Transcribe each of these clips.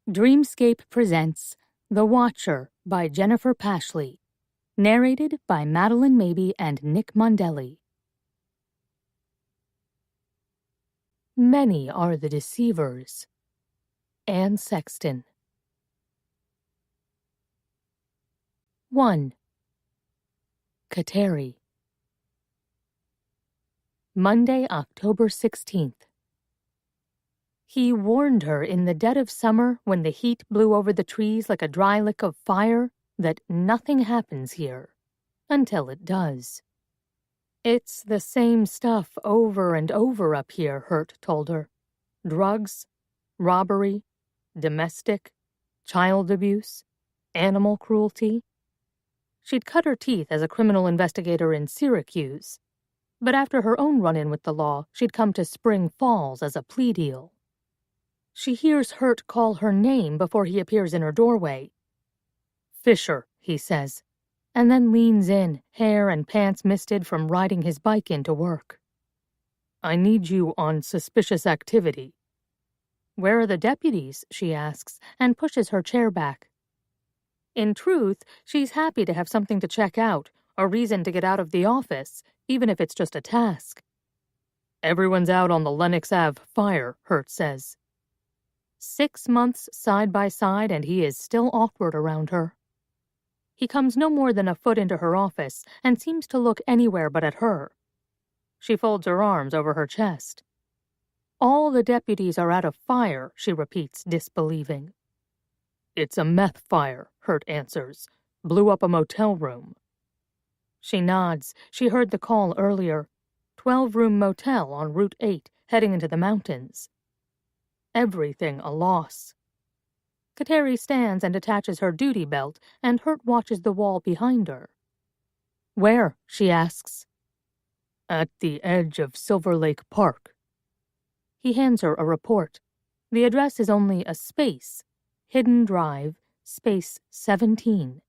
Dreamscape presents The Watcher by Jennifer Pashley, narrated by Madeline Mabey and Nick Mondelli. Many are the deceivers. Anne Sexton. 1. Kateri. Monday, October 16th. He warned her in the dead of summer, when the heat blew over the trees like a dry lick of fire, that nothing happens here, until it does. It's the same stuff over and over up here, Hurt told her. Drugs, robbery, domestic, child abuse, animal cruelty. She'd cut her teeth as a criminal investigator in Syracuse, but after her own run-in with the law, she'd come to Spring Falls as a plea deal. She hears Hurt call her name before he appears in her doorway. "Fisher," he says, and then leans in, hair and pants misted from riding his bike into work. "I need you on suspicious activity." "Where are the deputies?" she asks, and pushes her chair back. In truth, she's happy to have something to check out, a reason to get out of the office, even if it's just a task. "Everyone's out on the Lenox Ave fire," Hurt says. 6 months side by side, and he is still awkward around her. He comes no more than a foot into her office and seems to look anywhere but at her. She folds her arms over her chest. "All the deputies are at a fire," she repeats, disbelieving. "It's a meth fire," Hurt answers. "Blew up a motel room." She nods. She heard the call earlier. 12-room motel on Route 8, heading into the mountains. Everything a loss. Kateri stands and attaches her duty belt, and Hurt watches the wall behind her. "Where?" she asks. "At the edge of Silver Lake Park." He hands her a report. The address is only a space. Hidden Drive, space 17.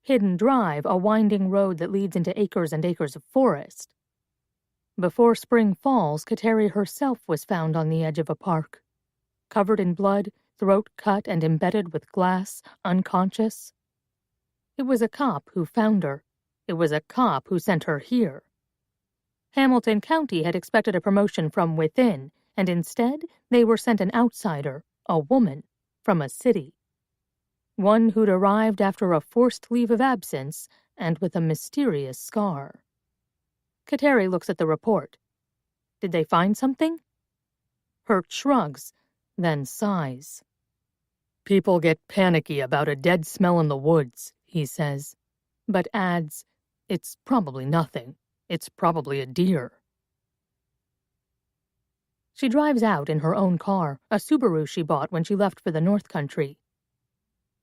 Hidden Drive, a winding road that leads into acres and acres of forest. Before Spring Falls, Kateri herself was found on the edge of a park. Covered in blood, throat cut and embedded with glass, unconscious. It was a cop who found her. It was a cop who sent her here. Hamilton County had expected a promotion from within, and instead they were sent an outsider, a woman, from a city. One who'd arrived after a forced leave of absence and with a mysterious scar. Kateri looks at the report. Did they find something? Hurt shrugs, then sighs. "People get panicky about a dead smell in the woods," he says, but adds, "It's probably nothing. It's probably a deer." She drives out in her own car, a Subaru she bought when she left for the North Country.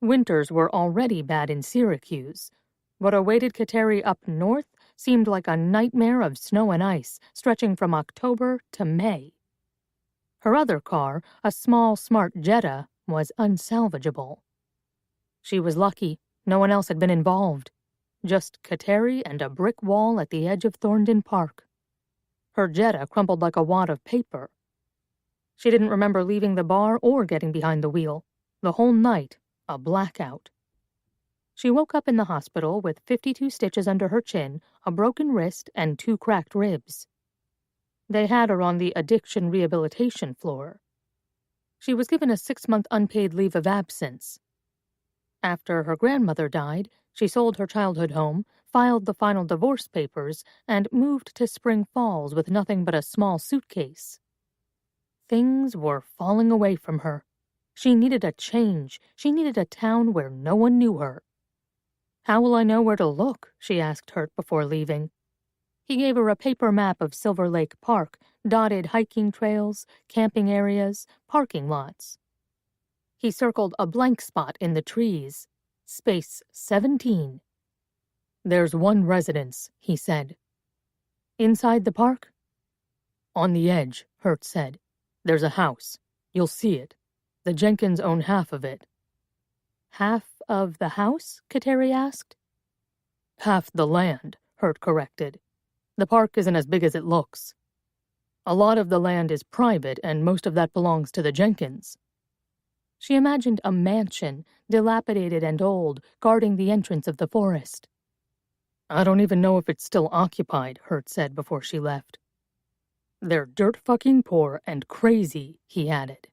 Winters were already bad in Syracuse. What awaited Kateri up north seemed like a nightmare of snow and ice, stretching from October to May. Her other car, a small, smart Jetta, was unsalvageable. She was lucky. No one else had been involved. Just Kateri and a brick wall at the edge of Thorndon Park. Her Jetta crumpled like a wad of paper. She didn't remember leaving the bar or getting behind the wheel. The whole night, a blackout. She woke up in the hospital with 52 stitches under her chin, a broken wrist, and 2 cracked ribs. They had her on the addiction rehabilitation floor. She was given a 6-month unpaid leave of absence. After her grandmother died, she sold her childhood home, filed the final divorce papers, and moved to Spring Falls with nothing but a small suitcase. Things were falling away from her. She needed a change. She needed a town where no one knew her. "How will I know where to look?" she asked Hurt before leaving. He gave her a paper map of Silver Lake Park, dotted hiking trails, camping areas, parking lots. He circled a blank spot in the trees, space 17. "There's one residence," he said. "Inside the park?" "On the edge," Hurt said. "There's a house. You'll see it. The Jenkins own half of it." "Half of the house?" Kateri asked. "Half the land," Hurt corrected. "The park isn't as big as it looks. A lot of the land is private, and most of that belongs to the Jenkins." She imagined a mansion, dilapidated and old, guarding the entrance of the forest. "I don't even know if it's still occupied," Hurt said before she left. "They're dirt-fucking poor and crazy," he added.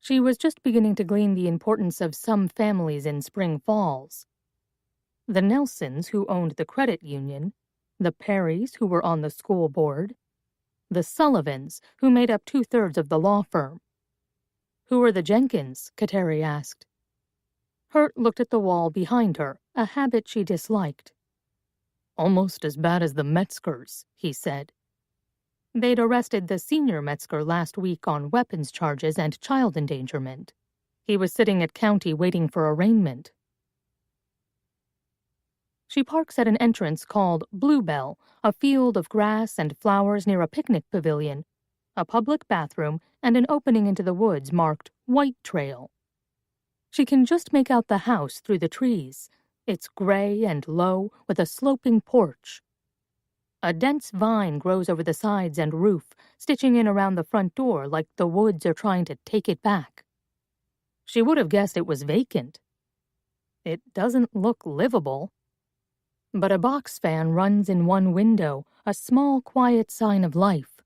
She was just beginning to glean the importance of some families in Spring Falls. The Nelsons, who owned the credit union, the Perrys, who were on the school board, the Sullivans, who made up 2/3 of the law firm. "Who are the Jenkins?" Kateri asked. Hurt looked at the wall behind her, a habit she disliked. "Almost as bad as the Metzgers," he said. They'd arrested the senior Metzger last week on weapons charges and child endangerment. He was sitting at county waiting for arraignment. She parks at an entrance called Bluebell, a field of grass and flowers near a picnic pavilion, a public bathroom, and an opening into the woods marked White Trail. She can just make out the house through the trees. It's gray and low, with a sloping porch. A dense vine grows over the sides and roof, stitching in around the front door like the woods are trying to take it back. She would have guessed it was vacant. It doesn't look livable. But a box fan runs in one window, a small, quiet sign of life.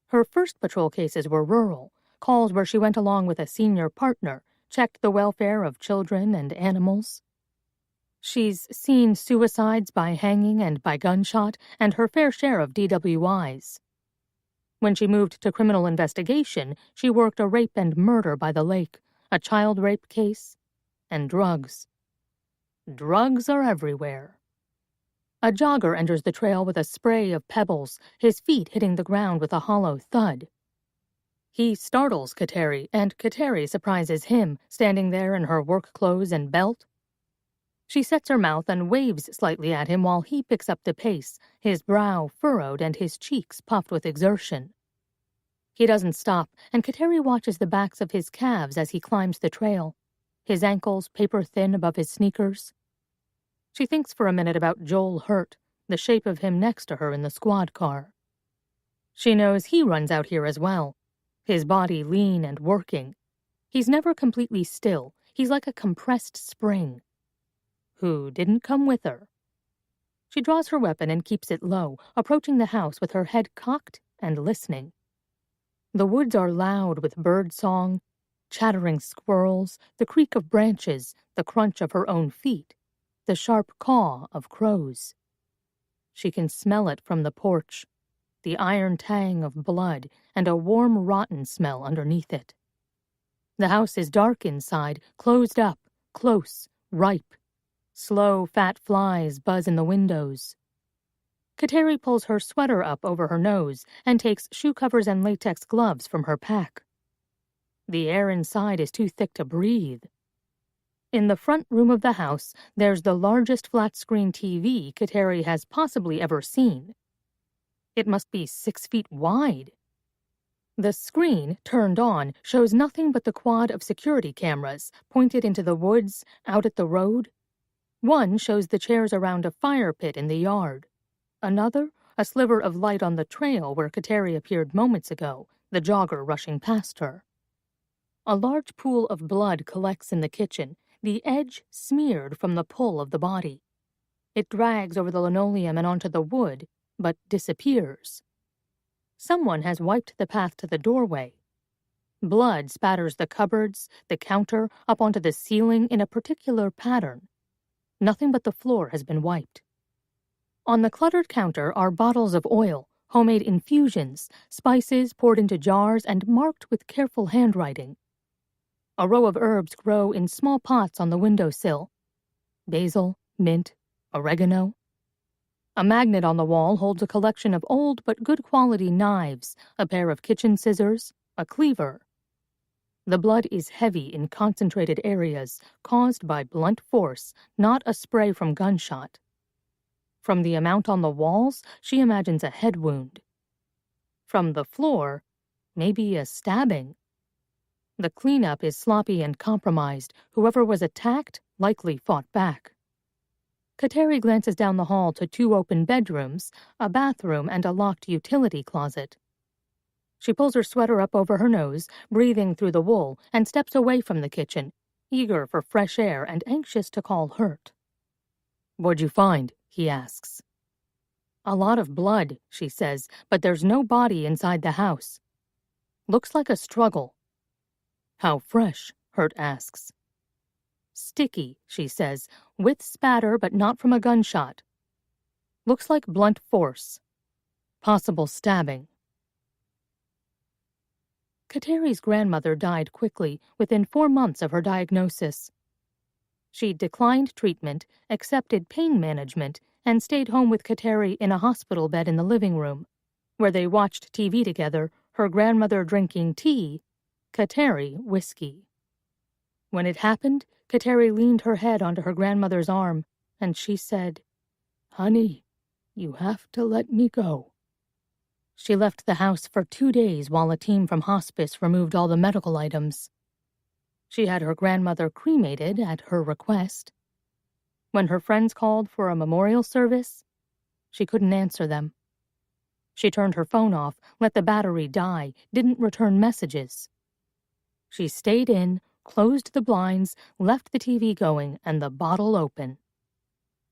Her first patrol cases were rural, calls where she went along with a senior partner, checked the welfare of children and animals. She's seen suicides by hanging and by gunshot, and her fair share of DWIs. When she moved to criminal investigation, she worked a rape and murder by the lake, a child rape case, and drugs. Drugs are everywhere. A jogger enters the trail with a spray of pebbles, his feet hitting the ground with a hollow thud. He startles Kateri, and Kateri surprises him, standing there in her work clothes and belt. She sets her mouth and waves slightly at him while he picks up the pace, his brow furrowed and his cheeks puffed with exertion. He doesn't stop, and Kateri watches the backs of his calves as he climbs the trail, his ankles paper-thin above his sneakers. She thinks for a minute about Joel Hurt, the shape of him next to her in the squad car. She knows he runs out here as well, his body lean and working. He's never completely still. He's like a compressed spring. Who didn't come with her. She draws her weapon and keeps it low, approaching the house with her head cocked and listening. The woods are loud with bird song, chattering squirrels, the creak of branches, the crunch of her own feet, the sharp caw of crows. She can smell it from the porch, the iron tang of blood and a warm rotten smell underneath it. The house is dark inside, closed up, close, ripe. Slow, fat flies buzz in the windows. Kateri pulls her sweater up over her nose and takes shoe covers and latex gloves from her pack. The air inside is too thick to breathe. In the front room of the house, there's the largest flat-screen TV Kateri has possibly ever seen. It must be 6 feet wide. The screen, turned on, shows nothing but the quad of security cameras pointed into the woods, out at the road. One shows the chairs around a fire pit in the yard. Another, a sliver of light on the trail where Kateri appeared moments ago, the jogger rushing past her. A large pool of blood collects in the kitchen, the edge smeared from the pull of the body. It drags over the linoleum and onto the wood, but disappears. Someone has wiped the path to the doorway. Blood spatters the cupboards, the counter, up onto the ceiling in a particular pattern. Nothing but the floor has been wiped. On the cluttered counter are bottles of oil, homemade infusions, spices poured into jars and marked with careful handwriting. A row of herbs grow in small pots on the windowsill. Basil, mint, oregano. A magnet on the wall holds a collection of old but good quality knives, a pair of kitchen scissors, a cleaver. The blood is heavy in concentrated areas, caused by blunt force, not a spray from gunshot. From the amount on the walls, she imagines a head wound. From the floor, maybe a stabbing. The cleanup is sloppy and compromised. Whoever was attacked likely fought back. Kateri glances down the hall to 2 open bedrooms, a bathroom, and a locked utility closet. She pulls her sweater up over her nose, breathing through the wool, and steps away from the kitchen, eager for fresh air and anxious to call Hurt. "What'd you find?" he asks. "A lot of blood," she says, "but there's no body inside the house. Looks like a struggle." "How fresh?" Hurt asks. "Sticky," she says, "with spatter but not from a gunshot. Looks like blunt force. Possible stabbing." Kateri's grandmother died quickly, within 4 months of her diagnosis. She declined treatment, accepted pain management, and stayed home with Kateri in a hospital bed in the living room, where they watched TV together, her grandmother drinking tea, Kateri whiskey. When it happened, Kateri leaned her head onto her grandmother's arm, and she said, "Honey, you have to let me go." She left the house for 2 days while a team from hospice removed all the medical items. She had her grandmother cremated at her request. When her friends called for a memorial service, she couldn't answer them. She turned her phone off, let the battery die, didn't return messages. She stayed in, closed the blinds, left the TV going, and the bottle open.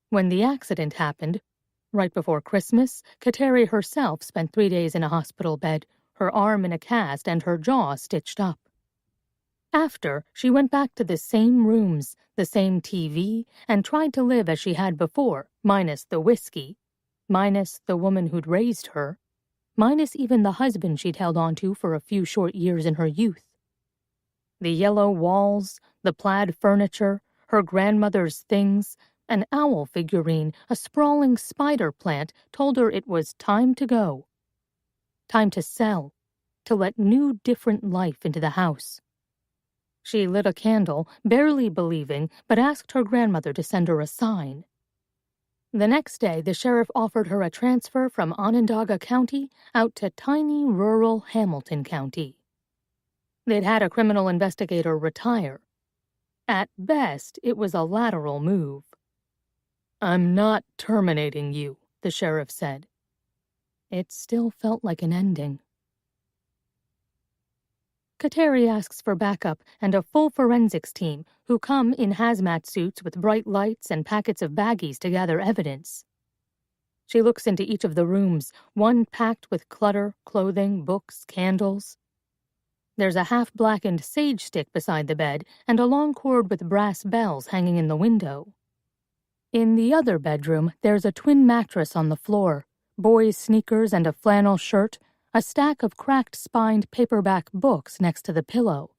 When the accident happened, right before Christmas, Kateri herself spent 3 days in a hospital bed, her arm in a cast and her jaw stitched up. After, she went back to the same rooms, the same TV, and tried to live as she had before, minus the whiskey, minus the woman who'd raised her, minus even the husband she'd held on to for a few short years in her youth. The yellow walls, the plaid furniture, her grandmother's things, an owl figurine, a sprawling spider plant told her it was time to go. Time to sell, to let new, different life into the house. She lit a candle, barely believing, but asked her grandmother to send her a sign. The next day, the sheriff offered her a transfer from Onondaga County out to tiny, rural Hamilton County. They'd had a criminal investigator retire. At best, it was a lateral move. "I'm not terminating you," the sheriff said. It still felt like an ending. Kateri asks for backup and a full forensics team who come in hazmat suits with bright lights and packets of baggies to gather evidence. She looks into each of the rooms, one packed with clutter, clothing, books, candles. There's a half-blackened sage stick beside the bed and a long cord with brass bells hanging in the window. In the other bedroom, there's a twin mattress on the floor, boys' sneakers and a flannel shirt, a stack of cracked-spined paperback books next to the pillow.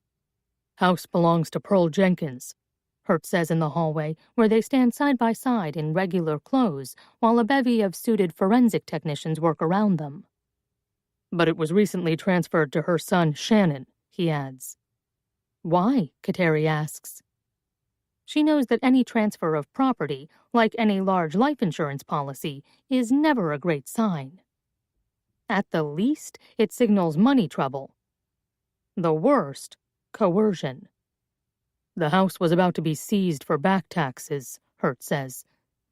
"House belongs to Pearl Jenkins," Hurt says in the hallway, where they stand side by side in regular clothes while a bevy of suited forensic technicians work around them. "But it was recently transferred to her son, Shannon," he adds. "Why?" Kateri asks. She knows that any transfer of property, like any large life insurance policy, is never a great sign. At the least, it signals money trouble. The worst, coercion. "The house was about to be seized for back taxes," Hurt says.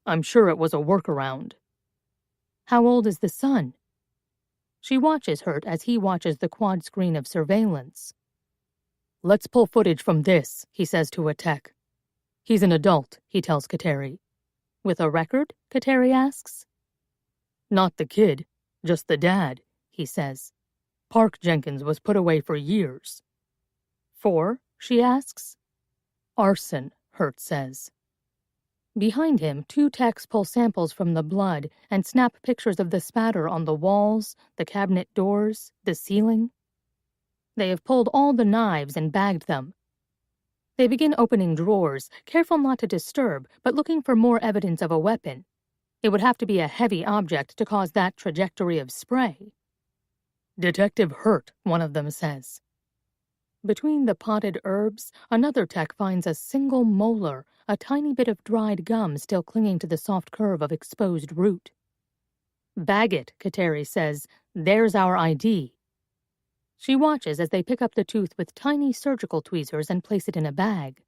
"I'm sure it was a workaround." "How old is the son?" She watches Hurt as he watches the quad screen of surveillance. "Let's pull footage from this," he says to a tech. "He's an adult," he tells Kateri. "With a record?" Kateri asks. "Not the kid, just the dad," he says. "Park Jenkins was put away for years." "For?" she asks. "Arson," Hurt says. Behind him, 2 techs pull samples from the blood and snap pictures of the spatter on the walls, the cabinet doors, the ceiling. They have pulled all the knives and bagged them. They begin opening drawers, careful not to disturb, but looking for more evidence of a weapon. It would have to be a heavy object to cause that trajectory of spray. "Detective Hurt," one of them says. Between the potted herbs, another tech finds a single molar, a tiny bit of dried gum still clinging to the soft curve of exposed root. "Bag it," Kateri says. "There's our ID." She watches as they pick up the tooth with tiny surgical tweezers and place it in a bag.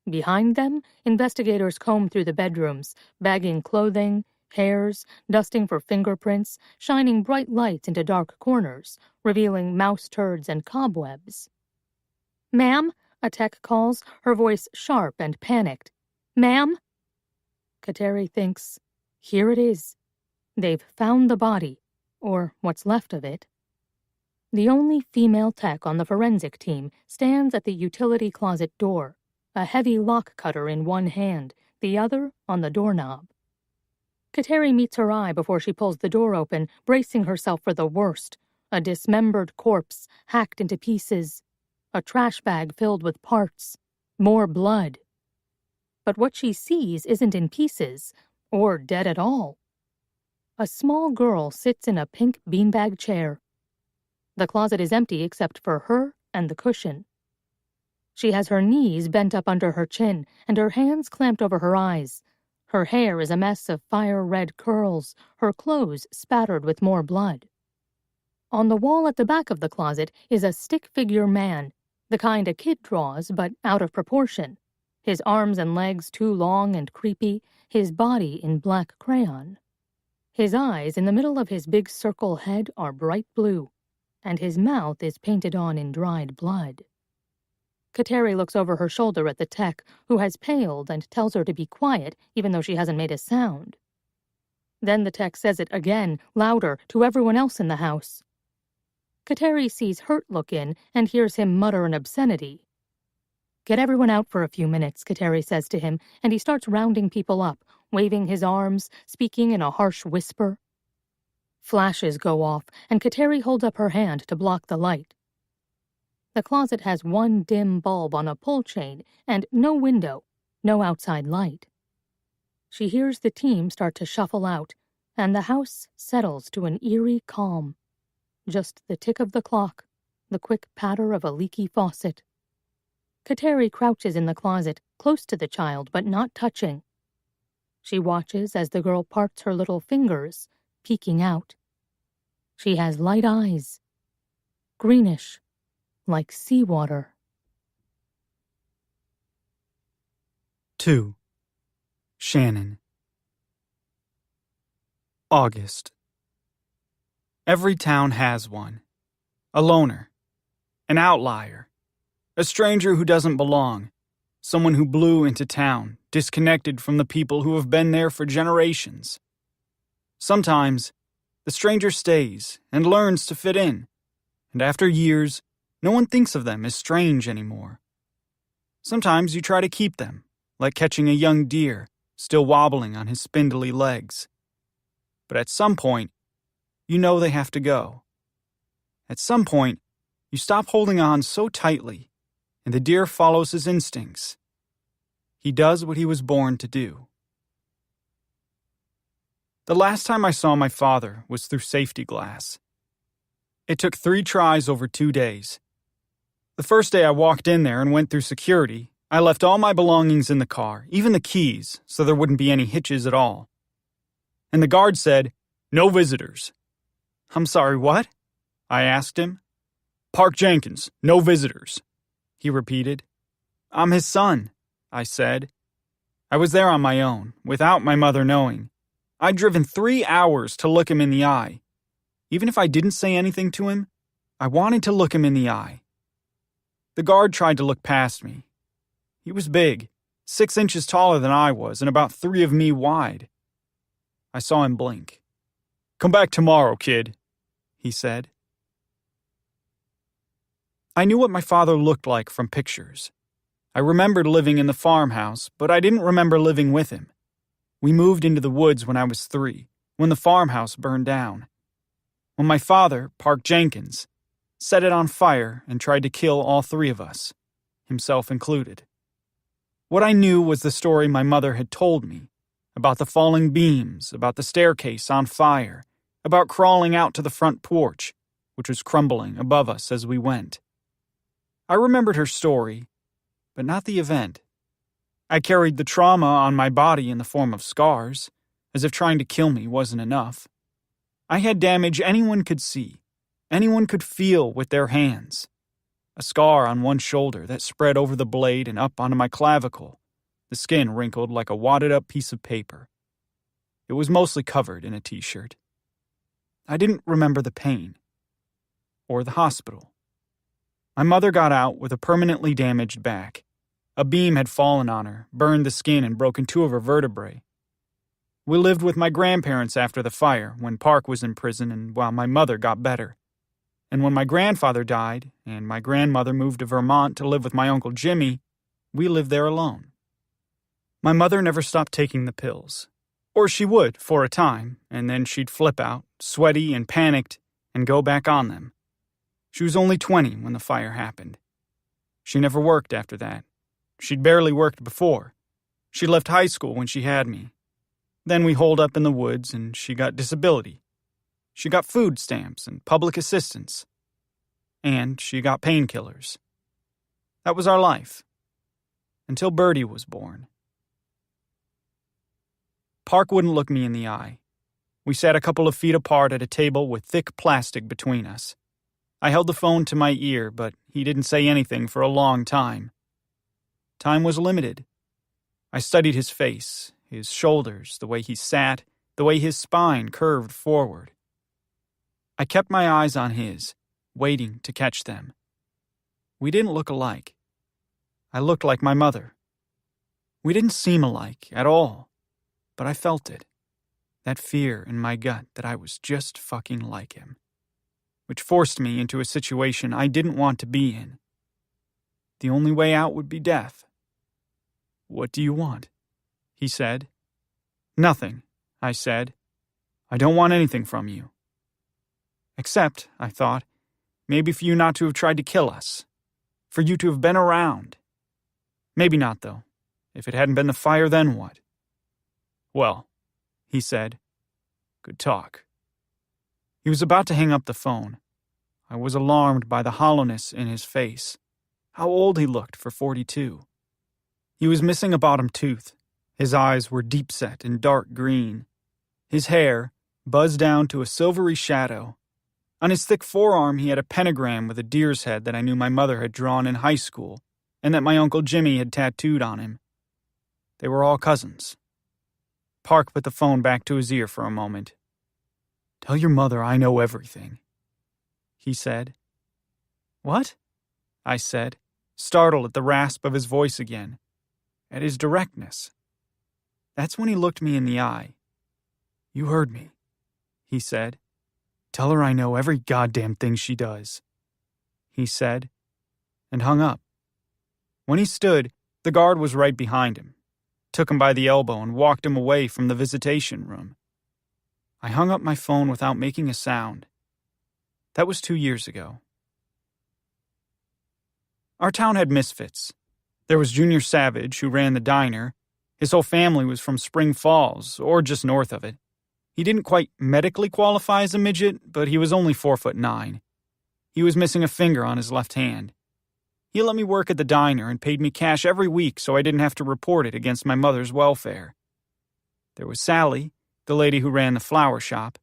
Behind them, investigators comb through the bedrooms, bagging clothing, hairs, dusting for fingerprints, shining bright lights into dark corners, revealing mouse turds and cobwebs. "Ma'am?" a tech calls, her voice sharp and panicked. "Ma'am?" Kateri thinks, here it is. They've found the body, or what's left of it. The only female tech on the forensic team stands at the utility closet door, a heavy lock cutter in one hand, the other on the doorknob. Kateri meets her eye before she pulls the door open, bracing herself for the worst. A dismembered corpse, hacked into pieces. A trash bag filled with parts. More blood. But what she sees isn't in pieces, or dead at all. A small girl sits in a pink beanbag chair. The closet is empty except for her and the cushion. She has her knees bent up under her chin and her hands clamped over her eyes. Her hair is a mess of fire-red curls, her clothes spattered with more blood. On the wall at the back of the closet is a stick-figure man, the kind a kid draws, but out of proportion. His arms and legs too long and creepy, his body in black crayon. His eyes in the middle of his big circle head are bright blue, and his mouth is painted on in dried blood. Kateri looks over her shoulder at the tech, who has paled and tells her to be quiet even though she hasn't made a sound. Then the tech says it again, louder, to everyone else in the house. Kateri sees Hurt look in and hears him mutter an obscenity. "Get everyone out for a few minutes," Kateri says to him, and he starts rounding people up, waving his arms, speaking in a harsh whisper. Flashes go off, and Kateri holds up her hand to block the light. The closet has one dim bulb on a pull chain and no window, no outside light. She hears the team start to shuffle out, and the house settles to an eerie calm. Just the tick of the clock, the quick patter of a leaky faucet. Kateri crouches in the closet, close to the child, but not touching. She watches as the girl parts her little fingers, peeking out. She has light eyes, greenish, like seawater. 2. Shannon. August. Every town has one. A loner. An outlier. A stranger who doesn't belong. Someone who blew into town, disconnected from the people who have been there for generations. Sometimes, the stranger stays and learns to fit in, and after years, no one thinks of them as strange anymore. Sometimes you try to keep them, like catching a young deer, still wobbling on his spindly legs. But at some point, you know they have to go. At some point, you stop holding on so tightly, and the deer follows his instincts. He does what he was born to do. The last time I saw my father was through safety glass. It took 3 tries over 2 days. The first day I walked in there and went through security, I left all my belongings in the car, even the keys, so there wouldn't be any hitches at all. And the guard said, "No visitors." "I'm sorry, what?" I asked him. "Park Jenkins, no visitors," he repeated. "I'm his son," I said. I was there on my own, without my mother knowing. I'd driven 3 hours to look him in the eye. Even if I didn't say anything to him, I wanted to look him in the eye. The guard tried to look past me. He was big, 6 inches taller than I was, and about 3 of me wide. I saw him blink. "Come back tomorrow, kid," he said. I knew what my father looked like from pictures. I remembered living in the farmhouse, but I didn't remember living with him. We moved into the woods when I was 3, when the farmhouse burned down. When my father, Park Jenkins, set it on fire and tried to kill all 3 of us, himself included. What I knew was the story my mother had told me, about the falling beams, about the staircase on fire, about crawling out to the front porch, which was crumbling above us as we went. I remembered her story, but not the event. I carried the trauma on my body in the form of scars, as if trying to kill me wasn't enough. I had damage anyone could see, anyone could feel with their hands. A scar on one shoulder that spread over the blade and up onto my clavicle, the skin wrinkled like a wadded-up piece of paper. It was mostly covered in a t-shirt. I didn't remember the pain. Or the hospital. My mother got out with a permanently damaged back. A beam had fallen on her, burned the skin, and broken 2 of her vertebrae. We lived with my grandparents after the fire, when Park was in prison and while my mother got better. And when my grandfather died, and my grandmother moved to Vermont to live with my Uncle Jimmy, we lived there alone. My mother never stopped taking the pills. Or she would, for a time, and then she'd flip out, sweaty and panicked, and go back on them. She was only 20 when the fire happened. She never worked after that. She'd barely worked before. She left high school when she had me. Then we holed up in the woods and she got disability. She got food stamps and public assistance. And she got painkillers. That was our life. Until Birdie was born. Park wouldn't look me in the eye. We sat a couple of feet apart at a table with thick plastic between us. I held the phone to my ear, but he didn't say anything for a long time. Time was limited. I studied his face, his shoulders, the way he sat, the way his spine curved forward. I kept my eyes on his, waiting to catch them. We didn't look alike. I looked like my mother. We didn't seem alike at all, but I felt it. That fear in my gut that I was just fucking like him. Which forced me into a situation I didn't want to be in. The only way out would be death. "What do you want?" he said. "Nothing," I said. "I don't want anything from you. Except," I thought, "maybe for you not to have tried to kill us. For you to have been around. Maybe not, though. If it hadn't been the fire, then what?" "Well," he said. "Good talk." He was about to hang up the phone. I was alarmed by the hollowness in his face. How old he looked for 42. He was missing a bottom tooth. His eyes were deep-set and dark green. His hair, buzzed down to a silvery shadow. On his thick forearm he had a pentagram with a deer's head that I knew my mother had drawn in high school, and that my Uncle Jimmy had tattooed on him. They were all cousins. Park put the phone back to his ear for a moment. "Tell your mother I know everything," he said. "What?" I said, startled at the rasp of his voice again, at his directness. That's when he looked me in the eye. "You heard me," he said. "Tell her I know every goddamn thing she does," he said, and hung up. When he stood, the guard was right behind him, took him by the elbow and walked him away from the visitation room. I hung up my phone without making a sound. That was 2 years ago. Our town had misfits. There was Junior Savage, who ran the diner. His whole family was from Spring Falls, or just north of it. He didn't quite medically qualify as a midget, but he was only 4'9". He was missing a finger on his left hand. He let me work at the diner and paid me cash every week so I didn't have to report it against my mother's welfare. There was Sally, the lady who ran the flower shop.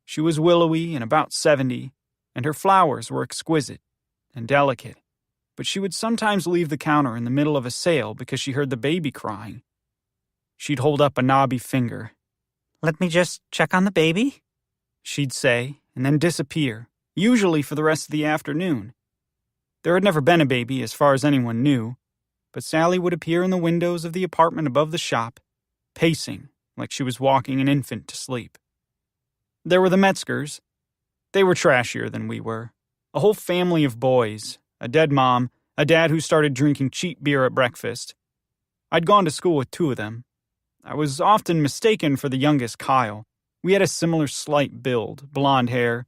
She was willowy and about 70, and her flowers were exquisite and delicate, but she would sometimes leave the counter in the middle of a sale because she heard the baby crying. She'd hold up a knobby finger. "Let me just check on the baby," she'd say, and then disappear, usually for the rest of the afternoon. There had never been a baby as far as anyone knew, but Sally would appear in the windows of the apartment above the shop, pacing like she was walking an infant to sleep. There were the Metzgers. They were trashier than we were. A whole family of boys, a dead mom, a dad who started drinking cheap beer at breakfast. I'd gone to school with 2 of them. I was often mistaken for the youngest Kyle. We had a similar slight build, blonde hair,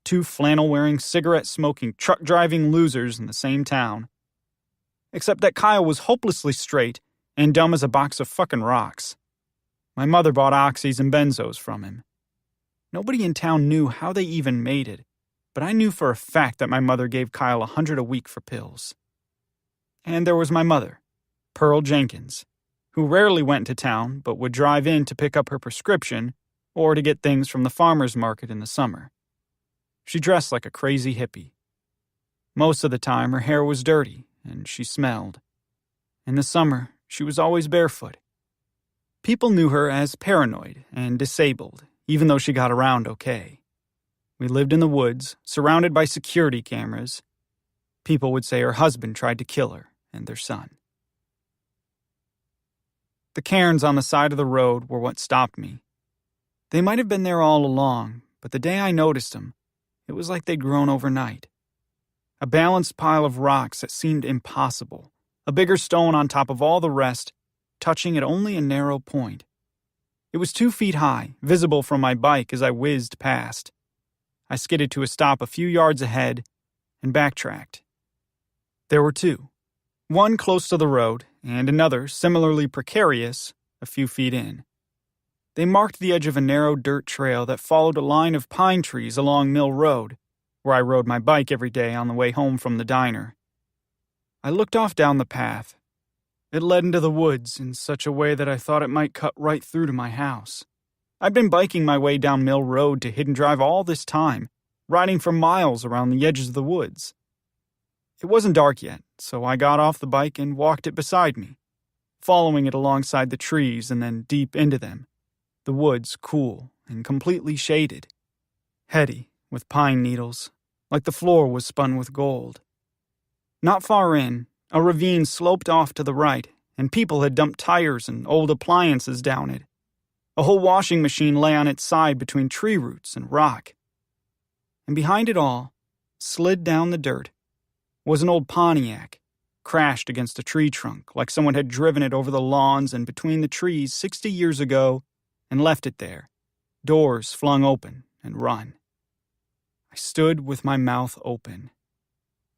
2 flannel-wearing, cigarette-smoking, truck-driving losers in the same town. Except that Kyle was hopelessly straight and dumb as a box of fucking rocks. My mother bought oxys and benzos from him. Nobody in town knew how they even made it, but I knew for a fact that my mother gave Kyle $100 a week for pills. And there was my mother, Pearl Jenkins, who rarely went to town but would drive in to pick up her prescription or to get things from the farmer's market in the summer. She dressed like a crazy hippie. Most of the time her hair was dirty and she smelled. In the summer, she was always barefoot. People knew her as paranoid and disabled, even though she got around okay. We lived in the woods, surrounded by security cameras. People would say her husband tried to kill her and their son. The cairns on the side of the road were what stopped me. They might have been there all along, but the day I noticed them, it was like they'd grown overnight. A balanced pile of rocks that seemed impossible, a bigger stone on top of all the rest, touching at only a narrow point. It was 2 feet high, visible from my bike as I whizzed past. I skidded to a stop a few yards ahead and backtracked. There were 2. One close to the road, and another, similarly precarious, a few feet in. They marked the edge of a narrow dirt trail that followed a line of pine trees along Mill Road, where I rode my bike every day on the way home from the diner. I looked off down the path. It led into the woods in such a way that I thought it might cut right through to my house. I'd been biking my way down Mill Road to Hidden Drive all this time, riding for miles around the edges of the woods. It wasn't dark yet, so I got off the bike and walked it beside me, following it alongside the trees and then deep into them, the woods cool and completely shaded, heady with pine needles, like the floor was spun with gold. Not far in, a ravine sloped off to the right, and people had dumped tires and old appliances down it. A whole washing machine lay on its side between tree roots and rock. And behind it all, slid down the dirt, was an old Pontiac, crashed against a tree trunk like someone had driven it over the lawns and between the trees 60 years ago and left it there, doors flung open and run. I stood with my mouth open.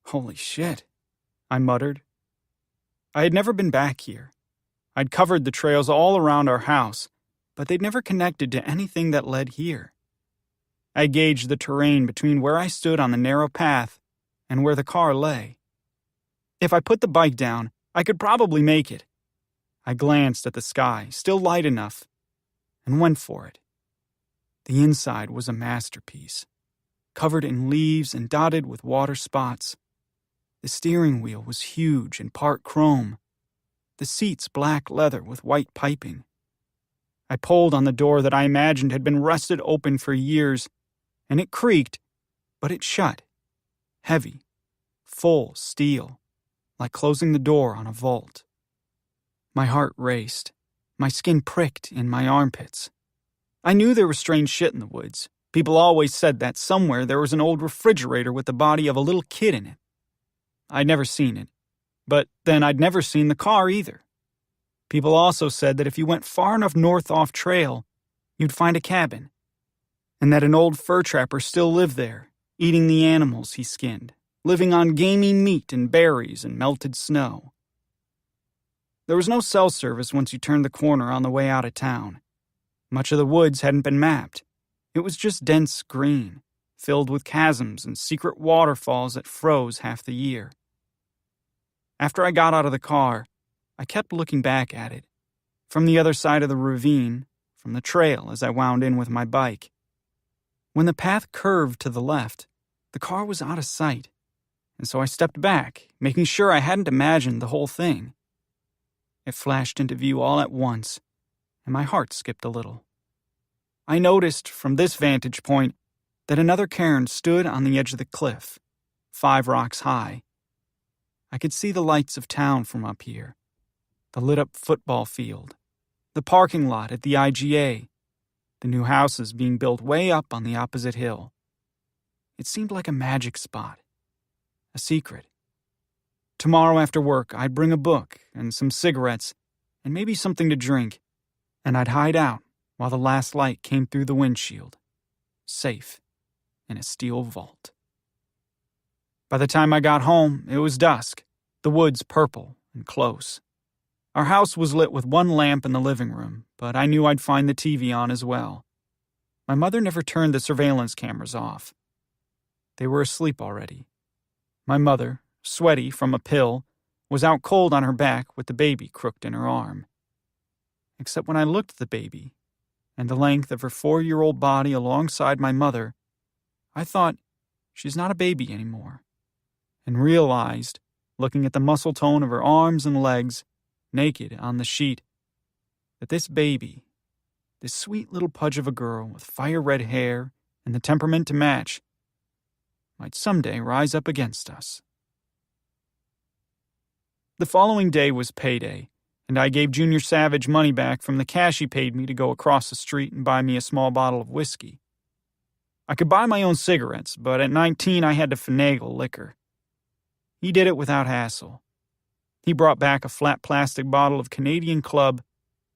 Holy shit, I muttered. I had never been back here. I'd covered the trails all around our house, but they'd never connected to anything that led here. I gauged the terrain between where I stood on the narrow path and where the car lay. If I put the bike down, I could probably make it. I glanced at the sky, still light enough, and went for it. The inside was a masterpiece, covered in leaves and dotted with water spots. The steering wheel was huge and part chrome, the seats black leather with white piping. I pulled on the door that I imagined had been rusted open for years, and it creaked, but it shut. Heavy, full steel, like closing the door on a vault. My heart raced. My skin pricked in my armpits. I knew there was strange shit in the woods. People always said that somewhere there was an old refrigerator with the body of a little kid in it. I'd never seen it, but then I'd never seen the car either. People also said that if you went far enough north off trail, you'd find a cabin, and that an old fur trapper still lived there, eating the animals he skinned, living on gamey meat and berries and melted snow. There was no cell service once you turned the corner on the way out of town. Much of the woods hadn't been mapped. It was just dense green, filled with chasms and secret waterfalls that froze half the year. After I got out of the car, I kept looking back at it, from the other side of the ravine, from the trail as I wound in with my bike. When the path curved to the left, the car was out of sight, and so I stepped back, making sure I hadn't imagined the whole thing. It flashed into view all at once, and my heart skipped a little. I noticed, from this vantage point, that another cairn stood on the edge of the cliff, 5 rocks high. I could see the lights of town from up here, the lit-up football field, the parking lot at the IGA, the new houses being built way up on the opposite hill. It seemed like a magic spot, a secret. Tomorrow after work, I'd bring a book and some cigarettes and maybe something to drink, and I'd hide out while the last light came through the windshield, safe in a steel vault. By the time I got home, it was dusk, the woods purple and close. Our house was lit with one lamp in the living room, but I knew I'd find the TV on as well. My mother never turned the surveillance cameras off. They were asleep already. My mother, sweaty from a pill, was out cold on her back with the baby crooked in her arm. Except when I looked at the baby, and the length of her 4-year-old body alongside my mother, I thought, she's not a baby anymore, and realized, looking at the muscle tone of her arms and legs, naked on the sheet, that this baby, this sweet little pudge of a girl with fire-red hair and the temperament to match, might someday rise up against us. The following day was payday, and I gave Junior Savage money back from the cash he paid me to go across the street and buy me a small bottle of whiskey. I could buy my own cigarettes, but at 19 I had to finagle liquor. He did it without hassle. He brought back a flat plastic bottle of Canadian Club,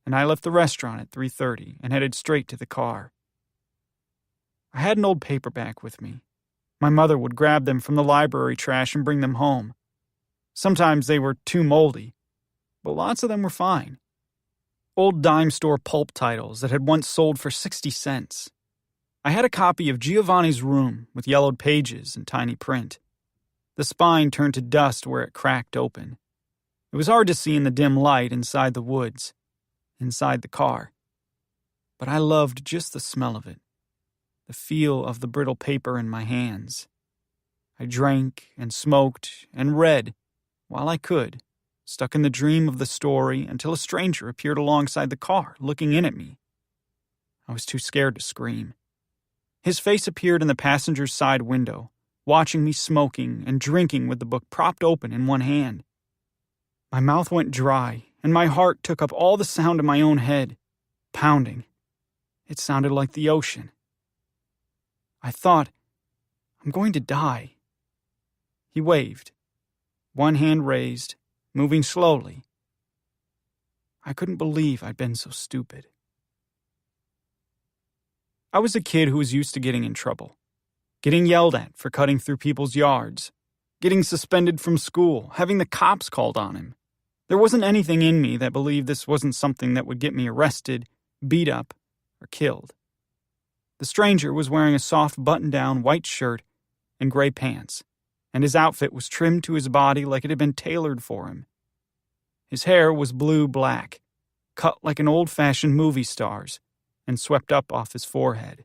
and I left the restaurant at 3:30 and headed straight to the car. I had an old paperback with me. My mother would grab them from the library trash and bring them home. Sometimes they were too moldy, but lots of them were fine. Old dime store pulp titles that had once sold for 60 cents. I had a copy of Giovanni's Room with yellowed pages and tiny print. The spine turned to dust where it cracked open. It was hard to see in the dim light inside the woods, inside the car. But I loved just the smell of it, the feel of the brittle paper in my hands. I drank and smoked and read while I could, stuck in the dream of the story until a stranger appeared alongside the car, looking in at me. I was too scared to scream. His face appeared in the passenger's side window, watching me smoking and drinking with the book propped open in one hand. My mouth went dry, and my heart took up all the sound in my own head, pounding. It sounded like the ocean. I thought, I'm going to die. He waved, one hand raised, moving slowly. I couldn't believe I'd been so stupid. I was a kid who was used to getting in trouble, getting yelled at for cutting through people's yards, getting suspended from school, having the cops called on him. There wasn't anything in me that believed this wasn't something that would get me arrested, beat up, or killed. The stranger was wearing a soft button-down white shirt and gray pants, and his outfit was trimmed to his body like it had been tailored for him. His hair was blue-black, cut like an old-fashioned movie star's, and swept up off his forehead.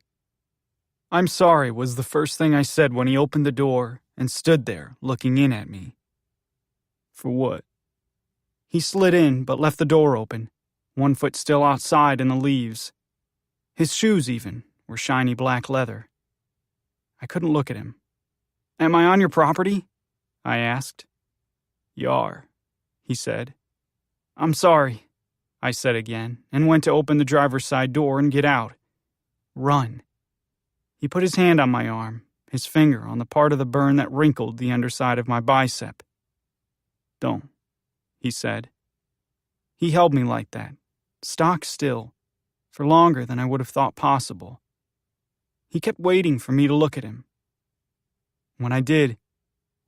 "I'm sorry" was the first thing I said when he opened the door and stood there looking in at me. "For what?" He slid in but left the door open, one foot still outside in the leaves. His shoes, even, were shiny black leather. I couldn't look at him. "Am I on your property?" I asked. "You are," he said. "I'm sorry," I said again, and went to open the driver's side door and get out. Run. He put his hand on my arm, his finger on the part of the burn that wrinkled the underside of my bicep. "Don't," he said. He held me like that, stock still, for longer than I would have thought possible. He kept waiting for me to look at him. When I did,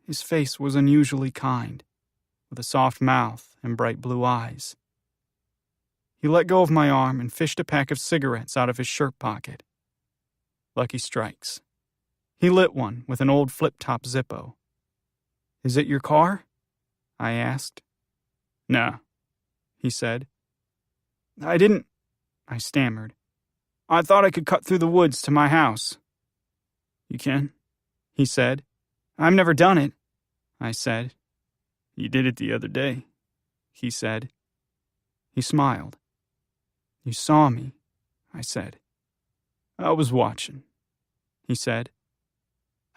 his face was unusually kind, with a soft mouth and bright blue eyes. He let go of my arm and fished a pack of cigarettes out of his shirt pocket. Lucky Strikes. He lit one with an old flip-top Zippo. "Is it your car?" I asked. "No," he said. I stammered. "I thought I could cut through the woods to my house." "You can," he said. "I've never done it," I said. "You did it the other day," he said. He smiled. "You saw me," I said. "I was watching," he said.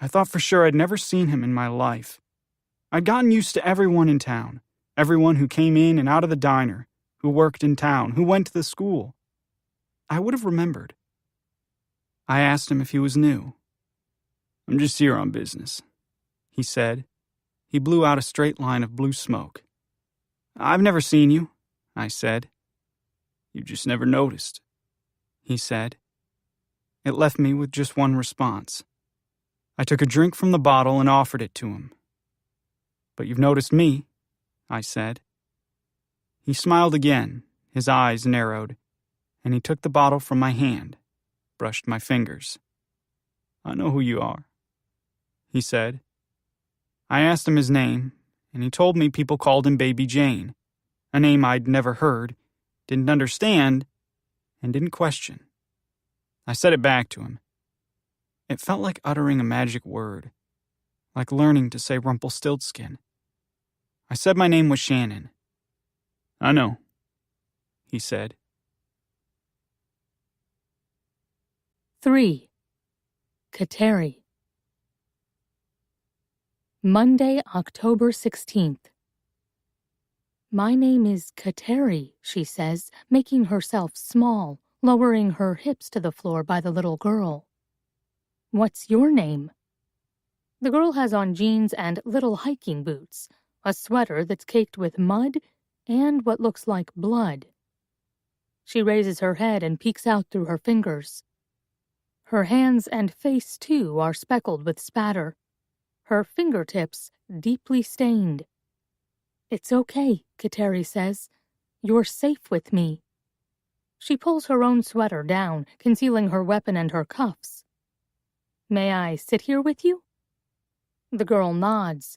I thought for sure I'd never seen him in my life. I'd gotten used to everyone in town, everyone who came in and out of the diner, who worked in town, who went to the school. I would have remembered. I asked him if he was new. "I'm just here on business," he said. He blew out a straight line of blue smoke. "I've never seen you," I said. "You just never noticed," he said. It left me with just one response. I took a drink from the bottle and offered it to him. "But you've noticed me," I said. He smiled again, his eyes narrowed, and he took the bottle from my hand, brushed my fingers. "I know who you are," he said. I asked him his name, and he told me people called him Baby Jane, a name I'd never heard, didn't understand, and didn't question. I said it back to him. It felt like uttering a magic word, like learning to say Rumpelstiltskin. I said my name was Shannon. "I know," he said. 3. Kateri. Monday, October 16th. My name is Kateri, she says, making herself small, lowering her hips to the floor by the little girl. What's your name? The girl has on jeans and little hiking boots, a sweater that's caked with mud and what looks like blood. She raises her head and peeks out through her fingers. Her hands and face, too, are speckled with spatter. Her fingertips deeply stained. It's okay, Kateri says. You're safe with me. She pulls her own sweater down, concealing her weapon and her cuffs. May I sit here with you? The girl nods.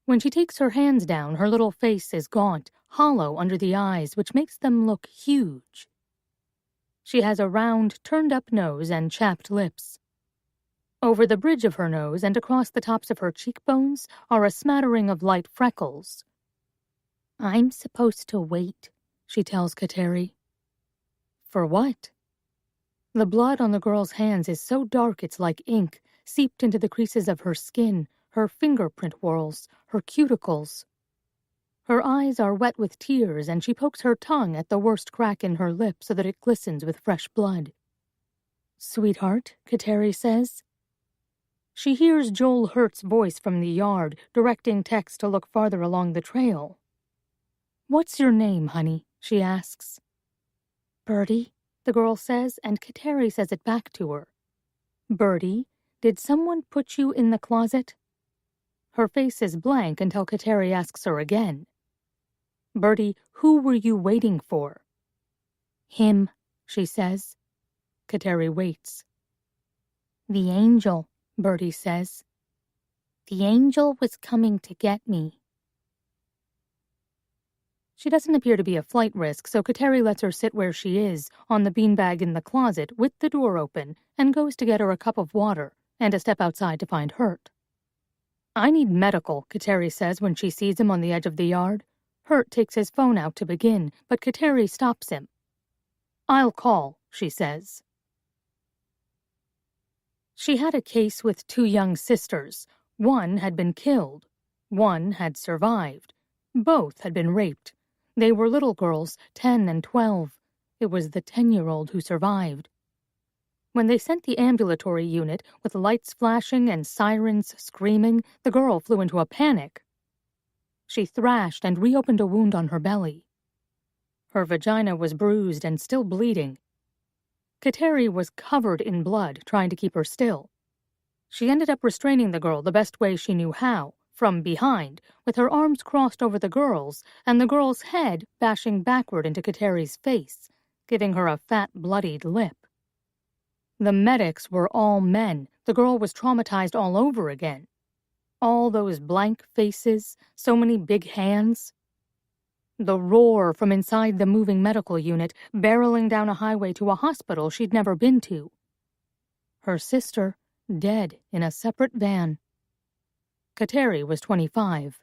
When she takes her hands down, her little face is gaunt, hollow under the eyes, which makes them look huge. She has a round, turned-up nose and chapped lips. Over the bridge of her nose and across the tops of her cheekbones are a smattering of light freckles. I'm supposed to wait, she tells Kateri. For what? The blood on the girl's hands is so dark it's like ink, seeped into the creases of her skin, her fingerprint whorls, her cuticles. Her eyes are wet with tears, and she pokes her tongue at the worst crack in her lip so that it glistens with fresh blood. Sweetheart, Kateri says. She hears Joel Hurt's voice from the yard, directing Tex to look farther along the trail. What's your name, honey? She asks. Birdie, the girl says, and Kateri says it back to her. Birdie, did someone put you in the closet? Her face is blank until Kateri asks her again. Birdie, who were you waiting for? Him, she says. Kateri waits. The angel, Birdie says. The angel was coming to get me. She doesn't appear to be a flight risk, so Kateri lets her sit where she is, on the beanbag in the closet, with the door open, and goes to get her a cup of water, and a step outside to find Hurt. I need medical, Kateri says when she sees him on the edge of the yard. Hurt takes his phone out to begin, but Kateri stops him. I'll call, she says. She had a case with 2 young sisters. One had been killed. One had survived. Both had been raped. They were little girls, 10 and 12. It was the 10-year-old who survived. When they sent the ambulatory unit, with lights flashing and sirens screaming, the girl flew into a panic. She thrashed and reopened a wound on her belly. Her vagina was bruised and still bleeding. Kateri was covered in blood, trying to keep her still. She ended up restraining the girl the best way she knew how, from behind, with her arms crossed over the girl's, and the girl's head bashing backward into Kateri's face, giving her a fat, bloodied lip. The medics were all men. The girl was traumatized all over again. All those blank faces, so many big hands. The roar from inside the moving medical unit, barreling down a highway to a hospital she'd never been to. Her sister, dead in a separate van. Kateri was 25.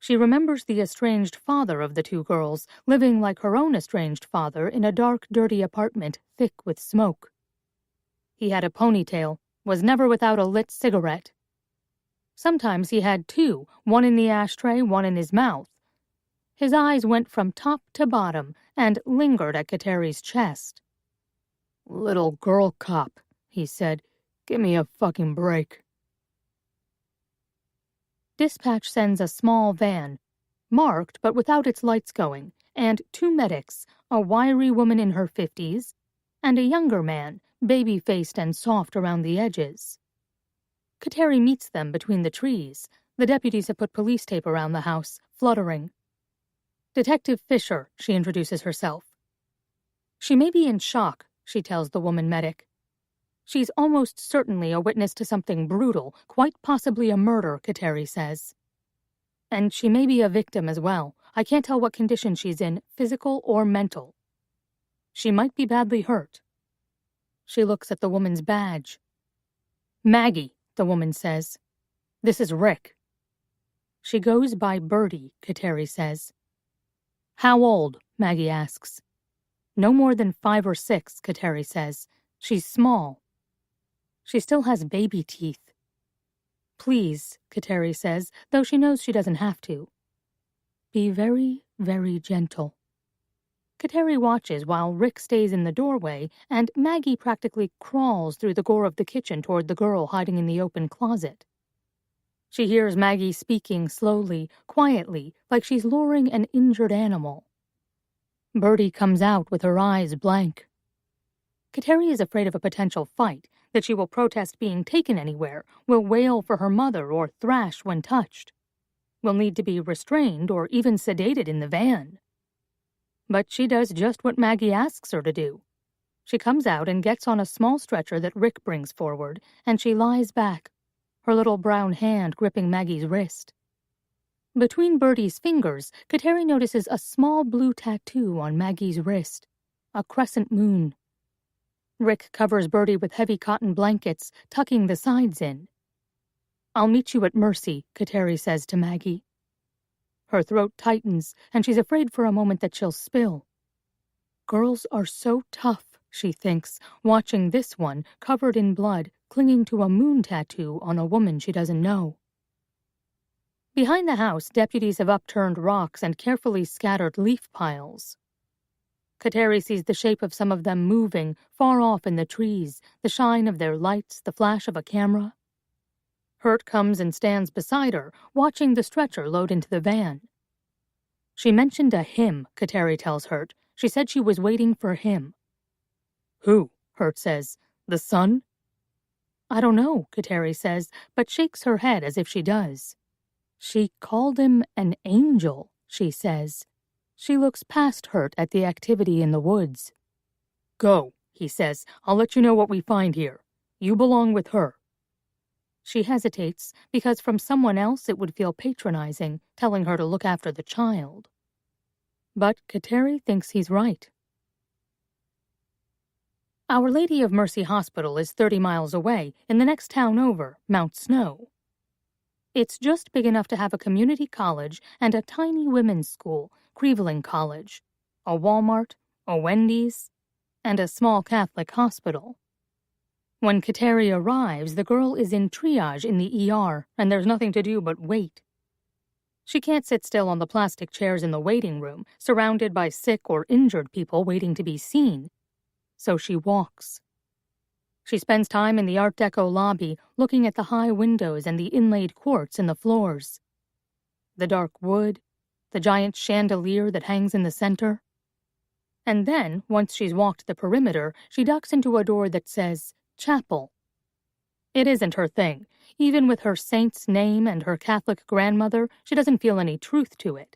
She remembers the estranged father of the 2 girls, living like her own estranged father in a dark, dirty apartment, thick with smoke. He had a ponytail, was never without a lit cigarette. Sometimes he had 2, one in the ashtray, one in his mouth. His eyes went from top to bottom and lingered at Kateri's chest. Little girl cop, he said, give me a fucking break. Dispatch sends a small van, marked but without its lights going, and 2 medics, a wiry woman in her 50s, and a younger man, baby-faced and soft around the edges. Kateri meets them between the trees. The deputies have put police tape around the house, fluttering. Detective Fisher, she introduces herself. She may be in shock, she tells the woman medic. She's almost certainly a witness to something brutal, quite possibly a murder, Kateri says. And she may be a victim as well. I can't tell what condition she's in, physical or mental. She might be badly hurt. She looks at the woman's badge. Maggie, the woman says. This is Rick. She goes by Birdie, Kateri says. How old? Maggie asks. No more than 5 or 6, Kateri says. She's small. She still has baby teeth. Please, Kateri says, though she knows she doesn't have to. Be very, very gentle. Kateri watches while Rick stays in the doorway and Maggie practically crawls through the gore of the kitchen toward the girl hiding in the open closet. She hears Maggie speaking slowly, quietly, like she's luring an injured animal. Birdie comes out with her eyes blank. Kateri is afraid of a potential fight, that she will protest being taken anywhere, will wail for her mother or thrash when touched, will need to be restrained or even sedated in the van. But she does just what Maggie asks her to do. She comes out and gets on a small stretcher that Rick brings forward, and she lies back, her little brown hand gripping Maggie's wrist. Between Birdie's fingers, Kateri notices a small blue tattoo on Maggie's wrist, a crescent moon. Rick covers Birdie with heavy cotton blankets, tucking the sides in. I'll meet you at Mercy, Kateri says to Maggie. Her throat tightens, and she's afraid for a moment that she'll spill. Girls are so tough, she thinks, watching this one, covered in blood, clinging to a moon tattoo on a woman she doesn't know. Behind the house, deputies have upturned rocks and carefully scattered leaf piles. Kateri sees the shape of some of them moving, far off in the trees, the shine of their lights, the flash of a camera. Hurt comes and stands beside her, watching the stretcher load into the van. She mentioned a him, Kateri tells Hurt. She said she was waiting for him. Who? Hurt says. The sun? I don't know, Kateri says, but shakes her head as if she does. She called him an angel, she says. She looks past Hurt at the activity in the woods. Go, he says. I'll let you know what we find here. You belong with her. She hesitates because from someone else it would feel patronizing, telling her to look after the child. But Kateri thinks he's right. Our Lady of Mercy Hospital is 30 miles away, in the next town over, Mount Snow. It's just big enough to have a community college and a tiny women's school, Creveling College, a Walmart, a Wendy's, and a small Catholic hospital. When Kateri arrives, the girl is in triage in the ER, and there's nothing to do but wait. She can't sit still on the plastic chairs in the waiting room, surrounded by sick or injured people waiting to be seen. So she walks. She spends time in the Art Deco lobby, looking at the high windows and the inlaid quartz in the floors. The dark wood, the giant chandelier that hangs in the center. And then, once she's walked the perimeter, she ducks into a door that says, Chapel. It isn't her thing. Even with her saint's name and her Catholic grandmother, she doesn't feel any truth to it.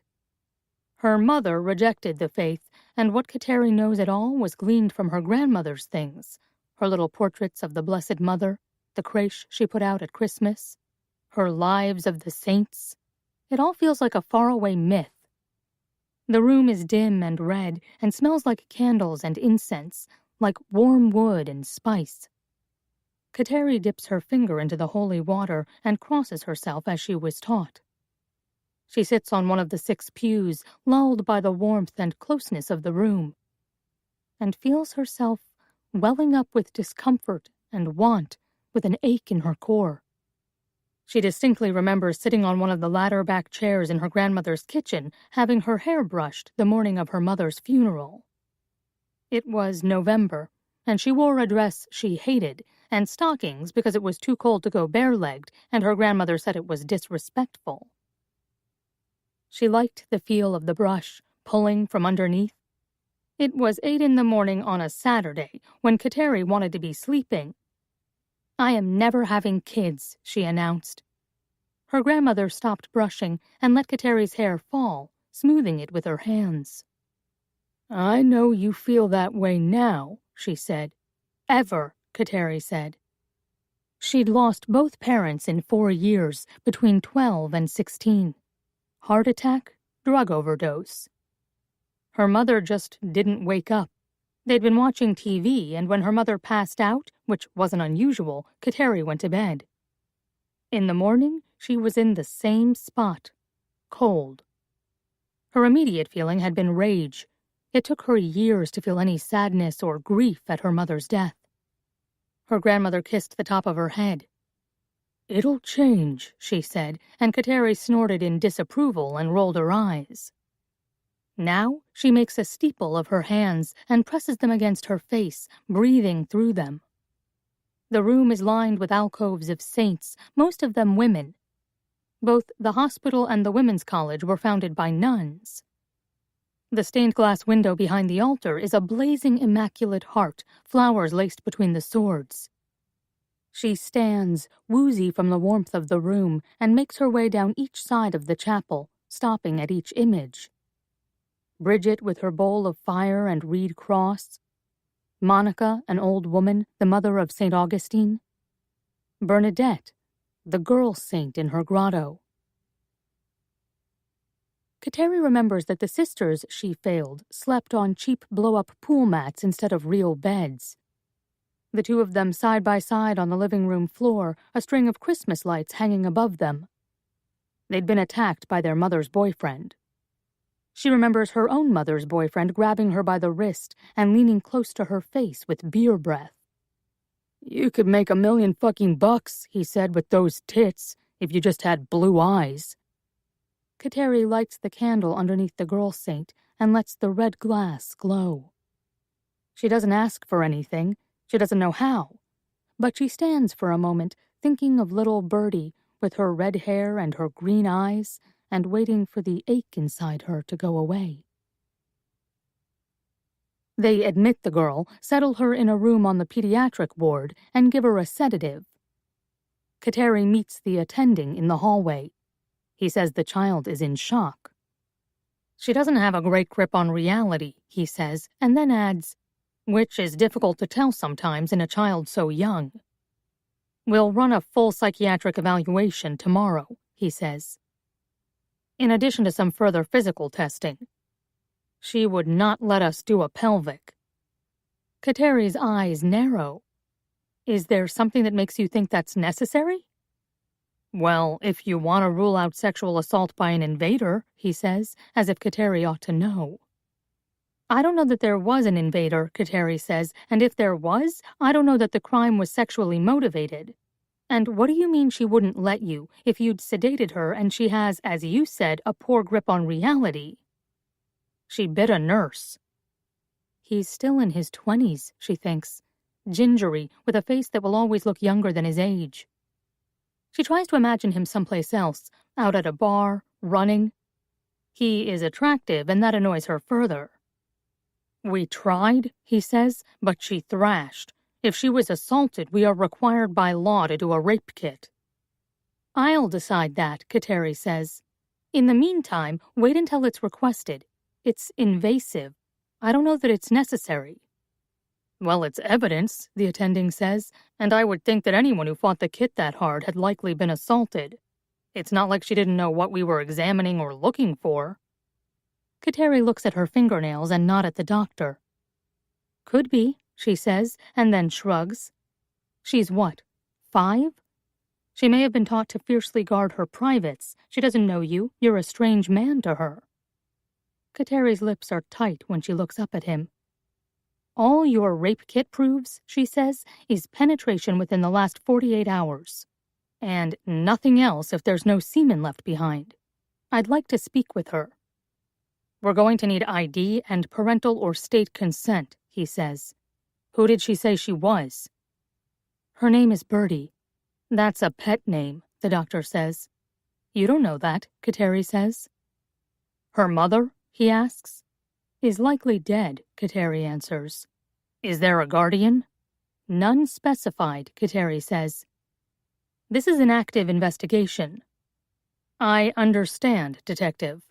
Her mother rejected the faith, and what Kateri knows at all was gleaned from her grandmother's things. Her little portraits of the Blessed Mother, the creche she put out at Christmas, her lives of the saints. It all feels like a faraway myth. The room is dim and red and smells like candles and incense, like warm wood and spice. Kateri dips her finger into the holy water and crosses herself as she was taught. She sits on one of the 6 pews, lulled by the warmth and closeness of the room, and feels herself welling up with discomfort and want, with an ache in her core. She distinctly remembers sitting on one of the ladder-back chairs in her grandmother's kitchen, having her hair brushed the morning of her mother's funeral. It was November, and she wore a dress she hated, and stockings because it was too cold to go bare-legged, and her grandmother said it was disrespectful. She liked the feel of the brush, pulling from underneath. It was 8 in the morning on a Saturday, when Kateri wanted to be sleeping. I am never having kids, she announced. Her grandmother stopped brushing and let Kateri's hair fall, smoothing it with her hands. I know you feel that way now, she said. Ever, Kateri said. She'd lost both parents in 4 years, between 12 and 16. Heart attack, drug overdose. Her mother just didn't wake up. They'd been watching TV, and when her mother passed out, which wasn't unusual, Kateri went to bed. In the morning, she was in the same spot, cold. Her immediate feeling had been rage. It took her years to feel any sadness or grief at her mother's death. Her grandmother kissed the top of her head. "It'll change," she said, and Kateri snorted in disapproval and rolled her eyes. Now she makes a steeple of her hands and presses them against her face, breathing through them. The room is lined with alcoves of saints, most of them women. Both the hospital and the women's college were founded by nuns. The stained glass window behind the altar is a blazing immaculate heart, flowers laced between the swords. She stands, woozy from the warmth of the room, and makes her way down each side of the chapel, stopping at each image. Bridget with her bowl of fire and reed cross. Monica, an old woman, the mother of St. Augustine. Bernadette, the girl saint in her grotto. Kateri remembers that the sisters she failed slept on cheap blow-up pool mats instead of real beds. The two of them side by side on the living room floor, a string of Christmas lights hanging above them. They'd been attacked by their mother's boyfriend. She remembers her own mother's boyfriend grabbing her by the wrist and leaning close to her face with beer breath. "You could make $1 million fucking bucks," he said, "with those tits, if you just had blue eyes." Kateri lights the candle underneath the girl saint and lets the red glass glow. She doesn't ask for anything. She doesn't know how. But she stands for a moment, thinking of little Birdie with her red hair and her green eyes, and waiting for the ache inside her to go away. They admit the girl, settle her in a room on the pediatric ward, and give her a sedative. Kateri meets the attending in the hallway. He says the child is in shock. She doesn't have a great grip on reality, he says, and then adds, which is difficult to tell sometimes in a child so young. "We'll run a full psychiatric evaluation tomorrow," he says. In addition to some further physical testing. She would not let us do a pelvic. Kateri's eyes narrow. Is there something that makes you think that's necessary? "Well, if you want to rule out sexual assault by an invader," he says, as if Kateri ought to know. "I don't know that there was an invader," Kateri says, "and if there was, I don't know that the crime was sexually motivated. And what do you mean she wouldn't let you if you'd sedated her and she has, as you said, a poor grip on reality?" "She bit a nurse." He's still in his 20s, she thinks, gingery, with a face that will always look younger than his age. She tries to imagine him someplace else, out at a bar, running. He is attractive, and that annoys her further. "We tried," he says, "but she thrashed. If she was assaulted, we are required by law to do a rape kit." "I'll decide that," Kateri says. "In the meantime, wait until it's requested. It's invasive. I don't know that it's necessary." "Well, it's evidence," the attending says, "and I would think that anyone who fought the kit that hard had likely been assaulted. It's not like she didn't know what we were examining or looking for." Kateri looks at her fingernails and not at the doctor. "Could be," she says, and then shrugs. She's what, 5? She may have been taught to fiercely guard her privates. She doesn't know you. You're a strange man to her. Kateri's lips are tight when she looks up at him. "All your rape kit proves," she says, "is penetration within the last 48 hours. And nothing else if there's no semen left behind. I'd like to speak with her." "We're going to need ID and parental or state consent," he says. "Who did she say she was?" "Her name is Birdie." "That's a pet name," the doctor says. "You don't know that," Kateri says. "Her mother?" he asks. "Is likely dead," Kateri answers. "Is there a guardian?" "None specified," Kateri says. "This is an active investigation." "I understand, Detective."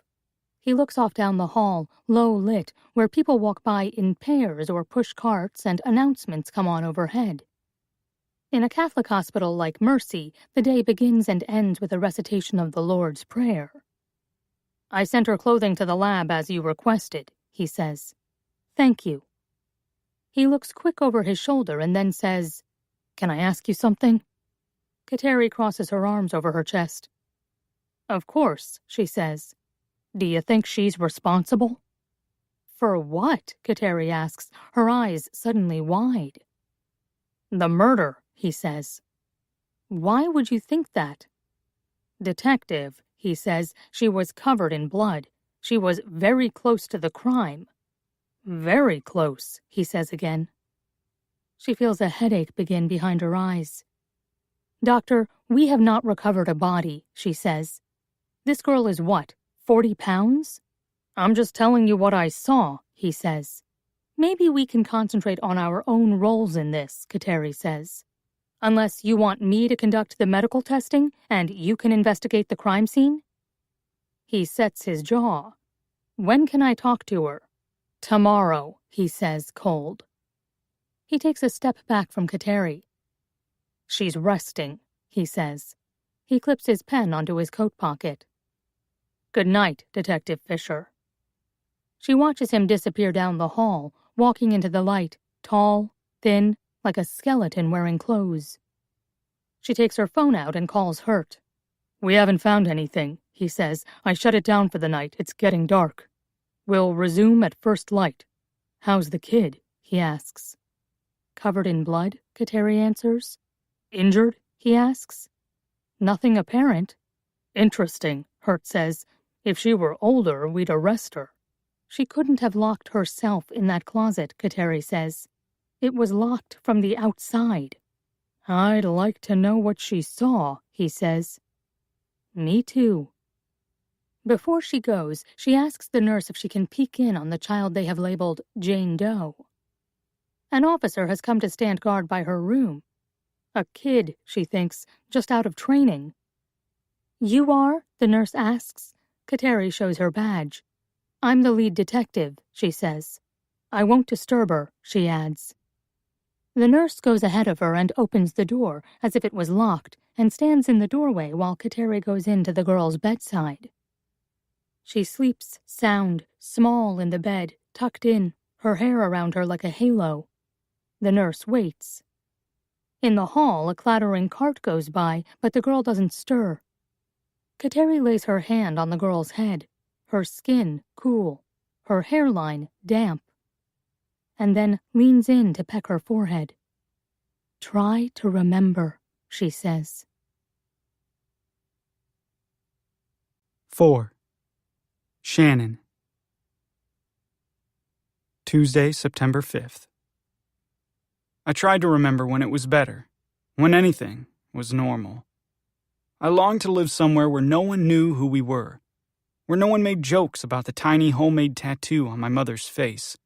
He looks off down the hall, low lit, where people walk by in pairs or push carts and announcements come on overhead. In a Catholic hospital like Mercy, the day begins and ends with a recitation of the Lord's Prayer. "I sent her clothing to the lab as you requested," he says. "Thank you." He looks quick over his shoulder and then says, "Can I ask you something?" Kateri crosses her arms over her chest. "Of course," she says. "Do you think she's responsible?" "For what?" Kateri asks, her eyes suddenly wide. The murder, he says. Why would you think that? Detective, he says, she was covered in blood. She was very close to the crime. Very close, he says again. She feels a headache begin behind her eyes. Doctor, we have not recovered a body, she says. This girl is what, 40 pounds? I'm just telling you what I saw, he says. Maybe we can concentrate on our own roles in this, Kateri says. Unless you want me to conduct the medical testing and you can investigate the crime scene? He sets his jaw. When can I talk to her? Tomorrow, he says, cold. He takes a step back from Kateri. She's resting, he says. He clips his pen onto his coat pocket. Good night, Detective Fisher. She watches him disappear down the hall, walking into the light, tall, thin, like a skeleton wearing clothes. She takes her phone out and calls Hurt. We haven't found anything, he says. I shut it down for the night. It's getting dark. We'll resume at first light. How's the kid? He asks. Covered in blood, Kateri answers. Injured? He asks. Nothing apparent. Interesting, Hurt says. If she were older, we'd arrest her. She couldn't have locked herself in that closet, Kateri says. It was locked from the outside. I'd like to know what she saw, he says. Me too. Before she goes, she asks the nurse if she can peek in on the child they have labeled Jane Doe. An officer has come to stand guard by her room. A kid, she thinks, just out of training. You are? The nurse asks. Kateri shows her badge. I'm the lead detective, she says. I won't disturb her, she adds. The nurse goes ahead of her and opens the door as if it was locked and stands in the doorway while Kateri goes into the girl's bedside. She sleeps sound, small in the bed, tucked in, her hair around her like a halo. The nurse waits. In the hall, a clattering cart goes by, but the girl doesn't stir. Kateri lays her hand on the girl's head, her skin cool, her hairline damp, and then leans in to peck her forehead. Try to remember, she says. 4. Shannon. Tuesday, September 5th. I tried to remember when it was better, when anything was normal. I longed to live somewhere where no one knew who we were, where no one made jokes about the tiny homemade tattoo on my mother's face,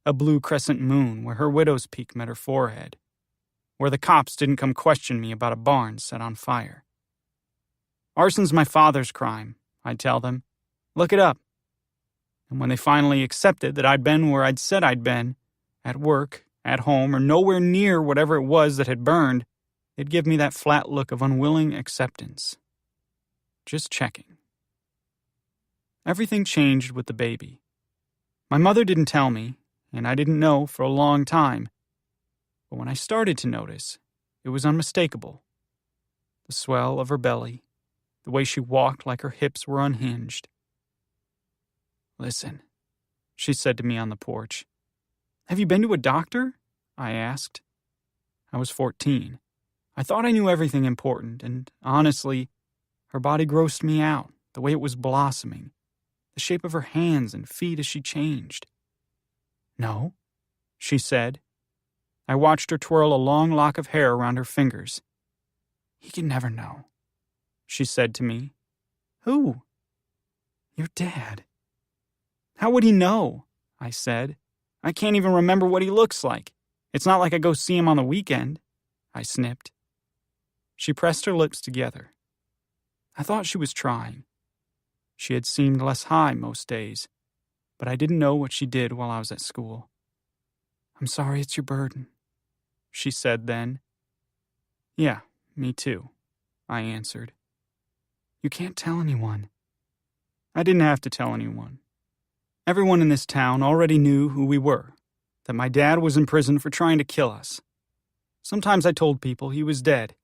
a blue crescent moon where her widow's peak met her forehead, where the cops didn't come question me about a barn set on fire. Arson's my father's crime, I'd tell them. Look it up. And when they finally accepted that I'd been where I'd said I'd been, at work, at home, or nowhere near whatever it was that had burned, they'd give me that flat look of unwilling acceptance. Just checking. Everything changed with the baby. My mother didn't tell me, and I didn't know for a long time. But when I started to notice, it was unmistakable. The swell of her belly, the way she walked like her hips were unhinged. Listen, she said to me on the porch. Have you been to a doctor? I asked. I was 14. I thought I knew everything important, and honestly, her body grossed me out, the way it was blossoming, the shape of her hands and feet as she changed. No, she said. I watched her twirl a long lock of hair around her fingers. He can never know, she said to me. Who? Your dad. How would he know? I said. I can't even remember what he looks like. It's not like I go see him on the weekend. I snipped. She pressed her lips together. I thought she was trying. She had seemed less high most days, but I didn't know what she did while I was at school. I'm sorry it's your burden, she said then. Yeah, me too, I answered. You can't tell anyone. I didn't have to tell anyone. Everyone in this town already knew who we were, that my dad was in prison for trying to kill us. Sometimes I told people he was dead,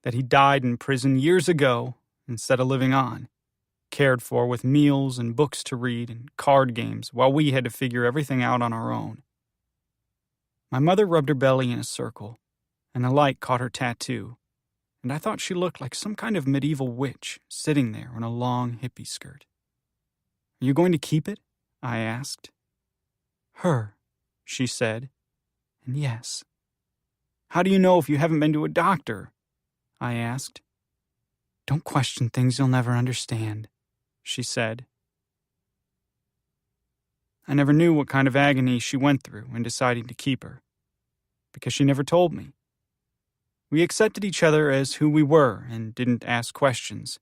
that he died in prison years ago instead of living on, cared for with meals and books to read and card games while we had to figure everything out on our own. My mother rubbed her belly in a circle, and the light caught her tattoo, and I thought she looked like some kind of medieval witch sitting there in a long hippie skirt. "Are you going to keep it?" I asked. "Her," she said, and yes. "How do you know if you haven't been to a doctor?" I asked. "Don't question things you'll never understand," she said. I never knew what kind of agony she went through in deciding to keep her, because she never told me. We accepted each other as who we were and didn't ask questions.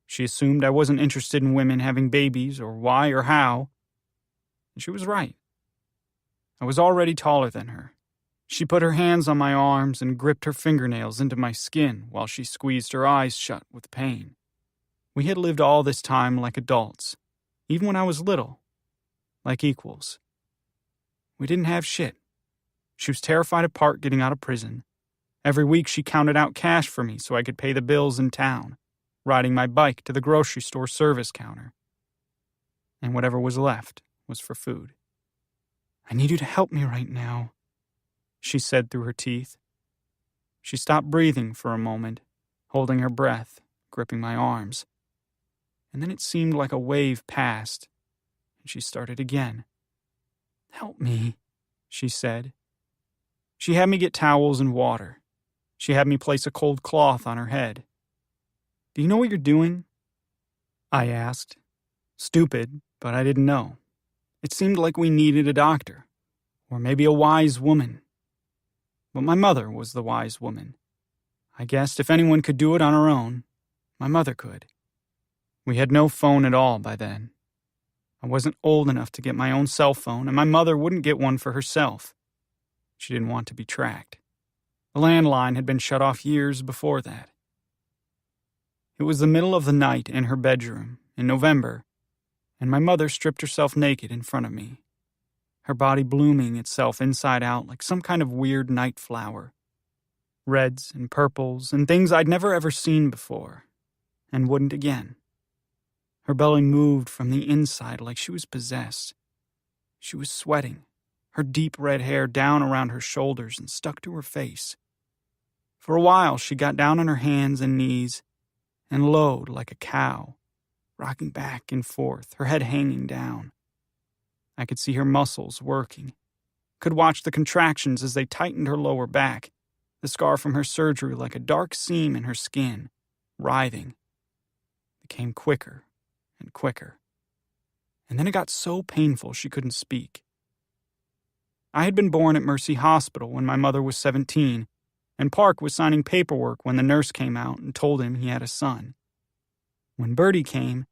She assumed I wasn't interested in women having babies or why or how, and she was right. I was already taller than her. She put her hands on my arms and gripped her fingernails into my skin while she squeezed her eyes shut with pain. We had lived all this time like adults, even when I was little, like equals. We didn't have shit. She was terrified of Park getting out of prison. Every week she counted out cash for me so I could pay the bills in town, riding my bike to the grocery store service counter. And whatever was left was for food. "I need you to help me right now," she said through her teeth. She stopped breathing for a moment, holding her breath, gripping my arms. And then it seemed like a wave passed, and she started again. "Help me," she said. She had me get towels and water. She had me place a cold cloth on her head. "Do you know what you're doing?" I asked. Stupid, but I didn't know. It seemed like we needed a doctor, or maybe a wise woman. But my mother was the wise woman. I guessed if anyone could do it on her own, my mother could. We had no phone at all by then. I wasn't old enough to get my own cell phone, and my mother wouldn't get one for herself. She didn't want to be tracked. The landline had been shut off years before that. It was the middle of the night in her bedroom, in November, and my mother stripped herself naked in front of me, her body blooming itself inside out like some kind of weird night flower. Reds and purples and things I'd never ever seen before, and wouldn't again. Her belly moved from the inside like she was possessed. She was sweating, her deep red hair down around her shoulders and stuck to her face. For a while she got down on her hands and knees and lowed like a cow, rocking back and forth, her head hanging down. I could see her muscles working, could watch the contractions as they tightened her lower back, the scar from her surgery like a dark seam in her skin, writhing. It came quicker and quicker. And then it got so painful she couldn't speak. I had been born at Mercy Hospital when my mother was 17, and Park was signing paperwork when the nurse came out and told him he had a son. When Bertie came,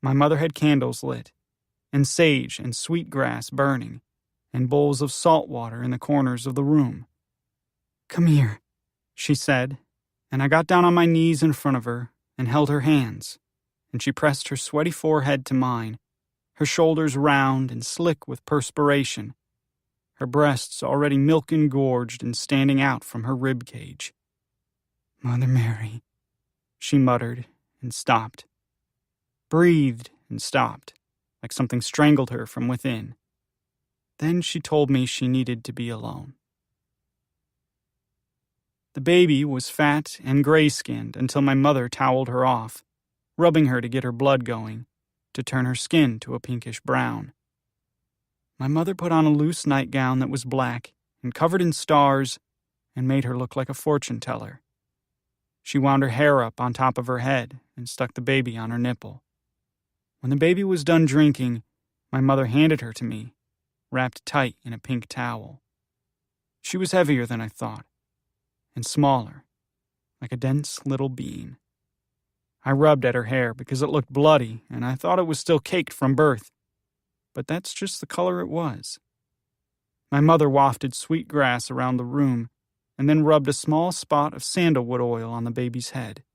my mother had candles lit, and sage and sweet grass burning, and bowls of salt water in the corners of the room. "Come here," she said, and I got down on my knees in front of her and held her hands, and she pressed her sweaty forehead to mine, her shoulders round and slick with perspiration, her breasts already milk-engorged and standing out from her rib cage. "Mother Mary," she muttered and stopped. Breathed and stopped, like something strangled her from within. Then she told me she needed to be alone. The baby was fat and gray-skinned until my mother toweled her off, rubbing her to get her blood going, to turn her skin to a pinkish brown. My mother put on a loose nightgown that was black and covered in stars and made her look like a fortune teller. She wound her hair up on top of her head and stuck the baby on her nipple. When the baby was done drinking, my mother handed her to me, wrapped tight in a pink towel. She was heavier than I thought, and smaller, like a dense little bean. I rubbed at her hair because it looked bloody, and I thought it was still caked from birth. But that's just the color it was. My mother wafted sweet grass around the room and then rubbed a small spot of sandalwood oil on the baby's head.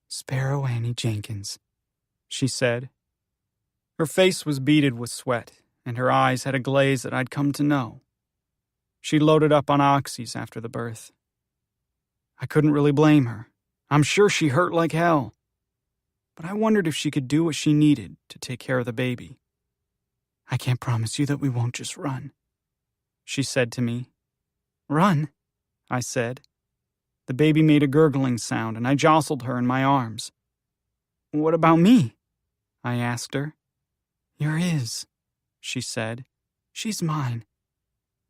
"Sparrow Annie Jenkins," she said. Her face was beaded with sweat, and her eyes had a glaze that I'd come to know. She loaded up on oxys after the birth. I couldn't really blame her. I'm sure she hurt like hell. But I wondered if she could do what she needed to take care of the baby. "I can't promise you that we won't just run," she said to me. "Run?" I said. The baby made a gurgling sound, and I jostled her in my arms. What about me? I asked her. You're his, she said. She's mine.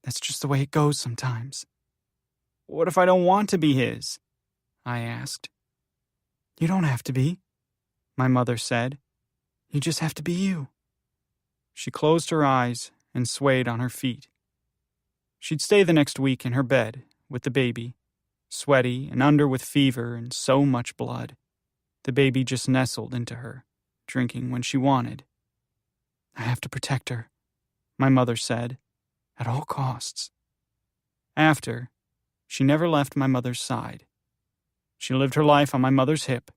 That's just the way it goes sometimes. What if I don't want to be his? I asked. You don't have to be, my mother said. You just have to be you. She closed her eyes and swayed on her feet. She'd stay the next week in her bed with the baby, sweaty and under with fever and so much blood. The baby just nestled into her, drinking when she wanted. I have to protect her, my mother said, at all costs. After, she never left my mother's side. She lived her life on my mother's hip,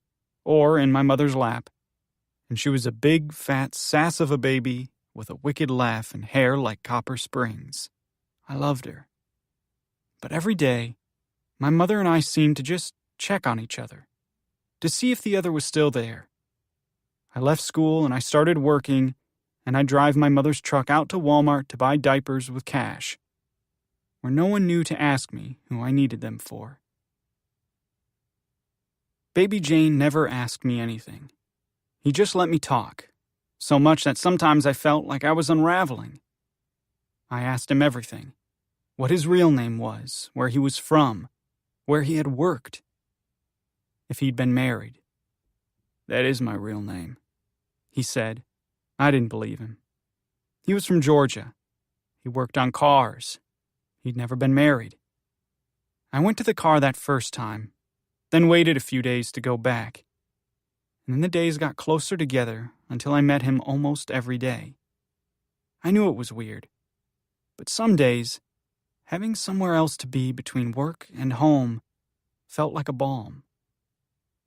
or in my mother's lap, and she was a big, fat sass of a baby with a wicked laugh and hair like copper springs. I loved her. But every day, my mother and I seemed to just check on each other, to see if the other was still there. I left school and I started working, and I'd drive my mother's truck out to Walmart to buy diapers with cash, where no one knew to ask me who I needed them for. Baby Jane never asked me anything. He just let me talk, so much that sometimes I felt like I was unraveling. I asked him everything. What his real name was, where he was from, where he had worked, if he'd been married. That is my real name, he said. I didn't believe him. He was from Georgia. He worked on cars. He'd never been married. I went to the car that first time, then waited a few days to go back. And then the days got closer together until I met him almost every day. I knew it was weird, but some days, having somewhere else to be between work and home felt like a balm.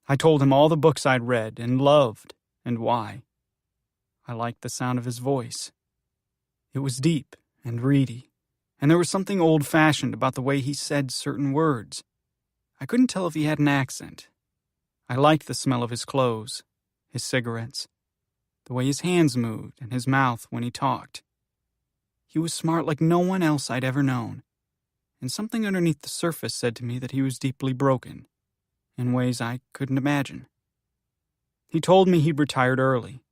I told him all the books I'd read and loved and why. I liked the sound of his voice. It was deep and reedy, and there was something old-fashioned about the way he said certain words. I couldn't tell if he had an accent. I liked the smell of his clothes, his cigarettes, the way his hands moved and his mouth when he talked. He was smart like no one else I'd ever known, and something underneath the surface said to me that he was deeply broken, in ways I couldn't imagine. He told me he'd retired early.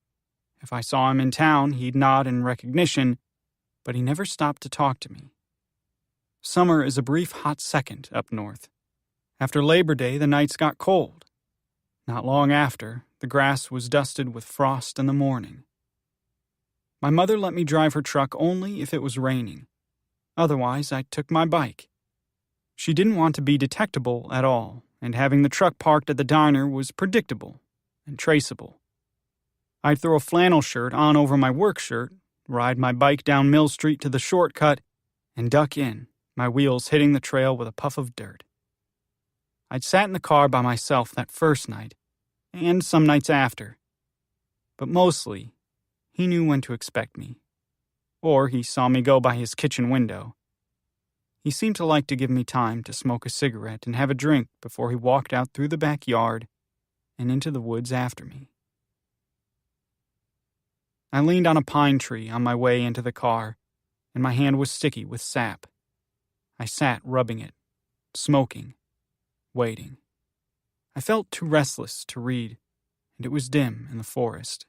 If I saw him in town, he'd nod in recognition, but he never stopped to talk to me. Summer is a brief hot second up north. After Labor Day, the nights got cold. Not long after, the grass was dusted with frost in the morning. My mother let me drive her truck only if it was raining. Otherwise, I took my bike. She didn't want to be detectable at all, and having the truck parked at the diner was predictable and traceable. I'd throw a flannel shirt on over my work shirt, ride my bike down Mill Street to the shortcut, and duck in, my wheels hitting the trail with a puff of dirt. I'd sat in the car by myself that first night, and some nights after. But mostly, he knew when to expect me. Or he saw me go by his kitchen window. He seemed to like to give me time to smoke a cigarette and have a drink before he walked out through the backyard and into the woods after me. I leaned on a pine tree on my way into the car, and my hand was sticky with sap. I sat rubbing it, smoking, waiting. I felt too restless to read, and it was dim in the forest.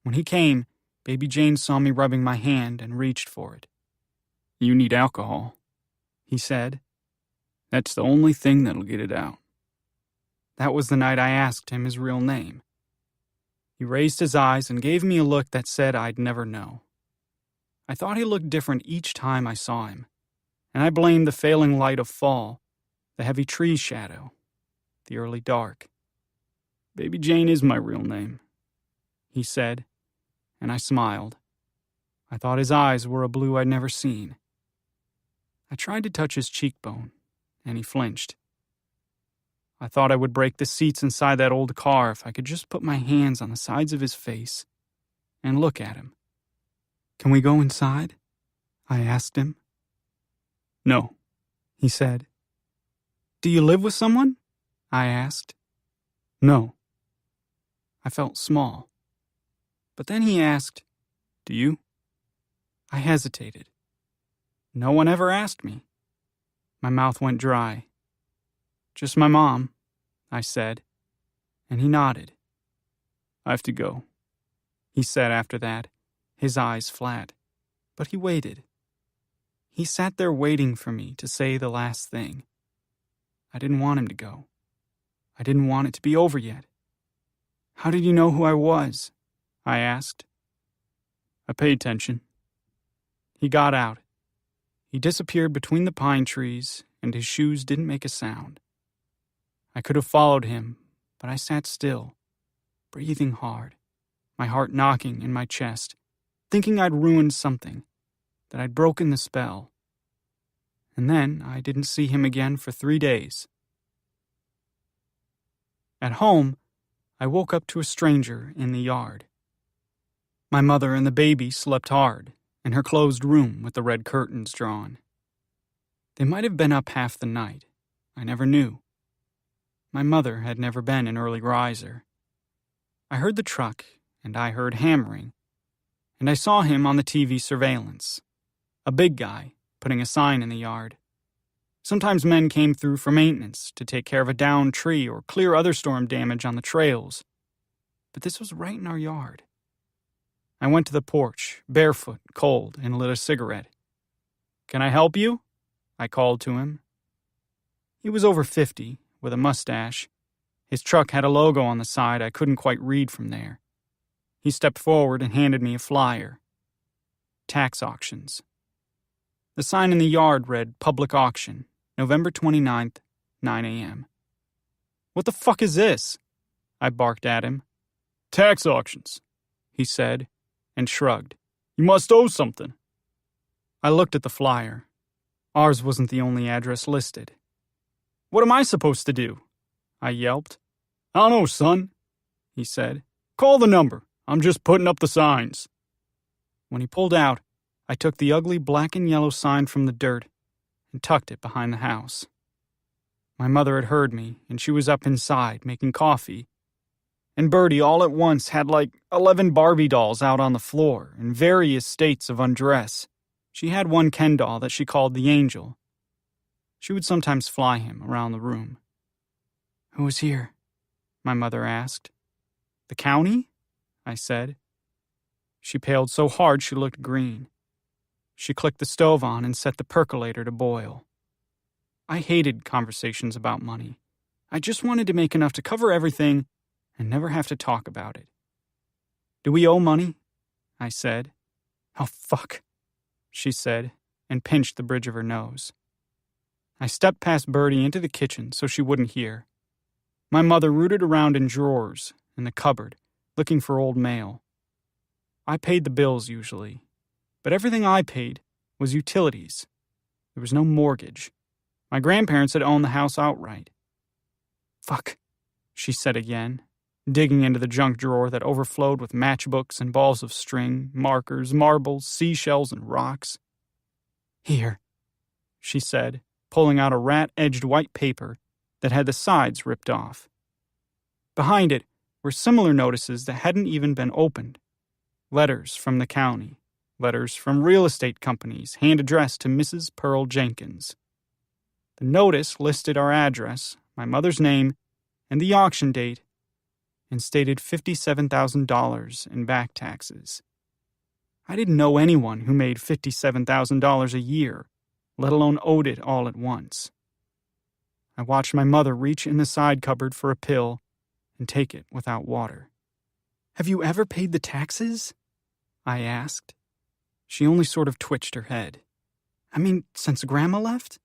When he came, Baby Jane saw me rubbing my hand and reached for it. You need alcohol, he said. That's the only thing that'll get it out. That was the night I asked him his real name. He raised his eyes and gave me a look that said I'd never know. I thought he looked different each time I saw him, and I blamed the failing light of fall, the heavy tree shadow, the early dark. Baby Jane is my real name, he said, and I smiled. I thought his eyes were a blue I'd never seen. I tried to touch his cheekbone, and he flinched. I thought I would break the seats inside that old car if I could just put my hands on the sides of his face and look at him. Can we go inside? I asked him. No, he said. Do you live with someone? I asked. No. I felt small. But then he asked, Do you? I hesitated. No one ever asked me. My mouth went dry. "Just my mom," I said, and he nodded. "I have to go," he said after that, his eyes flat. But he waited. He sat there waiting for me to say the last thing. I didn't want him to go. I didn't want it to be over yet. "How did you know who I was?" I asked. "I pay attention." He got out. He disappeared between the pine trees, and his shoes didn't make a sound. I could have followed him, but I sat still, breathing hard, my heart knocking in my chest, thinking I'd ruined something, that I'd broken the spell. And then I didn't see him again for 3 days. At home, I woke up to a stranger in the yard. My mother and the baby slept hard, in her closed room with the red curtains drawn. They might have been up half the night. I never knew. My mother had never been an early riser. I heard the truck, and I heard hammering, and I saw him on the TV surveillance. A big guy, putting a sign in the yard. Sometimes men came through for maintenance, to take care of a downed tree or clear other storm damage on the trails. But this was right in our yard. I went to the porch, barefoot, cold, and lit a cigarette. "Can I help you?" I called to him. He was over 50, with a mustache. His truck had a logo on the side I couldn't quite read from there. He stepped forward and handed me a flyer. Tax auctions. The sign in the yard read Public Auction, November 29th, 9 a.m. "What the fuck is this?" I barked at him. "Tax auctions," he said, and shrugged. "You must owe something." I looked at the flyer. Ours wasn't the only address listed. "What am I supposed to do?" I yelped. "I don't know, son," he said. "Call the number. I'm just putting up the signs." When he pulled out, I took the ugly black and yellow sign from the dirt and tucked it behind the house. My mother had heard me, and she was up inside making coffee. And Bertie all at once had like 11 Barbie dolls out on the floor in various states of undress. She had one Ken doll that she called the Angel. She would sometimes fly him around the room. "Who was here?" my mother asked. "The county?" I said. She paled so hard she looked green. She clicked the stove on and set the percolator to boil. I hated conversations about money. I just wanted to make enough to cover everything and never have to talk about it. "Do we owe money?" I said. "Oh, fuck," she said, and pinched the bridge of her nose. I stepped past Bertie into the kitchen so she wouldn't hear. My mother rooted around in drawers, in the cupboard, looking for old mail. I paid the bills usually, but everything I paid was utilities. There was no mortgage. My grandparents had owned the house outright. "Fuck," she said again, digging into the junk drawer that overflowed with matchbooks and balls of string, markers, marbles, seashells, and rocks. "Here," she said, pulling out a rat-edged white paper that had the sides ripped off. Behind it were similar notices that hadn't even been opened. Letters from the county, letters from real estate companies hand-addressed to Mrs. Pearl Jenkins. The notice listed our address, my mother's name, and the auction date, and stated $57,000 in back taxes. I didn't know anyone who made $57,000 a year, let alone owed it all at once. I watched my mother reach in the side cupboard for a pill and take it without water. "Have you ever paid the taxes?" I asked. She only sort of twitched her head. "I mean, since Grandma left?"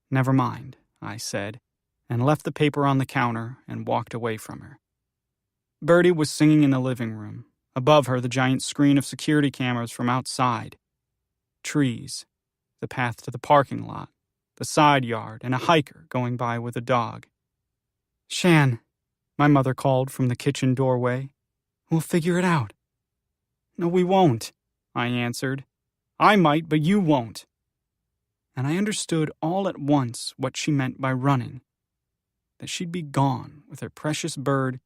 "Never mind," I said, and left the paper on the counter and walked away from her. Bertie was singing in the living room. Above her, the giant screen of security cameras from outside. Trees, the path to the parking lot, the side yard, and a hiker going by with a dog. "Shan," my mother called from the kitchen doorway. "We'll figure it out." "No, we won't," I answered. "I might, but you won't." And I understood all at once what she meant by running. That she'd be gone with her precious bird,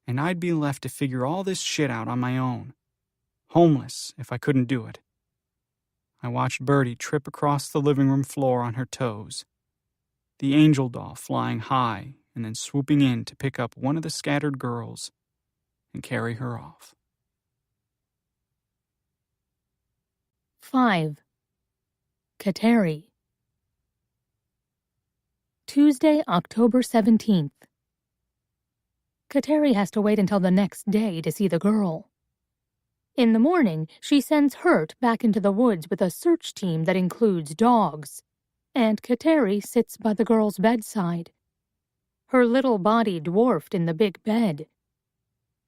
and I'd be left to figure all this shit out on my own. Homeless if I couldn't do it. I watched Bertie trip across the living room floor on her toes, the angel doll flying high and then swooping in to pick up one of the scattered girls and carry her off. 5. Kateri. Tuesday, October 17th. Kateri has to wait until the next day to see the girl. In the morning, she sends Hurt back into the woods with a search team that includes dogs, and Kateri sits by the girl's bedside, her little body dwarfed in the big bed.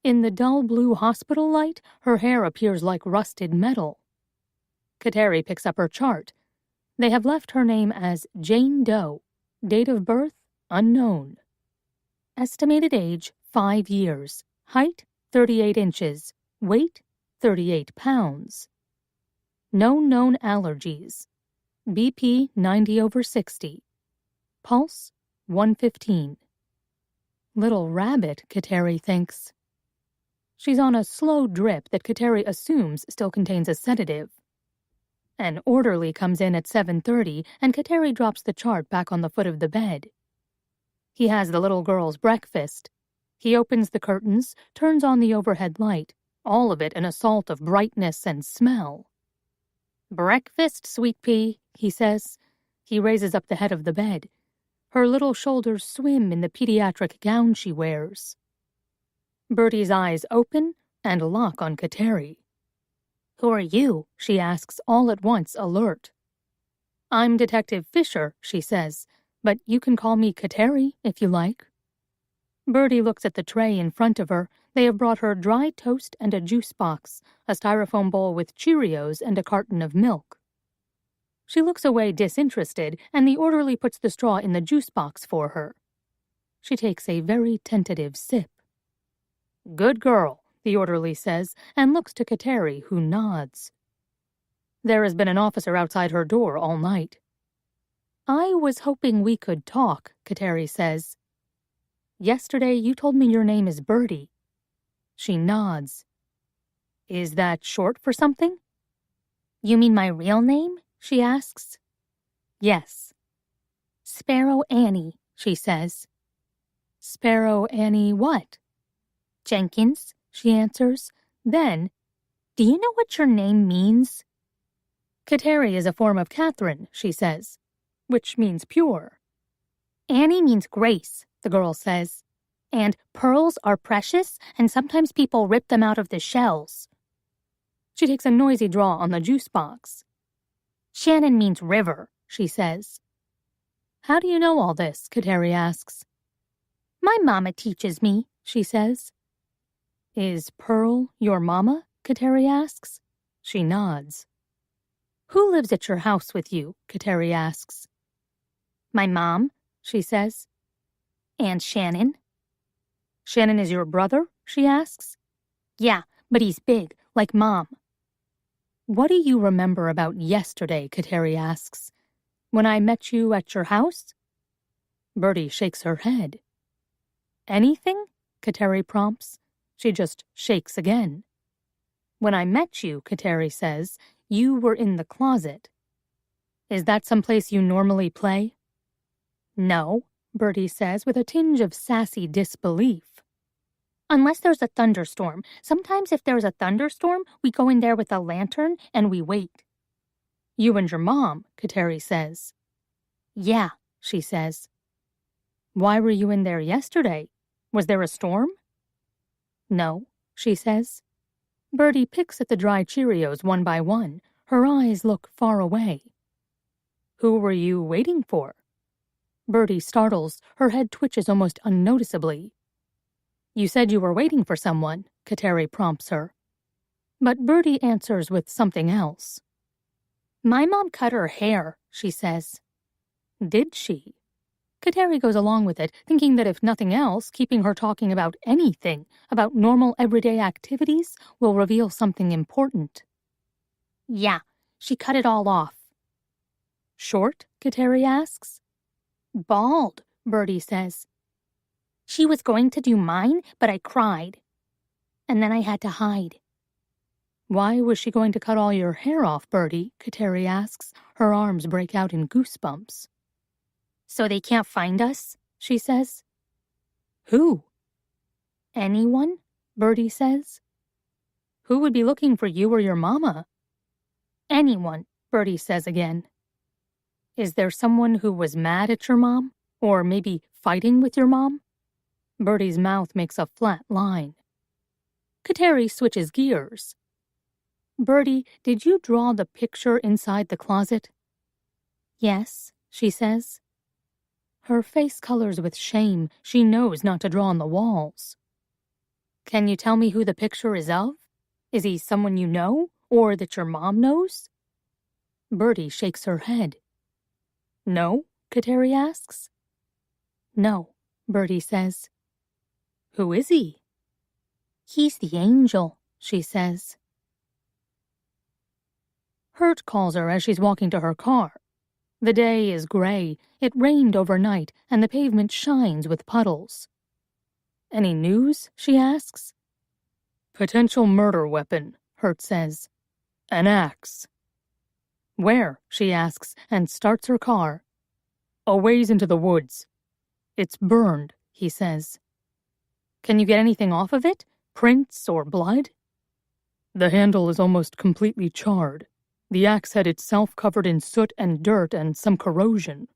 In the dull blue hospital light, her hair appears like rusted metal. Kateri picks up her chart. They have left her name as Jane Doe, date of birth unknown. Estimated age 5 years, height 38 inches, weight 38 pounds. No known allergies. BP 90/60. Pulse 115. Little rabbit, Kateri thinks. She's on a slow drip that Kateri assumes still contains a sedative. An orderly comes in at 7:30 and Kateri drops the chart back on the foot of the bed. He has the little girl's breakfast. He opens the curtains, turns on the overhead light, all of it an assault of brightness and smell. "Breakfast, sweet pea," he says. He raises up the head of the bed. Her little shoulders swim in the pediatric gown she wears. Bertie's eyes open and lock on Kateri. "Who are you?" she asks, all at once alert. "I'm Detective Fisher," she says, "but you can call me Kateri if you like." Bertie looks at the tray in front of her. They have brought her dry toast and a juice box, a styrofoam bowl with Cheerios, and a carton of milk. She looks away disinterested, and the orderly puts the straw in the juice box for her. She takes a very tentative sip. "Good girl," the orderly says, and looks to Kateri, who nods. There has been an officer outside her door all night. "I was hoping we could talk," Kateri says. "Yesterday you told me your name is Bertie." She nods. "Is that short for something?" "You mean my real name?" she asks. "Yes." "Sparrow Annie," she says. "Sparrow Annie what?" "Jenkins," she answers. Then, "Do you know what your name means?" "Kateri is a form of Catherine," she says, which means pure. "Annie means grace," the girl says. "And pearls are precious, and sometimes people rip them out of the shells." She takes a noisy draw on the juice box. "Shannon means river," she says. "How do you know all this?" Kateri asks. "My mama teaches me," she says. "Is Pearl your mama?" Kateri asks. She nods. "Who lives at your house with you?" Kateri asks. "My mom," she says. "And Shannon." "Shannon is your brother?" she asks. "Yeah, but he's big, like Mom." "What do you remember about yesterday?" Kateri asks. "When I met you at your house?" Bertie shakes her head. "Anything?" Kateri prompts. She just shakes again. "When I met you," Kateri says, "you were in the closet. Is that someplace you normally play?" "No," Bertie says with a tinge of sassy disbelief. "Unless there's a thunderstorm. Sometimes if there's a thunderstorm, we go in there with a lantern and we wait." "You and your mom," Kateri says. "Yeah," she says. "Why were you in there yesterday? Was there a storm?" "No," she says. Bertie picks at the dry Cheerios one by one. Her eyes look far away. "Who were you waiting for?" Bertie startles. Her head twitches almost unnoticeably. "You said you were waiting for someone," Kateri prompts her. But Bertie answers with something else. "My mom cut her hair," she says. "Did she?" Kateri goes along with it, thinking that if nothing else, keeping her talking about anything, about normal everyday activities, will reveal something important. "Yeah, she cut it all off." "Short?" Kateri asks. "Bald," Bertie says. "She was going to do mine, but I cried. And then I had to hide." Why was she going to cut all your hair off, Bertie? Kateri asks. Her arms break out in goosebumps. So they can't find us, she says. Who? Anyone, Bertie says. Who would be looking for you or your mama? Anyone, Bertie says again. Is there someone who was mad at your mom? Or maybe fighting with your mom? Bertie's mouth makes a flat line. Kateri switches gears. Bertie, did you draw the picture inside the closet? Yes, she says. Her face colors with shame. She knows not to draw on the walls. Can you tell me who the picture is of? Is he someone you know, or that your mom knows? Bertie shakes her head. No? Kateri asks. No, Bertie says. Who is he? He's the angel, she says. Hurt calls her as she's walking to her car. The day is gray. It rained overnight, and the pavement shines with puddles. Any news? She asks. Potential murder weapon, Hurt says. An axe. Where? She asks, and starts her car. A ways into the woods. It's burned, he says. Can you get anything off of it? Prints or blood? The handle is almost completely charred. The axe head itself covered in soot and dirt and some corrosion.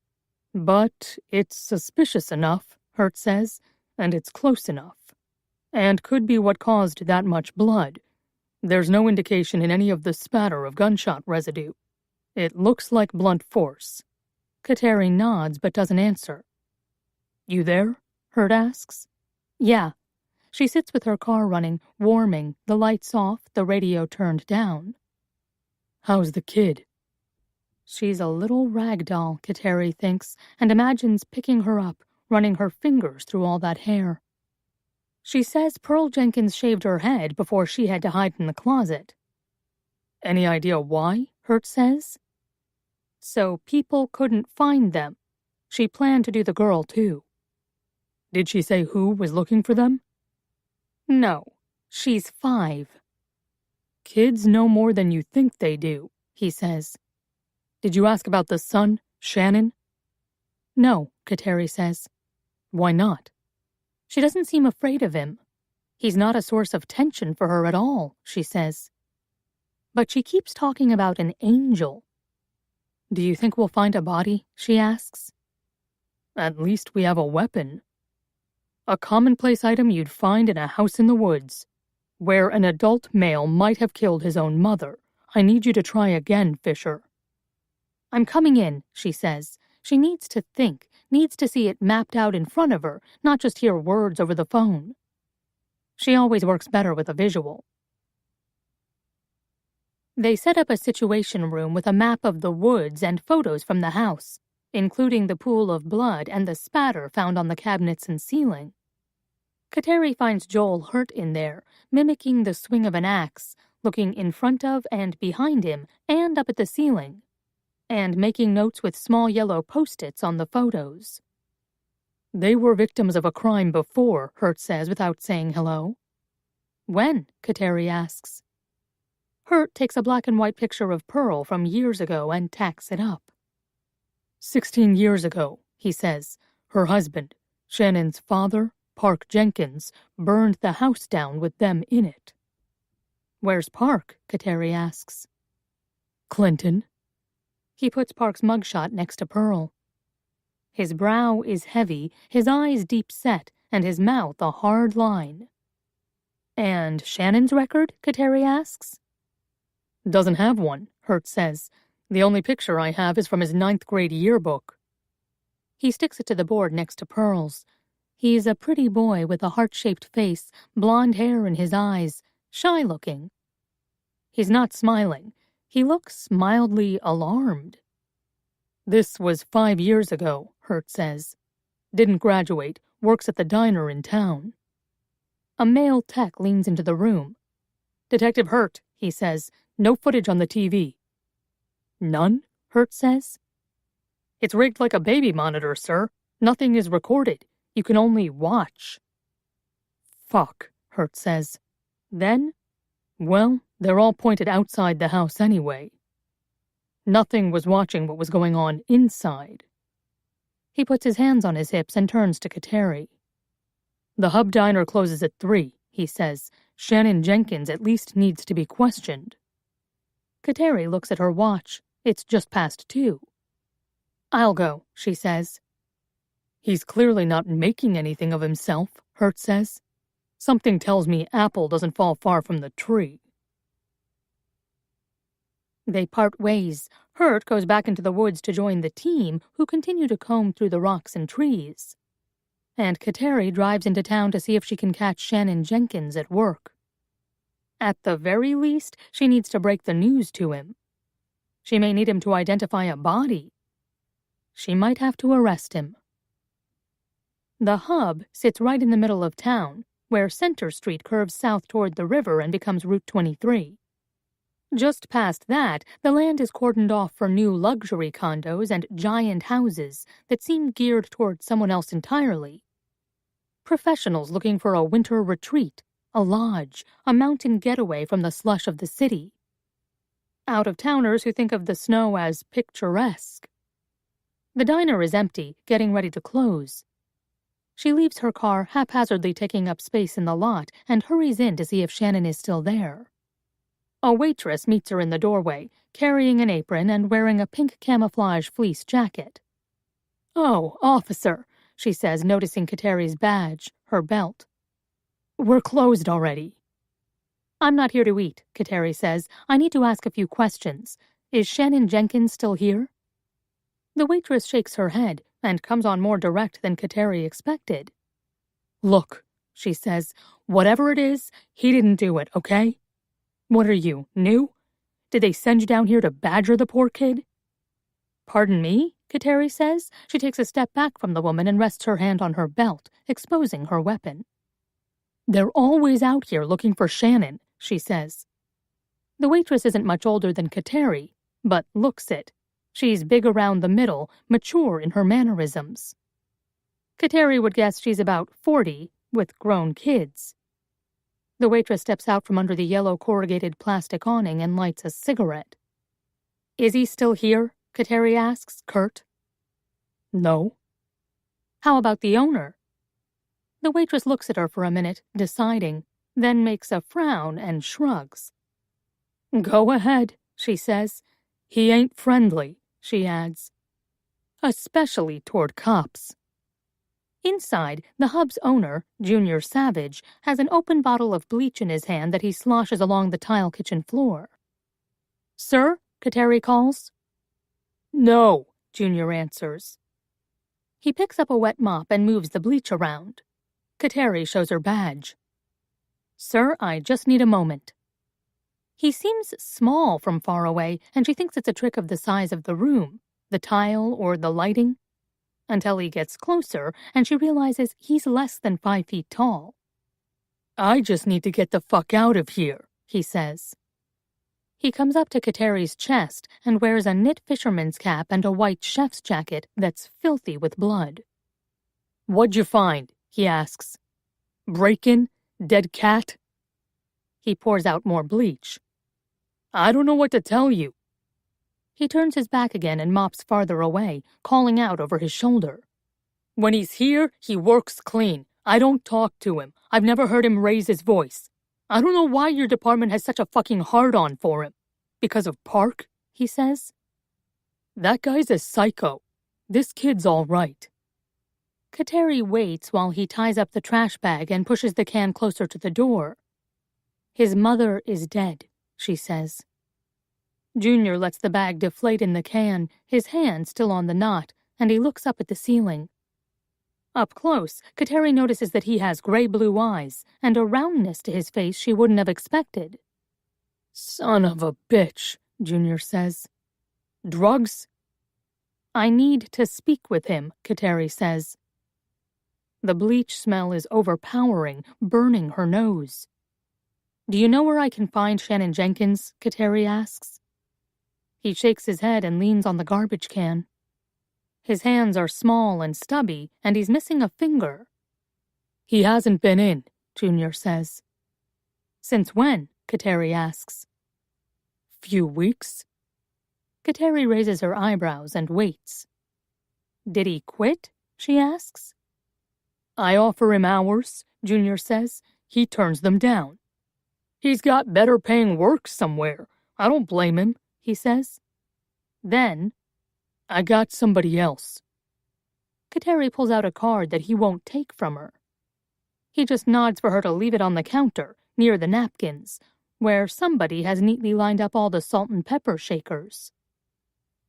But it's suspicious enough, Hurt says, and it's close enough. And could be what caused that much blood. There's no indication in any of the spatter of gunshot residue. It looks like blunt force. Kateri nods but doesn't answer. You there? Hurt asks. Yeah. She sits with her car running, warming, the lights off, the radio turned down. How's the kid? She's a little rag doll, Kateri thinks, and imagines picking her up, running her fingers through all that hair. She says Pearl Jenkins shaved her head before she had to hide in the closet. Any idea why? Hurt says. So people couldn't find them. She planned to do the girl, too. Did she say who was looking for them? No. She's 5. Kids know more than you think they do, he says. Did you ask about the son, Shannon? No, Kateri says. Why not? She doesn't seem afraid of him. He's not a source of tension for her at all, she says. But she keeps talking about an angel. Do you think we'll find a body? She asks. At least we have a weapon. A commonplace item you'd find in a house in the woods, where an adult male might have killed his own mother. I need you to try again, Fisher. I'm coming in, she says. She needs to think, needs to see it mapped out in front of her, not just hear words over the phone. She always works better with a visual. They set up a situation room with a map of the woods and photos from the house, including the pool of blood and the spatter found on the cabinets and ceiling. Kateri finds Joel Hurt in there, mimicking the swing of an axe, looking in front of and behind him and up at the ceiling, and making notes with small yellow post-its on the photos. They were victims of a crime before, Hurt says without saying hello. When? Kateri asks. Hurt takes a black and white picture of Pearl from years ago and tacks it up. 16 years ago, he says, her husband, Shannon's father, Park Jenkins, burned the house down with them in it. Where's Park? Kateri asks. Clinton. He puts Park's mugshot next to Pearl. His brow is heavy, his eyes deep set, and his mouth a hard line. And Shannon's record? Kateri asks. Doesn't have one, Hurt says. The only picture I have is from his 9th grade yearbook. He sticks it to the board next to Pearl's. He's a pretty boy with a heart-shaped face, blonde hair in his eyes, shy-looking. He's not smiling. He looks mildly alarmed. This was 5 years ago, Hurt says. Didn't graduate, works at the diner in town. A male tech leans into the room. Detective Hurt, he says. No footage on the TV. None? Hurt says. It's rigged like a baby monitor, sir. Nothing is recorded. You can only watch. Fuck, Hurt says. Then Well, they're all pointed outside the house anyway. Nothing was watching what was going on inside. He puts his hands on his hips and turns to Kateri. The Hub Diner closes at 3, he says. Shannon Jenkins at least needs to be questioned. Kateri looks at her watch. It's just past 2. I'll go, she says. He's clearly not making anything of himself, Hurt says. Something tells me apple doesn't fall far from the tree. They part ways. Hurt goes back into the woods to join the team, who continue to comb through the rocks and trees. And Kateri drives into town to see if she can catch Shannon Jenkins at work. At the very least, she needs to break the news to him. She may need him to identify a body. She might have to arrest him. The Hub sits right in the middle of town, where Center Street curves south toward the river and becomes Route 23. Just past that, the land is cordoned off for new luxury condos and giant houses that seem geared toward someone else entirely. Professionals looking for a winter retreat, a lodge, a mountain getaway from the slush of the city. Out-of-towners who think of the snow as picturesque. The diner is empty, getting ready to close. She leaves her car haphazardly taking up space in the lot and hurries in to see if Shannon is still there. A waitress meets her in the doorway, carrying an apron and wearing a pink camouflage fleece jacket. "Oh, officer," she says, noticing Kateri's badge, her belt. "We're closed already." "I'm not here to eat," Kateri says. "I need to ask a few questions. Is Shannon Jenkins still here?" The waitress shakes her head and comes on more direct than Kateri expected. "Look," she says, "whatever it is, he didn't do it, okay? What are you, new? Did they send you down here to badger the poor kid?" "Pardon me?" Kateri says. She takes a step back from the woman and rests her hand on her belt, exposing her weapon. "They're always out here looking for Shannon," she says. The waitress isn't much older than Kateri, but looks it. She's big around the middle, mature in her mannerisms. Kateri would guess she's about 40, with grown kids. The waitress steps out from under the yellow corrugated plastic awning and lights a cigarette. "Is he still here?" Kateri asks, curt. "No." "How about the owner?" The waitress looks at her for a minute, deciding, then makes a frown and shrugs. "Go ahead," she says. "He ain't friendly," she adds. "Especially toward cops." Inside, the Hub's owner, Junior Savage, has an open bottle of bleach in his hand that he sloshes along the tile kitchen floor. "Sir?" Kateri calls. "No," Junior answers. He picks up a wet mop and moves the bleach around. Kateri shows her badge. "Sir, I just need a moment." He seems small from far away, and she thinks it's a trick of the size of the room, the tile, or the lighting. Until he gets closer, and she realizes he's less than 5 feet tall. "I just need to get the fuck out of here," he says. He comes up to Kateri's chest and wears a knit fisherman's cap and a white chef's jacket that's filthy with blood. "What'd you find?" he asks. "Break-in? Dead cat?" He pours out more bleach. "I don't know what to tell you." He turns his back again and mops farther away, calling out over his shoulder. "When he's here, he works clean. I don't talk to him. I've never heard him raise his voice. I don't know why your department has such a fucking hard-on for him. Because of Park?" he says. "That guy's a psycho. This kid's all right." Kateri waits while he ties up the trash bag and pushes the can closer to the door. "His mother is dead," she says. Junior lets the bag deflate in the can, his hand still on the knot, and he looks up at the ceiling. Up close, Kateri notices that he has gray-blue eyes and a roundness to his face she wouldn't have expected. "Son of a bitch," Junior says. "Drugs?" "I need to speak with him," Kateri says. The bleach smell is overpowering, burning her nose. "Do you know where I can find Shannon Jenkins?" Kateri asks. He shakes his head and leans on the garbage can. His hands are small and stubby, and he's missing a finger. "He hasn't been in," Junior says. "Since when?" Kateri asks. Few weeks? Kateri raises her eyebrows and waits. Did he quit? She asks. I offer him hours, Junior says. He turns them down. He's got better paying work somewhere. I don't blame him, he says. Then, I got somebody else. Kateri pulls out a card that he won't take from her. He just nods for her to leave it on the counter, near the napkins, where somebody has neatly lined up all the salt and pepper shakers.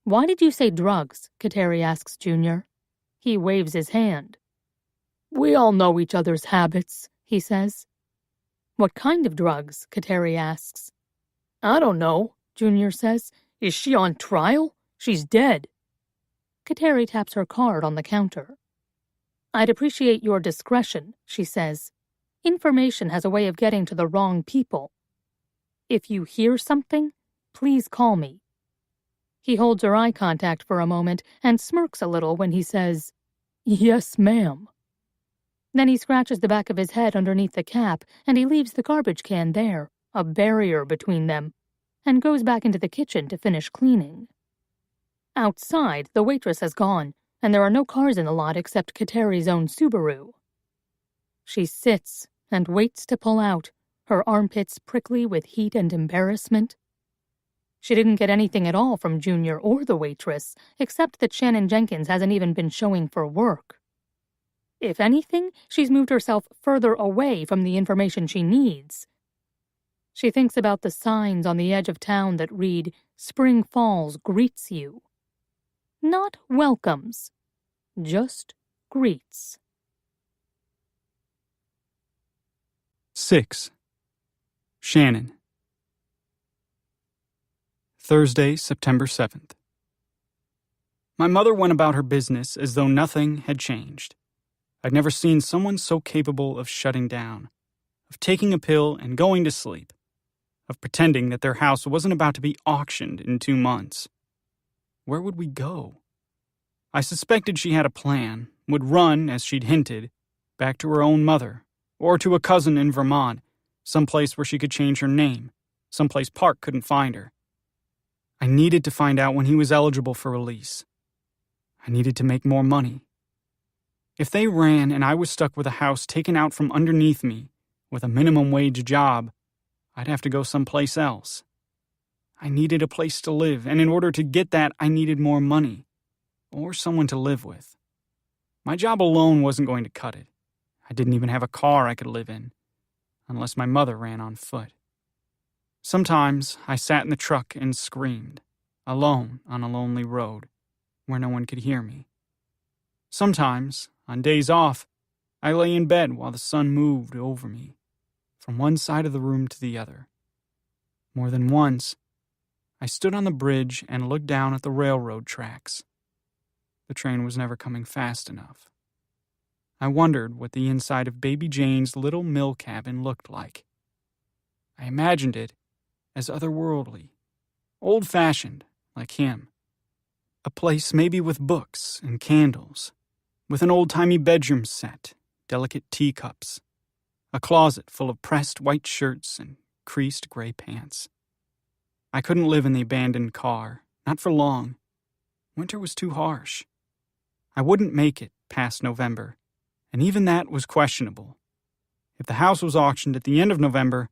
Why did you say drugs? Kateri asks Junior. He waves his hand. We all know each other's habits, he says. What kind of drugs? Kateri asks. I don't know, Junior says. Is she on trial? She's dead. Kateri taps her card on the counter. I'd appreciate your discretion, she says. Information has a way of getting to the wrong people. If you hear something, please call me. He holds her eye contact for a moment and smirks a little when he says, Yes, ma'am. Then he scratches the back of his head underneath the cap and he leaves the garbage can there, a barrier between them, and goes back into the kitchen to finish cleaning. Outside, the waitress has gone, and there are no cars in the lot except Kateri's own Subaru. She sits and waits to pull out, her armpits prickly with heat and embarrassment. She didn't get anything at all from Junior or the waitress, except that Shannon Jenkins hasn't even been showing for work. If anything, she's moved herself further away from the information she needs. She thinks about the signs on the edge of town that read, Spring Falls greets you. Not welcomes, just greets. 6. Shannon. Thursday, September 7th. My mother went about her business as though nothing had changed. I'd never seen someone so capable of shutting down, of taking a pill and going to sleep, of pretending that their house wasn't about to be auctioned in 2 months. Where would we go? I suspected she had a plan, would run, as she'd hinted, back to her own mother, or to a cousin in Vermont, someplace where she could change her name, someplace Park couldn't find her. I needed to find out when he was eligible for release. I needed to make more money. If they ran and I was stuck with a house taken out from underneath me, with a minimum wage job, I'd have to go someplace else. I needed a place to live, and in order to get that, I needed more money, or someone to live with. My job alone wasn't going to cut it. I didn't even have a car I could live in, unless my mother ran on foot. Sometimes I sat in the truck and screamed, alone on a lonely road, where no one could hear me. Sometimes, on days off, I lay in bed while the sun moved over me, from one side of the room to the other. More than once, I stood on the bridge and looked down at the railroad tracks. The train was never coming fast enough. I wondered what the inside of Baby Jane's little mill cabin looked like. I imagined it as otherworldly, old-fashioned, like him. A place maybe with books and candles, with an old-timey bedroom set, delicate teacups, a closet full of pressed white shirts and creased gray pants. I couldn't live in the abandoned car, not for long. Winter was too harsh. I wouldn't make it past November, and even that was questionable. If the house was auctioned at the end of November,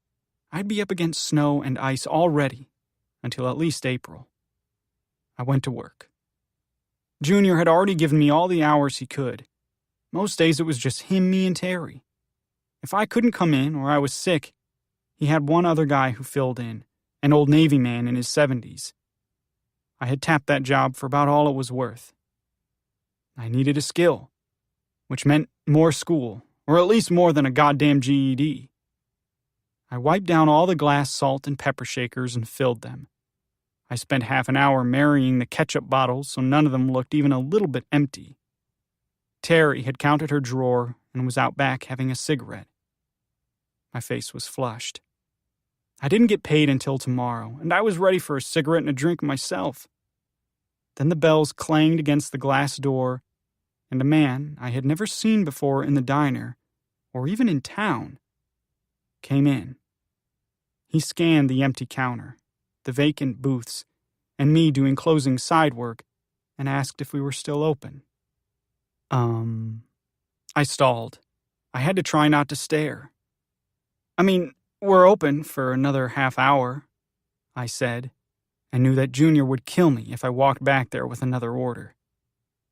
I'd be up against snow and ice already, until at least April. I went to work. Junior had already given me all the hours he could. Most days it was just him, me, and Terry. If I couldn't come in or I was sick, he had one other guy who filled in, an old Navy man in his 70s. I had tapped that job for about all it was worth. I needed a skill, which meant more school, or at least more than a goddamn GED. I wiped down all the glass salt and pepper shakers and filled them. I spent half an hour marrying the ketchup bottles so none of them looked even a little bit empty. Terry had counted her drawer and was out back having a cigarette. My face was flushed. I didn't get paid until tomorrow, and I was ready for a cigarette and a drink myself. Then the bells clanged against the glass door, and a man I had never seen before in the diner, or even in town, came in. He scanned the empty counter, the vacant booths, and me doing closing side work, and asked if we were still open. I stalled. I had to try not to stare. I mean, we're open for another half hour, I said, and knew that Junior would kill me if I walked back there with another order.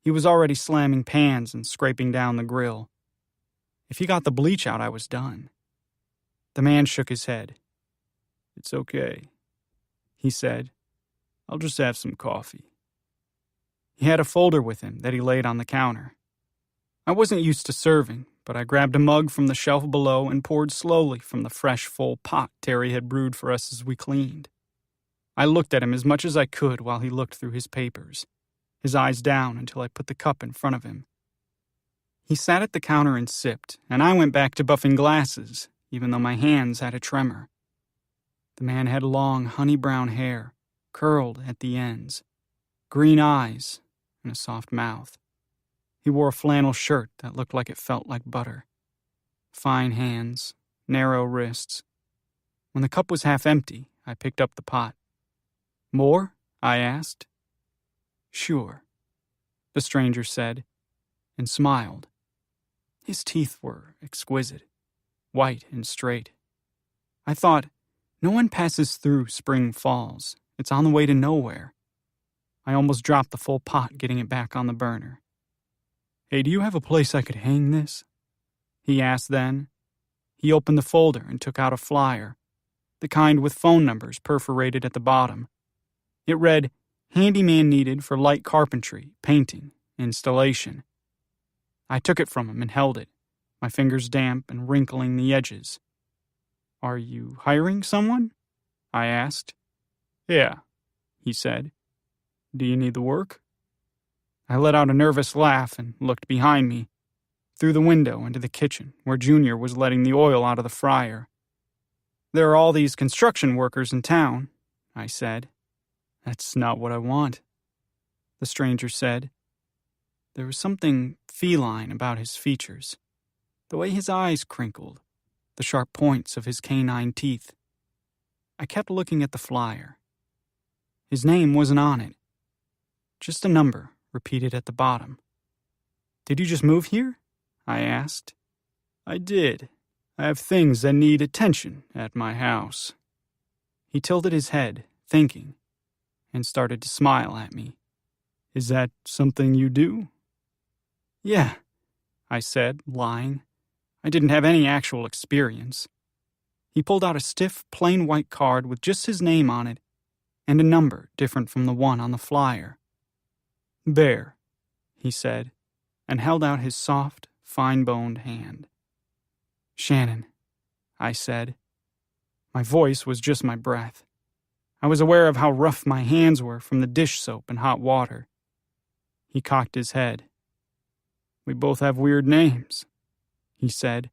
He was already slamming pans and scraping down the grill. If he got the bleach out, I was done. The man shook his head. "It's okay," he said. "I'll just have some coffee." He had a folder with him that he laid on the counter. I wasn't used to serving, but I grabbed a mug from the shelf below and poured slowly from the fresh, full pot Terry had brewed for us as we cleaned. I looked at him as much as I could while he looked through his papers, his eyes down until I put the cup in front of him. He sat at the counter and sipped, and I went back to buffing glasses, even though my hands had a tremor. The man had long, honey-brown hair, curled at the ends, green eyes, and a soft mouth. He wore a flannel shirt that looked like it felt like butter. Fine hands, narrow wrists. When the cup was half empty, I picked up the pot. "More?" I asked. "Sure," the stranger said, and smiled. His teeth were exquisite, white and straight. I thought, no one passes through Spring Falls. It's on the way to nowhere. I almost dropped the full pot getting it back on the burner. "Hey, do you have a place I could hang this?" he asked then. He opened the folder and took out a flyer, the kind with phone numbers perforated at the bottom. It read, "Handyman needed for light carpentry, painting, installation." I took it from him and held it, my fingers damp and wrinkling the edges. "Are you hiring someone?" I asked. "Yeah," he said. "Do you need the work?" I let out a nervous laugh and looked behind me, through the window into the kitchen where Junior was letting the oil out of the fryer. "There are all these construction workers in town," I said. "That's not what I want," the stranger said. There was something feline about his features, the way his eyes crinkled, the sharp points of his canine teeth. I kept looking at the flyer. His name wasn't on it. Just a number repeated at the bottom. "Did you just move here?" I asked. "I did. I have things that need attention at my house." He tilted his head, thinking, and started to smile at me. "Is that something you do?" "Yeah," I said, lying. I didn't have any actual experience. He pulled out a stiff, plain white card with just his name on it and a number different from the one on the flyer. "Bear," he said, and held out his soft, fine-boned hand. "Shannon," I said. My voice was just my breath. I was aware of how rough my hands were from the dish soap and hot water. He cocked his head. "We both have weird names," he said,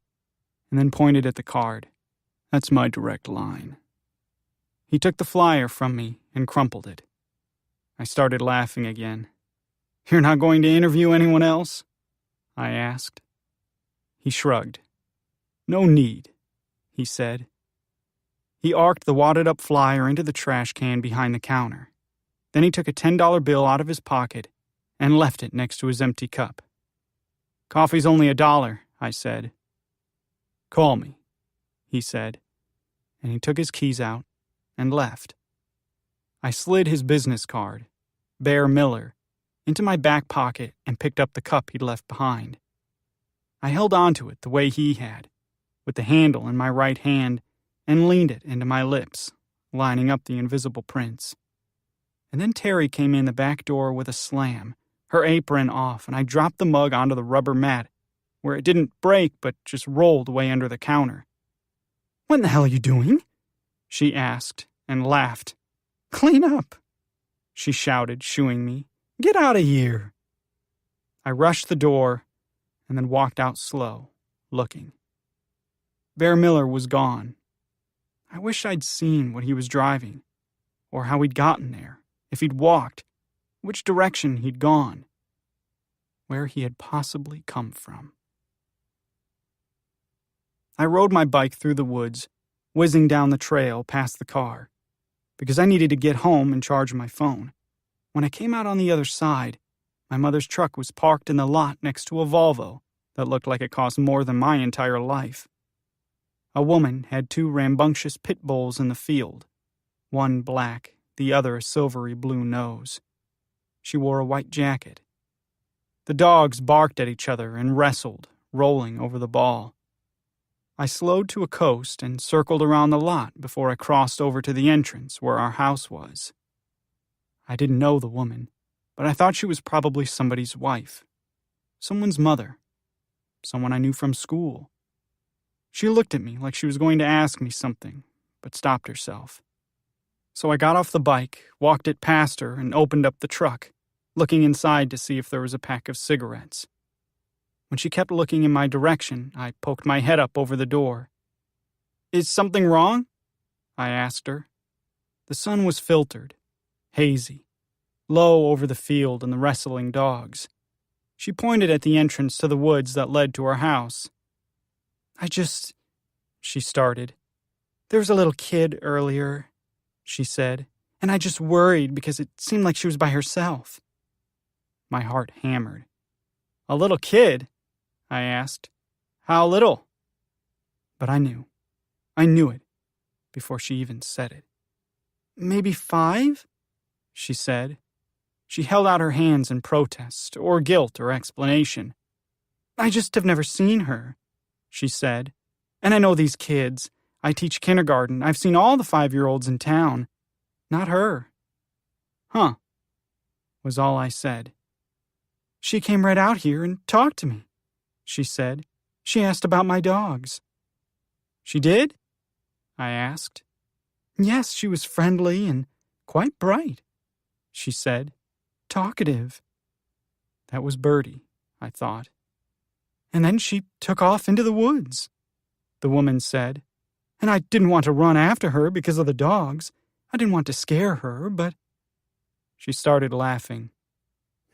and then pointed at the card. "That's my direct line." He took the flyer from me and crumpled it. I started laughing again. "You're not going to interview anyone else?" I asked. He shrugged. "No need," he said. He arced the wadded-up flyer into the trash can behind the counter. Then he took a $10 bill out of his pocket and left it next to his empty cup. "Coffee's only $1, I said. "Call me," he said, and he took his keys out and left. I slid his business card, Bear Miller, into my back pocket and picked up the cup he'd left behind. I held onto it the way he had, with the handle in my right hand, and leaned it into my lips, lining up the invisible prints. And then Terry came in the back door with a slam, her apron off, and I dropped the mug onto the rubber mat, where it didn't break but just rolled way under the counter. "What in the hell are you doing?" she asked, and laughed. "Clean up," she shouted, shooing me. "Get out of here." I rushed the door and then walked out slow, looking. Bear Miller was gone. I wish I'd seen what he was driving, or how he'd gotten there, if he'd walked, which direction he'd gone, where he had possibly come from. I rode my bike through the woods, whizzing down the trail past the car, because I needed to get home and charge my phone. When I came out on the other side, my mother's truck was parked in the lot next to a Volvo that looked like it cost more than my entire life. A woman had 2 rambunctious pit bulls in the field, one black, the other a silvery blue nose. She wore a white jacket. The dogs barked at each other and wrestled, rolling over the ball. I slowed to a coast and circled around the lot before I crossed over to the entrance where our house was. I didn't know the woman, but I thought she was probably somebody's wife, someone's mother, someone I knew from school. She looked at me like she was going to ask me something, but stopped herself. So I got off the bike, walked it past her, and opened up the truck, looking inside to see if there was a pack of cigarettes. When she kept looking in my direction, I poked my head up over the door. "Is something wrong?" I asked her. The sun was filtered, hazy, low over the field and the wrestling dogs. She pointed at the entrance to the woods that led to our house. She started. "There was a little kid earlier," she said, "and I just worried because it seemed like she was by herself." My heart hammered. "A little kid?" I asked. "How little?" But I knew it, before she even said it. "Maybe 5?" she said. She held out her hands in protest, or guilt, or explanation. "I just have never seen her," she said. "And I know these kids. I teach kindergarten. I've seen all the 5-year-olds in town. Not her." "Huh," was all I said. "She came right out here and talked to me," she said. "She asked about my dogs." "She did?" I asked. "Yes, she was friendly and quite bright," she said. "Talkative." That was Bertie, I thought. "And then she took off into the woods," the woman said. "And I didn't want to run after her because of the dogs. I didn't want to scare her, but—" She started laughing.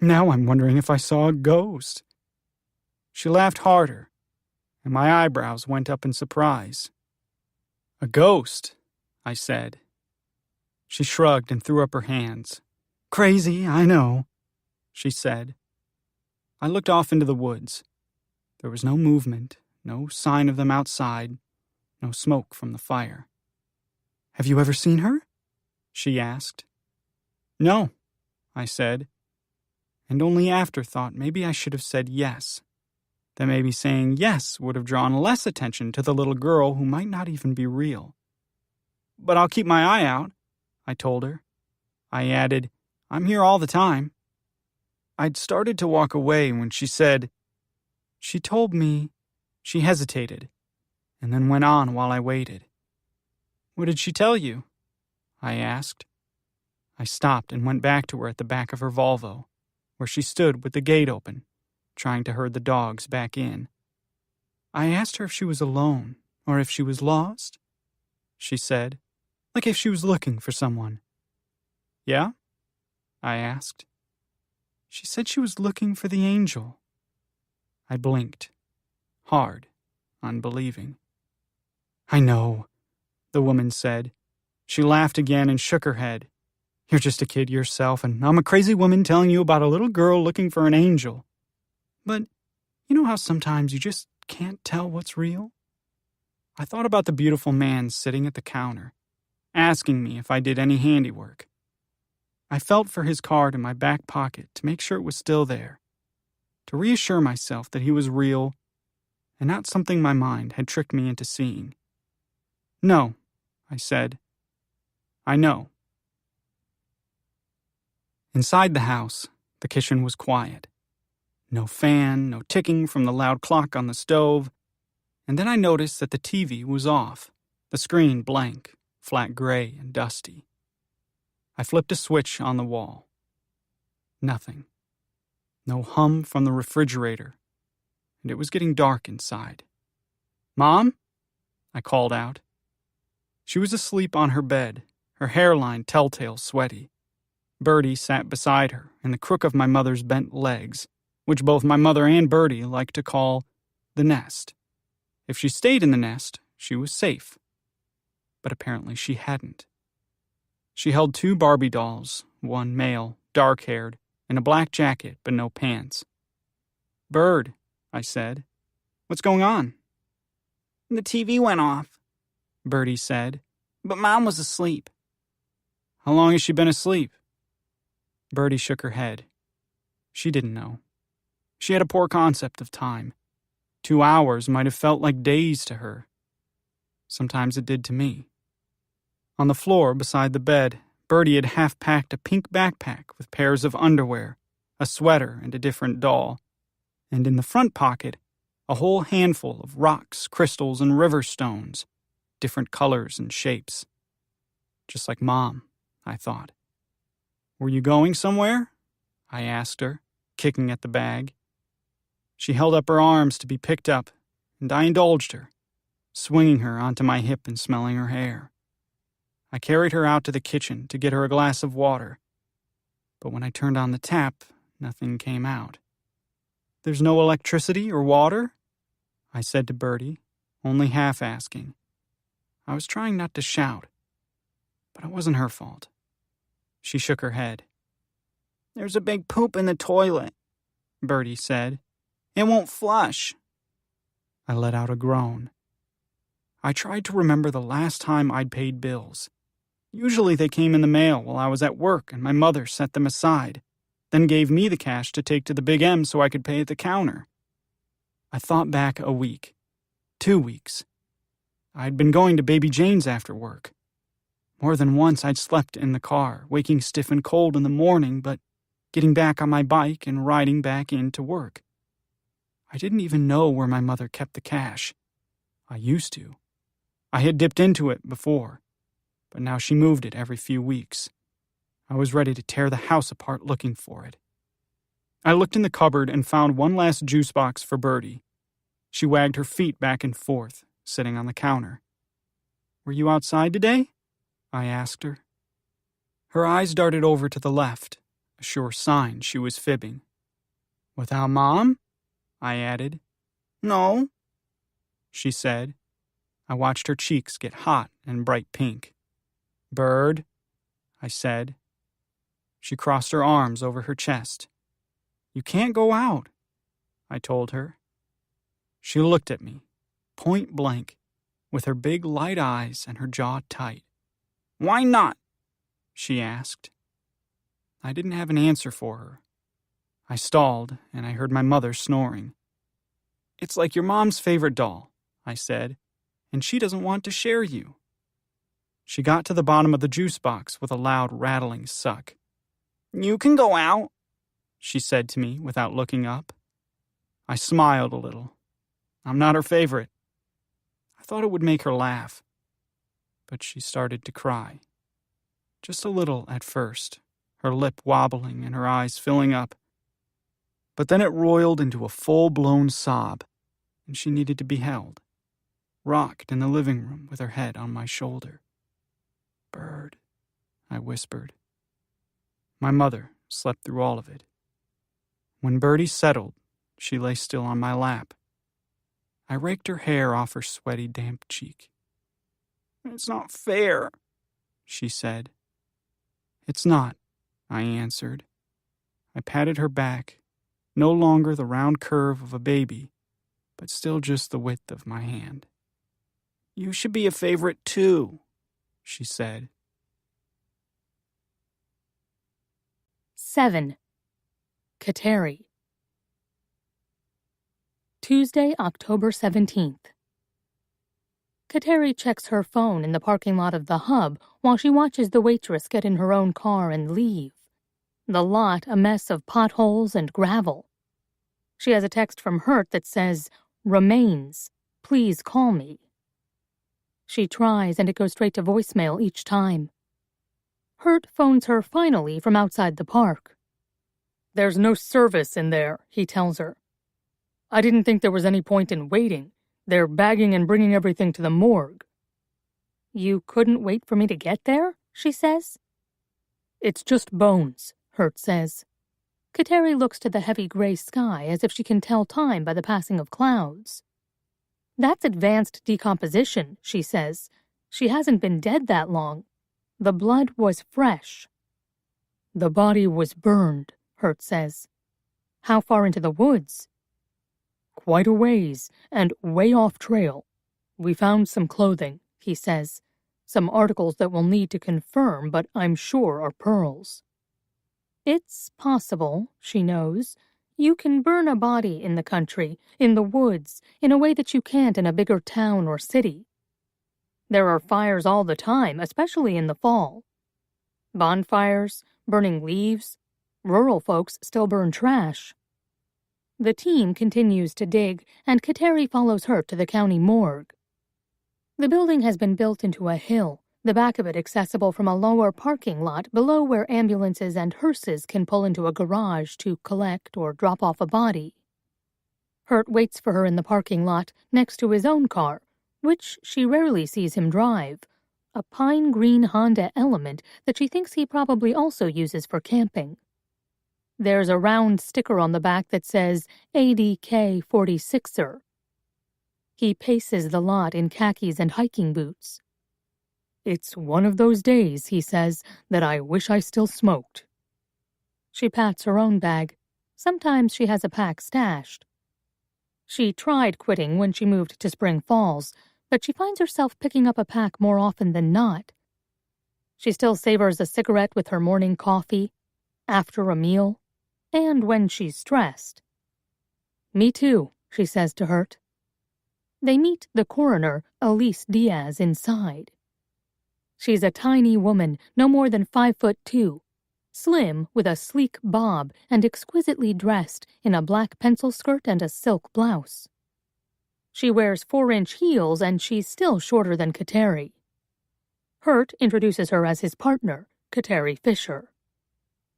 "Now I'm wondering if I saw a ghost." She laughed harder, and my eyebrows went up in surprise. "A ghost," I said. She shrugged and threw up her hands. "Crazy, I know," she said. I looked off into the woods. There was no movement, no sign of them outside, no smoke from the fire. "Have you ever seen her?" she asked. "No," I said, and only after thought maybe I should have said yes. That maybe saying yes would have drawn less attention to the little girl who might not even be real. "But I'll keep my eye out," I told her. I added, "I'm here all the time." I'd started to walk away when she said, "She told me—" She hesitated, and then went on while I waited. "What did she tell you?" I asked. I stopped and went back to her at the back of her Volvo, where she stood with the gate open, trying to herd the dogs back in. I asked her if she was alone, or if she was lost. She said, like if she was looking for someone. "Yeah?" I asked. She said she was looking for the angel. I blinked, hard, unbelieving. "I know," the woman said. She laughed again and shook her head. "You're just a kid yourself, and I'm a crazy woman telling you about a little girl looking for an angel. But you know how sometimes you just can't tell what's real?" I thought about the beautiful man sitting at the counter, asking me if I did any handiwork. I felt for his card in my back pocket to make sure it was still there, to reassure myself that he was real and not something my mind had tricked me into seeing. "No," I said. "I know." Inside the house, the kitchen was quiet. No fan, no ticking from the loud clock on the stove. And then I noticed that the TV was off, the screen blank, flat gray and dusty. I flipped a switch on the wall. Nothing. No hum from the refrigerator, and it was getting dark inside. "Mom?" I called out. She was asleep on her bed, her hairline telltale sweaty. Bertie sat beside her in the crook of my mother's bent legs, which both my mother and Bertie liked to call the nest. If she stayed in the nest, she was safe. but apparently she hadn't. She held 2 Barbie dolls, one male, dark-haired, in a black jacket but no pants. "Bird," I said. "What's going on?" "The TV went off," Birdie said. "but Mom was asleep." "How long has she been asleep?" Birdie shook her head. She didn't know. She had a poor concept of time. 2 hours might have felt like days to her. Sometimes it did to me. On the floor beside the bed, Birdie had half-packed a pink backpack with pairs of underwear, a sweater, and a different doll. And in the front pocket, a whole handful of rocks, crystals, and river stones, different colors and shapes. Just like Mom, I thought. "Were you going somewhere?" I asked her, kicking at the bag. She held up her arms to be picked up, and I indulged her, swinging her onto my hip and smelling her hair. I carried her out to the kitchen to get her a glass of water, but when I turned on the tap, nothing came out. "There's no electricity or water?" I said to Birdie, only half asking. I was trying not to shout, but it wasn't her fault. She shook her head. "There's a big poop in the toilet," Birdie said. "It won't flush." I let out a groan. I tried to remember the last time I'd paid bills. Usually they came in the mail while I was at work and my mother set them aside, then gave me the cash to take to the Big M so I could pay at the counter. I thought back a week, 2 weeks. I'd been going to Baby Jane's after work. More than once I'd slept in the car, waking stiff and cold in the morning, but getting back on my bike and riding back in to work. I didn't even know where my mother kept the cash. I used to. I had dipped into it before, but now she moved it every few weeks. I was ready to tear the house apart looking for it. I looked in the cupboard and found one last juice box for Birdie. She wagged her feet back and forth, sitting on the counter. "Were you outside today?" I asked her. Her eyes darted over to the left, a sure sign she was fibbing. "Without Mom?" I added. "No," she said. I watched her cheeks get hot and bright pink. "Bird," I said. She crossed her arms over her chest. "You can't go out," I told her. She looked at me, point blank, with her big light eyes and her jaw tight. "Why not?" she asked. I didn't have an answer for her. I stalled, and I heard my mother snoring. "It's like your mom's favorite doll," I said, "and she doesn't want to share you." She got to the bottom of the juice box with a loud rattling suck. "You can go out," she said to me without looking up. I smiled a little. I'm not her favorite. I thought it would make her laugh. But she started to cry. Just a little at first, her lip wobbling and her eyes filling up. But then it roiled into a full-blown sob, and she needed to be held, rocked in the living room with her head on my shoulder. "Bird," I whispered. My mother slept through all of it. When Birdie settled, she lay still on my lap. I raked her hair off her sweaty, damp cheek. "It's not fair," she said. "It's not," I answered. I patted her back, no longer the round curve of a baby, but still just the width of my hand. "You should be a favorite too," she said. 7. Kateri. Tuesday, October 17th. Kateri checks her phone in the parking lot of the Hub while she watches the waitress get in her own car and leave. The lot a mess of potholes and gravel. She has a text from Hurt that says, "Remains. Please call me." She tries and it goes straight to voicemail each time. Hurt phones her finally from outside the park. "There's no service in there," he tells her. "I didn't think there was any point in waiting. They're bagging and bringing everything to the morgue." "You couldn't wait for me to get there?" she says. "It's just bones," Hurt says. Kateri looks to the heavy gray sky as if she can tell time by the passing of clouds. "That's advanced decomposition," she says. She hasn't been dead that long. The blood was fresh. The body was burned, Hurt says. How far into the woods? Quite a ways, and way off trail. We found some clothing, he says. Some articles that we'll need to confirm, but I'm sure are pearls. It's possible, she knows. You can burn a body in the country, in the woods, in a way that you can't in a bigger town or city. There are fires all the time, especially in the fall. Bonfires, burning leaves. Rural folks still burn trash. The team continues to dig, and Kateri follows Hurt to the county morgue. The building has been built into a hill, the back of it accessible from a lower parking lot below where ambulances and hearses can pull into a garage to collect or drop off a body. Hurt waits for her in the parking lot next to his own car, which she rarely sees him drive, a pine green Honda Element that she thinks he probably also uses for camping. There's a round sticker on the back that says ADK 46er. He paces the lot in khakis and hiking boots. It's one of those days, he says, that I wish I still smoked. She pats her own bag. Sometimes she has a pack stashed. She tried quitting when she moved to Spring Falls, but she finds herself picking up a pack more often than not. She still savors a cigarette with her morning coffee, after a meal, and when she's stressed. Me too, she says to Hurt. They meet the coroner, Elise Diaz, inside. She's a tiny woman, no more than 5'2", slim with a sleek bob and exquisitely dressed in a black pencil skirt and a silk blouse. She wears 4-inch heels and she's still shorter than Kateri. Hurt introduces her as his partner, Kateri Fisher.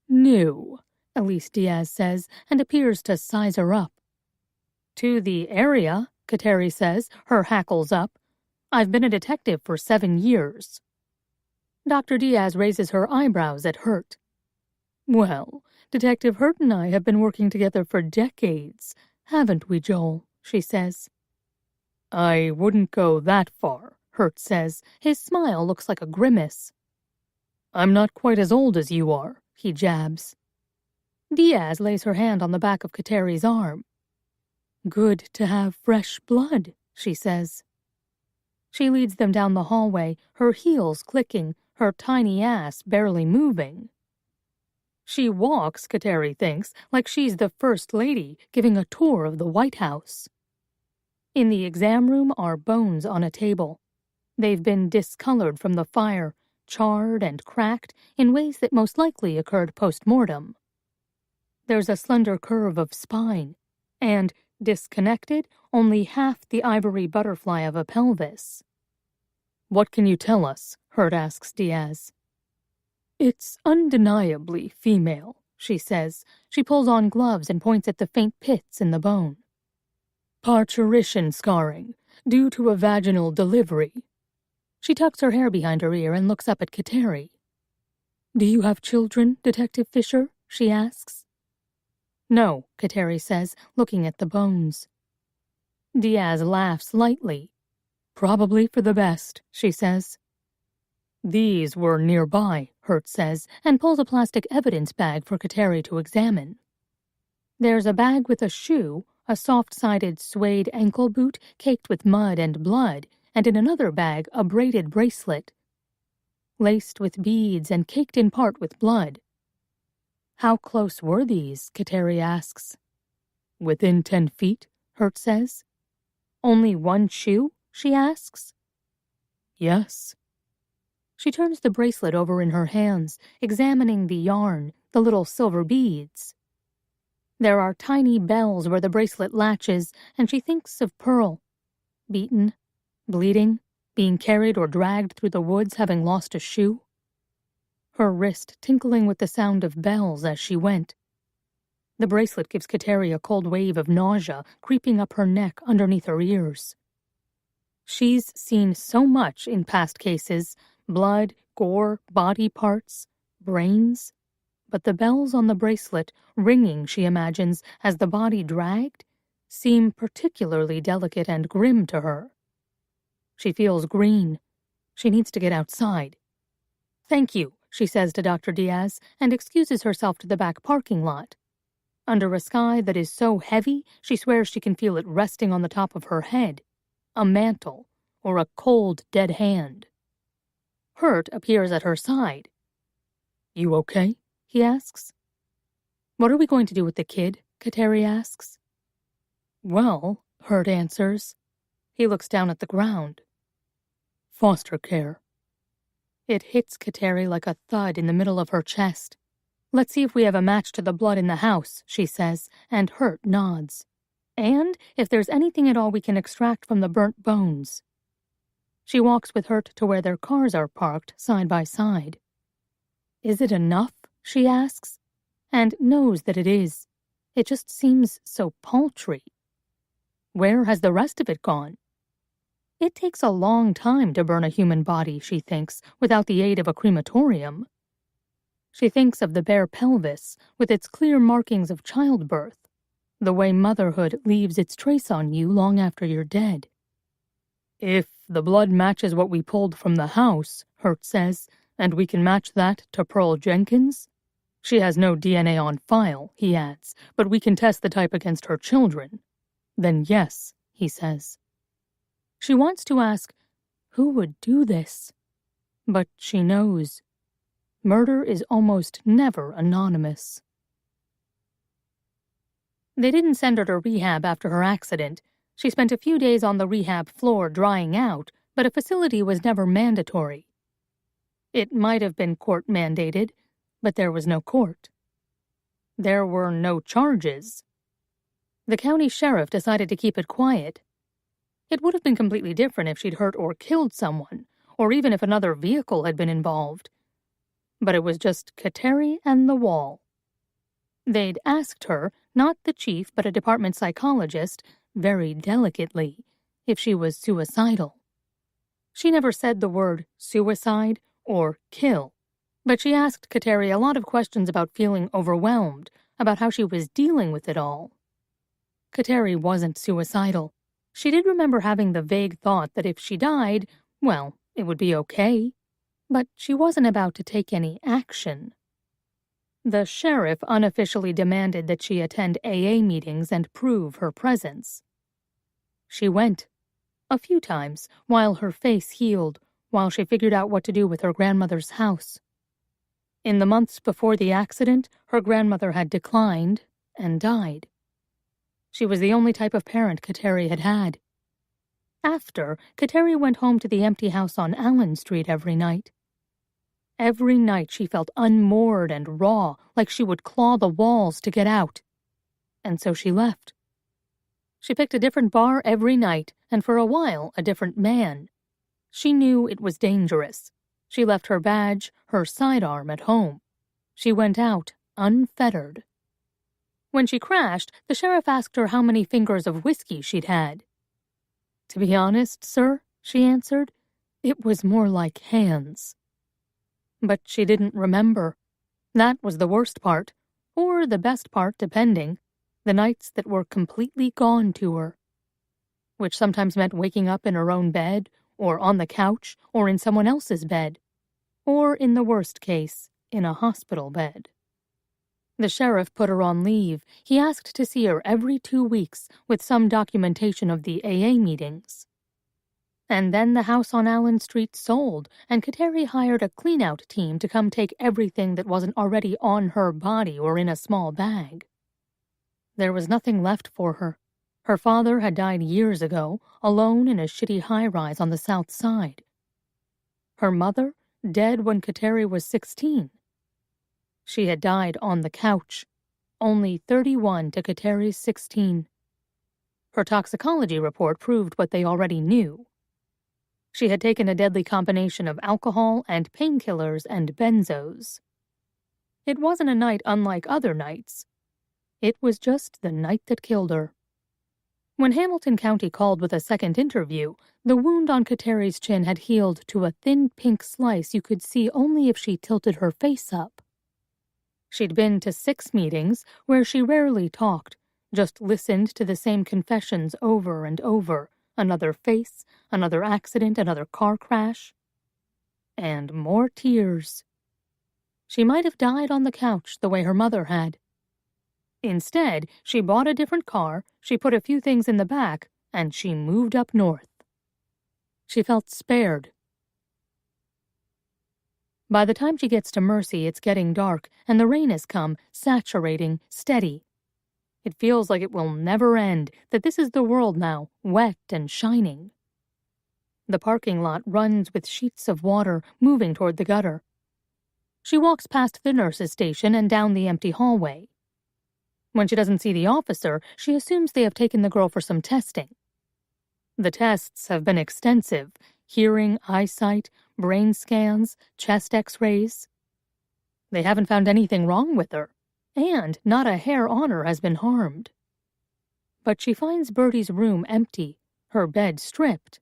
New, Elise Diaz says, and appears to size her up. To the area, Kateri says, her hackles up. I've been a detective for 7 years. Dr. Diaz raises her eyebrows at Hurt. Well, Detective Hurt and I have been working together for decades, haven't we, Joel? She says. I wouldn't go that far, Hurt says. His smile looks like a grimace. I'm not quite as old as you are, he jabs. Diaz lays her hand on the back of Kateri's arm. Good to have fresh blood, she says. She leads them down the hallway, her heels clicking, her tiny ass barely moving. She walks, Kateri thinks, like she's the First Lady giving a tour of the White House. In the exam room are bones on a table. They've been discolored from the fire, charred and cracked in ways that most likely occurred post-mortem. There's a slender curve of spine, and, disconnected, only half the ivory butterfly of a pelvis. What can you tell us? Hurt asks Diaz. It's undeniably female, she says. She pulls on gloves and points at the faint pits in the bone. Parturition scarring, due to a vaginal delivery. She tucks her hair behind her ear and looks up at Kateri. Do you have children, Detective Fisher? She asks. No, Kateri says, looking at the bones. Diaz laughs lightly. Probably for the best, she says. These were nearby, Hurt says, and pulls a plastic evidence bag for Kateri to examine. There's a bag with a shoe, a soft-sided suede ankle boot caked with mud and blood, and in another bag a braided bracelet. Laced with beads and caked in part with blood. How close were these? Kateri asks. Within 10 feet, Hurt says. Only one shoe? She asks. Yes. She turns the bracelet over in her hands, examining the yarn, the little silver beads. There are tiny bells where the bracelet latches, and she thinks of Pearl. Beaten, bleeding, being carried or dragged through the woods having lost a shoe. Her wrist tinkling with the sound of bells as she went. The bracelet gives Kateri a cold wave of nausea creeping up her neck underneath her ears. She's seen so much in past cases, blood, gore, body parts, brains. But the bells on the bracelet, ringing, she imagines, as the body dragged, seem particularly delicate and grim to her. She feels green. She needs to get outside. "Thank you," she says to Dr. Diaz, and excuses herself to the back parking lot. Under a sky that is so heavy, she swears she can feel it resting on the top of her head. A mantle, or a cold, dead hand. Hurt appears at her side. "You okay?" he asks. "What are we going to do with the kid?" Kateri asks. "Well," Hurt answers. He looks down at the ground. "Foster care." It hits Kateri like a thud in the middle of her chest. "Let's see if we have a match to the blood in the house," she says, and Hurt nods. "And if there's anything at all we can extract from the burnt bones." She walks with Hurt to where their cars are parked side by side. "Is it enough?" she asks, and knows that it is. It just seems so paltry. Where has the rest of it gone? It takes a long time to burn a human body, she thinks, without the aid of a crematorium. She thinks of the bare pelvis, with its clear markings of childbirth, the way motherhood leaves its trace on you long after you're dead. "If the blood matches what we pulled from the house," Hurt says, "and we can match that to Pearl Jenkins. She has no DNA on file," he adds, "but we can test the type against her children. Then yes," he says. She wants to ask, who would do this? But she knows. Murder is almost never anonymous. They didn't send her to rehab after her accident. She spent a few days on the rehab floor drying out, but a facility was never mandatory. It might have been court-mandated, but there was no court. There were no charges. The county sheriff decided to keep it quiet. It would have been completely different if she'd hurt or killed someone, or even if another vehicle had been involved. But it was just Kateri and the wall. They'd asked her, not the chief but a department psychologist, very delicately, if she was suicidal. She never said the word suicide or kill, but she asked Kateri a lot of questions about feeling overwhelmed, about how she was dealing with it all. Kateri wasn't suicidal. She did remember having the vague thought that if she died, well, it would be okay. But she wasn't about to take any action. The sheriff unofficially demanded that she attend AA meetings and prove her presence. She went. A few times, while her face healed, while she figured out what to do with her grandmother's house. In the months before the accident, her grandmother had declined and died. She was the only type of parent Kateri had had. After, Kateri went home to the empty house on Allen Street every night. Every night she felt unmoored and raw, like she would claw the walls to get out. And so she left. She picked a different bar every night, and for a while a different man. She knew it was dangerous. She left her badge, her sidearm at home. She went out unfettered. When she crashed, the sheriff asked her how many fingers of whiskey she'd had. "To be honest, sir," she answered, "it was more like hands." But she didn't remember. That was the worst part, or the best part, depending, the nights that were completely gone to her. Which sometimes meant waking up in her own bed, or on the couch, or in someone else's bed, or, in the worst case, in a hospital bed. The sheriff put her on leave. He asked to see her every 2 weeks with some documentation of the AA meetings. And then the house on Allen Street sold, and Kateri hired a clean-out team to come take everything that wasn't already on her body or in a small bag. There was nothing left for her. Her father had died years ago, alone in a shitty high-rise on the south side. Her mother, dead when Kateri was 16. She had died on the couch, only 31 to Kateri's 16. Her toxicology report proved what they already knew. She had taken a deadly combination of alcohol and painkillers and benzos. It wasn't a night unlike other nights. It was just the night that killed her. When Hamilton County called with a second interview, the wound on Kateri's chin had healed to a thin pink slice you could see only if she tilted her face up. She'd been to 6 meetings where she rarely talked, just listened to the same confessions over and over. Another face, another accident, another car crash. And more tears. She might have died on the couch the way her mother had. Instead, she bought a different car, she put a few things in the back, and she moved up north. She felt spared. By the time she gets to Mercy, it's getting dark, and the rain has come, saturating, steady. It feels like it will never end, that this is the world now, wet and shining. The parking lot runs with sheets of water moving toward the gutter. She walks past the nurse's station and down the empty hallway. When she doesn't see the officer, she assumes they have taken the girl for some testing. The tests have been extensive: hearing, eyesight, brain scans, chest x-rays. They haven't found anything wrong with her, and not a hair on her has been harmed. But she finds Bertie's room empty, her bed stripped.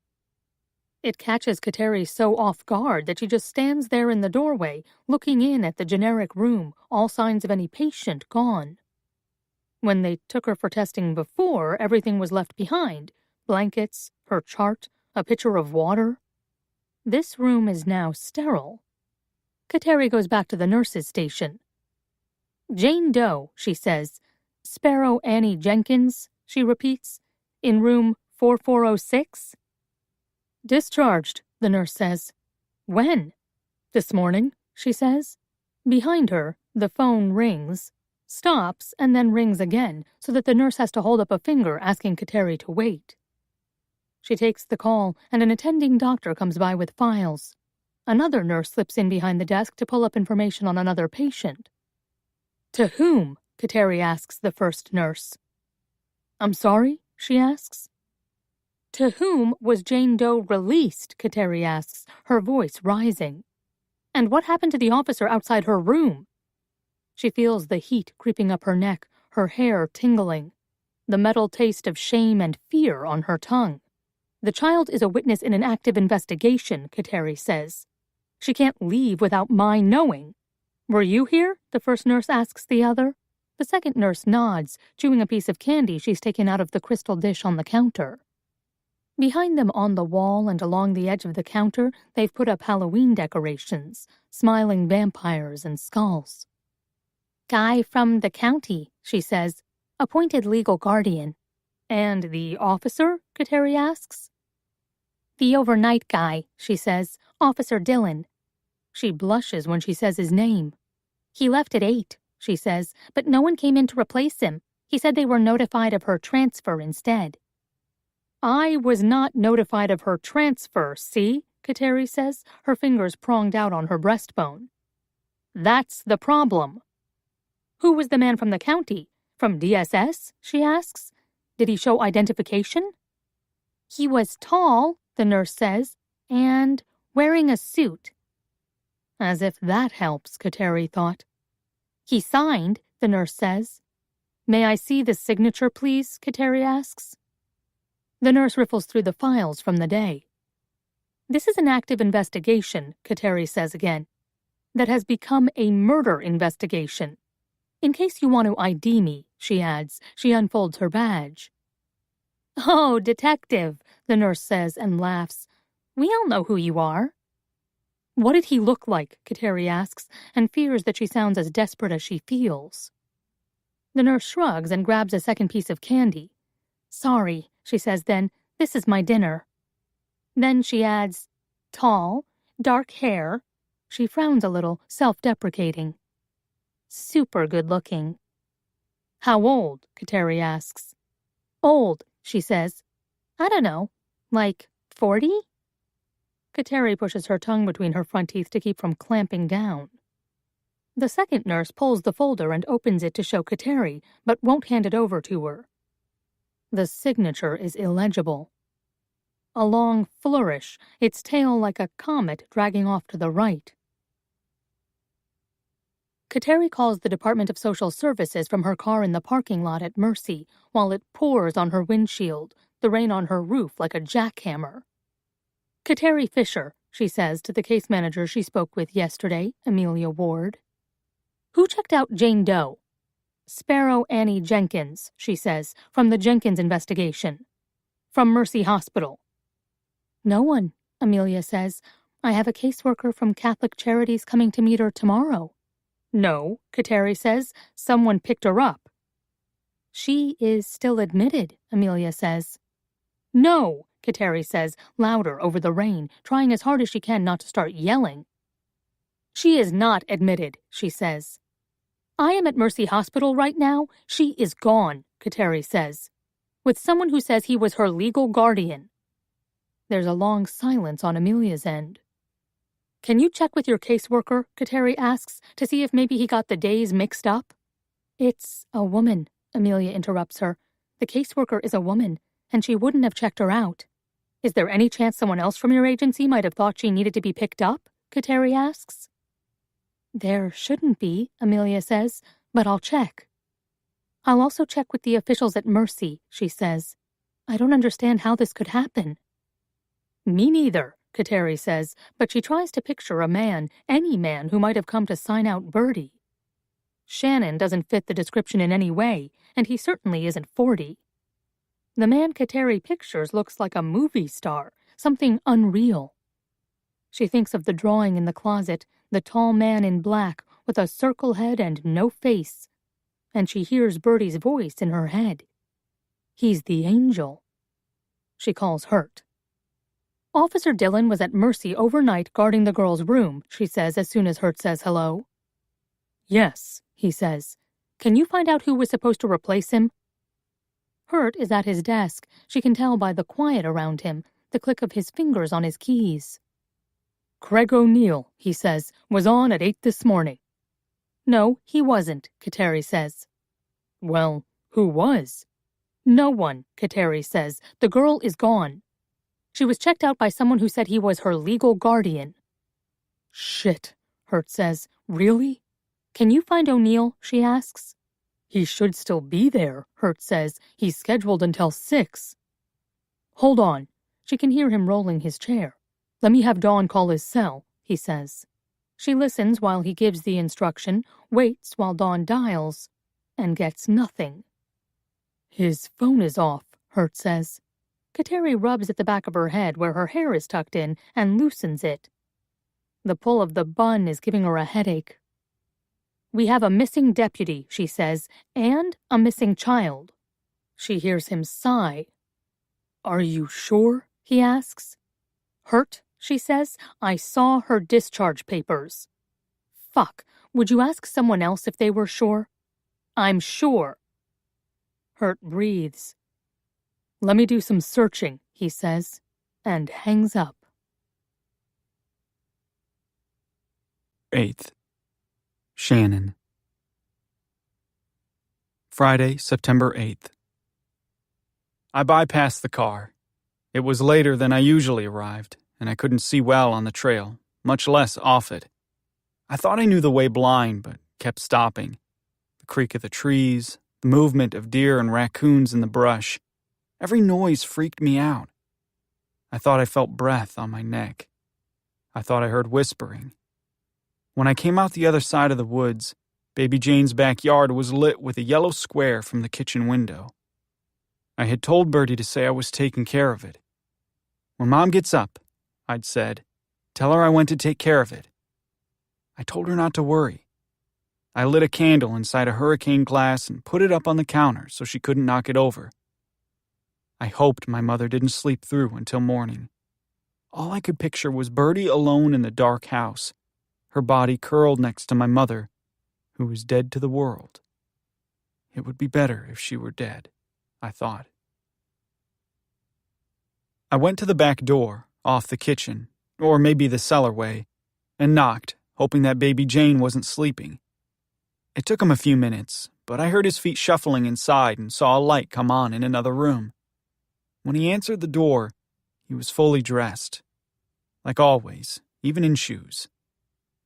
It catches Kateri so off guard that she just stands there in the doorway, looking in at the generic room, all signs of any patient gone. When they took her for testing before, everything was left behind: blankets, her chart, a pitcher of water. This room is now sterile. Kateri goes back to the nurse's station. "Jane Doe," she says. "Sparrow Annie Jenkins," she repeats, "in room 4406? "Discharged," the nurse says. "When?" "This morning," she says. Behind her, the phone rings, stops, and then rings again, so that the nurse has to hold up a finger asking Kateri to wait. She takes the call, and an attending doctor comes by with files. Another nurse slips in behind the desk to pull up information on another patient. "To whom?" Kateri asks the first nurse. "I'm sorry?" she asks. "To whom was Jane Doe released?" Kateri asks, her voice rising. "And what happened to the officer outside her room?" She feels the heat creeping up her neck, her hair tingling, the metal taste of shame and fear on her tongue. "The child is a witness in an active investigation," Kateri says. "She can't leave without my knowing." "Were you here?" the first nurse asks the other. The second nurse nods, chewing a piece of candy she's taken out of the crystal dish on the counter. Behind them on the wall and along the edge of the counter, they've put up Halloween decorations, smiling vampires and skulls. "Guy from the county," she says. "Appointed legal guardian." "And the officer?" Kateri asks. "The overnight guy," she says. "Officer Dillon." She blushes when she says his name. "He left at 8, she says, "but no one came in to replace him. He said they were notified of her transfer instead." "I was not notified of her transfer, see?" Kateri says, her fingers pronged out on her breastbone. "That's the problem." "Who was the man from the county? From DSS?" she asks. "Did he show identification?" "He was tall," the nurse says, "and wearing a suit." As if that helps, Kateri thought. "He signed," the nurse says. "May I see the signature, please?" Kateri asks. The nurse riffles through the files from the day. "This is an active investigation," Kateri says again, "that has become a murder investigation. In case you want to ID me," she adds. She unfolds her badge. "Oh, detective," the nurse says and laughs. "We all know who you are." "What did he look like?" Kateri asks, and fears that she sounds as desperate as she feels. The nurse shrugs and grabs a second piece of candy. "Sorry," she says then, "this is my dinner." Then she adds, "Tall, dark hair." She frowns a little, self-deprecating. "Super good-looking." "How old?" Kateri asks. "Old," she says. "I don't know, like 40? Kateri pushes her tongue between her front teeth to keep from clamping down. The second nurse pulls the folder and opens it to show Kateri, but won't hand it over to her. The signature is illegible. A long flourish, its tail like a comet dragging off to the right. Kateri calls the Department of Social Services from her car in the parking lot at Mercy while it pours on her windshield, the rain on her roof like a jackhammer. "Kateri Fisher," she says to the case manager she spoke with yesterday, Amelia Ward. "Who checked out Jane Doe?" "Sparrow Annie Jenkins," she says, "from the Jenkins investigation. From Mercy Hospital." "No one," Amelia says. I have a caseworker from Catholic Charities coming to meet her tomorrow. No, Kateri says. Someone picked her up. She is still admitted, Amelia says. No, Kateri says, louder over the rain, trying as hard as she can not to start yelling. She is not admitted, she says. I am at Mercy Hospital right now. She is gone, Kateri says, with someone who says he was her legal guardian. There's a long silence on Amelia's end. Can you check with your caseworker, Kateri asks, to see if maybe he got the days mixed up? It's a woman, Amelia interrupts her. The caseworker is a woman, and she wouldn't have checked her out. Is there any chance someone else from your agency might have thought she needed to be picked up? Kateri asks. There shouldn't be, Amelia says, but I'll check. I'll also check with the officials at Mercy, she says. I don't understand how this could happen. Me neither, Kateri says, but she tries to picture a man, any man who might have come to sign out Birdie. Shannon doesn't fit the description in any way, and he certainly isn't 40. The man Kateri pictures looks like a movie star, something unreal. She thinks of the drawing in the closet, the tall man in black with a circle head and no face, and she hears Birdie's voice in her head. He's the angel. She calls Hurt. Officer Dillon was at Mercy overnight guarding the girl's room, she says as soon as Hurt says hello. Yes, he says. Can you find out who was supposed to replace him? Hurt is at his desk. She can tell by the quiet around him, the click of his fingers on his keys. Craig O'Neill, he says, was on at 8 this morning. No, he wasn't, Kateri says. Well, who was? No one, Kateri says. The girl is gone. She was checked out by someone who said he was her legal guardian. Shit, Hurt says. Really? Can you find O'Neill? She asks. He should still be there, Hurt says. He's scheduled until 6. Hold on. She can hear him rolling his chair. Let me have Dawn call his cell, he says. She listens while he gives the instruction, waits while Dawn dials, and gets nothing. His phone is off, Hurt says. Kateri rubs at the back of her head where her hair is tucked in and loosens it. The pull of the bun is giving her a headache. We have a missing deputy, she says, and a missing child. She hears him sigh. Are you sure? He asks. Hurt, she says. I saw her discharge papers. Fuck, would you ask someone else if they were sure? I'm sure. Hurt breathes. Let me do some searching, he says, and hangs up. 8th. Shannon. Friday, September 8th. I bypassed the car. It was later than I usually arrived, and I couldn't see well on the trail, much less off it. I thought I knew the way blind, but kept stopping. The creak of the trees, the movement of deer and raccoons in the brush. Every noise freaked me out. I thought I felt breath on my neck. I thought I heard whispering. When I came out the other side of the woods, Baby Jane's backyard was lit with a yellow square from the kitchen window. I had told Birdie to say I was taking care of it. When Mom gets up, I'd said, tell her I went to take care of it. I told her not to worry. I lit a candle inside a hurricane glass and put it up on the counter so she couldn't knock it over. I hoped my mother didn't sleep through until morning. All I could picture was Birdie alone in the dark house, her body curled next to my mother, who was dead to the world. It would be better if she were dead, I thought. I went to the back door, off the kitchen, or maybe the cellar way, and knocked, hoping that Baby Jane wasn't sleeping. It took him a few minutes, but I heard his feet shuffling inside and saw a light come on in another room. When he answered the door, he was fully dressed. Like always, even in shoes.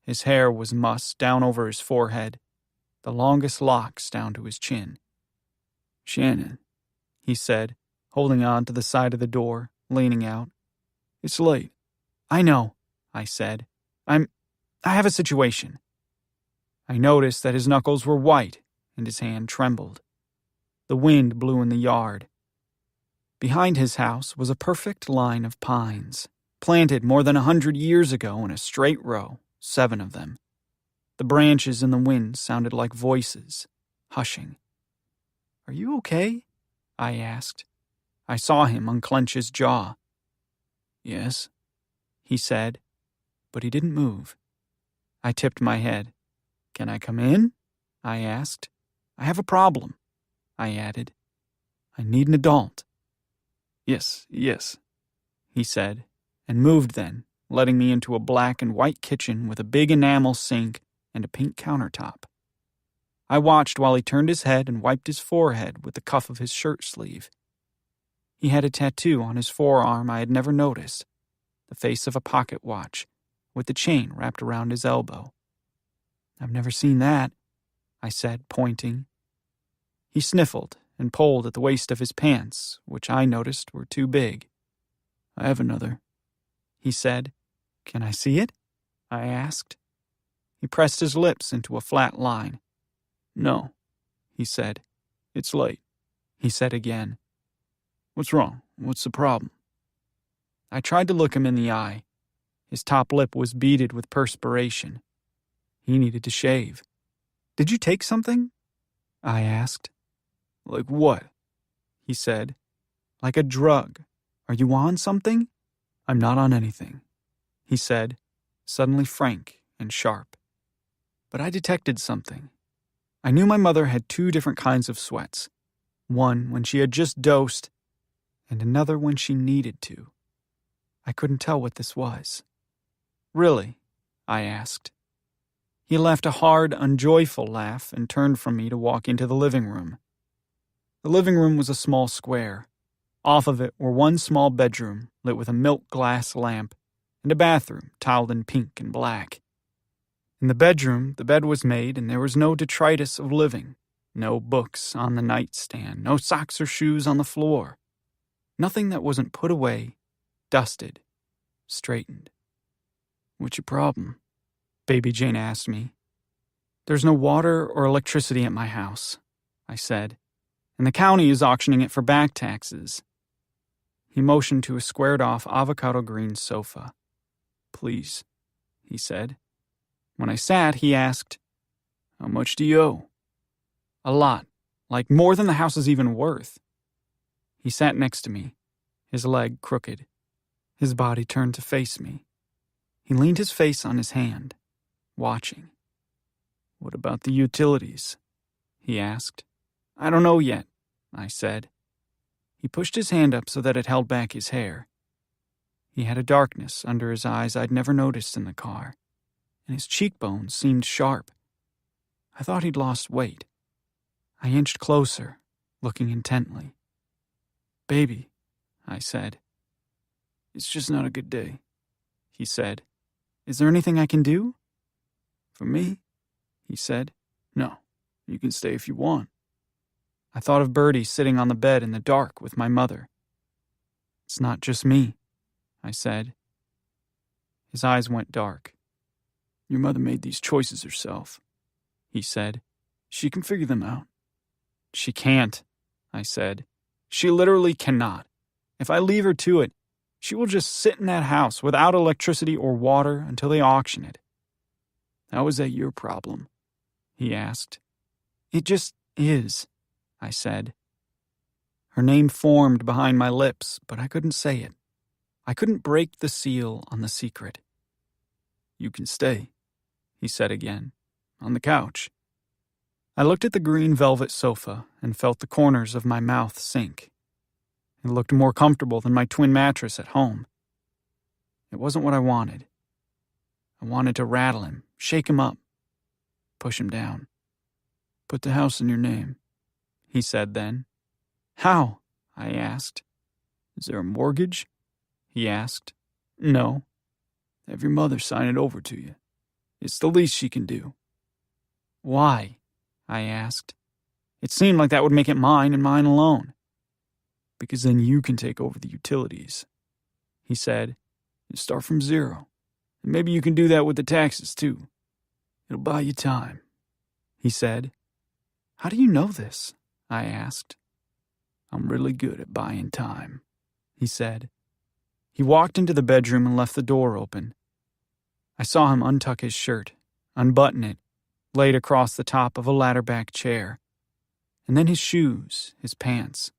His hair was mussed down over his forehead, the longest locks down to his chin. Shannon, he said, holding on to the side of the door, leaning out. It's late. I know, I said. I have a situation. I noticed that his knuckles were white and his hand trembled. The wind blew in the yard. Behind his house was a perfect line of pines, planted more than 100 years ago in a straight row, 7 of them. The branches in the wind sounded like voices, hushing. "Are you okay?" I asked. I saw him unclench his jaw. "Yes," he said, but he didn't move. I tipped my head. "Can I come in?" I asked. "I have a problem," I added. "I need an adult." Yes, he said, and moved then, letting me into a black and white kitchen with a big enamel sink and a pink countertop. I watched while he turned his head and wiped his forehead with the cuff of his shirt sleeve. He had a tattoo on his forearm I had never noticed, the face of a pocket watch, with the chain wrapped around his elbow. "I've never seen that," I said, pointing. He sniffled and pulled at the waist of his pants, which I noticed were too big. "I have another," he said. "Can I see it?" I asked. He pressed his lips into a flat line. "No," he said. "It's late," he said again. "What's wrong? What's the problem?" I tried to look him in the eye. His top lip was beaded with perspiration. He needed to shave. "Did you take something?" I asked. "Like what?" he said. "Like a drug. Are you on something?" "I'm not on anything," he said, suddenly frank and sharp. But I detected something. I knew my mother had 2 different kinds of sweats. One when she had just dosed, and another when she needed to. I couldn't tell what this was. "Really?" I asked. He laughed a hard, unjoyful laugh and turned from me to walk into the living room. The living room was a small square. Off of it were one small bedroom lit with a milk glass lamp and a bathroom tiled in pink and black. In the bedroom, the bed was made and there was no detritus of living. No books on the nightstand, no socks or shoes on the floor. Nothing that wasn't put away, dusted, straightened. "What's your problem?" Baby Jane asked me. "There's no water or electricity at my house," I said, "and the county is auctioning it for back taxes." He motioned to a squared-off avocado green sofa. "Please," he said. When I sat, he asked, "How much do you owe?" "A lot, like more than the house is even worth." He sat next to me, his leg crooked, his body turned to face me. He leaned his face on his hand, watching. "What about the utilities?" he asked. "I don't know yet," I said. He pushed his hand up so that it held back his hair. He had a darkness under his eyes I'd never noticed in the car, and his cheekbones seemed sharp. I thought he'd lost weight. I inched closer, looking intently. "Baby," I said. "It's just not a good day," he said. "Is there anything I can do?" "For me?" he said. "No, you can stay if you want." I thought of Bertie sitting on the bed in the dark with my mother. "It's not just me," I said. His eyes went dark. "Your mother made these choices herself," he said. "She can figure them out." "She can't," I said. "She literally cannot. If I leave her to it, she will just sit in that house without electricity or water until they auction it." "How is that your problem?" he asked. "It just is," I said. Her name formed behind my lips, but I couldn't say it. I couldn't break the seal on the secret. "You can stay," he said again, "on the couch." I looked at the green velvet sofa and felt the corners of my mouth sink. It looked more comfortable than my twin mattress at home. It wasn't what I wanted. I wanted to rattle him, shake him up, push him down. "Put the house in your name," he said then. "How?" I asked. "Is there a mortgage?" he asked. "No." "Have your mother sign it over to you. It's the least she can do." "Why?" I asked. It seemed like that would make it mine and mine alone. "Because then you can take over the utilities," he said. "You start from zero. And maybe you can do that with the taxes, too. It'll buy you time," he said. "How do you know this?" I asked. "I'm really good at buying time," he said. He walked into the bedroom and left the door open. I saw him untuck his shirt, unbutton it, lay it across the top of a ladder-back chair, and then his shoes, his pants.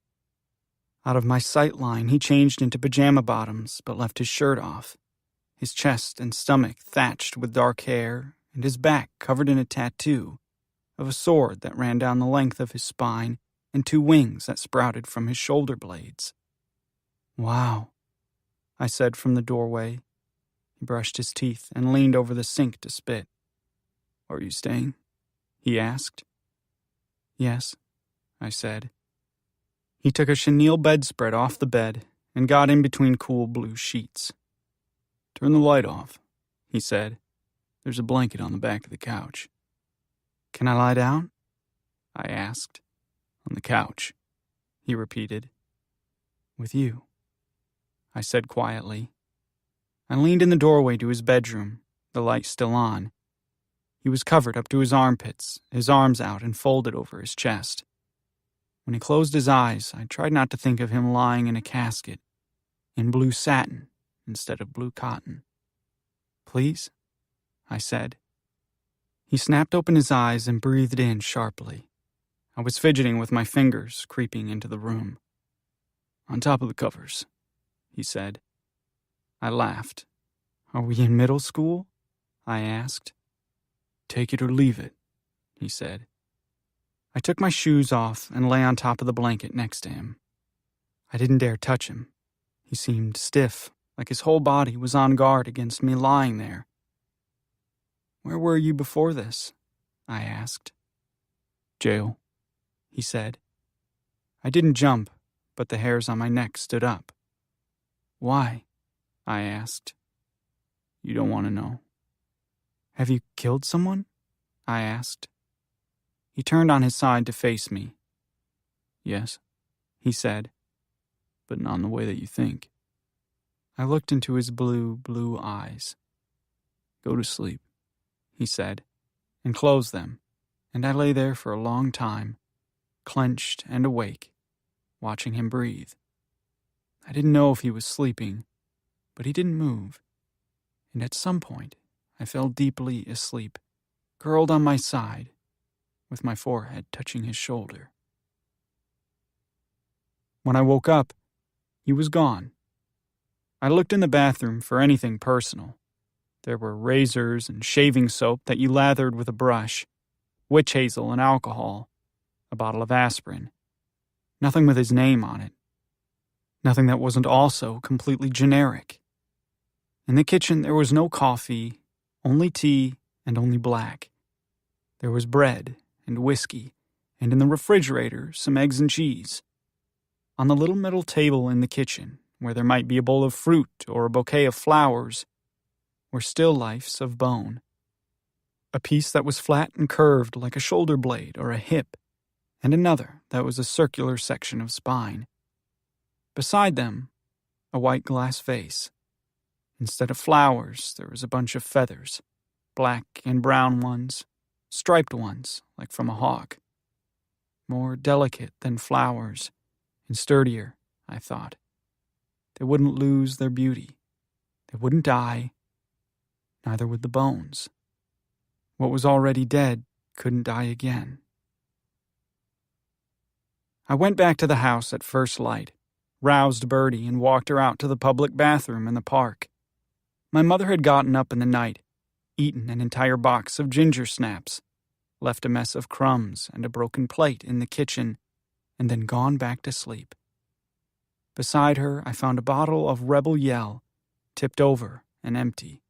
Out of my sight line, he changed into pajama bottoms but left his shirt off, his chest and stomach thatched with dark hair and his back covered in a tattoo of a sword that ran down the length of his spine and 2 wings that sprouted from his shoulder blades. "Wow," I said from the doorway. He brushed his teeth and leaned over the sink to spit. "Are you staying?" he asked. "Yes," I said. He took a chenille bedspread off the bed and got in between cool blue sheets. "Turn the light off," he said. "There's a blanket on the back of the couch." "Can I lie down?" I asked. "On the couch," he repeated. "With you," I said quietly. I leaned in the doorway to his bedroom, the light still on. He was covered up to his armpits, his arms out and folded over his chest. When he closed his eyes, I tried not to think of him lying in a casket, in blue satin instead of blue cotton. "Please?" I said. He snapped open his eyes and breathed in sharply. I was fidgeting with my fingers, creeping into the room. "On top of the covers," he said. I laughed. "Are we in middle school?" I asked. "Take it or leave it," he said. I took my shoes off and lay on top of the blanket next to him. I didn't dare touch him. He seemed stiff, like his whole body was on guard against me lying there. "Where were you before this?" I asked. "Jail," he said. I didn't jump, but the hairs on my neck stood up. "Why?" I asked. "You don't want to know." "Have you killed someone?" I asked. He turned on his side to face me. "Yes," he said, "but not in the way that you think." I looked into his blue, blue eyes. "Go to sleep," he said, and closed them, and I lay there for a long time, clenched and awake, watching him breathe. I didn't know if he was sleeping, but he didn't move, and at some point I fell deeply asleep, curled on my side, with my forehead touching his shoulder. When I woke up, he was gone. I looked in the bathroom for anything personal. There were razors and shaving soap that you lathered with a brush, witch hazel and alcohol, a bottle of aspirin. Nothing with his name on it. Nothing that wasn't also completely generic. In the kitchen there was no coffee, only tea, and only black. There was bread and whiskey, and in the refrigerator some eggs and cheese. On the little metal table in the kitchen, where there might be a bowl of fruit or a bouquet of flowers, were still lifes of bone. A piece that was flat and curved like a shoulder blade or a hip, and another that was a circular section of spine. Beside them, a white glass vase. Instead of flowers, there was a bunch of feathers, black and brown ones, striped ones like from a hawk. More delicate than flowers, and sturdier, I thought. They wouldn't lose their beauty. They wouldn't die. Neither would the bones. What was already dead couldn't die again. I went back to the house at first light, roused Bertie and walked her out to the public bathroom in the park. My mother had gotten up in the night, eaten an entire box of ginger snaps, left a mess of crumbs and a broken plate in the kitchen, and then gone back to sleep. Beside her, I found a bottle of Rebel Yell, tipped over and empty.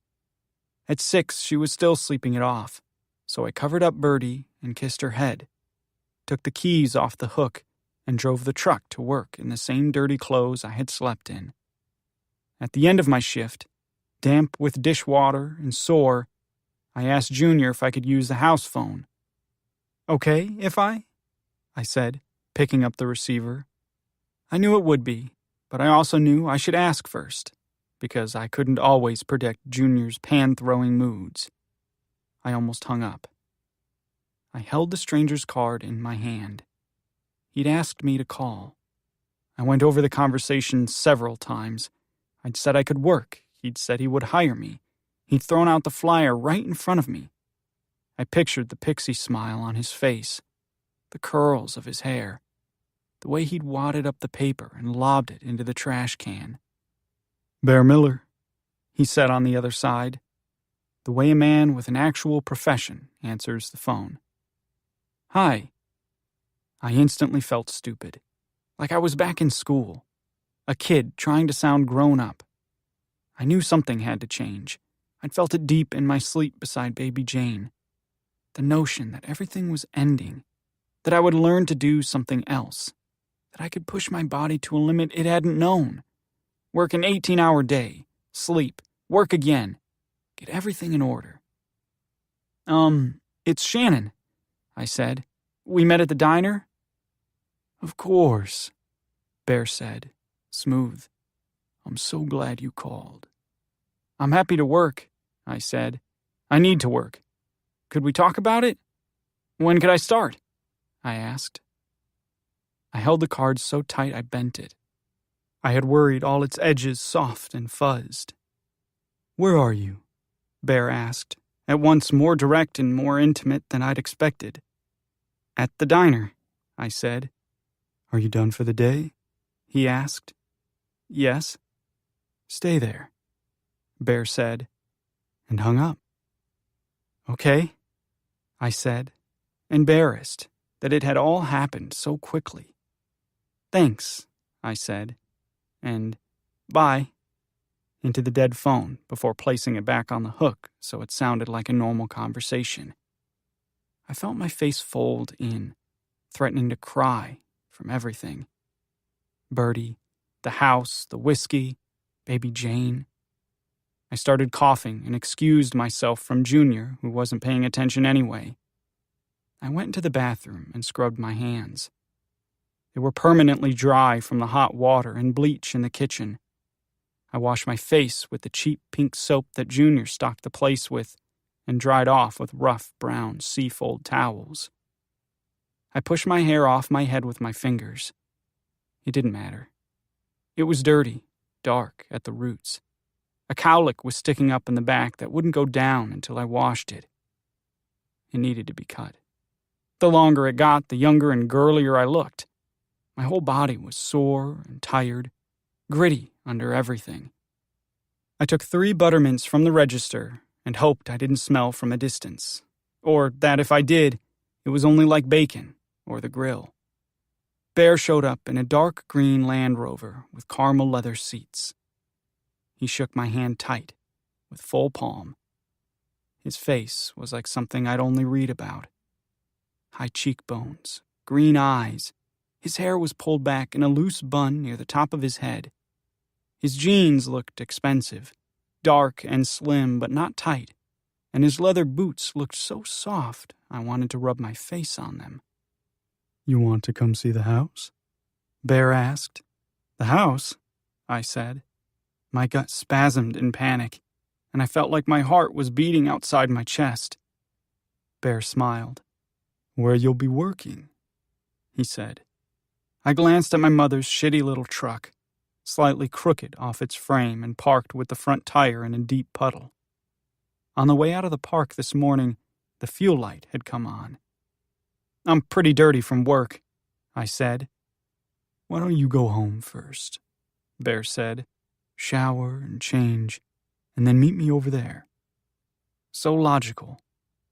At 6, she was still sleeping it off, so I covered up Bertie and kissed her head, took the keys off the hook, and drove the truck to work in the same dirty clothes I had slept in. At the end of my shift, damp with dishwater and sore, I asked Junior if I could use the house phone. "Okay, if I said, picking up the receiver. I knew it would be, but I also knew I should ask first, because I couldn't always predict Junior's pan-throwing moods. I almost hung up. I held the stranger's card in my hand. He'd asked me to call. I went over the conversation several times. I'd said I could work. He'd said he would hire me. He'd thrown out the flyer right in front of me. I pictured the pixie smile on his face, the curls of his hair, the way he'd wadded up the paper and lobbed it into the trash can. "Bear Miller," he said on the other side, the way a man with an actual profession answers the phone. "Hi." I instantly felt stupid, like I was back in school, a kid trying to sound grown up. I knew something had to change. I'd felt it deep in my sleep beside baby Jane. The notion that everything was ending, that I would learn to do something else, that I could push my body to a limit it hadn't known. Work an 18-hour day, sleep, work again, get everything in order. It's Shannon," I said. "We met at the diner?" "Of course," Bear said, smooth. "I'm so glad you called." "I'm happy to work," I said. "I need to work. Could we talk about it? When could I start?" I asked. I held the card so tight I bent it. I had worried all its edges soft and fuzzed. "Where are you?" Bear asked, at once more direct and more intimate than I'd expected. "At the diner," I said. "Are you done for the day?" he asked. "Yes." "Stay there," Bear said, and hung up. "Okay," I said, embarrassed that it had all happened so quickly. "Thanks," I said, and bye, into the dead phone before placing it back on the hook so it sounded like a normal conversation. I felt my face fold in, threatening to cry from everything. Bertie, the house, the whiskey, baby Jane. I started coughing and excused myself from Junior, who wasn't paying attention anyway. I went into the bathroom and scrubbed my hands. They were permanently dry from the hot water and bleach in the kitchen. I washed my face with the cheap pink soap that Junior stocked the place with and dried off with rough brown seafold towels. I pushed my hair off my head with my fingers. It didn't matter. It was dirty, dark at the roots. A cowlick was sticking up in the back that wouldn't go down until I washed it. It needed to be cut. The longer it got, the younger and girlier I looked. My whole body was sore and tired, gritty under everything. I took 3 buttermints from the register and hoped I didn't smell from a distance, or that if I did, it was only like bacon or the grill. Bear showed up in a dark green Land Rover with caramel leather seats. He shook my hand tight, with full palm. His face was like something I'd only read about. High cheekbones, green eyes. His hair was pulled back in a loose bun near the top of his head. His jeans looked expensive, dark and slim but not tight, and his leather boots looked so soft I wanted to rub my face on them. "You want to come see the house?" Bear asked. "The house?" I said. My gut spasmed in panic, and I felt like my heart was beating outside my chest. Bear smiled. "Where you'll be working," he said. I glanced at my mother's shitty little truck, slightly crooked off its frame and parked with the front tire in a deep puddle. On the way out of the park this morning, the fuel light had come on. "I'm pretty dirty from work," I said. "Why don't you go home first?" Bear said. "Shower and change, and then meet me over there." So logical,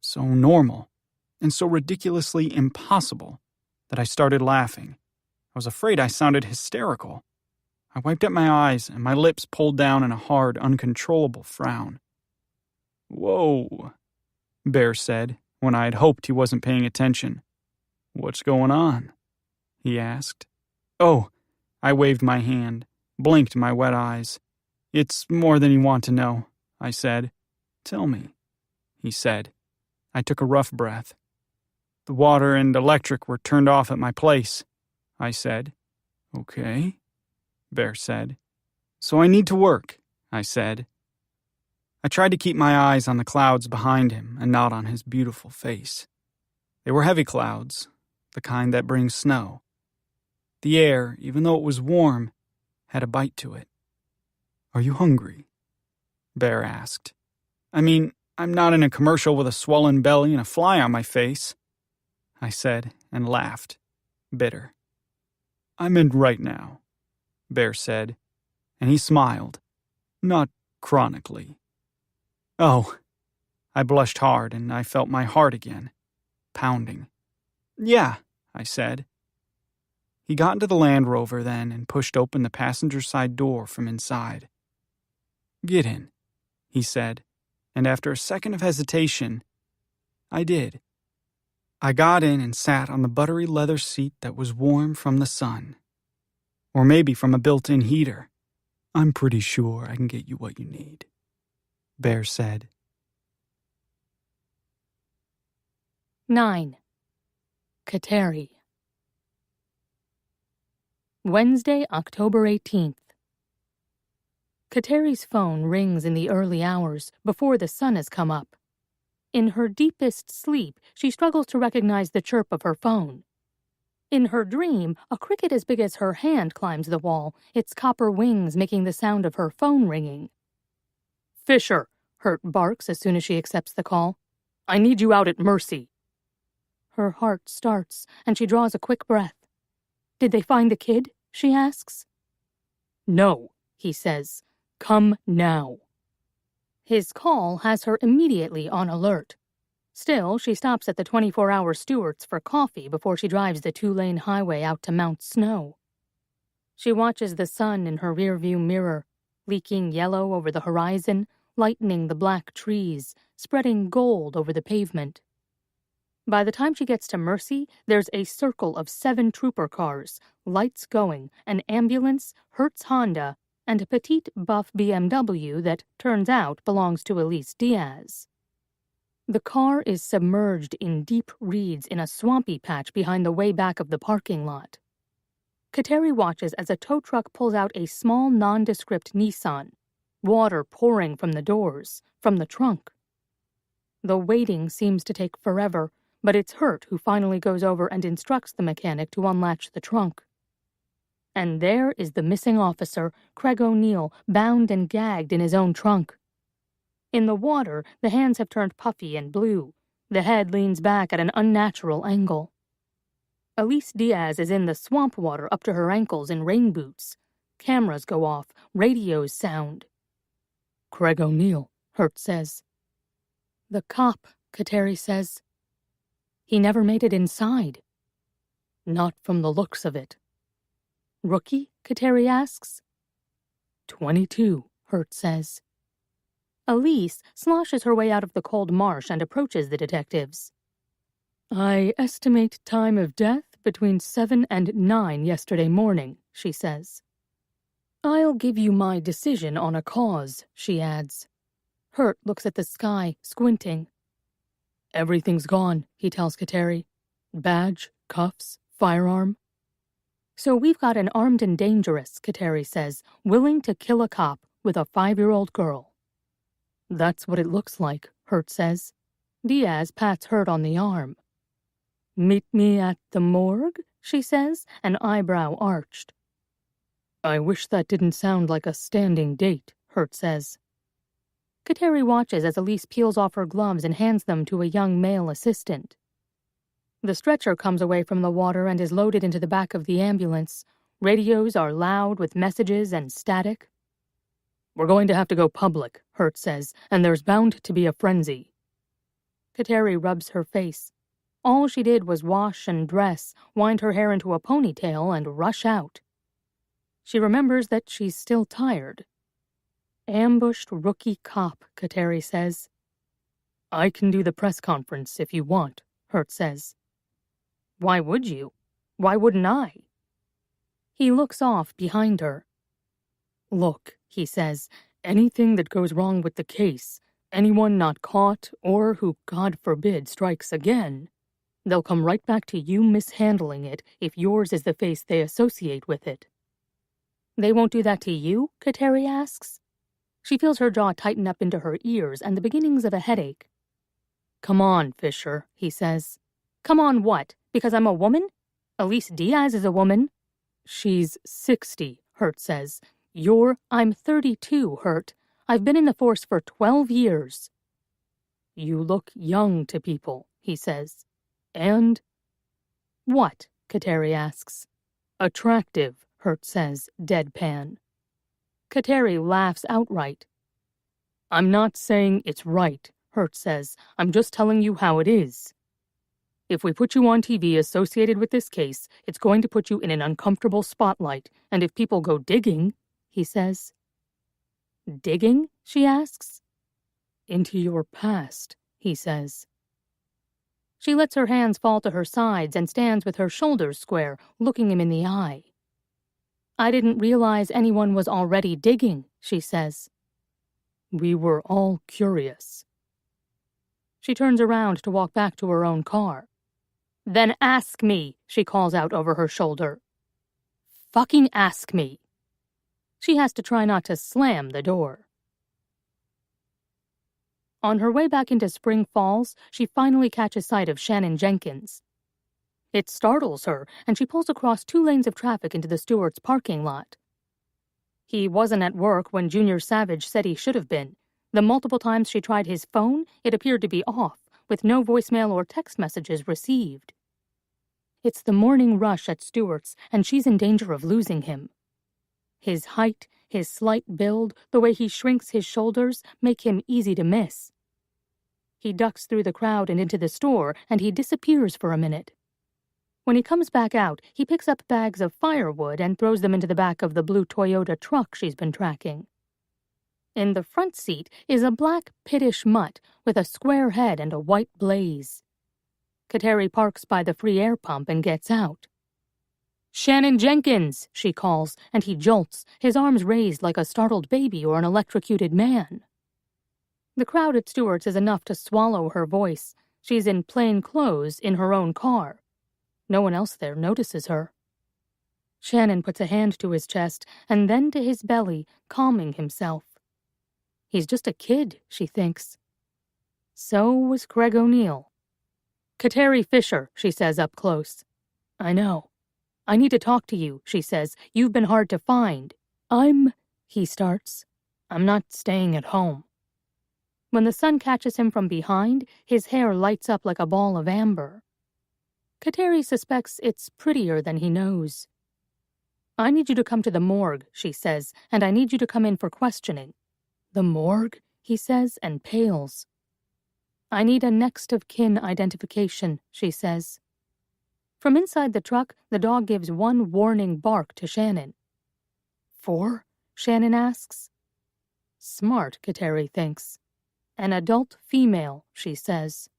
so normal, and so ridiculously impossible that I started laughing. I was afraid I sounded hysterical. I wiped at my eyes, and my lips pulled down in a hard, uncontrollable frown. "Whoa," Bear said, when I had hoped he wasn't paying attention. "What's going on?" he asked. "Oh," I waved my hand, blinked my wet eyes. "It's more than you want to know," I said. "Tell me," he said. I took a rough breath. "The water and electric were turned off at my place," I said. "Okay," Bear said. "So I need to work," I said. I tried to keep my eyes on the clouds behind him and not on his beautiful face. They were heavy clouds, the kind that brings snow. The air, even though it was warm, had a bite to it. Are you hungry? Bear asked. I mean, I'm not in a commercial with a swollen belly and a fly on my face, I said, and laughed, bitter. I'm in right now, Bear said, and he smiled, not chronically. Oh, I blushed hard and I felt my heart again, pounding. Yeah, I said. He got into the Land Rover then and pushed open the passenger side door from inside. Get in, he said, and after a second of hesitation, I did. I got in and sat on the buttery leather seat that was warm from the sun. Or maybe from a built-in heater. I'm pretty sure I can get you what you need, Bear said. 9. Kateri. Wednesday, October 18th. Kateri's phone rings in the early hours, before the sun has come up. In her deepest sleep, she struggles to recognize the chirp of her phone. In her dream, a cricket as big as her hand climbs the wall, its copper wings making the sound of her phone ringing. Fisher, Hurt barks as soon as she accepts the call. I need you out at Mercy. Her heart starts, and she draws a quick breath. Did they find the kid? She asks. No, he says. Come now. His call has her immediately on alert. Still, she stops at the 24-hour Stewart's for coffee before she drives the 2-lane highway out to Mount Snow. She watches the sun in her rearview mirror, leaking yellow over the horizon, lightening the black trees, spreading gold over the pavement. By the time she gets to Mercy, there's a circle of 7 trooper cars, lights going, an ambulance, Hertz Honda, and a petite buff BMW that, turns out, belongs to Elise Diaz. The car is submerged in deep reeds in a swampy patch behind the way back of the parking lot. Kateri watches as a tow truck pulls out a small nondescript Nissan, water pouring from the doors, from the trunk. The waiting seems to take forever, but it's Hurt who finally goes over and instructs the mechanic to unlatch the trunk. And there is the missing officer, Craig O'Neill, bound and gagged in his own trunk. In the water, the hands have turned puffy and blue. The head leans back at an unnatural angle. Elise Diaz is in the swamp water up to her ankles in rain boots. Cameras go off, radios sound. Craig O'Neill, Hurt says. The cop, Kateri says. He never made it inside. Not from the looks of it. Rookie, Kateri asks. 22, Hurt says. Elise sloshes her way out of the cold marsh and approaches the detectives. I estimate time of death between 7 and 9 yesterday morning, she says. I'll give you my decision on a cause, she adds. Hurt looks at the sky, squinting. Everything's gone, he tells Kateri. Badge, cuffs, firearm. So we've got an armed and dangerous, Kateri says, willing to kill a cop with a 5-year-old girl. That's what it looks like, Hurt says. Diaz pats Hurt on the arm. Meet me at the morgue, she says, an eyebrow arched. I wish that didn't sound like a standing date, Hurt says. Kateri watches as Elise peels off her gloves and hands them to a young male assistant. The stretcher comes away from the water and is loaded into the back of the ambulance. Radios are loud with messages and static. We're going to have to go public, Hurt says, and there's bound to be a frenzy. Kateri rubs her face. All she did was wash and dress, wind her hair into a ponytail, and rush out. She remembers that she's still tired. Ambushed rookie cop, Kateri says. I can do the press conference if you want, Hurt says. Why would you? Why wouldn't I? He looks off behind her. Look, he says, anything that goes wrong with the case, anyone not caught or who, God forbid, strikes again, they'll come right back to you mishandling it if yours is the face they associate with it. They won't do that to you? Kateri asks. She feels her jaw tighten up into her ears and the beginnings of a headache. Come on, Fisher, he says. Come on what? Because I'm a woman? Elise Diaz is a woman. She's 60, Hurt says. I'm 32, Hurt. I've been in the force for 12 years. You look young to people, he says. And? What? Kateri asks. Attractive, Hurt says, deadpan. Kateri laughs outright. I'm not saying it's right, Hurt says. I'm just telling you how it is. If we put you on TV associated with this case, it's going to put you in an uncomfortable spotlight, and if people go digging, he says. Digging? She asks. Into your past, he says. She lets her hands fall to her sides and stands with her shoulders square, looking him in the eye. I didn't realize anyone was already digging, she says. We were all curious. She turns around to walk back to her own car. Then ask me, she calls out over her shoulder. Fucking ask me. She has to try not to slam the door. On her way back into Spring Falls, she finally catches sight of Shannon Jenkins. It startles her, and she pulls across 2 lanes of traffic into the Stewart's parking lot. He wasn't at work when Junior Savage said he should have been. The multiple times she tried his phone, it appeared to be off, with no voicemail or text messages received. It's the morning rush at Stewart's, and she's in danger of losing him. His height, his slight build, the way he shrinks his shoulders, make him easy to miss. He ducks through the crowd and into the store, and he disappears for a minute. When he comes back out, he picks up bags of firewood and throws them into the back of the blue Toyota truck she's been tracking. In the front seat is a black, pittish mutt with a square head and a white blaze. Kateri parks by the free air pump and gets out. Shannon Jenkins, she calls, and he jolts, his arms raised like a startled baby or an electrocuted man. The crowd at Stewart's is enough to swallow her voice. She's in plain clothes in her own car. No one else there notices her. Shannon puts a hand to his chest and then to his belly, calming himself. He's just a kid, she thinks. So was Craig O'Neill. Kateri Fisher, she says up close. I know. I need to talk to you, she says. You've been hard to find. He starts. I'm not staying at home. When the sun catches him from behind, his hair lights up like a ball of amber. Kateri suspects it's prettier than he knows. I need you to come to the morgue, she says, and I need you to come in for questioning. The morgue, he says, and pales. I need a next of kin identification, she says. From inside the truck, the dog gives one warning bark to Shannon. 4? Shannon asks. Smart, Kateri thinks. An adult female, she says.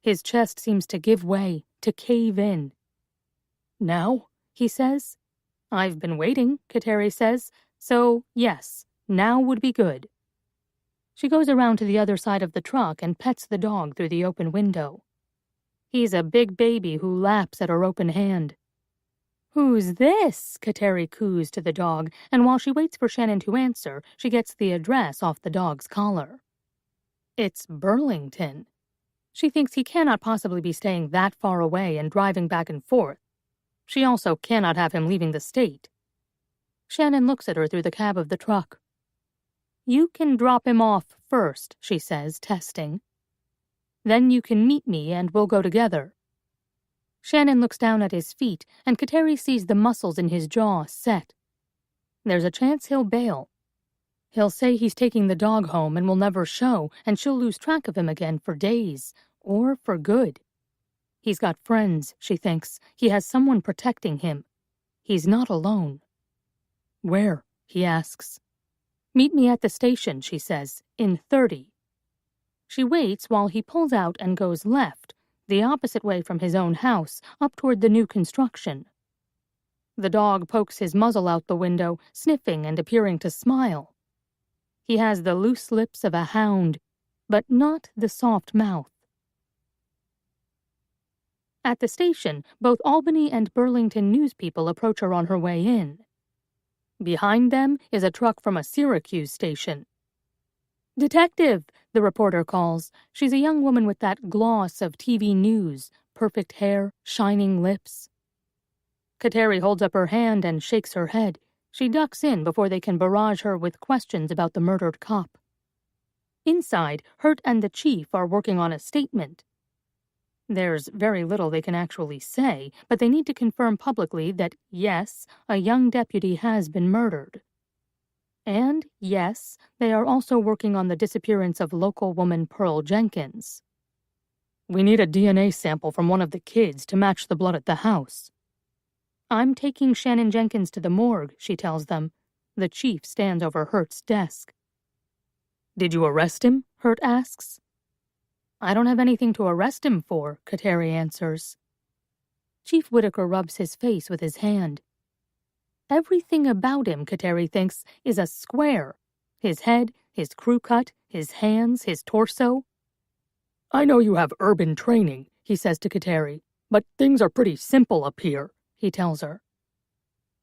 His chest seems to give way, to cave in. Now? He says. I've been waiting, Kateri says, so yes, now would be good. She goes around to the other side of the truck and pets the dog through the open window. He's a big baby who laps at her open hand. Who's this? Kateri coos to the dog, and while she waits for Shannon to answer, she gets the address off the dog's collar. It's Burlington. She thinks he cannot possibly be staying that far away and driving back and forth. She also cannot have him leaving the state. Shannon looks at her through the cab of the truck. You can drop him off first, she says, testing. Then you can meet me and we'll go together. Shannon looks down at his feet, and Kateri sees the muscles in his jaw set. There's a chance he'll bail. He'll say he's taking the dog home and will never show, and she'll lose track of him again for days, or for good. He's got friends, she thinks. He has someone protecting him. He's not alone. Where? He asks. Meet me at the station, she says, in 30. She waits while he pulls out and goes left, the opposite way from his own house, up toward the new construction. The dog pokes his muzzle out the window, sniffing and appearing to smile. He has the loose lips of a hound, but not the soft mouth. At the station, both Albany and Burlington news people approach her on her way in. Behind them is a truck from a Syracuse station. Detective, the reporter calls. She's a young woman with that gloss of TV news, perfect hair, shining lips. Kateri holds up her hand and shakes her head. She ducks in before they can barrage her with questions about the murdered cop. Inside, Hurt and the chief are working on a statement. There's very little they can actually say, but they need to confirm publicly that, yes, a young deputy has been murdered. And, yes, they are also working on the disappearance of local woman Pearl Jenkins. We need a DNA sample from one of the kids to match the blood at the house. I'm taking Shannon Jenkins to the morgue, she tells them. The chief stands over Hurt's desk. Did you arrest him? Hurt asks. I don't have anything to arrest him for, Kateri answers. Chief Whitaker rubs his face with his hand. Everything about him, Kateri thinks, is a square. His head, his crew cut, his hands, his torso. I know you have urban training, he says to Kateri, but things are pretty simple up here, he tells her.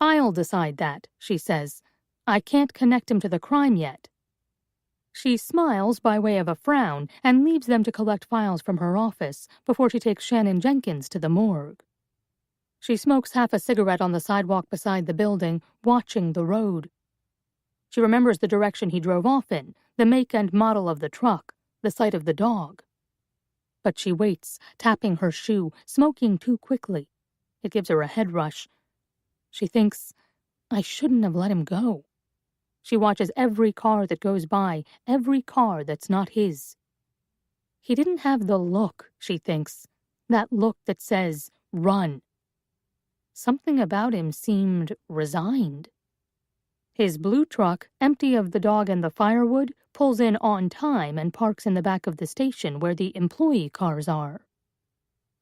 I'll decide that, she says. I can't connect him to the crime yet. She smiles by way of a frown and leaves them to collect files from her office before she takes Shannon Jenkins to the morgue. She smokes half a cigarette on the sidewalk beside the building, watching the road. She remembers the direction he drove off in, the make and model of the truck, the sight of the dog. But she waits, tapping her shoe, smoking too quickly. It gives her a head rush. She thinks, I shouldn't have let him go. She watches every car that goes by, every car that's not his. He didn't have the look, she thinks, that look that says, run. Something about him seemed resigned. His blue truck, empty of the dog and the firewood, pulls in on time and parks in the back of the station where the employee cars are.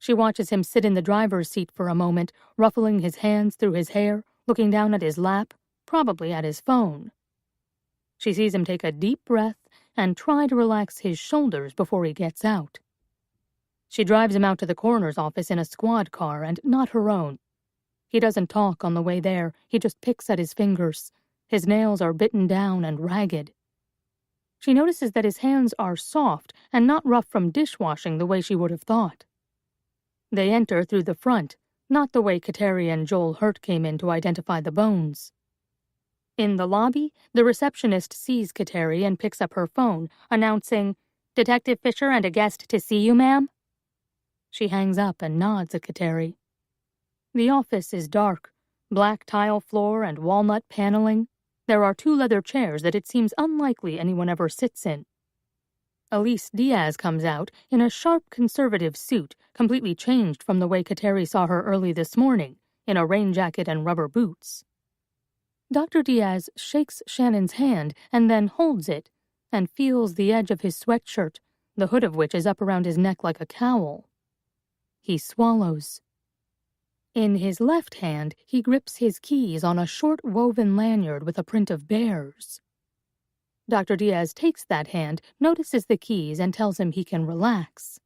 She watches him sit in the driver's seat for a moment, ruffling his hands through his hair, looking down at his lap, probably at his phone. She sees him take a deep breath and try to relax his shoulders before he gets out. She drives him out to the coroner's office in a squad car and not her own. He doesn't talk on the way there, he just picks at his fingers. His nails are bitten down and ragged. She notices that his hands are soft and not rough from dishwashing the way she would have thought. They enter through the front, not the way Kateri and Joel Hurt came in to identify the bones. In the lobby, the receptionist sees Kateri and picks up her phone, announcing, Detective Fisher and a guest to see you, ma'am. She hangs up and nods at Kateri. The office is dark, black tile floor and walnut paneling. There are 2 leather chairs that it seems unlikely anyone ever sits in. Elise Diaz comes out in a sharp conservative suit, completely changed from the way Kateri saw her early this morning, in a rain jacket and rubber boots. Dr. Diaz shakes Shannon's hand and then holds it and feels the edge of his sweatshirt, the hood of which is up around his neck like a cowl. He swallows. In his left hand, he grips his keys on a short woven lanyard with a print of bears. Dr. Diaz takes that hand, notices the keys, and tells him he can relax.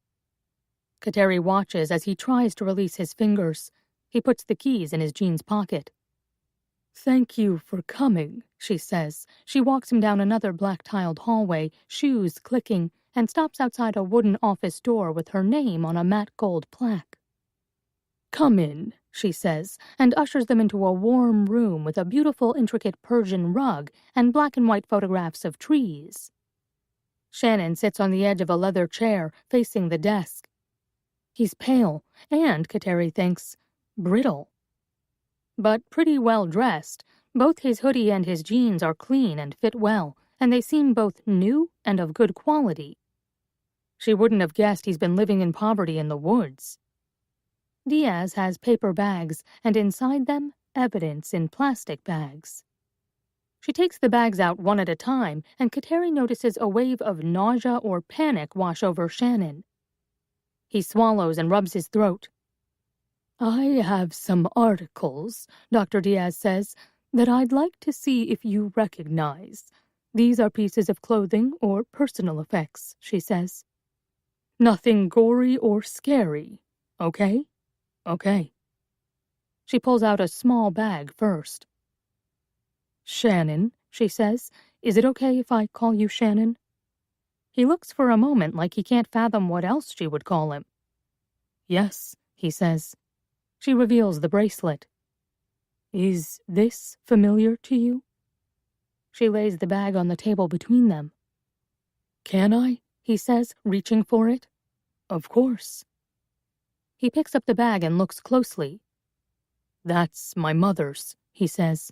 Kateri watches as he tries to release his fingers. He puts the keys in his jeans pocket. Thank you for coming, she says. She walks him down another black-tiled hallway, shoes clicking, and stops outside a wooden office door with her name on a matte gold plaque. Come in, she says, and ushers them into a warm room with a beautiful, intricate Persian rug and black and white photographs of trees. Shannon sits on the edge of a leather chair, facing the desk. He's pale, and, Kateri thinks, brittle. But pretty well dressed. Both his hoodie and his jeans are clean and fit well, and they seem both new and of good quality. She wouldn't have guessed he's been living in poverty in the woods. Diaz has paper bags, and inside them, evidence in plastic bags. She takes the bags out one at a time, and Kateri notices a wave of nausea or panic wash over Shannon. He swallows and rubs his throat. I have some articles, Dr. Diaz says, that I'd like to see if you recognize. These are pieces of clothing or personal effects, she says. Nothing gory or scary, okay? Okay. She pulls out a small bag first. Shannon, she says, is it okay if I call you Shannon? He looks for a moment like he can't fathom what else she would call him. Yes, he says. She reveals the bracelet. Is this familiar to you? She lays the bag on the table between them. Can I? He says, reaching for it. Of course. He picks up the bag and looks closely. That's my mother's, he says.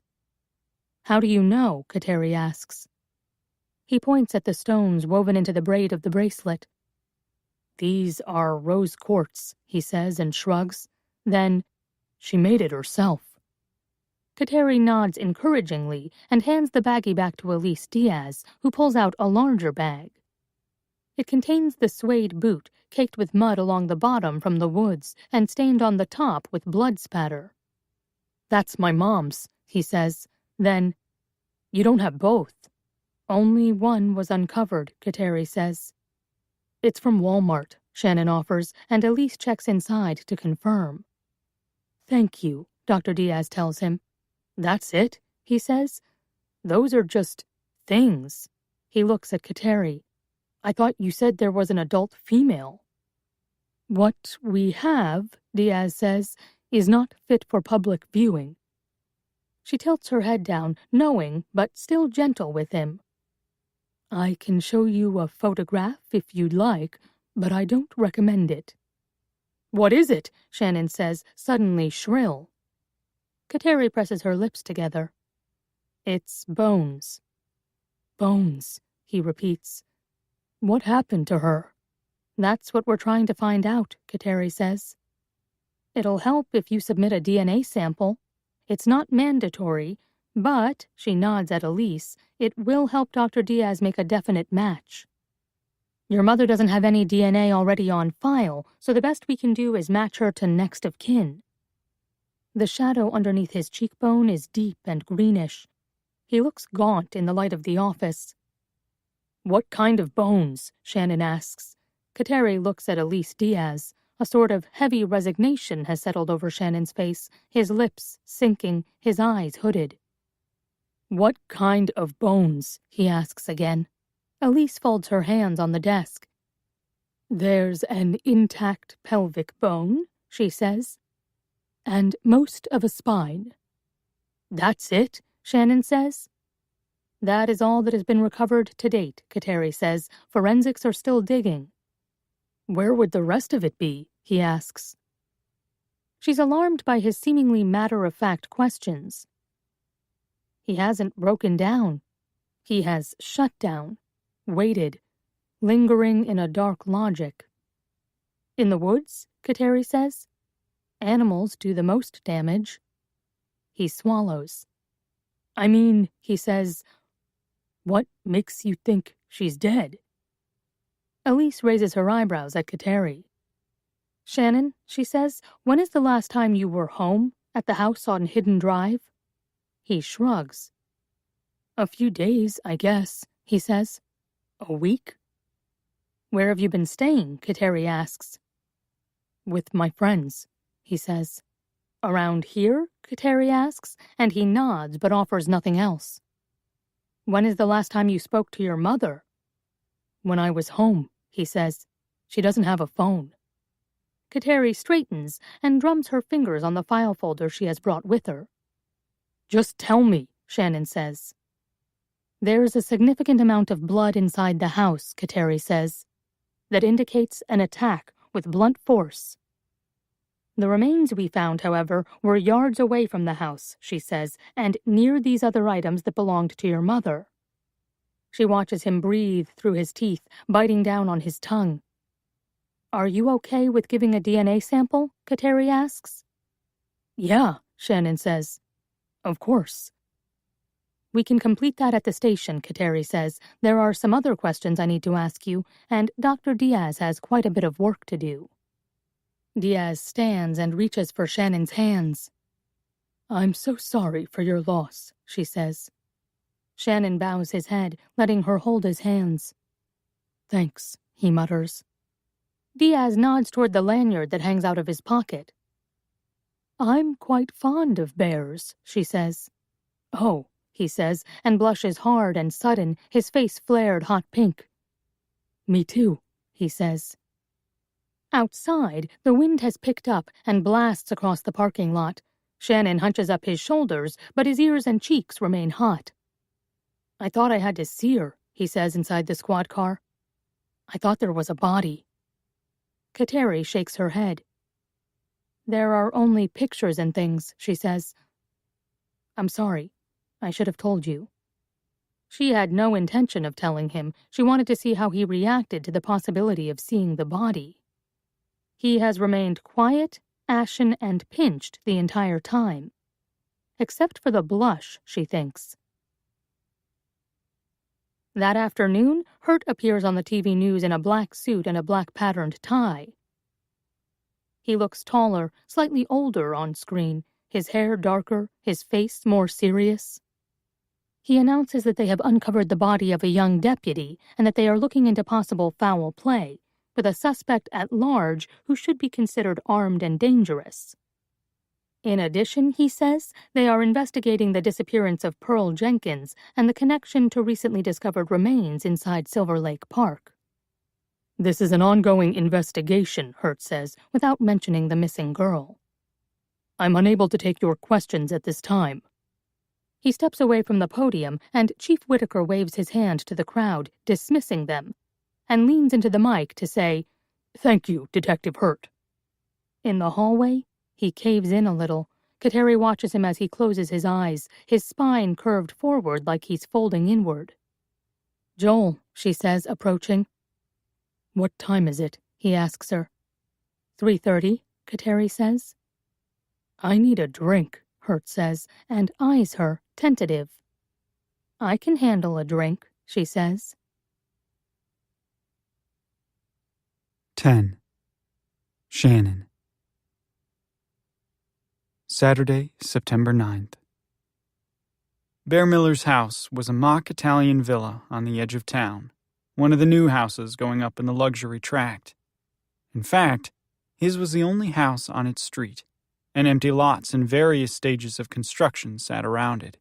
How do you know? Kateri asks. He points at the stones woven into the braid of the bracelet. These are rose quartz, he says and shrugs. Then, she made it herself. Kateri nods encouragingly and hands the baggie back to Elise Diaz, who pulls out a larger bag. It contains the suede boot, caked with mud along the bottom from the woods and stained on the top with blood spatter. That's my mom's, he says. Then, you don't have both. Only one was uncovered, Kateri says. It's from Walmart, Shannon offers, and Elise checks inside to confirm. Thank you, Dr. Diaz tells him. That's it, he says. Those are just things. He looks at Kateri. I thought you said there was an adult female. What we have, Diaz says, is not fit for public viewing. She tilts her head down, knowing but still gentle with him. I can show you a photograph if you'd like, but I don't recommend it. What is it? Shannon says, suddenly shrill. Kateri presses her lips together. It's bones. Bones, he repeats. What happened to her? That's what we're trying to find out, Kateri says. It'll help if you submit a DNA sample. It's not mandatory, but, she nods at Elise, it will help Dr. Diaz make a definite match. Your mother doesn't have any DNA already on file, so the best we can do is match her to next of kin. The shadow underneath his cheekbone is deep and greenish. He looks gaunt in the light of the office. What kind of bones? Shannon asks. Kateri looks at Elise Diaz. A sort of heavy resignation has settled over Shannon's face, his lips sinking, his eyes hooded. What kind of bones? He asks again. Elise folds her hands on the desk. There's an intact pelvic bone, she says, and most of a spine. That's it, Shannon says. That is all that has been recovered to date, Kateri says. Forensics are still digging. Where would the rest of it be? He asks. She's alarmed by his seemingly matter-of-fact questions. He hasn't broken down. He has shut down, waited, lingering in a dark logic. In the woods, Kateri says. Animals do the most damage. He swallows. I mean, he says, what makes you think she's dead? Elise raises her eyebrows at Kateri. Shannon, she says, when is the last time you were home, at the house on Hidden Drive? He shrugs. A few days, I guess, he says. A week? Where have you been staying? Kateri asks. With my friends, he says. Around here? Kateri asks, and he nods but offers nothing else. When is the last time you spoke to your mother? When I was home, he says. She doesn't have a phone. Kateri straightens and drums her fingers on the file folder she has brought with her. Just tell me, Shannon says. There's a significant amount of blood inside the house, Kateri says, that indicates an attack with blunt force. The remains we found, however, were yards away from the house, she says, and near these other items that belonged to your mother. She watches him breathe through his teeth, biting down on his tongue. Are you okay with giving a DNA sample? Kateri asks. Yeah, Shannon says. Of course. We can complete that at the station, Kateri says. There are some other questions I need to ask you, and Dr. Diaz has quite a bit of work to do. Diaz stands and reaches for Shannon's hands. I'm so sorry for your loss, she says. Shannon bows his head, letting her hold his hands. Thanks, he mutters. Diaz nods toward the lanyard that hangs out of his pocket. I'm quite fond of bears, she says. Oh, he says, and blushes hard and sudden, his face flared hot pink. Me too, he says. Outside, the wind has picked up and blasts across the parking lot. Shannon hunches up his shoulders, but his ears and cheeks remain hot. I thought I had to see her, he says inside the squad car. I thought there was a body. Kateri shakes her head. There are only pictures and things, she says. I'm sorry. I should have told you. She had no intention of telling him. She wanted to see how he reacted to the possibility of seeing the body. He has remained quiet, ashen, and pinched the entire time. Except for the blush, she thinks. That afternoon, Hurt appears on the TV news in a black suit and a black patterned tie. He looks taller, slightly older on screen, his hair darker, his face more serious. He announces that they have uncovered the body of a young deputy and that they are looking into possible foul play, with a suspect at large who should be considered armed and dangerous. In addition, he says, they are investigating the disappearance of Pearl Jenkins and the connection to recently discovered remains inside Silver Lake Park. This is an ongoing investigation, Hurt says, without mentioning the missing girl. I'm unable to take your questions at this time. He steps away from the podium, and Chief Whitaker waves his hand to the crowd, dismissing them, and leans into the mic to say, Thank you, Detective Hurt. In the hallway, he caves in a little. Kateri watches him as he closes his eyes, his spine curved forward like he's folding inward. Joel, she says, approaching. What time is it? He asks her. 3:30, Kateri says. I need a drink, Hurt says, and eyes her, tentative. I can handle a drink, she says. 10. Shannon. Saturday, September 9th. Bear Miller's house was a mock Italian villa on the edge of town, one of the new houses going up in the luxury tract. In fact, his was the only house on its street, and empty lots in various stages of construction sat around it.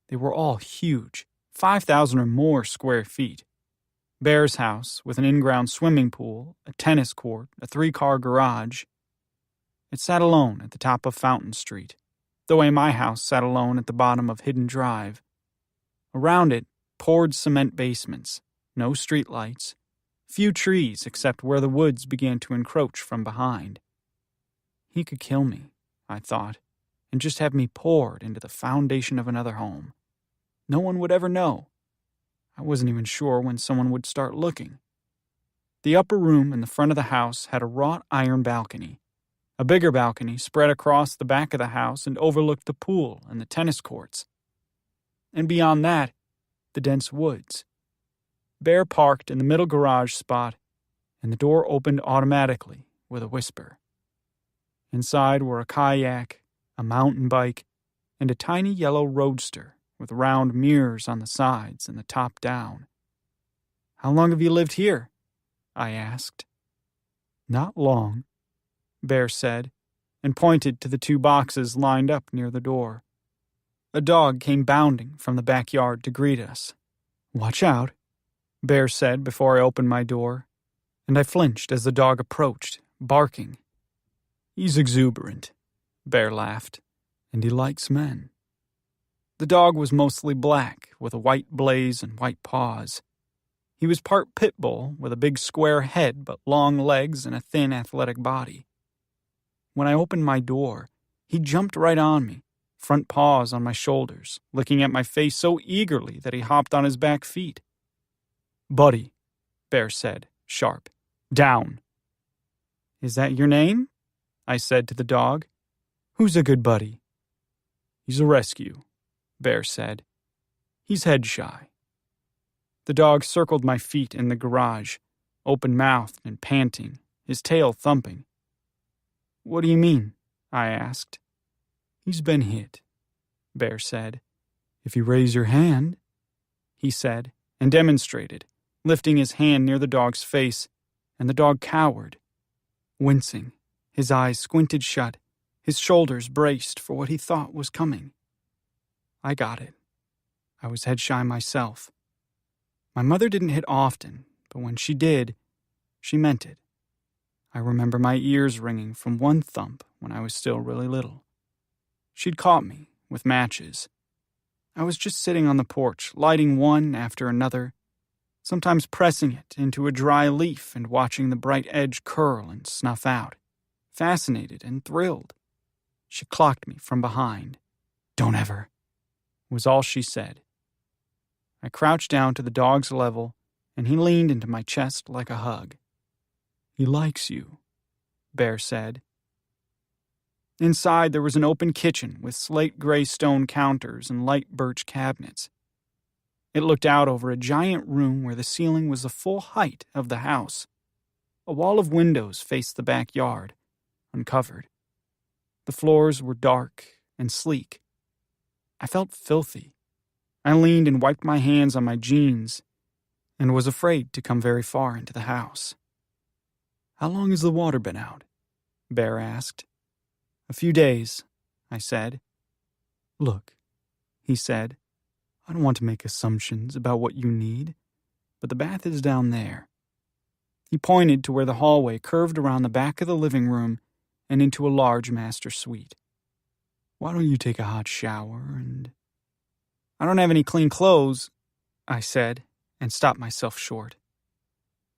They were all huge, 5,000 or more square feet. Bear's house, with an in-ground swimming pool, a tennis court, a 3-car garage. It sat alone at the top of Fountain Street, the way my house sat alone at the bottom of Hidden Drive. Around it, poured cement basements, no streetlights, few trees except where the woods began to encroach from behind. He could kill me, I thought, and just have me poured into the foundation of another home. No one would ever know. I wasn't even sure when someone would start looking. The upper room in the front of the house had a wrought iron balcony. A bigger balcony spread across the back of the house and overlooked the pool and the tennis courts. And beyond that, the dense woods. Bear parked in the middle garage spot, and the door opened automatically with a whisper. Inside were a kayak, a mountain bike, and a tiny yellow roadster with round mirrors on the sides and the top down. How long have you lived here? I asked. Not long, Bear said, and pointed to the 2 boxes lined up near the door. A dog came bounding from the backyard to greet us. Watch out, Bear said before I opened my door, and I flinched as the dog approached, barking. He's exuberant, Bear laughed, and he likes men. The dog was mostly black, with a white blaze and white paws. He was part pit bull, with a big square head but long legs and a thin athletic body. When I opened my door, he jumped right on me, front paws on my shoulders, licking at my face so eagerly that he hopped on his back feet. Buddy, Bear said, sharp. Down. Is that your name? I said to the dog. Who's a good buddy? He's a rescue, Bear said. He's head shy. The dog circled my feet in the garage, open-mouthed and panting, his tail thumping. What do you mean? I asked. He's been hit, Bear said. If you raise your hand, he said, and demonstrated, lifting his hand near the dog's face, and the dog cowered, wincing, his eyes squinted shut, his shoulders braced for what he thought was coming. I got it. I was head shy myself. My mother didn't hit often, but when she did, she meant it. I remember my ears ringing from one thump when I was still really little. She'd caught me with matches. I was just sitting on the porch, lighting one after another, sometimes pressing it into a dry leaf and watching the bright edge curl and snuff out, fascinated and thrilled. She clocked me from behind. "Don't ever," was all she said. I crouched down to the dog's level, and he leaned into my chest like a hug. "He likes you," Bear said. Inside, there was an open kitchen with slate-gray stone counters and light birch cabinets. It looked out over a giant room where the ceiling was the full height of the house. A wall of windows faced the backyard, uncovered. The floors were dark and sleek. I felt filthy. I leaned and wiped my hands on my jeans and was afraid to come very far into the house. "How long has the water been out?" Bear asked. "A few days," I said. "Look," he said, "I don't want to make assumptions about what you need, but the bath is down there." He pointed to where the hallway curved around the back of the living room and into a large master suite. "Why don't you take a hot shower and—" "I don't have any clean clothes," I said, and stopped myself short.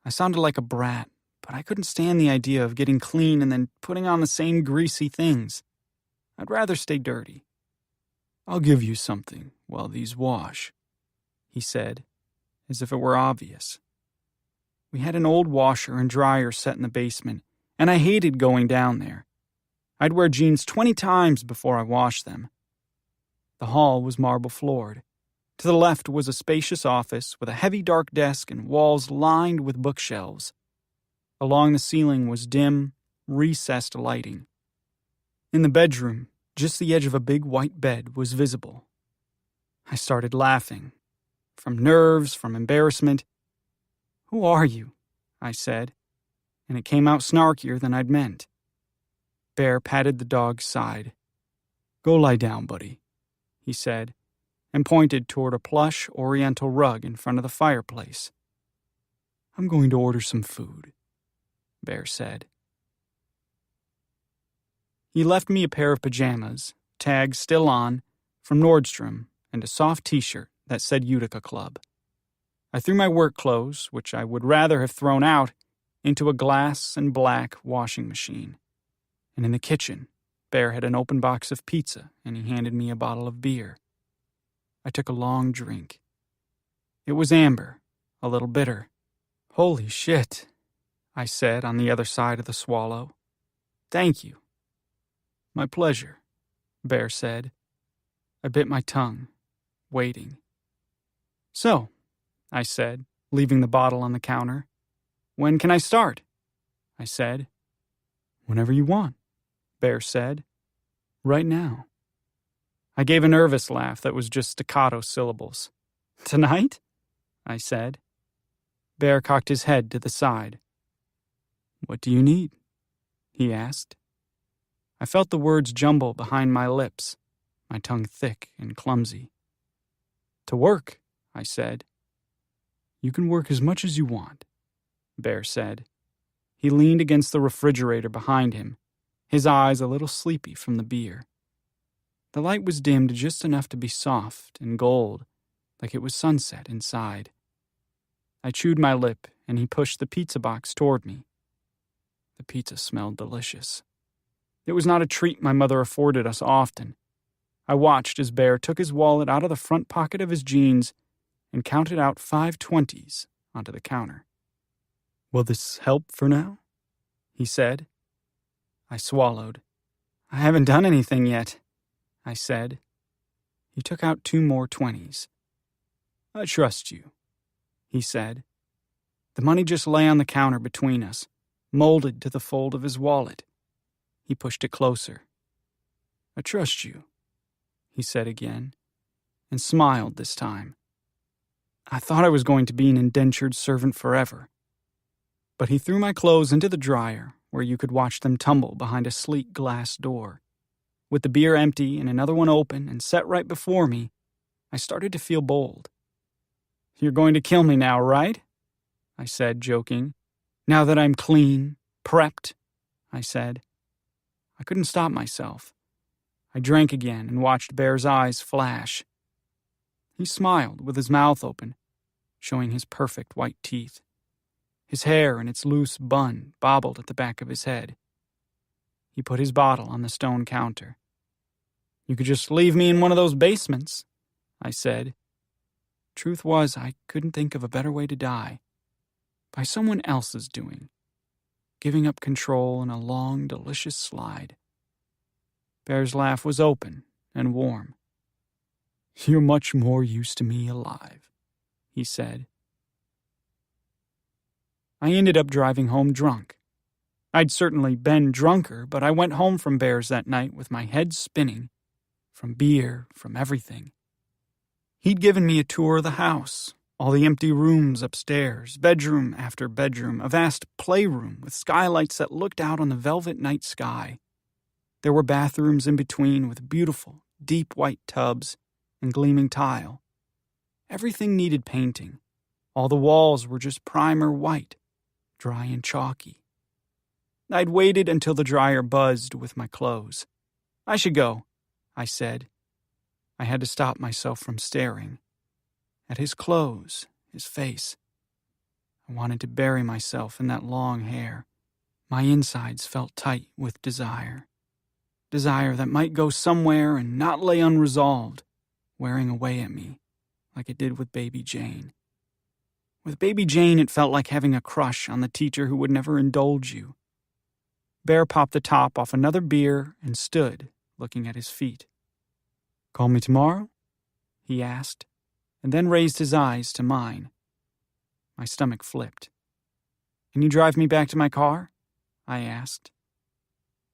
I sounded like a brat, but I couldn't stand the idea of getting clean and then putting on the same greasy things. I'd rather stay dirty. "I'll give you something while these wash," he said, as if it were obvious. We had an old washer and dryer set in the basement, and I hated going down there. I'd wear jeans 20 times before I washed them. The hall was marble-floored. To the left was a spacious office with a heavy dark desk and walls lined with bookshelves. Along the ceiling was dim, recessed lighting. In the bedroom, just the edge of a big white bed was visible. I started laughing. From nerves, from embarrassment. "Who are you?" I said, and it came out snarkier than I'd meant. Bear patted the dog's side. "Go lie down, buddy," he said, and pointed toward a plush oriental rug in front of the fireplace. "I'm going to order some food," Bear said. He left me a pair of pajamas, tags still on, from Nordstrom, and a soft t-shirt that said Utica Club. I threw my work clothes, which I would rather have thrown out, into a glass and black washing machine. And in the kitchen, Bear had an open box of pizza, and he handed me a bottle of beer. I took a long drink. It was amber, a little bitter. "Holy shit," I said on the other side of the swallow. "Thank you." "My pleasure," Bear said. I bit my tongue, waiting. "So," I said, leaving the bottle on the counter. "When can I start?" I said. "Whenever you want," Bear said. "Right now." I gave a nervous laugh that was just staccato syllables. "Tonight?" I said. Bear cocked his head to the side. "What do you need?" he asked. I felt the words jumble behind my lips, my tongue thick and clumsy. "To work," I said. "You can work as much as you want," Bear said. He leaned against the refrigerator behind him, his eyes a little sleepy from the beer. The light was dimmed just enough to be soft and gold, like it was sunset inside. I chewed my lip, and he pushed the pizza box toward me. The pizza smelled delicious. It was not a treat my mother afforded us often. I watched as Bear took his wallet out of the front pocket of his jeans and counted out 5 20s onto the counter. "Will this help for now?" he said. I swallowed. "I haven't done anything yet," I said. He took out 2 more 20s. "I trust you," he said. The money just lay on the counter between us, molded to the fold of his wallet. He pushed it closer. "I trust you," he said again, and smiled this time. I thought I was going to be an indentured servant forever. But he threw my clothes into the dryer, where you could watch them tumble behind a sleek glass door. With the beer empty and another one open and set right before me, I started to feel bold. "You're going to kill me now, right?" I said, joking. "Now that I'm clean, prepped," I said. I couldn't stop myself. I drank again and watched Bear's eyes flash. He smiled with his mouth open, showing his perfect white teeth. His hair in its loose bun bobbled at the back of his head. He put his bottle on the stone counter. "You could just leave me in one of those basements," I said. Truth was, I couldn't think of a better way to die. By someone else's doing. Giving up control in a long, delicious slide. Bear's laugh was open and warm. "You're much more use to me alive," he said. I ended up driving home drunk. I'd certainly been drunker, but I went home from Bear's that night with my head spinning. From beer, from everything. He'd given me a tour of the house, all the empty rooms upstairs, bedroom after bedroom, a vast playroom with skylights that looked out on the velvet night sky. There were bathrooms in between with beautiful, deep white tubs and gleaming tile. Everything needed painting. All the walls were just primer white, dry and chalky. I'd waited until the dryer buzzed with my clothes. "I should go," I said. I had to stop myself from staring. At his clothes, his face. I wanted to bury myself in that long hair. My insides felt tight with desire. Desire that might go somewhere and not lay unresolved, wearing away at me, like it did with Baby Jane. With Baby Jane, it felt like having a crush on the teacher who would never indulge you. Bear popped the top off another beer and stood, looking at his feet. "Call me tomorrow?" he asked, and then raised his eyes to mine. My stomach flipped. "Can you drive me back to my car?" I asked.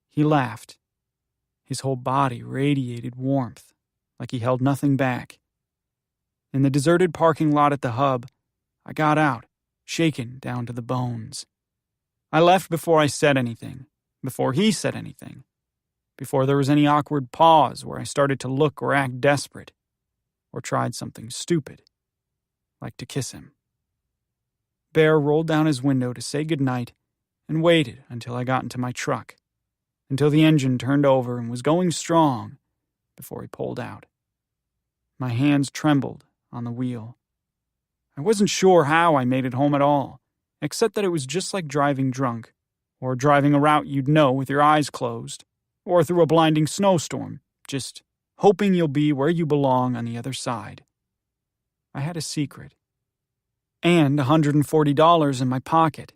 He laughed. His whole body radiated warmth, like he held nothing back. In the deserted parking lot at the hub, I got out, shaken down to the bones. I left before I said anything, before he said anything, before there was any awkward pause where I started to look or act desperate, or tried something stupid, like to kiss him. Bear rolled down his window to say goodnight and waited until I got into my truck, until the engine turned over and was going strong before he pulled out. My hands trembled on the wheel. I wasn't sure how I made it home at all, except that it was just like driving drunk, or driving a route you'd know with your eyes closed, or through a blinding snowstorm, just hoping you'll be where you belong on the other side. I had a secret. And $140 in my pocket.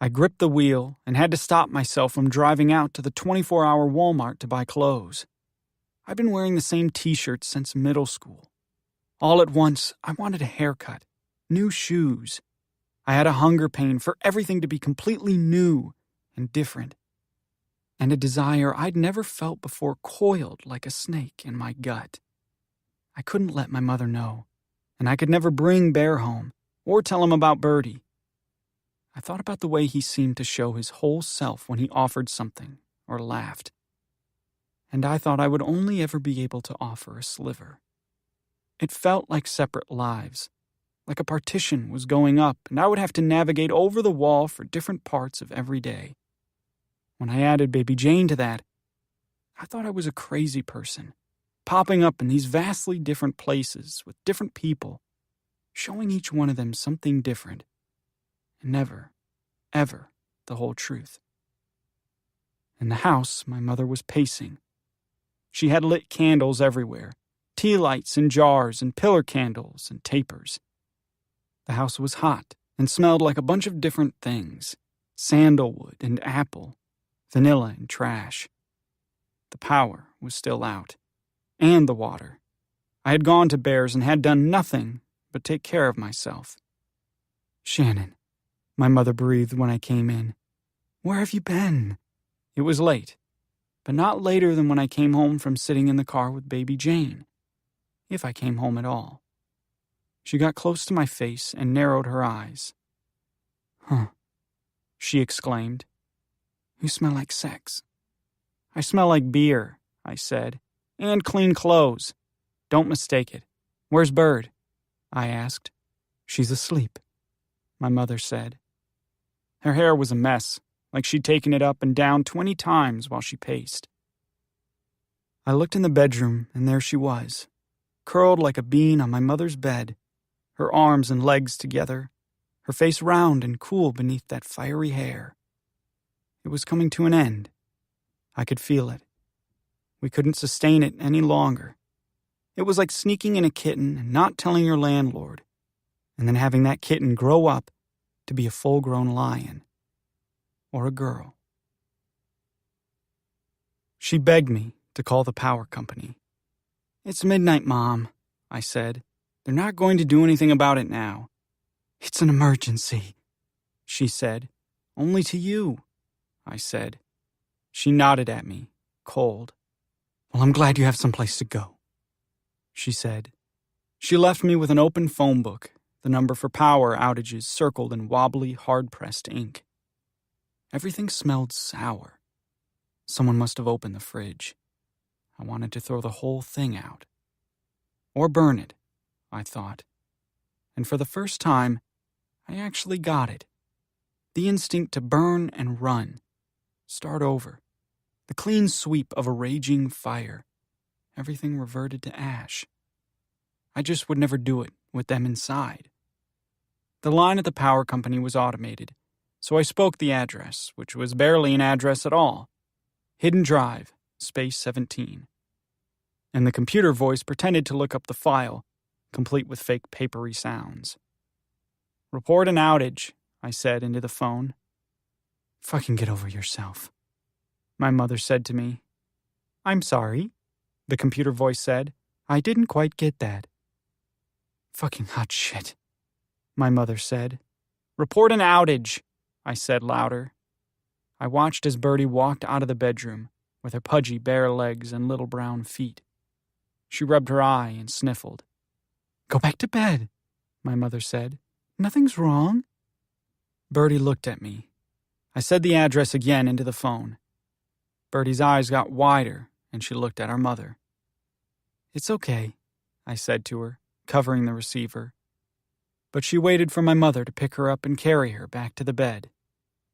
I gripped the wheel and had to stop myself from driving out to the 24-hour Walmart to buy clothes. I've been wearing the same t-shirts since middle school. All at once, I wanted a haircut, new shoes. I had a hunger pain for everything to be completely new and different. And a desire I'd never felt before coiled like a snake in my gut. I couldn't let my mother know, and I could never bring Bear home or tell him about Birdie. I thought about the way he seemed to show his whole self when he offered something or laughed. And I thought I would only ever be able to offer a sliver. It felt like separate lives, like a partition was going up and I would have to navigate over the wall for different parts of every day. When I added Baby Jane to that, I thought I was a crazy person, popping up in these vastly different places with different people, showing each one of them something different, and never, ever the whole truth. In the house, my mother was pacing. She had lit candles everywhere, tea lights in jars and pillar candles and tapers. The house was hot and smelled like a bunch of different things, sandalwood and apple, vanilla and trash. The power was still out, and the water. I had gone to Bear's and had done nothing but take care of myself. "Shannon," my mother breathed when I came in. "Where have you been?" It was late, but not later than when I came home from sitting in the car with Baby Jane, if I came home at all. She got close to my face and narrowed her eyes. "Huh," she exclaimed. "You smell like sex." "I smell like beer," I said, "and clean clothes. Don't mistake it. Where's Bird?" I asked. "She's asleep," my mother said. Her hair was a mess, like she'd taken it up and down 20 times while she paced. I looked in the bedroom, and there she was, curled like a bean on my mother's bed, her arms and legs together, her face round and cool beneath that fiery hair. It was coming to an end. I could feel it. We couldn't sustain it any longer. It was like sneaking in a kitten and not telling your landlord, and then having that kitten grow up to be a full-grown lion. Or a girl. She begged me to call the power company. "It's midnight, Mom," I said. "They're not going to do anything about it now." "It's an emergency," she said. "Only to you," I said. She nodded at me, cold. "Well, I'm glad you have someplace to go," she said. She left me with an open phone book, the number for power outages circled in wobbly, hard-pressed ink. Everything smelled sour. Someone must have opened the fridge. I wanted to throw the whole thing out. Or burn it, I thought. And for the first time, I actually got it. The instinct to burn and run. Start over. The clean sweep of a raging fire. Everything reverted to ash. I just would never do it with them inside. The line at the power company was automated, so I spoke the address, which was barely an address at all. Hidden Drive, space 17. And the computer voice pretended to look up the file, complete with fake papery sounds. "Report an outage," I said into the phone. "Fucking get over yourself," my mother said to me. "I'm sorry," the computer voice said. "I didn't quite get that." "Fucking hot shit," my mother said. "Report an outage," I said louder. I watched as Bertie walked out of the bedroom with her pudgy bare legs and little brown feet. She rubbed her eye and sniffled. "Go back to bed," my mother said. "Nothing's wrong." Bertie looked at me. I said the address again into the phone. Bertie's eyes got wider, and she looked at our mother. "It's okay," I said to her, covering the receiver. But she waited for my mother to pick her up and carry her back to the bed,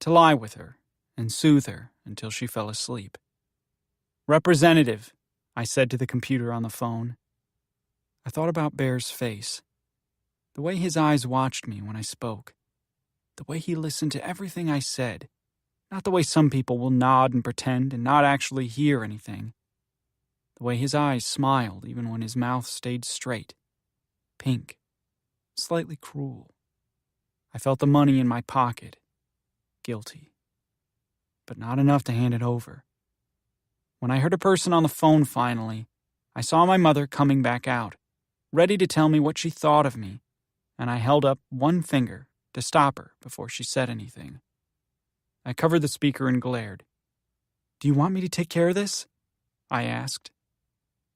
to lie with her and soothe her until she fell asleep. "Representative," I said to the computer on the phone. I thought about Bear's face, the way his eyes watched me when I spoke, the way he listened to everything I said, not the way some people will nod and pretend and not actually hear anything, the way his eyes smiled even when his mouth stayed straight, pink, slightly cruel. I felt the money in my pocket, guilty, but not enough to hand it over. When I heard a person on the phone finally, I saw my mother coming back out, ready to tell me what she thought of me, and I held up one finger to stop her before she said anything. I covered the speaker and glared. "Do you want me to take care of this?" I asked.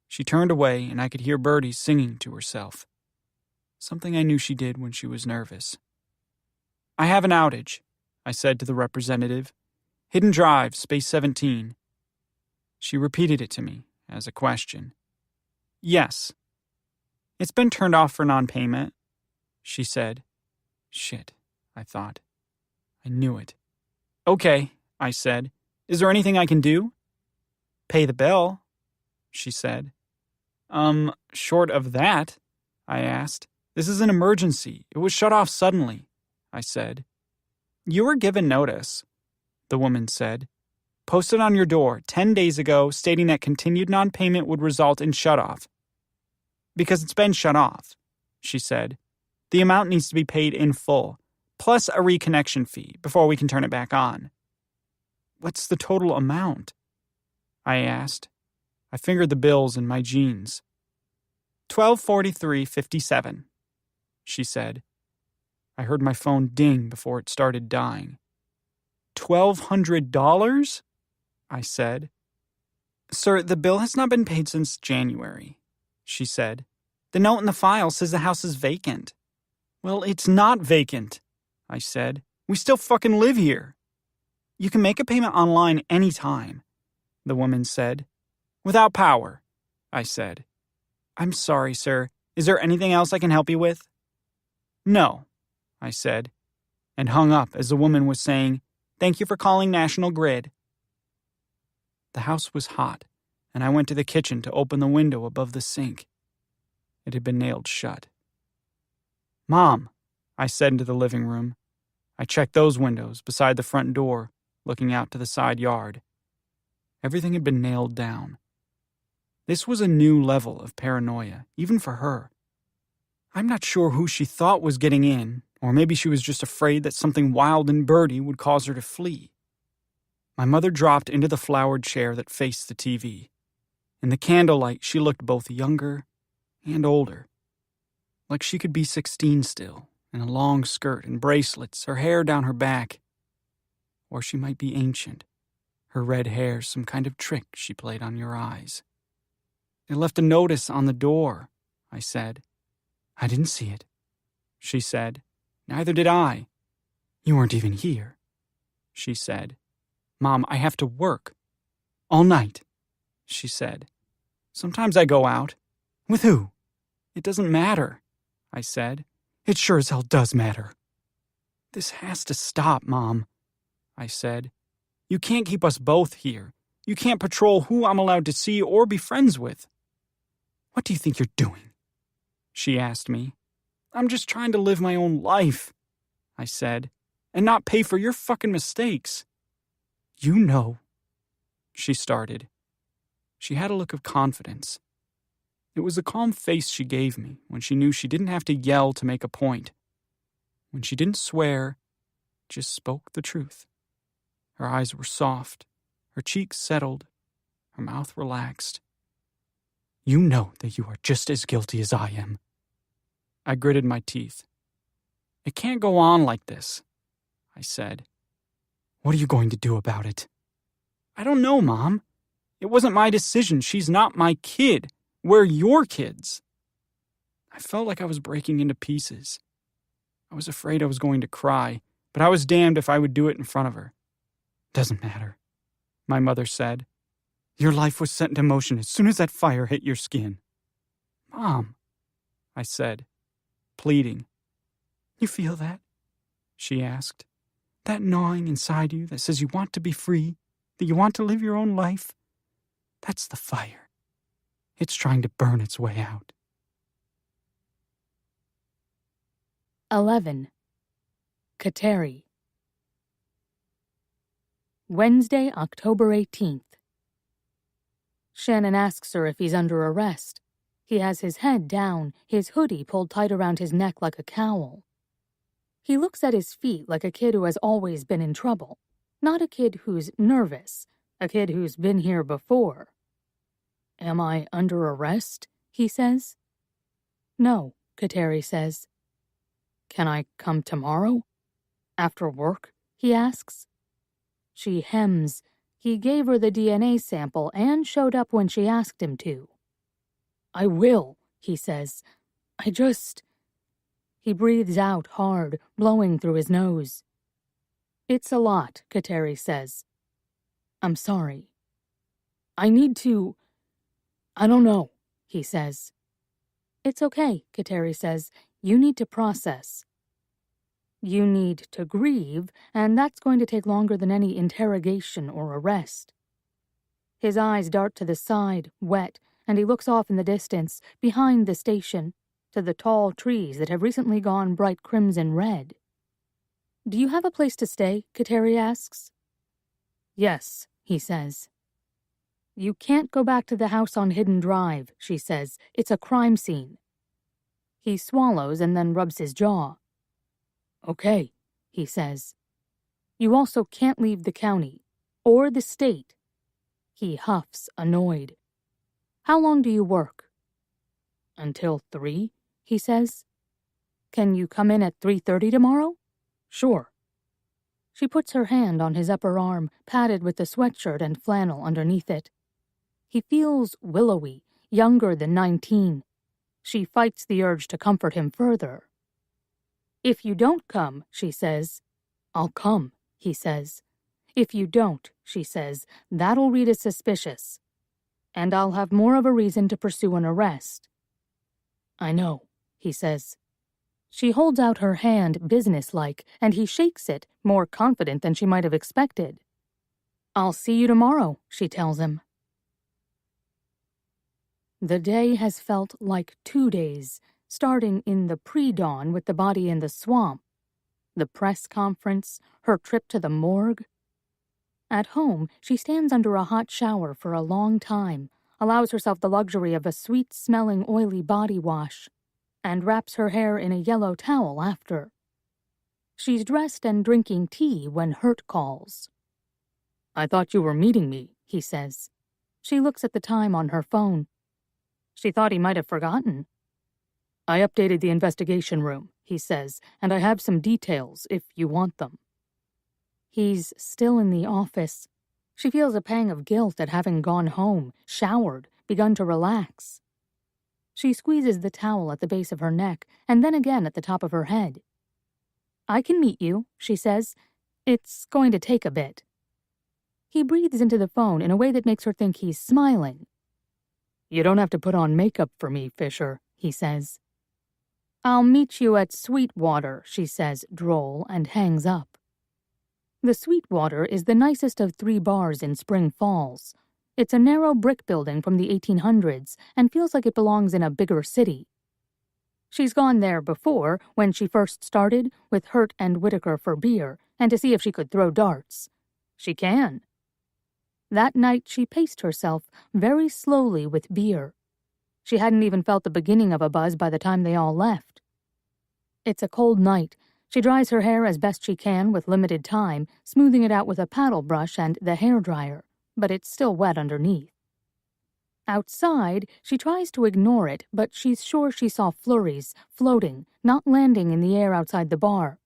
She turned away, and I could hear Bertie singing to herself, something I knew she did when she was nervous. "I have an outage," I said to the representative. "Hidden Drive, space 17. She repeated it to me as a question. "Yes." "It's been turned off for non-payment," she said. Shit, I thought. I knew it. "Okay," I said. "Is there anything I can do?" "Pay the bill," she said. Short of that?" I asked. "This is an emergency. It was shut off suddenly," I said. "You were given notice," the woman said. "Posted on your door 10 days ago stating that continued non-payment would result in shut-off." "Because it's been shut off," she said. "The amount needs to be paid in full, plus a reconnection fee before we can turn it back on." "What's the total amount?" I asked. I fingered the bills in my jeans. $1243.57, she said. I heard my phone ding before it started dying. $1,200? I said. "Sir, the bill has not been paid since January," she said. "The note in the file says the house is vacant." "Well, it's not vacant," I said. "We still fucking live here." "You can make a payment online anytime," the woman said. "Without power," I said. "I'm sorry, sir. Is there anything else I can help you with?" "No," I said, and hung up as the woman was saying, "Thank you for calling National Grid." The house was hot, and I went to the kitchen to open the window above the sink. It had been nailed shut. "Mom," I said into the living room. I checked those windows beside the front door, looking out to the side yard. Everything had been nailed down. This was a new level of paranoia, even for her. I'm not sure who she thought was getting in, or maybe she was just afraid that something wild and birdy would cause her to flee. My mother dropped into the flowered chair that faced the TV. In the candlelight, she looked both younger and older. Like she could be 16 still, in a long skirt and bracelets, her hair down her back. Or she might be ancient, her red hair some kind of trick she played on your eyes. "They left a notice on the door," I said. "I didn't see it," she said. "Neither did I." "You weren't even here," she said. "Mom, I have to work. All night," she said. "Sometimes I go out." "With who?" "It doesn't matter," I said. "It sure as hell does matter." "This has to stop, Mom," I said. "You can't keep us both here. You can't patrol who I'm allowed to see or be friends with." "What do you think you're doing?" she asked me. "I'm just trying to live my own life," I said, "and not pay for your fucking mistakes." "You know," she started. She had a look of confidence. It was the calm face she gave me when she knew she didn't have to yell to make a point. When she didn't swear, just spoke the truth. Her eyes were soft, her cheeks settled, her mouth relaxed. "You know that you are just as guilty as I am." I gritted my teeth. "It can't go on like this," I said. "What are you going to do about it?" "I don't know, Mom. It wasn't my decision. She's not my kid. We're your kids." I felt like I was breaking into pieces. I was afraid I was going to cry, but I was damned if I would do it in front of her. "Doesn't matter," my mother said. "Your life was set into motion as soon as that fire hit your skin." "Mom," I said, pleading. "You feel that?" she asked. "That gnawing inside you that says you want to be free, that you want to live your own life? That's the fire. It's trying to burn its way out." 11. Kateri. Wednesday, October 18th. Shannon asks her if he's under arrest. He has his head down, his hoodie pulled tight around his neck like a cowl. He looks at his feet like a kid who has always been in trouble, not a kid who's nervous, a kid who's been here before. "Am I under arrest?" he says. "No," Kateri says. "Can I come tomorrow? After work?" he asks. She hems. He gave her the DNA sample and showed up when she asked him to. "I will," he says. "I just—" He breathes out hard, blowing through his nose. "It's a lot," Kateri says. "I'm sorry." "I need to— I don't know," he says. "It's okay," Kateri says. "You need to process. You need to grieve, and that's going to take longer than any interrogation or arrest." His eyes dart to the side, wet, and he looks off in the distance, behind the station, to the tall trees that have recently gone bright crimson red. "Do you have a place to stay?" Kateri asks. "Yes," he says. "You can't go back to the house on Hidden Drive," she says. "It's a crime scene." He swallows and then rubs his jaw. "Okay," he says. "You also can't leave the county, or the state." He huffs, annoyed. "How long do you work?" "Until 3, he says. "Can you come in at 3:30 tomorrow?" "Sure." She puts her hand on his upper arm, padded with the sweatshirt and flannel underneath it. He feels willowy, younger than 19. She fights the urge to comfort him further. "If you don't come," she says. "I'll come," he says. "If you don't," she says, "that'll read as suspicious. And I'll have more of a reason to pursue an arrest." "I know," he says. She holds out her hand businesslike, and he shakes it, more confident than she might have expected. "I'll see you tomorrow," she tells him. The day has felt like 2 days, starting in the pre-dawn with the body in the swamp, the press conference, her trip to the morgue. At home, she stands under a hot shower for a long time, allows herself the luxury of a sweet-smelling oily body wash, and wraps her hair in a yellow towel after. She's dressed and drinking tea when Hurt calls. "I thought you were meeting me," he says. She looks at the time on her phone. She thought he might have forgotten. "I updated the investigation room," he says, "and I have some details if you want them." He's still in the office. She feels a pang of guilt at having gone home, showered, begun to relax. She squeezes the towel at the base of her neck and then again at the top of her head. "I can meet you," she says. "It's going to take a bit." He breathes into the phone in a way that makes her think he's smiling. "You don't have to put on makeup for me, Fisher," he says. "I'll meet you at Sweetwater," she says, droll, and hangs up. The Sweetwater is the nicest of 3 bars in Spring Falls. It's a narrow brick building from the 1800s and feels like it belongs in a bigger city. She's gone there before, when she first started, with Hurt and Whitaker for beer, and to see if she could throw darts. She can. That night she paced herself very slowly with beer. She hadn't even felt the beginning of a buzz by the time they all left. It's a cold night. She dries her hair as best she can with limited time, smoothing it out with a paddle brush and the hairdryer, but it's still wet underneath. Outside, she tries to ignore it, but she's sure she saw flurries, floating, not landing in the air outside the bar.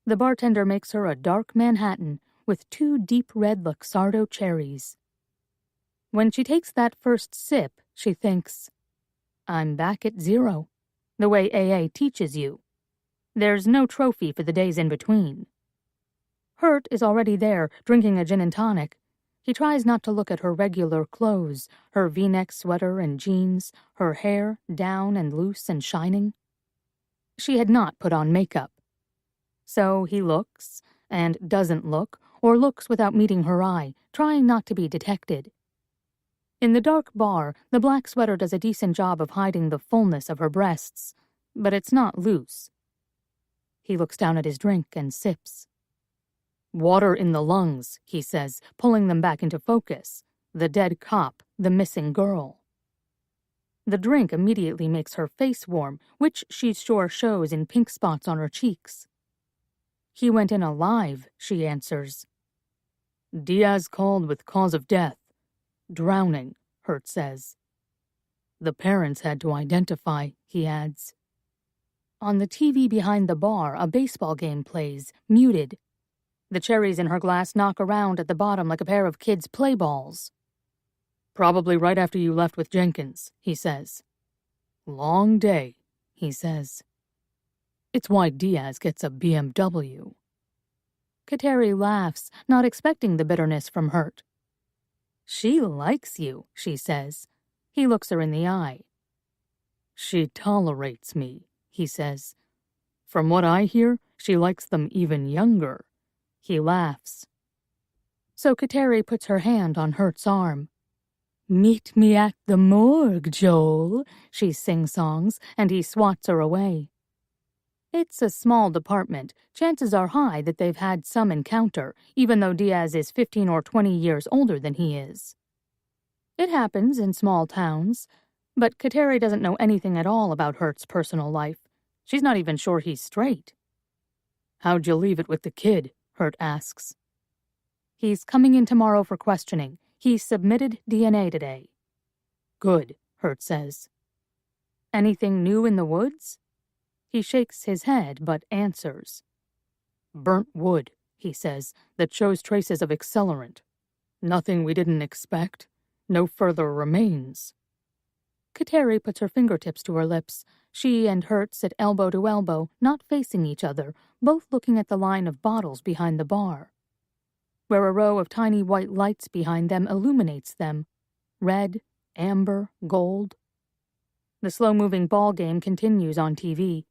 The bartender makes her a dark Manhattan with 2 deep red Luxardo cherries. When she takes that first sip, she thinks, "I'm back at 0, the way AA teaches you. There's no trophy for the days in between." Hurt is already there, drinking a gin and tonic. He tries not to look at her regular clothes, her V-neck sweater and jeans, her hair down and loose and shining. She had not put on makeup. So he looks, and doesn't look, or looks without meeting her eye, trying not to be detected. In the dark bar, the black sweater does a decent job of hiding the fullness of her breasts, but it's not loose. He looks down at his drink and sips. "Water in the lungs," he says, pulling them back into focus. The dead cop, the missing girl. The drink immediately makes her face warm, which she's sure shows in pink spots on her cheeks. "He went in alive," she answers. "Diaz called with cause of death. Drowning," Hurt says. "The parents had to identify," he adds. On the TV behind the bar, a baseball game plays, muted. The cherries in her glass knock around at the bottom like a pair of kids' play balls. "Probably right after you left with Jenkins," he says. "Long day," he says. "It's why Diaz gets a BMW." Kateri laughs, not expecting the bitterness from Hurt. "She likes you," she says. He looks her in the eye. "She tolerates me," he says. "From what I hear, she likes them even younger." He laughs. So Kateri puts her hand on Hurt's arm. "Meet me at the morgue, Joel," she sing-songs, and he swats her away. It's a small department. Chances are high that they've had some encounter, even though Diaz is 15 or 20 years older than he is. It happens in small towns, but Kateri doesn't know anything at all about Hurt's personal life. She's not even sure he's straight. "How'd you leave it with the kid?" Hurt asks. "He's coming in tomorrow for questioning. He submitted DNA today." "Good," Hurt says. "Anything new in the woods?" He shakes his head, but answers. "Burnt wood," he says, "that shows traces of accelerant. Nothing we didn't expect. No further remains." Kateri puts her fingertips to her lips. She and Hurt sit elbow to elbow, not facing each other, both looking at the line of bottles behind the bar, where a row of tiny white lights behind them illuminates them. Red, amber, gold. The slow-moving ball game continues on TV.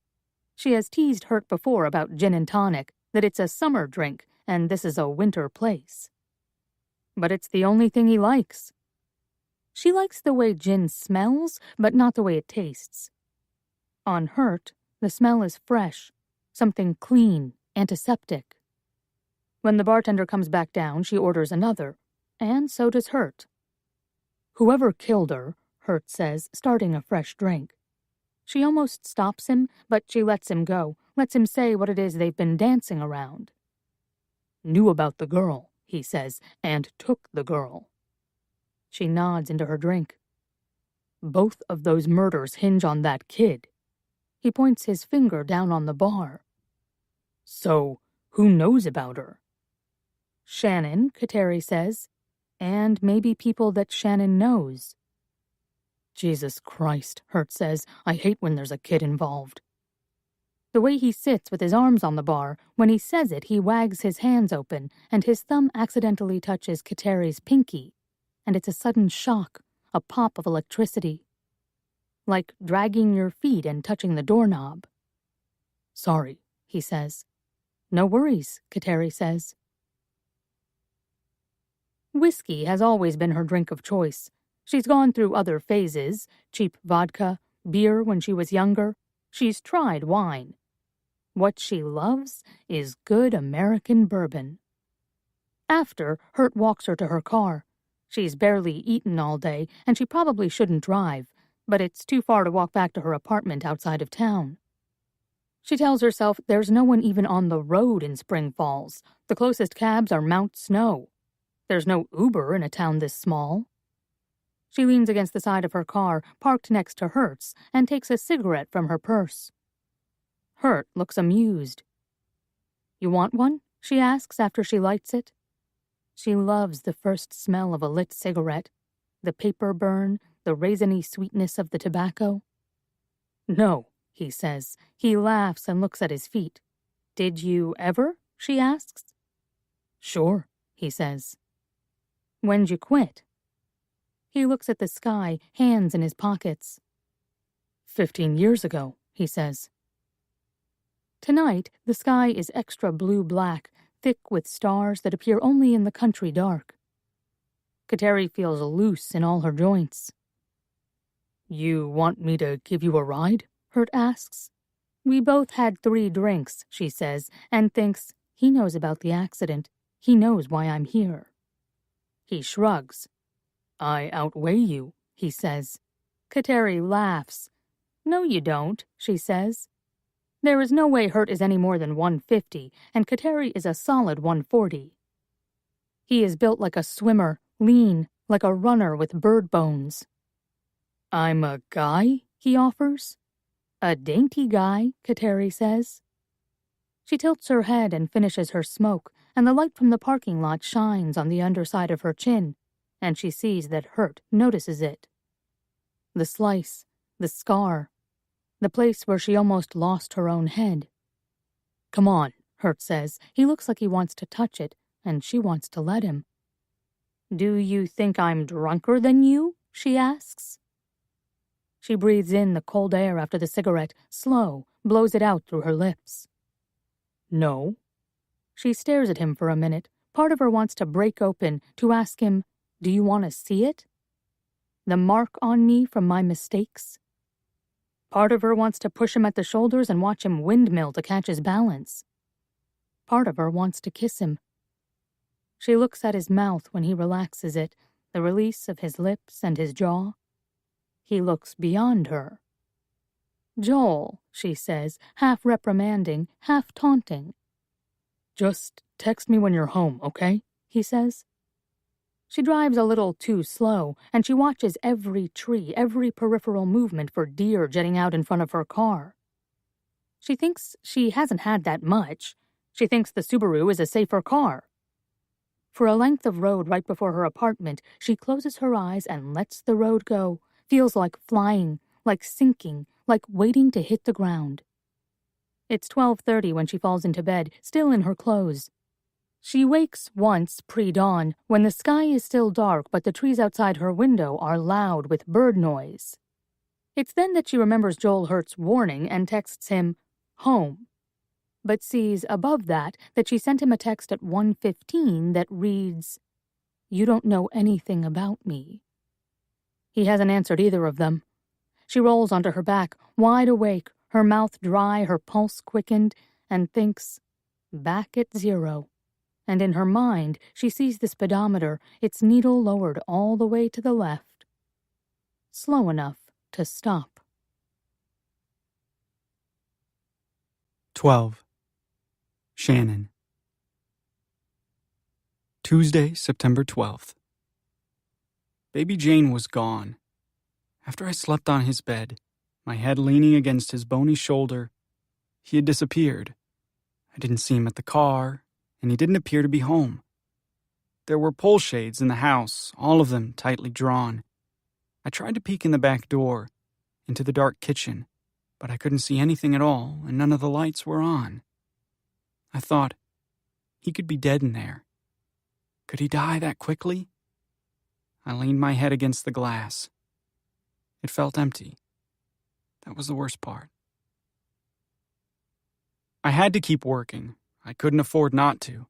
She has teased Hurt before about gin and tonic, that it's a summer drink, and this is a winter place. But it's the only thing he likes. She likes the way gin smells, but not the way it tastes. On Hurt, the smell is fresh, something clean, antiseptic. When the bartender comes back down, she orders another, and so does Hurt. Whoever killed her, Hurt says, starting a fresh drink. She almost stops him, but she lets him go, lets him say what it is they've been dancing around. Knew about the girl, he says, and took the girl. She nods into her drink. Both of those murders hinge on that kid. He points his finger down on the bar. So, who knows about her? Shannon, Kateri says, and maybe people that Shannon knows. Jesus Christ, Hurt says, I hate when there's a kid involved. The way he sits with his arms on the bar, when he says it, he wags his hands open, and his thumb accidentally touches Kateri's pinky, and it's a sudden shock, a pop of electricity. Like dragging your feet and touching the doorknob. Sorry, he says. No worries, Kateri says. Whiskey has always been her drink of choice. She's gone through other phases, cheap vodka, beer when she was younger. She's tried wine. What she loves is good American bourbon. After, Hurt walks her to her car. She's barely eaten all day, and she probably shouldn't drive, but it's too far to walk back to her apartment outside of town. She tells herself there's no one even on the road in Spring Falls. The closest cabs are Mount Snow. There's no Uber in a town this small. She leans against the side of her car, parked next to Hurt's, and takes a cigarette from her purse. Hurt looks amused. You want one? She asks after she lights it. She loves the first smell of a lit cigarette, the paper burn, the raisiny sweetness of the tobacco. No, he says. He laughs and looks at his feet. Did you ever? She asks. Sure, he says. When'd you quit? He looks at the sky, hands in his pockets. 15 years ago, he says. Tonight, the sky is extra blue-black, thick with stars that appear only in the country dark. Kateri feels loose in all her joints. You want me to give you a ride? Hurt asks. We both had 3 drinks, she says, and thinks, he knows about the accident. He knows why I'm here. He shrugs. I outweigh you, he says. Kateri laughs. No, you don't, she says. There is no way Hurt is any more than 150, and Kateri is a solid 140. He is built like a swimmer, lean, like a runner with bird bones. I'm a guy, he offers. A dainty guy, Kateri says. She tilts her head and finishes her smoke, and the light from the parking lot shines on the underside of her chin, and she sees that Hurt notices it. The slice, the scar, the place where she almost lost her own head. Come on, Hurt says. He looks like he wants to touch it, and she wants to let him. Do you think I'm drunker than you? She asks. She breathes in the cold air after the cigarette, slow, blows it out through her lips. No. She stares at him for a minute. Part of her wants to break open, to ask him, do you want to see it? The mark on me from my mistakes? Part of her wants to push him at the shoulders and watch him windmill to catch his balance. Part of her wants to kiss him. She looks at his mouth when he relaxes it, the release of his lips and his jaw. He looks beyond her. Joel, she says, half reprimanding, half taunting. Just text me when you're home, okay? He says. She drives a little too slow, and she watches every tree, every peripheral movement for deer jetting out in front of her car. She thinks she hasn't had that much. She thinks the Subaru is a safer car. For a length of road right before her apartment, she closes her eyes and lets the road go, feels like flying, like sinking, like waiting to hit the ground. It's 12:30 when she falls into bed, still in her clothes. She wakes once pre-dawn, when the sky is still dark but the trees outside her window are loud with bird noise. It's then that she remembers Joel Hurt's warning and texts him, home, but sees above that she sent him a text at 1:15 that reads, You don't know anything about me. He hasn't answered either of them. She rolls onto her back, wide awake, her mouth dry, her pulse quickened, and thinks, back at 0. And in her mind, she sees the speedometer, its needle lowered all the way to the left. Slow enough to stop. 12. Shannon. Tuesday, September 12th. Baby Jane was gone. After I slept on his bed, my head leaning against his bony shoulder, he had disappeared. I didn't see him at the car, and he didn't appear to be home. There were pole shades in the house, all of them tightly drawn. I tried to peek in the back door, into the dark kitchen, but I couldn't see anything at all, and none of the lights were on. I thought, he could be dead in there. Could he die that quickly? I leaned my head against the glass. It felt empty. That was the worst part. I had to keep working. I couldn't afford not to.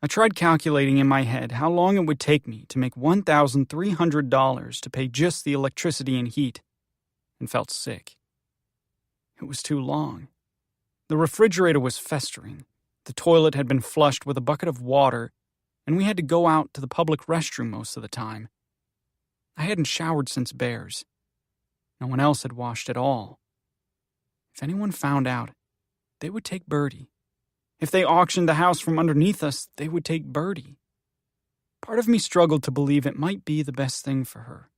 I tried calculating in my head how long it would take me to make $1,300 to pay just the electricity and heat, and felt sick. It was too long. The refrigerator was festering. The toilet had been flushed with a bucket of water, and we had to go out to the public restroom most of the time. I hadn't showered since Bears. No one else had washed at all. If anyone found out, they would take Birdie. If they auctioned the house from underneath us, they would take Birdie. Part of me struggled to believe it might be the best thing for her.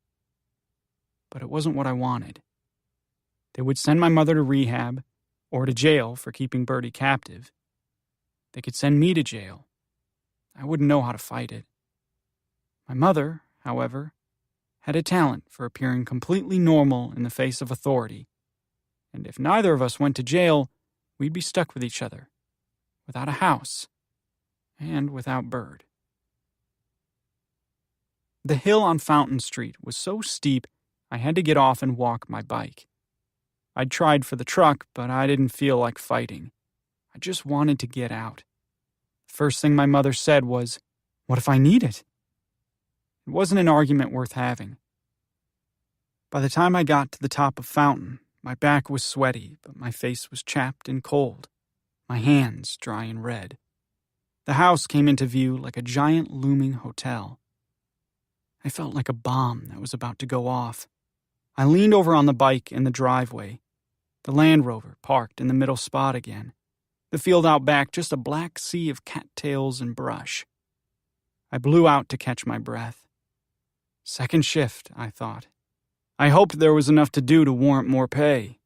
But it wasn't what I wanted. They would send my mother to rehab, or to jail for keeping Birdie captive. They could send me to jail. I wouldn't know how to fight it. My mother, however, had a talent for appearing completely normal in the face of authority, and if neither of us went to jail, we'd be stuck with each other, without a house, and without Bird. The hill on Fountain Street was so steep I had to get off and walk my bike. I'd tried for the truck, but I didn't feel like fighting. I just wanted to get out. The first thing my mother said was, "What if I need it?" It wasn't an argument worth having. By the time I got to the top of Fountain, my back was sweaty, but my face was chapped and cold, my hands dry and red. The house came into view like a giant looming hotel. I felt like a bomb that was about to go off. I leaned over on the bike in the driveway. The Land Rover parked in the middle spot again. The field out back just a black sea of cattails and brush. I blew out to catch my breath. Second shift, I thought. I hoped there was enough to do to warrant more pay.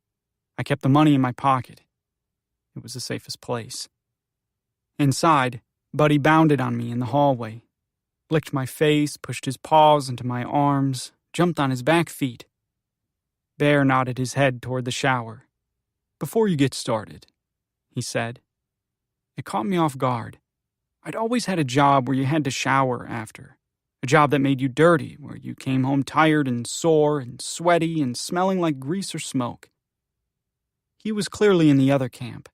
I kept the money in my pocket. It was the safest place. Inside, Buddy bounded on me in the hallway, licked my face, pushed his paws into my arms, jumped on his back feet. Bear nodded his head toward the shower. "Before you get started," he said. It caught me off guard. I'd always had a job where you had to shower after. A job that made you dirty, where you came home tired and sore and sweaty and smelling like grease or smoke. He was clearly in the other camp.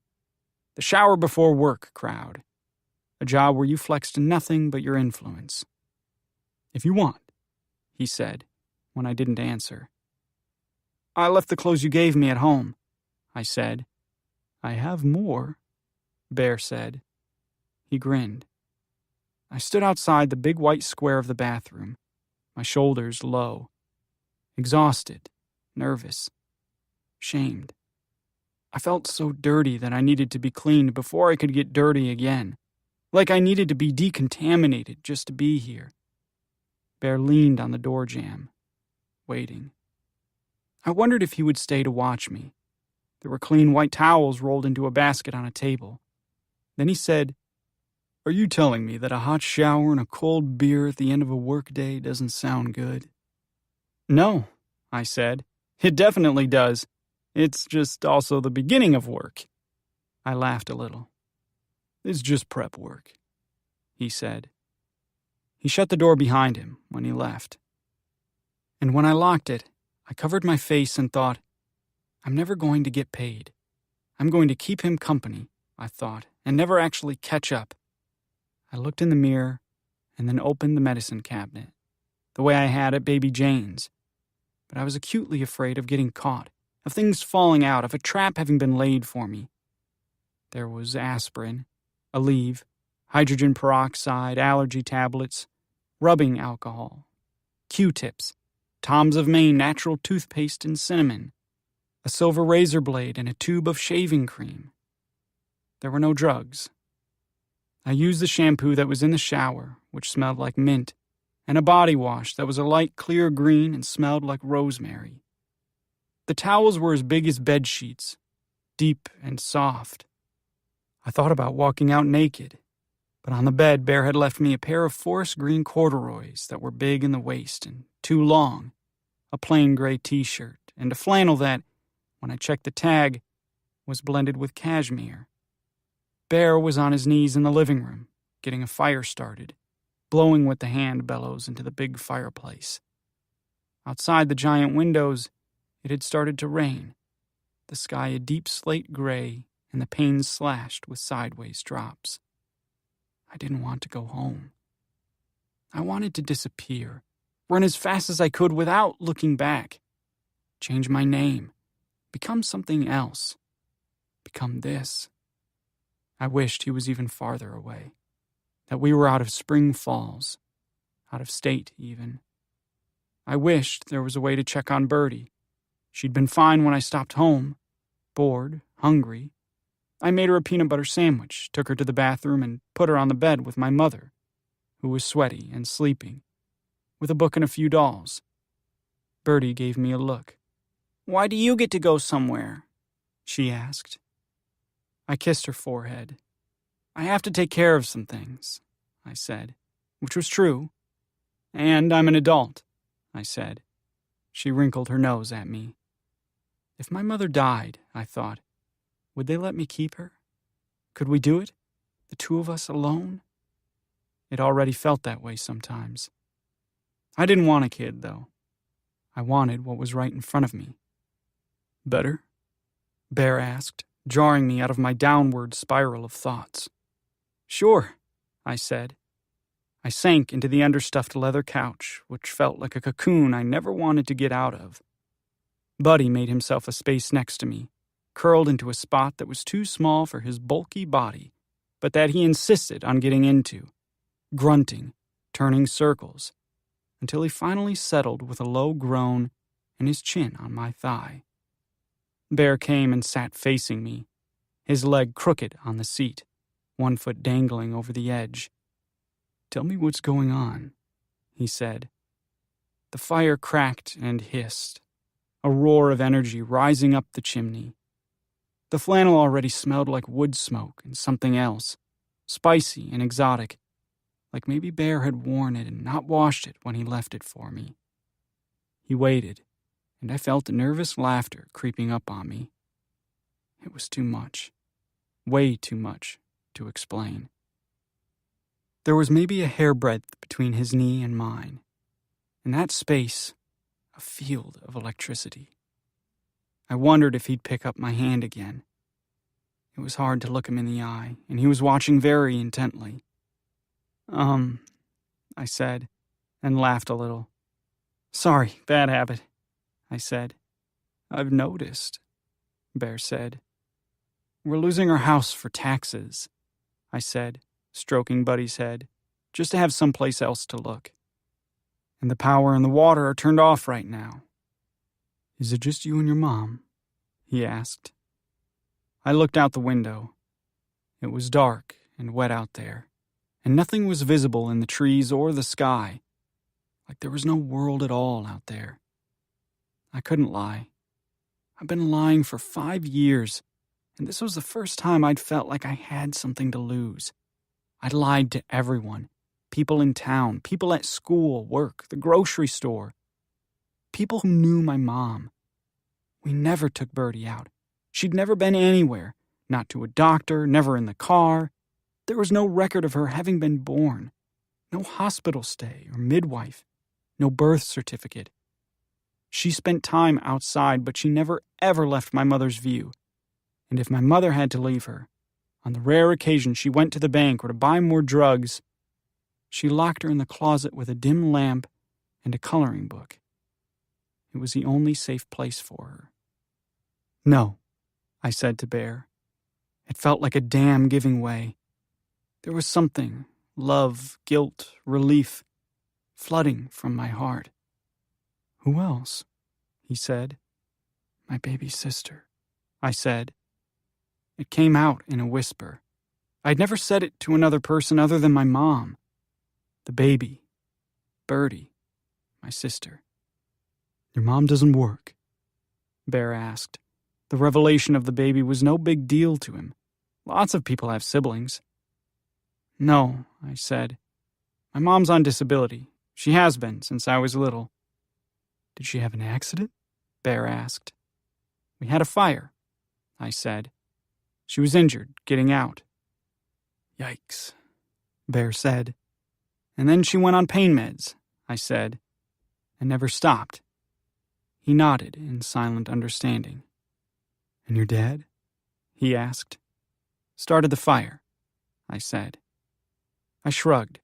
The shower before work crowd. A job where you flexed nothing but your influence. "If you want," he said, when I didn't answer. "I left the clothes you gave me at home," I said. "I have more," Bear said. He grinned. I stood outside the big white square of the bathroom, my shoulders low. Exhausted, nervous, shamed. I felt so dirty that I needed to be cleaned before I could get dirty again. Like I needed to be decontaminated just to be here. Bear leaned on the door jamb, waiting. I wondered if he would stay to watch me. There were clean white towels rolled into a basket on a table. Then he said, "Are you telling me that a hot shower and a cold beer at the end of a workday doesn't sound good?" "No," I said. "It definitely does. It's just also the beginning of work." I laughed a little. "It's just prep work," he said. He shut the door behind him when he left. And when I locked it, I covered my face and thought, I'm never going to get paid. I'm going to keep him company, I thought, and never actually catch up. I looked in the mirror and then opened the medicine cabinet, the way I had at Baby Jane's. but I was acutely afraid of getting caught, of things falling out, of a trap having been laid for me. There was aspirin, Aleve, hydrogen peroxide, allergy tablets, rubbing alcohol, Q-tips, Tom's of Maine natural toothpaste and cinnamon, a silver razor blade and a tube of shaving cream. There were no drugs. I used the shampoo that was in the shower, which smelled like mint, and a body wash that was a light clear green and smelled like rosemary. The towels were as big as bed sheets, deep and soft. I thought about walking out naked, but on the bed Bear had left me a pair of forest green corduroys that were big in the waist and too long, a plain gray t-shirt, and a flannel that, when I checked the tag, was blended with cashmere. Bear was on his knees in the living room, getting a fire started, blowing with the hand bellows into the big fireplace. Outside the giant windows, it had started to rain, the sky a deep slate gray and the panes slashed with sideways drops. I didn't want to go home. I wanted to disappear, run as fast as I could without looking back, change my name, become something else, become this. I wished he was even farther away, that we were out of Spring Falls, out of state even. I wished there was a way to check on Birdie. She'd been fine when I stopped home, bored, hungry. I made her a peanut butter sandwich, took her to the bathroom, and put her on the bed with my mother, who was sweaty and sleeping, with a book and a few dolls. Birdie gave me a look. Why do you get to go somewhere? She asked. I kissed her forehead. I have to take care of some things, I said, which was true. And I'm an adult, I said. She wrinkled her nose at me. If my mother died, I thought, would they let me keep her? Could we do it? The two of us alone? It already felt that way sometimes. I didn't want a kid, though. I wanted what was right in front of me. Better? Bear asked, jarring me out of my downward spiral of thoughts. Sure, I said. I sank into the understuffed leather couch, which felt like a cocoon I never wanted to get out of. Buddy made himself a space next to me, curled into a spot that was too small for his bulky body, but that he insisted on getting into, grunting, turning circles, until he finally settled with a low groan and his chin on my thigh. Bear came and sat facing me, his leg crooked on the seat, one foot dangling over the edge. Tell me what's going on, he said. The fire cracked and hissed, a roar of energy rising up the chimney. The flannel already smelled like wood smoke and something else, spicy and exotic, like maybe Bear had worn it and not washed it when he left it for me. He waited, and I felt nervous laughter creeping up on me. It was too much, way too much, to explain. There was maybe a hairbreadth between his knee and mine. In that space, a field of electricity. I wondered if he'd pick up my hand again. It was hard to look him in the eye, and he was watching very intently. I said, and laughed a little. Sorry, bad habit, I said. I've noticed, Bear said. We're losing our house for taxes, I said, stroking Buddy's head, just to have someplace else to look. And the power and the water are turned off right now. Is it just you and your mom? He asked. I looked out the window. It was dark and wet out there, and nothing was visible in the trees or the sky, like there was no world at all out there. I couldn't lie. I've been lying for 5 years, and this was the first time I'd felt like I had something to lose. I'd lied to everyone, people in town, people at school, work, the grocery store, people who knew my mom. We never took Birdie out. She'd never been anywhere, not to a doctor, never in the car. There was no record of her having been born, no hospital stay or midwife, no birth certificate. She spent time outside, but she never ever left my mother's view. And if my mother had to leave her, on the rare occasion she went to the bank or to buy more drugs, she locked her in the closet with a dim lamp and a coloring book. It was the only safe place for her. "No," I said to Bear. It felt like a dam giving way. There was something, love, guilt, relief, flooding from my heart. "Who else?" he said. "My baby sister," I said. It came out in a whisper. I'd never said it to another person other than my mom. The baby. Birdie. My sister. "Your mom doesn't work?" Bear asked. The revelation of the baby was no big deal to him. Lots of people have siblings. "No," I said. "My mom's on disability. She has been since I was little." "Did she have an accident?" Bear asked. "We had a fire," I said. "She was injured getting out." "Yikes," Bear said. "And then she went on pain meds," I said, "and never stopped." He nodded in silent understanding. "And your dad?" he asked. "Started the fire," I said. I shrugged.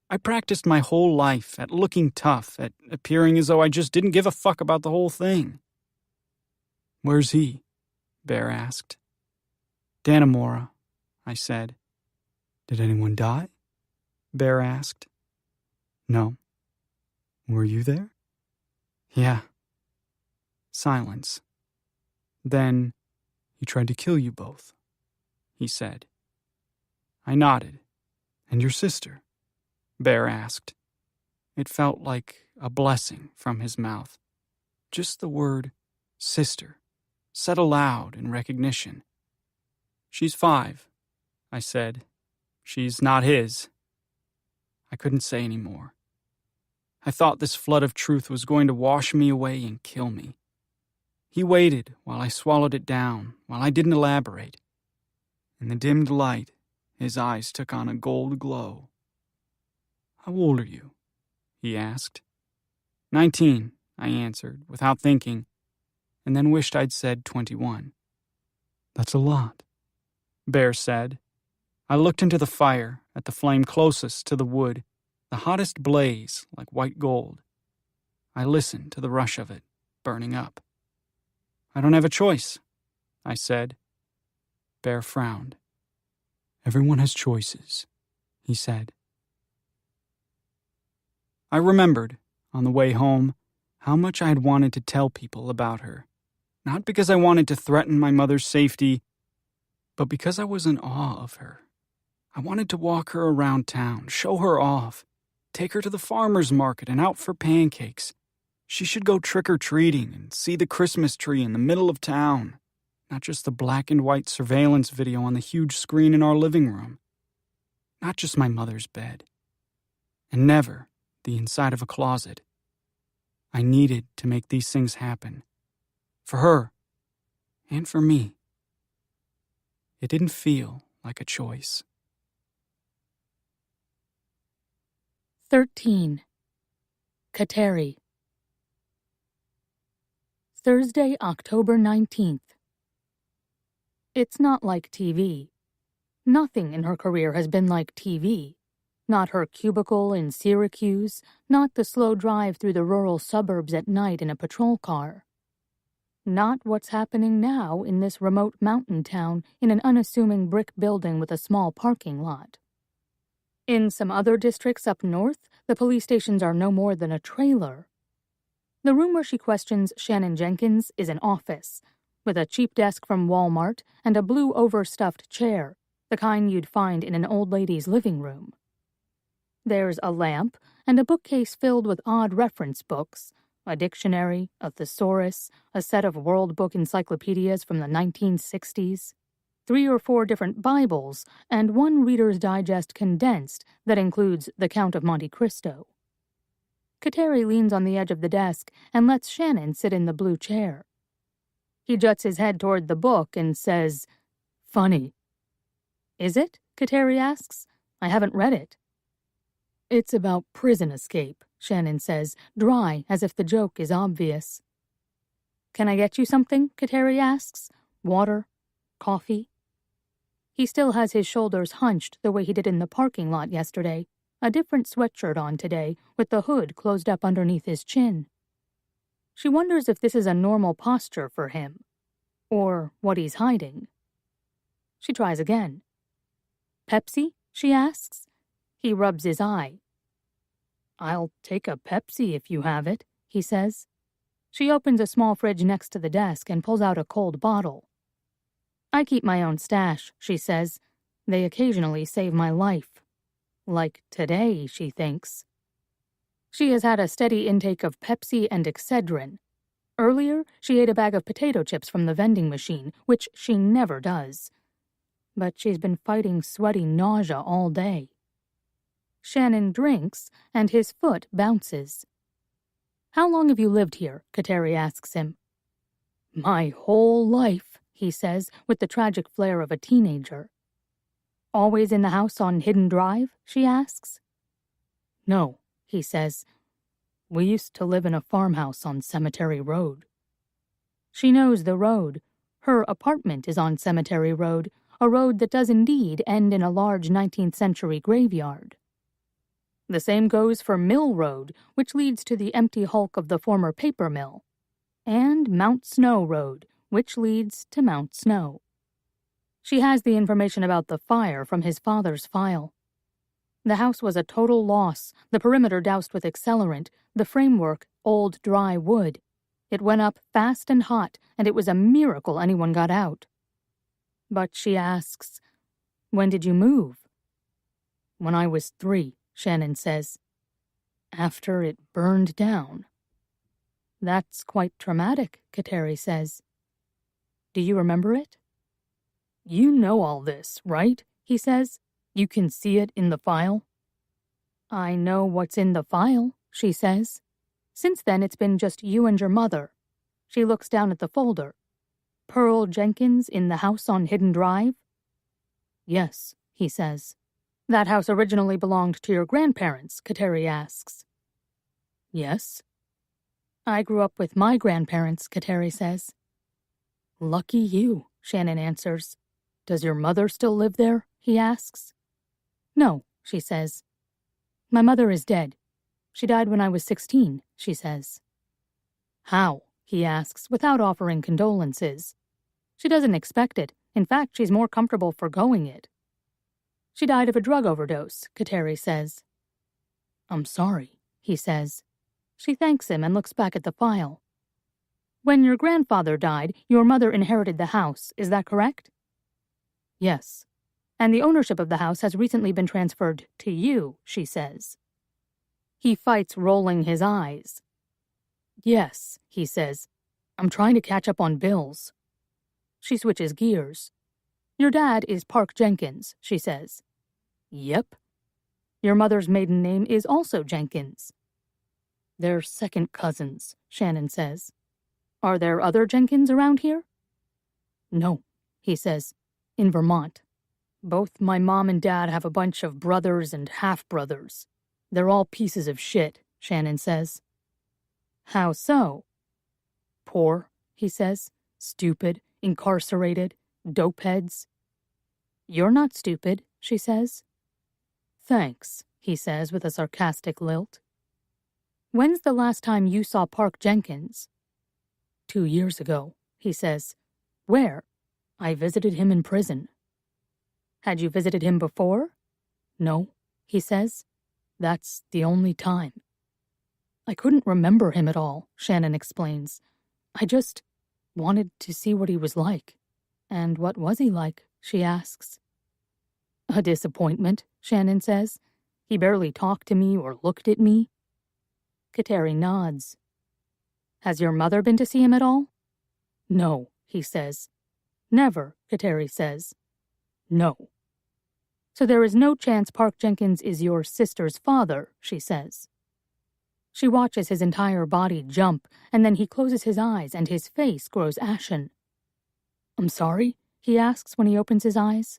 I practiced my whole life at looking tough, at appearing as though I just didn't give a fuck about the whole thing. "Where's he?" Bear asked. "Dannemora," I said. "Did anyone die?" Bear asked. "No." "Were you there?" "Yeah." Silence. Then, "He tried to kill you both," he said. I nodded. "And your sister?" Bear asked. It felt like a blessing from his mouth. Just the word sister, said aloud in recognition. "She's 5, I said. "She's not his." I couldn't say any more. I thought this flood of truth was going to wash me away and kill me. He waited while I swallowed it down, while I didn't elaborate. In the dimmed light, his eyes took on a gold glow. "How old are you?" he asked. 19, I answered, without thinking, and then wished I'd said 21. "That's a lot," Bear said. I looked into the fire, at the flame closest to the wood, the hottest blaze like white gold. I listened to the rush of it, burning up. "I don't have a choice," I said. Bear frowned. "Everyone has choices," he said. I remembered, on the way home, how much I had wanted to tell people about her. Not because I wanted to threaten my mother's safety, but because I was in awe of her. I wanted to walk her around town, show her off, take her to the farmer's market and out for pancakes. She should go trick-or-treating and see the Christmas tree in the middle of town, not just the black and white surveillance video on the huge screen in our living room. Not just my mother's bed. And never the inside of a closet. I needed to make these things happen. For her. And for me. It didn't feel like a choice. 13. Kateri. Thursday, October 19th. It's not like TV. Nothing in her career has been like TV. Not her cubicle in Syracuse, not the slow drive through the rural suburbs at night in a patrol car. Not what's happening now in this remote mountain town in an unassuming brick building with a small parking lot. In some other districts up north, the police stations are no more than a trailer. The room where she questions Shannon Jenkins is an office, with a cheap desk from Walmart and a blue overstuffed chair, the kind you'd find in an old lady's living room. There's a lamp and a bookcase filled with odd reference books, a dictionary, a thesaurus, a set of World Book encyclopedias from the 1960s, 3 or 4 different Bibles, and one Reader's Digest condensed that includes The Count of Monte Cristo. Kateri leans on the edge of the desk and lets Shannon sit in the blue chair. He juts his head toward the book and says, "Funny." "Is it?" Kateri asks. "I haven't read it." "It's about prison escape," Shannon says, dry as if the joke is obvious. "Can I get you something?" Kateri asks. "Water? Coffee?" He still has his shoulders hunched the way he did in the parking lot yesterday, a different sweatshirt on today, with the hood closed up underneath his chin. She wonders if this is a normal posture for him, or what he's hiding. She tries again. Pepsi? She asks. He rubs his eye. I'll take a Pepsi if you have it, he says. She opens a small fridge next to the desk and pulls out a cold bottle. I keep my own stash, she says. They occasionally save my life. Like today, she thinks. She has had a steady intake of Pepsi and Excedrin. Earlier, she ate a bag of potato chips from the vending machine, which she never does. But she's been fighting sweaty nausea all day. Shannon drinks, and his foot bounces. How long have you lived here? Kateri asks him. My whole life, he says, with the tragic flair of a teenager. Always in the house on Hidden Drive? She asks. No, he says. We used to live in a farmhouse on Cemetery Road. She knows the road. Her apartment is on Cemetery Road, a road that does indeed end in a large 19th century graveyard. The same goes for Mill Road, which leads to the empty hulk of the former paper mill, and Mount Snow Road, which leads to Mount Snow. She has the information about the fire from his father's file. The house was a total loss, the perimeter doused with accelerant, the framework old dry wood. It went up fast and hot, and it was a miracle anyone got out. But she asks, when did you move? When I was 3, Shannon says. After it burned down. That's quite traumatic, Kateri says. Do you remember it? You know all this, right? He says. You can see it in the file. I know what's in the file, she says. Since then, it's been just you and your mother. She looks down at the folder. Pearl Jenkins in the house on Hidden Drive? Yes, he says. That house originally belonged to your grandparents, Kateri asks. Yes. I grew up with my grandparents, Kateri says. Lucky you, Shannon answers. Does your mother still live there? He asks. No, she says. My mother is dead. She died when I was 16, she says. How? He asks, without offering condolences. She doesn't expect it. In fact, she's more comfortable foregoing it. She died of a drug overdose, Kateri says. I'm sorry, he says. She thanks him and looks back at the file. When your grandfather died, your mother inherited the house, is that correct? Yes. And the ownership of the house has recently been transferred to you, she says. He fights, rolling his eyes. Yes, he says. I'm trying to catch up on bills. She switches gears. Your dad is Park Jenkins, she says. Yep. Your mother's maiden name is also Jenkins. They're second cousins, Shannon says. Are there other Jenkins around here? No, he says. In Vermont. Both my mom and dad have a bunch of brothers and half-brothers. They're all pieces of shit, Shannon says. How so? Poor, he says. Stupid, incarcerated, dopeheads. You're not stupid, she says. Thanks, he says with a sarcastic lilt. When's the last time you saw Park Jenkins? 2 years ago, he says. Where? I visited him in prison. Had you visited him before? No, he says. That's the only time. I couldn't remember him at all, Shannon explains. I just wanted to see what he was like. And what was he like, she asks. A disappointment, Shannon says. He barely talked to me or looked at me. Kateri nods. Has your mother been to see him at all? No, he says. Never, Kateri says. No. So there is no chance Park Jenkins is your sister's father, she says. She watches his entire body jump, and then he closes his eyes and his face grows ashen. I'm sorry, he asks when he opens his eyes.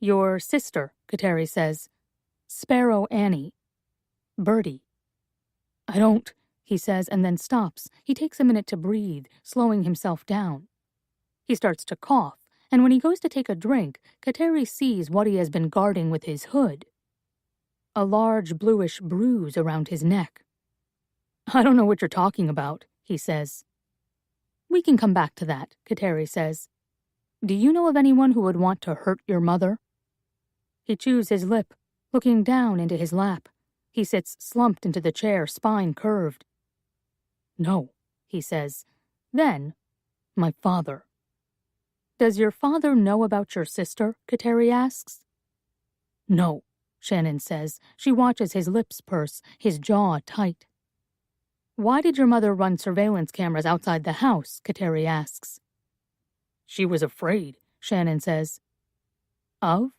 Your sister, Kateri says. Sparrow Annie. Birdie. I don't, he says, and then stops. He takes a minute to breathe, slowing himself down. He starts to cough, and when he goes to take a drink, Kateri sees what he has been guarding with his hood. A large bluish bruise around his neck. I don't know what you're talking about, he says. We can come back to that, Kateri says. Do you know of anyone who would want to hurt your mother? He chews his lip, looking down into his lap. He sits slumped into the chair, spine curved. No, he says. Then, my father. Does your father know about your sister? Kateri asks. No, Shannon says. She watches his lips purse, his jaw tight. Why did your mother run surveillance cameras outside the house? Kateri asks. She was afraid, Shannon says. Of?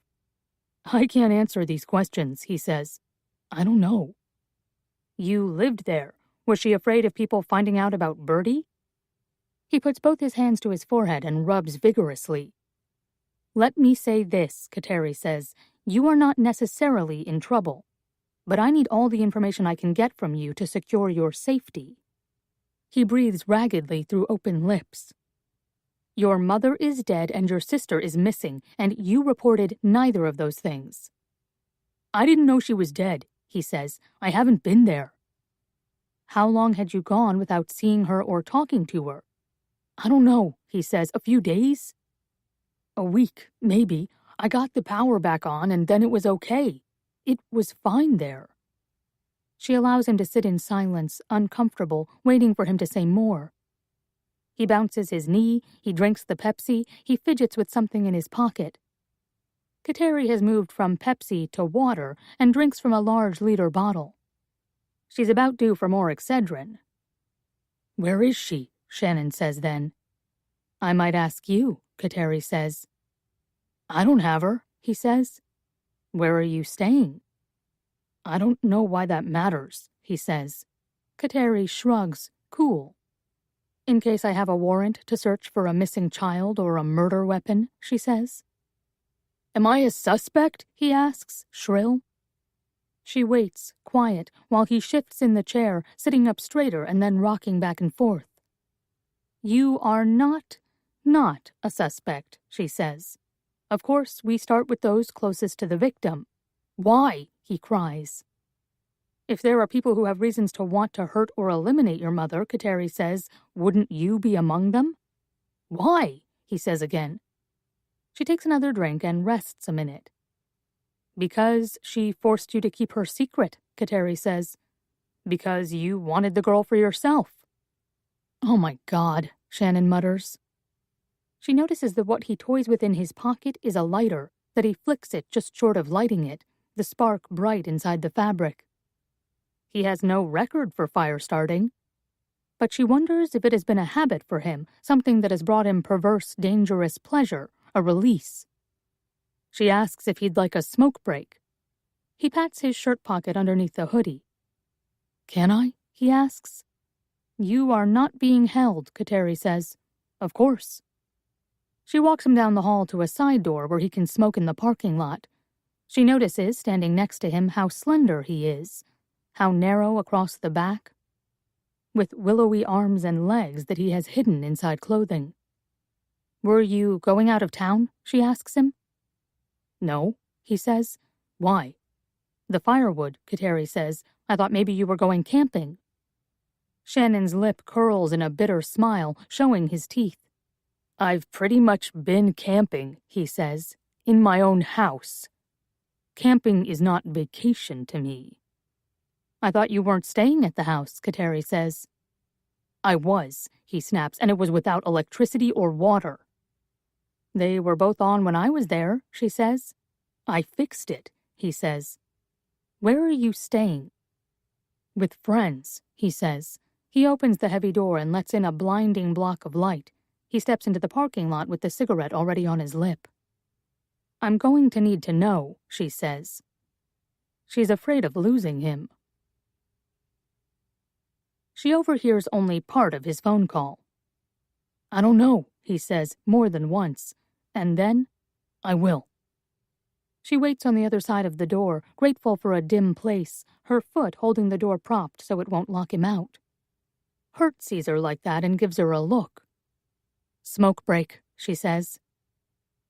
I can't answer these questions, he says. I don't know. You lived there. Was she afraid of people finding out about Bertie? He puts both his hands to his forehead and rubs vigorously. Let me say this, Kateri says. You are not necessarily in trouble, but I need all the information I can get from you to secure your safety. He breathes raggedly through open lips. Your mother is dead and your sister is missing, and you reported neither of those things. I didn't know she was dead, he says. I haven't been there. How long had you gone without seeing her or talking to her? I don't know, he says. A few days? A week, maybe. I got the power back on and then it was okay. It was fine there. She allows him to sit in silence, uncomfortable, waiting for him to say more. He bounces his knee, he drinks the Pepsi, he fidgets with something in his pocket. Kateri has moved from Pepsi to water and drinks from a large liter bottle. She's about due for more Excedrin. Where is she? Shannon says then. I might ask you, Kateri says. I don't have her, he says. Where are you staying? I don't know why that matters, he says. Kateri shrugs, cool. In case I have a warrant to search for a missing child or a murder weapon, she says. Am I a suspect? He asks, shrill. She waits, quiet, while he shifts in the chair, sitting up straighter and then rocking back and forth. You are not a suspect, she says. Of course, we start with those closest to the victim. Why? He cries. If there are people who have reasons to want to hurt or eliminate your mother, Kateri says, wouldn't you be among them? Why? He says again. She takes another drink and rests a minute. Because she forced you to keep her secret, Kateri says. Because you wanted the girl for yourself. Oh my God, Shannon mutters. She notices that what he toys with in his pocket is a lighter, that he flicks it just short of lighting it, the spark bright inside the fabric. He has no record for fire starting. But she wonders if it has been a habit for him, something that has brought him perverse, dangerous pleasure, a release. She asks if he'd like a smoke break. He pats his shirt pocket underneath the hoodie. Can I? He asks. You are not being held, Kateri says. Of course. She walks him down the hall to a side door where he can smoke in the parking lot. She notices, standing next to him, how slender he is, how narrow across the back, with willowy arms and legs that he has hidden inside clothing. Were you going out of town? She asks him. No, he says. Why? The firewood, Kateri says. I thought maybe you were going camping. Shannon's lip curls in a bitter smile, showing his teeth. I've pretty much been camping, he says, in my own house. Camping is not vacation to me. I thought you weren't staying at the house, Kateri says. I was, he snaps, and it was without electricity or water. They were both on when I was there, she says. I fixed it, he says. Where are you staying? With friends, he says. He opens the heavy door and lets in a blinding block of light. He steps into the parking lot with the cigarette already on his lip. I'm going to need to know, she says. She's afraid of losing him. She overhears only part of his phone call. I don't know, he says more than once. And then, I will. She waits on the other side of the door, grateful for a dim place, her foot holding the door propped so it won't lock him out. Hurt sees her like that and gives her a look. Smoke break, she says.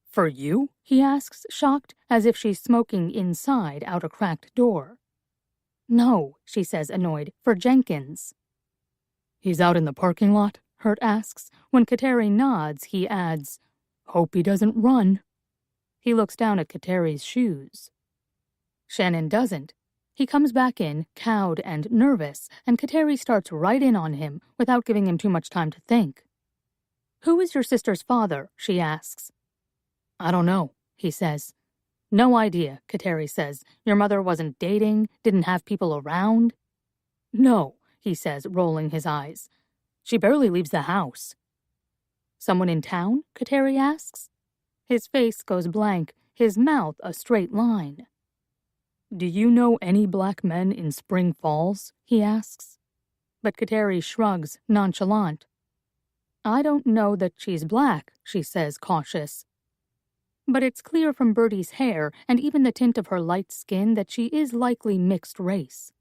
For you? He asks, shocked, as if she's smoking inside out a cracked door. No, she says, annoyed, for Jenkins. He's out in the parking lot? Hurt asks. When Kateri nods, he adds, Hope he doesn't run. He looks down at Kateri's shoes. Shannon doesn't. He comes back in, cowed and nervous, and Kateri starts right in on him without giving him too much time to think. Who is your sister's father? She asks. I don't know, he says. No idea, Kateri says. Your mother wasn't dating, didn't have people around? No, he says, rolling his eyes. She barely leaves the house. Someone in town? Kateri asks. His face goes blank, his mouth a straight line. Do you know any black men in Spring Falls? He asks. But Kateri shrugs, nonchalant. I don't know that she's black, she says, cautious. But it's clear from Bertie's hair and even the tint of her light skin that she is likely mixed race.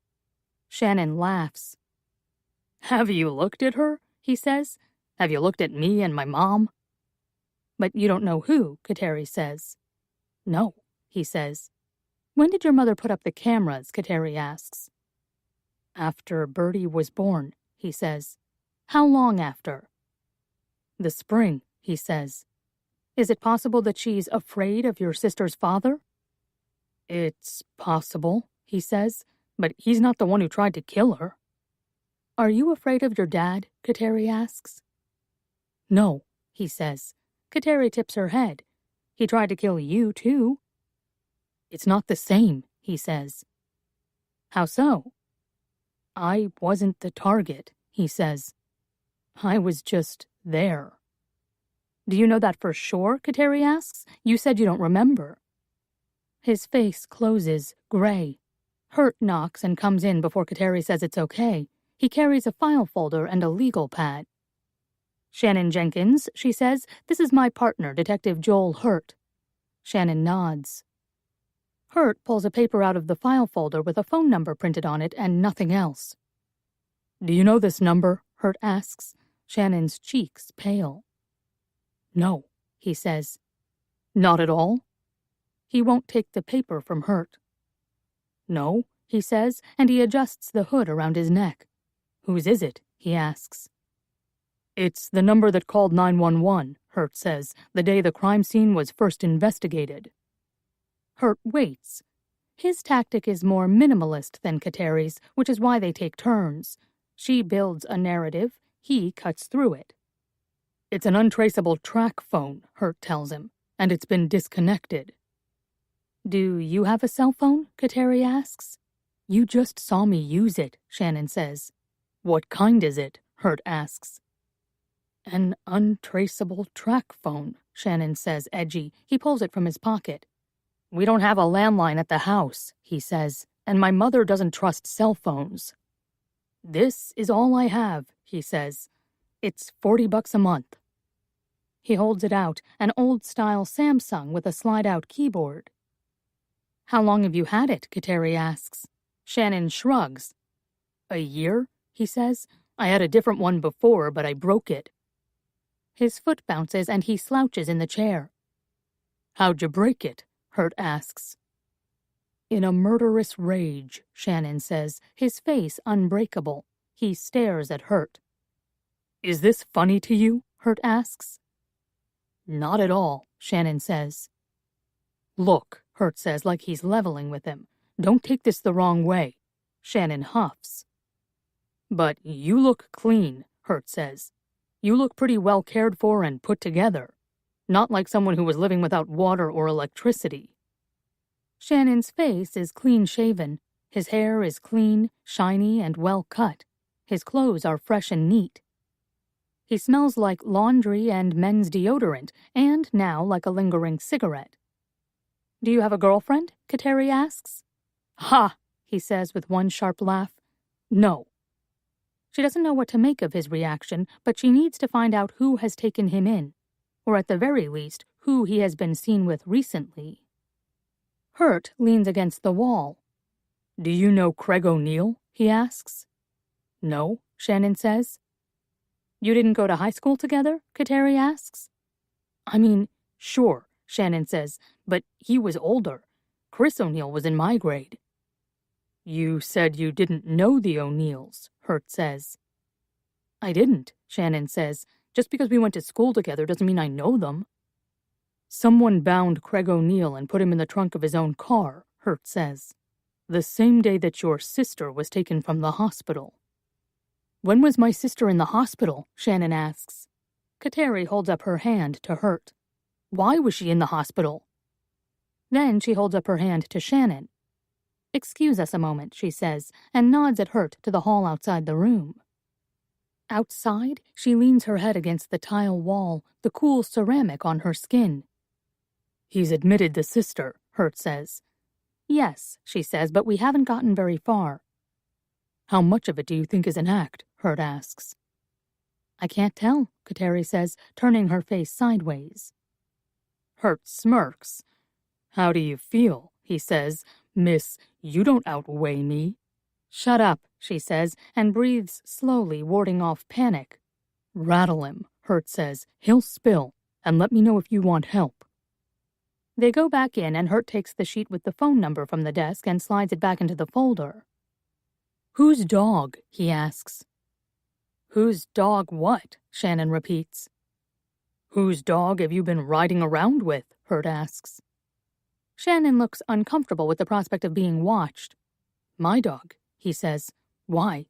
Shannon laughs. Have you looked at her? He says. Have you looked at me and my mom? But you don't know who, Kateri says. No, he says. When did your mother put up the cameras? Kateri asks. After Bertie was born, he says. How long after? The spring, he says. Is it possible that she's afraid of your sister's father? It's possible, he says, but he's not the one who tried to kill her. Are you afraid of your dad? Kateri asks. No, he says. Kateri tips her head. He tried to kill you, too. It's not the same, he says. How so? I wasn't the target, he says. I was just there. Do you know that for sure? Kateri asks. You said you don't remember. His face closes, gray. Hurt knocks and comes in before Kateri says it's okay. He carries a file folder and a legal pad. Shannon Jenkins, she says. This is my partner, Detective Joel Hurt. Shannon nods. Hurt pulls a paper out of the file folder with a phone number printed on it and nothing else. Do you know this number? Hurt asks. Shannon's cheeks pale. No, he says. Not at all? He won't take the paper from Hurt. No, he says, and he adjusts the hood around his neck. Whose is it? He asks. It's the number that called 911, Hurt says, the day the crime scene was first investigated. Hurt waits. His tactic is more minimalist than Kateri's, which is why they take turns. She builds a narrative, he cuts through it. It's an untraceable track phone, Hurt tells him, and it's been disconnected. Do you have a cell phone? Kateri asks. You just saw me use it, Shannon says. What kind is it? Hurt asks. An untraceable track phone, Shannon says, edgy. He pulls it from his pocket. We don't have a landline at the house, he says, and my mother doesn't trust cell phones. This is all I have, he says. It's $40 a month. He holds it out, an old-style Samsung with a slide-out keyboard. How long have you had it? Kateri asks. Shannon shrugs. A year, he says. I had a different one before, but I broke it. His foot bounces and he slouches in the chair. How'd you break it? Hurt asks. In a murderous rage, Shannon says, his face unbreakable. He stares at Hurt. Is this funny to you? Hurt asks. Not at all, Shannon says. Look, Hurt says like he's leveling with him. Don't take this the wrong way. Shannon huffs. But you look clean, Hurt says. You look pretty well cared for and put together. Not like someone who was living without water or electricity. Shannon's face is clean-shaven. His hair is clean, shiny, and well cut. His clothes are fresh and neat. He smells like laundry and men's deodorant, and now like a lingering cigarette. Do you have a girlfriend? Kateri asks. Ha, he says with one sharp laugh. No. She doesn't know what to make of his reaction, but she needs to find out who has taken him in, or at the very least, who he has been seen with recently. Hurt leans against the wall. Do you know Craig O'Neill? He asks. No, Shannon says. You didn't go to high school together? Kateri asks. I mean, sure, Shannon says, but he was older. Chris O'Neill was in my grade. You said you didn't know the O'Neills, Hurt says. I didn't, Shannon says. Just because we went to school together doesn't mean I know them. Someone bound Craig O'Neill and put him in the trunk of his own car, Hurt says. The same day that your sister was taken from the hospital. When was my sister in the hospital? Shannon asks. Kateri holds up her hand to Hurt. Why was she in the hospital? Then she holds up her hand to Shannon. Excuse us a moment, she says, and nods at Hurt to the hall outside the room. Outside, she leans her head against the tile wall, the cool ceramic on her skin. He's admitted the sister, Hurt says. Yes, she says, but we haven't gotten very far. How much of it do you think is an act? Hurt asks. I can't tell, Kateri says, turning her face sideways. Hurt smirks. How do you feel? He says. Miss, you don't outweigh me. Shut up, she says, and breathes slowly, warding off panic. Rattle him, Hurt says. He'll spill, and let me know if you want help. They go back in, and Hurt takes the sheet with the phone number from the desk and slides it back into the folder. Whose dog? He asks. Whose dog what? Shannon repeats. Whose dog have you been riding around with? Hurt asks. Shannon looks uncomfortable with the prospect of being watched. My dog, he says. Why?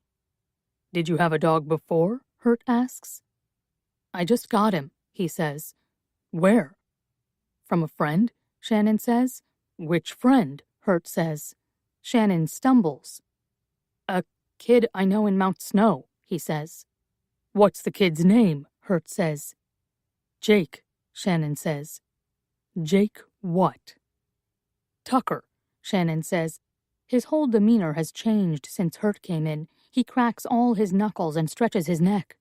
Did you have a dog before? Hurt asks. I just got him, he says. Where? From a friend, Shannon says. Which friend? Hurt says. Shannon stumbles. A kid I know in Mount Snow, he says. What's the kid's name? Hurt says. Jake, Shannon says. Jake what? Tucker, Shannon says. His whole demeanor has changed since Hurt came in. He cracks all his knuckles and stretches his neck.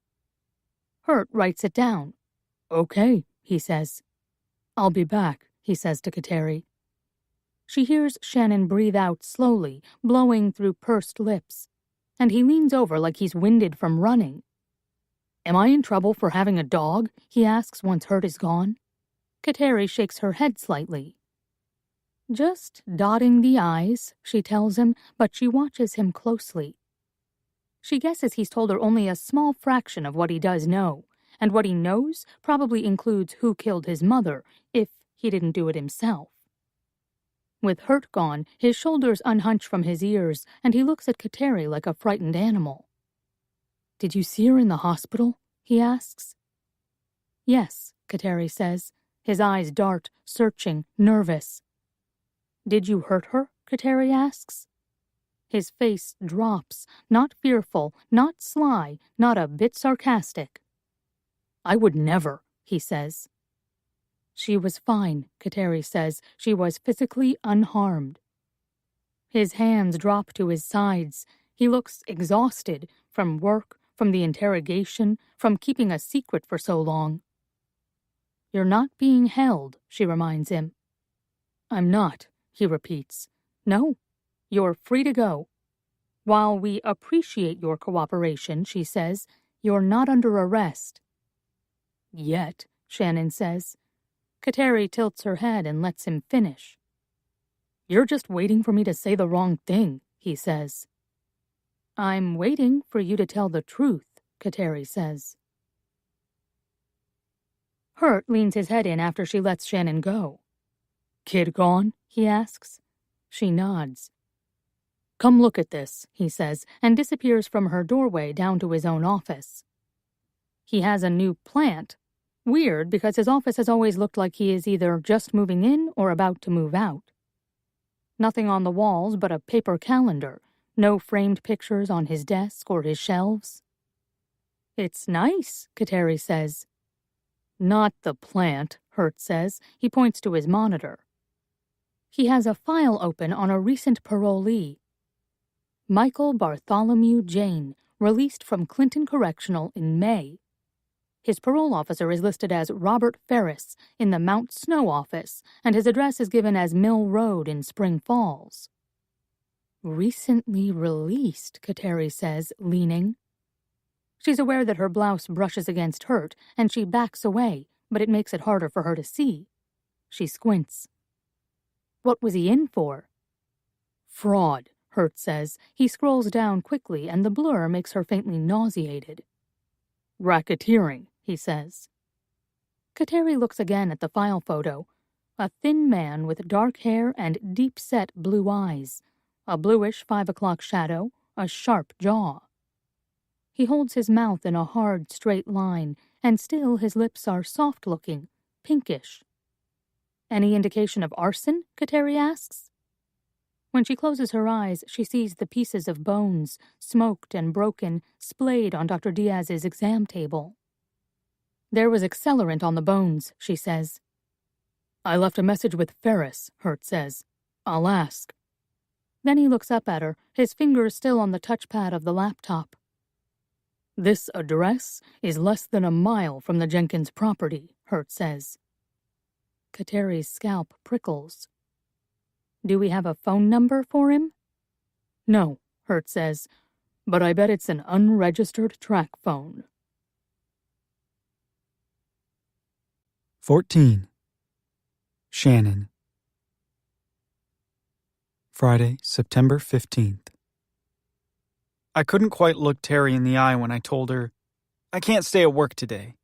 Hurt writes it down. Okay, he says. I'll be back, he says to Kateri. She hears Shannon breathe out slowly, blowing through pursed lips, and he leans over like he's winded from running. Am I in trouble for having a dog? He asks once Hurt is gone. Kateri shakes her head slightly. Just dotting the I's, she tells him, but she watches him closely. She guesses he's told her only a small fraction of what he does know, and what he knows probably includes who killed his mother, if he didn't do it himself. With Hurt gone, his shoulders unhunch from his ears, and he looks at Kateri like a frightened animal. Did you see her in the hospital? He asks. Yes, Kateri says, his eyes dart, searching, nervous. Did you hurt her? Kateri asks. His face drops, not fearful, not sly, not a bit sarcastic. I would never, he says. She was fine, Kateri says. She was physically unharmed. His hands drop to his sides. He looks exhausted from work, from the interrogation, from keeping a secret for so long. You're not being held, she reminds him. I'm not, he repeats. No, you're free to go. While we appreciate your cooperation, she says, you're not under arrest. Yet, Shannon says. Kateri tilts her head and lets him finish. You're just waiting for me to say the wrong thing, he says. I'm waiting for you to tell the truth, Kateri says. Hurt leans his head in after she lets Shannon go. Kid gone? He asks. She nods. Come look at this, he says, and disappears from her doorway down to his own office. He has a new plant. Weird, because his office has always looked like he is either just moving in or about to move out. Nothing on the walls but a paper calendar, no framed pictures on his desk or his shelves. It's nice, Kateri says. Not the plant, Hurt says. He points to his monitor. He has a file open on a recent parolee. Michael Bartholomew Jane, released from Clinton Correctional in May. His parole officer is listed as Robert Ferris in the Mount Snow office, and his address is given as Mill Road in Spring Falls. Recently released, Kateri says, leaning. She's aware that her blouse brushes against Hurt, and she backs away, but it makes it harder for her to see. She squints. What was he in for? Fraud, Hurt says. He scrolls down quickly, and the blur makes her faintly nauseated. Racketeering, he says. Kateri looks again at the file photo. A thin man with dark hair and deep-set blue eyes, a bluish 5 o'clock shadow, a sharp jaw. He holds his mouth in a hard, straight line, and still his lips are soft-looking, pinkish. Any indication of arson? Kateri asks. When she closes her eyes, she sees the pieces of bones, smoked and broken, splayed on Dr. Diaz's exam table. There was accelerant on the bones, she says. I left a message with Ferris, Hurt says. I'll ask. Then he looks up at her, his fingers still on the touchpad of the laptop. This address is less than a mile from the Jenkins property, Hurt says. Kateri's scalp prickles. Do we have a phone number for him? No, Hurt says, but I bet it's an unregistered track phone. 14. Shannon. Friday, September 15th. I couldn't quite look Terry in the eye when I told her, I can't stay at work today.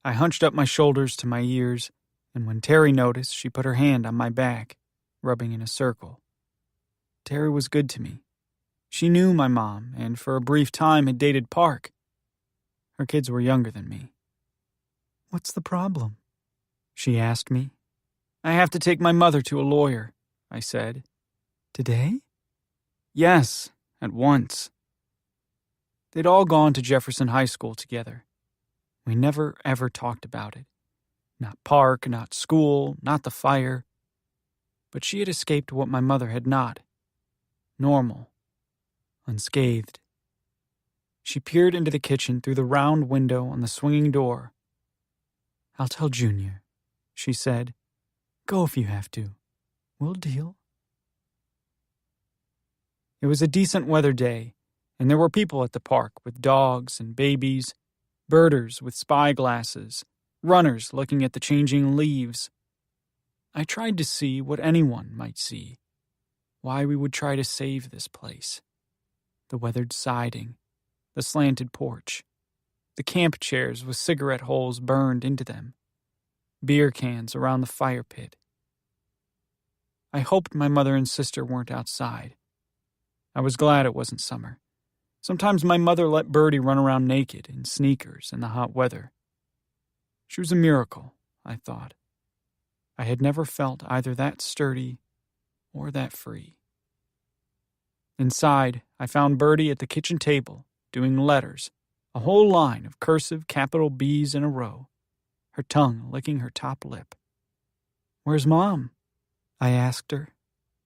I hunched up my shoulders to my ears, and when Terry noticed, she put her hand on my back, rubbing in a circle. Terry was good to me. She knew my mom, and for a brief time had dated Park. Her kids were younger than me. What's the problem? She asked me. I have to take my mother to a lawyer, I said. Today? Yes, at once. They'd all gone to Jefferson High School together. We never ever talked about it. Not Park, not school, not the fire. But she had escaped what my mother had not. Normal. Unscathed. She peered into the kitchen through the round window on the swinging door. I'll tell Junior, she said. Go if you have to. We'll deal. It was a decent weather day, and there were people at the park with dogs and babies, birders with spyglasses, runners looking at the changing leaves. I tried to see what anyone might see, why we would try to save this place. The weathered siding, the slanted porch, the camp chairs with cigarette holes burned into them, beer cans around the fire pit. I hoped my mother and sister weren't outside. I was glad it wasn't summer. Sometimes my mother let Birdie run around naked in sneakers in the hot weather. She was a miracle, I thought. I had never felt either that sturdy or that free. Inside, I found Birdie at the kitchen table, doing letters, a whole line of cursive capital B's in a row, her tongue licking her top lip. Where's Mom? I asked her.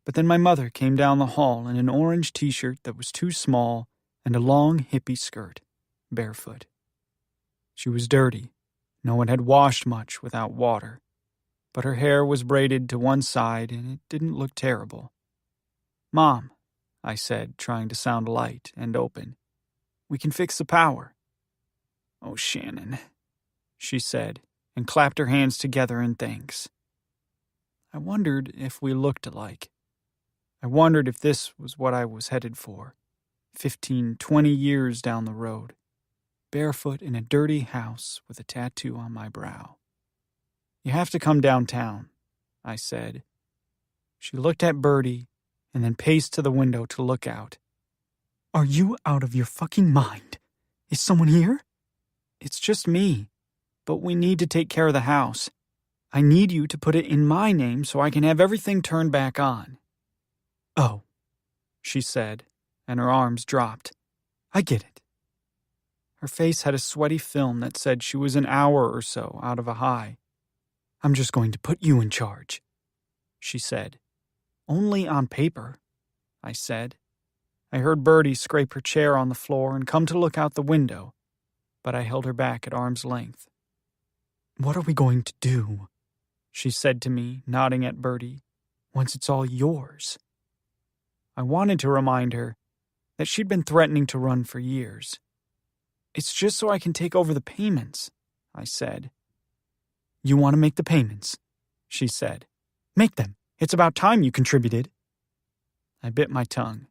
But then my mother came down the hall in an orange t-shirt that was too small and a long hippie skirt, barefoot. She was dirty. No one had washed much without water. But her hair was braided to one side and it didn't look terrible. Mom, I said, trying to sound light and open. We can fix the power. Oh, Shannon, she said, and clapped her hands together in thanks. I wondered if we looked alike. I wondered if this was what I was headed for, 15, 20 years down the road, barefoot in a dirty house with a tattoo on my brow. You have to come downtown, I said. She looked at Birdie and then paced to the window to look out. Are you out of your fucking mind? Is someone here? It's just me, but we need to take care of the house. I need you to put it in my name so I can have everything turned back on. Oh, she said, and her arms dropped. I get it. Her face had a sweaty film that said she was an hour or so out of a high. I'm just going to put you in charge, she said. Only on paper, I said. I heard Birdie scrape her chair on the floor and come to look out the window, but I held her back at arm's length. What are we going to do? She said to me, nodding at Birdie, once it's all yours. I wanted to remind her that she'd been threatening to run for years. It's just so I can take over the payments, I said. You want to make the payments, she said. Make them. It's about time you contributed. I bit my tongue.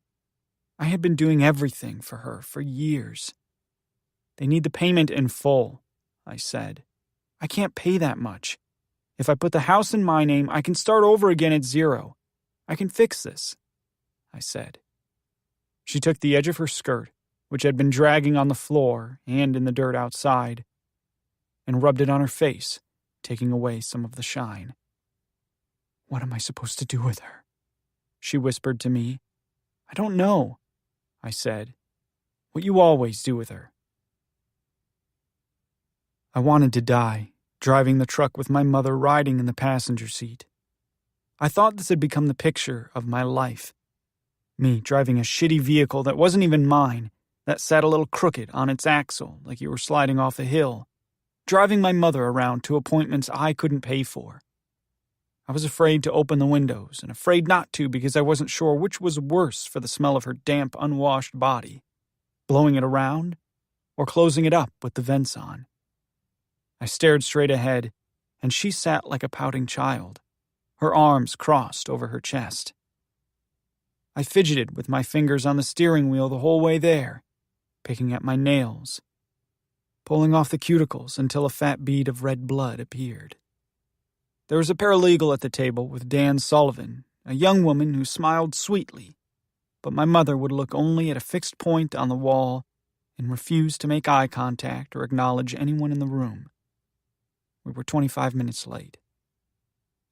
I had been doing everything for her for years. They need the payment in full, I said. I can't pay that much. If I put the house in my name, I can start over again at zero. I can fix this, I said. She took the edge of her skirt, which had been dragging on the floor and in the dirt outside, and rubbed it on her face, taking away some of the shine. What am I supposed to do with her? She whispered to me. I don't know, I said. What you always do with her. I wanted to die, driving the truck with my mother riding in the passenger seat. I thought this had become the picture of my life. Me driving a shitty vehicle that wasn't even mine, that sat a little crooked on its axle like you were sliding off a hill, driving my mother around to appointments I couldn't pay for. I was afraid to open the windows and afraid not to because I wasn't sure which was worse for the smell of her damp, unwashed body, blowing it around or closing it up with the vents on. I stared straight ahead, and she sat like a pouting child, her arms crossed over her chest. I fidgeted with my fingers on the steering wheel the whole way there, picking at my nails, pulling off the cuticles until a fat bead of red blood appeared. There was a paralegal at the table with Dan Sullivan, a young woman who smiled sweetly, but my mother would look only at a fixed point on the wall and refuse to make eye contact or acknowledge anyone in the room. We were 25 minutes late.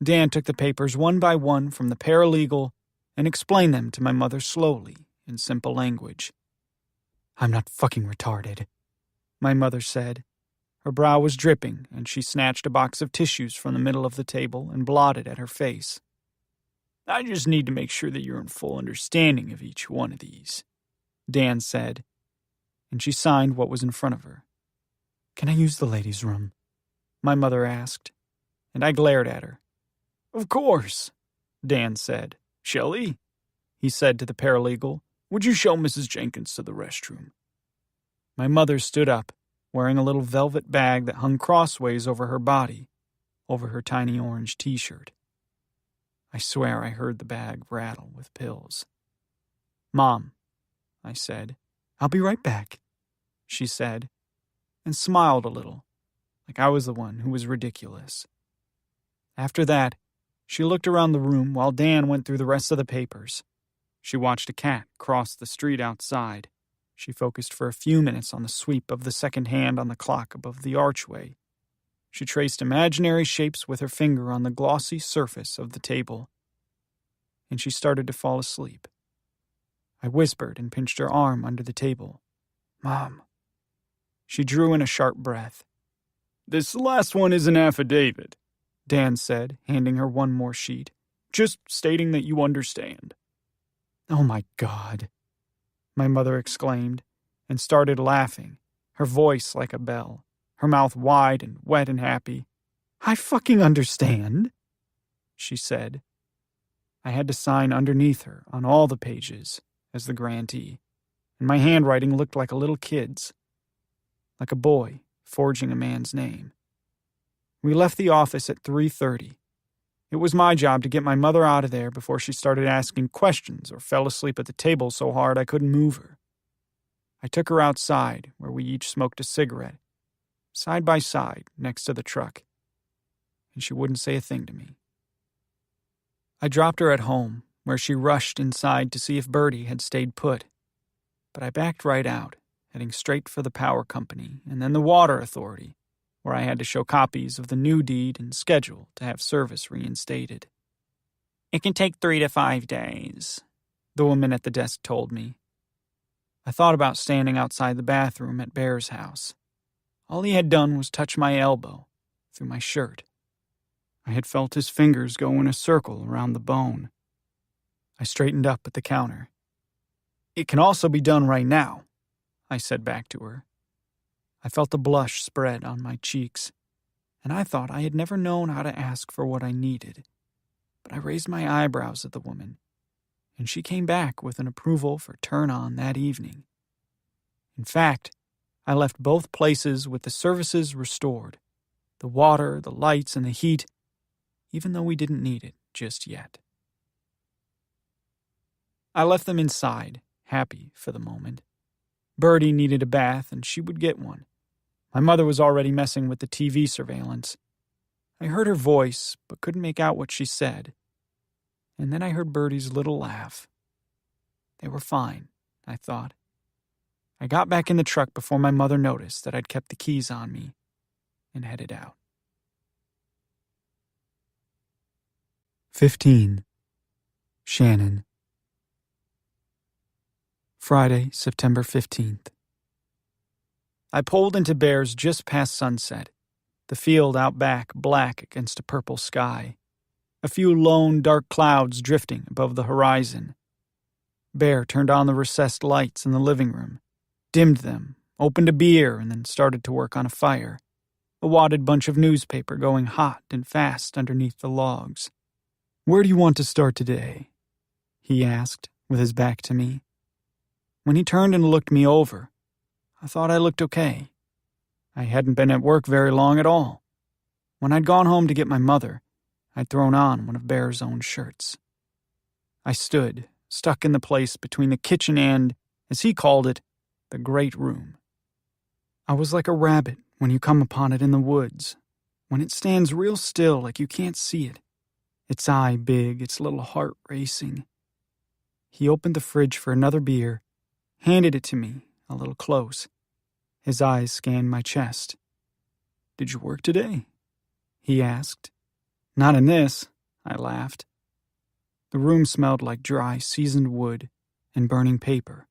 Dan took the papers one by one from the paralegal and explained them to my mother slowly, in simple language. I'm not fucking retarded, my mother said. Her brow was dripping, and she snatched a box of tissues from the middle of the table and blotted at her face. I just need to make sure that you're in full understanding of each one of these, Dan said, and she signed what was in front of her. Can I use the ladies' room? My mother asked, and I glared at her. Of course, Dan said. Shelley, he said to the paralegal, would you show Mrs. Jenkins to the restroom? My mother stood up, wearing a little velvet bag that hung crossways over her body, over her tiny orange t-shirt. I swear I heard the bag rattle with pills. Mom, I said. I'll be right back, she said, and smiled a little, like I was the one who was ridiculous. After that, she looked around the room while Dan went through the rest of the papers. She watched a cat cross the street outside. She focused for a few minutes on the sweep of the second hand on the clock above the archway. She traced imaginary shapes with her finger on the glossy surface of the table. And she started to fall asleep. I whispered and pinched her arm under the table. Mom. She drew in a sharp breath. This last one is an affidavit, Dan said, handing her one more sheet. Just stating that you understand. Oh my God, my mother exclaimed, and started laughing, her voice like a bell, her mouth wide and wet and happy. I fucking understand, she said. I had to sign underneath her on all the pages as the grantee, and my handwriting looked like a little kid's, like a boy forging a man's name. We left the office at 3:30. It was my job to get my mother out of there before she started asking questions or fell asleep at the table so hard I couldn't move her. I took her outside, where we each smoked a cigarette, side by side next to the truck, and she wouldn't say a thing to me. I dropped her at home, where she rushed inside to see if Bertie had stayed put, but I backed right out, heading straight for the power company and then the water authority, where I had to show copies of the new deed and schedule to have service reinstated. It can take 3 to 5 days, the woman at the desk told me. I thought about standing outside the bathroom at Bear's house. All he had done was touch my elbow, through my shirt. I had felt his fingers go in a circle around the bone. I straightened up at the counter. It can also be done right now, I said back to her. I felt a blush spread on my cheeks, and I thought I had never known how to ask for what I needed. But I raised my eyebrows at the woman, and she came back with an approval for turn-on that evening. In fact, I left both places with the services restored, the water, the lights, and the heat, even though we didn't need it just yet. I left them inside, happy for the moment. Birdie needed a bath, and she would get one. My mother was already messing with the TV surveillance. I heard her voice, but couldn't make out what she said. And then I heard Birdie's little laugh. They were fine, I thought. I got back in the truck before my mother noticed that I'd kept the keys on me and headed out. 15. Shannon. Friday, September 15th. I pulled into Bear's just past sunset, the field out back black against a purple sky, a few lone dark clouds drifting above the horizon. Bear turned on the recessed lights in the living room, dimmed them, opened a beer, and then started to work on a fire, a wadded bunch of newspaper going hot and fast underneath the logs. "Where do you want to start today?" he asked, with his back to me. When he turned and looked me over, I thought I looked okay. I hadn't been at work very long at all. When I'd gone home to get my mother, I'd thrown on one of Bear's own shirts. I stood, stuck in the place between the kitchen and, as he called it, the great room. I was like a rabbit when you come upon it in the woods, when it stands real still like you can't see it, its eye big, its little heart racing. He opened the fridge for another beer, handed it to me, a little close. His eyes scanned my chest. "Did you work today?" he asked. "Not in this," I laughed. The room smelled like dry, seasoned wood and burning paper,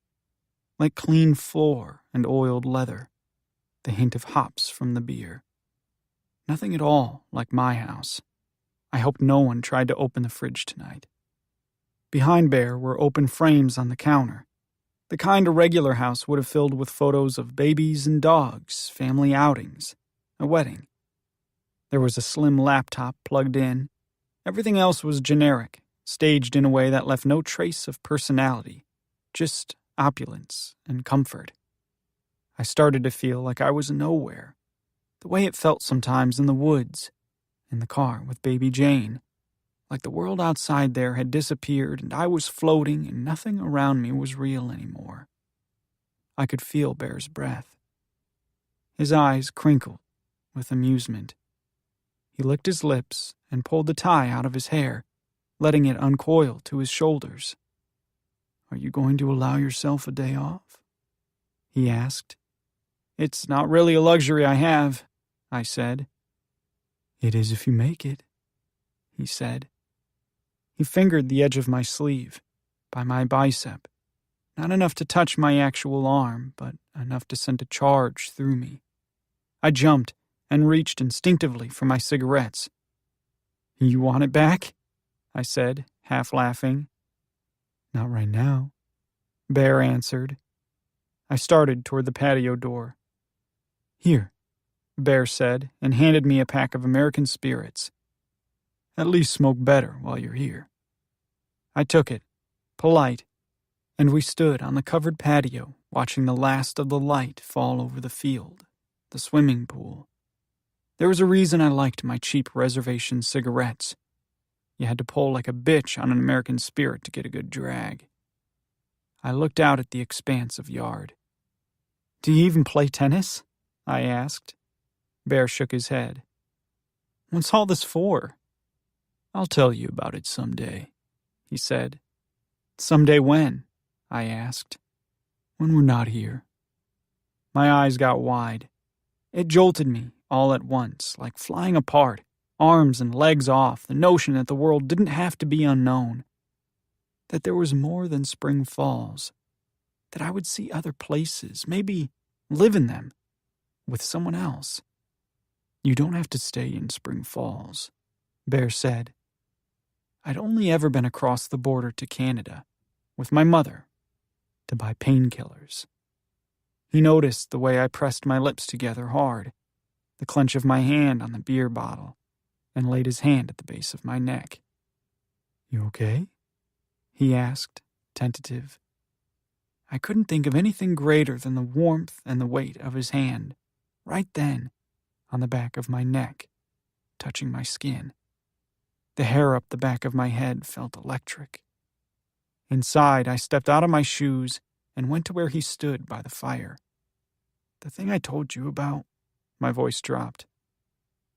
like clean floor and oiled leather, the hint of hops from the beer. Nothing at all like my house. I hoped no one tried to open the fridge tonight. Behind Bear were open frames on the counter, the kind a regular house would have filled with photos of babies and dogs, family outings, a wedding. There was a slim laptop plugged in. Everything else was generic, staged in a way that left no trace of personality, just opulence and comfort. I started to feel like I was nowhere, the way it felt sometimes in the woods, in the car with baby Jane, like the world outside there had disappeared and I was floating and nothing around me was real anymore. I could feel Bear's breath. His eyes crinkled with amusement. He licked his lips and pulled the tie out of his hair, letting it uncoil to his shoulders. "Are you going to allow yourself a day off?" he asked. "It's not really a luxury I have," I said. "It is if you make it," he said. He fingered the edge of my sleeve, by my bicep, not enough to touch my actual arm, but enough to send a charge through me. I jumped and reached instinctively for my cigarettes. "You want it back?" I said, half laughing. "Not right now," Bear answered. I started toward the patio door. "Here," Bear said, and handed me a pack of American Spirits. "At least smoke better while you're here." I took it, polite, and we stood on the covered patio watching the last of the light fall over the field, the swimming pool. There was a reason I liked my cheap reservation cigarettes. You had to pull like a bitch on an American Spirit to get a good drag. I looked out at the expanse of yard. "Do you even play tennis?" I asked. Bear shook his head. "What's all this for?" "I'll tell you about it someday," he said. "Someday when?" I asked. "When we're not here." My eyes got wide. It jolted me all at once, like flying apart, arms and legs off, the notion that the world didn't have to be unknown, that there was more than Spring Falls, that I would see other places, maybe live in them, with someone else. "You don't have to stay in Spring Falls," Bear said. I'd only ever been across the border to Canada, with my mother, to buy painkillers. He noticed the way I pressed my lips together hard, the clench of my hand on the beer bottle, and laid his hand at the base of my neck. "You okay?" he asked, tentative. I couldn't think of anything greater than the warmth and the weight of his hand, right then, on the back of my neck, touching my skin. The hair up the back of my head felt electric. Inside, I stepped out of my shoes and went to where he stood by the fire. "The thing I told you about," my voice dropped,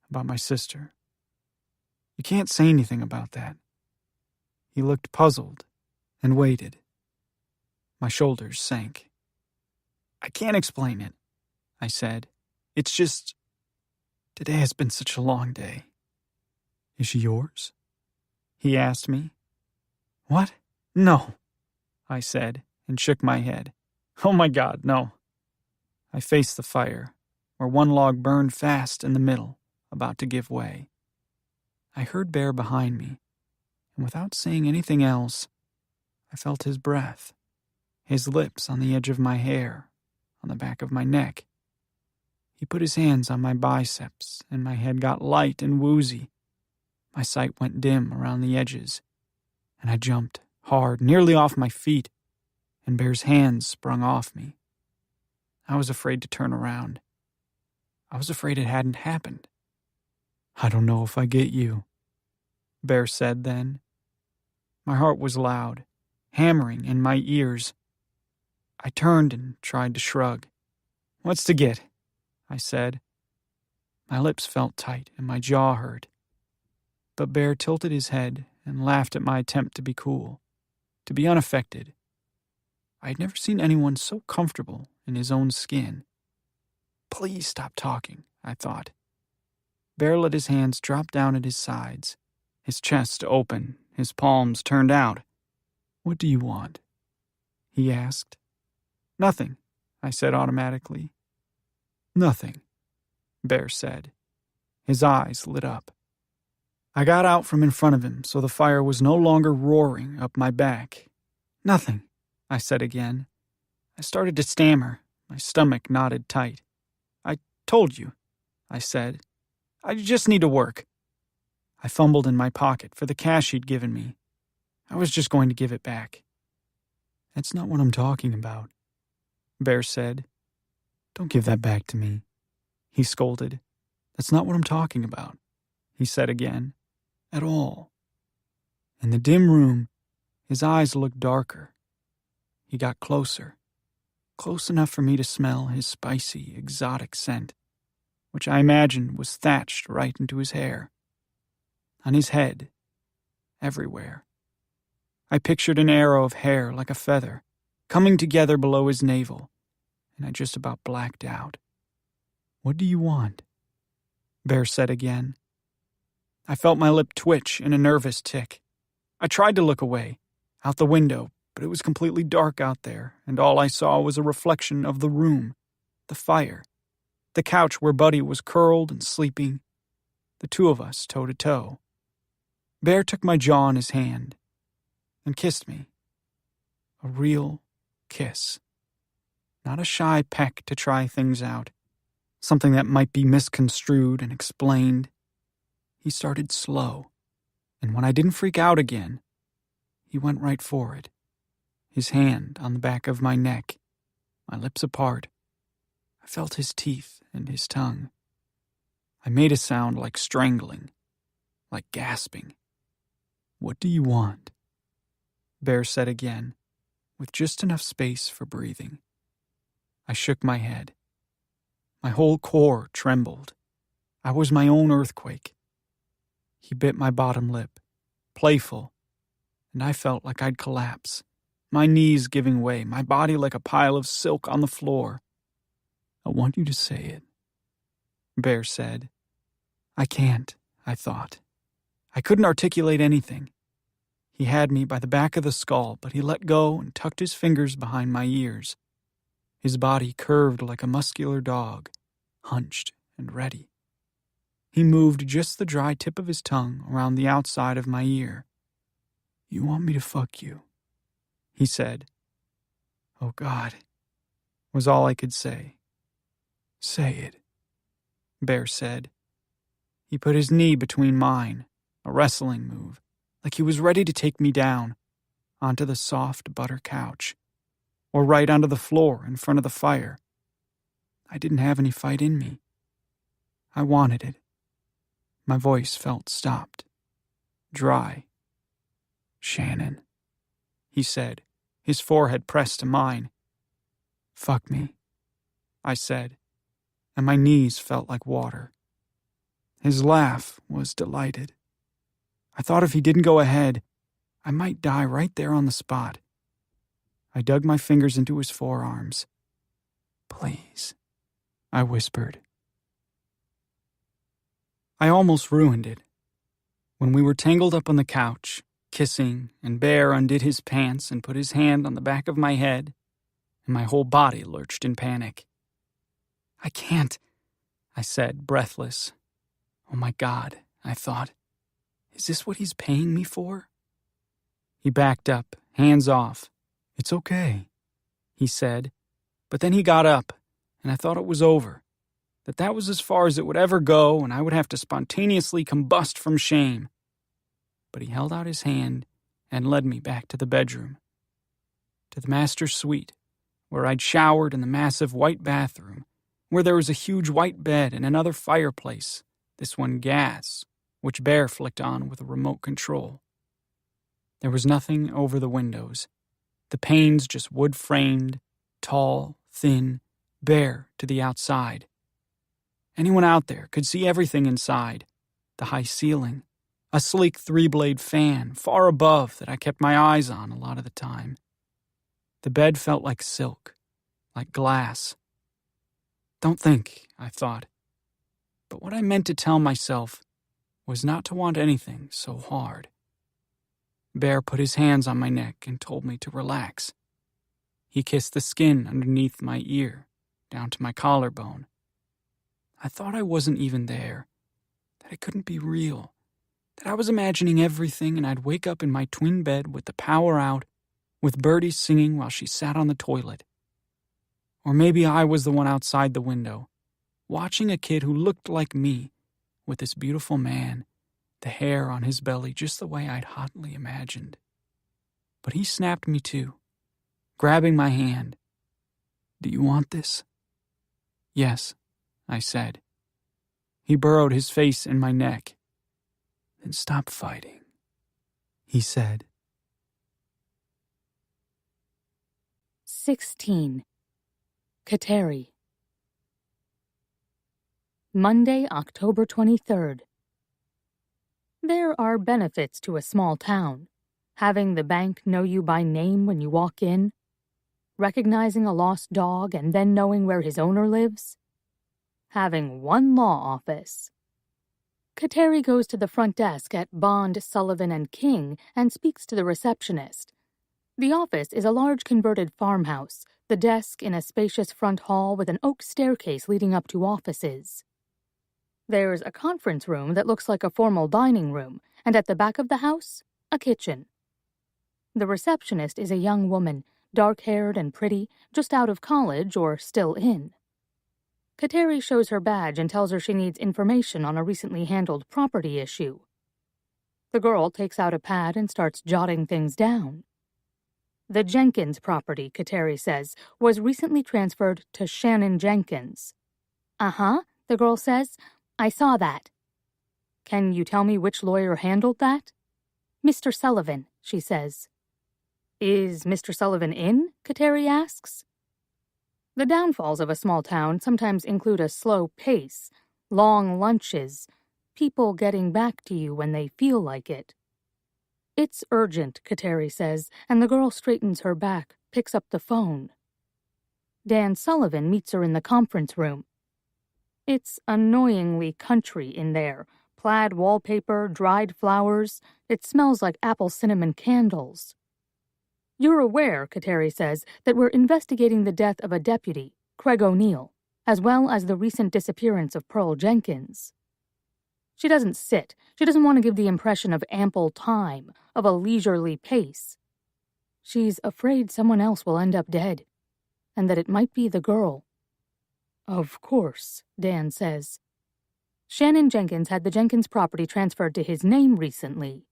"about my sister. You can't say anything about that." He looked puzzled and waited. My shoulders sank. "I can't explain it," I said. "It's just, today has been such a long day." "Is she yours?" he asked me. "What? No," I said, and shook my head. "Oh my God, no." I faced the fire, where one log burned fast in the middle, about to give way. I heard Bear behind me, and without saying anything else, I felt his breath, his lips on the edge of my hair, on the back of my neck. He put his hands on my biceps, and my head got light and woozy. My sight went dim around the edges, and I jumped hard, nearly off my feet, and Bear's hands sprung off me. I was afraid to turn around. I was afraid it hadn't happened. "I don't know if I get you," Bear said then. My heart was loud, hammering in my ears. I turned and tried to shrug. "What's to get?" I said. My lips felt tight and my jaw hurt. But Bear tilted his head and laughed at my attempt to be cool, to be unaffected. I had never seen anyone so comfortable in his own skin. "Please stop talking," I thought. Bear let his hands drop down at his sides, his chest open, his palms turned out. "What do you want?" he asked. "Nothing," I said automatically. "Nothing," Bear said. His eyes lit up. I got out from in front of him so the fire was no longer roaring up my back. "Nothing," I said again. I started to stammer. My stomach knotted tight. "I told you," I said. "I just need to work." I fumbled in my pocket for the cash he'd given me. I was just going to give it back. "That's not what I'm talking about," Bear said. "Don't give that back to me," he scolded. "That's not what I'm talking about," he said again. "At all." In the dim room, his eyes looked darker. He got closer, close enough for me to smell his spicy, exotic scent, which I imagined was thatched right into his hair. On his head, everywhere. I pictured an arrow of hair like a feather, coming together below his navel, and I just about blacked out. "What do you want?" Bear said again. I felt my lip twitch in a nervous tick. I tried to look away, out the window, but it was completely dark out there, and all I saw was a reflection of the room, the fire, the couch where Buddy was curled and sleeping, the two of us toe to toe. Bear took my jaw in his hand and kissed me. A real kiss. Not a shy peck to try things out, something that might be misconstrued and explained. He started slow, and when I didn't freak out again, he went right for it. His hand on the back of my neck, my lips apart. I felt his teeth and his tongue. I made a sound like strangling, like gasping. "What do you want?" Bear said again, with just enough space for breathing. I shook my head. My whole core trembled. I was my own earthquake. He bit my bottom lip, playful, and I felt like I'd collapse, my knees giving way, my body like a pile of silk on the floor. "I want you to say it," Bear said. I can't, I thought. I couldn't articulate anything. He had me by the back of the skull, but he let go and tucked his fingers behind my ears. His body curved like a muscular dog, hunched and ready. He moved just the dry tip of his tongue around the outside of my ear. "You want me to fuck you?" he said. "Oh, God," was all I could say. "Say it," Bear said. He put his knee between mine, a wrestling move, like he was ready to take me down, onto the soft butter couch, or right onto the floor in front of the fire. I didn't have any fight in me. I wanted it. My voice felt stopped, dry. "Shannon," he said, his forehead pressed to mine. "Fuck me," I said, and my knees felt like water. His laugh was delighted. I thought if he didn't go ahead, I might die right there on the spot. I dug my fingers into his forearms. "Please," I whispered. I almost ruined it. When we were tangled up on the couch, kissing, and Bear undid his pants and put his hand on the back of my head, and my whole body lurched in panic. "I can't," I said, breathless. Oh my God, I thought. Is this what he's paying me for? He backed up, hands off. "It's okay," he said. But then he got up, and I thought it was over. That was as far as it would ever go, and I would have to spontaneously combust from shame. But he held out his hand and led me back to the bedroom. To the master's suite, where I'd showered in the massive white bathroom, where there was a huge white bed and another fireplace, this one gas, which Bear flicked on with a remote control. There was nothing over the windows. The panes just wood-framed, tall, thin, bare to the outside. Anyone out there could see everything inside. The high ceiling, a sleek three-blade fan far above that I kept my eyes on a lot of the time. The bed felt like silk, like glass. Don't think, I thought. But what I meant to tell myself was not to want anything so hard. Bear put his hands on my neck and told me to relax. He kissed the skin underneath my ear, down to my collarbone. I thought I wasn't even there, that it couldn't be real, that I was imagining everything and I'd wake up in my twin bed with the power out, with birdies singing while she sat on the toilet. Or maybe I was the one outside the window, watching a kid who looked like me, with this beautiful man, the hair on his belly just the way I'd hotly imagined. But he snapped me to, grabbing my hand. "Do you want this?" "Yes," I said. He burrowed his face in my neck. "Then stop fighting," he said. 16. Kateri. Monday, October 23rd. There are benefits to a small town. Having the bank know you by name when you walk in, recognizing a lost dog and then knowing where his owner lives, having one law office. Kateri goes to the front desk at Bond, Sullivan & King and speaks to the receptionist. The office is a large converted farmhouse, the desk in a spacious front hall with an oak staircase leading up to offices. There's a conference room that looks like a formal dining room, and at the back of the house, a kitchen. The receptionist is a young woman, dark-haired and pretty, just out of college or still in. Kateri shows her badge and tells her she needs information on a recently handled property issue. The girl takes out a pad and starts jotting things down. The Jenkins property, Kateri says, was recently transferred to Shannon Jenkins. "Uh-huh," the girl says. "I saw that." "Can you tell me which lawyer handled that?" "Mr. Sullivan," she says. "Is Mr. Sullivan in?" Kateri asks. The downfalls of a small town sometimes include a slow pace, long lunches, people getting back to you when they feel like it. "It's urgent," Kateri says, and the girl straightens her back, picks up the phone. Dan Sullivan meets her in the conference room. It's annoyingly country in there. Plaid wallpaper, dried flowers. It smells like apple cinnamon candles. "You're aware," Kateri says, "that we're investigating the death of a deputy, Craig O'Neill, as well as the recent disappearance of Pearl Jenkins." She doesn't sit. She doesn't want to give the impression of ample time, of a leisurely pace. She's afraid someone else will end up dead, and that it might be the girl. "Of course," Dan says. "Shannon Jenkins had the Jenkins property transferred to his name recently."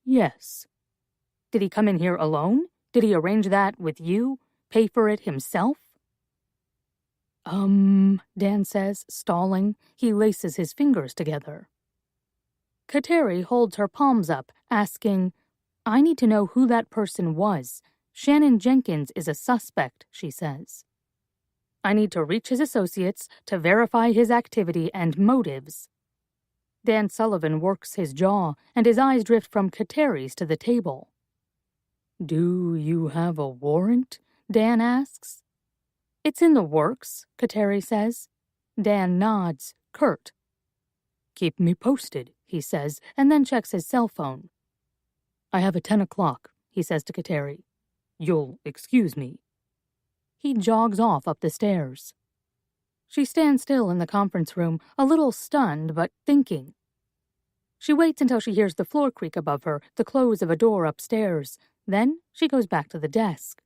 "Yes." "Did he come in here alone? Did he arrange that with you? Pay for it himself?" Dan says, stalling. He laces his fingers together. Kateri holds her palms up, asking, "I need to know who that person was. Shannon Jenkins is a suspect, she says. I need to reach his associates to verify his activity and motives. Dan Sullivan works his jaw, and his eyes drift from Kateri's to the table. Do you have a warrant? Dan asks. It's in the works, Kateri says. Dan nods, curt. Keep me posted, he says, and then checks his cell phone. I have a 10 o'clock, he says to Kateri. You'll excuse me. He jogs off up the stairs. She stands still in the conference room, a little stunned but thinking. She waits until she hears the floor creak above her, the close of a door upstairs. Then she goes back to the desk.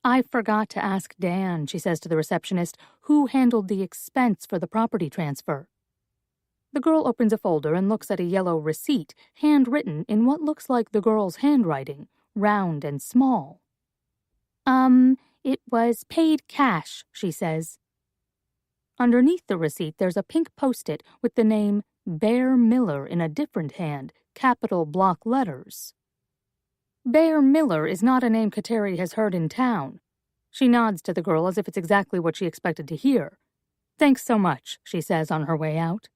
I forgot to ask Dan, she says to the receptionist, who handled the expense for the property transfer. The girl opens a folder and looks at a yellow receipt, handwritten in what looks like the girl's handwriting, round and small. It was paid cash, she says. Underneath the receipt, there's a pink post-it with the name Bear Miller in a different hand, capital block letters. Bear Miller is not a name Kateri has heard in town. She nods to the girl as if it's exactly what she expected to hear. Thanks so much, she says on her way out.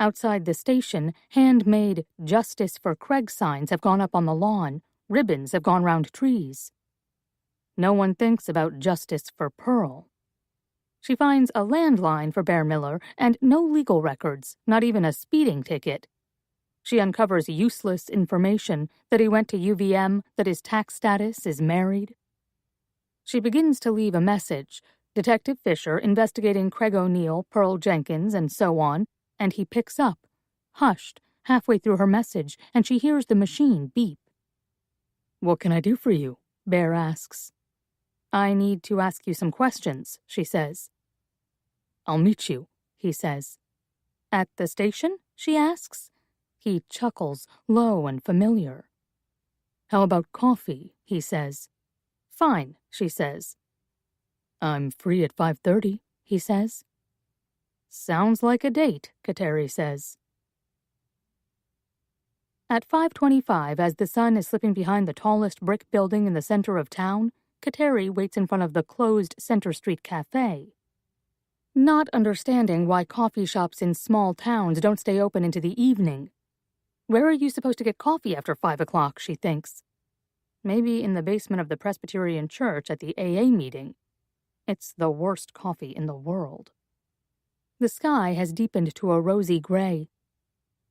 Outside the station, handmade Justice for Craig signs have gone up on the lawn. Ribbons have gone round trees. No one thinks about justice for Pearl. She finds a landline for Bear Miller and no legal records, not even a speeding ticket. She uncovers useless information that he went to UVM, that his tax status is married. She begins to leave a message. Detective Fisher investigating Craig O'Neill, Pearl Jenkins, and so on, and he picks up, hushed, halfway through her message, and she hears the machine beep. What can I do for you? Bear asks. I need to ask you some questions, she says. I'll meet you, he says. At the station? She asks. He chuckles, low and familiar. How about coffee? He says. Fine, she says. I'm free at 5:30, he says. Sounds like a date, Kateri says. At 5:25, as the sun is slipping behind the tallest brick building in the center of town, Kateri waits in front of the closed Center Street Cafe. Not understanding why coffee shops in small towns don't stay open into the evening. Where are you supposed to get coffee after 5 o'clock, she thinks. Maybe in the basement of the Presbyterian Church at the AA meeting. It's the worst coffee in the world. The sky has deepened to a rosy gray.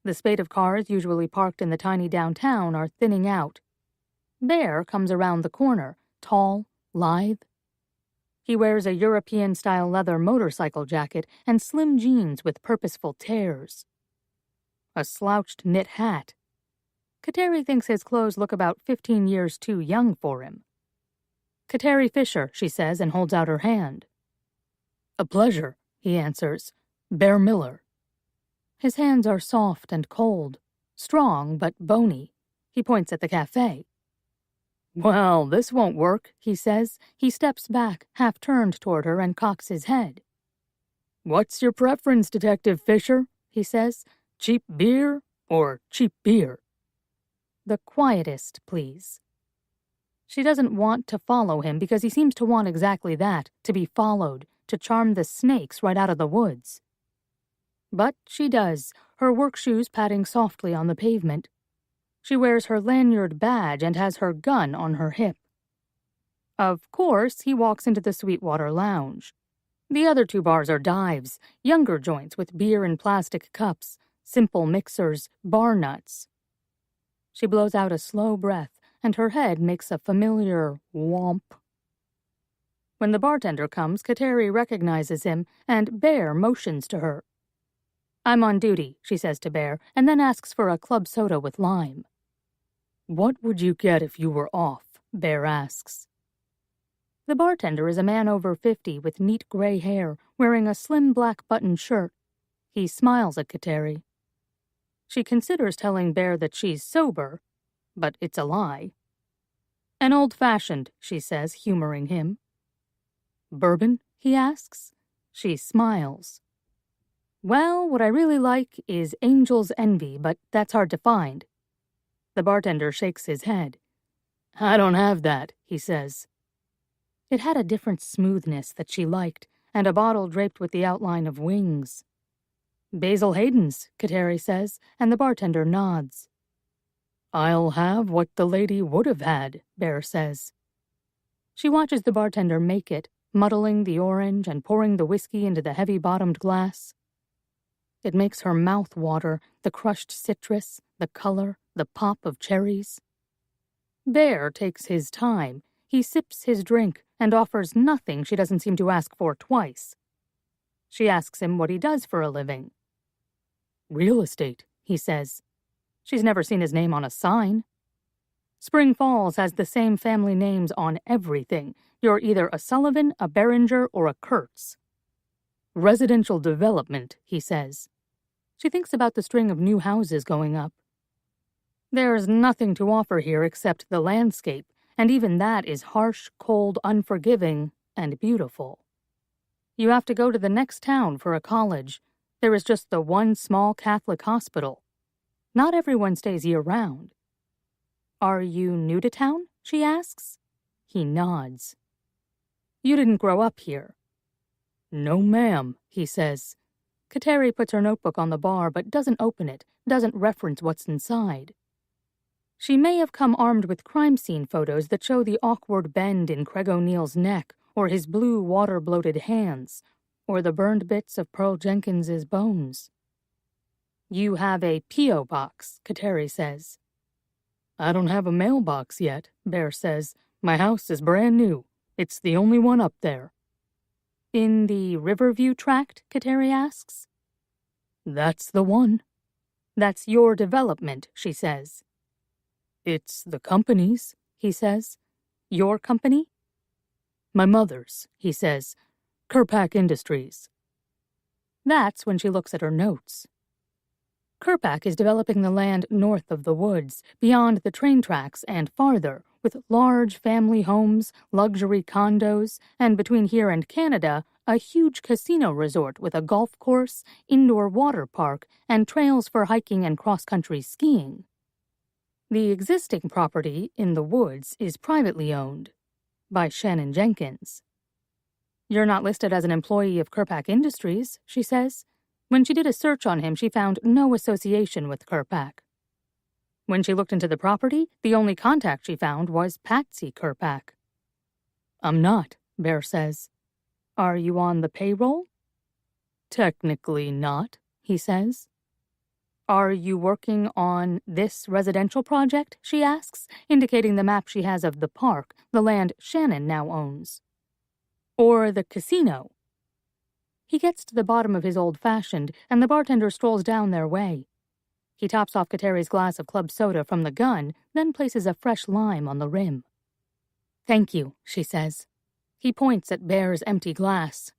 The spate of cars usually parked in the tiny downtown are thinning out. Bear comes around the corner, tall, lithe. He wears a European-style leather motorcycle jacket and slim jeans with purposeful tears. A slouched knit hat. Kateri thinks his clothes look about 15 years too young for him. Kateri Fisher, she says, and holds out her hand. A pleasure, he answers. Bear Miller. His hands are soft and cold, strong but bony. He points at the cafe. Well, this won't work, he says. He steps back, half-turned toward her, and cocks his head. What's your preference, Detective Fisher? He says. Cheap beer or cheap beer? The quietest, please. She doesn't want to follow him because he seems to want exactly that, to be followed, to charm the snakes right out of the woods. But she does, her work shoes padding softly on the pavement. She wears her lanyard badge and has her gun on her hip. Of course, he walks into the Sweetwater Lounge. The other two bars are dives, younger joints with beer in plastic cups, simple mixers, bar nuts. She blows out a slow breath, and her head makes a familiar whomp. When the bartender comes, Kateri recognizes him, and Bear motions to her. I'm on duty, she says to Bear, and then asks for a club soda with lime. What would you get if you were off? Bear asks. The bartender is a man over 50 with neat gray hair, wearing a slim black button shirt. He smiles at Kateri. She considers telling Bear that she's sober, but it's a lie. An old-fashioned, she says, humoring him. Bourbon? He asks. She smiles. Well, what I really like is Angel's Envy, but that's hard to find. The bartender shakes his head. I don't have that, he says. It had a different smoothness that she liked, and a bottle draped with the outline of wings. Basil Hayden's, Kateri says, and the bartender nods. I'll have what the lady would have had, Bear says. She watches the bartender make it, muddling the orange and pouring the whiskey into the heavy-bottomed glass. It makes her mouth water, the crushed citrus, the color, the pop of cherries. Bear takes his time. He sips his drink and offers nothing she doesn't seem to ask for twice. She asks him what he does for a living. Real estate, he says. She's never seen his name on a sign. Spring Falls has the same family names on everything. You're either a Sullivan, a Behringer, or a Kurtz. Residential development, he says. She thinks about the string of new houses going up. There's nothing to offer here except the landscape, and even that is harsh, cold, unforgiving, and beautiful. You have to go to the next town for a college. There is just the one small Catholic hospital. Not everyone stays year-round. Are you new to town? She asks. He nods. You didn't grow up here. No, ma'am, he says. Kateri puts her notebook on the bar but doesn't open it, doesn't reference what's inside. She may have come armed with crime scene photos that show the awkward bend in Craig O'Neill's neck, or his blue water-bloated hands, or the burned bits of Pearl Jenkins's bones. You have a P.O. box, Kateri says. I don't have a mailbox yet, Bear says. My house is brand new. It's the only one up there. In the Riverview tract, Kateri asks. That's the one. That's your development, she says. It's the company's, he says. Your company? My mother's, he says. Kirpak Industries. That's when she looks at her notes. Kirpak is developing the land north of the woods, beyond the train tracks and farther, with large family homes, luxury condos, and between here and Canada, a huge casino resort with a golf course, indoor water park, and trails for hiking and cross-country skiing. The existing property in the woods is privately owned by Shannon Jenkins. You're not listed as an employee of Kirpak Industries, she says. When she did a search on him, she found no association with Kirpak. When she looked into the property, the only contact she found was Patsy Kirpak. I'm not, Bear says. Are you on the payroll? Technically not, he says. Are you working on this residential project, she asks, indicating the map she has of the park, the land Shannon now owns. Or the casino? He gets to the bottom of his old-fashioned, and the bartender strolls down their way. He tops off Kateri's glass of club soda from the gun, then places a fresh lime on the rim. Thank you, she says. He points at Bear's empty glass.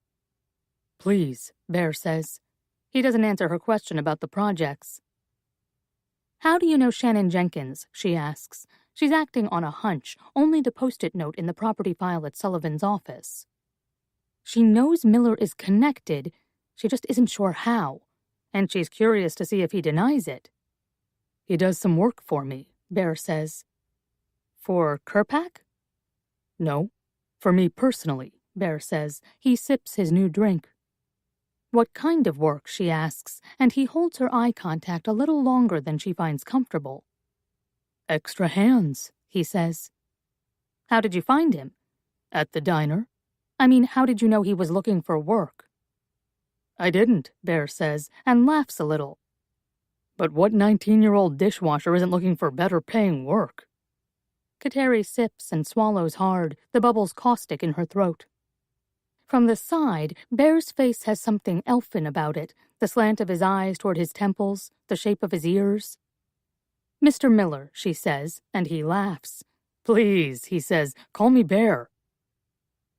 Please, Bear says. He doesn't answer her question about the projects. How do you know Shannon Jenkins? She asks. She's acting on a hunch, only the post-it note in the property file at Sullivan's office. She knows Miller is connected, she just isn't sure how, and she's curious to see if he denies it. He does some work for me, Bear says. For Kirpak? No, for me personally, Bear says. He sips his new drink. What kind of work, she asks, and he holds her eye contact a little longer than she finds comfortable. Extra hands, he says. How did you find him? At the diner. I mean, how did you know he was looking for work? I didn't, Bear says, and laughs a little. But what 19-year-old dishwasher isn't looking for better-paying work? Kateri sips and swallows hard, the bubbles caustic in her throat. From the side, Bear's face has something elfin about it, the slant of his eyes toward his temples, the shape of his ears. Mr. Miller, she says, and he laughs. Please, he says, call me Bear.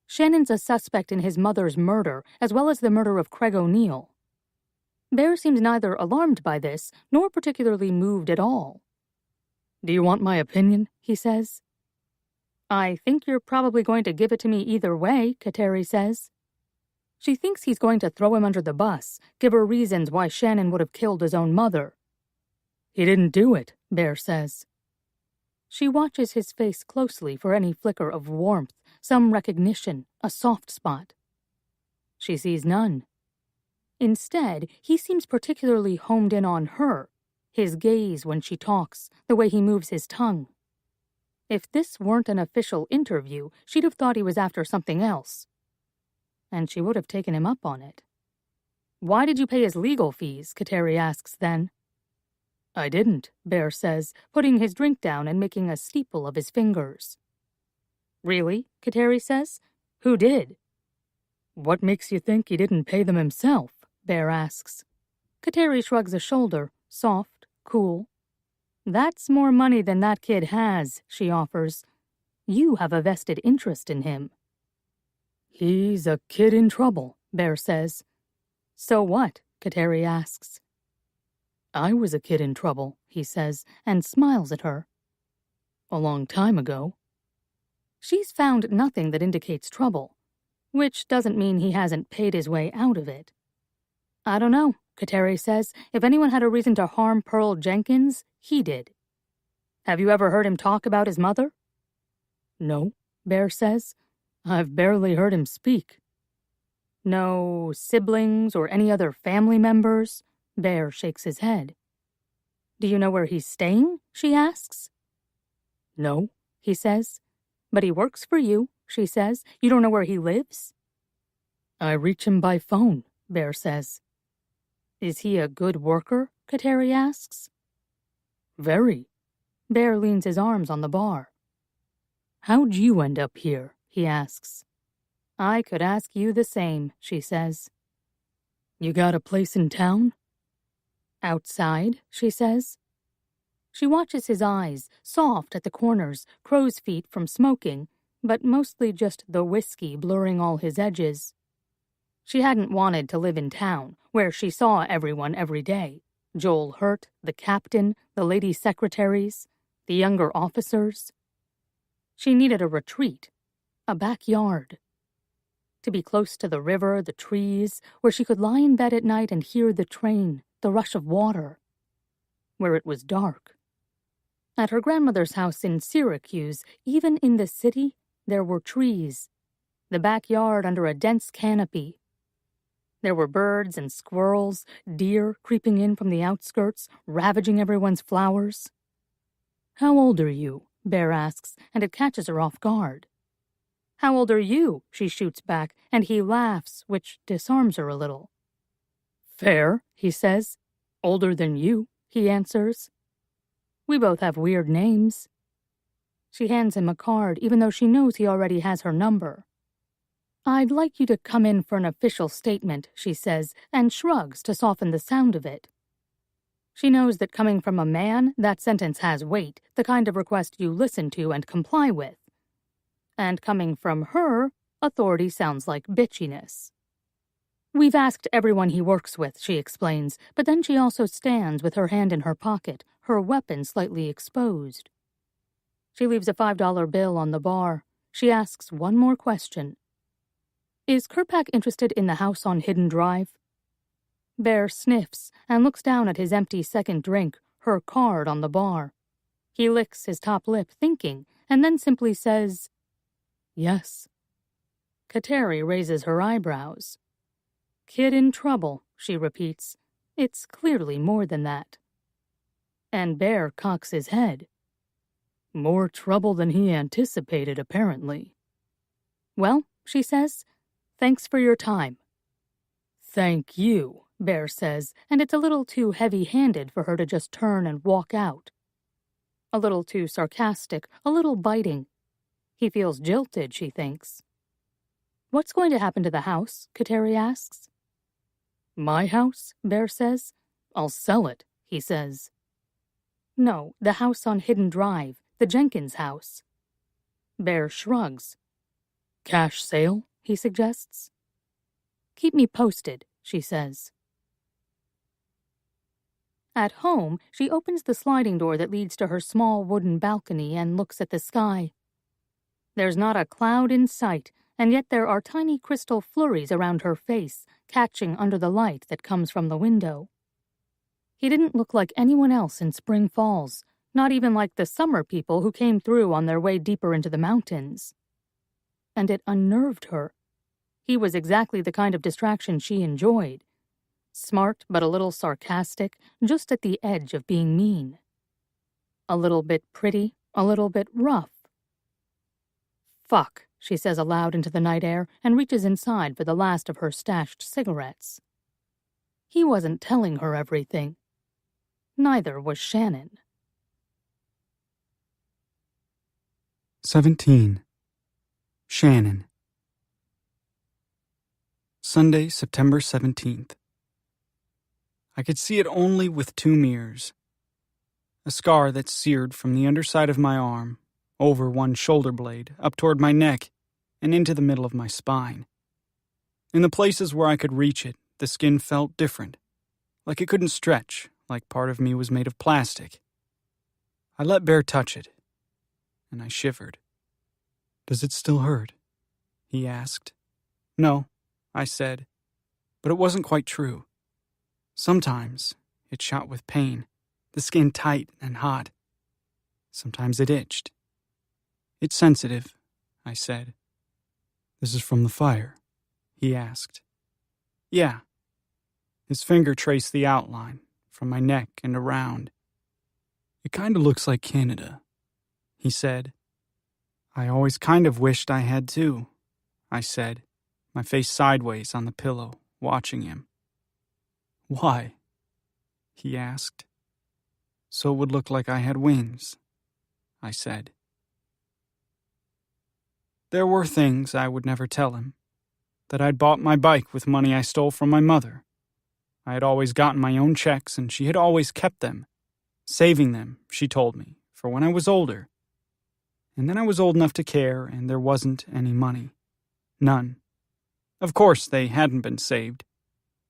Shannon's a suspect in his mother's murder, as well as the murder of Craig O'Neill. Bear seems neither alarmed by this, nor particularly moved at all. Do you want my opinion? He says. I think you're probably going to give it to me either way, Kateri says. She thinks he's going to throw him under the bus, give her reasons why Shannon would have killed his own mother. He didn't do it, Bear says. She watches his face closely for any flicker of warmth, some recognition, a soft spot. She sees none. Instead, he seems particularly homed in on her, his gaze when she talks, the way he moves his tongue. If this weren't an official interview, she'd have thought he was after something else. And she would have taken him up on it. "Why did you pay his legal fees?" Kateri asks then. "I didn't," Bear says, putting his drink down and making a steeple of his fingers. "Really?" Kateri says. "Who did?" "What makes you think he didn't pay them himself?" Bear asks. Kateri shrugs a shoulder, soft, cool. "That's more money than that kid has," she offers. "You have a vested interest in him." "He's a kid in trouble," Bear says. "So what?" Kateri asks. "I was a kid in trouble," he says, and smiles at her. "A long time ago." She's found nothing that indicates trouble, which doesn't mean he hasn't paid his way out of it. "I don't know," Kateri says. "If anyone had a reason to harm Pearl Jenkins, he did." "Have you ever heard him talk about his mother?" "No," Bear says. "I've barely heard him speak." "No siblings or any other family members?" Bear shakes his head. "Do you know where he's staying?" she asks. "No," he says. "But he works for you," she says. "You don't know where he lives?" "I reach him by phone," Bear says. "Is he a good worker?" Kateri asks. "Very." Bear leans his arms on the bar. "How'd you end up here?" he asks. "I could ask you the same," she says. "You got a place in town?" "Outside," she says. She watches his eyes, soft at the corners, crow's feet from smoking, but mostly just the whiskey blurring all his edges. She hadn't wanted to live in town, where she saw everyone every day. Joel Hurt, the captain, the lady secretaries, the younger officers. She needed a retreat, a backyard. To be close to the river, the trees, where she could lie in bed at night and hear the train, the rush of water. Where it was dark. At her grandmother's house in Syracuse, even in the city, there were trees. The backyard under a dense canopy. There were birds and squirrels, deer creeping in from the outskirts, ravaging everyone's flowers. "How old are you?" Bear asks, and it catches her off guard. "How old are you?" she shoots back, and he laughs, which disarms her a little. "Fair," he says. "Older than you," he answers. "We both have weird names." She hands him a card, even though she knows he already has her number. "I'd like you to come in for an official statement," she says, and shrugs to soften the sound of it. She knows that coming from a man, that sentence has weight, the kind of request you listen to and comply with. And coming from her, authority sounds like bitchiness. "We've asked everyone he works with," she explains, but then she also stands with her hand in her pocket, her weapon slightly exposed. She leaves a $5 bill on the bar. She asks one more question. "Is Kirkpac interested in the house on Hidden Drive?" Bear sniffs and looks down at his empty second drink, her card on the bar. He licks his top lip, thinking, and then simply says, "Yes." Kateri raises her eyebrows. "Kid in trouble," she repeats. "It's clearly more than that." And Bear cocks his head. "More trouble than he anticipated, apparently." "Well," she says, "thanks for your time." "Thank you," Bear says, and it's a little too heavy-handed for her to just turn and walk out. A little too sarcastic, a little biting. He feels jilted, she thinks. "What's going to happen to the house?" Kateri asks. "My house?" Bear says. "I'll sell it," he says. "No, the house on Hidden Drive, the Jenkins house." Bear shrugs. "Cash sale?" he suggests. "Keep me posted," she says. At home, she opens the sliding door that leads to her small wooden balcony and looks at the sky. There's not a cloud in sight, and yet there are tiny crystal flurries around her face, catching under the light that comes from the window. He didn't look like anyone else in Spring Falls, Not even like the summer people who came through on their way deeper into the mountains. And it unnerved her. He was exactly the kind of distraction she enjoyed. Smart but a little sarcastic, just at the edge of being mean. A little bit pretty, a little bit rough. "Fuck," she says aloud into the night air and reaches inside for the last of her stashed cigarettes. He wasn't telling her everything. Neither was Shannon. 17. Shannon. Sunday, September 17th. I could see it only with 2 mirrors. A scar that's seared from the underside of my arm, over one shoulder blade, up toward my neck, and into the middle of my spine. In the places where I could reach it, the skin felt different, like it couldn't stretch, like part of me was made of plastic. I let Bear touch it, and I shivered. "Does it still hurt?" he asked. "No," I said, but it wasn't quite true. Sometimes it shot with pain, the skin tight and hot. Sometimes it itched. "It's sensitive," I said. "This is from the fire?" he asked. "Yeah." His finger traced the outline, from my neck and around. "It kind of looks like Canada," he said. "I always kind of wished I had too," I said, my face sideways on the pillow, watching him. "Why?" he asked. "So it would look like I had wings," I said. There were things I would never tell him. That I'd bought my bike with money I stole from my mother. I had always gotten my own checks, and she had always kept them, saving them, she told me, for when I was older. And then I was old enough to care, and there wasn't any money. None. Of course, they hadn't been saved.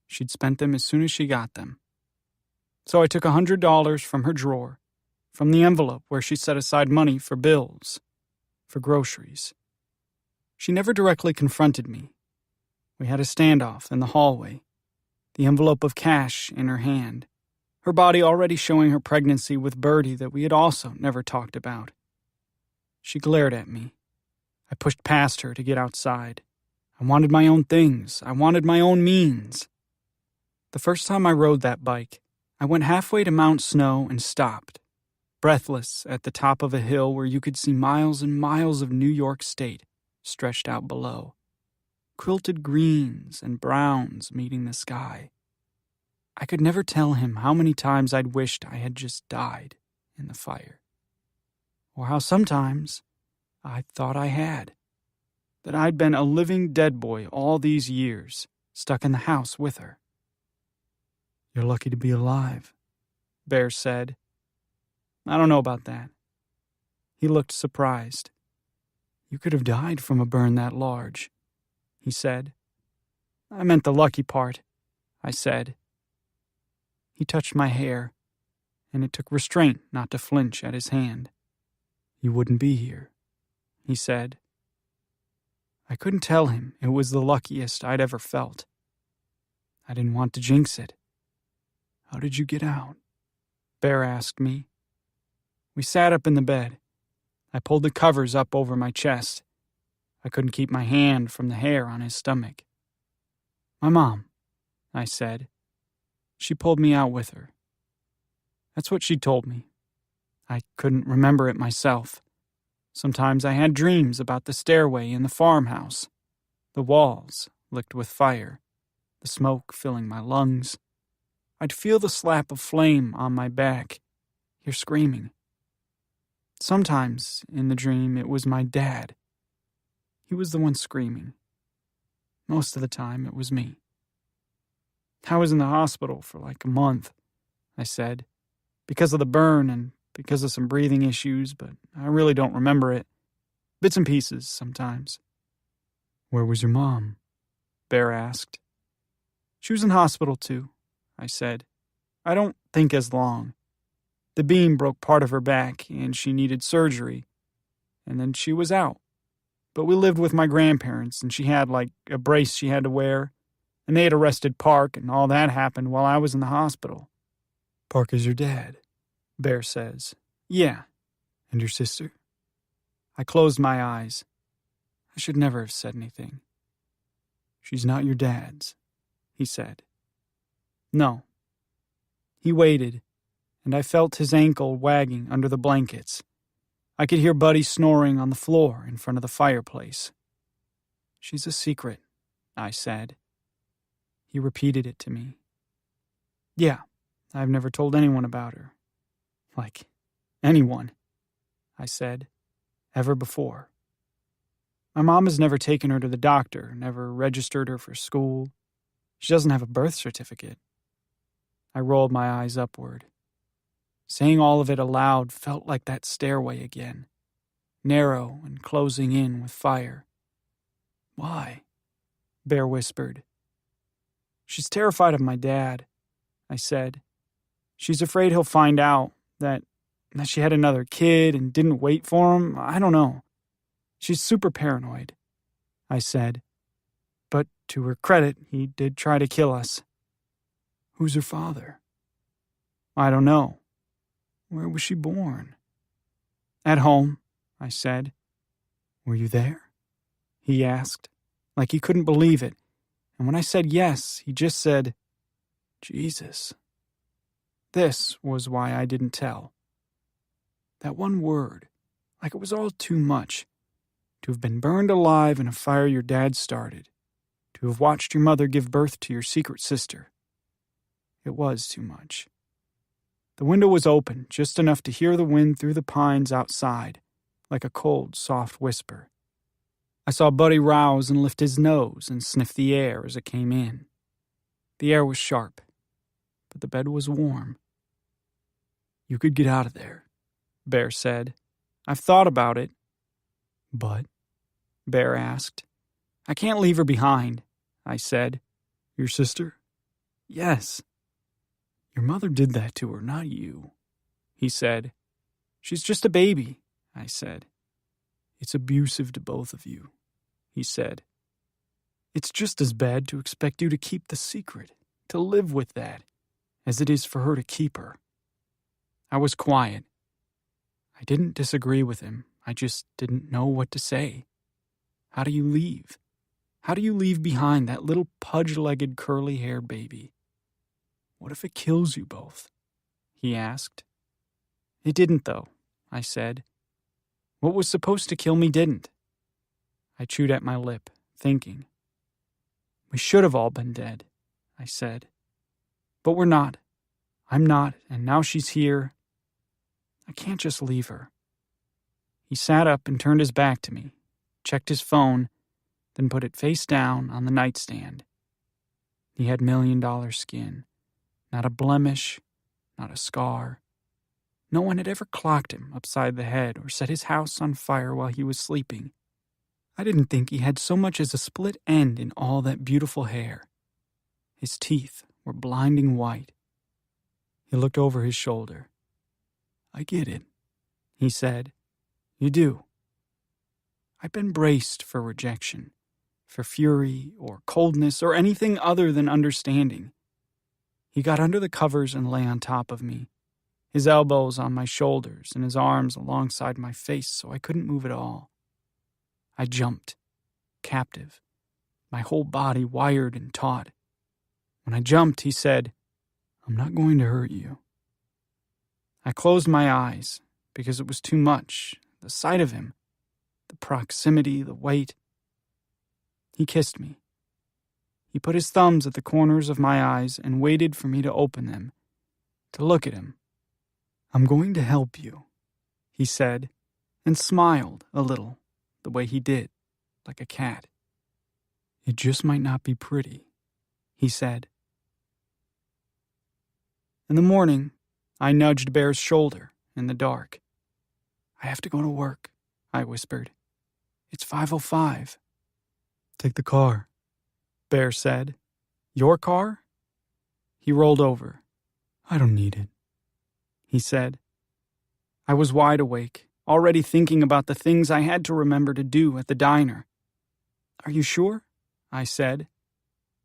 She'd spent them as soon as she got them. So I took $100 from her drawer, from the envelope where she set aside money for bills, for groceries. She never directly confronted me. We had a standoff in the hallway, the envelope of cash in her hand, her body already showing her pregnancy with Birdie that we had also never talked about. She glared at me. I pushed past her to get outside. I wanted my own things. I wanted my own means. The first time I rode that bike, I went halfway to Mount Snow and stopped, breathless at the top of a hill where you could see miles and miles of New York State stretched out below. Quilted greens and browns meeting the sky. I could never tell him how many times I'd wished I had just died in the fire. Or how sometimes I thought I had. That I'd been a living dead boy all these years, stuck in the house with her. "You're lucky to be alive," Bear said. "I don't know about that." He looked surprised. "You could have died from a burn that large," he said. "I meant the lucky part," I said. He touched my hair, and it took restraint not to flinch at his hand. "You wouldn't be here," he said. I couldn't tell him it was the luckiest I'd ever felt. I didn't want to jinx it. "How did you get out?" Bear asked me. We sat up in the bed. I pulled the covers up over my chest. I couldn't keep my hand from the hair on his stomach. "My mom," I said. "She pulled me out with her." That's what she told me. I couldn't remember it myself. Sometimes I had dreams about the stairway in the farmhouse, the walls licked with fire, the smoke filling my lungs. I'd feel the slap of flame on my back, hear screaming. Sometimes, in the dream, it was my dad. He was the one screaming. Most of the time, it was me. "I was in the hospital for like a month," I said, "because of the burn and because of some breathing issues, but I really don't remember it. Bits and pieces, sometimes." "Where was your mom?" Bear asked. "She was in hospital, too," I said. "I don't think as long. The beam broke part of her back, and she needed surgery, and then she was out. But we lived with my grandparents, and she had, like, a brace she had to wear, and they had arrested Park, and all that happened while I was in the hospital." "Park is your dad?" Bear says. Yeah. And your sister? I closed my eyes. I should never have said anything. She's not your dad's, he said. No. He waited, and I felt his ankle wagging under the blankets. I could hear Buddy snoring on the floor in front of the fireplace. She's a secret, I said. He repeated it to me. Yeah, I've never told anyone about her. Like, anyone, I said, ever before. My mom has never taken her to the doctor, never registered her for school. She doesn't have a birth certificate. I rolled my eyes upward. Saying all of it aloud felt like that stairway again, narrow and closing in with fire. Why? Bear whispered. She's terrified of my dad, I said. She's afraid he'll find out that she had another kid and didn't wait for him. I don't know. She's super paranoid, I said. But to her credit, he did try to kill us. Who's her father? I don't know. Where was she born? At home, I said. Were you there? He asked, like he couldn't believe it. And when I said yes, he just said, Jesus. This was why I didn't tell. That one word, like it was all too much. To have been burned alive in a fire your dad started. To have watched your mother give birth to your secret sister. It was too much. The window was open, just enough to hear the wind through the pines outside, like a cold, soft whisper. I saw Buddy rouse and lift his nose and sniff the air as it came in. The air was sharp, but the bed was warm. You could get out of there, Bear said. I've thought about it. But? Bear asked. I can't leave her behind, I said. Your sister? Yes. Your mother did that to her, not you, he said. She's just a baby, I said. It's abusive to both of you, he said. It's just as bad to expect you to keep the secret, to live with that, as it is for her to keep her. I was quiet. I didn't disagree with him. I just didn't know what to say. How do you leave? How do you leave behind that little pudge-legged curly-haired baby? What if it kills you both? He asked. It didn't, though, I said. What was supposed to kill me didn't. I chewed at my lip, thinking. We should have all been dead, I said. But we're not. I'm not, and now she's here. I can't just leave her. He sat up and turned his back to me, checked his phone, then put it face down on the nightstand. He had $1 million skin. Not a blemish, not a scar. No one had ever clocked him upside the head or set his house on fire while he was sleeping. I didn't think he had so much as a split end in all that beautiful hair. His teeth were blinding white. He looked over his shoulder. I get it, he said. You do. I've been braced for rejection, for fury or coldness or anything other than understanding. He got under the covers and lay on top of me, his elbows on my shoulders and his arms alongside my face so I couldn't move at all. I jumped, captive, my whole body wired and taut. When I jumped, he said, I'm not going to hurt you. I closed my eyes because it was too much, the sight of him, the proximity, the weight. He kissed me. He put his thumbs at the corners of my eyes and waited for me to open them, to look at him. I'm going to help you, he said, and smiled a little, the way he did, like a cat. It just might not be pretty, he said. In the morning, I nudged Bear's shoulder in the dark. I have to go to work, I whispered. It's 5:05. Take the car, Bear said. Your car? He rolled over. I don't need it, he said. I was wide awake, already thinking about the things I had to remember to do at the diner. Are you sure? I said.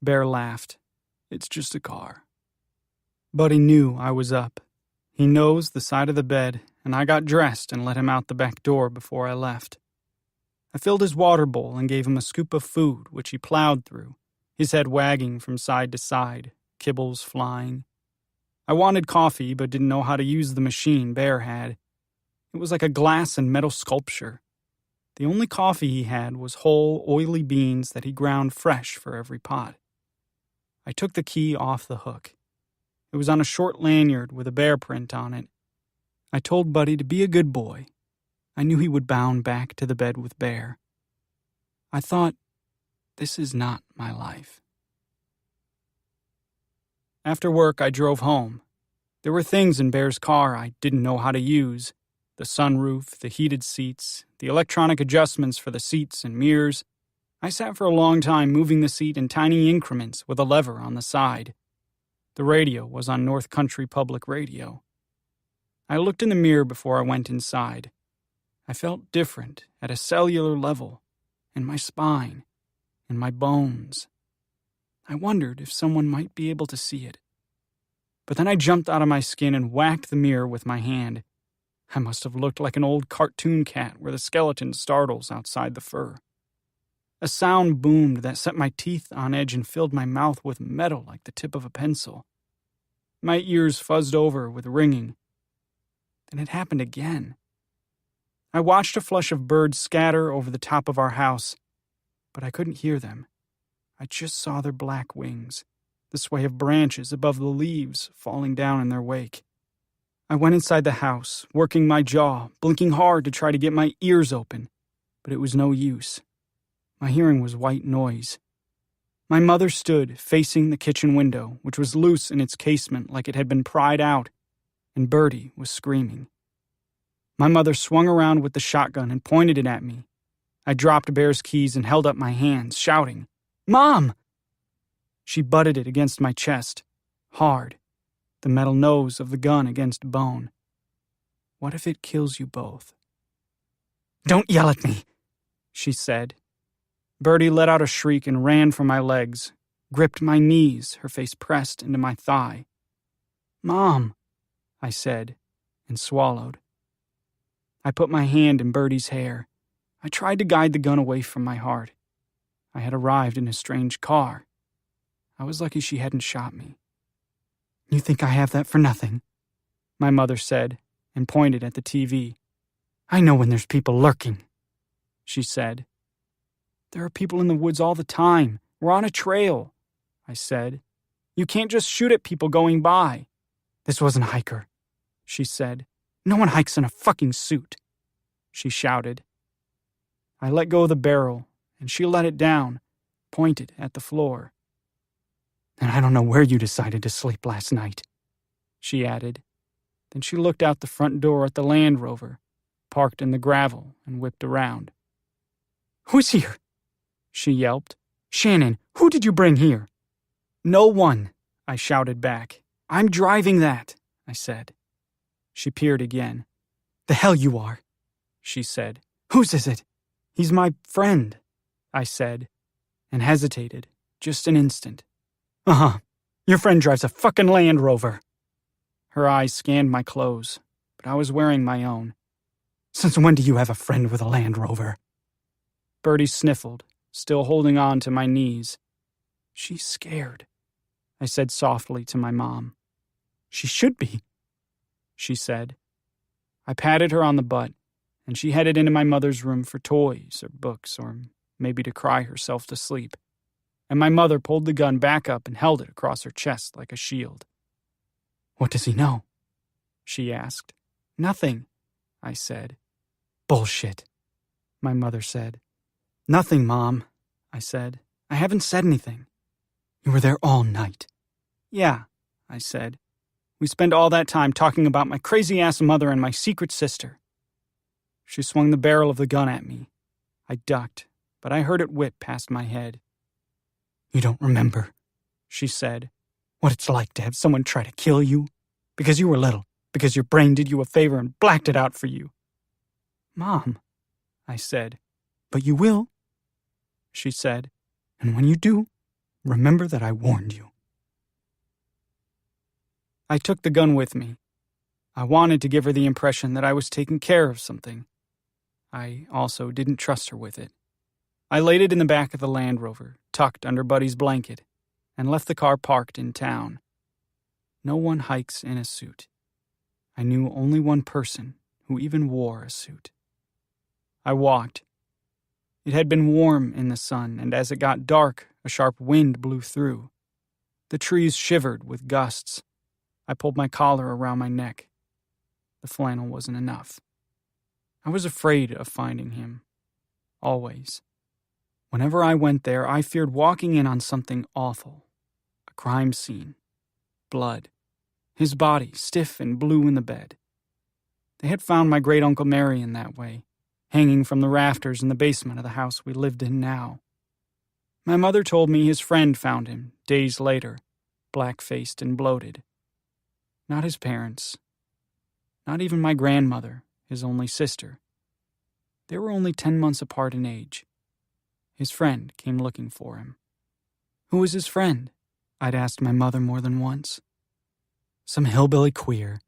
Bear laughed. It's just a car. Buddy knew I was up. He nosed the side of the bed and I got dressed and let him out the back door before I left. I filled his water bowl and gave him a scoop of food, which he plowed through, his head wagging from side to side, kibbles flying. I wanted coffee, but didn't know how to use the machine Bear had. It was like a glass and metal sculpture. The only coffee he had was whole, oily beans that he ground fresh for every pot. I took the key off the hook. It was on a short lanyard with a bear print on it. I told Buddy to be a good boy. I knew he would bound back to the bed with Bear. I thought, this is not my life. After work, I drove home. There were things in Bear's car I didn't know how to use. The sunroof, the heated seats, the electronic adjustments for the seats and mirrors. I sat for a long time moving the seat in tiny increments with a lever on the side. The radio was on North Country Public Radio. I looked in the mirror before I went inside. I felt different at a cellular level, in my spine, in my bones. I wondered if someone might be able to see it. But then I jumped out of my skin and whacked the mirror with my hand. I must have looked like an old cartoon cat where the skeleton startles outside the fur. A sound boomed that set my teeth on edge and filled my mouth with metal like the tip of a pencil. My ears fuzzed over with ringing. Then it happened again. I watched a flush of birds scatter over the top of our house, but I couldn't hear them. I just saw their black wings, the sway of branches above the leaves falling down in their wake. I went inside the house, working my jaw, blinking hard to try to get my ears open, but it was no use. My hearing was white noise. My mother stood facing the kitchen window, which was loose in its casement like it had been pried out, and Bertie was screaming. My mother swung around with the shotgun and pointed it at me. I dropped Bear's keys and held up my hands, shouting, "Mom!" She butted it against my chest, hard, the metal nose of the gun against bone. What if it kills you both? "Don't yell at me," she said. Bertie let out a shriek and ran for my legs, gripped my knees, her face pressed into my thigh. "Mom," I said, and swallowed. I put my hand in Bertie's hair. I tried to guide the gun away from my heart. I had arrived in a strange car. I was lucky she hadn't shot me. "You think I have that for nothing?" my mother said, and pointed at the TV. "I know when there's people lurking," she said. "There are people in the woods all the time. We're on a trail," I said. "You can't just shoot at people going by." "This wasn't a hiker," she said. "No one hikes in a fucking suit," she shouted. I let go of the barrel, and she let it down, pointed at the floor. "And I don't know where you decided to sleep last night," she added. Then she looked out the front door at the Land Rover, parked in the gravel, and whipped around. "Who's here?" she yelped. "Shannon, who did you bring here?" "No one," I shouted back. "I'm driving that," I said. She peered again. "The hell you are," she said. "Whose is it?" "He's my friend," I said, and hesitated, just an instant. "Uh-huh. Your friend drives a fucking Land Rover." Her eyes scanned my clothes, but I was wearing my own. "Since when do you have a friend with a Land Rover?" Bertie sniffled, still holding on to my knees. "She's scared," I said softly to my mom. "She should be," she said. I patted her on the butt, and she headed into my mother's room for toys or books or maybe to cry herself to sleep. And my mother pulled the gun back up and held it across her chest like a shield. "What does he know?" she asked. "Nothing," I said. "Bullshit," my mother said. "Nothing, Mom," I said. "I haven't said anything." "You were there all night." "Yeah," I said. "We spent all that time talking about my crazy-ass mother and my secret sister." She swung the barrel of the gun at me. I ducked, but I heard it whip past my head. "You don't remember," she said, "what it's like to have someone try to kill you? Because you were little, because your brain did you a favor and blacked it out for you." "Mom," I said. "But you will," she said, "and when you do, remember that I warned you." I took the gun with me. I wanted to give her the impression that I was taking care of something. I also didn't trust her with it. I laid it in the back of the Land Rover, tucked under Buddy's blanket, and left the car parked in town. No one hikes in a suit. I knew only one person who even wore a suit. I walked. It had been warm in the sun, and as it got dark, a sharp wind blew through. The trees shivered with gusts. I pulled my collar around my neck. The flannel wasn't enough. I was afraid of finding him. Always. Whenever I went there, I feared walking in on something awful. A crime scene. Blood. His body, stiff and blue in the bed. They had found my great-uncle Marion that way, hanging from the rafters in the basement of the house we lived in now. My mother told me his friend found him, days later, black-faced and bloated. Not his parents. Not even my grandmother, his only sister. They were only 10 months apart in age. His friend came looking for him. Who was his friend? I'd asked my mother more than once. Some hillbilly queer,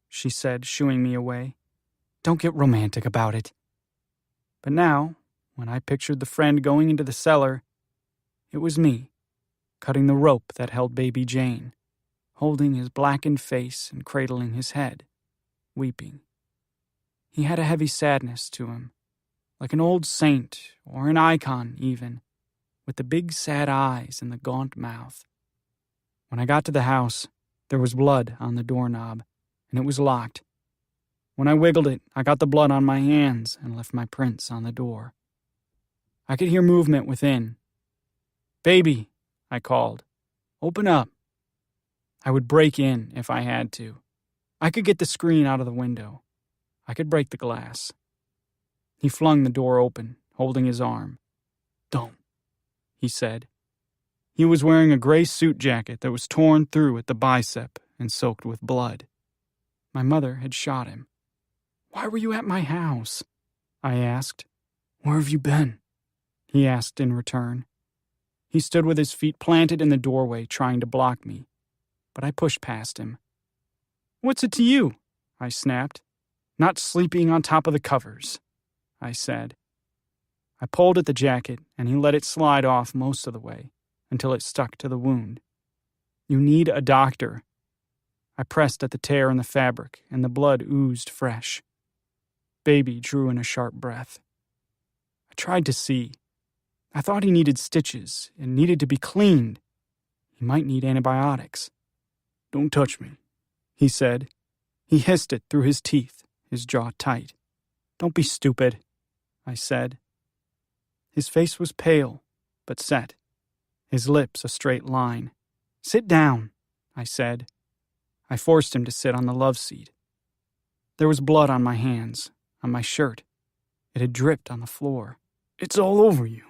she said, shooing me away. Don't get romantic about it. But now, when I pictured the friend going into the cellar, it was me, cutting the rope that held baby Jane, holding his blackened face and cradling his head, weeping. He had a heavy sadness to him, like an old saint or an icon even, with the big sad eyes and the gaunt mouth. When I got to the house, there was blood on the doorknob, and it was locked. When I wiggled it, I got the blood on my hands and left my prints on the door. I could hear movement within. "Baby," I called. "Open up." I would break in if I had to. I could get the screen out of the window. I could break the glass. He flung the door open, holding his arm. "Don't," he said. He was wearing a gray suit jacket that was torn through at the bicep and soaked with blood. My mother had shot him. "Why were you at my house?" I asked. "Where have you been?" he asked in return. He stood with his feet planted in the doorway, trying to block me, but I pushed past him. "What's it to you?" I snapped. "Not sleeping on top of the covers," I said. I pulled at the jacket, and he let it slide off most of the way, until it stuck to the wound. "You need a doctor." I pressed at the tear in the fabric, and the blood oozed fresh. Baby drew in a sharp breath. I tried to see. I thought he needed stitches and needed to be cleaned. He might need antibiotics. "Don't touch me," he said. He hissed it through his teeth, his jaw tight. "Don't be stupid," I said. His face was pale, but set. His lips a straight line. "Sit down," I said. I forced him to sit on the love seat. There was blood on my hands, on my shirt. It had dripped on the floor. "It's all over you,"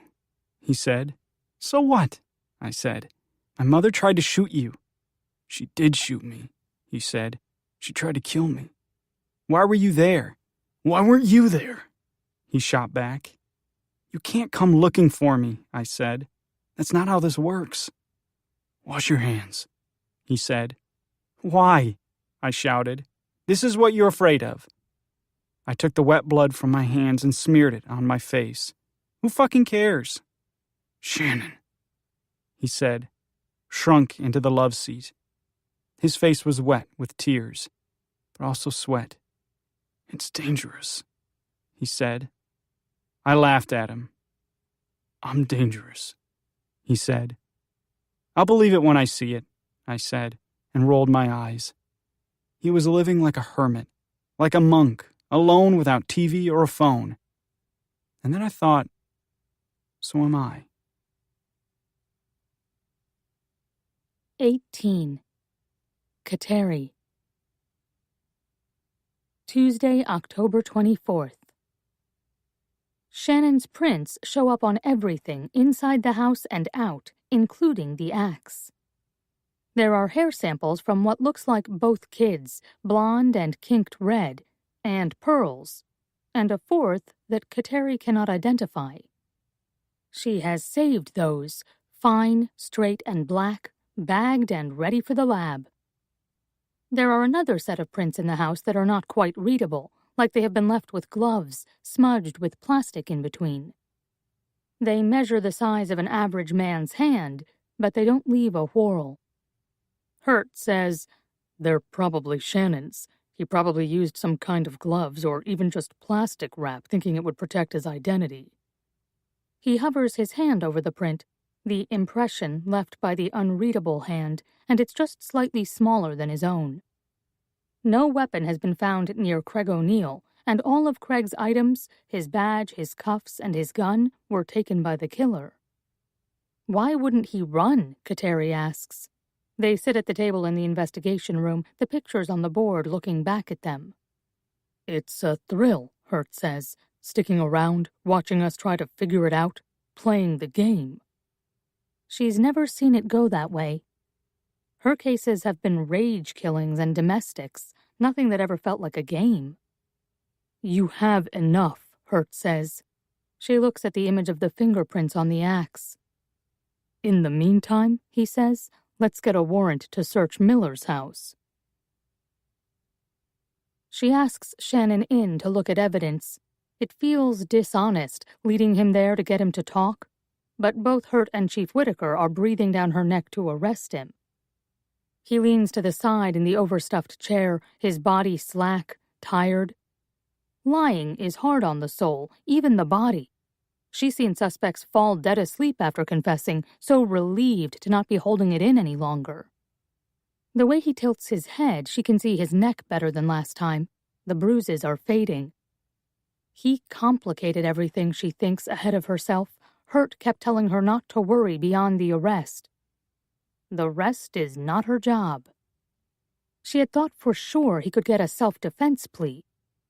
he said. "So what?" I said. "My mother tried to shoot you." "She did shoot me," he said. "She tried to kill me." "Why were you there?" "Why weren't you there?" he shot back. "You can't come looking for me," I said. "That's not how this works." "Wash your hands," he said. "Why?" I shouted. "This is what you're afraid of." I took the wet blood from my hands and smeared it on my face. "Who fucking cares?" "Shannon," he said, shrunk into the love seat. His face was wet with tears, but also sweat. "It's dangerous," he said. I laughed at him. "I'm dangerous," he said. "I'll believe it when I see it," I said, and rolled my eyes. He was living like a hermit, like a monk, alone without TV or a phone. And then I thought, so am I. 18. Kateri. Tuesday, October 24th. Shannon's prints show up on everything inside the house and out, including the axe. There are hair samples from what looks like both kids, blonde and kinked red, and pearls, and a fourth that Kateri cannot identify. She has saved those, fine, straight, and black, bagged and ready for the lab. There are another set of prints in the house that are not quite readable, like they have been left with gloves, smudged with plastic in between. They measure the size of an average man's hand, but they don't leave a whorl. Hurt says, "They're probably Shannon's. He probably used some kind of gloves or even just plastic wrap, thinking it would protect his identity." He hovers his hand over the print, the impression left by the unreadable hand, and it's just slightly smaller than his own. No weapon has been found near Craig O'Neill, and all of Craig's items, his badge, his cuffs, and his gun, were taken by the killer. Why wouldn't he run? Kateri asks. They sit at the table in the investigation room, the pictures on the board looking back at them. "It's a thrill," Hurt says, "sticking around, watching us try to figure it out, playing the game." She's never seen it go that way. Her cases have been rage killings and domestics, nothing that ever felt like a game. "You have enough," Hurt says. She looks at the image of the fingerprints on the axe. "In the meantime," he says, "let's get a warrant to search Miller's house." She asks Shannon in to look at evidence. It feels dishonest, leading him there to get him to talk, but both Hurt and Chief Whitaker are breathing down her neck to arrest him. He leans to the side in the overstuffed chair, his body slack, tired. Lying is hard on the soul, even the body. She's seen suspects fall dead asleep after confessing, so relieved to not be holding it in any longer. The way he tilts his head, she can see his neck better than last time. The bruises are fading. He complicated everything, she thinks, ahead of herself. Hurt kept telling her not to worry beyond the arrest. The rest is not her job. She had thought for sure he could get a self-defense plea.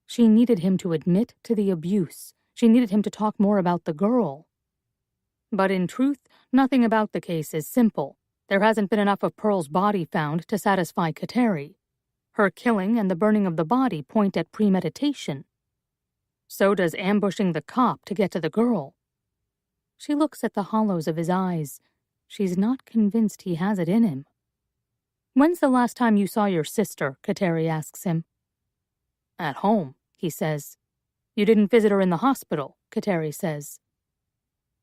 She needed him to admit to the abuse. She needed him to talk more about the girl. But in truth, nothing about the case is simple. There hasn't been enough of Pearl's body found to satisfy Kateri. Her killing and the burning of the body point at premeditation. So does ambushing the cop to get to the girl. She looks at the hollows of his eyes. She's not convinced he has it in him. "When's the last time you saw your sister?" Kateri asks him. "At home," he says. "You didn't visit her in the hospital," Kateri says.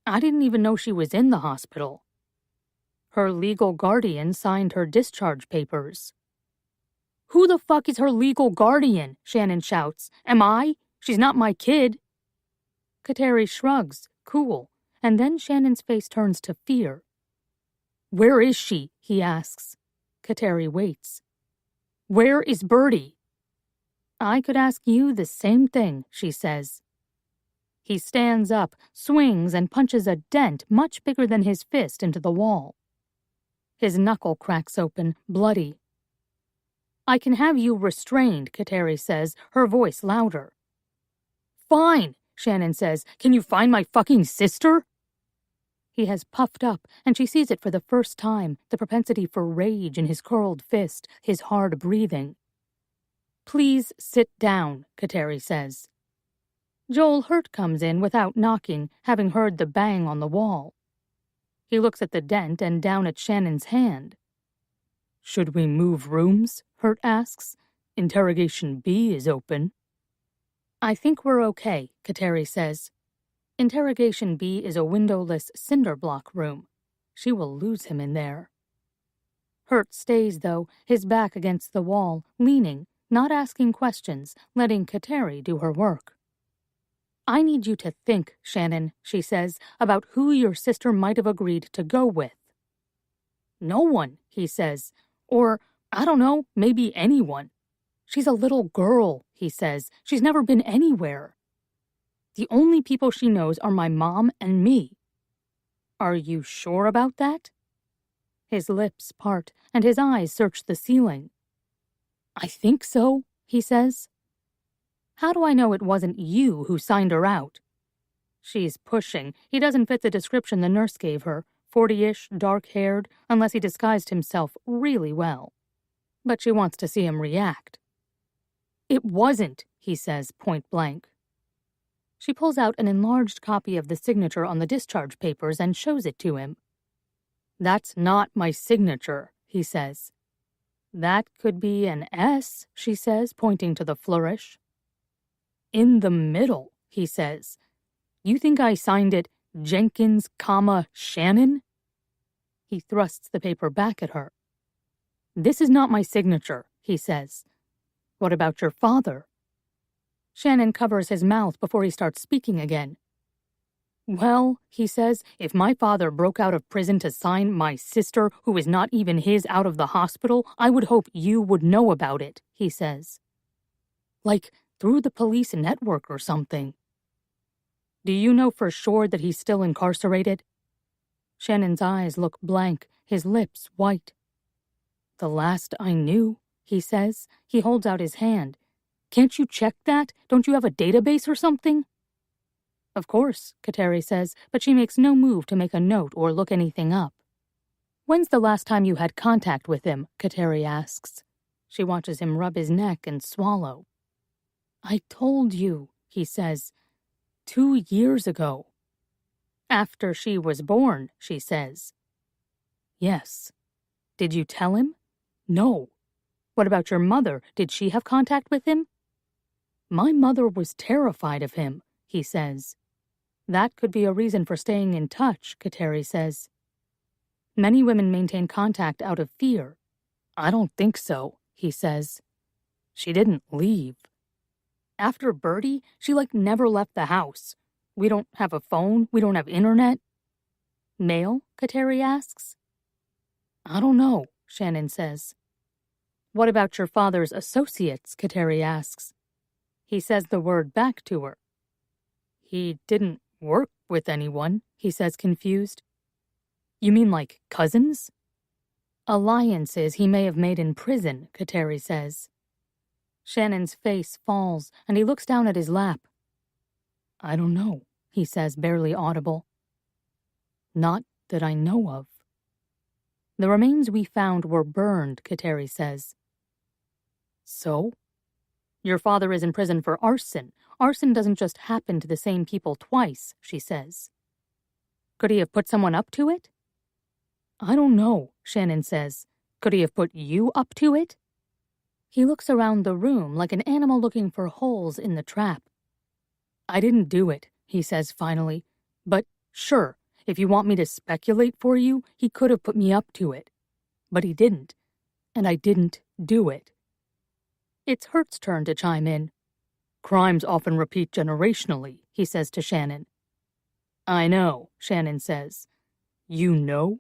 "I didn't even know she was in the hospital." "Her legal guardian signed her discharge papers." "Who the fuck is her legal guardian?" Shannon shouts. "Am I? She's not my kid." Kateri shrugs, cool, and then Shannon's face turns to fear. "Where is she?" he asks. Kateri waits. "Where is Birdie?" "I could ask you the same thing," she says. He stands up, swings, and punches a dent much bigger than his fist into the wall. His knuckle cracks open, bloody. "I can have you restrained," Kateri says, her voice louder. "Fine," Shannon says. "Can you find my fucking sister?" He has puffed up, and she sees it for the first time, the propensity for rage in his curled fist, his hard breathing. "Please sit down," Kateri says. Joel Hurt comes in without knocking, having heard the bang on the wall. He looks at the dent and down at Shannon's hand. "Should we move rooms?" Hurt asks. "Interrogation B is open." "I think we're okay," Kateri says. Interrogation B is a windowless cinder block room. She will lose him in there. Hurt stays, though, his back against the wall, leaning, not asking questions, letting Kateri do her work. "I need you to think, Shannon," she says, "about who your sister might have agreed to go with." "No one," he says. "Or, I don't know, maybe anyone." "She's a little girl," he says. "She's never been anywhere. The only people she knows are my mom and me." "Are you sure about that?" His lips part, and his eyes search the ceiling. "I think so," he says. "How do I know it wasn't you who signed her out?" She's pushing. He doesn't fit the description the nurse gave her, 40-ish, dark-haired, unless he disguised himself really well. But she wants to see him react. "It wasn't," he says, point blank. She pulls out an enlarged copy of the signature on the discharge papers and shows it to him. "That's not my signature," he says. That could be an S, she says, pointing to the flourish. In the middle, he says. You think I signed it Jenkins, Shannon? He thrusts the paper back at her. This is not my signature, he says. What about your father? Shannon covers his mouth before he starts speaking again. Well, he says, if my father broke out of prison to sign my sister, who is not even his, out of the hospital, I would hope you would know about it, he says. Like through the police network or something. Do you know for sure that he's still incarcerated? Shannon's eyes look blank, his lips white. The last I knew, he says. He holds out his hand. Can't you check that? Don't you have a database or something? Of course, Kateri says, but she makes no move to make a note or look anything up. When's the last time you had contact with him? Kateri asks. She watches him rub his neck and swallow. I told you, he says. 2 years ago. After she was born, she says. Yes. Did you tell him? No. What about your mother? Did she have contact with him? My mother was terrified of him, he says. That could be a reason for staying in touch, Kateri says. Many women maintain contact out of fear. I don't think so, he says. She didn't leave. After Bertie, she never left the house. We don't have a phone, we don't have internet. Mail? Kateri asks. I don't know, Shannon says. What about your father's associates? Kateri asks. He says the word back to her. He didn't work with anyone, he says, confused. You mean like cousins? Alliances he may have made in prison, Kateri says. Shannon's face falls, and he looks down at his lap. I don't know, he says, barely audible. Not that I know of. The remains we found were burned, Kateri says. So? Your father is in prison for arson. Arson doesn't just happen to the same people twice, she says. Could he have put someone up to it? I don't know, Shannon says. Could he have put you up to it? He looks around the room like an animal looking for holes in the trap. I didn't do it, he says finally. But sure, if you want me to speculate for you, he could have put me up to it. But he didn't. And I didn't do it. It's Hert's turn to chime in. Crimes often repeat generationally, he says to Shannon. I know, Shannon says. You know?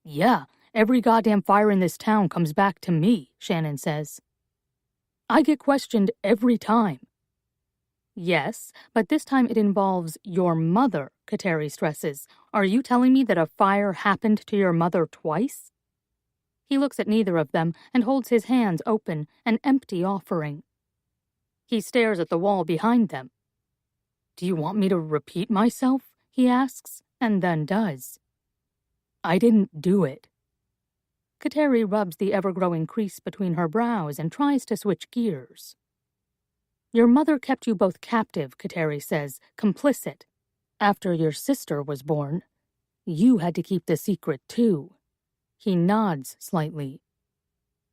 Yeah, every goddamn fire in this town comes back to me, Shannon says. I get questioned every time. Yes, but this time it involves your mother, Kateri stresses. Are you telling me that a fire happened to your mother twice? He looks at neither of them and holds his hands open, an empty offering. He stares at the wall behind them. Do you want me to repeat myself? He asks, and then does. I didn't do it. Kateri rubs the ever-growing crease between her brows and tries to switch gears. Your mother kept you both captive, Kateri says, complicit. After your sister was born, you had to keep the secret too. He nods slightly.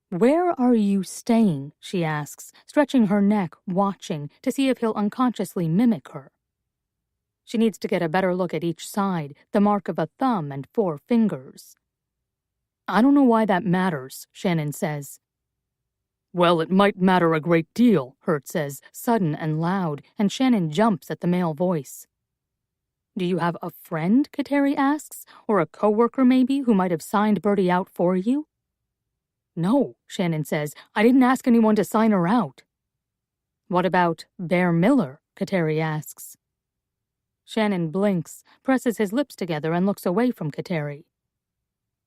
Where are you staying? She asks, stretching her neck, watching, to see if he'll unconsciously mimic her. She needs to get a better look at each side, the mark of a thumb and 4 fingers. I don't know why that matters, Shannon says. Well, it might matter a great deal, Hurt says, sudden and loud, and Shannon jumps at the male voice. Do you have a friend, Kateri asks, or a coworker maybe, who might have signed Bertie out for you? No, Shannon says, I didn't ask anyone to sign her out. What about Bear Miller? Kateri asks. Shannon blinks, presses his lips together and looks away from Kateri.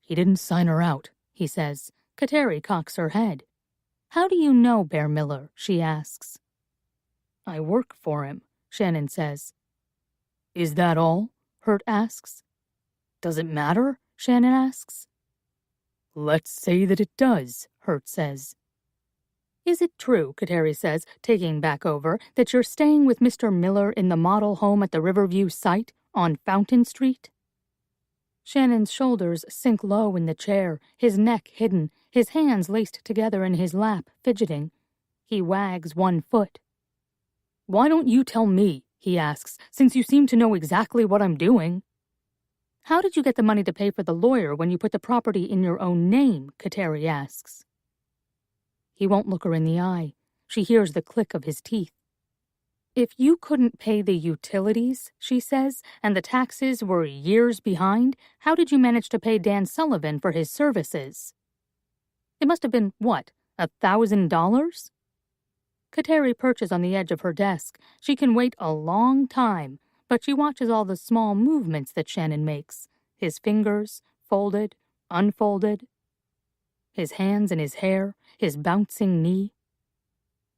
He didn't sign her out, he says. Kateri cocks her head. How do you know Bear Miller? She asks. I work for him, Shannon says. Is that all? Hurt asks. Does it matter? Shannon asks. Let's say that it does, Hurt says. Is it true, Kateri says, taking back over, that you're staying with Mr. Miller in the model home at the Riverview site on Fountain Street? Shannon's shoulders sink low in the chair, his neck hidden, his hands laced together in his lap, fidgeting. He wags one foot. "Why don't you tell me?" he asks, "since you seem to know exactly what I'm doing." "How did you get the money to pay for the lawyer when you put the property in your own name?" Kateri asks. He won't look her in the eye. She hears the click of his teeth. "If you couldn't pay the utilities," she says, "and the taxes were years behind, how did you manage to pay Dan Sullivan for his services?" "It must have been, what, $1,000? Kateri perches on the edge of her desk. She can wait a long time, but she watches all the small movements that Shannon makes. His fingers, folded, unfolded. His hands in his hair, his bouncing knee.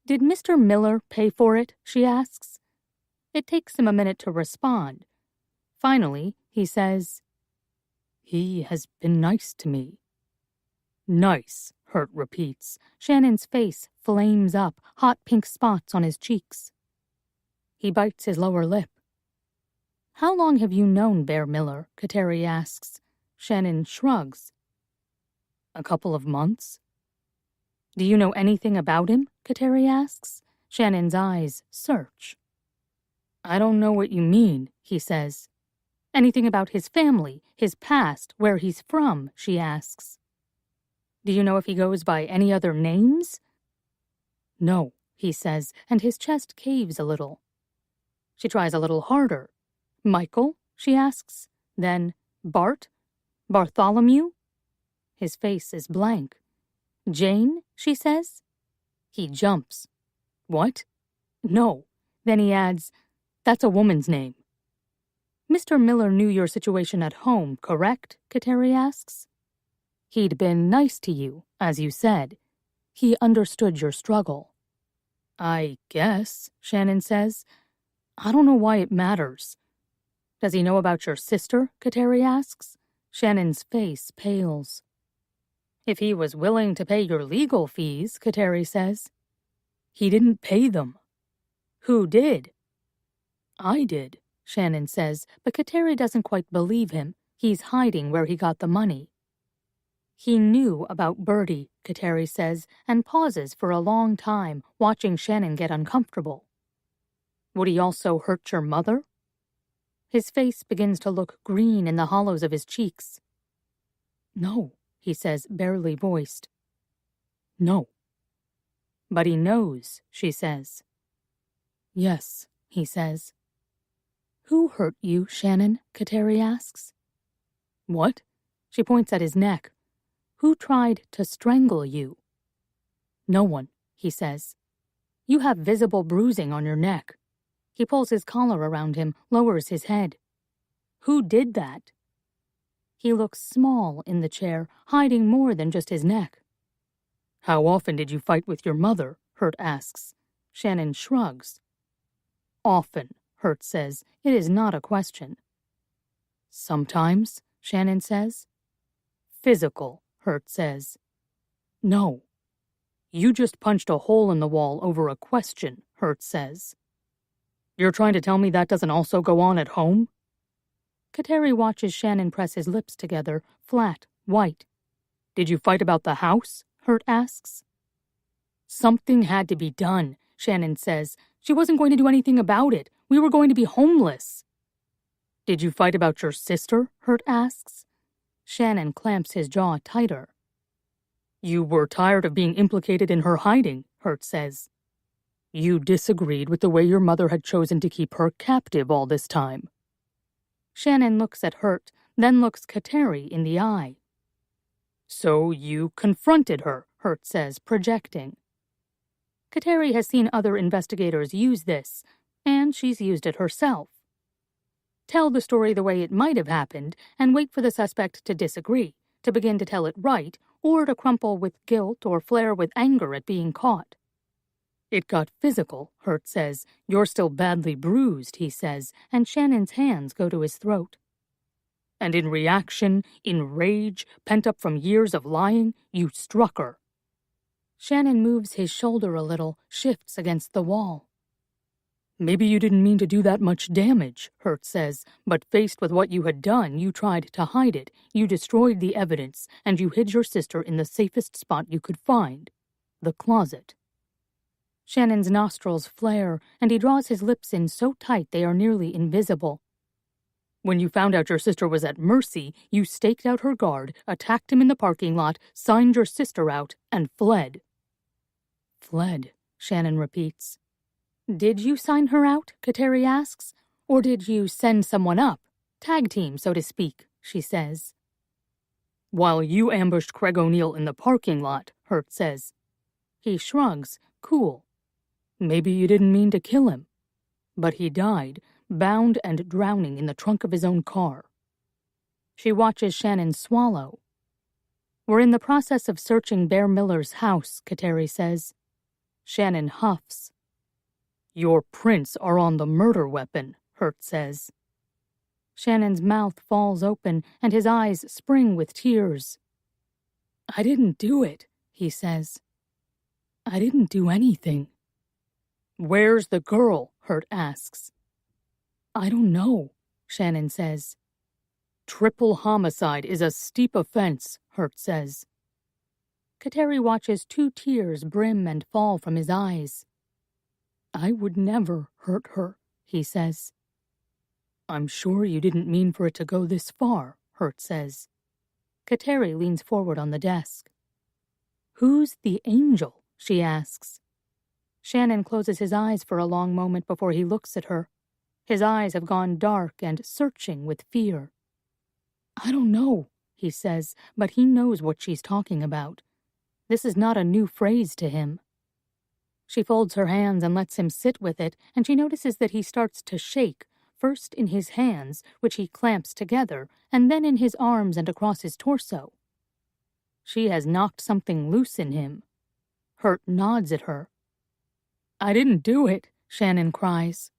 "Did Mr. Miller pay for it?" she asks. It takes him a minute to respond. Finally, he says, "He has been nice to me." "Nice," Hurt repeats. Shannon's face flames up, hot pink spots on his cheeks. He bites his lower lip. "How long have you known Bear Miller?" Kateri asks. Shannon shrugs. "A couple of months." "Do you know anything about him?" Kateri asks. Shannon's eyes search. "I don't know what you mean," he says. "Anything about his family, his past, where he's from?" she asks. "Do you know if he goes by any other names?" "No," he says, and his chest caves a little. She tries a little harder. "Michael?" she asks. Then, "Bart? Bartholomew?" His face is blank. "Jane?" she says. He jumps. "What?" "No." Then he adds, "That's a woman's name." "Mr. Miller knew your situation at home, correct?" Kateri asks. "He'd been nice to you, as you said. He understood your struggle." "I guess," Shannon says. "I don't know why it matters." "Does he know about your sister?" Kateri asks. Shannon's face pales. "If he was willing to pay your legal fees," Kateri says. "He didn't pay them." "Who did?" "I did," Shannon says, but Kateri doesn't quite believe him. He's hiding where he got the money. "He knew about Bertie," Kateri says, and pauses for a long time, watching Shannon get uncomfortable. "Would he also hurt your mother?" His face begins to look green in the hollows of his cheeks. "No," he says, barely voiced. "No." "But he knows," she says. "Yes," he says. "Who hurt you, Shannon?" Kateri asks. "What?" She points at his neck. "Who tried to strangle you?" "No one," he says. "You have visible bruising on your neck." He pulls his collar around him, lowers his head. "Who did that?" He looks small in the chair, hiding more than just his neck. "How often did you fight with your mother?" Hurt asks. Shannon shrugs. "Often," Hurt says. It is not a question. "Sometimes," Shannon says. "Physical," Hurt says. "No." "You just punched a hole in the wall over a question," Hurt says. "You're trying to tell me that doesn't also go on at home?" Kateri watches Shannon press his lips together, flat, white. "Did you fight about the house?" Hurt asks. "Something had to be done," Shannon says. "She wasn't going to do anything about it. We were going to be homeless." "Did you fight about your sister?" Hurt asks. Shannon clamps his jaw tighter. "You were tired of being implicated in her hiding," Hurt says. "You disagreed with the way your mother had chosen to keep her captive all this time." Shannon looks at Hurt, then looks Kateri in the eye. "So you confronted her," Hurt says, projecting. Kateri has seen other investigators use this, and she's used it herself. Tell the story the way it might have happened, and wait for the suspect to disagree, to begin to tell it right, or to crumple with guilt or flare with anger at being caught. "It got physical," Hurt says. "You're still badly bruised," he says, and Shannon's hands go to his throat. "And in reaction, in rage, pent up from years of lying, you struck her." Shannon moves his shoulder a little, shifts against the wall. Maybe you didn't mean to do that much damage, Hurt says, but faced with what you had done, you tried to hide it, you destroyed the evidence, and you hid your sister in the safest spot you could find, the closet. Shannon's nostrils flare, and he draws his lips in so tight they are nearly invisible. When you found out your sister was at mercy, you staked out her guard, attacked him in the parking lot, signed your sister out, and fled. Fled, Shannon repeats. Did you sign her out? Kateri asks. Or did you send someone up? Tag team, so to speak, she says. While you ambushed Craig O'Neill in the parking lot, Hurt says. He shrugs, cool. Maybe you didn't mean to kill him. But he died, bound and drowning in the trunk of his own car. She watches Shannon swallow. We're in the process of searching Bear Miller's house, Kateri says. Shannon huffs. Your prints are on the murder weapon, Hurt says. Shannon's mouth falls open and his eyes spring with tears. I didn't do it, he says. I didn't do anything. Where's the girl? Hurt asks. I don't know, Shannon says. Triple homicide is a steep offense, Hurt says. Kateri watches 2 tears brim and fall from his eyes. I would never hurt her, he says. I'm sure you didn't mean for it to go this far, Hurt says. Kateri leans forward on the desk. Who's the angel? She asks. Shannon closes his eyes for a long moment before he looks at her. His eyes have gone dark and searching with fear. I don't know, he says, but he knows what she's talking about. This is not a new phrase to him. She folds her hands and lets him sit with it, and she notices that he starts to shake, first in his hands, which he clamps together, and then in his arms and across his torso. She has knocked something loose in him. Hurt nods at her. I didn't do it, Shannon cries.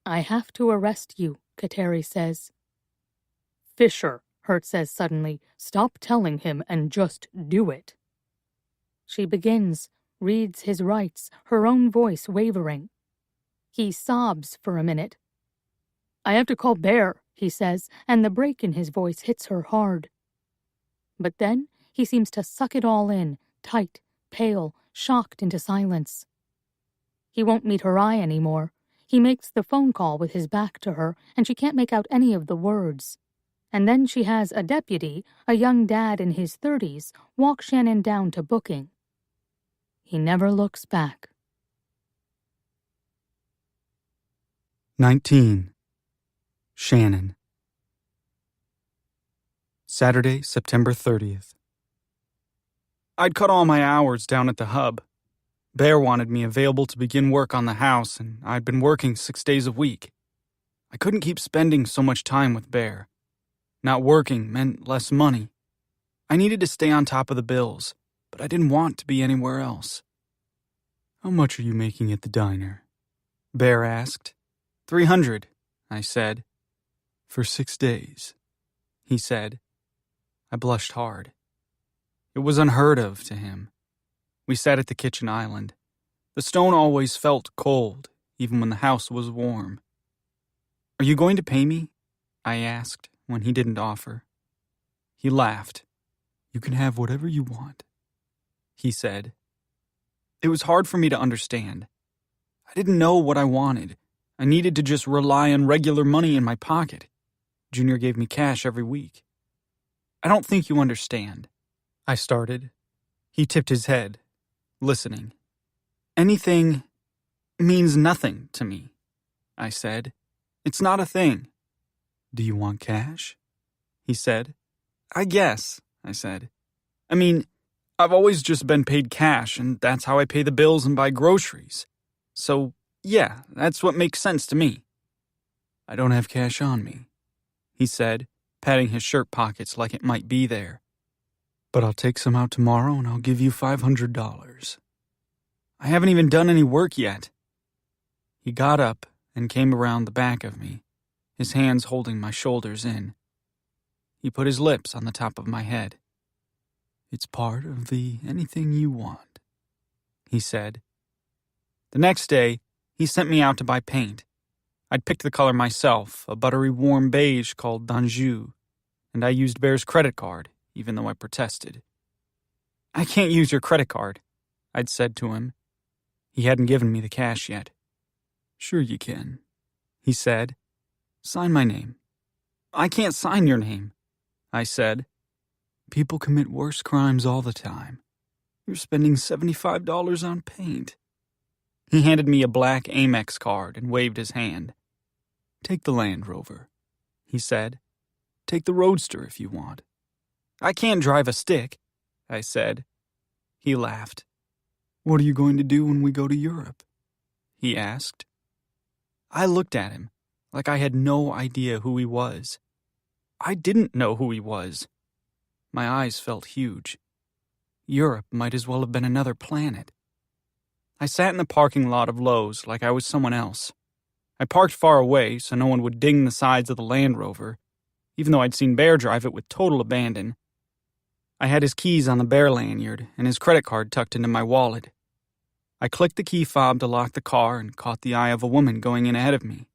I have to arrest you, Kateri says. Fisher, Hurt says suddenly, stop telling him and just do it. She begins, reads his rights, her own voice wavering. He sobs for a minute. I have to call Bear, he says, and the break in his voice hits her hard. But then he seems to suck it all in, tight, pale, shocked into silence. He won't meet her eye anymore. He makes the phone call with his back to her, and she can't make out any of the words. And then she has a deputy, a young dad in his 30s, walk Shannon down to booking. He never looks back. 19. Shannon. Saturday, September 30th. I'd cut all my hours down at the hub. Bear wanted me available to begin work on the house, and I'd been working 6 days a week. I couldn't keep spending so much time with Bear. Not working meant less money. I needed to stay on top of the bills, but I didn't want to be anywhere else. How much are you making at the diner? Bear asked. 300, I said. For 6 days, he said. I blushed hard. It was unheard of to him. We sat at the kitchen island. The stone always felt cold, even when the house was warm. Are you going to pay me? I asked when he didn't offer. He laughed. You can have whatever you want, he said. It was hard for me to understand. I didn't know what I wanted. I needed to just rely on regular money in my pocket. Junior gave me cash every week. I don't think you understand, I started. He tipped his head, listening. Anything means nothing to me, I said. It's not a thing. Do you want cash? He said. I guess, I said. I mean, I've always just been paid cash, and that's how I pay the bills and buy groceries. So, yeah, that's what makes sense to me. I don't have cash on me, he said, patting his shirt pockets like it might be there. But I'll take some out tomorrow and I'll give you $500. I haven't even done any work yet. He got up and came around the back of me, his hands holding my shoulders in. He put his lips on the top of my head. It's part of the anything you want, he said. The next day, He sent me out to buy paint. I'd picked the color myself, a buttery warm beige called d'Anjou, and I used Bear's credit card, even though I protested. "I can't use your credit card," I'd said to him. He hadn't given me the cash yet. "Sure you can," he said. "Sign my name." "I can't sign your name," I said. "People commit worse crimes all the time. You're spending $75 on paint." He handed me a black Amex card and waved his hand. "Take the Land Rover," he said. "Take the Roadster if you want." "I can't drive a stick," I said. He laughed. "What are you going to do when we go to Europe?" he asked. I looked at him like I had no idea who he was. I didn't know who he was. My eyes felt huge. Europe might as well have been another planet. I sat in the parking lot of Lowe's like I was someone else. I parked far away so no one would ding the sides of the Land Rover, even though I'd seen Bear drive it with total abandon. I had his keys on the Bear lanyard and his credit card tucked into my wallet. I clicked the key fob to lock the car and caught the eye of a woman going in ahead of me.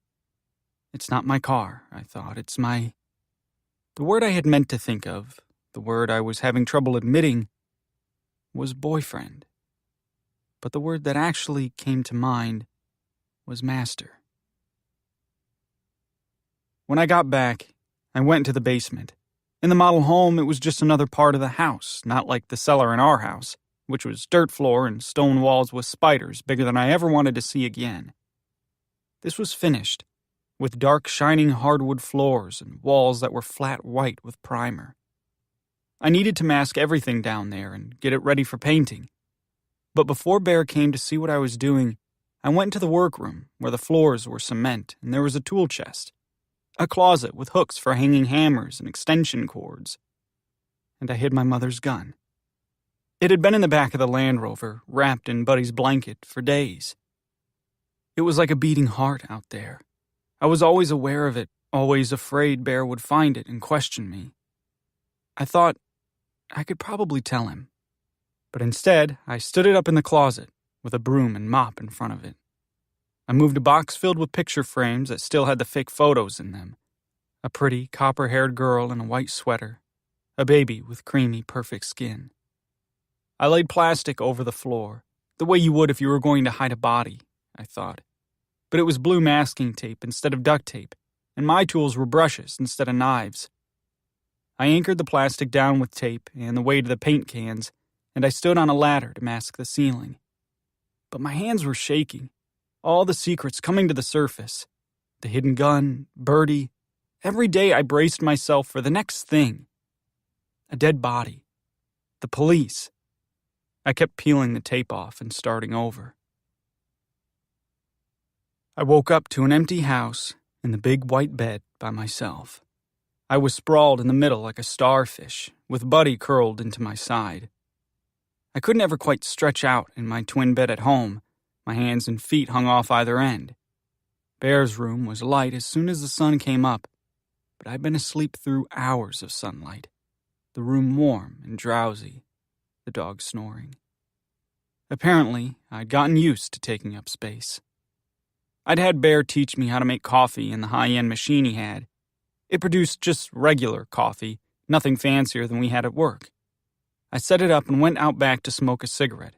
It's not my car, I thought. It's my... The word I had meant to think of, the word I was having trouble admitting, was boyfriend. But the word that actually came to mind was master. When I got back, I went to the basement. In the model home, it was just another part of the house, not like the cellar in our house, which was dirt floor and stone walls with spiders bigger than I ever wanted to see again. This was finished, with dark shining hardwood floors and walls that were flat white with primer. I needed to mask everything down there and get it ready for painting. But before Bear came to see what I was doing, I went into the workroom where the floors were cement and there was a tool chest, a closet with hooks for hanging hammers and extension cords, and I hid my mother's gun. It had been in the back of the Land Rover, wrapped in Buddy's blanket, for days. It was like a beating heart out there. I was always aware of it, always afraid Bear would find it and question me. I thought I could probably tell him. But instead, I stood it up in the closet with a broom and mop in front of it. I moved a box filled with picture frames that still had the fake photos in them. A pretty, copper-haired girl in a white sweater. A baby with creamy, perfect skin. I laid plastic over the floor, the way you would if you were going to hide a body, I thought. But it was blue masking tape instead of duct tape, and my tools were brushes instead of knives. I anchored the plastic down with tape and the weight of the paint cans, and I stood on a ladder to mask the ceiling. But my hands were shaking, all the secrets coming to the surface. The hidden gun, Birdie. Every day I braced myself for the next thing. A dead body. The police. I kept peeling the tape off and starting over. I woke up to an empty house in the big white bed by myself. I was sprawled in the middle like a starfish, with Buddy curled into my side. I couldn't ever quite stretch out in my twin bed at home. My hands and feet hung off either end. Bear's room was light as soon as the sun came up, but I'd been asleep through hours of sunlight. The room warm and drowsy, the dog snoring. Apparently, I'd gotten used to taking up space. I'd had Bear teach me how to make coffee in the high-end machine he had. It produced just regular coffee, nothing fancier than we had at work. I set it up and went out back to smoke a cigarette,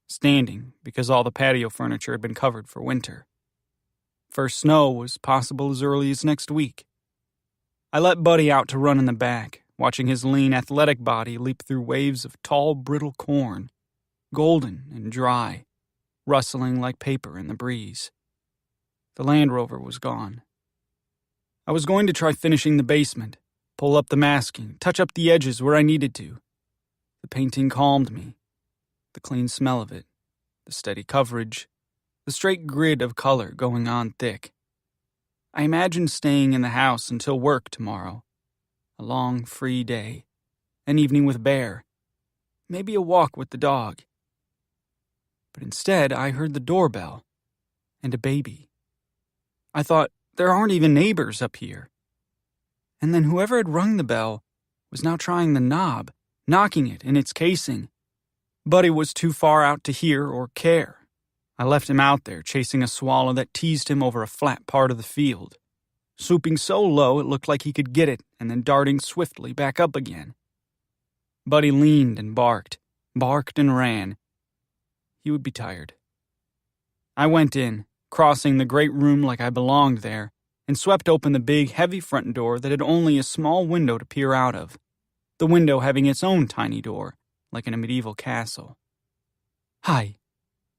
standing because all the patio furniture had been covered for winter. First snow was possible as early as next week. I let Buddy out to run in the back, watching his lean, athletic body leap through waves of tall, brittle corn, golden and dry, rustling like paper in the breeze. The Land Rover was gone. I was going to try finishing the basement, pull up the masking, touch up the edges where I needed to. The painting calmed me. The clean smell of it, the steady coverage, the straight grid of color going on thick. I imagined staying in the house until work tomorrow. A long, free day. An evening with Bear. Maybe a walk with the dog. But instead, I heard the doorbell. And a baby. I thought, there aren't even neighbors up here. And then whoever had rung the bell was now trying the knob, knocking it in its casing. Buddy was too far out to hear or care. I left him out there chasing a swallow that teased him over a flat part of the field, swooping so low it looked like he could get it and then darting swiftly back up again. Buddy leaned and barked and ran. He would be tired. I went in, crossing the great room like I belonged there, and swept open the big, heavy front door that had only a small window to peer out of, the window having its own tiny door, like in a medieval castle. "Hi,"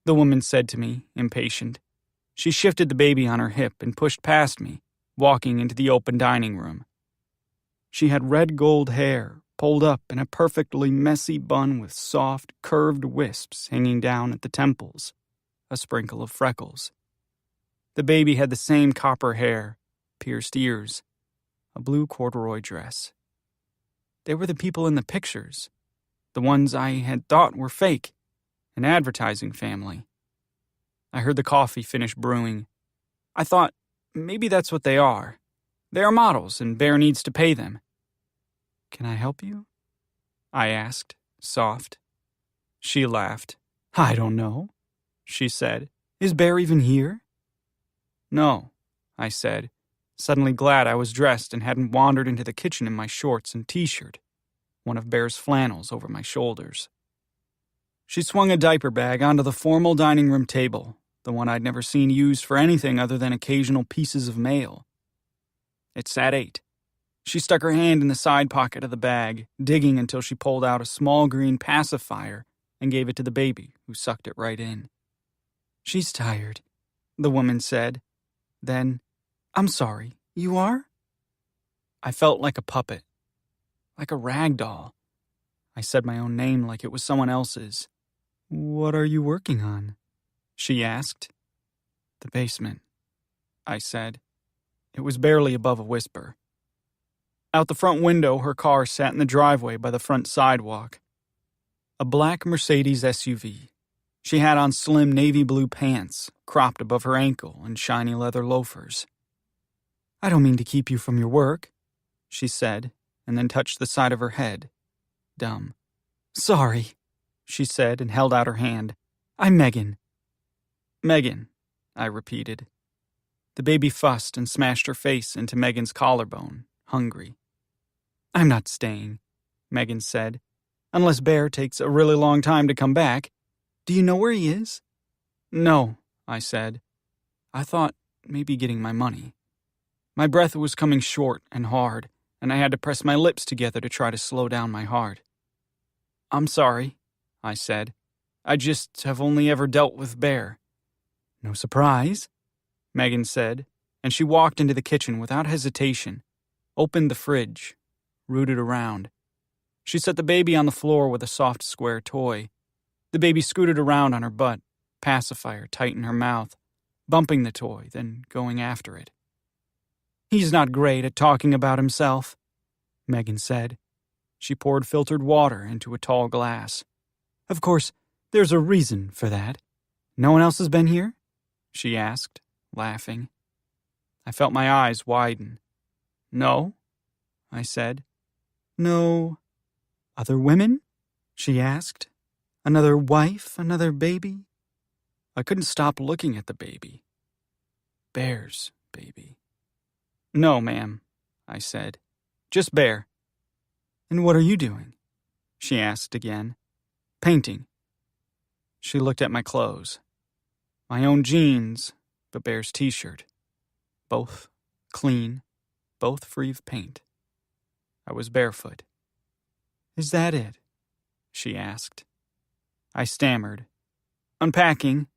the woman said to me, impatient. She shifted the baby on her hip and pushed past me, walking into the open dining room. She had red gold hair, pulled up in a perfectly messy bun with soft, curved wisps hanging down at the temples, a sprinkle of freckles. The baby had the same copper hair, pierced ears, a blue corduroy dress. They were the people in the pictures, the ones I had thought were fake, an advertising family. I heard the coffee finish brewing. I thought, maybe that's what they are. They are models, and Bear needs to pay them. "Can I help you?" I asked, soft. She laughed. "I don't know," she said. "Is Bear even here?" "No," I said, suddenly glad I was dressed and hadn't wandered into the kitchen in my shorts and t-shirt, one of Bear's flannels over my shoulders. She swung a diaper bag onto the formal dining room table, the one I'd never seen used for anything other than occasional pieces of mail. It sat 8. She stuck her hand in the side pocket of the bag, digging until she pulled out a small green pacifier and gave it to the baby, who sucked it right in. "She's tired," the woman said. Then, "I'm sorry, you are?" I felt like a puppet, like a rag doll. I said my own name like it was someone else's. "What are you working on?" she asked. "The basement," I said. It was barely above a whisper. Out the front window, her car sat in the driveway by the front sidewalk. A black Mercedes SUV. She had on slim navy blue pants, cropped above her ankle, and shiny leather loafers. "I don't mean to keep you from your work," she said, and then touched the side of her head. Dumb. "Sorry," she said, and held out her hand. "I'm Megan." "Megan," I repeated. The baby fussed and smashed her face into Megan's collarbone, hungry. "I'm not staying," Megan said, "unless Bear takes a really long time to come back. Do you know where he is?" "No," I said. I thought maybe getting my money. My breath was coming short and hard, and I had to press my lips together to try to slow down my heart. "I'm sorry," I said. "I just have only ever dealt with Bear." "No surprise," Megan said, and she walked into the kitchen without hesitation, opened the fridge, rooted around. She set the baby on the floor with a soft square toy. The baby scooted around on her butt, pacifier tight in her mouth, bumping the toy, then going after it. "He's not great at talking about himself," Megan said. She poured filtered water into a tall glass. "Of course, there's a reason for that. No one else has been here?" she asked, laughing. I felt my eyes widen. "No," I said. "No other women?" she asked. "Another wife, another baby?" I couldn't stop looking at the baby. Bear's baby. "No, ma'am," I said. "Just Bear." "And what are you doing?" she asked again. "Painting." She looked at my clothes. My own jeans, but Bear's t-shirt. Both clean, both free of paint. I was barefoot. "Is that it?" she asked. I stammered. "Unpacking,"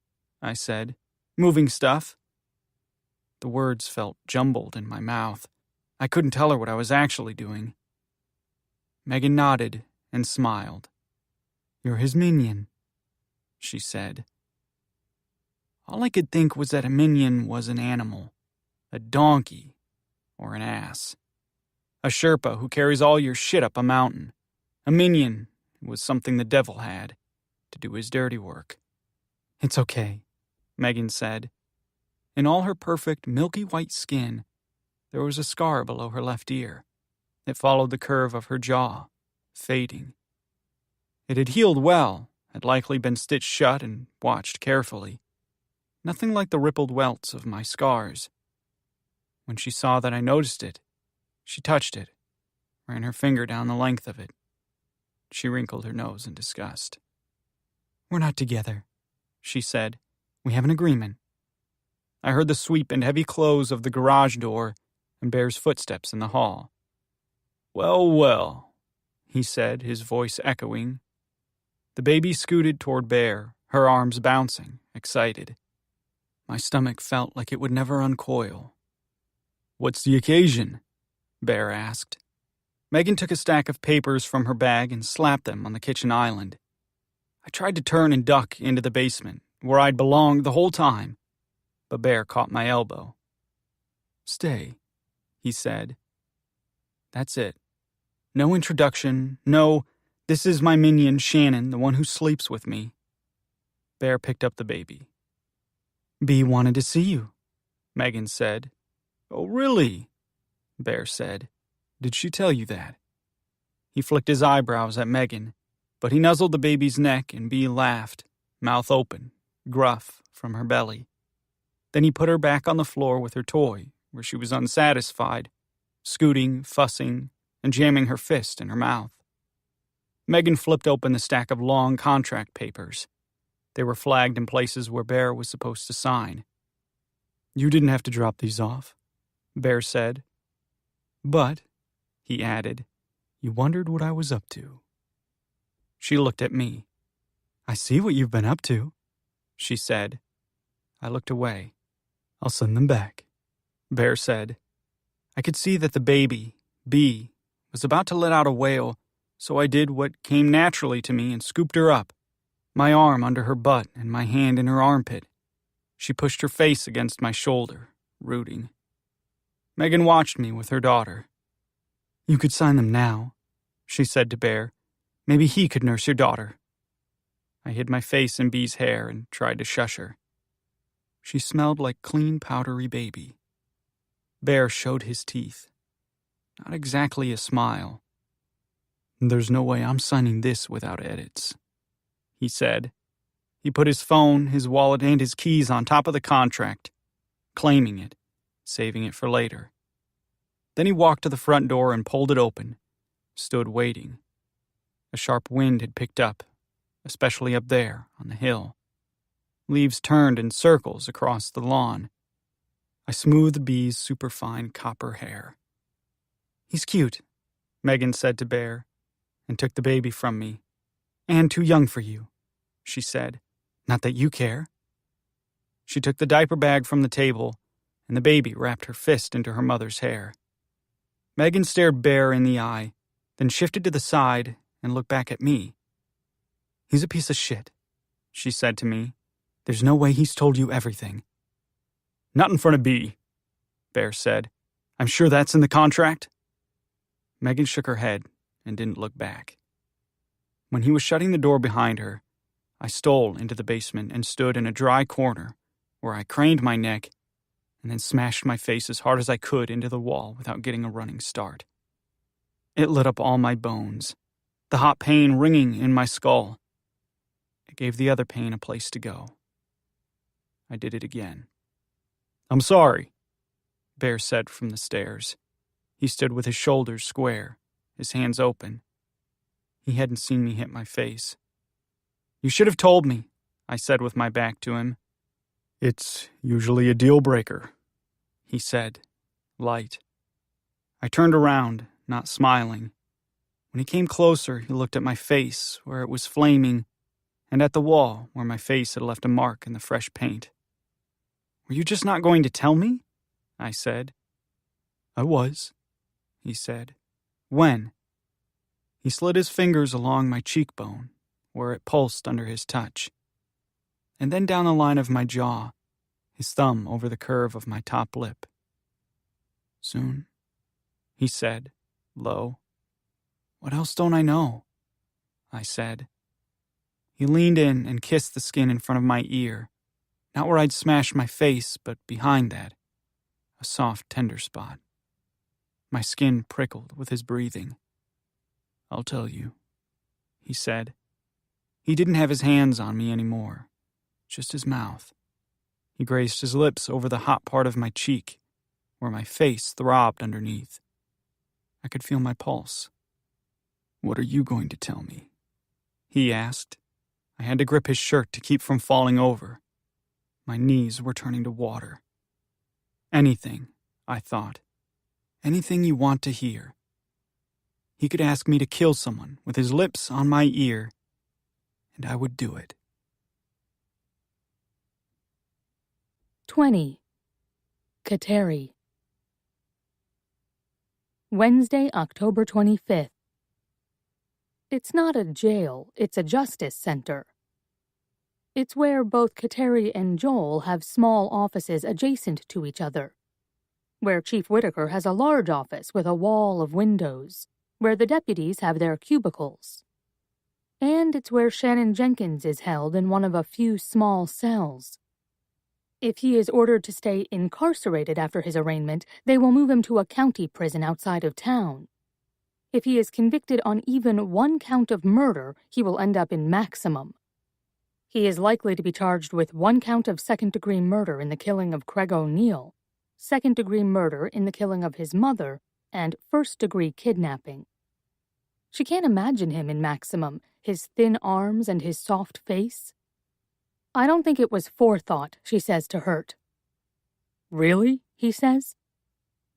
I said. "Moving stuff." The words felt jumbled in my mouth. I couldn't tell her what I was actually doing. Megan nodded and smiled. "You're his minion," she said. All I could think was that a minion was an animal, a donkey, or an ass. A Sherpa who carries all your shit up a mountain. A minion was something the devil had, to do his dirty work. "It's okay," Megan said. In all her perfect, milky white skin, there was a scar below her left ear. It followed the curve of her jaw, fading. It had healed well, had likely been stitched shut and watched carefully. nothing like the rippled welts of my scars. When she saw that I noticed it, she touched it, ran her finger down the length of it. She wrinkled her nose in disgust. "We're not together," she said. "We have an agreement." I heard the sweep and heavy close of the garage door and Bear's footsteps in the hall. "Well, well," he said, his voice echoing. The baby scooted toward Bear, her arms bouncing, excited. My stomach felt like it would never uncoil. "What's the occasion?" Bear asked. Megan took a stack of papers from her bag and slapped them on the kitchen island. I tried to turn and duck into the basement, where I'd belonged the whole time, but Bear caught my elbow. "Stay," he said. That's it. No introduction, no, "This is my minion, Shannon, the one who sleeps with me." Bear picked up the baby. "Bee wanted to see you," Megan said. "Oh, really?" Bear said. "Did she tell you that?" He flicked his eyebrows at Megan, but he nuzzled the baby's neck and Bee laughed, mouth open, gruff, from her belly. Then he put her back on the floor with her toy, where she was unsatisfied, scooting, fussing, and jamming her fist in her mouth. Megan flipped open the stack of long contract papers. They were flagged in places where Bear was supposed to sign. "You didn't have to drop these off," Bear said. "But," he added, "you wondered what I was up to." She looked at me. "I see what you've been up to," she said. I looked away. "I'll send them back," Bear said. I could see that the baby, Bee, was about to let out a wail, so I did what came naturally to me and scooped her up, my arm under her butt and my hand in her armpit. She pushed her face against my shoulder, rooting. Megan watched me with her daughter. "You could sign them now," she said to Bear. "Maybe he could nurse your daughter." I hid my face in Bee's hair and tried to shush her. She smelled like clean, powdery baby. Bear showed his teeth. Not exactly a smile. "There's no way I'm signing this without edits," he said. He put his phone, his wallet, and his keys on top of the contract, claiming it, saving it for later. Then he walked to the front door and pulled it open, stood waiting. A sharp wind had picked up, especially up there on the hill. Leaves turned in circles across the lawn. I smoothed Bee's superfine copper hair. "He's cute," Megan said to Bear, and took the baby from me. "And too young for you," she said. "Not that you care." She took the diaper bag from the table, and the baby wrapped her fist into her mother's hair. Megan stared Bear in the eye, then shifted to the side and looked back at me. "He's a piece of shit," she said to me. "There's no way he's told you everything." "Not in front of Bee," Bear said. "I'm sure that's in the contract." Megan shook her head and didn't look back. When he was shutting the door behind her, I stole into the basement and stood in a dry corner where I craned my neck and then smashed my face as hard as I could into the wall without getting a running start. It lit up all my bones, the hot pain ringing in my skull. It gave the other pain a place to go. I did it again. "I'm sorry," Bear said from the stairs. He stood with his shoulders square, his hands open. He hadn't seen me hit my face. "You should have told me," I said with my back to him. "It's usually a deal breaker," he said, light. I turned around, not smiling. When he came closer, he looked at my face, where it was flaming, and at the wall, where my face had left a mark in the fresh paint. "Were you just not going to tell me?" I said. "I was," he said. "When?" He slid his fingers along my cheekbone, where it pulsed under his touch, and then down the line of my jaw, his thumb over the curve of my top lip. "Soon," he said, low. "What else don't I know?" I said. He leaned in and kissed the skin in front of my ear, not where I'd smashed my face, but behind that, a soft, tender spot. My skin prickled with his breathing. "I'll tell you," he said. He didn't have his hands on me anymore, just his mouth. He grazed his lips over the hot part of my cheek, where my face throbbed underneath. I could feel my pulse. "What are you going to tell me?" he asked. I had to grip his shirt to keep from falling over. My knees were turning to water. "Anything," I thought. "Anything you want to hear." He could ask me to kill someone with his lips on my ear, and I would do it. 20. Kateri. Wednesday, October 25th. It's not a jail, it's a justice center. It's where both Kateri and Joel have small offices adjacent to each other. Where Chief Whitaker has a large office with a wall of windows, where the deputies have their cubicles. And it's where Shannon Jenkins is held in one of a few small cells. If he is ordered to stay incarcerated after his arraignment, they will move him to a county prison outside of town. If he is convicted on even one count of murder, he will end up in maximum. He is likely to be charged with one count of second-degree murder in the killing of Craig O'Neill, second-degree murder in the killing of his mother, and first-degree kidnapping. She can't imagine him in maximum, his thin arms and his soft face. "I don't think it was forethought," she says to Hurt. "Really?" he says.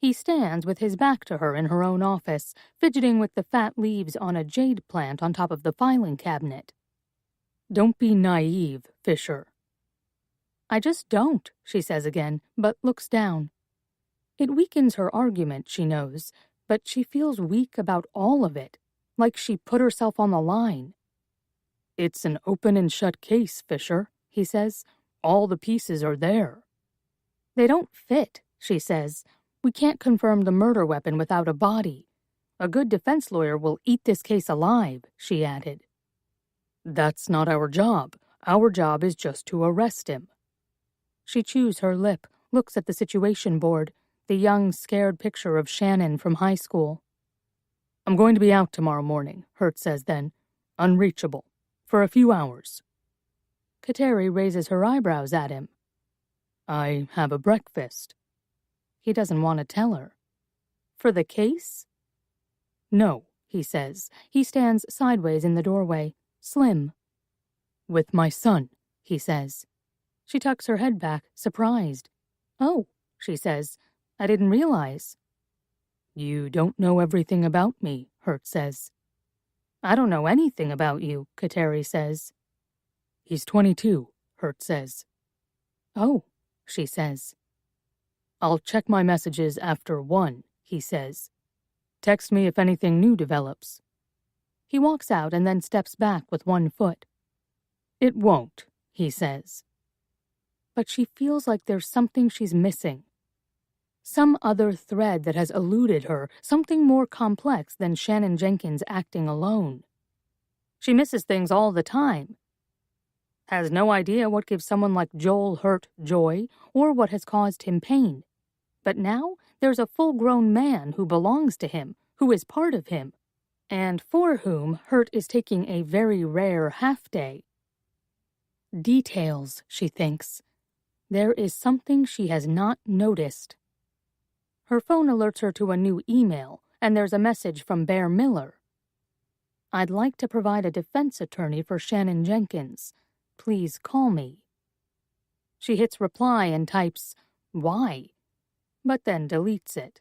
He stands with his back to her in her own office, fidgeting with the fat leaves on a jade plant on top of the filing cabinet. "Don't be naive, Fisher." "I just don't," she says again, but looks down. It weakens her argument, she knows, but she feels weak about all of it, like she put herself on the line. "It's an open and shut case, Fisher," he says. "All the pieces are there." "They don't fit," she says. "We can't confirm the murder weapon without a body. A good defense lawyer will eat this case alive," she added. "That's not our job. Our job is just to arrest him." She chews her lip, looks at the situation board, the young, scared picture of Shannon from high school. "I'm going to be out tomorrow morning," Hurt says then. "Unreachable. For a few hours." Kateri raises her eyebrows at him. "I have a breakfast." He doesn't want to tell her. "For the case?" "No," he says. He stands sideways in the doorway, slim. "With my son," he says. She tucks her head back, surprised. "Oh," she says. "I didn't realize." "You don't know everything about me," Hurt says. "I don't know anything about you," Kateri says. "He's 22, Hurt says. "Oh," she says. "I'll check my messages after 1, he says. "Text me if anything new develops." He walks out and then steps back with one foot. "It won't," he says. But she feels like there's something she's missing. Some other thread that has eluded her, something more complex than Shannon Jenkins acting alone. She misses things all the time. Has no idea what gives someone like Joel Hurt joy or what has caused him pain. But now there's a full-grown man who belongs to him, who is part of him, and for whom Hurt is taking a very rare half-day. Details, she thinks. There is something she has not noticed. Her phone alerts her to a new email, and there's a message from Bear Miller. "I'd like to provide a defense attorney for Shannon Jenkins. Please call me." She hits reply and types, "Why?" but then deletes it.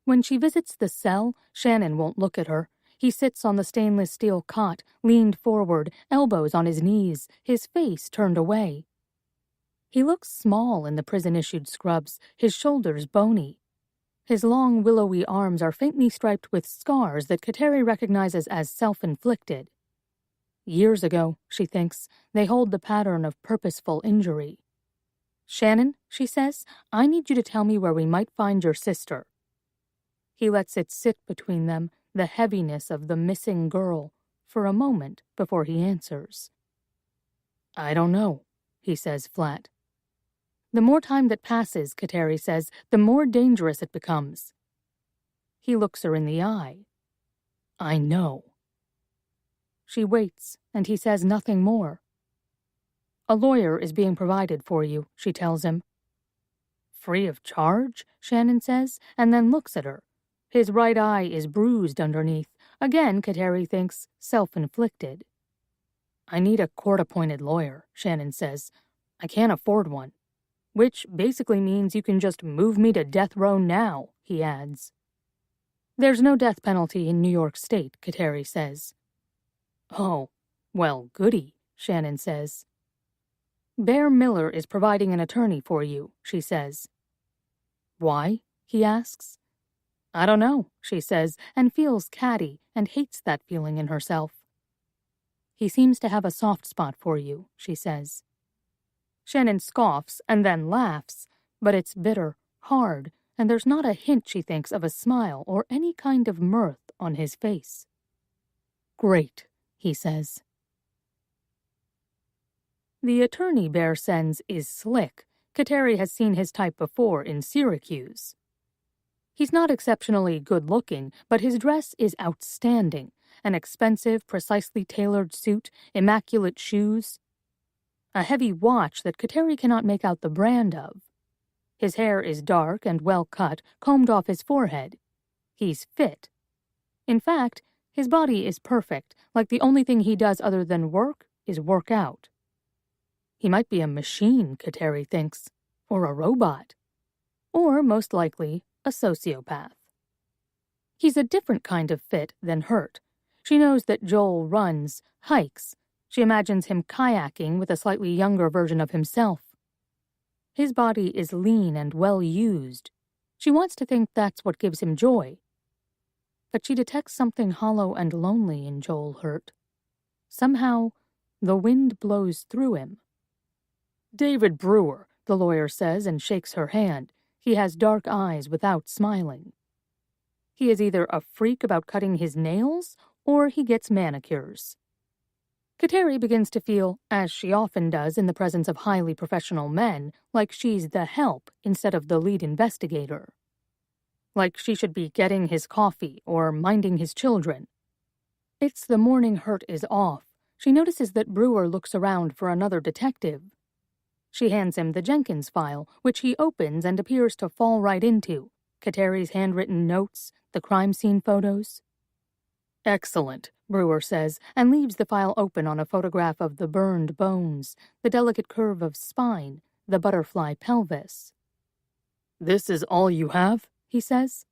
When she visits the cell, Shannon won't look at her. He sits on the stainless steel cot, leaned forward, elbows on his knees, his face turned away. He looks small in the prison-issued scrubs, his shoulders bony. His long, willowy arms are faintly striped with scars that Kateri recognizes as self-inflicted. Years ago, she thinks, they hold the pattern of purposeful injury. "Shannon," she says, "I need you to tell me where we might find your sister." He lets it sit between them, the heaviness of the missing girl, for a moment before he answers. "I don't know," he says flat. The more time that passes, Kateri says, the more dangerous it becomes. He looks her in the eye. "I know." She waits, and he says nothing more. A lawyer is being provided for you, she tells him. Free of charge? Shannon says, and then looks at her. His right eye is bruised underneath. Again, Kateri thinks, self-inflicted. I need a court-appointed lawyer, Shannon says. I can't afford one. Which basically means you can just move me to death row now, he adds. There's no death penalty in New York State, Kateri says. Oh, well, goody, Shannon says. Bear Miller is providing an attorney for you, she says. Why? He asks. I don't know, she says, and feels catty and hates that feeling in herself. He seems to have a soft spot for you, she says. Shannon scoffs and then laughs, but it's bitter, hard, and there's not a hint, she thinks, of a smile or any kind of mirth on his face. Great, he says. The attorney Bear sends is slick. Kateri has seen his type before in Syracuse. He's not exceptionally good-looking, but his dress is outstanding. An expensive, precisely tailored suit, immaculate shoes. A heavy watch that Kateri cannot make out the brand of. His hair is dark and well cut, combed off his forehead. He's fit. In fact, his body is perfect, like the only thing he does other than work is work out. He might be a machine, Kateri thinks, or a robot. Or, most likely, a sociopath. He's a different kind of fit than hurt. She knows that Joel runs, hikes. She imagines him kayaking with a slightly younger version of himself. His body is lean and well used. She wants to think that's what gives him joy. But she detects something hollow and lonely in Joel Hurt. Somehow, the wind blows through him. David Brewer, the lawyer says and shakes her hand. He has dark eyes without smiling. He is either a freak about cutting his nails, or he gets manicures. Kateri begins to feel, as she often does in the presence of highly professional men, like she's the help instead of the lead investigator. Like she should be getting his coffee or minding his children. It's the morning Hurt is off. She notices that Brewer looks around for another detective. She hands him the Jenkins file, which he opens and appears to fall right into. Kateri's handwritten notes, the crime scene photos. Excellent, Brewer says, and leaves the file open on a photograph of the burned bones, the delicate curve of spine, the butterfly pelvis. This is all you have? He says.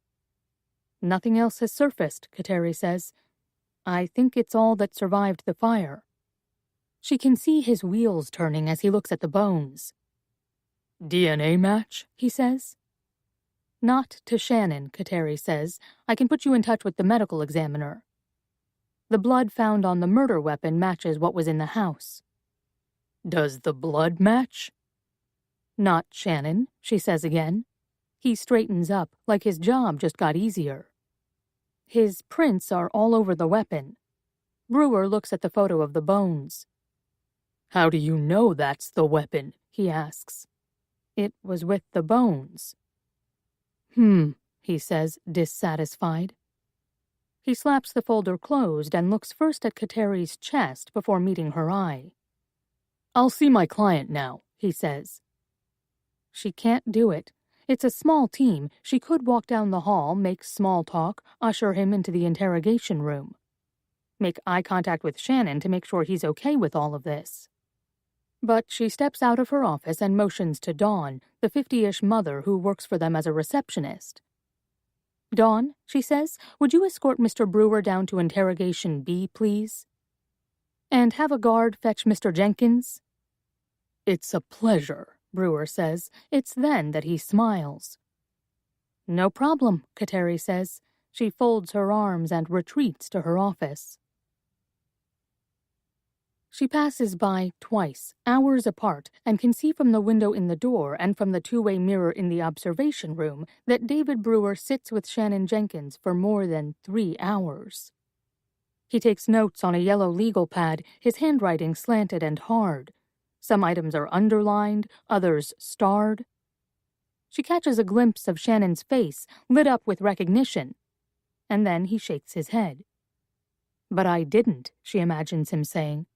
Nothing else has surfaced, Kateri says. I think it's all that survived the fire. She can see his wheels turning as he looks at the bones. DNA match, he says. Not to Shannon, Kateri says. I can put you in touch with the medical examiner. The blood found on the murder weapon matches what was in the house. Does the blood match? Not Shannon, she says again. He straightens up, like his job just got easier. His prints are all over the weapon. Brewer looks at the photo of the bones. How do you know that's the weapon? He asks. It was with the bones. He says, dissatisfied. He slaps the folder closed and looks first at Kateri's chest before meeting her eye. I'll see my client now, he says. She can't do it. It's a small team. She could walk down the hall, make small talk, usher him into the interrogation room. Make eye contact with Shannon to make sure he's okay with all of this. But she steps out of her office and motions to Dawn, the 50-ish mother who works for them as a receptionist. Dawn, she says, would you escort Mr. Brewer down to interrogation B, please? And have a guard fetch Mr. Jenkins? It's a pleasure, Brewer says. It's then that he smiles. No problem, Kateri says. She folds her arms and retreats to her office. She passes by twice, hours apart, and can see from the window in the door and from the two-way mirror in the observation room that David Brewer sits with Shannon Jenkins for more than 3 hours. He takes notes on a yellow legal pad, his handwriting slanted and hard. Some items are underlined, others starred. She catches a glimpse of Shannon's face, lit up with recognition. And then he shakes his head. But I didn't, she imagines him saying.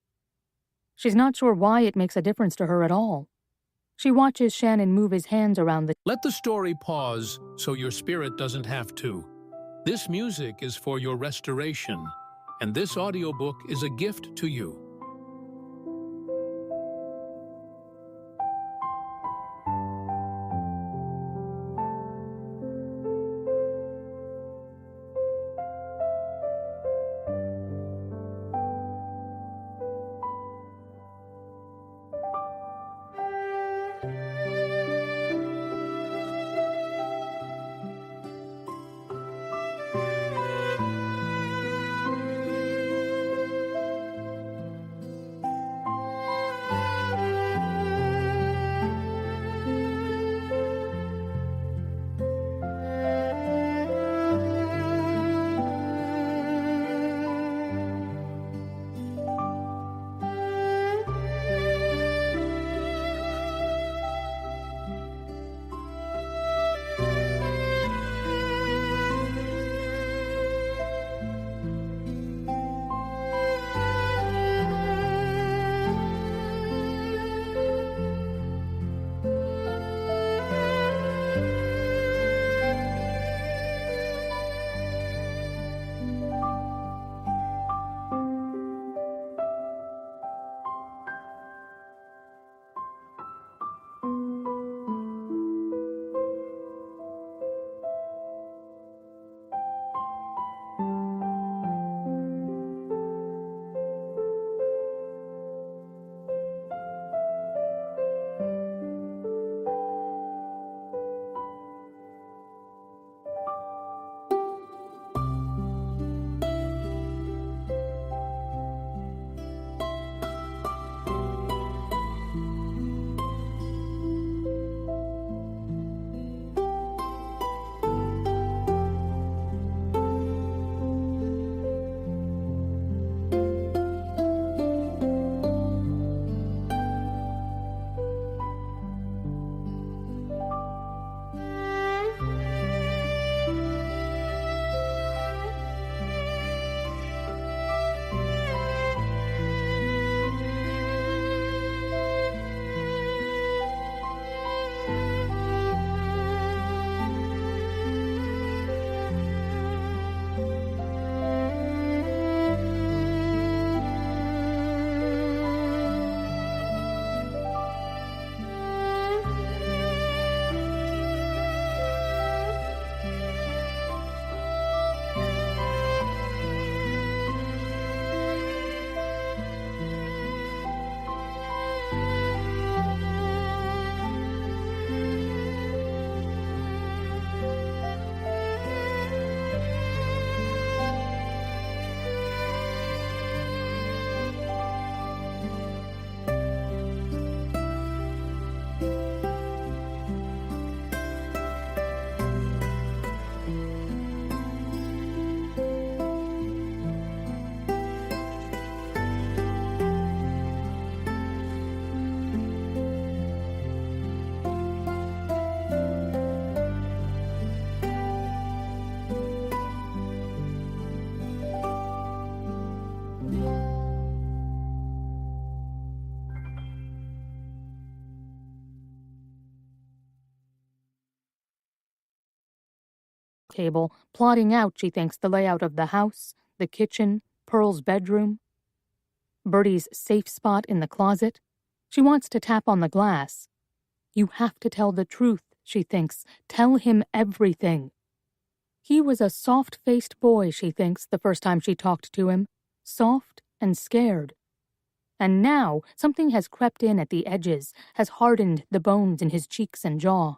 She's not sure why it makes a difference to her at all. She watches Shannon move his hands around the... Let the story pause so your spirit doesn't have to. This music is for your restoration, and this audiobook is a gift to you. table, plotting out, she thinks, the layout of the house, the kitchen, Pearl's bedroom, Bertie's safe spot in the closet. She wants to tap on the glass. You have to tell the truth, she thinks. Tell him everything. He was a soft-faced boy, she thinks, the first time she talked to him. Soft and scared. And now something has crept in at the edges, has hardened the bones in his cheeks and jaw.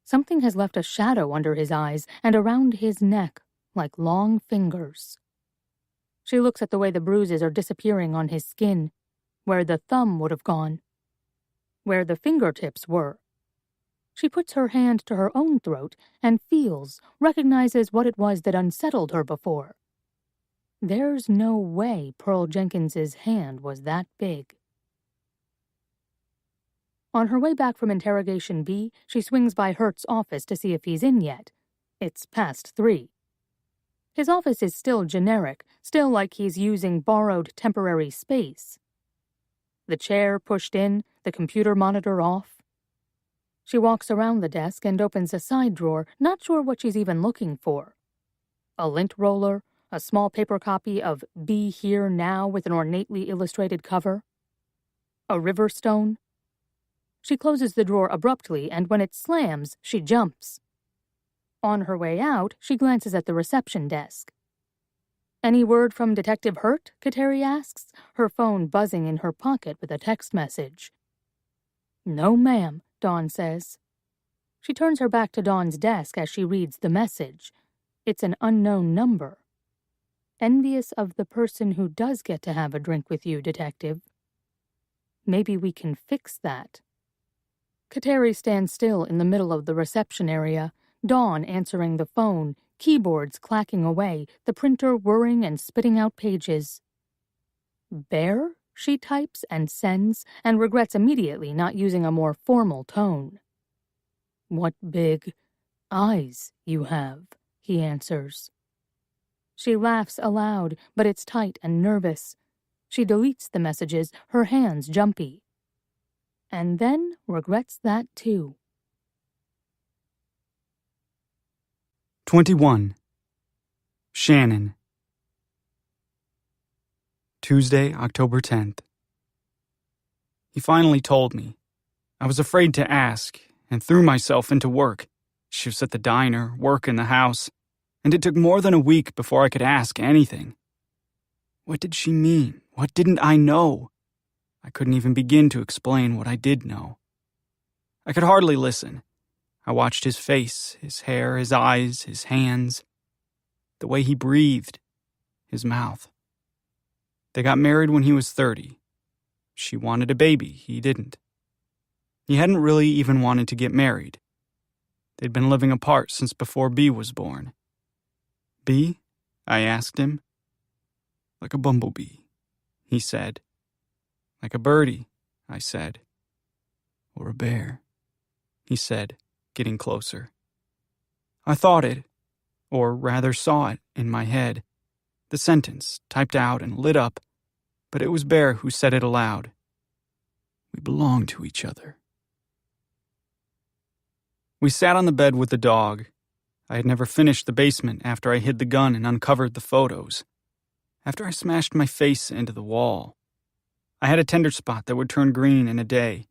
Something has left a shadow under his eyes and around his neck, like long fingers. She looks at the way the bruises are disappearing on his skin, where the thumb would have gone, where the fingertips were. She puts her hand to her own throat and feels, recognizes what it was that unsettled her before. There's no way Pearl Jenkins's hand was that big. On her way back from Interrogation B, she swings by Hurt's office to see if he's in yet. It's past 3. His office is still generic, still like he's using borrowed temporary space. the chair pushed in, the computer monitor off. She walks around the desk and opens a side drawer, not sure what she's even looking for. A lint roller, a small paper copy of Be Here Now with an ornately illustrated cover. A river stone. She closes the drawer abruptly, and when it slams, she jumps. On her way out, she glances at the reception desk. "Any word from Detective Hurt?" Kateri asks, her phone buzzing in her pocket with a text message. "No, ma'am," Dawn says. She turns her back to Dawn's desk as she reads the message. It's an unknown number. "Envious of the person who does get to have a drink with you, Detective. Maybe we can fix that." Kateri stands still in the middle of the reception area, Dawn answering the phone, keyboards clacking away, the printer whirring and spitting out pages. "Bear?" she types and sends, and regrets immediately not using a more formal tone. "What big eyes you have," he answers. She laughs aloud, but it's tight and nervous. She deletes the messages, her hands jumpy. And then regrets that too. 21. Shannon. Tuesday, October 10th. He finally told me. I was afraid to ask, and threw myself into work. Shifts at the diner, work in the house, and it took more than a week before I could ask anything. What did she mean? What didn't I know? I couldn't even begin to explain what I did know. I could hardly listen. I watched his face, his hair, his eyes, his hands, the way he breathed, his mouth. They got married when he was 30. She wanted a baby, he didn't. He hadn't really even wanted to get married. They'd been living apart since before Bee was born. "Bee?" I asked him. "Like a bumblebee," he said. "Like a birdie," I said. "Or a bear," he said, getting closer. I thought it, or rather saw it, in my head. The sentence, typed out and lit up, but it was Bear who said it aloud. "We belong to each other." We sat on the bed with the dog. I had never finished the basement after I hid the gun and uncovered the photos. After I smashed my face into the wall. I had a tender spot that would turn green in a day.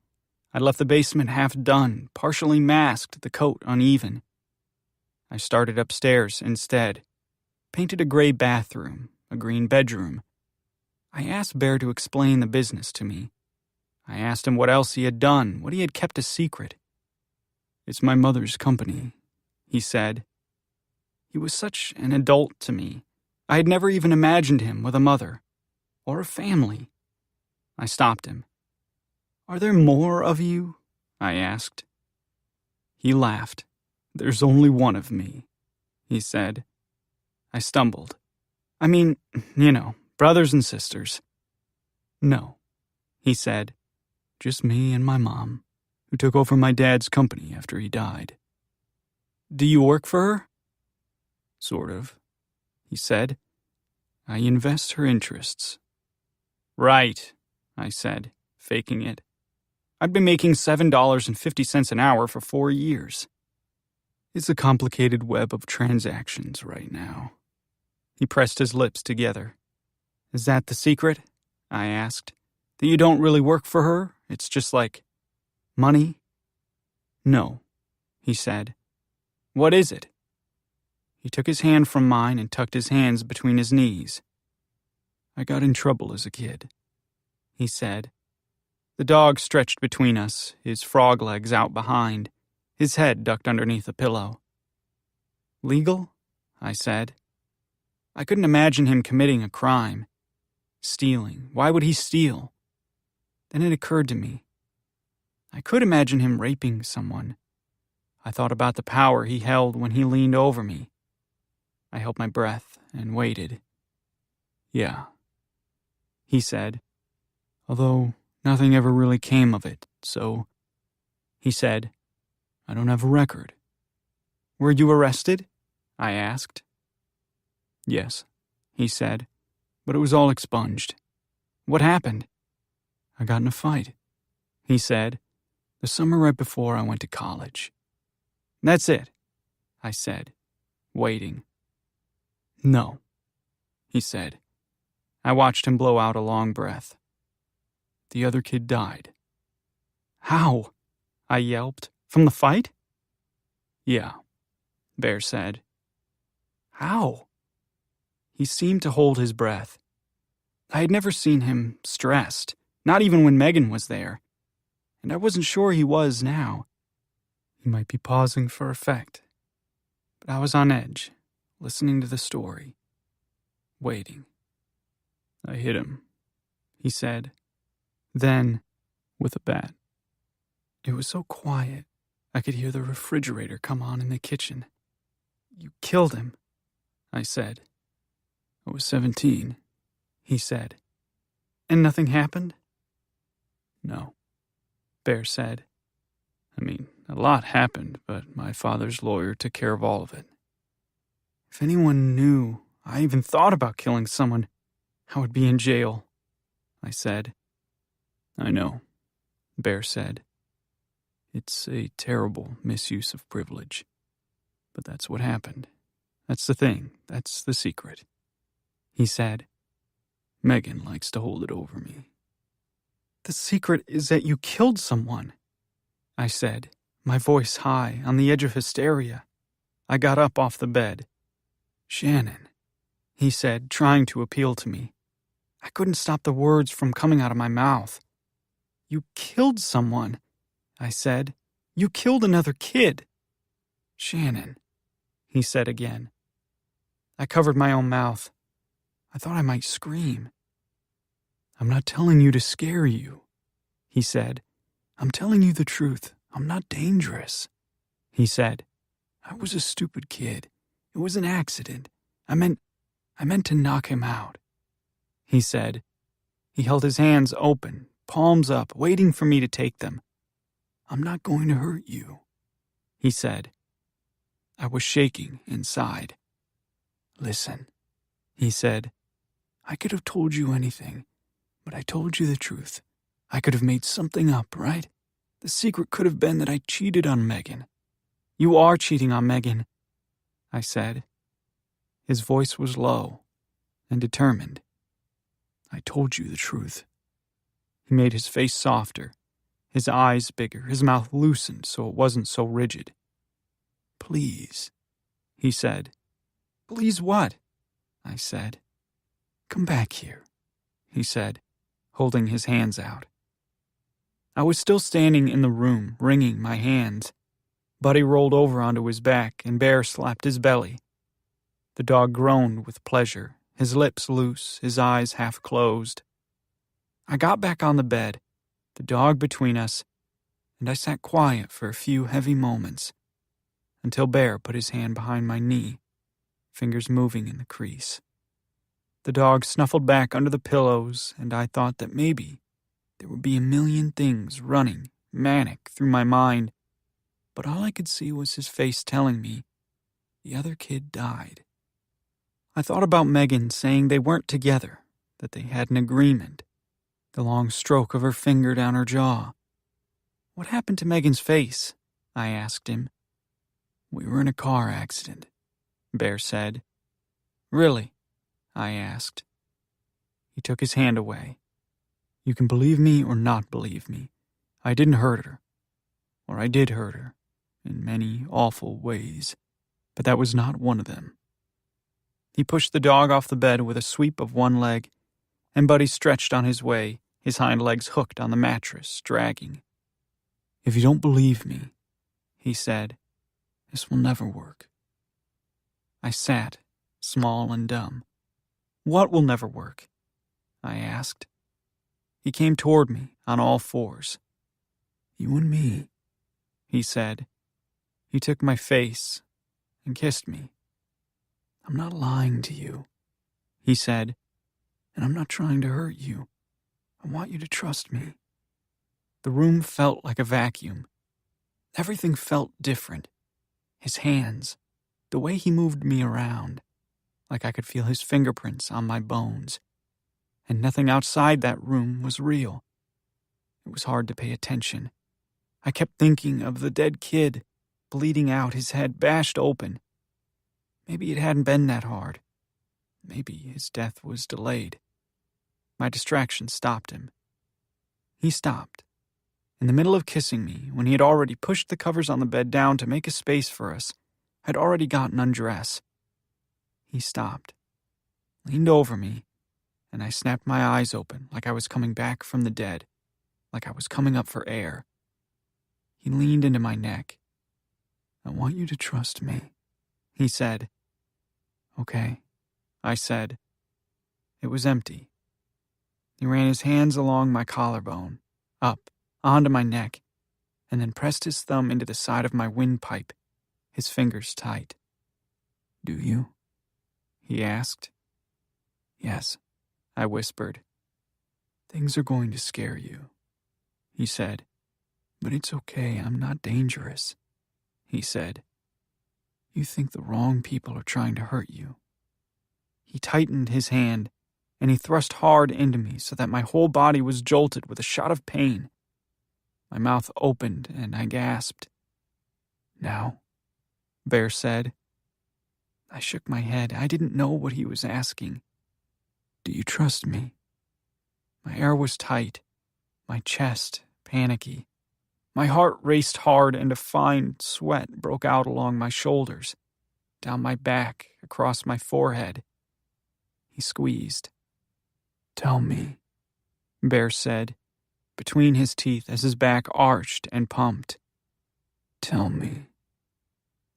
I left the basement half done, partially masked, the coat uneven. I started upstairs instead. Painted a gray bathroom, a green bedroom. I asked Bear to explain the business to me. I asked him what else he had done, what he had kept a secret. "It's my mother's company," he said. He was such an adult to me. I had never even imagined him with a mother. Or a family. I stopped him. "Are there more of you?" I asked. He laughed. "There's only one of me," he said. I stumbled. "I mean, brothers and sisters." "No," he said. "Just me and my mom, who took over my dad's company after he died." "Do you work for her?" "Sort of," he said. "I invest her interests." "Right," I said, faking it. I'd been making $7.50 an hour for 4 years. "It's a complicated web of transactions right now." He pressed his lips together. "Is that the secret?" I asked. "That you don't really work for her? It's just like money?" "No," he said. "What is it?" He took his hand from mine and tucked his hands between his knees. "I got in trouble as a kid," he said. The dog stretched between us, his frog legs out behind, his head ducked underneath a pillow. "Legal?" I said. I couldn't imagine him committing a crime. Stealing. Why would he steal? Then it occurred to me. I could imagine him raping someone. I thought about the power he held when he leaned over me. I held my breath and waited. "Yeah," he said. "Although nothing ever really came of it, so," he said, "I don't have a record." "Were you arrested?" I asked. "Yes," he said, "but it was all expunged." "What happened?" I got in a fight, he said, the summer right before I went to college. That's it, I said, waiting. No, he said. I watched him blow out a long breath. The other kid died. How? I yelped. From the fight? Yeah, Bear said. How? He seemed to hold his breath. I had never seen him stressed, not even when Megan was there, and I wasn't sure he was now. He might be pausing for effect, but I was on edge, listening to the story, waiting. I hit him, he said. Then, with a bat. It was so quiet, I could hear the refrigerator come on in the kitchen. You killed him, I said. I was 17, he said. And nothing happened? No, Bear said. I mean, a lot happened, but my father's lawyer took care of all of it. If anyone knew I even thought about killing someone, I would be in jail, I said. I know, Bear said. It's a terrible misuse of privilege. But that's what happened. That's the thing. That's the secret. He said. Megan likes to hold it over me. The secret is that you killed someone, I said, my voice high, on the edge of hysteria. I got up off the bed. Shannon, he said, trying to appeal to me. I couldn't stop the words from coming out of my mouth. You killed someone, I said. You killed another kid. Shannon, he said again. I covered my own mouth. I thought I might scream. I'm not telling you to scare you, he said. I'm telling you the truth. I'm not dangerous, he said. I was a stupid kid. It was an accident. I meant to knock him out, he said. He held his hands open, palms up, waiting for me to take them. I'm not going to hurt you, he said. I was shaking inside. Listen, he said. I could have told you anything, but I told you the truth. I could have made something up, right? The secret could have been that I cheated on Megan. You are cheating on Megan, I said. His voice was low and determined. I told you the truth. He made his face softer, his eyes bigger, his mouth loosened so it wasn't so rigid. Please, he said. Please what? I said. Come back here, he said, holding his hands out. I was still standing in the room, wringing my hands. Buddy rolled over onto his back, and Bear slapped his belly. The dog groaned with pleasure, his lips loose, his eyes half closed. I got back on the bed, the dog between us, and I sat quiet for a few heavy moments, until Bear put his hand behind my knee, fingers moving in the crease. The dog snuffled back under the pillows, and I thought that maybe there would be a million things running, manic, through my mind, but all I could see was his face telling me the other kid died. I thought about Megan saying they weren't together, that they had an agreement, the long stroke of her finger down her jaw. What happened to Megan's face? I asked him. We were in a car accident, Bear said. Really? I asked. He took his hand away. You can believe me or not believe me. I didn't hurt her. Or I did hurt her, in many awful ways, but that was not one of them. He pushed the dog off the bed with a sweep of one leg, and Buddy stretched on his way, his hind legs hooked on the mattress, dragging. If you don't believe me, he said, this will never work. I sat, small and dumb. What will never work? I asked. He came toward me on all fours. You and me, he said. He took my face and kissed me. I'm not lying to you, he said, and I'm not trying to hurt you. I want you to trust me. The room felt like a vacuum. Everything felt different. His hands, the way he moved me around, like I could feel his fingerprints on my bones. And nothing outside that room was real. It was hard to pay attention. I kept thinking of the dead kid, bleeding out, his head bashed open. Maybe it hadn't been that hard. Maybe his death was delayed. My distraction stopped him. He stopped, in the middle of kissing me, when he had already pushed the covers on the bed down to make a space for us, had already gotten undressed. He stopped, leaned over me, and I snapped my eyes open like I was coming back from the dead, like I was coming up for air. He leaned into my neck. "I want you to trust me," he said. "Okay," I said. It was empty. He ran his hands along my collarbone, up, onto my neck, and then pressed his thumb into the side of my windpipe, his fingers tight. "Do you?" he asked. "Yes," I whispered. "Things are going to scare you," he said. "But it's okay, I'm not dangerous," he said. "You think the wrong people are trying to hurt you." He tightened his hand, and he thrust hard into me so that my whole body was jolted with a shot of pain. My mouth opened, and I gasped. "Now?" Bear said. I shook my head. I didn't know what he was asking. "Do you trust me?" My air was tight, my chest panicky. My heart raced hard, and a fine sweat broke out along my shoulders, down my back, across my forehead. He squeezed. "Tell me," Bear said, between his teeth as his back arched and pumped. "Tell me."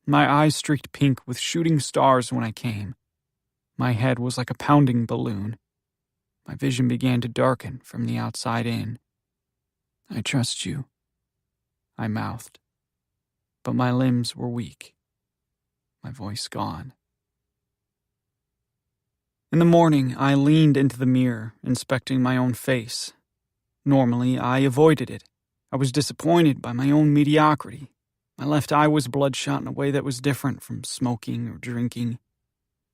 My eyes streaked pink with shooting stars when I came. My head was like a pounding balloon. My vision began to darken from the outside in. "I trust you," I mouthed. But my limbs were weak. My voice gone. In the morning, I leaned into the mirror, inspecting my own face. Normally, I avoided it. I was disappointed by my own mediocrity. My left eye was bloodshot in a way that was different from smoking or drinking.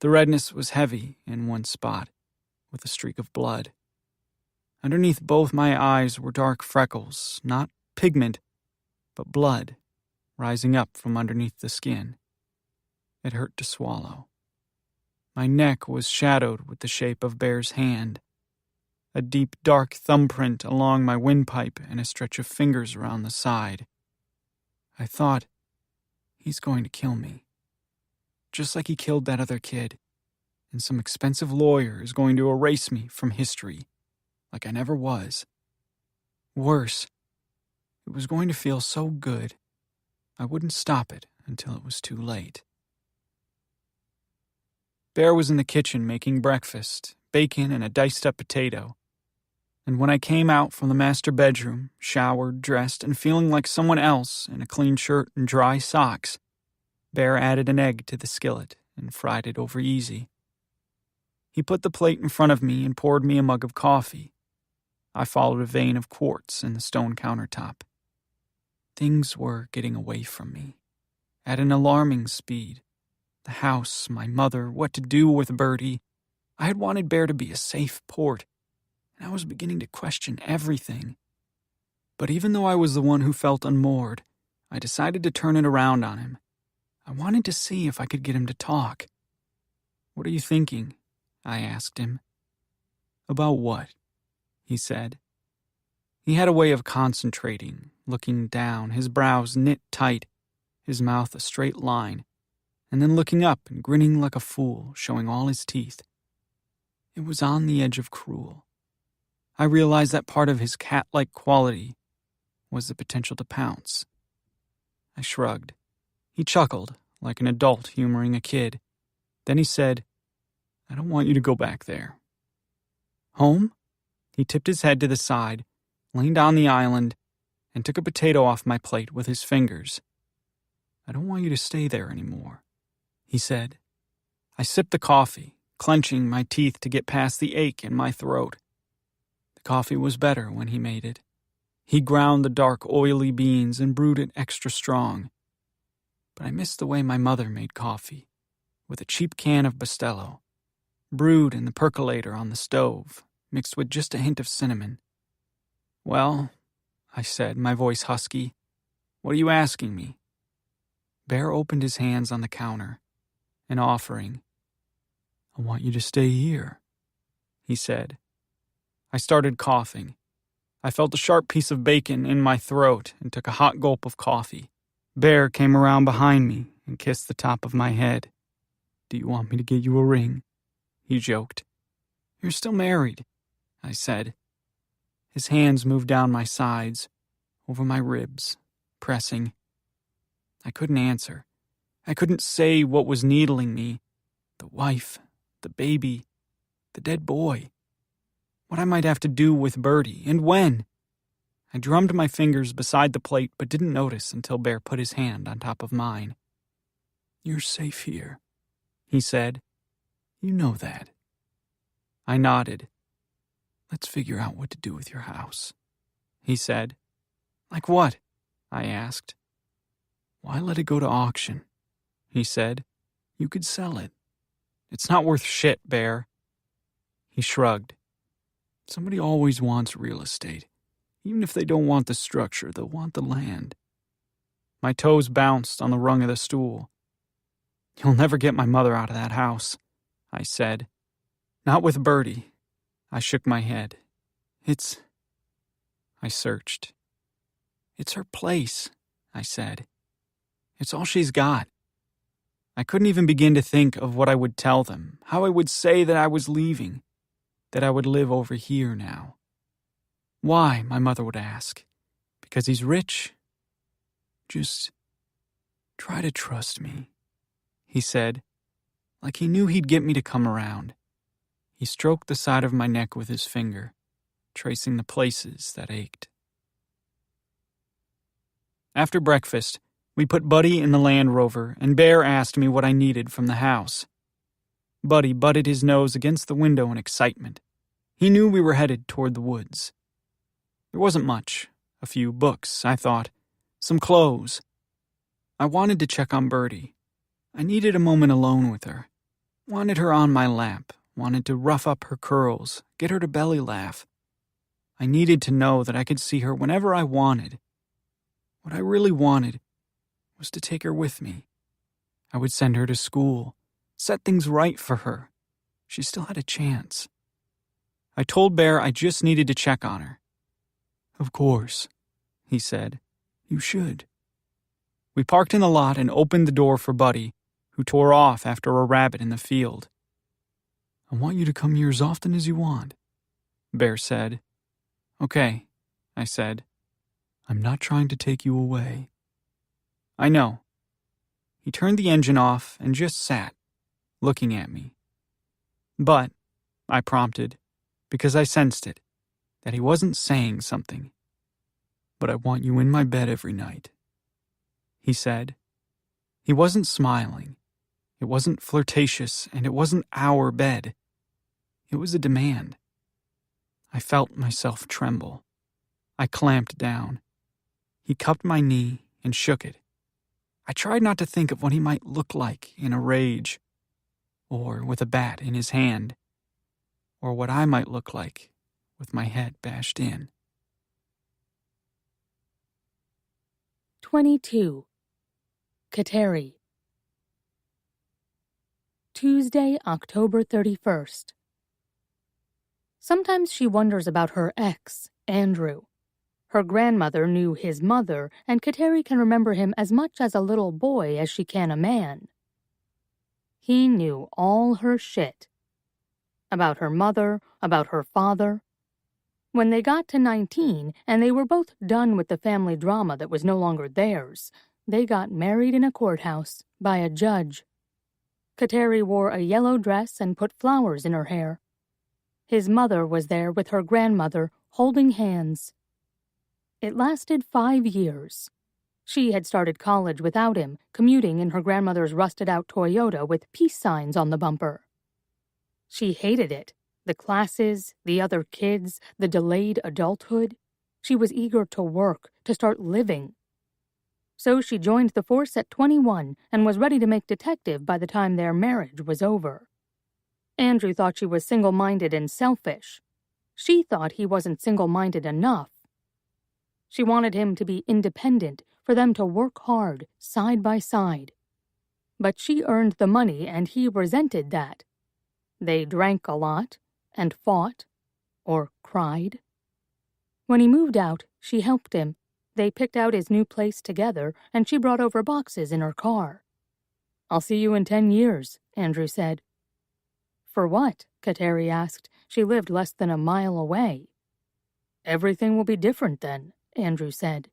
The redness was heavy in one spot, with a streak of blood. Underneath both my eyes were dark freckles, not pigment, but blood, rising up from underneath the skin. It hurt to swallow. My neck was shadowed with the shape of Bear's hand, a deep, dark thumbprint along my windpipe and a stretch of fingers around the side. I thought, he's going to kill me. Just like he killed that other kid, and some expensive lawyer is going to erase me from history, like I never was. Worse, it was going to feel so good, I wouldn't stop it until it was too late. Bear was in the kitchen making breakfast, bacon and a diced-up potato. And when I came out from the master bedroom, showered, dressed, and feeling like someone else in a clean shirt and dry socks, Bear added an egg to the skillet and fried it over easy. He put the plate in front of me and poured me a mug of coffee. I followed a vein of quartz in the stone countertop. Things were getting away from me, at an alarming speed. The house, my mother, what to do with Bertie. I had wanted Bear to be a safe port, and I was beginning to question everything. But even though I was the one who felt unmoored, I decided to turn it around on him. I wanted to see if I could get him to talk. "What are you thinking?" I asked him. "About what?" he said. He had a way of concentrating, looking down, his brows knit tight, his mouth a straight line, and then looking up and grinning like a fool, showing all his teeth. It was on the edge of cruel. I realized that part of his cat-like quality was the potential to pounce. I shrugged. He chuckled, like an adult humoring a kid. Then he said, "I don't want you to go back there." "Home?" He tipped his head to the side, leaned on the island, and took a potato off my plate with his fingers. "I don't want you to stay there anymore," he said. I sipped the coffee, clenching my teeth to get past the ache in my throat. The coffee was better when he made it. He ground the dark, oily beans and brewed it extra strong. But I missed the way my mother made coffee, with a cheap can of Bustelo, brewed in the percolator on the stove, mixed with just a hint of cinnamon. Well, I said, my voice husky. "What are you asking me?" Bear opened his hands on the counter, an offering. "I want you to stay here," he said. I started coughing. I felt a sharp piece of bacon in my throat and took a hot gulp of coffee. Bear came around behind me and kissed the top of my head. "Do you want me to get you a ring?" he joked. "You're still married," I said. His hands moved down my sides, over my ribs, pressing. I couldn't answer. I couldn't say what was needling me. The wife, the baby, the dead boy. What I might have to do with Bertie, and when. I drummed my fingers beside the plate but didn't notice until Bear put his hand on top of mine. "You're safe here," he said. "You know that." I nodded. "Let's figure out what to do with your house," he said. "Like what?" I asked. "Why let it go to auction?" he said. "You could sell it." "It's not worth shit, Bear." He shrugged. "Somebody always wants real estate. Even if they don't want the structure, they'll want the land." My toes bounced on the rung of the stool. "You'll never get my mother out of that house," I said. "Not with Bertie." I shook my head. I searched. "It's her place," I said. "It's all she's got." I couldn't even begin to think of what I would tell them, how I would say that I was leaving, that I would live over here now. "Why?" my mother would ask. "Because he's rich?" "Just try to trust me," he said, like he knew he'd get me to come around. He stroked the side of my neck with his finger, tracing the places that ached. After breakfast, we put Buddy in the Land Rover, and Bear asked me what I needed from the house. Buddy butted his nose against the window in excitement. He knew we were headed toward the woods. There wasn't much. A few books, I thought. Some clothes. I wanted to check on Bertie. I needed a moment alone with her. Wanted her on my lap. Wanted to rough up her curls, get her to belly laugh. I needed to know that I could see her whenever I wanted. What I really wanted was to take her with me. I would send her to school, set things right for her. She still had a chance. I told Bear I just needed to check on her. "Of course," he said. "You should." We parked in the lot and opened the door for Buddy, who tore off after a rabbit in the field. "I want you to come here as often as you want," Bear said. "Okay," I said. "I'm not trying to take you away." "I know." He turned the engine off and just sat, looking at me. "But," I prompted, because I sensed it, that he wasn't saying something. "But I want you in my bed every night," he said. He wasn't smiling. It wasn't flirtatious, and it wasn't our bed. It was a demand. I felt myself tremble. I clamped down. He cupped my knee and shook it. I tried not to think of what he might look like in a rage, or with a bat in his hand, or what I might look like with my head bashed in. 22. Kateri. Tuesday, October 31st. Sometimes she wonders about her ex, Andrew. Her grandmother knew his mother, and Kateri can remember him as much as a little boy as she can a man. He knew all her shit. About her mother, about her father. When they got to 19, and they were both done with the family drama that was no longer theirs, they got married in a courthouse by a judge. Kateri wore a yellow dress and put flowers in her hair. His mother was there with her grandmother, holding hands. It lasted 5 years. She had started college without him, commuting in her grandmother's rusted-out Toyota with peace signs on the bumper. She hated it. The classes, the other kids, the delayed adulthood. She was eager to work, to start living. So she joined the force at 21 and was ready to make detective by the time their marriage was over. Andrew thought she was single-minded and selfish. She thought he wasn't single-minded enough. She wanted him to be independent, for them to work hard, side by side. But she earned the money and he resented that. They drank a lot, and fought, or cried. When he moved out, she helped him. They picked out his new place together, and she brought over boxes in her car. "I'll see you in 10 years, Andrew said. "For what?" Kateri asked. She lived less than a mile away. "Everything will be different then," Andrew said.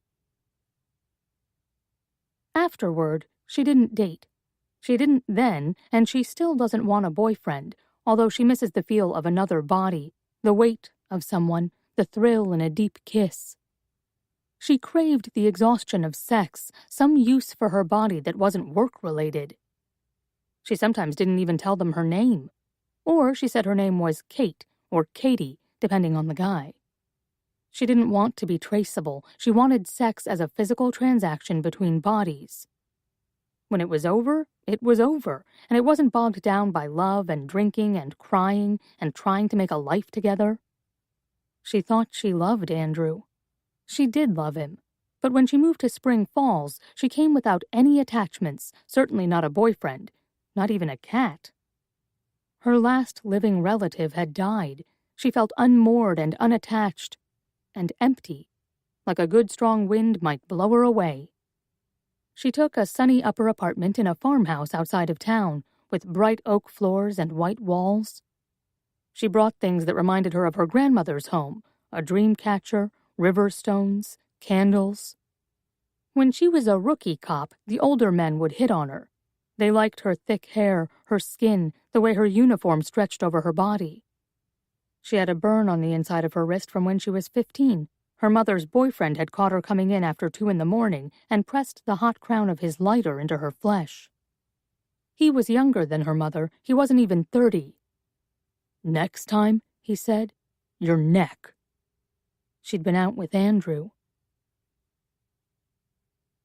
Afterward, she didn't date. She didn't then, and she still doesn't want a boyfriend, although she misses the feel of another body, the weight of someone, the thrill in a deep kiss. She craved the exhaustion of sex, some use for her body that wasn't work-related. She sometimes didn't even tell them her name. Or she said her name was Kate or Katie, depending on the guy. She didn't want to be traceable. She wanted sex as a physical transaction between bodies. When it was over, and it wasn't bogged down by love and drinking and crying and trying to make a life together. She thought she loved Andrew. She did love him, but when she moved to Spring Falls, she came without any attachments, certainly not a boyfriend, not even a cat. Her last living relative had died. She felt unmoored and unattached, and empty, like a good strong wind might blow her away. She took a sunny upper apartment in a farmhouse outside of town, with bright oak floors and white walls. She brought things that reminded her of her grandmother's home, a dream catcher, river stones, candles. When she was a rookie cop, the older men would hit on her. They liked her thick hair, her skin, the way her uniform stretched over her body. She had a burn on the inside of her wrist from when she was 15. Her mother's boyfriend had caught her coming in after 2 a.m. and pressed the hot crown of his lighter into her flesh. He was younger than her mother. He wasn't even 30. "Next time," he said, "your neck." She'd been out with Andrew.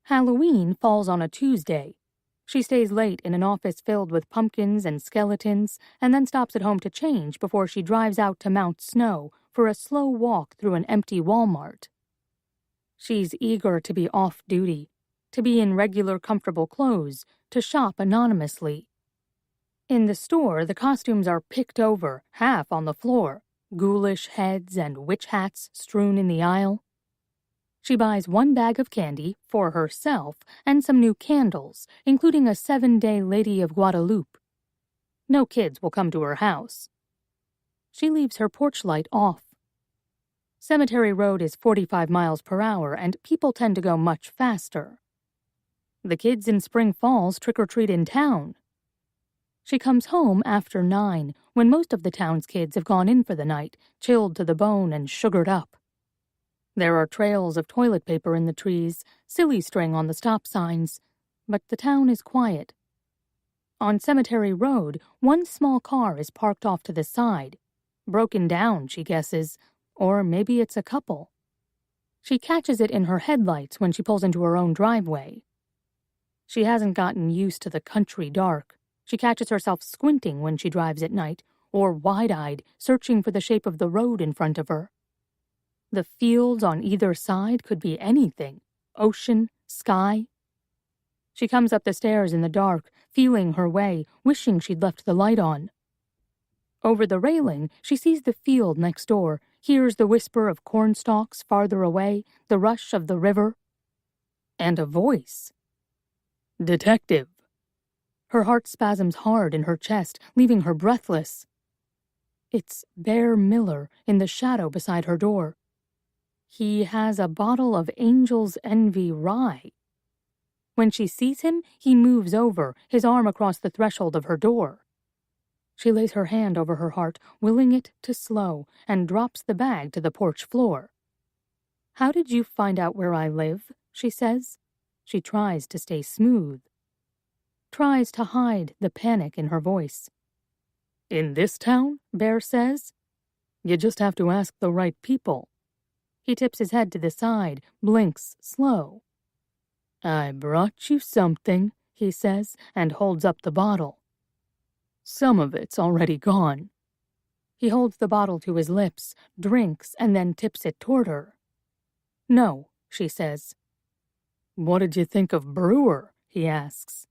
Halloween falls on a Tuesday. She stays late in an office filled with pumpkins and skeletons, and then stops at home to change before she drives out to Mount Snow for a slow walk through an empty Walmart. She's eager to be off-duty, to be in regular comfortable clothes, to shop anonymously. In the store, the costumes are picked over, half on the floor, ghoulish heads and witch hats strewn in the aisle. She buys 1 bag of candy for herself and some new candles, including a 7-day Lady of Guadalupe. No kids will come to her house. She leaves her porch light off. Cemetery Road is 45 miles per hour, and people tend to go much faster. The kids in Spring Falls trick-or-treat in town. She comes home after 9, when most of the town's kids have gone in for the night, chilled to the bone and sugared up. There are trails of toilet paper in the trees, silly string on the stop signs, but the town is quiet. On Cemetery Road, 1 small car is parked off to the side. Broken down, she guesses, or maybe it's a couple. She catches it in her headlights when she pulls into her own driveway. She hasn't gotten used to the country dark. She catches herself squinting when she drives at night, or wide-eyed, searching for the shape of the road in front of her. The fields on either side could be anything, ocean, sky. She comes up the stairs in the dark, feeling her way, wishing she'd left the light on. Over the railing, she sees the field next door, hears the whisper of cornstalks farther away, the rush of the river, and a voice. "Detective." Her heart spasms hard in her chest, leaving her breathless. It's Bear Miller in the shadow beside her door. He has a bottle of Angel's Envy rye. When she sees him, he moves over, his arm across the threshold of her door. She lays her hand over her heart, willing it to slow, and drops the bag to the porch floor. "How did you find out where I live?" she says. She tries to stay smooth. Tries to hide the panic in her voice. "In this town?" Bear says. "You just have to ask the right people." He tips his head to the side, blinks slow. "I brought you something," he says, and holds up the bottle. "Some of it's already gone." He holds the bottle to his lips, drinks, and then tips it toward her. "No," she says. "What did you think of Brewer?" he asks.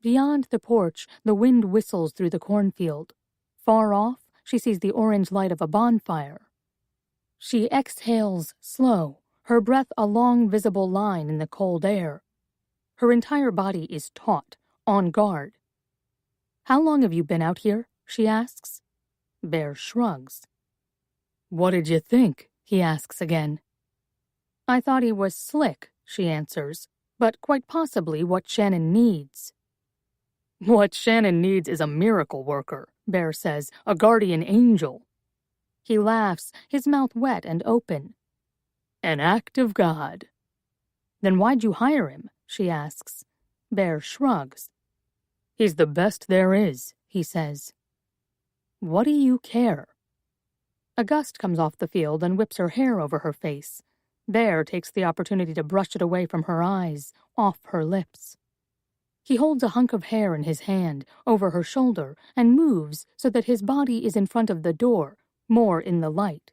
Beyond the porch, the wind whistles through the cornfield. Far off, she sees the orange light of a bonfire. She exhales slow, her breath a long visible line in the cold air. Her entire body is taut, on guard. "How long have you been out here?" she asks. Bear shrugs. "What did you think?" he asks again. "I thought he was slick," she answers, "but quite possibly what Shannon needs." "What Shannon needs is a miracle worker," Bear says, "a guardian angel." He laughs, his mouth wet and open. "An act of God." "Then why'd you hire him?" she asks. Bear shrugs. "He's the best there is," he says. "What do you care?" A gust comes off the field and whips her hair over her face. Bear takes the opportunity to brush it away from her eyes, off her lips. He holds a hunk of hair in his hand, over her shoulder, and moves so that his body is in front of the door, more in the light.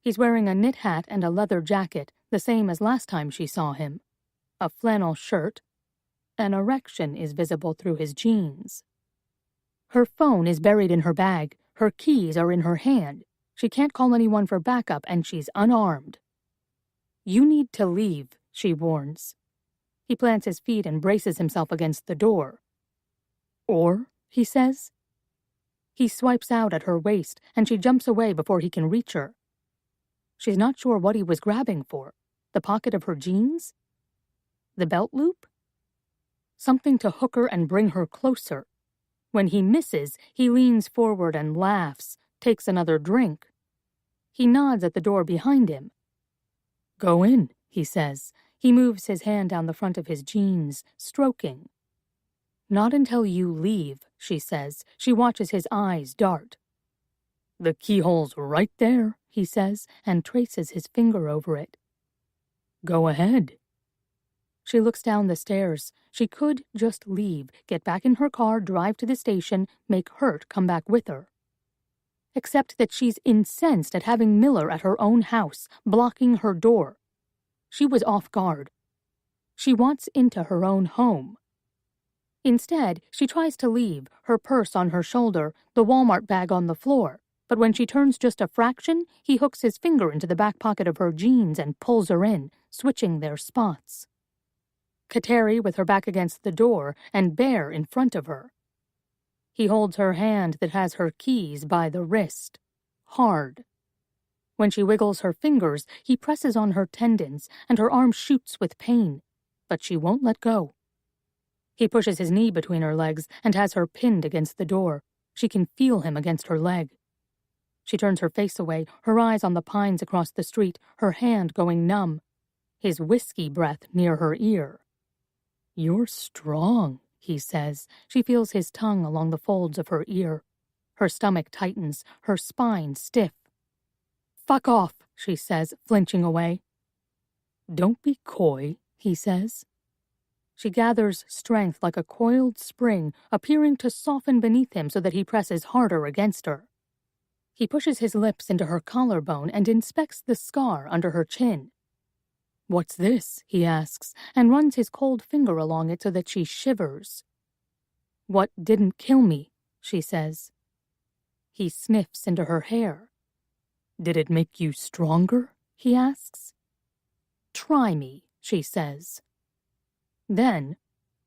He's wearing a knit hat and a leather jacket, the same as last time she saw him. A flannel shirt. An erection is visible through his jeans. Her phone is buried in her bag. Her keys are in her hand. She can't call anyone for backup, and she's unarmed. "You need to leave," she warns. He plants his feet and braces himself against the door. "Or?" he says. He swipes out at her waist, and she jumps away before he can reach her. She's not sure what he was grabbing for. The pocket of her jeans? The belt loop? Something to hook her and bring her closer. When he misses, he leans forward and laughs, takes another drink. He nods at the door behind him. "Go in," he says. He moves his hand down the front of his jeans, stroking. "Not until you leave," she says. She watches his eyes dart. "The keyhole's right there," he says, and traces his finger over it. "Go ahead." She looks down the stairs. She could just leave, get back in her car, drive to the station, make Hurt come back with her. Except that she's incensed at having Miller at her own house, blocking her door. She was off guard. She wants into her own home. Instead, she tries to leave, her purse on her shoulder, the Walmart bag on the floor. But when she turns just a fraction, he hooks his finger into the back pocket of her jeans and pulls her in, switching their spots. Kateri with her back against the door and Bear in front of her. He holds her hand that has her keys by the wrist. Hard. When she wiggles her fingers, he presses on her tendons, and her arm shoots with pain. But she won't let go. He pushes his knee between her legs and has her pinned against the door. She can feel him against her leg. She turns her face away, her eyes on the pines across the street, her hand going numb. His whiskey breath near her ear. "You're strong," he says. She feels his tongue along the folds of her ear. Her stomach tightens, her spine stiff. "Fuck off," she says, flinching away. "Don't be coy," he says. She gathers strength like a coiled spring, appearing to soften beneath him so that he presses harder against her. He pushes his lips into her collarbone and inspects the scar under her chin. "What's this?" he asks, and runs his cold finger along it so that she shivers. "What didn't kill me," she says. He sniffs into her hair. "Did it make you stronger?" he asks. "Try me," she says. Then,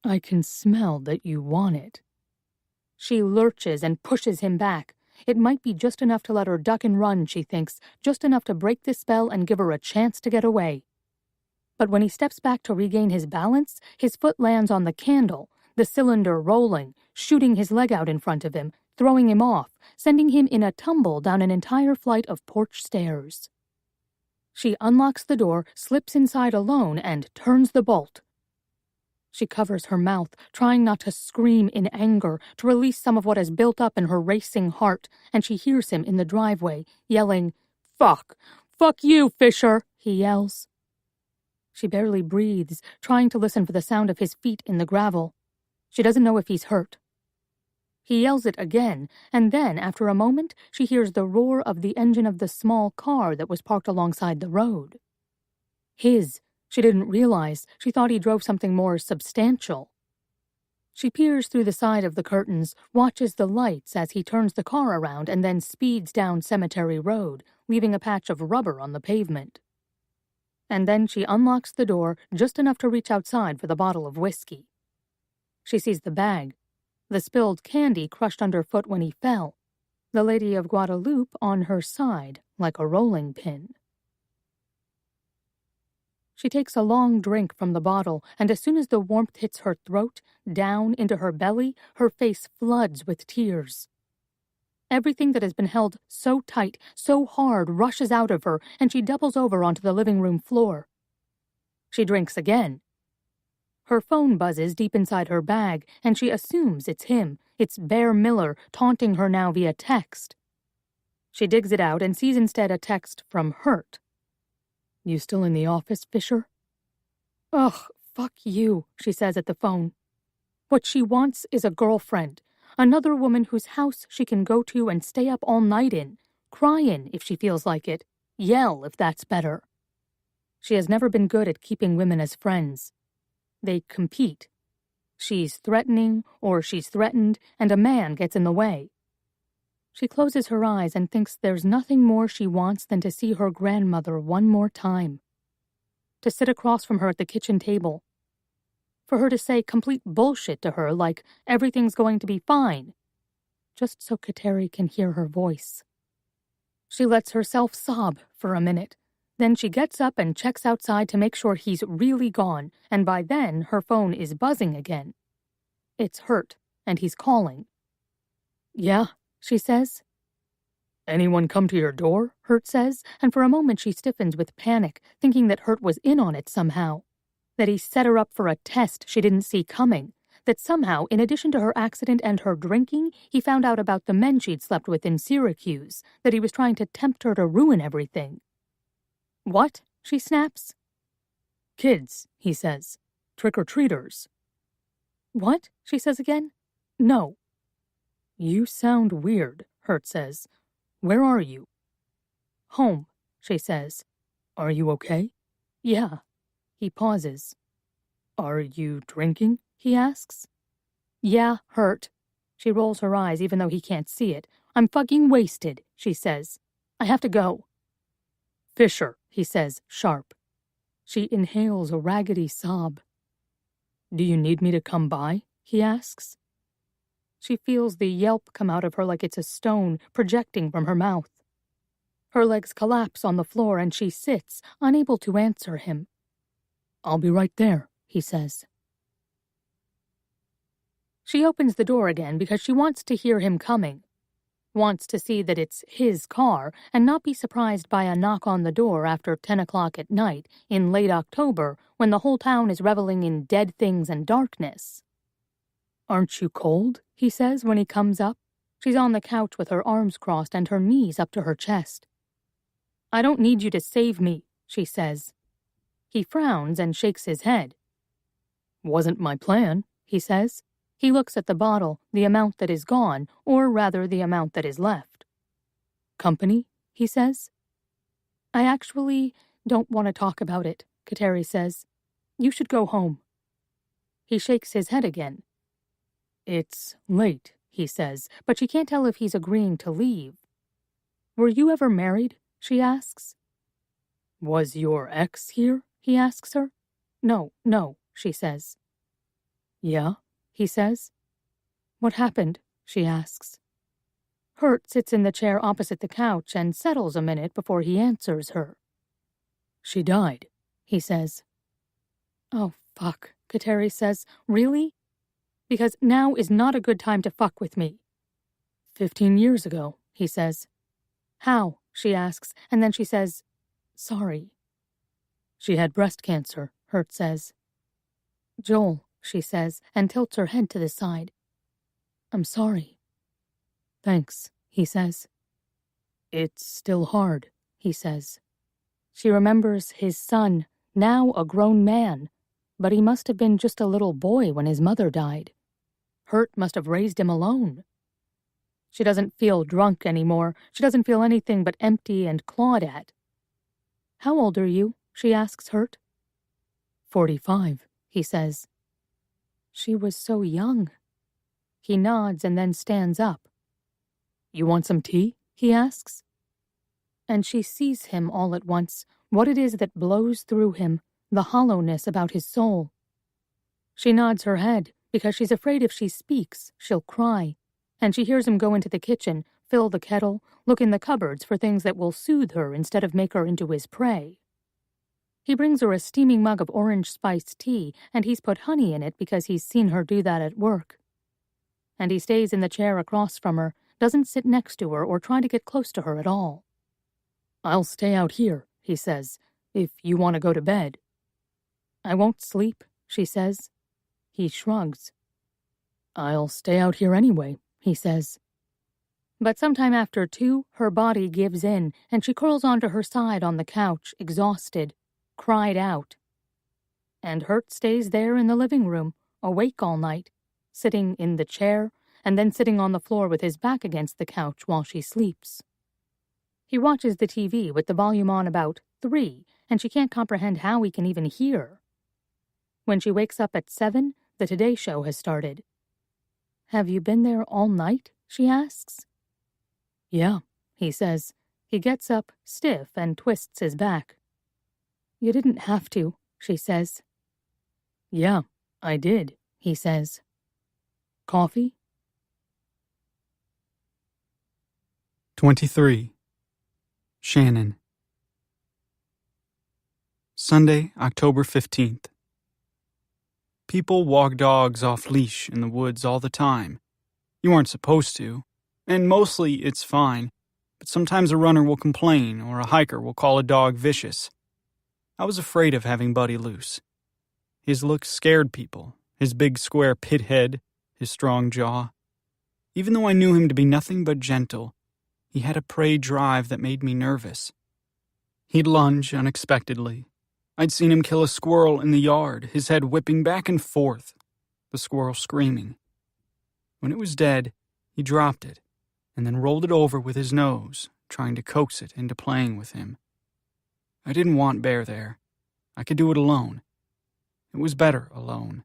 "I can smell that you want it." She lurches and pushes him back. It might be just enough to let her duck and run, she thinks, just enough to break the spell and give her a chance to get away. But when he steps back to regain his balance, his foot lands on the candle, the cylinder rolling, shooting his leg out in front of him, throwing him off, sending him in a tumble down an entire flight of porch stairs. She unlocks the door, slips inside alone, and turns the bolt. She covers her mouth, trying not to scream in anger, to release some of what has built up in her racing heart, and she hears him in the driveway, yelling, "Fuck! Fuck you, Fisher!" he yells. She barely breathes, trying to listen for the sound of his feet in the gravel. She doesn't know if he's hurt. He yells it again, and then, after a moment, she hears the roar of the engine of the small car that was parked alongside the road. His. She didn't realize. She thought he drove something more substantial. She peers through the side of the curtains, watches the lights as he turns the car around and then speeds down Cemetery Road, leaving a patch of rubber on the pavement. And then she unlocks the door just enough to reach outside for the bottle of whiskey. She sees the bag, the spilled candy crushed underfoot when he fell, the Lady of Guadalupe on her side like a rolling pin. She takes a long drink from the bottle, and as soon as the warmth hits her throat, down into her belly, her face floods with tears. Everything that has been held so tight, so hard, rushes out of her, and she doubles over onto the living room floor. She drinks again. Her phone buzzes deep inside her bag, and she assumes it's him. It's Bear Miller, taunting her now via text. She digs it out and sees instead a text from Hurt. "You still in the office, Fisher?" "Ugh, fuck you," she says at the phone. What she wants is a girlfriend, another woman whose house she can go to and stay up all night in, cry in if she feels like it, yell if that's better. She has never been good at keeping women as friends. They compete. She's threatening, or she's threatened, and a man gets in the way. She closes her eyes and thinks there's nothing more she wants than to see her grandmother one more time. To sit across from her at the kitchen table. For her to say complete bullshit to her like everything's going to be fine. Just so Kateri can hear her voice. She lets herself sob for a minute. Then she gets up and checks outside to make sure he's really gone, and by then her phone is buzzing again. It's Hurt, and he's calling. "Yeah," she says. "Anyone come to your door?" Hurt says, and for a moment she stiffens with panic, thinking that Hurt was in on it somehow. That he set her up for a test she didn't see coming. That somehow, in addition to her accident and her drinking, he found out about the men she'd slept with in Syracuse, that he was trying to tempt her to ruin everything. "What?" she snaps. "Kids," he says. "Trick-or-treaters." "What?" she says again. "No." "You sound weird," Hurt says. "Where are you?" "Home," she says. "Are you okay?" "Yeah." He pauses. "Are you drinking?" he asks. "Yeah, Hurt." She rolls her eyes even though he can't see it. "I'm fucking wasted," she says. "I have to go." "Fisher," he says, sharp. She inhales a raggedy sob. "Do you need me to come by?" he asks. She feels the yelp come out of her like it's a stone projecting from her mouth. Her legs collapse on the floor and she sits, unable to answer him. "I'll be right there," he says. She opens the door again because she wants to hear him coming. Wants to see that it's his car and not be surprised by a knock on the door after 10 o'clock at night in late October when the whole town is reveling in dead things and darkness. "Aren't you cold?" he says when he comes up. She's on the couch with her arms crossed and her knees up to her chest. "I don't need you to save me," she says. He frowns and shakes his head. "Wasn't my plan," he says. He looks at the bottle, the amount that is gone, or rather the amount that is left. "Company?" he says. "I actually don't want to talk about it," Kateri says. "You should go home." He shakes his head again. "It's late," he says, but she can't tell if he's agreeing to leave. "Were you ever married?" she asks. "Was your ex here?" he asks her. No, she says. "Yeah?" he says. "What happened?" she asks. Hurt sits in the chair opposite the couch and settles a minute before he answers her. "She died," he says. "Oh, fuck," Kateri says. "Really? Because now is not a good time to fuck with me." 15 years ago, he says. "How?" she asks, and then she says, "Sorry." "She had breast cancer," Hurt says. "Joel," she says, and tilts her head to the side. "I'm sorry." "Thanks," he says. "It's still hard," he says. She remembers his son, now a grown man, but he must have been just a little boy when his mother died. Hurt must have raised him alone. She doesn't feel drunk anymore. She doesn't feel anything but empty and clawed at. "How old are you?" she asks, hurt. 45, he says. She was so young. He nods and then stands up. You want some tea? He asks. And she sees him all at once, what it is that blows through him, the hollowness about his soul. She nods her head, because she's afraid if she speaks, she'll cry, and she hears him go into the kitchen, fill the kettle, look in the cupboards for things that will soothe her instead of make her into his prey. He brings her a steaming mug of orange spiced tea, and he's put honey in it because he's seen her do that at work. And he stays in the chair across from her, doesn't sit next to her or try to get close to her at all. I'll stay out here, he says, if you want to go to bed. I won't sleep, she says. He shrugs. I'll stay out here anyway, he says. But sometime after 2, her body gives in, and she curls onto her side on the couch, exhausted, cried out. And Hurt stays there in the living room, awake all night, sitting in the chair, and then sitting on the floor with his back against the couch while she sleeps. He watches the TV with the volume on about 3, and she can't comprehend how he can even hear. When she wakes up at 7, the Today Show has started. Have you been there all night? She asks. Yeah, he says. He gets up, stiff, and twists his back. You didn't have to, she says. Yeah, I did, he says. Coffee? 23. Shannon. Sunday, October 15th. People walk dogs off leash in the woods all the time. You aren't supposed to, and mostly it's fine, but sometimes a runner will complain or a hiker will call a dog vicious. I was afraid of having Buddy loose. His look scared people, his big square pit head, his strong jaw. Even though I knew him to be nothing but gentle, he had a prey drive that made me nervous. He'd lunge unexpectedly. I'd seen him kill a squirrel in the yard, his head whipping back and forth, the squirrel screaming. When it was dead, he dropped it, and then rolled it over with his nose, trying to coax it into playing with him. I didn't want Bear there. I could do it alone. It was better alone.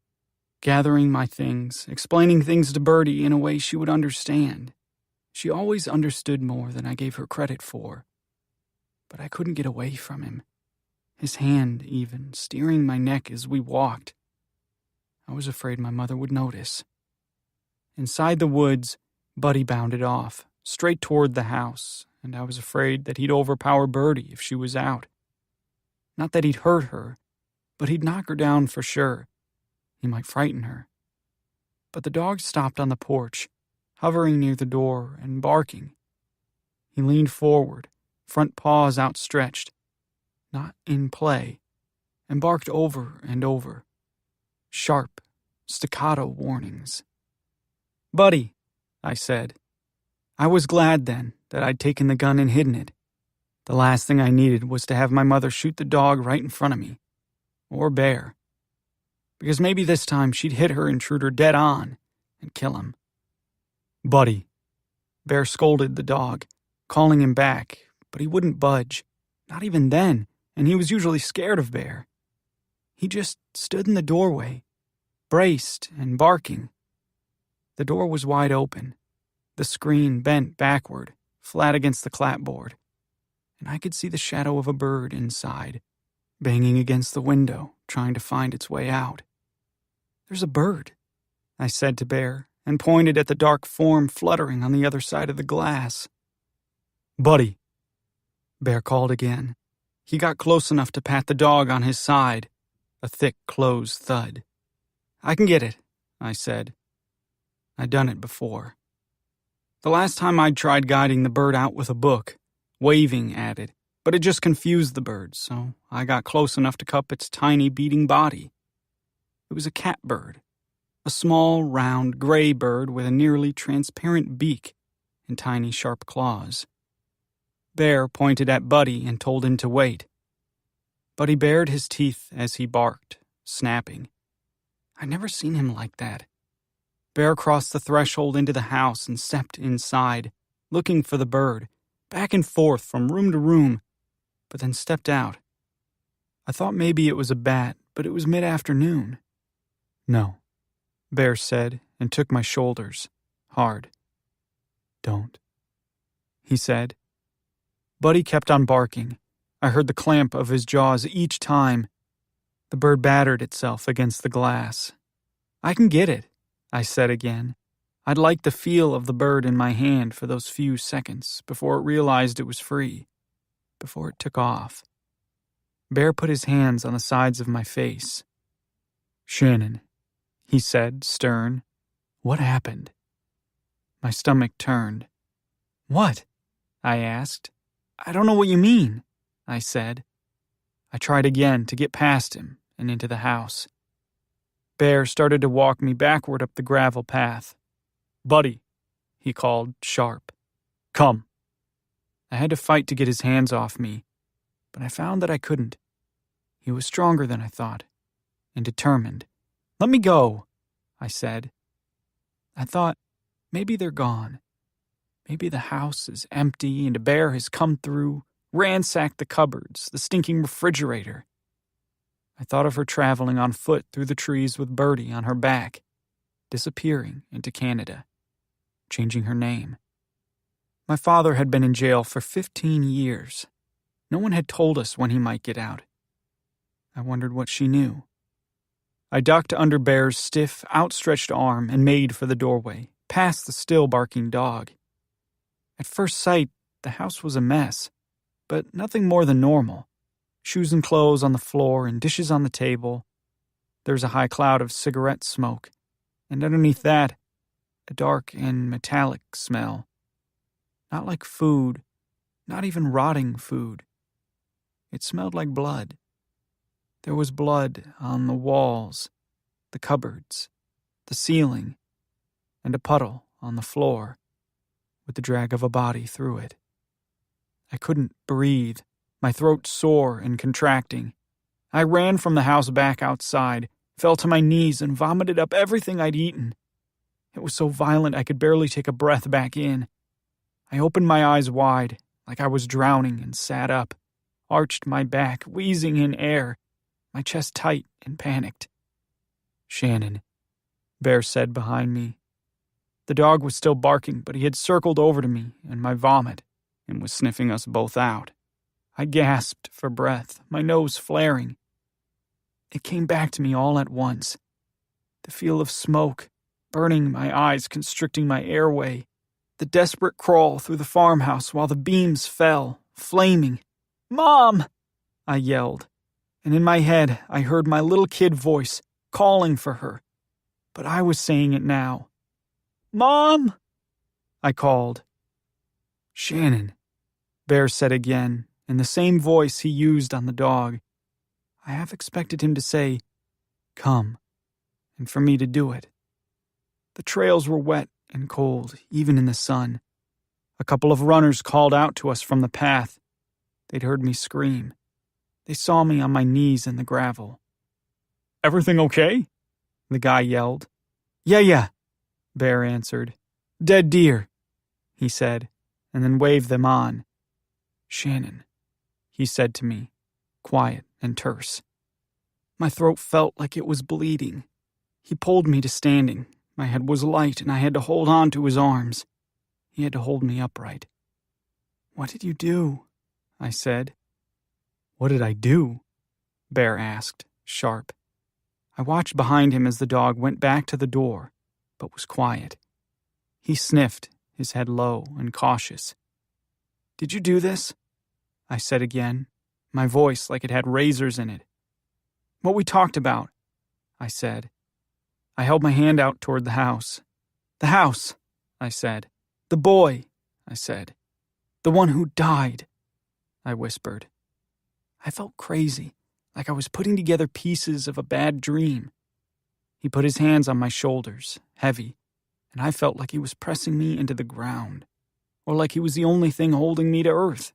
Gathering my things, explaining things to Birdie in a way she would understand. She always understood more than I gave her credit for. But I couldn't get away from him. His hand, even, steering my neck as we walked. I was afraid my mother would notice. Inside the woods, Buddy bounded off, straight toward the house, and I was afraid that he'd overpower Birdie if she was out. Not that he'd hurt her, but he'd knock her down for sure. He might frighten her. But the dog stopped on the porch, hovering near the door and barking. He leaned forward, front paws outstretched, not in play, and barked over and over. Sharp, staccato warnings. Buddy, I said. I was glad then that I'd taken the gun and hidden it. The last thing I needed was to have my mother shoot the dog right in front of me. Or Bear. Because maybe this time she'd hit her intruder dead on and kill him. Buddy. Bear scolded the dog, calling him back, but he wouldn't budge. Not even then, and he was usually scared of Bear. He just stood in the doorway, braced and barking. The door was wide open, the screen bent backward, flat against the clapboard, and I could see the shadow of a bird inside, banging against the window, trying to find its way out. There's a bird, I said to Bear, and pointed at the dark form fluttering on the other side of the glass. Buddy, Bear called again. He got close enough to pat the dog on his side, a thick, closed thud. I can get it, I said. I'd done it before. The last time I'd tried guiding the bird out with a book, waving at it, but it just confused the bird, so I got close enough to cup its tiny beating body. It was a catbird, a small, round, gray bird with a nearly transparent beak and tiny, sharp claws. Bear pointed at Buddy and told him to wait. Buddy bared his teeth as he barked, snapping. I'd never seen him like that. Bear crossed the threshold into the house and stepped inside, looking for the bird, back and forth from room to room, but then stepped out. I thought maybe it was a bat, but it was mid-afternoon. No, Bear said and took my shoulders, hard. Don't, he said. Buddy kept on barking. I heard the clamp of his jaws each time. The bird battered itself against the glass. I can get it, I said again. I'd like the feel of the bird in my hand for those few seconds before it realized it was free, before it took off. Bear put his hands on the sides of my face. Shannon, he said, stern. What happened? My stomach turned. What? I asked. I don't know what you mean, I said. I tried again to get past him and into the house. Bear started to walk me backward up the gravel path. Buddy, he called, sharp. Come. I had to fight to get his hands off me, but I found that I couldn't. He was stronger than I thought, and determined. Let me go, I said. I thought, maybe they're gone. Maybe the house is empty and a bear has come through, ransacked the cupboards, the stinking refrigerator. I thought of her traveling on foot through the trees with Bertie on her back, disappearing into Canada, changing her name. My father had been in jail for 15 years. No one had told us when he might get out. I wondered what she knew. I ducked under Bear's stiff, outstretched arm and made for the doorway, past the still barking dog. At first sight, the house was a mess, but nothing more than normal. Shoes and clothes on the floor and dishes on the table. There was a high cloud of cigarette smoke, and underneath that, a dark and metallic smell. Not like food, not even rotting food. It smelled like blood. There was blood on the walls, the cupboards, the ceiling, and a puddle on the floor, with the drag of a body through it. I couldn't breathe, my throat sore and contracting. I ran from the house back outside, fell to my knees, and vomited up everything I'd eaten. It was so violent I could barely take a breath back in. I opened my eyes wide, like I was drowning, and sat up, arched my back, wheezing in air, my chest tight and panicked. Shannon, Bear said behind me. The dog was still barking, but he had circled over to me and my vomit and was sniffing us both out. I gasped for breath, my nose flaring. It came back to me all at once. The feel of smoke, burning my eyes, constricting my airway. The desperate crawl through the farmhouse while the beams fell, flaming. Mom! I yelled, and in my head I heard my little kid voice calling for her, but I was saying it now. Mom! I called. Shannon, Bear said again, in the same voice he used on the dog. I half expected him to say, come, and for me to do it. The trails were wet and cold, even in the sun. A couple of runners called out to us from the path. They'd heard me scream. They saw me on my knees in the gravel. Everything okay? The guy yelled. Yeah, Bear answered. Dead deer, he said, and then waved them on. Shannon, he said to me, quiet and terse. My throat felt like it was bleeding. He pulled me to standing. My head was light, and I had to hold on to his arms. He had to hold me upright. What did you do? I said. What did I do? Bear asked, sharp. I watched behind him as the dog went back to the door, but was quiet. He sniffed, his head low and cautious. Did you do this? I said again, my voice like it had razors in it. What we talked about, I said. I held my hand out toward the house. The house, I said. The boy, I said. The one who died, I whispered. I felt crazy, like I was putting together pieces of a bad dream. He put his hands on my shoulders, heavy, and I felt like he was pressing me into the ground, or like he was the only thing holding me to earth.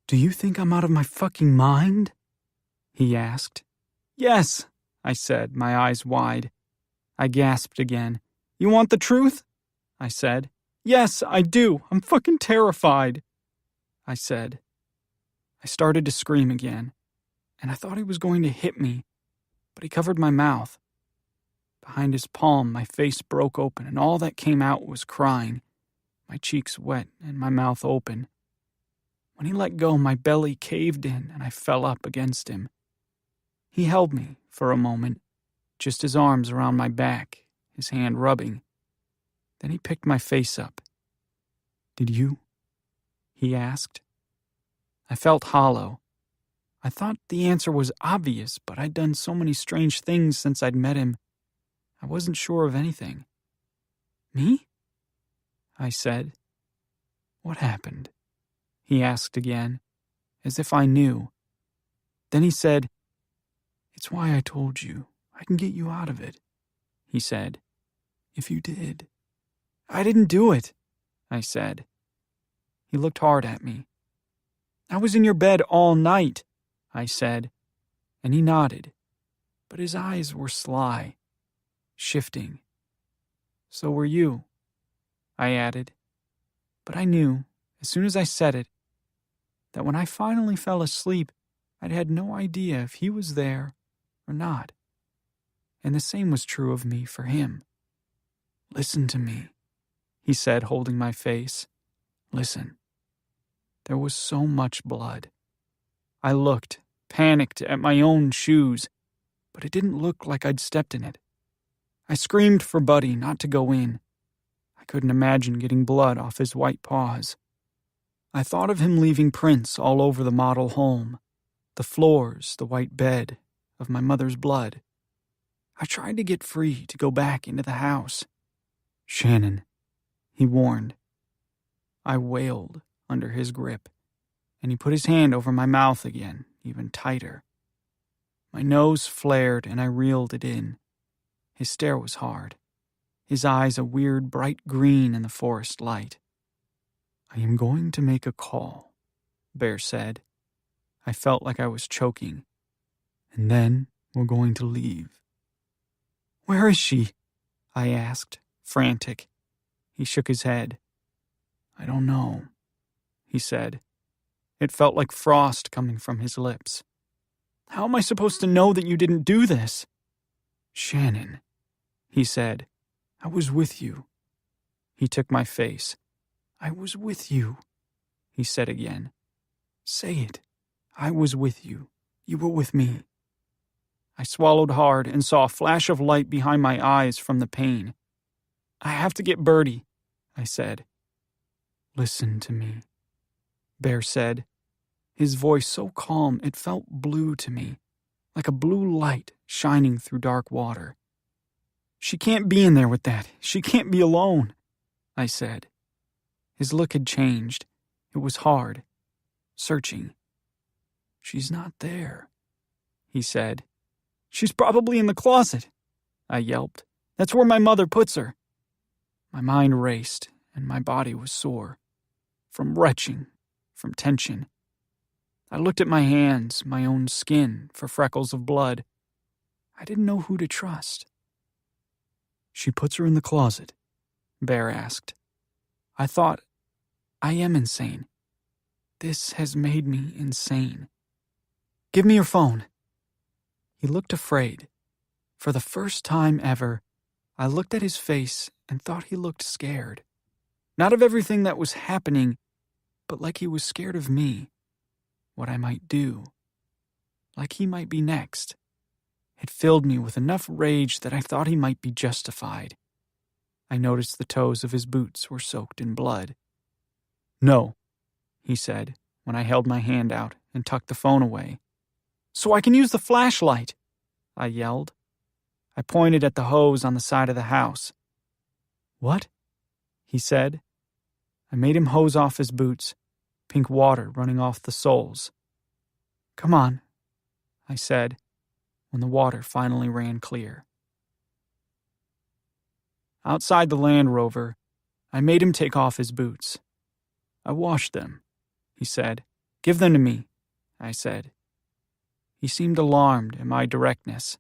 Do you think I'm out of my fucking mind? He asked. Yes, I said, my eyes wide. I gasped again. You want the truth? I said. Yes, I do. I'm fucking terrified, I said. I started to scream again. and I thought he was going to hit me, but he covered my mouth. Behind his palm, my face broke open, and all that came out was crying, my cheeks wet and my mouth open. When he let go, my belly caved in, and I fell up against him. He held me for a moment, just his arms around my back, his hand rubbing. Then he picked my face up. "Did you?" he asked. I felt hollow. I thought the answer was obvious, but I'd done so many strange things since I'd met him. I wasn't sure of anything. "Me?" I said. "What happened?" he asked again, as if I knew. Then he said, "It's why I told you. I can get you out of it," he said. "If you did." "I didn't do it," I said. He looked hard at me. "I was in your bed all night," I said, and he nodded, but his eyes were sly, shifting. "So were you," I added, but I knew, as soon as I said it, that when I finally fell asleep, I'd had no idea if he was there or not. And the same was true of me for him. "Listen to me," he said, holding my face. "Listen." There was so much blood. I looked, panicked, at my own shoes, but it didn't look like I'd stepped in it. I screamed for Buddy not to go in. I couldn't imagine getting blood off his white paws. I thought of him leaving prints all over the model home, the floors, the white bed, of my mother's blood. I tried to get free to go back into the house. "Shannon," he warned. I wailed under his grip, and he put his hand over my mouth again, even tighter. My nose flared and I reeled it in. His stare was hard, his eyes a weird bright green in the forest light. "I am going to make a call," Bear said. I felt like I was choking. "And then we're going to leave." "Where is she?" I asked, frantic. He shook his head. "I don't know," he said. It felt like frost coming from his lips. "How am I supposed to know that you didn't do this?" "Shannon," he said, "I was with you." He took my face. "I was with you," he said again. "Say it. I was with you. You were with me." I swallowed hard and saw a flash of light behind my eyes from the pain. "I have to get Birdie," I said. "Listen to me," Bear said, his voice so calm it felt blue to me, like a blue light shining through dark water. "She can't be in there with that. She can't be alone," I said. His look had changed. It was hard, searching. "She's not there," he said. "She's probably in the closet," I yelped. "That's where my mother puts her." My mind raced, and my body was sore. From retching, from tension. I looked at my hands, my own skin, for freckles of blood. I didn't know who to trust. "She puts her in the closet?" Bear asked. I thought, I am insane. This has made me insane. "Give me your phone." He looked afraid. For the first time ever, I looked at his face and thought he looked scared. Not of everything that was happening, but like he was scared of me. What I might do. Like he might be next. It filled me with enough rage that I thought he might be justified. I noticed the toes of his boots were soaked in blood. "No," he said, when I held my hand out and tucked the phone away. "So I can use the flashlight," I yelled. I pointed at the hose on the side of the house. "What?" he said. I made him hose off his boots, pink water running off the soles. "Come on," I said, when the water finally ran clear. Outside the Land Rover, I made him take off his boots. "I washed them," he said. "Give them to me," I said. He seemed alarmed at my directness.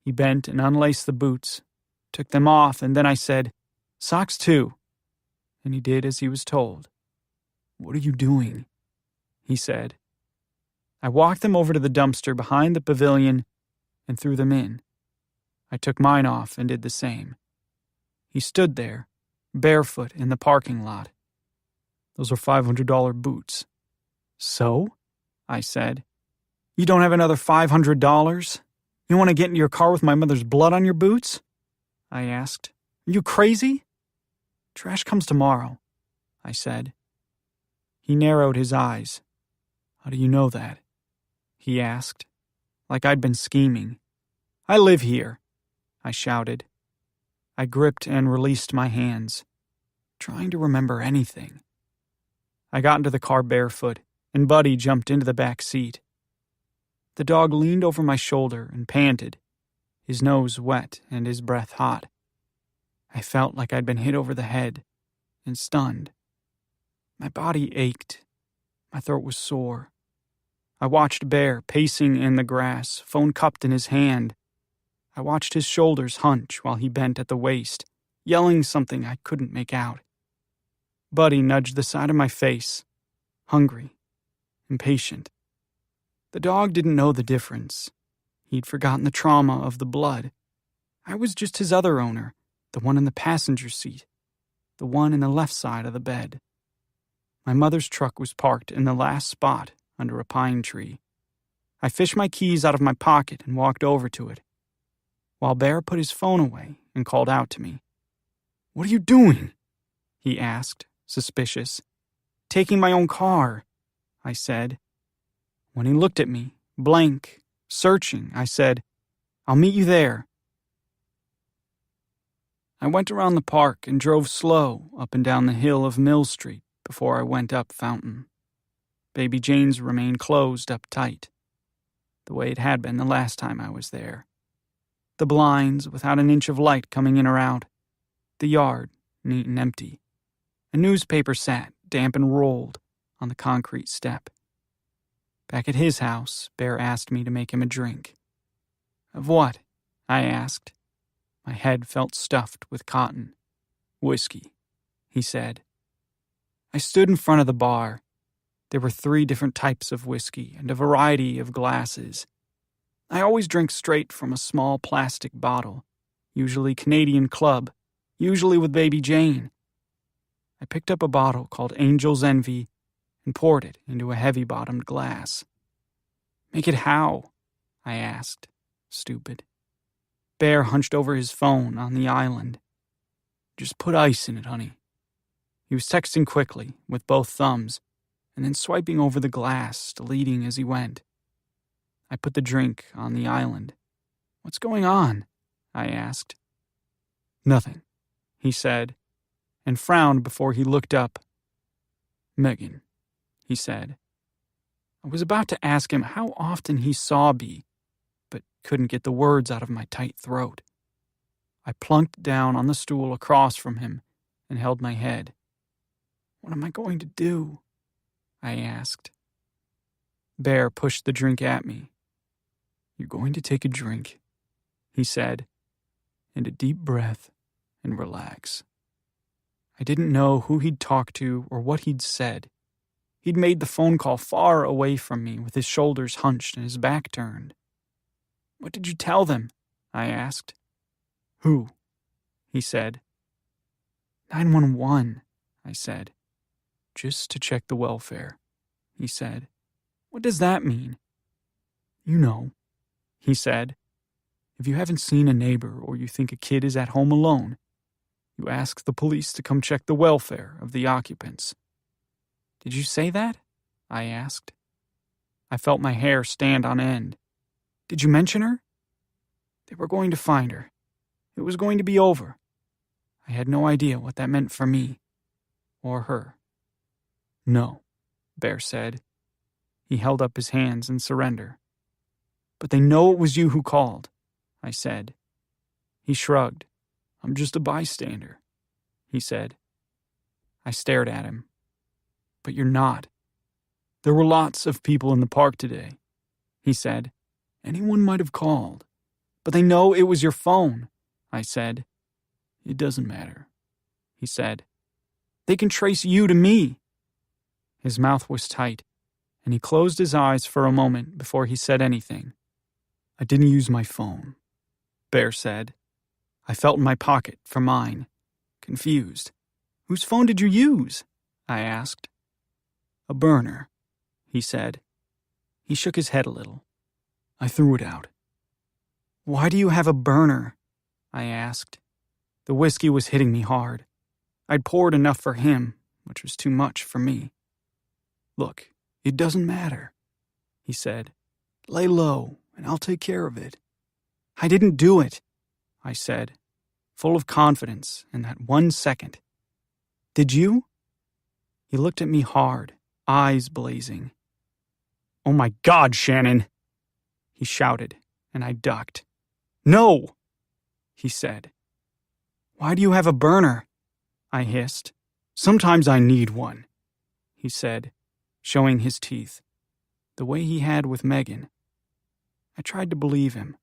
He bent and unlaced the boots, took them off, and then I said, "Socks too," and he did as he was told. "What are you doing?" he said. I walked them over to the dumpster behind the pavilion and threw them in. I took mine off and did the same. He stood there, barefoot in the parking lot. Those are $500 boots. So? I said. You don't have another $500? You want to get into your car with my mother's blood on your boots? I asked. Are you crazy? Trash comes tomorrow, I said. He narrowed his eyes. How do you know that? He asked, like I'd been scheming. I live here, I shouted. I gripped and released my hands, trying to remember anything. I got into the car barefoot, and Buddy jumped into the back seat. The dog leaned over my shoulder and panted, his nose wet and his breath hot. I felt like I'd been hit over the head and stunned. My body ached. My throat was sore. I watched Bear pacing in the grass, phone cupped in his hand. I watched his shoulders hunch while he bent at the waist, yelling something I couldn't make out. Buddy nudged the side of my face, hungry, impatient. The dog didn't know the difference. He'd forgotten the trauma of the blood. I was just his other owner, the one in the passenger seat, the one in the left side of the bed. My mother's truck was parked in the last spot under a pine tree. I fished my keys out of my pocket and walked over to it, while Bear put his phone away and called out to me. What are you doing? He asked, suspicious. Taking my own car, I said. When he looked at me, blank, searching, I said, I'll meet you there. I went around the park and drove slow up and down the hill of Mill Street before I went up Fountain. Baby Jane's remained closed up tight, the way it had been the last time I was there. The blinds without an inch of light coming in or out. The yard neat and empty. A newspaper sat, damp and rolled, on the concrete step. Back at his house, Bear asked me to make him a drink. Of what? I asked. My head felt stuffed with cotton. Whiskey, he said. I stood in front of the bar. There were 3 different types of whiskey and a variety of glasses. I always drink straight from a small plastic bottle, usually Canadian Club, usually with Baby Jane. I picked up a bottle called Angel's Envy and poured it into a heavy-bottomed glass. Make it how? I asked, stupid. Bear hunched over his phone on the island. Just put ice in it, honey. He was texting quickly, with both thumbs, and then swiping over the glass, deleting as he went. I put the drink on the island. What's going on? I asked. Nothing, he said, and frowned before he looked up. Megan, he said. I was about to ask him how often he saw Bea, but couldn't get the words out of my tight throat. I plunked down on the stool across from him and held my head. What am I going to do? I asked. Bear pushed the drink at me. You're going to take a drink, he said, and a deep breath and relax. I didn't know who he'd talked to or what he'd said. He'd made the phone call far away from me with his shoulders hunched and his back turned. What did you tell them? I asked. Who? He said. 911, I said. Just to check the welfare, he said. What does that mean? You know, he said. If you haven't seen a neighbor or you think a kid is at home alone, you ask the police to come check the welfare of the occupants. Did you say that? I asked. I felt my hair stand on end. Did you mention her? They were going to find her. It was going to be over. I had no idea what that meant for me. Or her. No, Bear said. He held up his hands in surrender. But they know it was you who called, I said. He shrugged. I'm just a bystander, he said. I stared at him. But you're not. There were lots of people in the park today, he said. Anyone might have called. But they know it was your phone, I said. It doesn't matter, he said. They can trace you to me. His mouth was tight, and he closed his eyes for a moment before he said anything. "I didn't use my phone," Bear said. I felt in my pocket for mine, confused. "Whose phone did you use?" I asked. "A burner," he said. He shook his head a little. "I threw it out." "Why do you have a burner?" I asked. The whiskey was hitting me hard. I'd poured enough for him, which was too much for me. "Look, it doesn't matter," he said. "Lay low, and I'll take care of it." "I didn't do it," I said, full of confidence in that 1 second. "Did you?" He looked at me hard, eyes blazing. "Oh my God, Shannon!" he shouted, and I ducked. "No!" he said. "Why do you have a burner?" I hissed. "Sometimes I need one," he said, showing his teeth, the way he had with Megan. I tried to believe him.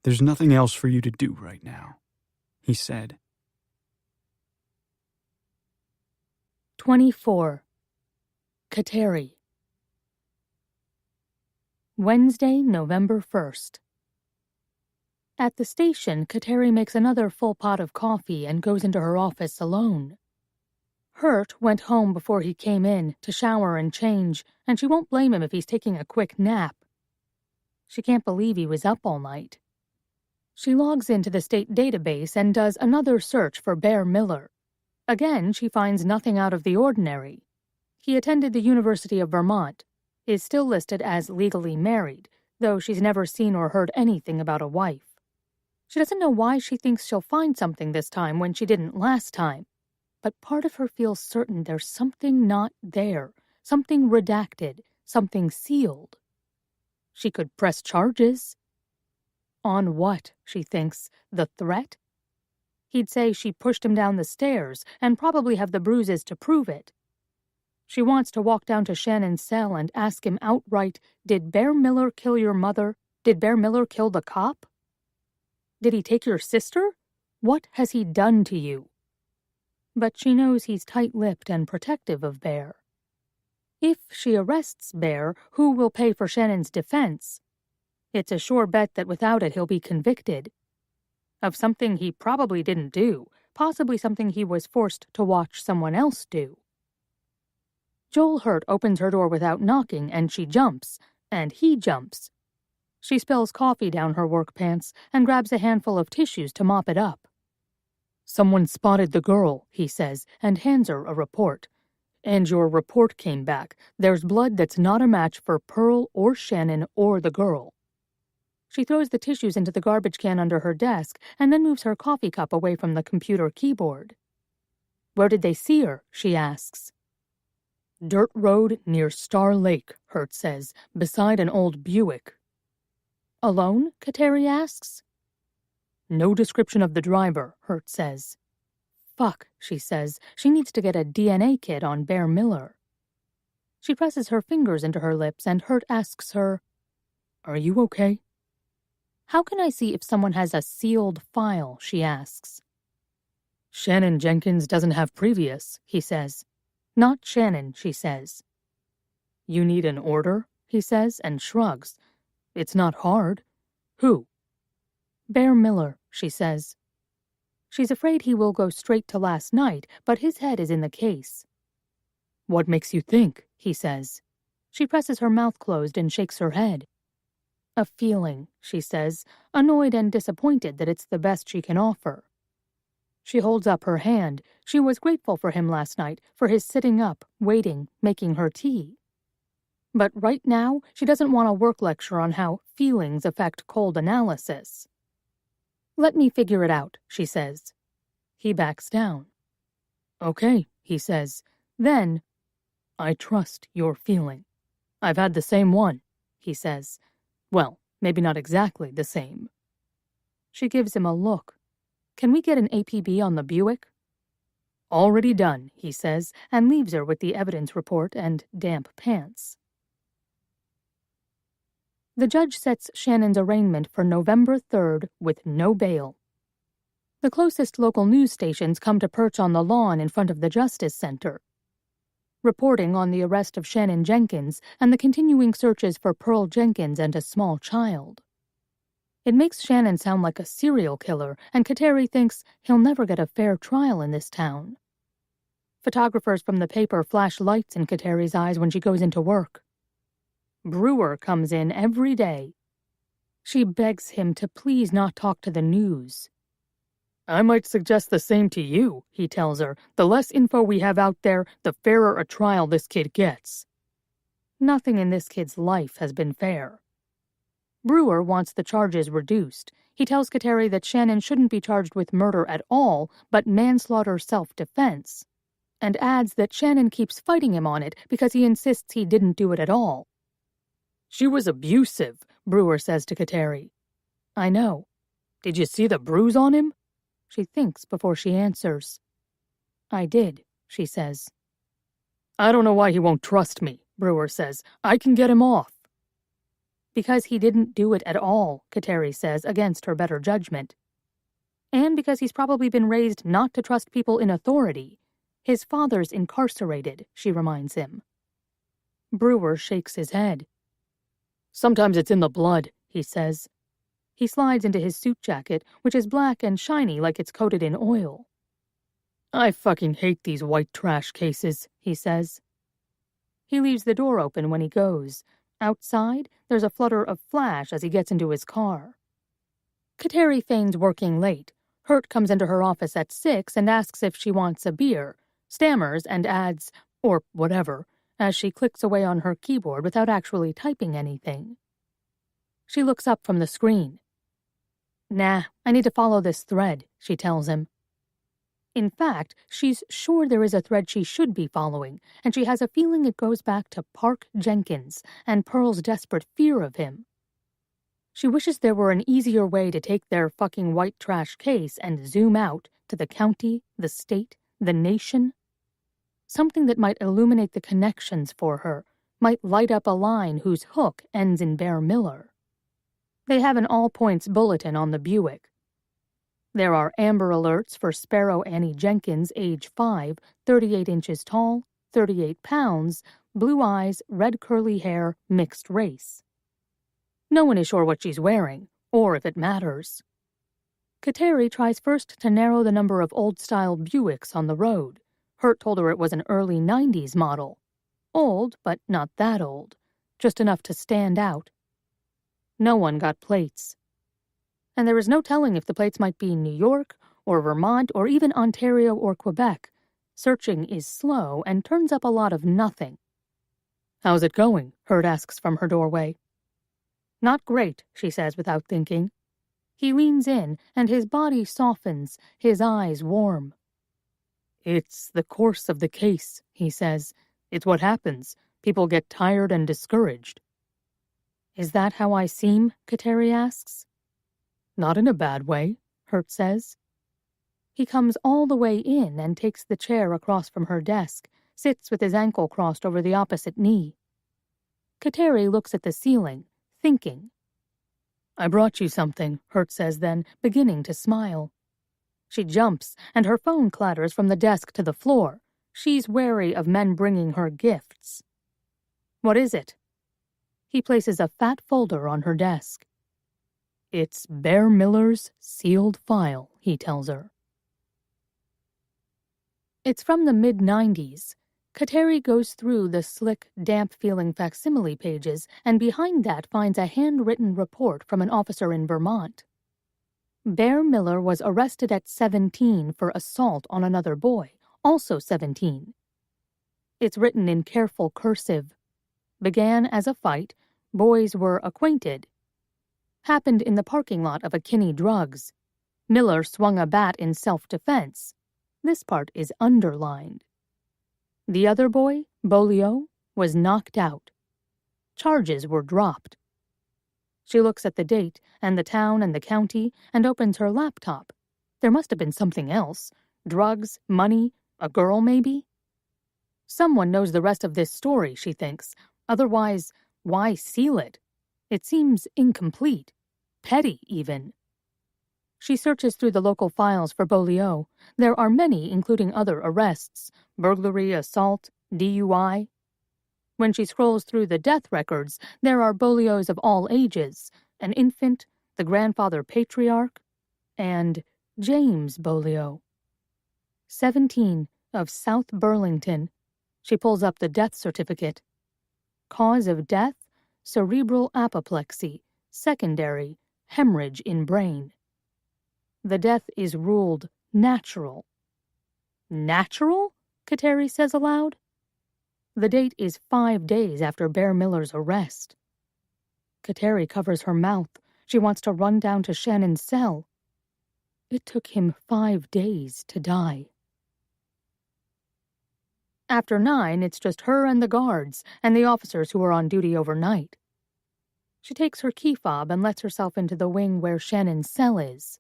"There's nothing else for you to do right now," he said. 24. Kateri. Wednesday, November 1st. At the station, Kateri makes another full pot of coffee and goes into her office alone. Hurt went home before he came in to shower and change, and she won't blame him if he's taking a quick nap. She can't believe he was up all night. She logs into the state database and does another search for Bear Miller. Again, she finds nothing out of the ordinary. He attended the University of Vermont, is still listed as legally married, though she's never seen or heard anything about a wife. She doesn't know why she thinks she'll find something this time when she didn't last time, but part of her feels certain there's something not there, something redacted, something sealed. She could press charges. On what, she thinks, the threat? He'd say she pushed him down the stairs and probably have the bruises to prove it. She wants to walk down to Shannon's cell and ask him outright, did Bear Miller kill your mother? Did Bear Miller kill the cop? Did he take your sister? What has he done to you? But she knows he's tight-lipped and protective of Bear. If she arrests Bear, who will pay for Shannon's defense? It's a sure bet that without it he'll be convicted. Of something he probably didn't do, possibly something he was forced to watch someone else do. Joel Hurt opens her door without knocking, and she jumps, and he jumps. She spills coffee down her work pants and grabs a handful of tissues to mop it up. "Someone spotted the girl," he says, and hands her a report. "And your report came back. There's blood that's not a match for Pearl or Shannon or the girl." She throws the tissues into the garbage can under her desk and then moves her coffee cup away from the computer keyboard. "Where did they see her?" she asks. "Dirt road near Star Lake," Hurt says, "beside an old Buick." "Alone?" Kateri asks. "No description of the driver," Hurt says. "Fuck," she says. She needs to get a DNA kit on Bear Miller. She presses her fingers into her lips and Hurt asks her, "Are you okay?" "How can I see if someone has a sealed file?" she asks. "Shannon Jenkins doesn't have previous," he says. "Not Shannon," she says. "You need an order?" he says and shrugs. "It's not hard." "Who?" "Bear Miller," she says. She's afraid he will go straight to last night, but his head is in the case. "What makes you think?" he says. She presses her mouth closed and shakes her head. "A feeling," she says, annoyed and disappointed that it's the best she can offer. She holds up her hand. She was grateful for him last night, for his sitting up, waiting, making her tea. But right now, she doesn't want a work lecture on how feelings affect cold analysis. "Let me figure it out," she says. He backs down. "Okay," he says. Then, "I trust your feeling. I've had the same one," he says. "Well, maybe not exactly the same." She gives him a look. "Can we get an APB on the Buick?" "Already done," he says, and leaves her with the evidence report and damp pants. The judge sets Shannon's arraignment for November 3rd with no bail. The closest local news stations come to perch on the lawn in front of the Justice Center. reporting on the arrest of Shannon Jenkins and the continuing searches for Pearl Jenkins and a small child. It makes Shannon sound like a serial killer, and Kateri thinks he'll never get a fair trial in this town. Photographers from the paper flash lights in Kateri's eyes when she goes into work. Brewer comes in every day. She begs him to please not talk to the news. "I might suggest the same to you," he tells her. "The less info we have out there, the fairer a trial this kid gets." Nothing in this kid's life has been fair. Brewer wants the charges reduced. He tells Kateri that Shannon shouldn't be charged with murder at all, but manslaughter self-defense, and adds that Shannon keeps fighting him on it because he insists he didn't do it at all. "She was abusive," Brewer says to Kateri. "I know. Did you see the bruise on him?" She thinks before she answers. "I did," she says. "I don't know why he won't trust me," Brewer says. "I can get him off." "Because he didn't do it at all," Kateri says, against her better judgment. "And because he's probably been raised not to trust people in authority. His father's incarcerated," she reminds him. Brewer shakes his head. "Sometimes it's in the blood," he says. He slides into his suit jacket, which is black and shiny like it's coated in oil. "I fucking hate these white trash cases," he says. He leaves the door open when he goes. Outside, there's a flutter of flash as he gets into his car. Kateri feigns working late. Hurt comes into her office at 6 and asks if she wants a beer, stammers and adds, or whatever, as she clicks away on her keyboard without actually typing anything. She looks up from the screen. "Nah, I need to follow this thread," she tells him. In fact, she's sure there is a thread she should be following, and she has a feeling it goes back to Park Jenkins and Pearl's desperate fear of him. She wishes there were an easier way to take their fucking white trash case and zoom out to the county, the state, the nation. Something that might illuminate the connections for her, might light up a line whose hook ends in Bear Miller. They have an all-points bulletin on the Buick. There are Amber Alerts for Sparrow Annie Jenkins, age 5, 38 inches tall, 38 pounds, blue eyes, red curly hair, mixed race. No one is sure what she's wearing, or if it matters. Kateri tries first to narrow the number of old-style Buicks on the road. Hurt told her it was an early 90s model. Old, but not that old. Just enough to stand out. No one got plates. And there is no telling if the plates might be New York, or Vermont, or even Ontario or Quebec. Searching is slow and turns up a lot of nothing. "How's it going?" Hurt asks from her doorway. "Not great," she says without thinking. He leans in, and his body softens, his eyes warm. "It's the course of the case," he says. "It's what happens. People get tired and discouraged." "Is that how I seem?" Kateri asks. "Not in a bad way," Hurt says. He comes all the way in and takes the chair across from her desk, sits with his ankle crossed over the opposite knee. Kateri looks at the ceiling, thinking. "I brought you something," Hurt says then, beginning to smile. She jumps, and her phone clatters from the desk to the floor. She's wary of men bringing her gifts. "What is it?" He places a fat folder on her desk. "It's Bear Miller's sealed file," he tells her. It's from the mid-90s. Kateri goes through the slick, damp-feeling facsimile pages, and behind that finds a handwritten report from an officer in Vermont. Bear Miller was arrested at 17 for assault on another boy, also 17. It's written in careful cursive. Began as a fight. Boys were acquainted. Happened in the parking lot of a Kinney Drugs. Miller swung a bat in self-defense. This part is underlined. The other boy, Bolio, was knocked out. Charges were dropped. She looks at the date and the town and the county and opens her laptop. There must have been something else. Drugs, money, a girl maybe? Someone knows the rest of this story, she thinks. Otherwise, why seal it? It seems incomplete. Petty, even. She searches through the local files for Bolio. There are many, including other arrests. Burglary, assault, DUI. When she scrolls through the death records, there are Beauliots of all ages, an infant, the grandfather patriarch, and James Beauliot. 17, of South Burlington. She pulls up the death certificate. Cause of death, cerebral apoplexy, secondary, hemorrhage in brain. The death is ruled natural. Natural? Kateri says aloud. The date is 5 days after Bear Miller's arrest. Kateri covers her mouth. She wants to run down to Shannon's cell. It took him 5 days to die. After 9, it's just her and the guards and the officers who are on duty overnight. She takes her key fob and lets herself into the wing where Shannon's cell is.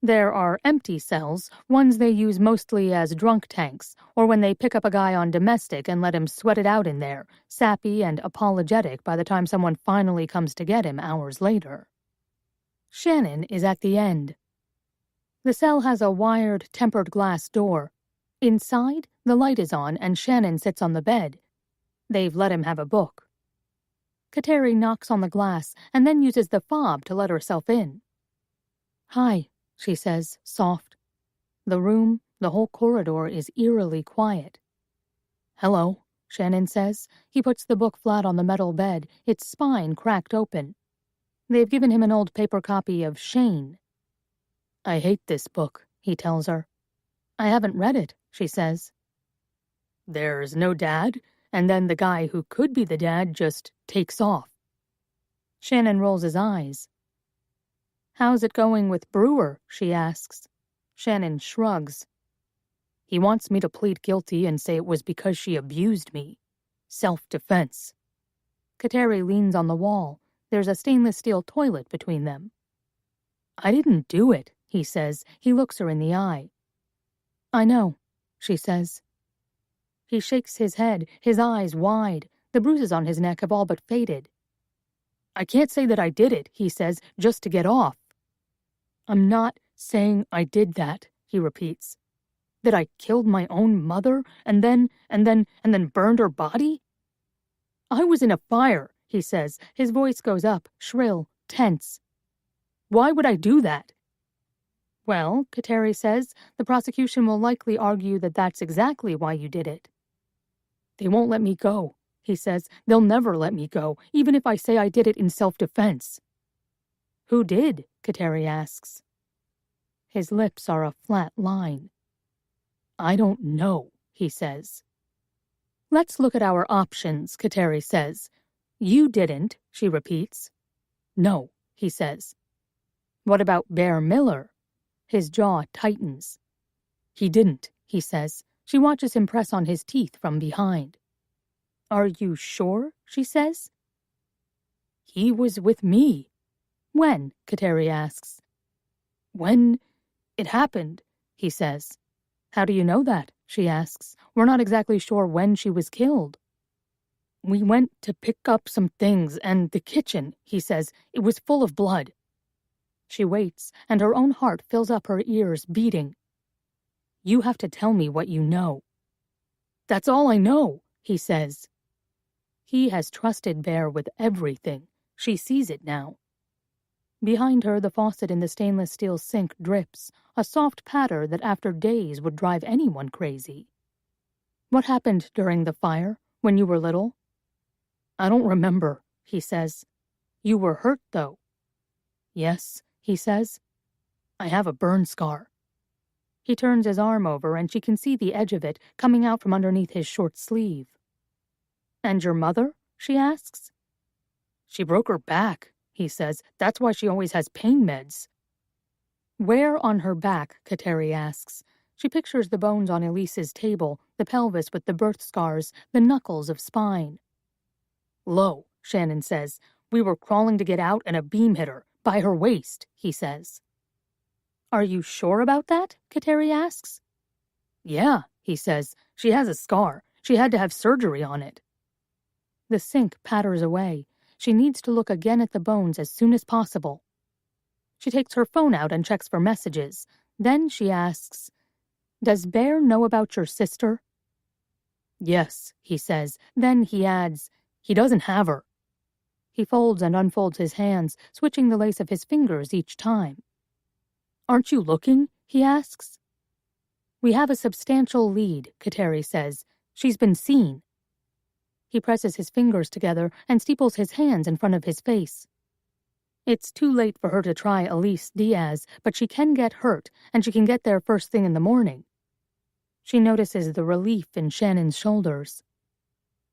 There are empty cells, ones they use mostly as drunk tanks, or when they pick up a guy on domestic and let him sweat it out in there, sappy and apologetic by the time someone finally comes to get him hours later. Shannon is at the end. The cell has a wired, tempered glass door. Inside, the light is on and Shannon sits on the bed. They've let him have a book. Kateri knocks on the glass and then uses the fob to let herself in. "Hi," she says, soft. The room, the whole corridor is eerily quiet. "Hello," Shannon says. He puts the book flat on the metal bed, its spine cracked open. They've given him an old paper copy of Shane. "I hate this book," he tells her. "I haven't read it," she says. "There's no dad, and then the guy who could be the dad just takes off." Shannon rolls his eyes. "How's it going with Brewer?" she asks. Shannon shrugs. "He wants me to plead guilty and say it was because she abused me. Self-defense." Kateri leans on the wall. There's a stainless steel toilet between them. "I didn't do it," he says. He looks her in the eye. "I know," she says. He shakes his head, his eyes wide. The bruises on his neck have all but faded. "I can't say that I did it," he says, "just to get off." "I'm not saying I did that," he repeats. "That I killed my own mother and then burned her body? I was in a fire," he says. His voice goes up, shrill, tense. "Why would I do that?" "Well," Kateri says, "the prosecution will likely argue that that's exactly why you did it." "They won't let me go," he says. "They'll never let me go, even if I say I did it in self-defense." "Who did?" Kateri asks. His lips are a flat line. "I don't know," he says. "Let's look at our options," Kateri says. "You didn't," she repeats. "No," he says. "What about Bear Miller?" His jaw tightens. "He didn't," he says. She watches him press on his teeth from behind. "Are you sure?" she says. "He was with me." "When?" Kateri asks. "When it happened," he says. "How do you know that?" she asks. "We're not exactly sure when she was killed." "We went to pick up some things, and the kitchen," he says, "it was full of blood." She waits, and her own heart fills up her ears, beating. "You have to tell me what you know." "That's all I know," he says. He has trusted Bear with everything. She sees it now. Behind her, the faucet in the stainless steel sink drips, a soft patter that after days would drive anyone crazy. "What happened during the fire, when you were little?" "I don't remember," he says. "You were hurt, though." "Yes," he says. "I have a burn scar." He turns his arm over, and she can see the edge of it coming out from underneath his short sleeve. "And your mother?" she asks. "She broke her back," he says. "That's why she always has pain meds." "Where on her back?" Kateri asks. She pictures the bones on Elise's table, the pelvis with the birth scars, the knuckles of spine. "Low," Shannon says. "We were crawling to get out and a beam hit her, by her waist," he says. "Are you sure about that?" Kateri asks. "Yeah," he says. "She has a scar. She had to have surgery on it." The sink patters away. She needs to look again at the bones as soon as possible. She takes her phone out and checks for messages. Then she asks, "Does Bear know about your sister?" Yes, he says. Then he adds, he doesn't have her. He folds and unfolds his hands, switching the lace of his fingers each time. Aren't you looking? He asks. We have a substantial lead, Kateri says. She's been seen. He presses his fingers together and steeples his hands in front of his face. It's too late for her to try Elise Diaz, but she can get hurt, and she can get there first thing in the morning. She notices the relief in Shannon's shoulders.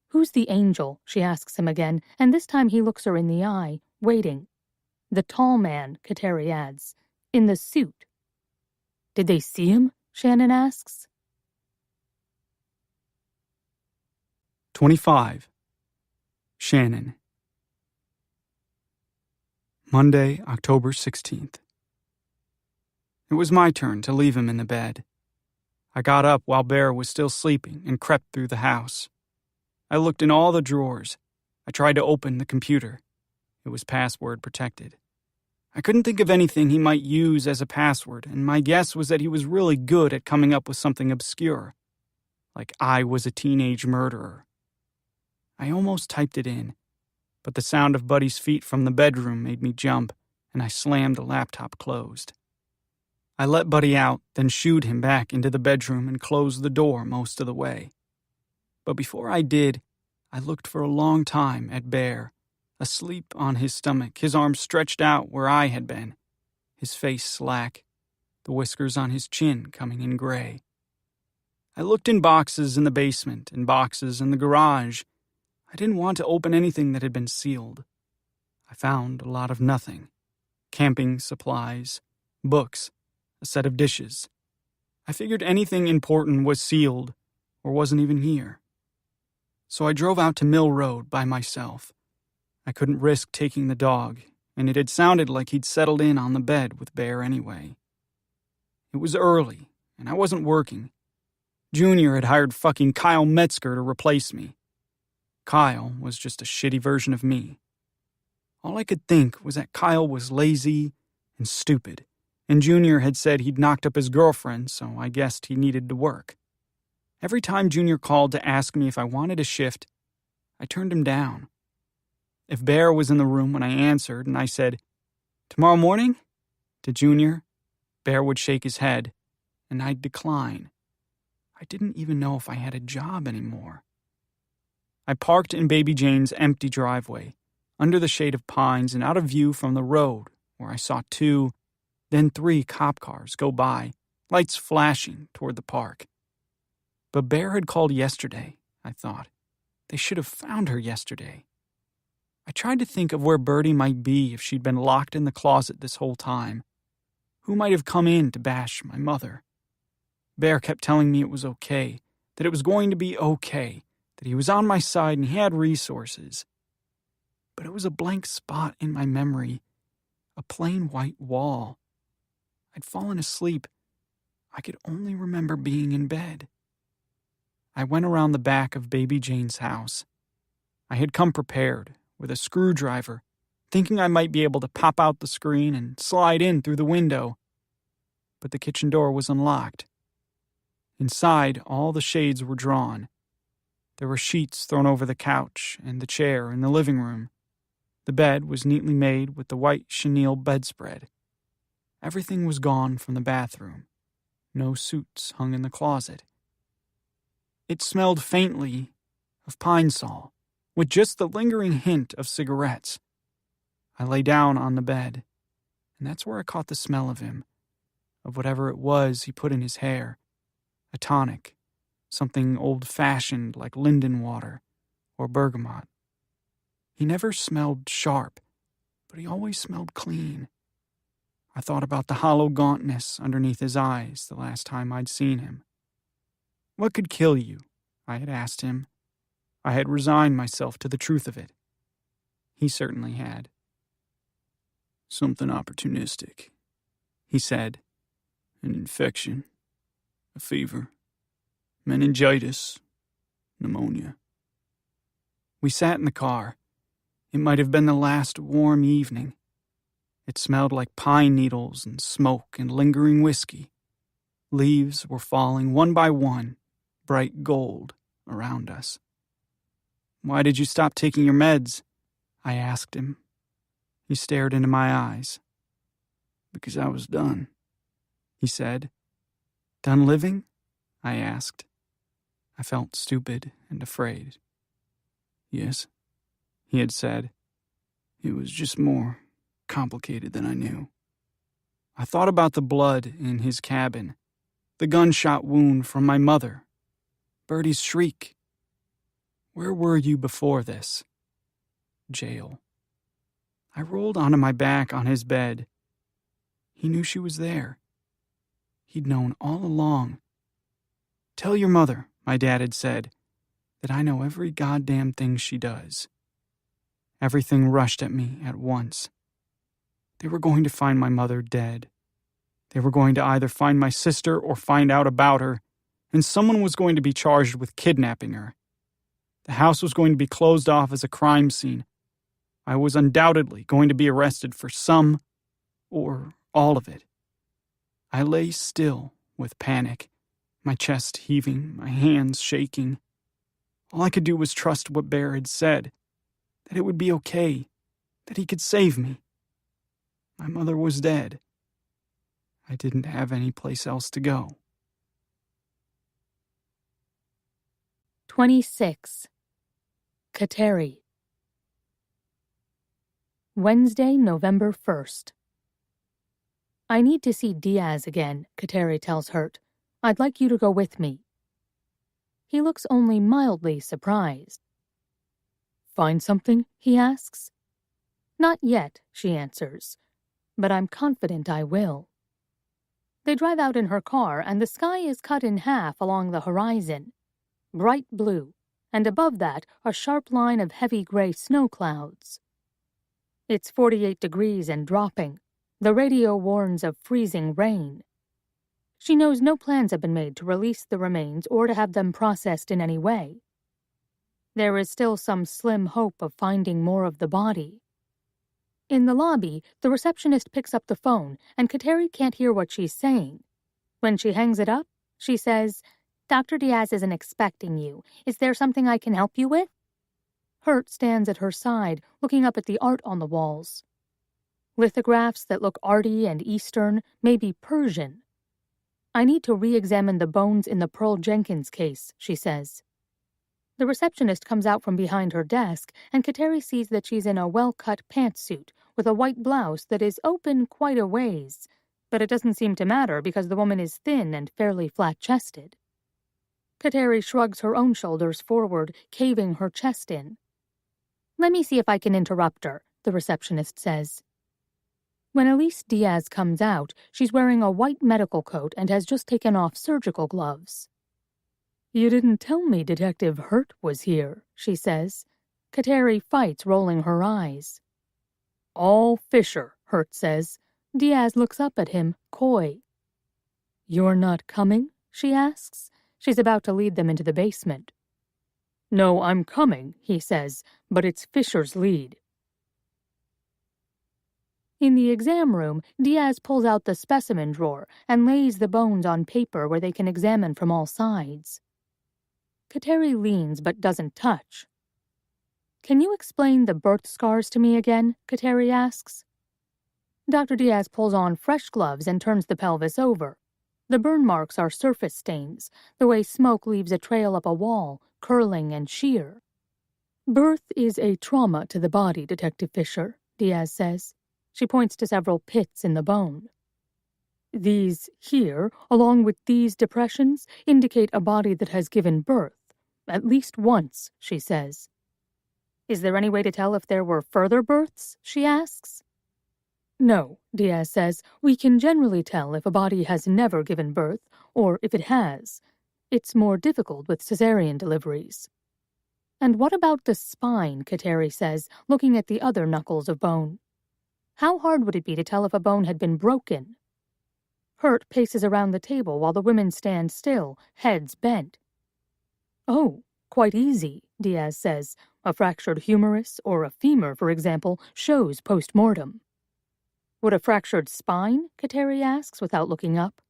Who's the angel? She asks him again, and this time he looks her in the eye, waiting. The tall man, Kateri adds, in the suit. Did they see him? Shannon asks. 25. Shannon. Monday, October 16th. It was my turn to leave him in the bed. I got up while Bear was still sleeping and crept through the house. I looked in all the drawers. I tried to open the computer. It was password protected. I couldn't think of anything he might use as a password, and my guess was that he was really good at coming up with something obscure, like I was a teenage murderer. I almost typed it in, but the sound of Buddy's feet from the bedroom made me jump, and I slammed the laptop closed. I let Buddy out, then shooed him back into the bedroom and closed the door most of the way. But before I did, I looked for a long time at Bear, asleep on his stomach, his arms stretched out where I had been, his face slack, the whiskers on his chin coming in gray. I looked in boxes in the basement and boxes in the garage. I didn't want to open anything that had been sealed. I found a lot of nothing. Camping supplies, books, a set of dishes. I figured anything important was sealed or wasn't even here. So I drove out to Mill Road by myself. I couldn't risk taking the dog, and it had sounded like he'd settled in on the bed with Bear anyway. It was early, and I wasn't working. Junior had hired fucking Kyle Metzger to replace me. Kyle was just a shitty version of me. All I could think was that Kyle was lazy and stupid, and Junior had said he'd knocked up his girlfriend, so I guessed he needed to work. Every time Junior called to ask me if I wanted a shift, I turned him down. If Bear was in the room when I answered and I said, "Tomorrow morning?" to Junior, Bear would shake his head, and I'd decline. I didn't even know if I had a job anymore. I parked in Baby Jane's empty driveway, under the shade of pines and out of view from the road, where I saw 2, then 3 cop cars go by, lights flashing toward the park. But Bear had called yesterday, I thought. They should have found her yesterday. I tried to think of where Birdie might be if she'd been locked in the closet this whole time. Who might have come in to bash my mother? Bear kept telling me it was okay, that it was going to be okay, that he was on my side and he had resources. But it was a blank spot in my memory, a plain white wall. I'd fallen asleep. I could only remember being in bed. I went around the back of Baby Jane's house. I had come prepared, with a screwdriver, thinking I might be able to pop out the screen and slide in through the window. But the kitchen door was unlocked. Inside, all the shades were drawn. There were sheets thrown over the couch and the chair in the living room. The bed was neatly made with the white chenille bedspread. Everything was gone from the bathroom. No suits hung in the closet. It smelled faintly of pine sol, with just the lingering hint of cigarettes. I lay down on the bed, and that's where I caught the smell of him, of whatever it was he put in his hair. A tonic, something old-fashioned like linden water or bergamot. He never smelled sharp, but he always smelled clean. I thought about the hollow gauntness underneath his eyes the last time I'd seen him. What could kill you? I had asked him. I had resigned myself to the truth of it. He certainly had. Something opportunistic, he said. An infection, a fever, meningitis, pneumonia. We sat in the car. It might have been the last warm evening. It smelled like pine needles and smoke and lingering whiskey. Leaves were falling one by one, bright gold, around us. "Why did you stop taking your meds?" I asked him. He stared into my eyes. "Because I was done," he said. "Done living?" I asked. I felt stupid and afraid. "Yes," he had said. "It was just more complicated than I knew." I thought about the blood in his cabin, the gunshot wound from my mother, Bertie's shriek. Where were you before this? Jail. I rolled onto my back on his bed. He knew she was there. He'd known all along. "Tell your mother," my dad had said, "that I know every goddamn thing she does." Everything rushed at me at once. They were going to find my mother dead. They were going to either find my sister or find out about her, and someone was going to be charged with kidnapping her. The house was going to be closed off as a crime scene. I was undoubtedly going to be arrested for some or all of it. I lay still with panic, my chest heaving, my hands shaking. All I could do was trust what Bear had said, that it would be okay, that he could save me. My mother was dead. I didn't have any place else to go. 26. Kateri. Wednesday, November 1st. "I need to see Diaz again," Kateri tells Hurt. "I'd like you to go with me." He looks only mildly surprised. "Find something?" he asks. "Not yet," she answers, "but I'm confident I will." They drive out in her car, and the sky is cut in half along the horizon, bright blue, and above that a sharp line of heavy gray snow clouds. It's 48 degrees and dropping. The radio warns of freezing rain. She knows no plans have been made to release the remains or to have them processed in any way. There is still some slim hope of finding more of the body. In the lobby, the receptionist picks up the phone, and Kateri can't hear what she's saying. When she hangs it up, she says, "Dr. Diaz isn't expecting you. Is there something I can help you with?" Hurt stands at her side, looking up at the art on the walls. Lithographs that look arty and Eastern, maybe Persian. "I need to re-examine the bones in the Pearl Jenkins case," she says. The receptionist comes out from behind her desk, and Kateri sees that she's in a well-cut pantsuit with a white blouse that is open quite a ways, but it doesn't seem to matter because the woman is thin and fairly flat-chested. Kateri shrugs her own shoulders forward, caving her chest in. "Let me see if I can interrupt her," the receptionist says. When Elise Diaz comes out, she's wearing a white medical coat and has just taken off surgical gloves. "You didn't tell me Detective Hurt was here," she says. Kateri fights, rolling her eyes. "All Fisher," Hurt says. Diaz looks up at him, coy. "You're not coming?" she asks. She's about to lead them into the basement. "No, I'm coming," he says, "but it's Fisher's lead." In the exam room, Diaz pulls out the specimen drawer and lays the bones on paper where they can examine from all sides. Kateri leans but doesn't touch. "Can you explain the birth scars to me again?" Kateri asks. Dr. Diaz pulls on fresh gloves and turns the pelvis over. The burn marks are surface stains, the way smoke leaves a trail up a wall, curling and sheer. "Birth is a trauma to the body, Detective Fisher," Diaz says. She points to several pits in the bone. "These here, along with these depressions, indicate a body that has given birth, at least once," she says. "Is there any way to tell if there were further births?" she asks. "No," Diaz says. "We can generally tell if a body has never given birth, or if it has. It's more difficult with cesarean deliveries." "And what about the spine?" Kateri says, looking at the other knuckles of bone. "How hard would it be to tell if a bone had been broken?" Hurt paces around the table while the women stand still, heads bent. "Oh, quite easy," Diaz says. "A fractured humerus or a femur, for example, shows post-mortem." "Would a fractured spine?" Kateri asks without looking up.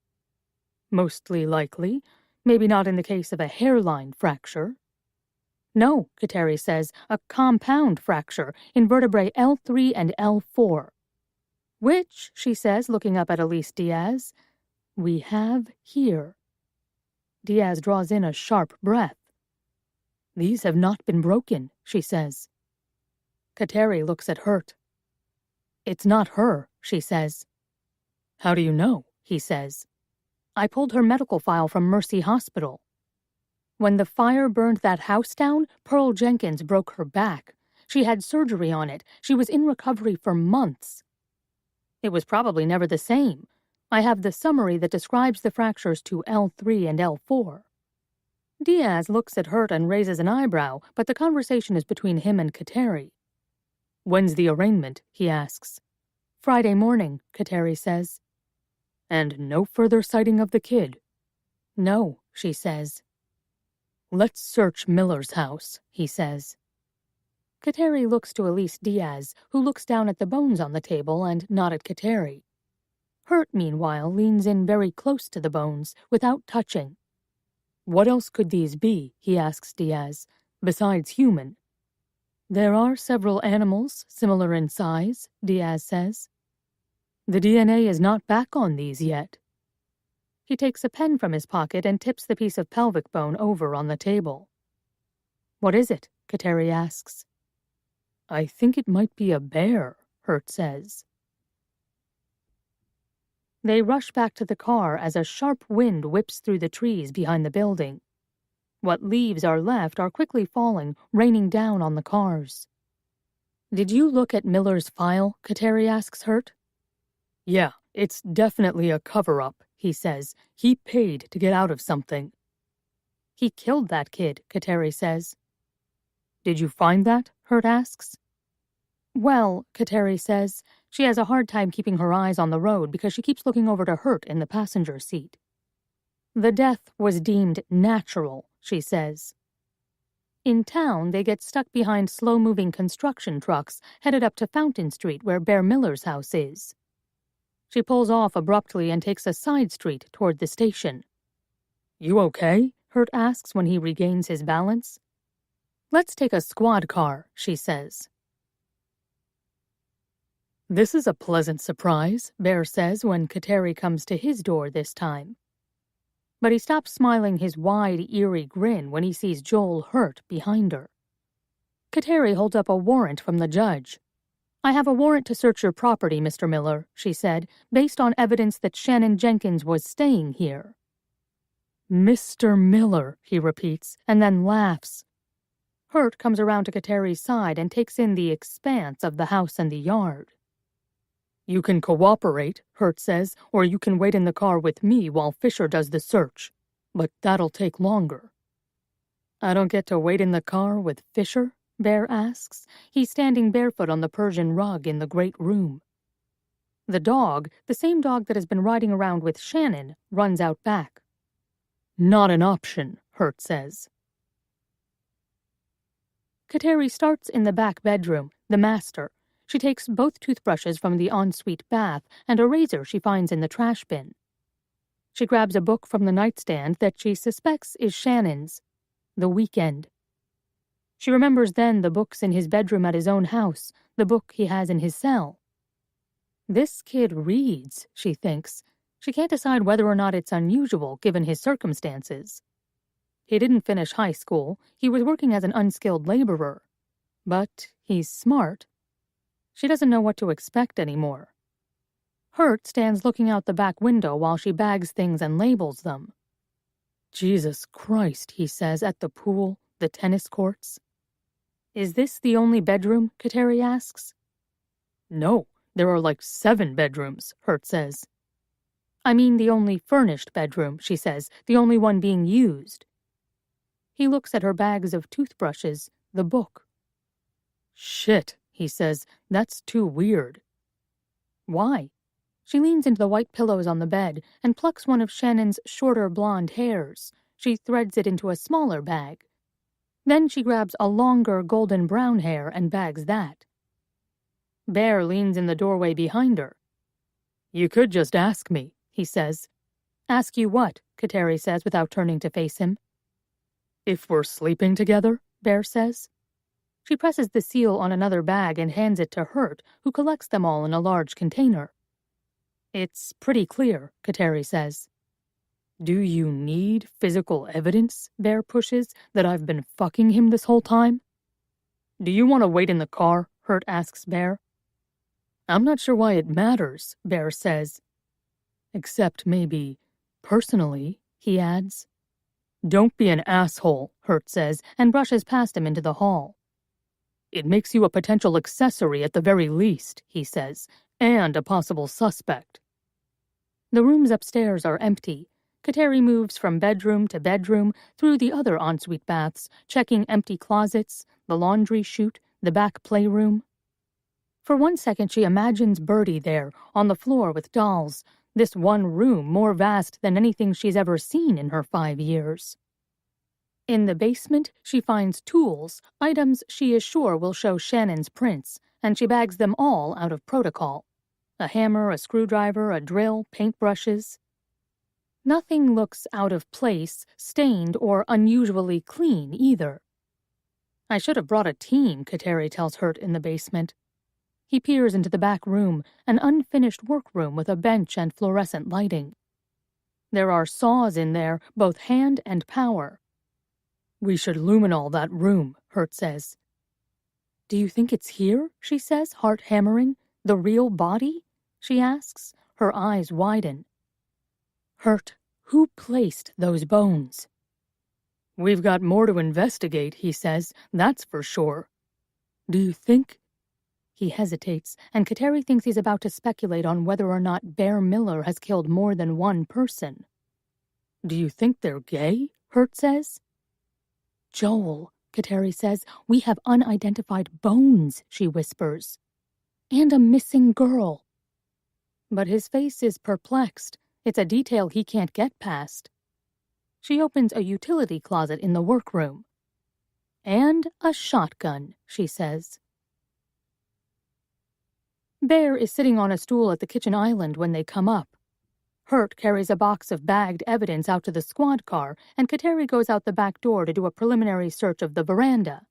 "Mostly likely. Maybe not in the case of a hairline fracture." No, Kateri says, a compound fracture in vertebrae L3 and L4. Which, she says, looking up at Elise Diaz, we have here. Diaz draws in a sharp breath. These have not been broken, she says. Kateri looks at Hurt. It's not her, she says. How do you know? He says. I pulled her medical file from Mercy Hospital. When the fire burned that house down, Pearl Jenkins broke her back. She had surgery on it. She was in recovery for months. It was probably never the same. I have the summary that describes the fractures to L3 and L4. Diaz looks at Hurt and raises an eyebrow, but the conversation is between him and Kateri. When's the arraignment? He asks. Friday morning, Kateri says. And no further sighting of the kid? No, she says. Let's search Miller's house, he says. Kateri looks to Elise Diaz, who looks down at the bones on the table and not at Kateri. Hurt, meanwhile, leans in very close to the bones, without touching. What else could these be, he asks Diaz, besides human? There are several animals, similar in size, Diaz says. The DNA is not back on these yet. He takes a pen from his pocket and tips the piece of pelvic bone over on the table. What is it? Kateri asks. I think it might be a bear, Hurt says. They rush back to the car as a sharp wind whips through the trees behind the building. What leaves are left are quickly falling, raining down on the cars. Did you look at Miller's file? Kateri asks Hurt. Yeah, it's definitely a cover-up, he says. He paid to get out of something. He killed that kid, Kateri says. Did you find that? Hurt asks. Well, Kateri says, she has a hard time keeping her eyes on the road because she keeps looking over to Hurt in the passenger seat. The death was deemed natural, she says. In town, they get stuck behind slow-moving construction trucks headed up to Fountain Street where Bear Miller's house is. She pulls off abruptly and takes a side street toward the station. You okay? Hurt asks when he regains his balance. Let's take a squad car, she says. This is a pleasant surprise, Bear says when Kateri comes to his door this time. But he stops smiling his wide, eerie grin when he sees Joel Hurt behind her. Kateri holds up a warrant from the judge. I have a warrant to search your property, Mr. Miller, she said, based on evidence that Shannon Jenkins was staying here. Mr. Miller, he repeats, and then laughs. Hurt comes around to Kateri's side and takes in the expanse of the house and the yard. You can cooperate, Hurt says, or you can wait in the car with me while Fisher does the search. But that'll take longer. I don't get to wait in the car with Fisher? Bear asks. He's standing barefoot on the Persian rug in the great room. The dog, the same dog that has been riding around with Shannon, runs out back. Not an option, Hurt says. Kateri starts in the back bedroom, the master. She takes both toothbrushes from the ensuite bath and a razor she finds in the trash bin. She grabs a book from the nightstand that she suspects is Shannon's, The Weekend. She remembers then the books in his bedroom at his own house, the book he has in his cell. This kid reads, she thinks. She can't decide whether or not it's unusual given his circumstances. He didn't finish high school. He was working as an unskilled laborer. But he's smart. She doesn't know what to expect anymore. Hurt stands looking out the back window while she bags things and labels them. Jesus Christ, he says, at the pool, the tennis courts. Is this the only bedroom? Kateri asks. No, there are like 7 bedrooms, Hurt says. I mean the only furnished bedroom, she says, the only one being used. He looks at her bags of toothbrushes, the book. Shit, he says, that's too weird. Why? She leans into the white pillows on the bed and plucks one of Shannon's shorter blonde hairs. She threads it into a smaller bag. Then she grabs a longer golden brown hair and bags that. Bear leans in the doorway behind her. You could just ask me, he says. Ask you what? Kateri says without turning to face him. If we're sleeping together, Bear says. She presses the seal on another bag and hands it to Hurt, who collects them all in a large container. It's pretty clear, Kateri says. Do you need physical evidence, Bear pushes, that I've been fucking him this whole time? Do you want to wait in the car? Hurt asks Bear. I'm not sure why it matters, Bear says. Except maybe personally, he adds. Don't be an asshole, Hurt says, and brushes past him into the hall. It makes you a potential accessory at the very least, he says, and a possible suspect. The rooms upstairs are empty. Kateri moves from bedroom to bedroom through the other ensuite baths, checking empty closets, the laundry chute, the back playroom. For one second she imagines Birdie there, on the floor with dolls, this one room more vast than anything she's ever seen in her 5 years. In the basement, she finds tools, items she is sure will show Shannon's prints, and she bags them all out of protocol. A hammer, a screwdriver, a drill, paintbrushes. Nothing looks out of place, stained, or unusually clean either. I should have brought a team, Kateri tells Hurt in the basement. He peers into the back room, an unfinished workroom with a bench and fluorescent lighting. There are saws in there, both hand and power. We should luminol that room, Hurt says. Do you think it's here? She says, heart hammering. The real body? She asks, her eyes widen. Hurt, who placed those bones? We've got more to investigate, he says, that's for sure. Do you think? He hesitates, and Kateri thinks he's about to speculate on whether or not Bear Miller has killed more than one person. Do you think they're gay? Hurt says. Joel, Kateri says, we have unidentified bones, she whispers. And a missing girl. But his face is perplexed. It's a detail he can't get past. She opens a utility closet in the workroom. And a shotgun, she says. Bear is sitting on a stool at the kitchen island when they come up. Hurt carries a box of bagged evidence out to the squad car, and Kateri goes out the back door to do a preliminary search of the veranda.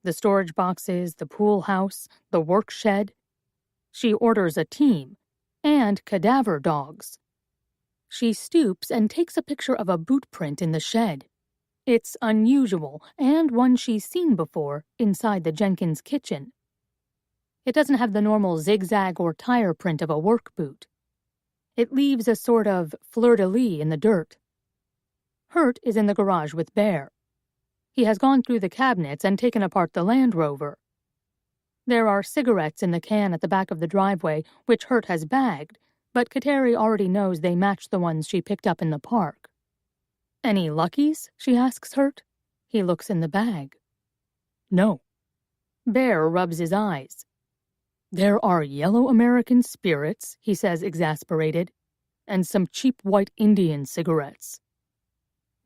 The storage boxes, the pool house, the work shed. She orders a team, and cadaver dogs. She stoops and takes a picture of a boot print in the shed. It's unusual, and one she's seen before, inside the Jenkins kitchen. It doesn't have the normal zigzag or tire print of a work boot. It leaves a sort of fleur-de-lis in the dirt. Hurt is in the garage with Bear. He has gone through the cabinets and taken apart the Land Rover. There are cigarettes in the can at the back of the driveway, which Hurt has bagged, but Kateri already knows they match the ones she picked up in the park. Any luckies? She asks Hurt. He looks in the bag. No. Bear rubs his eyes. There are yellow American spirits, he says, exasperated, and some cheap white Indian cigarettes.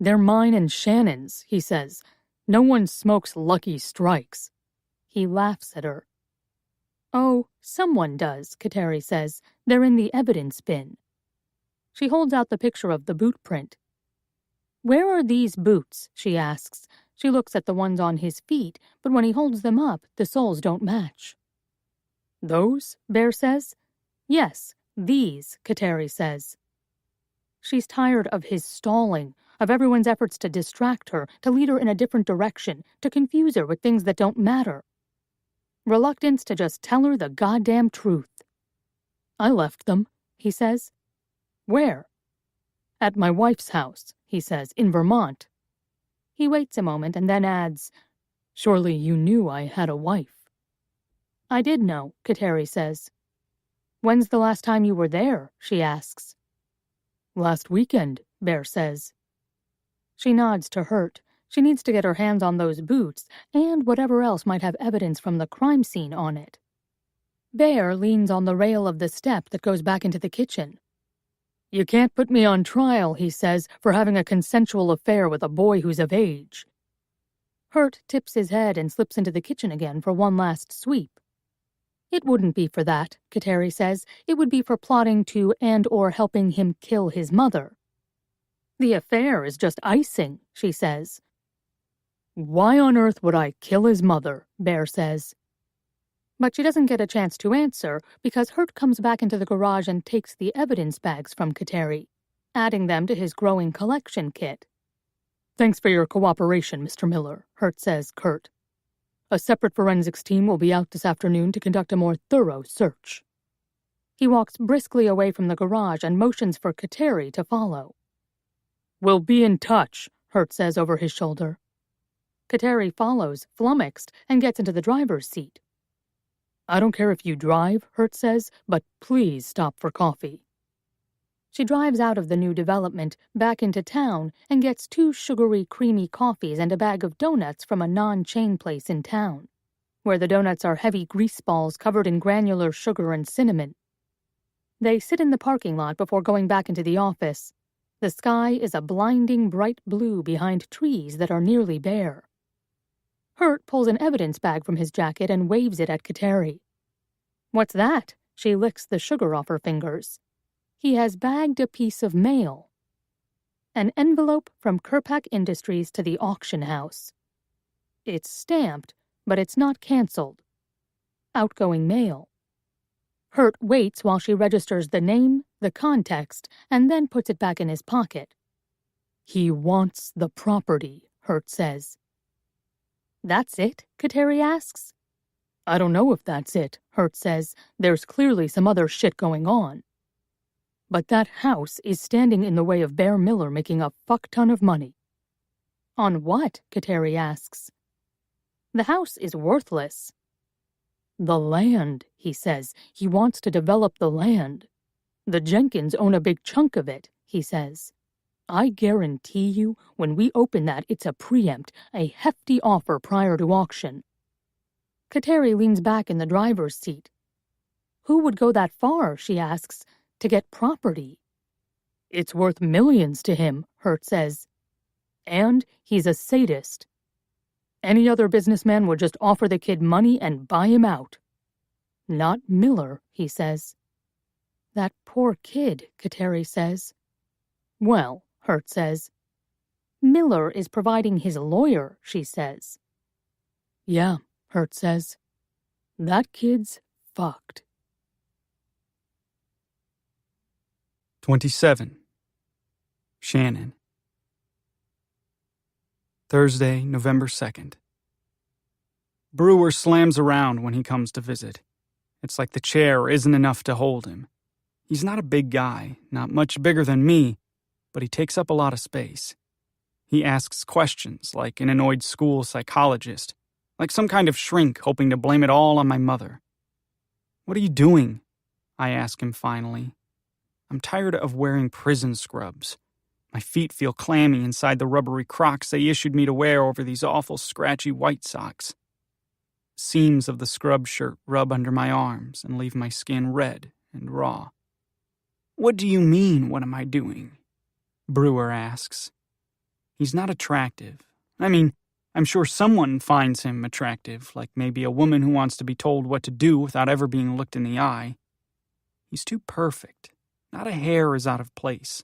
They're mine and Shannon's, he says. No one smokes Lucky Strikes. He laughs at her. Oh, someone does, Kateri says. They're in the evidence bin. She holds out the picture of the boot print. Where are these boots? She asks. She looks at the ones on his feet, but when he holds them up, the soles don't match. Those? Bear says. Yes, these, Kateri says. She's tired of his stalling, of everyone's efforts to distract her, to lead her in a different direction, to confuse her with things that don't matter. Reluctance to just tell her the goddamn truth. I left them, he says. Where? At my wife's house, he says, in Vermont. He waits a moment and then adds, Surely you knew I had a wife. I did know, Kateri says. When's the last time you were there? She asks. Last weekend, Bear says. She nods to Hurt. She needs to get her hands on those boots and whatever else might have evidence from the crime scene on it. Bear leans on the rail of the step that goes back into the kitchen. You can't put me on trial, he says, for having a consensual affair with a boy who's of age. Hurt tips his head and slips into the kitchen again for one last sweep. It wouldn't be for that, Kateri says. It would be for plotting to and/or helping him kill his mother. The affair is just icing, she says. Why on earth would I kill his mother? Bear says. But she doesn't get a chance to answer because Hurt comes back into the garage and takes the evidence bags from Kateri, adding them to his growing collection kit. Thanks for your cooperation, Mr. Miller, Hurt says curt. A separate forensics team will be out this afternoon to conduct a more thorough search. He walks briskly away from the garage and motions for Kateri to follow. We'll be in touch, Hurt says over his shoulder. Kateri follows, flummoxed, and gets into the driver's seat. I don't care if you drive, Hurt says, but please stop for coffee. She drives out of the new development, back into town, and gets 2 sugary, creamy coffees and a bag of donuts from a non-chain place in town, where the donuts are heavy grease balls covered in granular sugar and cinnamon. They sit in the parking lot before going back into the office. The sky is a blinding bright blue behind trees that are nearly bare. Hurt pulls an evidence bag from his jacket and waves it at Kateri. What's that? She licks the sugar off her fingers. He has bagged a piece of mail. An envelope from Kirpak Industries to the auction house. It's stamped, but it's not canceled. Outgoing mail. Hurt waits while she registers the name, the context, and then puts it back in his pocket. He wants the property, Hurt says. That's it? Kateri asks. I don't know if that's it, Hurt says. There's clearly some other shit going on. But that house is standing in the way of Bear Miller making a fuck ton of money. On what? Kateri asks. The house is worthless. The land, he says. He wants to develop the land. The Jenkins own a big chunk of it, he says. I guarantee you, when we open that, it's a preempt, a hefty offer prior to auction. Kateri leans back in the driver's seat. Who would go that far, she asks, to get property? It's worth millions to him, Hurt says. And he's a sadist. Any other businessman would just offer the kid money and buy him out. Not Miller, he says. That poor kid, Kateri says. Well, Hurt says. Miller is providing his lawyer, she says. Yeah, Hurt says. That kid's fucked. 27. Shannon. Thursday, November 2nd. Brewer slams around when he comes to visit. It's like the chair isn't enough to hold him. He's not a big guy, not much bigger than me, but he takes up a lot of space. He asks questions like an annoyed school psychologist, like some kind of shrink hoping to blame it all on my mother. What are you doing? I ask him finally. I'm tired of wearing prison scrubs. My feet feel clammy inside the rubbery Crocs they issued me to wear over these awful scratchy white socks. Seams of the scrub shirt rub under my arms and leave my skin red and raw. What do you mean, what am I doing? Brewer asks. He's not attractive. I mean, I'm sure someone finds him attractive, like maybe a woman who wants to be told what to do without ever being looked in the eye. He's too perfect. Not a hair is out of place.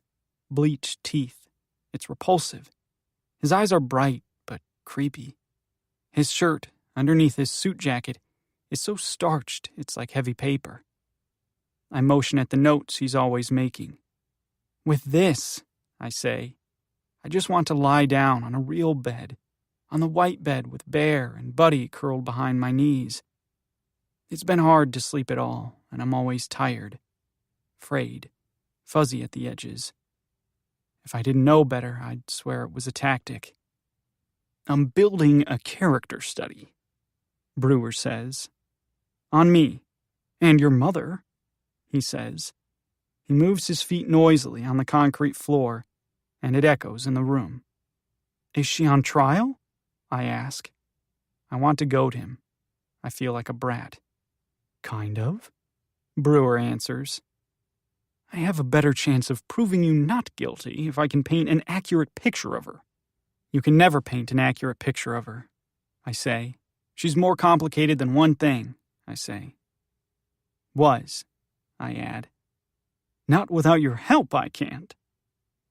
Bleached teeth. It's repulsive. His eyes are bright, but creepy. His shirt, underneath his suit jacket, is so starched it's like heavy paper. I motion at the notes he's always making. With this, I say, I just want to lie down on a real bed, on the white bed with Bear and Buddy curled behind my knees. It's been hard to sleep at all, and I'm always tired, frayed, fuzzy at the edges. If I didn't know better, I'd swear it was a tactic. I'm building a character study, Brewer says. On me. And your mother, he says. He moves his feet noisily on the concrete floor, and it echoes in the room. Is she on trial? I ask. I want to goad him. I feel like a brat. Kind of, Brewer answers. I have a better chance of proving you not guilty if I can paint an accurate picture of her. You can never paint an accurate picture of her, I say. She's more complicated than one thing, I say. Was, I add. Not without your help I can't,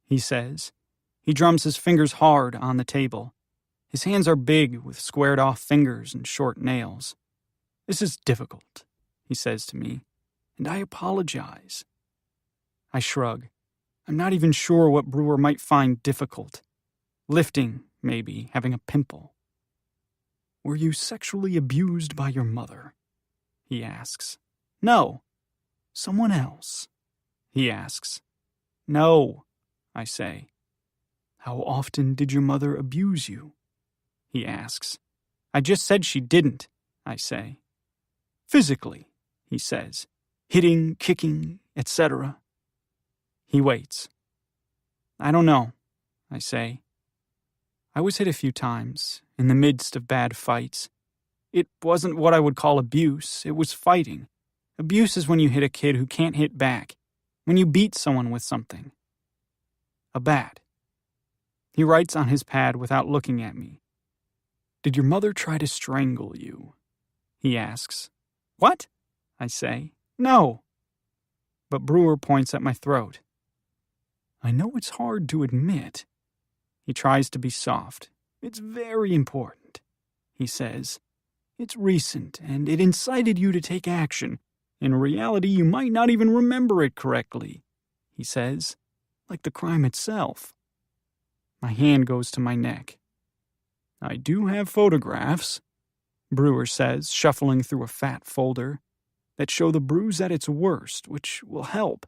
he says. He drums his fingers hard on the table. His hands are big, with squared-off fingers and short nails. "This is difficult," he says to me, "and I apologize." I shrug. I'm not even sure what Brewer might find difficult. Lifting, maybe, having a pimple. "Were you sexually abused by your mother?" he asks. "No." "Someone else?" he asks. "No," I say. "How often did your mother abuse you?" he asks. "I just said she didn't," I say. "Physically," he says. "Hitting, kicking, etc." He waits. "I don't know," I say. "I was hit a few times, in the midst of bad fights. It wasn't what I would call abuse, it was fighting. Abuse is when you hit a kid who can't hit back, when you beat someone with something. A bat." He writes on his pad without looking at me. "Did your mother try to strangle you?" he asks. "What?" I say. "No." But Brewer points at my throat. "I know it's hard to admit." He tries to be soft. "It's very important," he says. "It's recent, and it incited you to take action. In reality, you might not even remember it correctly," he says, "like the crime itself." My hand goes to my neck. "I do have photographs," Brewer says, shuffling through a fat folder, "that show the bruise at its worst, which will help.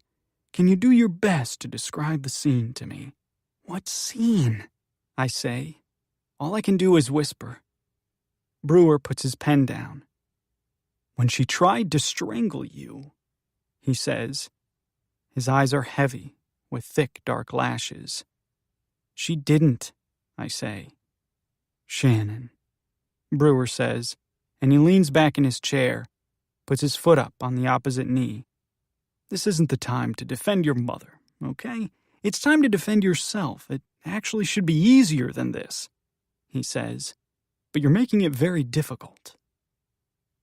Can you do your best to describe the scene to me?" "What scene?" I say. All I can do is whisper. Brewer puts his pen down. "When she tried to strangle you," he says. His eyes are heavy, with thick, dark lashes. "She didn't," I say. "Shannon," Brewer says, and he leans back in his chair, puts his foot up on the opposite knee. "This isn't the time to defend your mother, okay? It's time to defend yourself. It actually should be easier than this," he says, "but you're making it very difficult."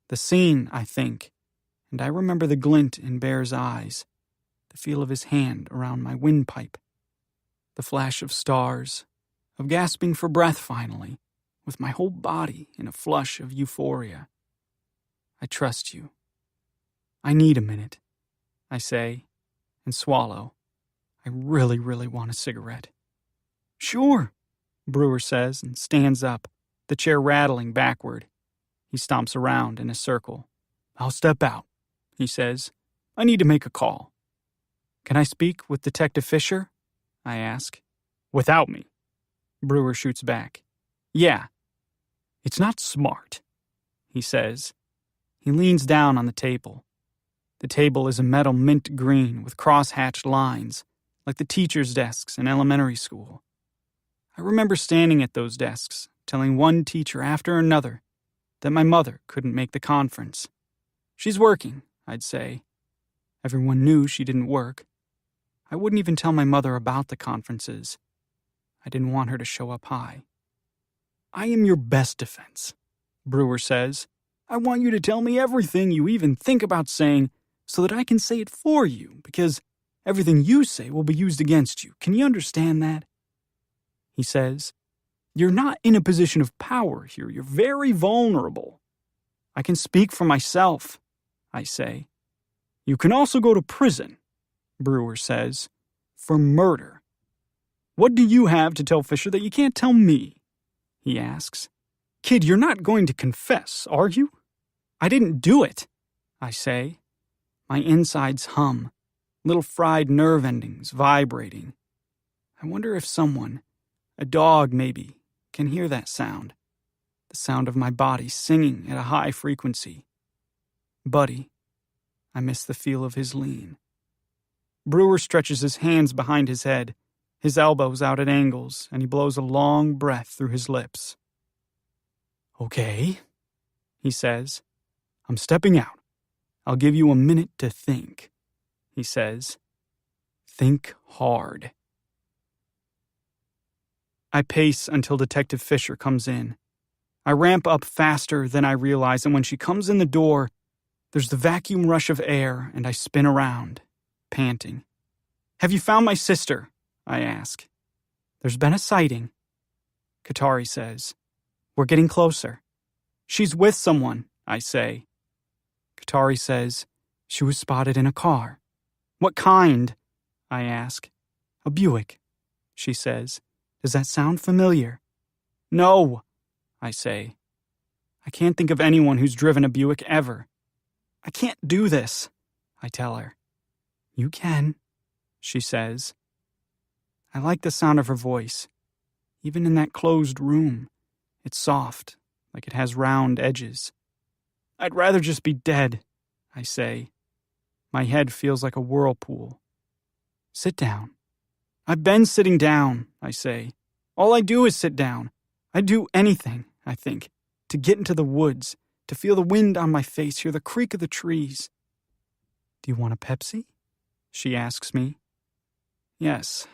The scene, I think, and I remember the glint in Bear's eyes, the feel of his hand around my windpipe, the flash of stars, of gasping for breath finally, with my whole body in a flush of euphoria. "I trust you." "I need a minute," I say, and swallow. I really, really want a cigarette. "Sure," Brewer says and stands up, the chair rattling backward. He stomps around in a circle. "I'll step out," he says. "I need to make a call." "Can I speak with Detective Fisher?" I ask. "Without me," Brewer shoots back. "Yeah." "It's not smart," he says. He leans down on the table. The table is a metal mint green with cross-hatched lines, like the teachers' desks in elementary school. I remember standing at those desks, telling one teacher after another that my mother couldn't make the conference. "She's working," I'd say. Everyone knew she didn't work. I wouldn't even tell my mother about the conferences. I didn't want her to show up high. "I am your best defense," Brewer says. "I want you to tell me everything you even think about saying so that I can say it for you, because everything you say will be used against you. Can you understand that?" He says, "You're not in a position of power here. You're very vulnerable." "I can speak for myself," I say. "You can also go to prison," Brewer says, "for murder." "What do you have to tell Fisher that you can't tell me?" he asks. "Kid, you're not going to confess, are you?" "I didn't do it," I say. My insides hum, little fried nerve endings vibrating. I wonder if someone, a dog maybe, can hear that sound. The sound of my body singing at a high frequency. "Buddy," I miss the feel of his lean. Brewer stretches his hands behind his head, his elbows out at angles, and he blows a long breath through his lips. "Okay," he says. "I'm stepping out. I'll give you a minute to think," he says. "Think hard." I pace until Detective Fisher comes in. I ramp up faster than I realize, and when she comes in the door, there's the vacuum rush of air, and I spin around, panting. "Have you found my sister?" I ask. "There's been a sighting," Katari says. We're getting closer. She's with someone, I say. Katari says, she was spotted in a car. What kind? I ask. A Buick, she says. Does that sound familiar? No, I say. I can't think of anyone who's driven a Buick ever. I can't do this, I tell her. You can, she says. I like the sound of her voice. Even in that closed room, it's soft, like it has round edges. I'd rather just be dead, I say. My head feels like a whirlpool. Sit down. I've been sitting down, I say. All I do is sit down. I'd do anything, I think, to get into the woods, to feel the wind on my face, hear the creak of the trees. Do you want a Pepsi? She asks me. Yes.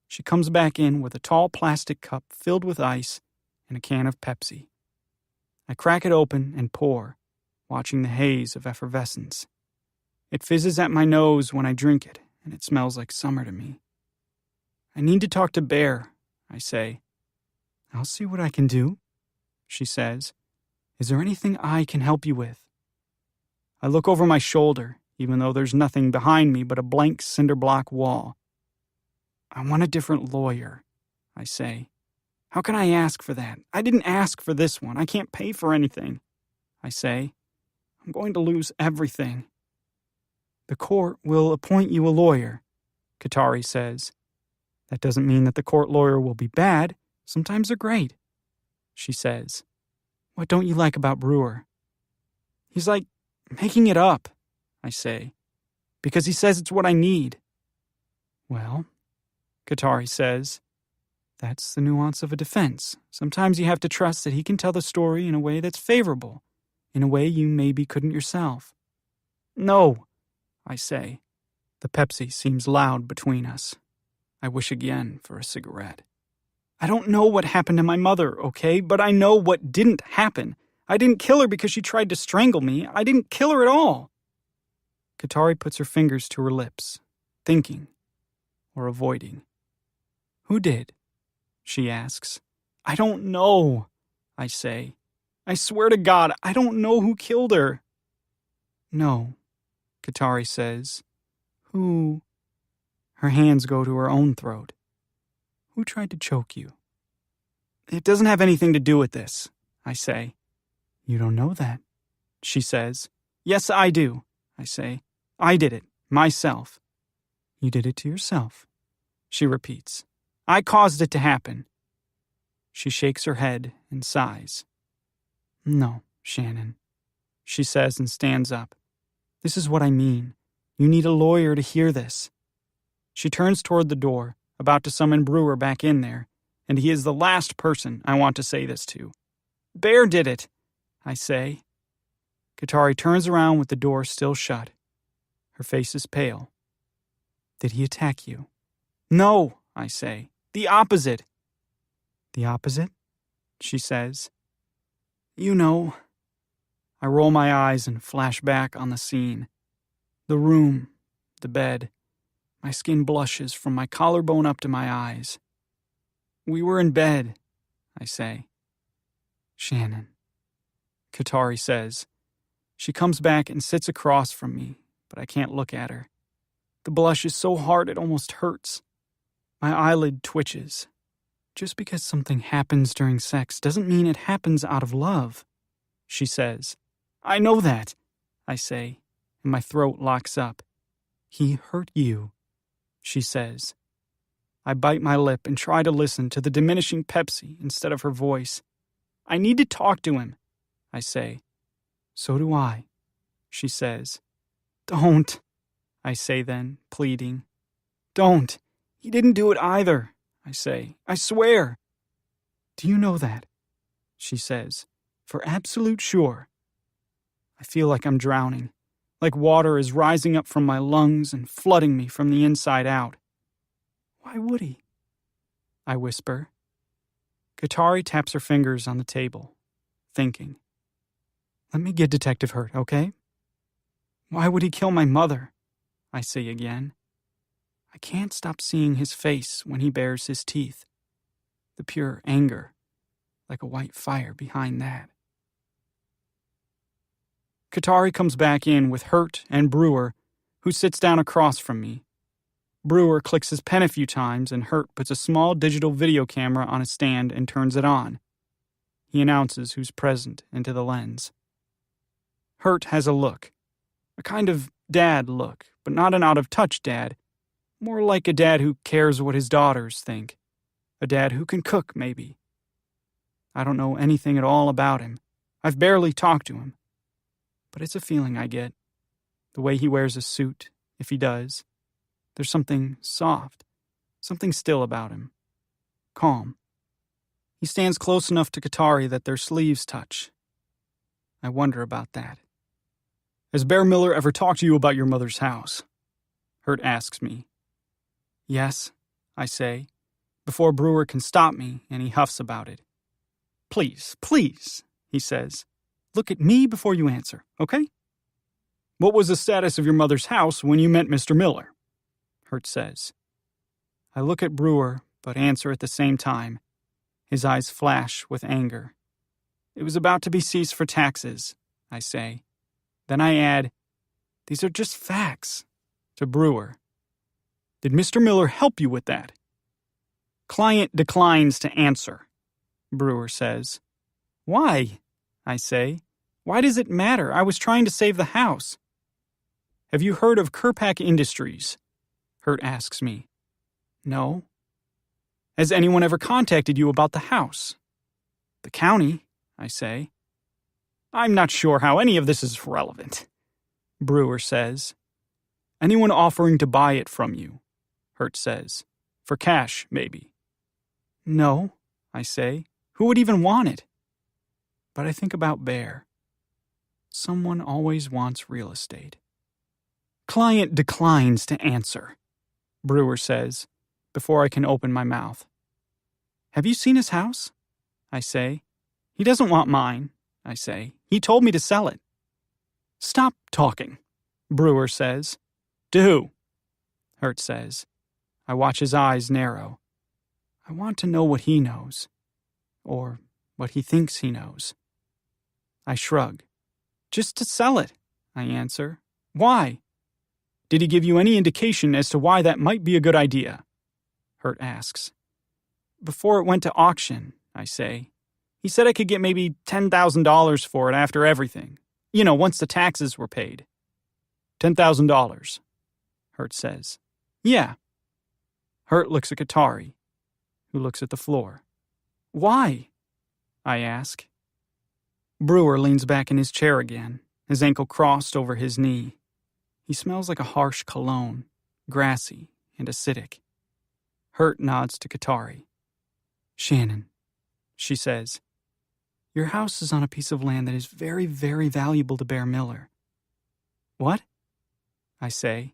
She comes back in with a tall plastic cup filled with ice and a can of Pepsi. I crack it open and pour, watching the haze of effervescence. It fizzes at my nose when I drink it, and it smells like summer to me. I need to talk to Bear, I say. I'll see what I can do, she says. Is there anything I can help you with? I look over my shoulder, even though there's nothing behind me but a blank cinder block wall. I want a different lawyer, I say. How can I ask for that? I didn't ask for this one. I can't pay for anything, I say. I'm going to lose everything. The court will appoint you a lawyer, Katari says. That doesn't mean that the court lawyer will be bad. Sometimes they're great, she says. What don't you like about Brewer? He's like making it up, I say, because he says it's what I need. Well, Katari says, that's the nuance of a defense. Sometimes you have to trust that he can tell the story in a way that's favorable, in a way you maybe couldn't yourself. No, I say. The Pepsi seems loud between us. I wish again for a cigarette. I don't know what happened to my mother, okay? But I know what didn't happen. I didn't kill her because she tried to strangle me. I didn't kill her at all. Katari puts her fingers to her lips, thinking or avoiding. Who did? She asks. I don't know, I say. I swear to God, I don't know who killed her. No, Katari says. Who? Her hands go to her own throat. Who tried to choke you? It doesn't have anything to do with this, I say. You don't know that, she says. Yes, I do, I say. I did it, myself. You did it to yourself, she repeats. I caused it to happen. She shakes her head and sighs. No, Shannon, she says and stands up. This is what I mean. You need a lawyer to hear this. She turns toward the door, about to summon Brewer back in there, and he is the last person I want to say this to. Bear did it, I say. Katari turns around with the door still shut. Her face is pale. Did he attack you? No, I say. The opposite. The opposite? She says. You know. I roll my eyes and flash back on the scene. The room, the bed. My skin blushes from my collarbone up to my eyes. We were in bed, I say. Shannon, Katari says. She comes back and sits across from me, but I can't look at her. The blush is so hard it almost hurts. My eyelid twitches. Just because something happens during sex doesn't mean it happens out of love, she says. I know that, I say, and my throat locks up. He hurt you, she says. I bite my lip and try to listen to the diminishing Pepsi instead of her voice. I need to talk to him, I say. So do I, she says. Don't, I say then, pleading. Don't. He didn't do it either, I say. I swear. Do you know that? She says. For absolute sure. I feel like I'm drowning, like water is rising up from my lungs and flooding me from the inside out. Why would he? I whisper. Katari taps her fingers on the table, thinking. Let me get Detective Hurt, okay? Why would he kill my mother? I say again. I can't stop seeing his face when he bares his teeth. The pure anger, like a white fire behind that. Katari comes back in with Hurt and Brewer, who sits down across from me. Brewer clicks his pen a few times, and Hurt puts a small digital video camera on a stand and turns it on. He announces who's present into the lens. Hurt has a look. A kind of dad look, but not an out-of-touch dad. More like a dad who cares what his daughters think. A dad who can cook, maybe. I don't know anything at all about him. I've barely talked to him. But it's a feeling I get. The way he wears a suit, if he does. There's something soft, something still about him. Calm. He stands close enough to Katari that their sleeves touch. I wonder about that. Has Bear Miller ever talked to you about your mother's house? Hurt asks me. Yes, I say, before Brewer can stop me, and he huffs about it. Please, please, he says. Look at me before you answer, okay? What was the status of your mother's house when you met Mr. Miller? Hurt says. I look at Brewer, but answer at the same time. His eyes flash with anger. It was about to be seized for taxes, I say. Then I add, these are just facts, to Brewer. Did Mr. Miller help you with that? Client declines to answer, Brewer says. Why? I say. Why does it matter? I was trying to save the house. Have you heard of Kirpak Industries? Hurt asks me. No. Has anyone ever contacted you about the house? The county, I say. I'm not sure how any of this is relevant, Brewer says. Anyone offering to buy it from you? Hurt says. For cash, maybe. No, I say. Who would even want it? But I think about Bear. Someone always wants real estate. Client declines to answer, Brewer says, before I can open my mouth. Have you seen his house? I say. He doesn't want mine, I say. He told me to sell it. Stop talking, Brewer says. To who? Hurt says. I watch his eyes narrow. I want to know what he knows. Or what he thinks he knows. I shrug. Just to sell it, I answer. Why? Did he give you any indication as to why that might be a good idea? Hurt asks. Before it went to auction, I say. He said I could get maybe $10,000 for it after everything. You know, once the taxes were paid. $10,000, Hurt says. Yeah. Hurt looks at Katari, who looks at the floor. Why? I ask. Brewer leans back in his chair again, his ankle crossed over his knee. He smells like a harsh cologne, grassy and acidic. Hurt nods to Katari. Shannon, she says, your house is on a piece of land that is very, very valuable to Bear Miller. What? I say.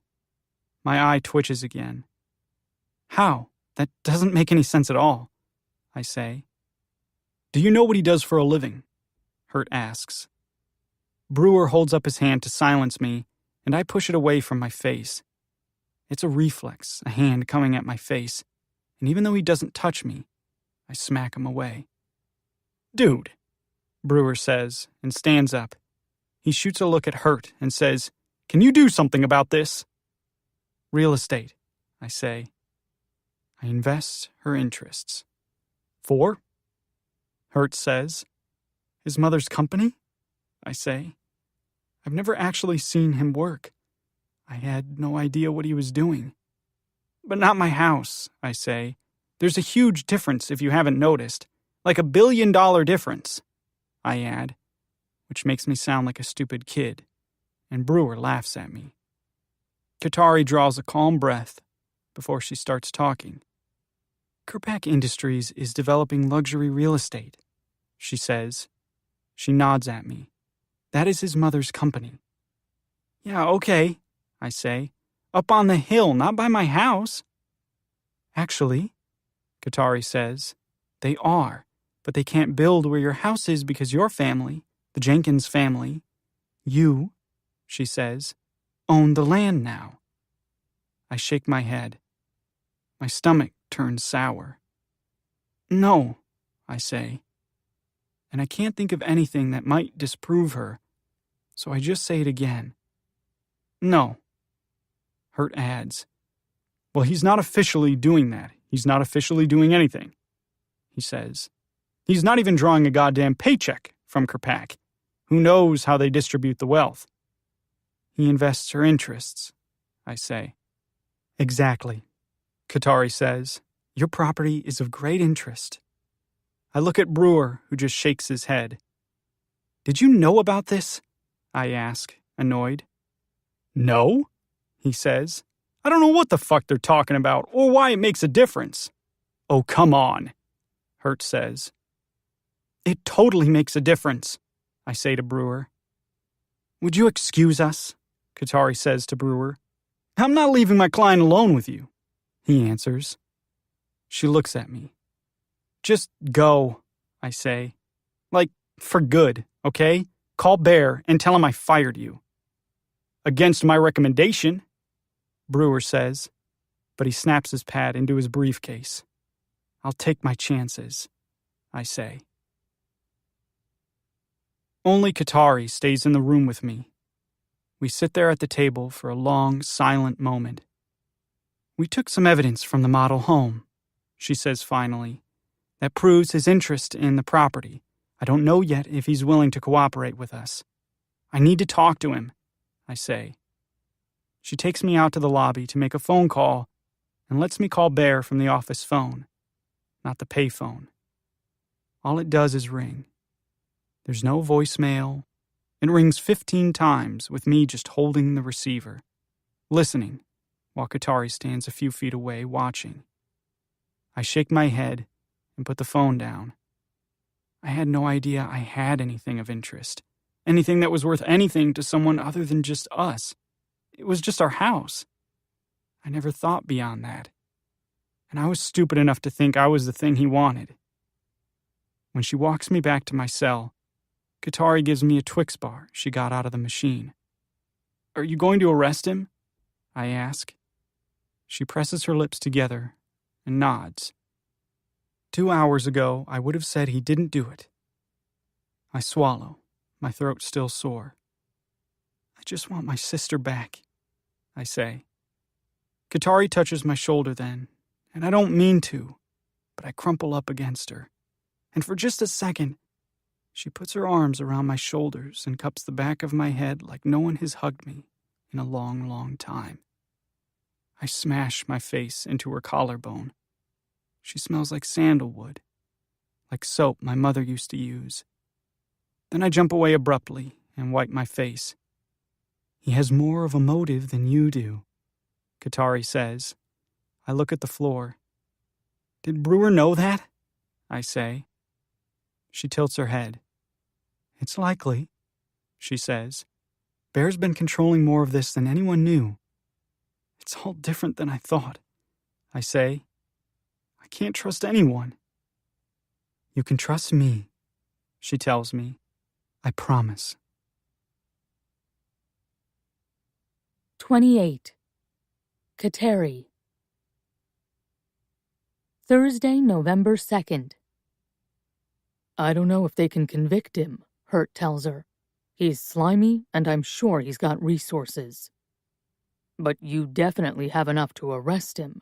My eye twitches again. How? That doesn't make any sense at all, I say. Do you know what he does for a living? Hurt asks. Brewer holds up his hand to silence me, and I push it away from my face. It's a reflex, a hand coming at my face, and even though he doesn't touch me, I smack him away. Dude, Brewer says, and stands up. He shoots a look at Hurt and says, Can you do something about this? Real estate, I say. I invest her interests. For? Hurt says. His mother's company? I say. I've never actually seen him work. I had no idea what he was doing. But not my house, I say. There's a huge difference if you haven't noticed. Like $1 billion difference, I add, which makes me sound like a stupid kid, and Brewer laughs at me. Katari draws a calm breath before she starts talking. Kirpak Industries is developing luxury real estate, she says. She nods at me. That is his mother's company. Yeah, okay, I say. Up on the hill, not by my house. Actually, Katari says, they are, but they can't build where your house is because your family, the Jenkins family, you, she says, own the land now. I shake my head. My stomach turns sour. No, I say. and I can't think of anything that might disprove her, so I just say it again. No. Hurt adds, well, he's not officially doing that. He's not officially doing anything. He says, he's not even drawing a goddamn paycheck from Kirpak. Who knows how they distribute the wealth? He invests her interests, I say. Exactly, Katari says. Your property is of great interest. I look at Brewer, who just shakes his head. Did you know about this? I ask, annoyed. No, he says. I don't know what the fuck they're talking about or why it makes a difference. Oh, come on, Hurt says. It totally makes a difference, I say to Brewer. Would you excuse us? Katari says to Brewer. I'm not leaving my client alone with you, he answers. She looks at me. Just go, I say. Like, for good, okay? Call Bear and tell him I fired you. Against my recommendation, Brewer says, but he snaps his pad into his briefcase. I'll take my chances, I say. Only Katari stays in the room with me. We sit there at the table for a long, silent moment. We took some evidence from the model home, she says finally, that proves his interest in the property. I don't know yet if he's willing to cooperate with us. I need to talk to him, I say. She takes me out to the lobby to make a phone call and lets me call Bear from the office phone, not the payphone. All it does is ring. There's no voicemail. It rings 15 times with me just holding the receiver, listening, while Katari stands a few feet away watching. I shake my head and put the phone down. I had no idea I had anything of interest, anything that was worth anything to someone other than just us. It was just our house. I never thought beyond that. And I was stupid enough to think I was the thing he wanted. When she walks me back to my cell, Katari gives me a Twix bar she got out of the machine. Are you going to arrest him? I ask. She presses her lips together and nods. 2 hours ago, I would have said he didn't do it. I swallow, my throat still sore. I just want my sister back, I say. Katari touches my shoulder then, and I don't mean to, but I crumple up against her. And for just a second, she puts her arms around my shoulders and cups the back of my head like no one has hugged me in a long, long time. I smash my face into her collarbone. She smells like sandalwood, like soap my mother used to use. Then I jump away abruptly and wipe my face. He has more of a motive than you do, Katari says. I look at the floor. Did Brewer know that? I say. She tilts her head. It's likely, she says. Bear's been controlling more of this than anyone knew. It's all different than I thought, I say. I can't trust anyone. You can trust me, she tells me. I promise. 28. Kateri. Thursday, November 2nd. I don't know if they can convict him, Hurt tells her. He's slimy, and I'm sure he's got resources. But you definitely have enough to arrest him.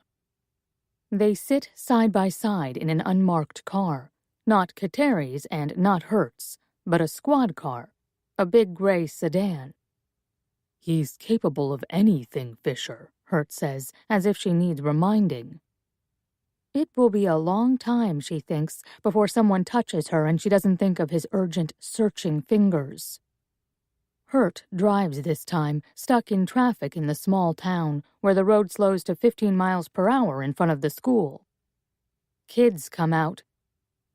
They sit side by side in an unmarked car, not Kateri's and not Hurt's, but a squad car, a big gray sedan. He's capable of anything, Fisher, Hurt says, as if she needs reminding. It will be a long time, she thinks, before someone touches her and she doesn't think of his urgent, searching fingers. Hurt drives this time, stuck in traffic in the small town, where the road slows to 15 miles per hour in front of the school. Kids come out.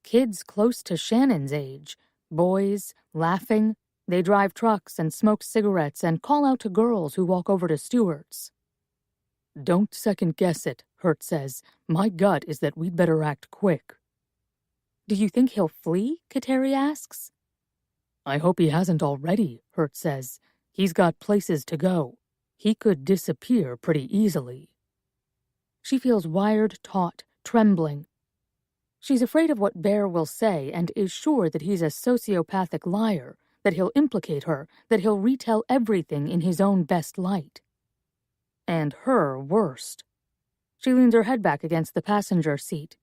Kids close to Shannon's age. Boys, laughing. They drive trucks and smoke cigarettes and call out to girls who walk over to Stewart's. Don't second-guess it, Hurt says. My gut is that we'd better act quick. Do you think he'll flee? Kateri asks. I hope he hasn't already, Hurt says. He's got places to go. He could disappear pretty easily. She feels wired taut, trembling. She's afraid of what Bear will say and is sure that he's a sociopathic liar, that he'll implicate her, that he'll retell everything in his own best light. And her worst. She leans her head back against the passenger seat.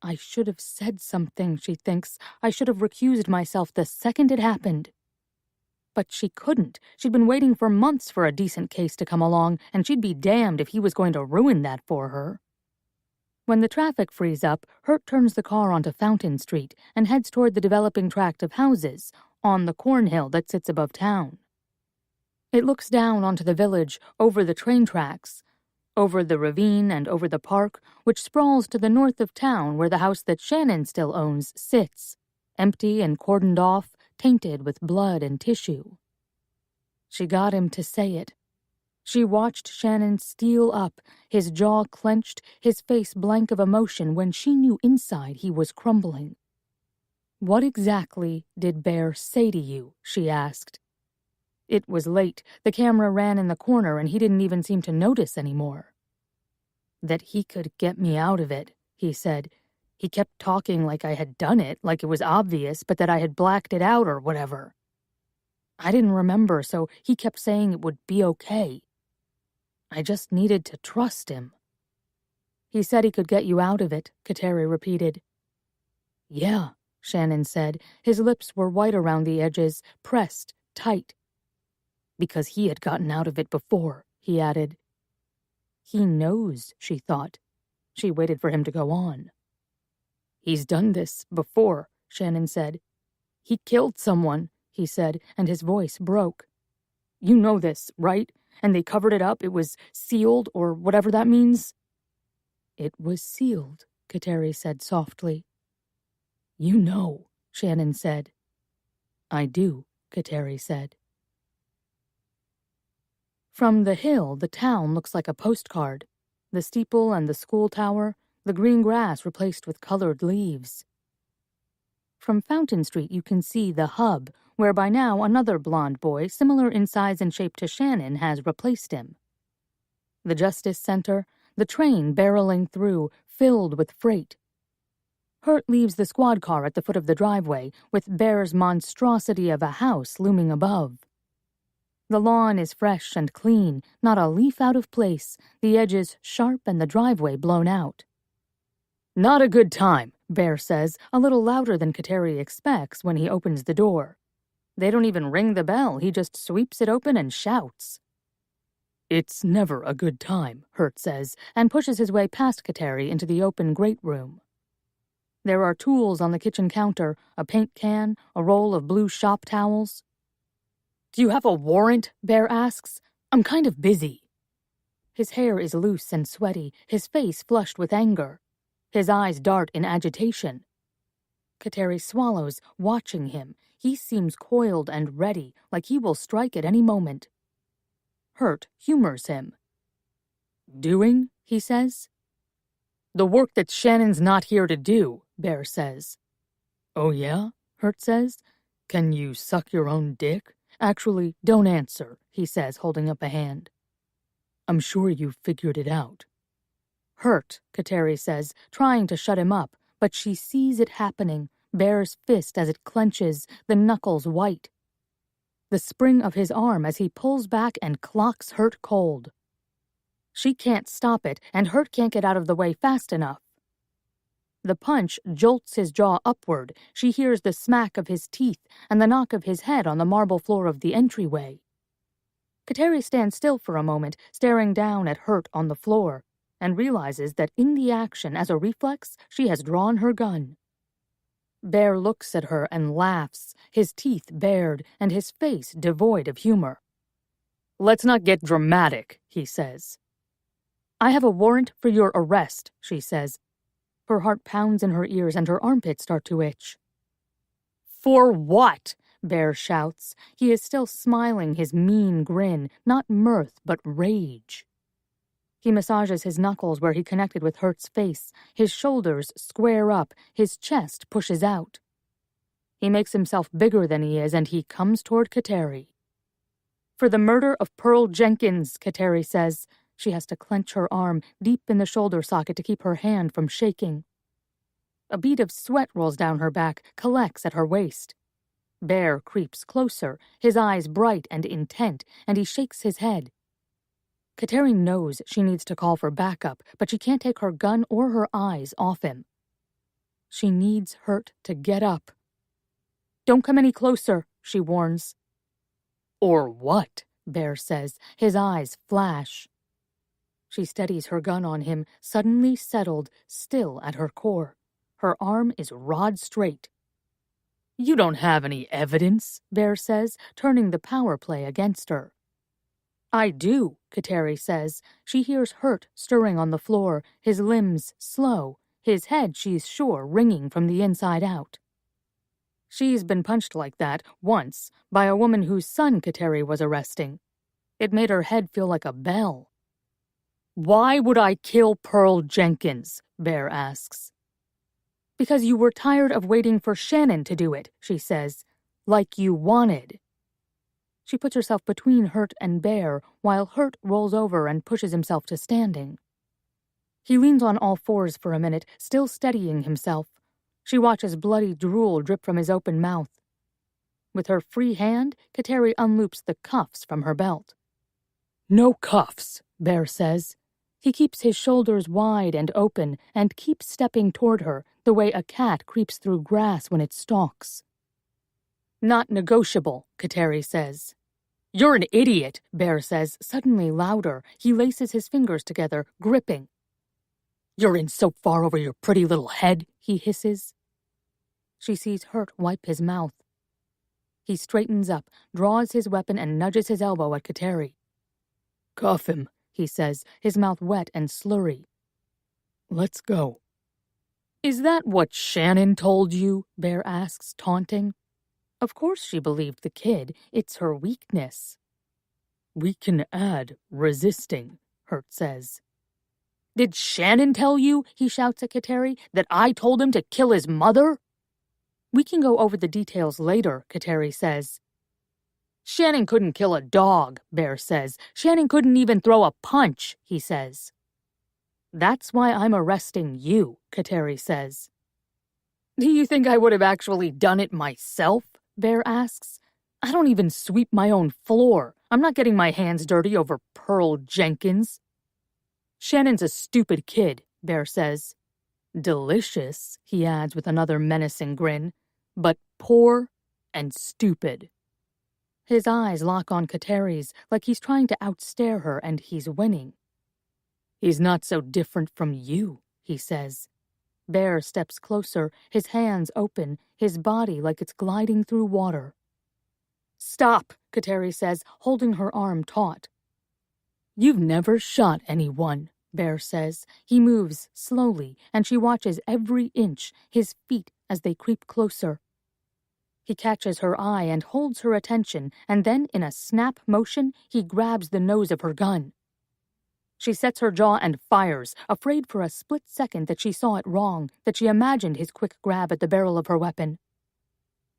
I should have said something, she thinks. I should have recused myself the second it happened. But she couldn't. She'd been waiting for months for a decent case to come along, and she'd be damned if he was going to ruin that for her. When the traffic frees up, Hurt turns the car onto Fountain Street and heads toward the developing tract of houses on the cornhill that sits above town. It looks down onto the village, over the train tracks, over the ravine and over the park, which sprawls to the north of town where the house that Shannon still owns sits, empty and cordoned off, tainted with blood and tissue. She got him to say it. She watched Shannon steel up, his jaw clenched, his face blank of emotion when she knew inside he was crumbling. What exactly did Bear say to you? She asked. It was late. The camera ran in the corner and he didn't even seem to notice anymore. That he could get me out of it, he said. He kept talking like I had done it, like it was obvious, but that I had blacked it out or whatever. I didn't remember, so he kept saying it would be okay. I just needed to trust him. He said he could get you out of it, Kateri repeated. Yeah, Shannon said. His lips were white around the edges, pressed, tight. Because he had gotten out of it before, he added. He knows, she thought. She waited for him to go on. He's done this before, Shannon said. He killed someone, he said, and his voice broke. You know this, right? And they covered it up. It was sealed, or whatever that means. It was sealed, Kateri said softly. You know, Shannon said. I do, Kateri said. From the hill, the town looks like a postcard. The steeple and the school tower, the green grass replaced with colored leaves. From Fountain Street you can see the hub, where by now another blond boy, similar in size and shape to Shannon, has replaced him. The Justice Center, the train barreling through, filled with freight. Hurt leaves the squad car at the foot of the driveway, with Bear's monstrosity of a house looming above. The lawn is fresh and clean, not a leaf out of place, the edges sharp and the driveway blown out. Not a good time, Bear says, a little louder than Kateri expects when he opens the door. They don't even ring the bell, he just sweeps it open and shouts. It's never a good time, Hurt says, and pushes his way past Kateri into the open grate room. There are tools on the kitchen counter, a paint can, a roll of blue shop towels. Do you have a warrant? Bear asks. I'm kind of busy. His hair is loose and sweaty, his face flushed with anger. His eyes dart in agitation. Kateri swallows, watching him. He seems coiled and ready, like he will strike at any moment. Hurt humors him. Doing, he says. The work that Shannon's not here to do, Bear says. Oh yeah? Hurt says. Can you suck your own dick? Actually, don't answer, he says, holding up a hand. I'm sure you've figured it out. Hurt, Kateri says, trying to shut him up, but she sees it happening, Bear's fist as it clenches, the knuckles white. The spring of his arm as he pulls back and clocks Hurt cold. She can't stop it, and Hurt can't get out of the way fast enough. The punch jolts his jaw upward. She hears the smack of his teeth and the knock of his head on the marble floor of the entryway. Kateri stands still for a moment, staring down at Hurt on the floor, and realizes that in the action, as a reflex, she has drawn her gun. Bear looks at her and laughs, his teeth bared and his face devoid of humor. Let's not get dramatic, he says. I have a warrant for your arrest, she says. Her heart pounds in her ears and her armpits start to itch. For what? Bear shouts. He is still smiling his mean grin, not mirth but rage. He massages his knuckles where he connected with Hurt's face. His shoulders square up, his chest pushes out. He makes himself bigger than he is and he comes toward Kateri. For the murder of Pearl Jenkins, Kateri says. She has to clench her arm deep in the shoulder socket to keep her hand from shaking. A bead of sweat rolls down her back, collects at her waist. Bear creeps closer, his eyes bright and intent, and he shakes his head. Kateri knows she needs to call for backup, but she can't take her gun or her eyes off him. She needs Hurt to get up. "Don't come any closer," she warns. "Or what?" Bear says, his eyes flash. She steadies her gun on him, suddenly settled, still at her core. Her arm is rod straight. "You don't have any evidence," Bear says, turning the power play against her. "I do," Kateri says. She hears Hurt stirring on the floor, his limbs slow, his head, she's sure, ringing from the inside out. She's been punched like that, once, by a woman whose son Kateri was arresting. It made her head feel like a bell. "Why would I kill Pearl Jenkins?" Bear asks. "Because you were tired of waiting for Shannon to do it," she says. "Like you wanted." She puts herself between Hurt and Bear, while Hurt rolls over and pushes himself to standing. He leans on all fours for a minute, still steadying himself. She watches bloody drool drip from his open mouth. With her free hand, Kateri unloops the cuffs from her belt. "No cuffs," Bear says. He keeps his shoulders wide and open and keeps stepping toward her, the way a cat creeps through grass when it stalks. "Not negotiable," Kateri says. "You're an idiot," Bear says, suddenly louder. He laces his fingers together, gripping. "You're in so far over your pretty little head," he hisses. She sees Hurt wipe his mouth. He straightens up, draws his weapon, and nudges his elbow at Kateri. "Cuff him," he says, his mouth wet and slurry. "Let's go." "Is that what Shannon told you?" Bear asks, taunting. Of course she believed the kid. It's her weakness. "We can add resisting," Hurt says. "Did Shannon tell you," he shouts at Kateri, "that I told him to kill his mother?" "We can go over the details later," Kateri says. "Shannon couldn't kill a dog," Bear says. "Shannon couldn't even throw a punch," he says. "That's why I'm arresting you," Kateri says. "Do you think I would have actually done it myself?" Bear asks. "I don't even sweep my own floor. I'm not getting my hands dirty over Pearl Jenkins." "Shannon's a stupid kid," Bear says. "Delicious," he adds with another menacing grin, "but poor and stupid." His eyes lock on Kateri's like he's trying to outstare her and he's winning. "He's not so different from you," he says. Bear steps closer, his hands open, his body like it's gliding through water. "Stop," Kateri says, holding her arm taut. "You've never shot anyone," Bear says. He moves slowly, and she watches every inch, his feet as they creep closer. He catches her eye and holds her attention, and then, in a snap motion, he grabs the nose of her gun. She sets her jaw and fires, afraid for a split second that she saw it wrong, that she imagined his quick grab at the barrel of her weapon.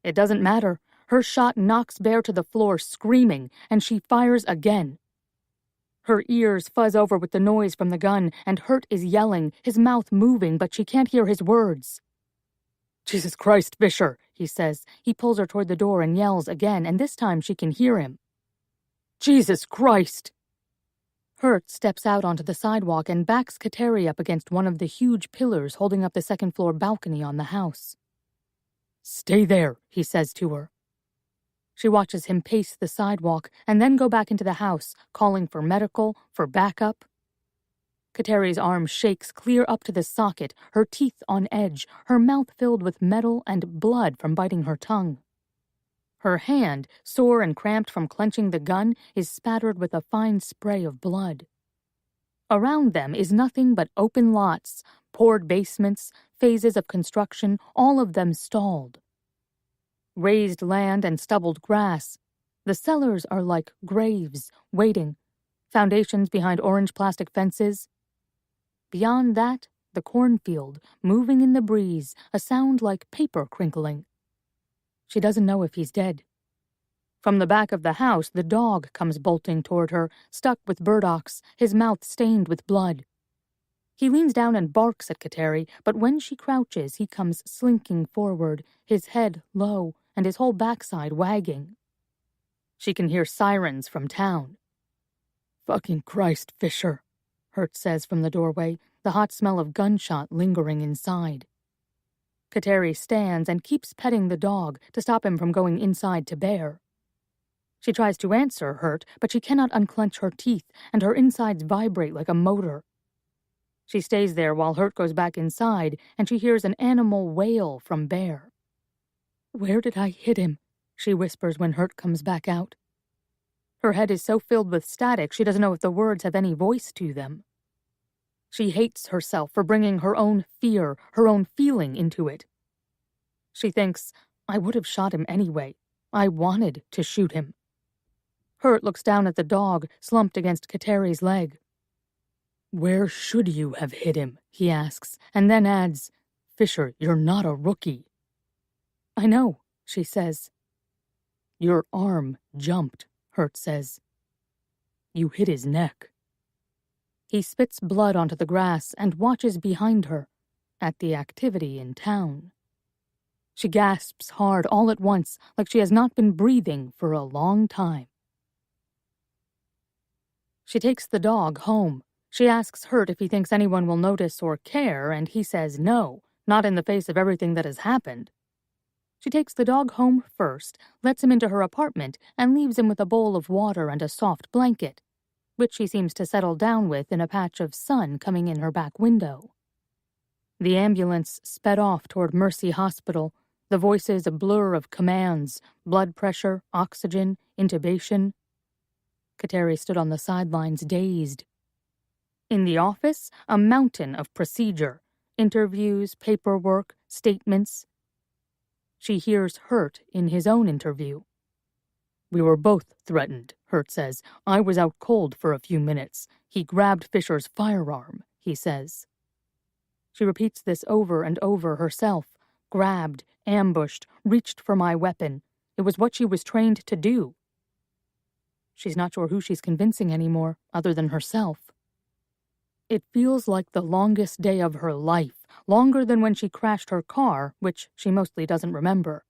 It doesn't matter. Her shot knocks Bear to the floor, screaming, and she fires again. Her ears fuzz over with the noise from the gun, and Hurt is yelling, his mouth moving, but she can't hear his words. "Jesus Christ, Fisher," he says. He pulls her toward the door and yells again, and this time she can hear him. "Jesus Christ!" Hurt steps out onto the sidewalk and backs Kateri up against one of the huge pillars holding up the second-floor balcony on the house. "Stay there," he says to her. She watches him pace the sidewalk and then go back into the house, calling for medical, for backup. Kateri's arm shakes clear up to the socket, her teeth on edge, her mouth filled with metal and blood from biting her tongue. Her hand, sore and cramped from clenching the gun, is spattered with a fine spray of blood. Around them is nothing but open lots, poured basements, phases of construction, all of them stalled. Raised land and stubbled grass. The cellars are like graves, waiting, foundations behind orange plastic fences. Beyond that, the cornfield, moving in the breeze, a sound like paper crinkling. She doesn't know if he's dead. From the back of the house, the dog comes bolting toward her, stuck with burdocks, his mouth stained with blood. He leans down and barks at Kateri, but when she crouches, he comes slinking forward, his head low and his whole backside wagging. She can hear sirens from town. "Fucking Christ, Fisher," Hurt says from the doorway, the hot smell of gunshot lingering inside. Kateri stands and keeps petting the dog to stop him from going inside to Bear. She tries to answer Hurt, but she cannot unclench her teeth, and her insides vibrate like a motor. She stays there while Hurt goes back inside, and she hears an animal wail from Bear. "Where did I hit him?" she whispers when Hurt comes back out. Her head is so filled with static she doesn't know if the words have any voice to them. She hates herself for bringing her own fear, her own feeling into it. She thinks, I would have shot him anyway. I wanted to shoot him. Hurt looks down at the dog, slumped against Kateri's leg. "Where should you have hit him?" he asks, and then adds, "Fisher, you're not a rookie." "I know," she says. "Your arm jumped," Hurt says. "You hit his neck." He spits blood onto the grass and watches behind her, at the activity in town. She gasps hard all at once, like she has not been breathing for a long time. She takes the dog home. She asks Hurt if he thinks anyone will notice or care, and he says no, not in the face of everything that has happened. She takes the dog home first, lets him into her apartment, and leaves him with a bowl of water and a soft blanket, which she seems to settle down with in a patch of sun coming in her back window. The ambulance sped off toward Mercy Hospital, the voices a blur of commands, blood pressure, oxygen, intubation. Kateri stood on the sidelines, dazed. In the office, a mountain of procedure, interviews, paperwork, statements. She hears Hurt in his own interview. "We were both threatened," Hurt says. "I was out cold for a few minutes. He grabbed Fisher's firearm," he says. She repeats this over and over herself. Grabbed, ambushed, reached for my weapon. It was what she was trained to do. She's not sure who she's convincing anymore, other than herself. It feels like the longest day of her life, longer than when she crashed her car, which she mostly doesn't remember.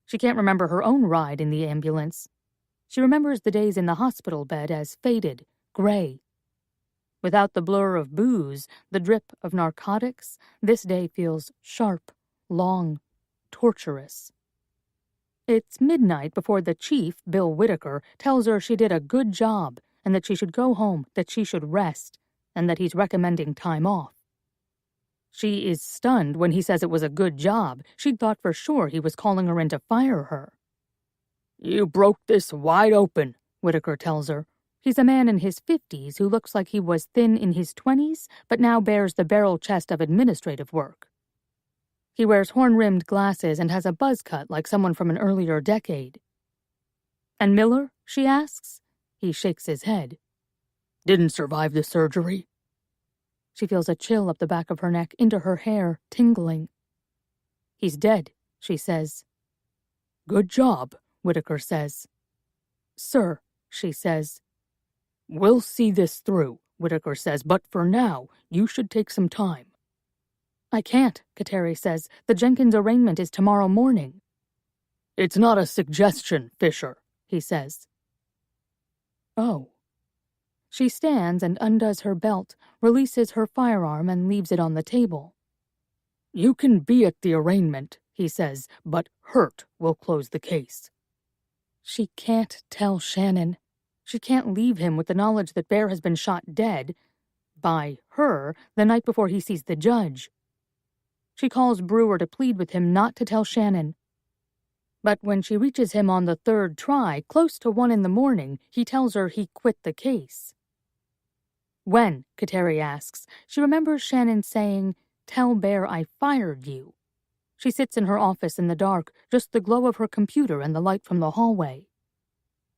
She can't remember her own ride in the ambulance. She remembers the days in the hospital bed as faded, gray. Without the blur of booze, the drip of narcotics, this day feels sharp, long, torturous. It's midnight before the chief, Bill Whitaker, tells her she did a good job and that she should go home, that she should rest, and that he's recommending time off. She is stunned when he says it was a good job. She'd thought for sure he was calling her in to fire her. "You broke this wide open," Whitaker tells her. He's a man in his 50s who looks like he was thin in his 20s, but now bears the barrel chest of administrative work. He wears horn-rimmed glasses and has a buzz cut like someone from an earlier decade. "And Miller?" she asks. He shakes his head. "Didn't survive the surgery." She feels a chill up the back of her neck, into her hair, tingling. "He's dead," she says. "Good job," Whitaker says. "Sir," she says. "We'll see this through," Whitaker says, "but for now, you should take some time." "I can't," Kateri says. "The Jenkins arraignment is tomorrow morning." "It's not a suggestion, Fisher," he says. "Oh." She stands and undoes her belt, releases her firearm and leaves it on the table. "You can be at the arraignment," he says, "but Hurt will close the case." She can't tell Shannon. She can't leave him with the knowledge that Bear has been shot dead, by her, the night before he sees the judge. She calls Brewer to plead with him not to tell Shannon. But when she reaches him on the third try, close to 1 a.m, he tells her he quit the case. When, Kateri asks, she remembers Shannon saying, "Tell Bear I fired you." She sits in her office in the dark, just the glow of her computer and the light from the hallway.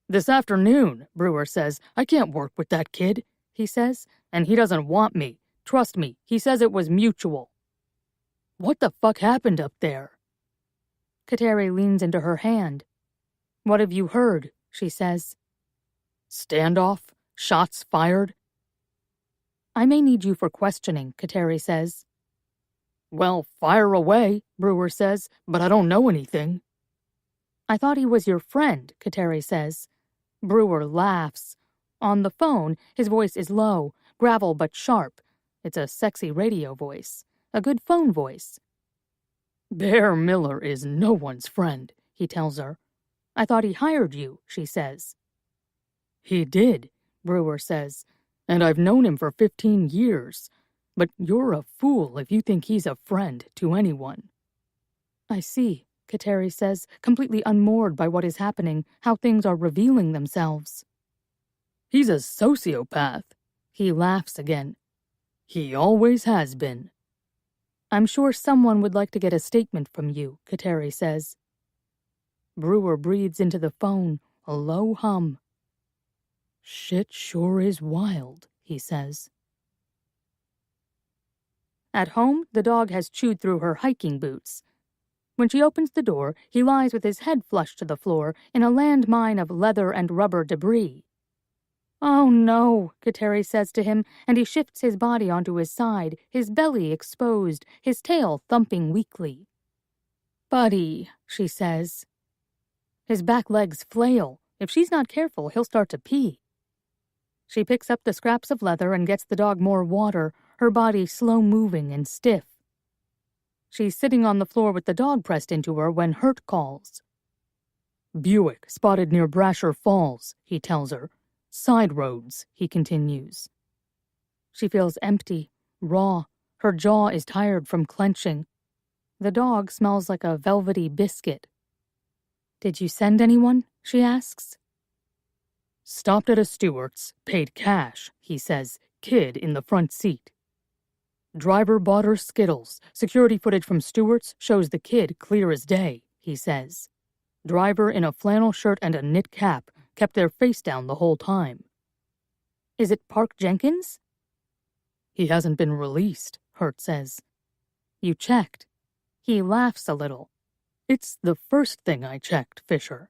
"This afternoon," Brewer says. "I can't work with that kid," he says, "and he doesn't want me. Trust me, he says it was mutual." "What the fuck happened up there?" Kateri leans into her hand. "What have you heard?" she says. "Standoff? Shots fired?" I may need you for questioning, Kateri says. Well, fire away, Brewer says, but I don't know anything. I thought he was your friend, Kateri says. Brewer laughs. On the phone, his voice is low, gravel but sharp. It's a sexy radio voice, a good phone voice. Bear Miller is no one's friend, he tells her. I thought he hired you, she says. He did, Brewer says, and I've known him for 15 years. But you're a fool if you think he's a friend to anyone. I see, Kateri says, completely unmoored by what is happening, how things are revealing themselves. He's a sociopath. He laughs again. He always has been. I'm sure someone would like to get a statement from you, Kateri says. Brewer breathes into the phone, a low hum. Shit sure is wild, he says. At home, the dog has chewed through her hiking boots. When she opens the door, he lies with his head flush to the floor in a landmine of leather and rubber debris. Oh no, Kateri says to him, and he shifts his body onto his side, his belly exposed, his tail thumping weakly. Buddy, she says. His back legs flail. If she's not careful, he'll start to pee. She picks up the scraps of leather and gets the dog more water, her body slow-moving and stiff. She's sitting on the floor with the dog pressed into her when Hurt calls. Buick, spotted near Brasher Falls, he tells her. Side roads, he continues. She feels empty, raw. Her jaw is tired from clenching. The dog smells like a velvety biscuit. Did you send anyone? She asks. Stopped at a Stewart's, paid cash, he says, kid in the front seat. Driver bought her Skittles. Security footage from Stewart's shows the kid clear as day, he says. Driver in a flannel shirt and a knit cap kept their face down the whole time. Is it Park Jenkins? He hasn't been released, Hurt says. You checked. He laughs a little. It's the first thing I checked, Fisher.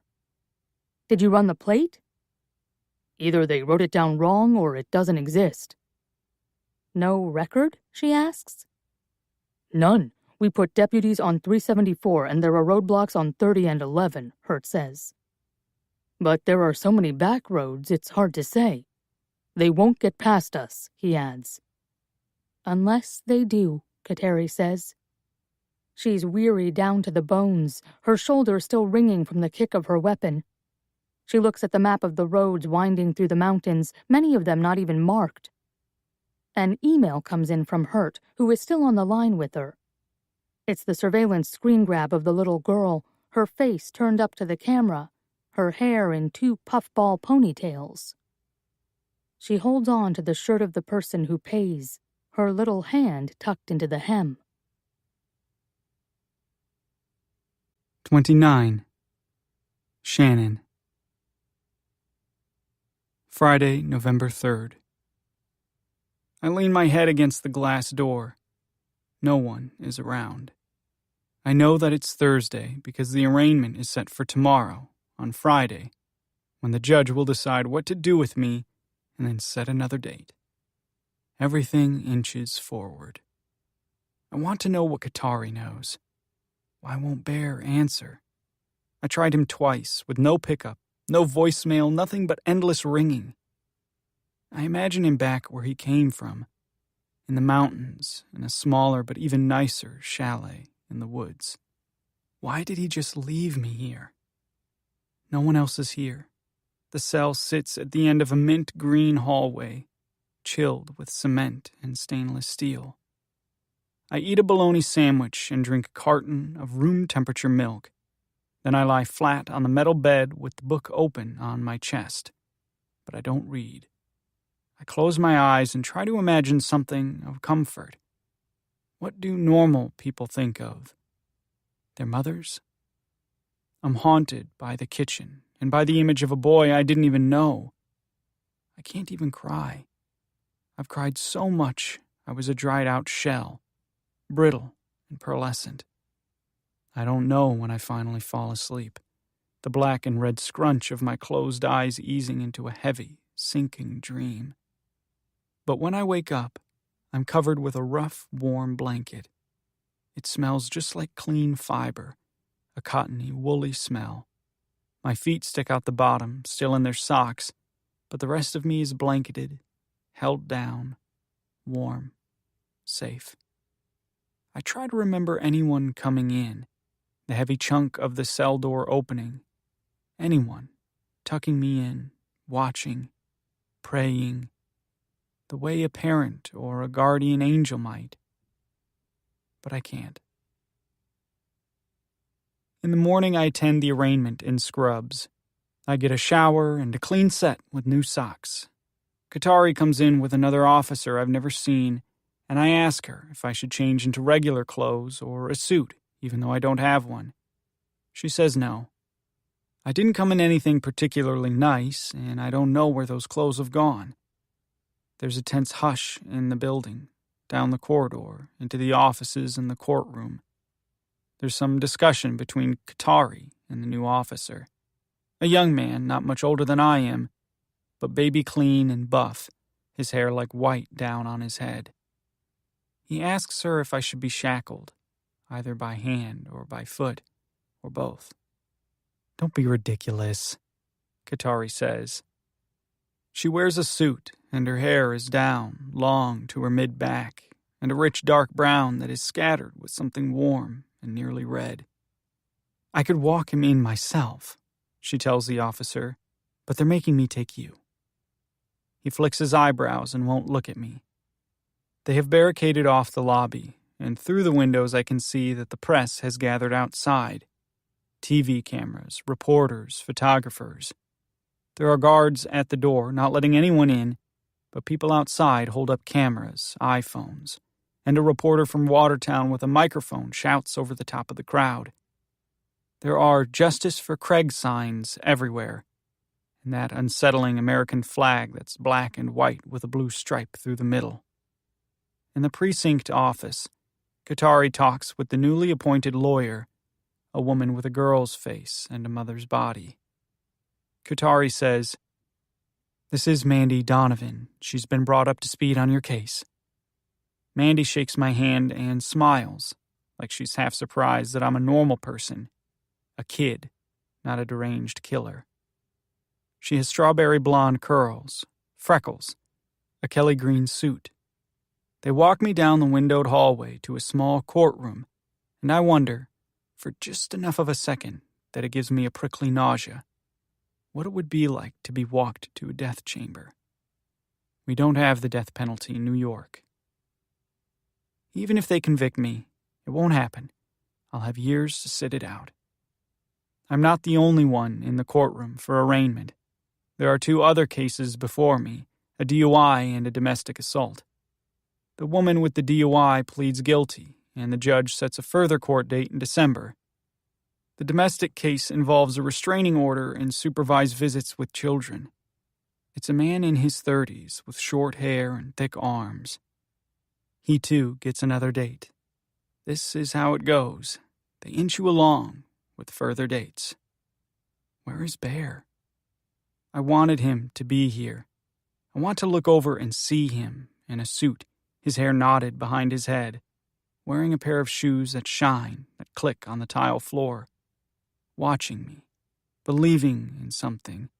Did you run the plate? Either they wrote it down wrong or it doesn't exist. No record? She asks. None. We put deputies on 374 and there are roadblocks on 30 and 11, Hurt says. But there are so many back roads, it's hard to say. They won't get past us, he adds. Unless they do, Kateri says. She's weary down to the bones, her shoulder still ringing from the kick of her weapon. She looks at the map of the roads winding through the mountains, many of them not even marked. An email comes in from Hurt, who is still on the line with her. It's the surveillance screen grab of the little girl, her face turned up to the camera, her hair in 2 puffball ponytails. She holds on to the shirt of the person who pays, her little hand tucked into the hem. 29. Shannon. Friday, November 3rd. I lean my head against the glass door. No one is around. I know that it's Thursday because the arraignment is set for tomorrow, on Friday, when the judge will decide what to do with me and then set another date. Everything inches forward. I want to know what Katari knows. Why won't Bear answer? I tried him twice, with no pickup, no voicemail, nothing but endless ringing. I imagine him back where he came from, in the mountains, in a smaller but even nicer chalet in the woods. Why did he just leave me here? No one else is here. The cell sits at the end of a mint green hallway, chilled with cement and stainless steel. I eat a bologna sandwich and drink a carton of room-temperature milk. Then I lie flat on the metal bed with the book open on my chest. But I don't read. I close my eyes and try to imagine something of comfort. What do normal people think of? Their mothers? I'm haunted by the kitchen and by the image of a boy I didn't even know. I can't even cry. I've cried so much I was a dried-out shell, brittle and pearlescent. I don't know when I finally fall asleep, the black and red scrunch of my closed eyes easing into a heavy, sinking dream. But when I wake up, I'm covered with a rough, warm blanket. It smells just like clean fiber, a cottony, woolly smell. My feet stick out the bottom, still in their socks, but the rest of me is blanketed, held down, warm, safe. I try to remember anyone coming in, the heavy chunk of the cell door opening, anyone tucking me in, watching, praying, the way a parent or a guardian angel might. But I can't. In the morning, I attend the arraignment in scrubs. I get a shower and a clean set with new socks. Katari comes in with another officer I've never seen, and I ask her if I should change into regular clothes or a suit, even though I don't have one. She says no. I didn't come in anything particularly nice, and I don't know where those clothes have gone. There's a tense hush in the building, down the corridor, into the offices and the courtroom. There's some discussion between Katari and the new officer. A young man, not much older than I am, but baby clean and buff, his hair like white down on his head. He asks her if I should be shackled, either by hand or by foot, or both. "Don't be ridiculous," Katari says. She wears a suit, and her hair is down, long to her mid-back, and a rich dark brown that is scattered with something warm and nearly red. "I could walk him in myself," she tells the officer, "but they're making me take you." He flicks his eyebrows and won't look at me. They have barricaded off the lobby, and through the windows I can see that the press has gathered outside. TV cameras, reporters, photographers. There are guards at the door, not letting anyone in, but people outside hold up cameras, iPhones, and a reporter from Watertown with a microphone shouts over the top of the crowd. There are Justice for Craig signs everywhere, and that unsettling American flag that's black and white with a blue stripe through the middle. In the precinct office, Katari talks with the newly appointed lawyer, a woman with a girl's face and a mother's body. Katari says, "This is Mandy Donovan. She's been brought up to speed on your case." Mandy shakes my hand and smiles, like she's half surprised that I'm a normal person, a kid, not a deranged killer. She has strawberry blonde curls, freckles, a Kelly green suit. They walk me down the windowed hallway to a small courtroom, and I wonder, for just enough of a second that it gives me a prickly nausea, what it would be like to be walked to a death chamber. We don't have the death penalty in New York. Even if they convict me, it won't happen. I'll have years to sit it out. I'm not the only one in the courtroom for arraignment. There are 2 other cases before me, a DUI and a domestic assault. The woman with the DUI pleads guilty, and the judge sets a further court date in December. The domestic case involves a restraining order and supervised visits with children. It's a man in his 30s with short hair and thick arms. He, too, gets another date. This is how it goes. They inch you along with further dates. Where is Bear? I wanted him to be here. I want to look over and see him in a suit, his hair knotted behind his head, wearing a pair of shoes that shine, that click on the tile floor, watching me, believing in something.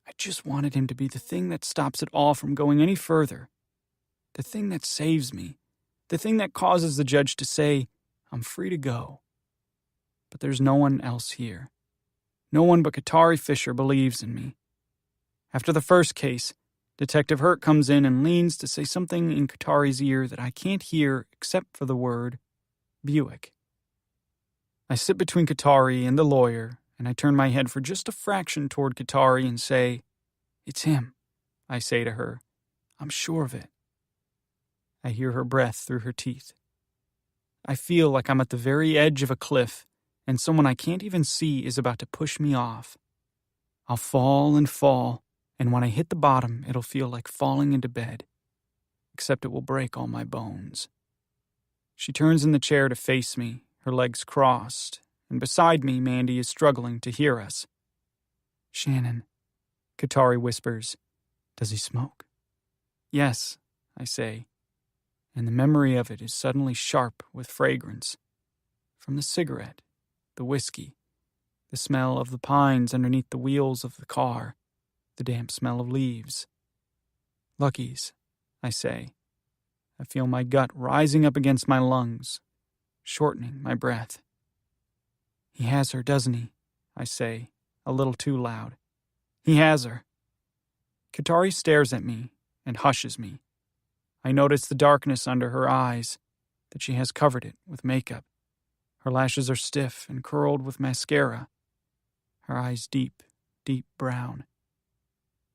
I just wanted him to be the thing that stops it all from going any further, the thing that saves me, the thing that causes the judge to say, "I'm free to go." But there's no one else here. No one but Katari Fisher believes in me. After the first case, Detective Hurt comes in and leans to say something in Katari's ear that I can't hear except for the word Buick. I sit between Katari and the lawyer, and I turn my head for just a fraction toward Katari and say, "It's him," I say to her. "I'm sure of it." I hear her breath through her teeth. I feel like I'm at the very edge of a cliff, and someone I can't even see is about to push me off. I'll fall and fall, and when I hit the bottom, it'll feel like falling into bed, except it will break all my bones. She turns in the chair to face me, her legs crossed, and beside me, Mandy is struggling to hear us. "Shannon," Katari whispers, "does he smoke?" Yes, I say, and the memory of it is suddenly sharp with fragrance. From the cigarette, the whiskey, the smell of the pines underneath the wheels of the car, the damp smell of leaves. Lucky's, I say. I feel my gut rising up against my lungs, shortening my breath. He has her, doesn't he? I say, a little too loud. He has her. Katari stares at me and hushes me. I notice the darkness under her eyes, that she has covered it with makeup. Her lashes are stiff and curled with mascara. Her eyes deep, deep brown.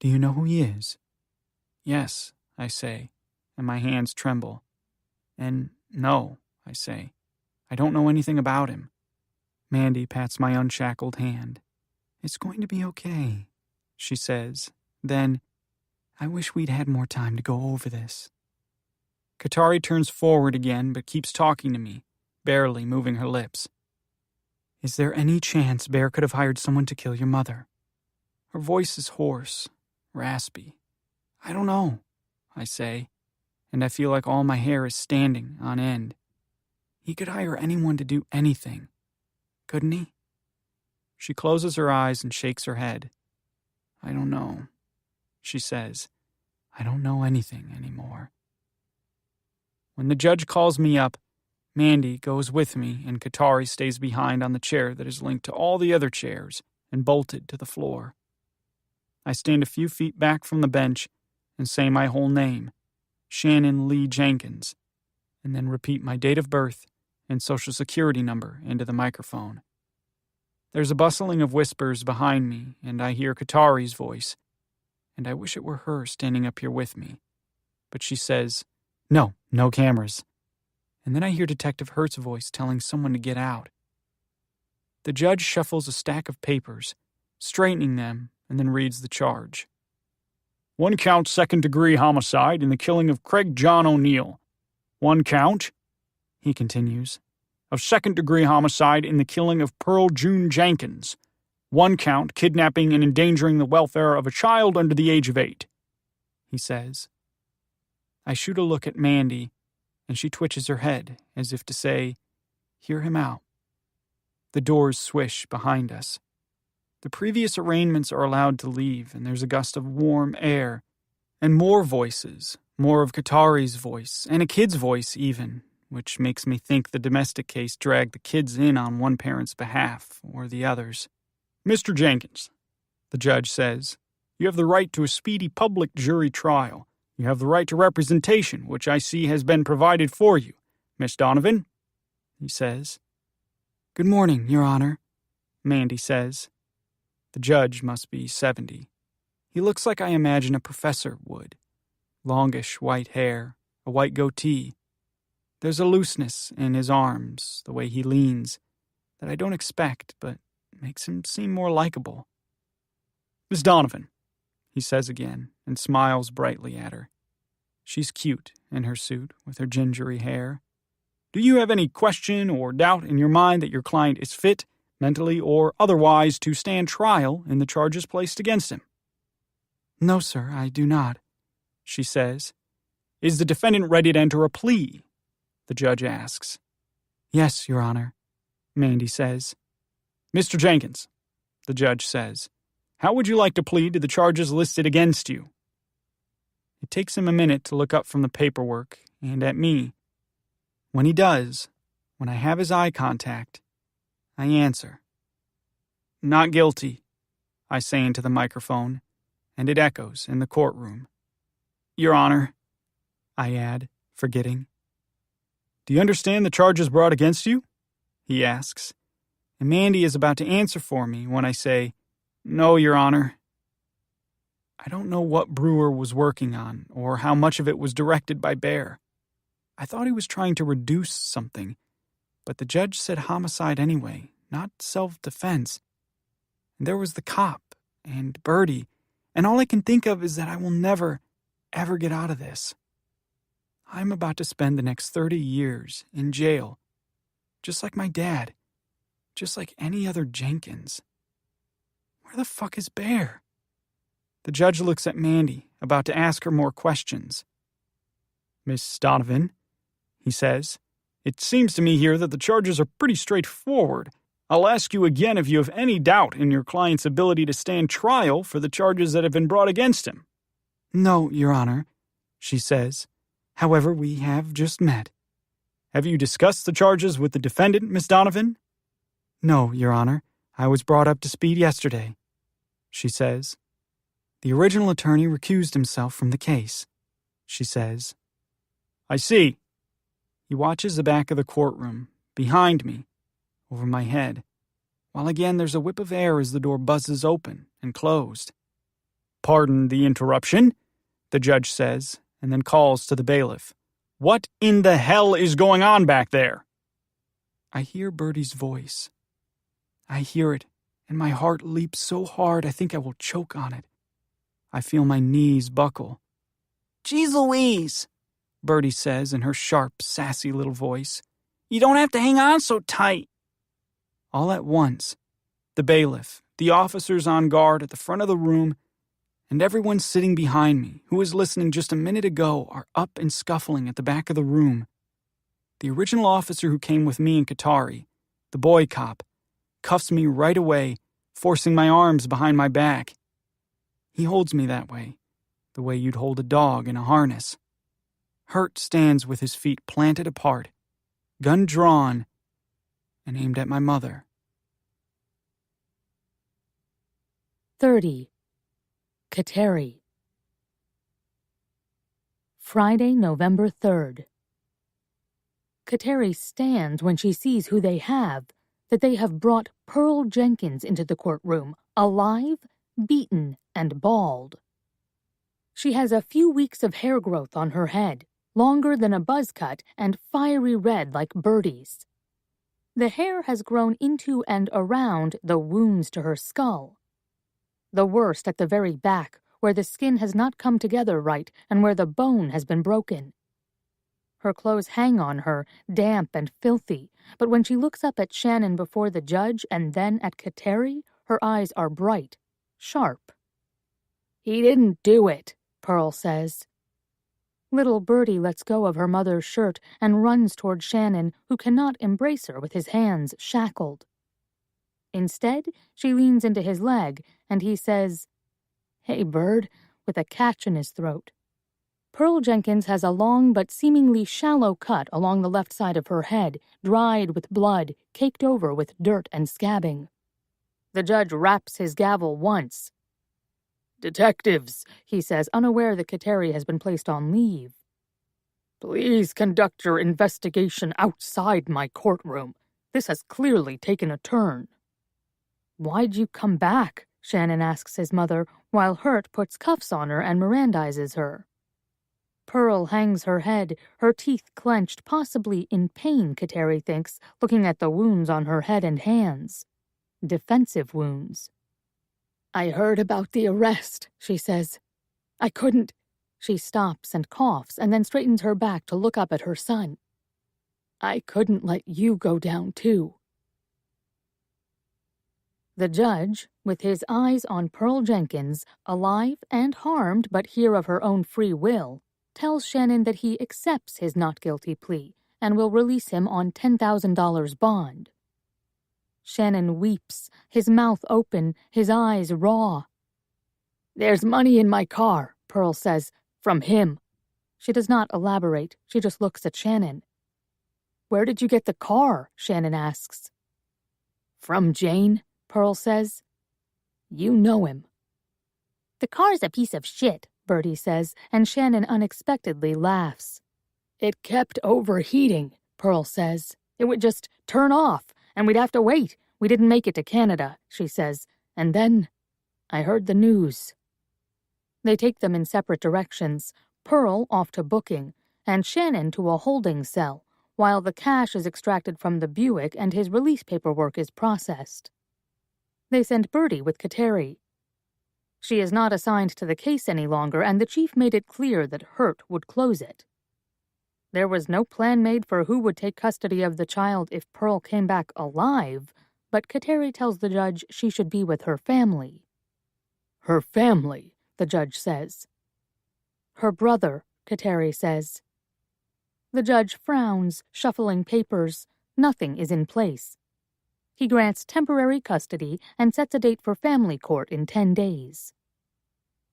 Do you know who he is? Yes, I say, and my hands tremble. And no, I say, I don't know anything about him. Mandy pats my unshackled hand. It's going to be okay, she says. Then, I wish we'd had more time to go over this. Katari turns forward again, but keeps talking to me, barely moving her lips. Is there any chance Bear could have hired someone to kill your mother? Her voice is hoarse, raspy. I don't know, I say, and I feel like all my hair is standing on end. He could hire anyone to do anything, couldn't he? She closes her eyes and shakes her head. I don't know, she says. I don't know anything anymore. When the judge calls me up, Mandy goes with me and Katari stays behind on the chair that is linked to all the other chairs and bolted to the floor. I stand a few feet back from the bench and say my whole name, Shannon Lee Jenkins, and then repeat my date of birth and social security number into the microphone. There's a bustling of whispers behind me, and I hear Katari's voice, and I wish it were her standing up here with me. But she says, No cameras. And then I hear Detective Hurt's voice telling someone to get out. The judge shuffles a stack of papers, straightening them, and then reads the charge. 1 count second-degree homicide in the killing of Craig John O'Neill. 1 count, he continues, of second-degree homicide in the killing of Pearl June Jenkins. 1 count kidnapping and endangering the welfare of a child under the age of 8, he says. I shoot a look at Mandy, and she twitches her head as if to say, hear him out. The doors swish behind us. The previous arraignments are allowed to leave, and there's a gust of warm air, and more voices, more of Katari's voice, and a kid's voice even, which makes me think the domestic case dragged the kids in on one parent's behalf, or the other's. Mr. Jenkins, the judge says, you have the right to a speedy public jury trial. You have the right to representation, which I see has been provided for you. Miss Donovan, he says. Good morning, Your Honor, Mandy says. The judge must be 70. He looks like I imagine a professor would. Longish white hair, a white goatee. There's a looseness in his arms, the way he leans, that I don't expect, but makes him seem more likable. Miss Donovan, he says again, and smiles brightly at her. She's cute in her suit, with her gingery hair. Do you have any question or doubt in your mind that your client is fit, mentally or otherwise, to stand trial in the charges placed against him? No, sir, I do not, she says. Is the defendant ready to enter a plea? The judge asks. Yes, Your Honor, Mandy says. Mr. Jenkins, the judge says, how would you like to plead to the charges listed against you? It takes him a minute to look up from the paperwork and at me. When he does, when I have his eye contact, I answer. Not guilty, I say into the microphone, and it echoes in the courtroom. Your Honor, I add, forgetting. Do you understand the charges brought against you? He asks, and Mandy is about to answer for me when I say, No, Your Honor. I don't know what Brewer was working on, or how much of it was directed by Bear. I thought he was trying to reduce something, but the judge said homicide anyway, not self-defense. And there was the cop, and Bertie, and all I can think of is that I will never, ever get out of this. I'm about to spend the next 30 years in jail, just like my dad, just like any other Jenkins. Where the fuck is Bear? The judge looks at Mandy, about to ask her more questions. "Miss Donovan," he says, "it seems to me here that the charges are pretty straightforward. I'll ask you again if you have any doubt in your client's ability to stand trial for the charges that have been brought against him." "No, Your Honor," she says. "However, we have just met." "Have you discussed the charges with the defendant, Miss Donovan?" "No, Your Honor. I was brought up to speed yesterday," she says. "The original attorney recused himself from the case," she says. "I see." He watches the back of the courtroom, behind me, over my head, while again there's a whip of air as the door buzzes open and closed. "Pardon the interruption," the judge says, and then calls to the bailiff. "What in the hell is going on back there?" I hear Bertie's voice. I hear it, and my heart leaps so hard I think I will choke on it. I feel my knees buckle. "Geez Louise," Bertie says in her sharp, sassy little voice. "You don't have to hang on so tight." All at once, the bailiff, the officers on guard at the front of the room, and everyone sitting behind me who was listening just a minute ago are up and scuffling at the back of the room. The original officer who came with me and Katari, the boy cop, cuffs me right away, forcing my arms behind my back. He holds me that way, the way you'd hold a dog in a harness. Hurt stands with his feet planted apart, gun drawn, and aimed at my mother. 30. Kateri. Friday, November 3rd. Kateri stands when she sees who they have, that they have brought Pearl Jenkins into the courtroom, alive, beaten, and bald. She has a few weeks of hair growth on her head, longer than a buzz cut and fiery red like Bertie's. The hair has grown into and around the wounds to her skull. The worst at the very back, where the skin has not come together right and where the bone has been broken. Her clothes hang on her, damp and filthy, but when she looks up at Shannon before the judge and then at Kateri, her eyes are bright, sharp. "He didn't do it," Pearl says. Little Bertie lets go of her mother's shirt and runs toward Shannon, who cannot embrace her with his hands shackled. Instead, she leans into his leg, and he says, "Hey, Bird," with a catch in his throat. Pearl Jenkins has a long but seemingly shallow cut along the left side of her head, dried with blood, caked over with dirt and scabbing. The judge raps his gavel once. "Detectives," he says, unaware that Kateri has been placed on leave. "Please conduct your investigation outside my courtroom. This has clearly taken a turn." "Why'd you come back?" Shannon asks his mother, while Hurt puts cuffs on her and Mirandizes her. Pearl hangs her head, her teeth clenched, possibly in pain, Kateri thinks, looking at the wounds on her head and hands. Defensive wounds. "I heard about the arrest," she says. "I couldn't—" She stops and coughs and then straightens her back to look up at her son. "I couldn't let you go down, too." The judge, with his eyes on Pearl Jenkins, alive and harmed but here of her own free will, tells Shannon that he accepts his not guilty plea and will release him on $10,000 bond. Shannon weeps, his mouth open, his eyes raw. "There's money in my car," Pearl says, "from him." She does not elaborate, she just looks at Shannon. "Where did you get the car?" Shannon asks. "From Jane," Pearl says. "You know him." "The car's a piece of shit," Bertie says, and Shannon unexpectedly laughs. "It kept overheating," Pearl says. "It would just turn off, and we'd have to wait. We didn't make it to Canada," she says. "And then I heard the news." They take them in separate directions, Pearl off to booking, and Shannon to a holding cell, while the cash is extracted from the Buick and his release paperwork is processed. They send Bertie with Kateri. She is not assigned to the case any longer, and the chief made it clear that Hurt would close it. There was no plan made for who would take custody of the child if Pearl came back alive, but Kateri tells the judge she should be with her family. "Her family," the judge says. Her brother, Kateri says. The judge frowns, shuffling papers. Nothing is in place. He grants temporary custody and sets a date for family court in 10 days.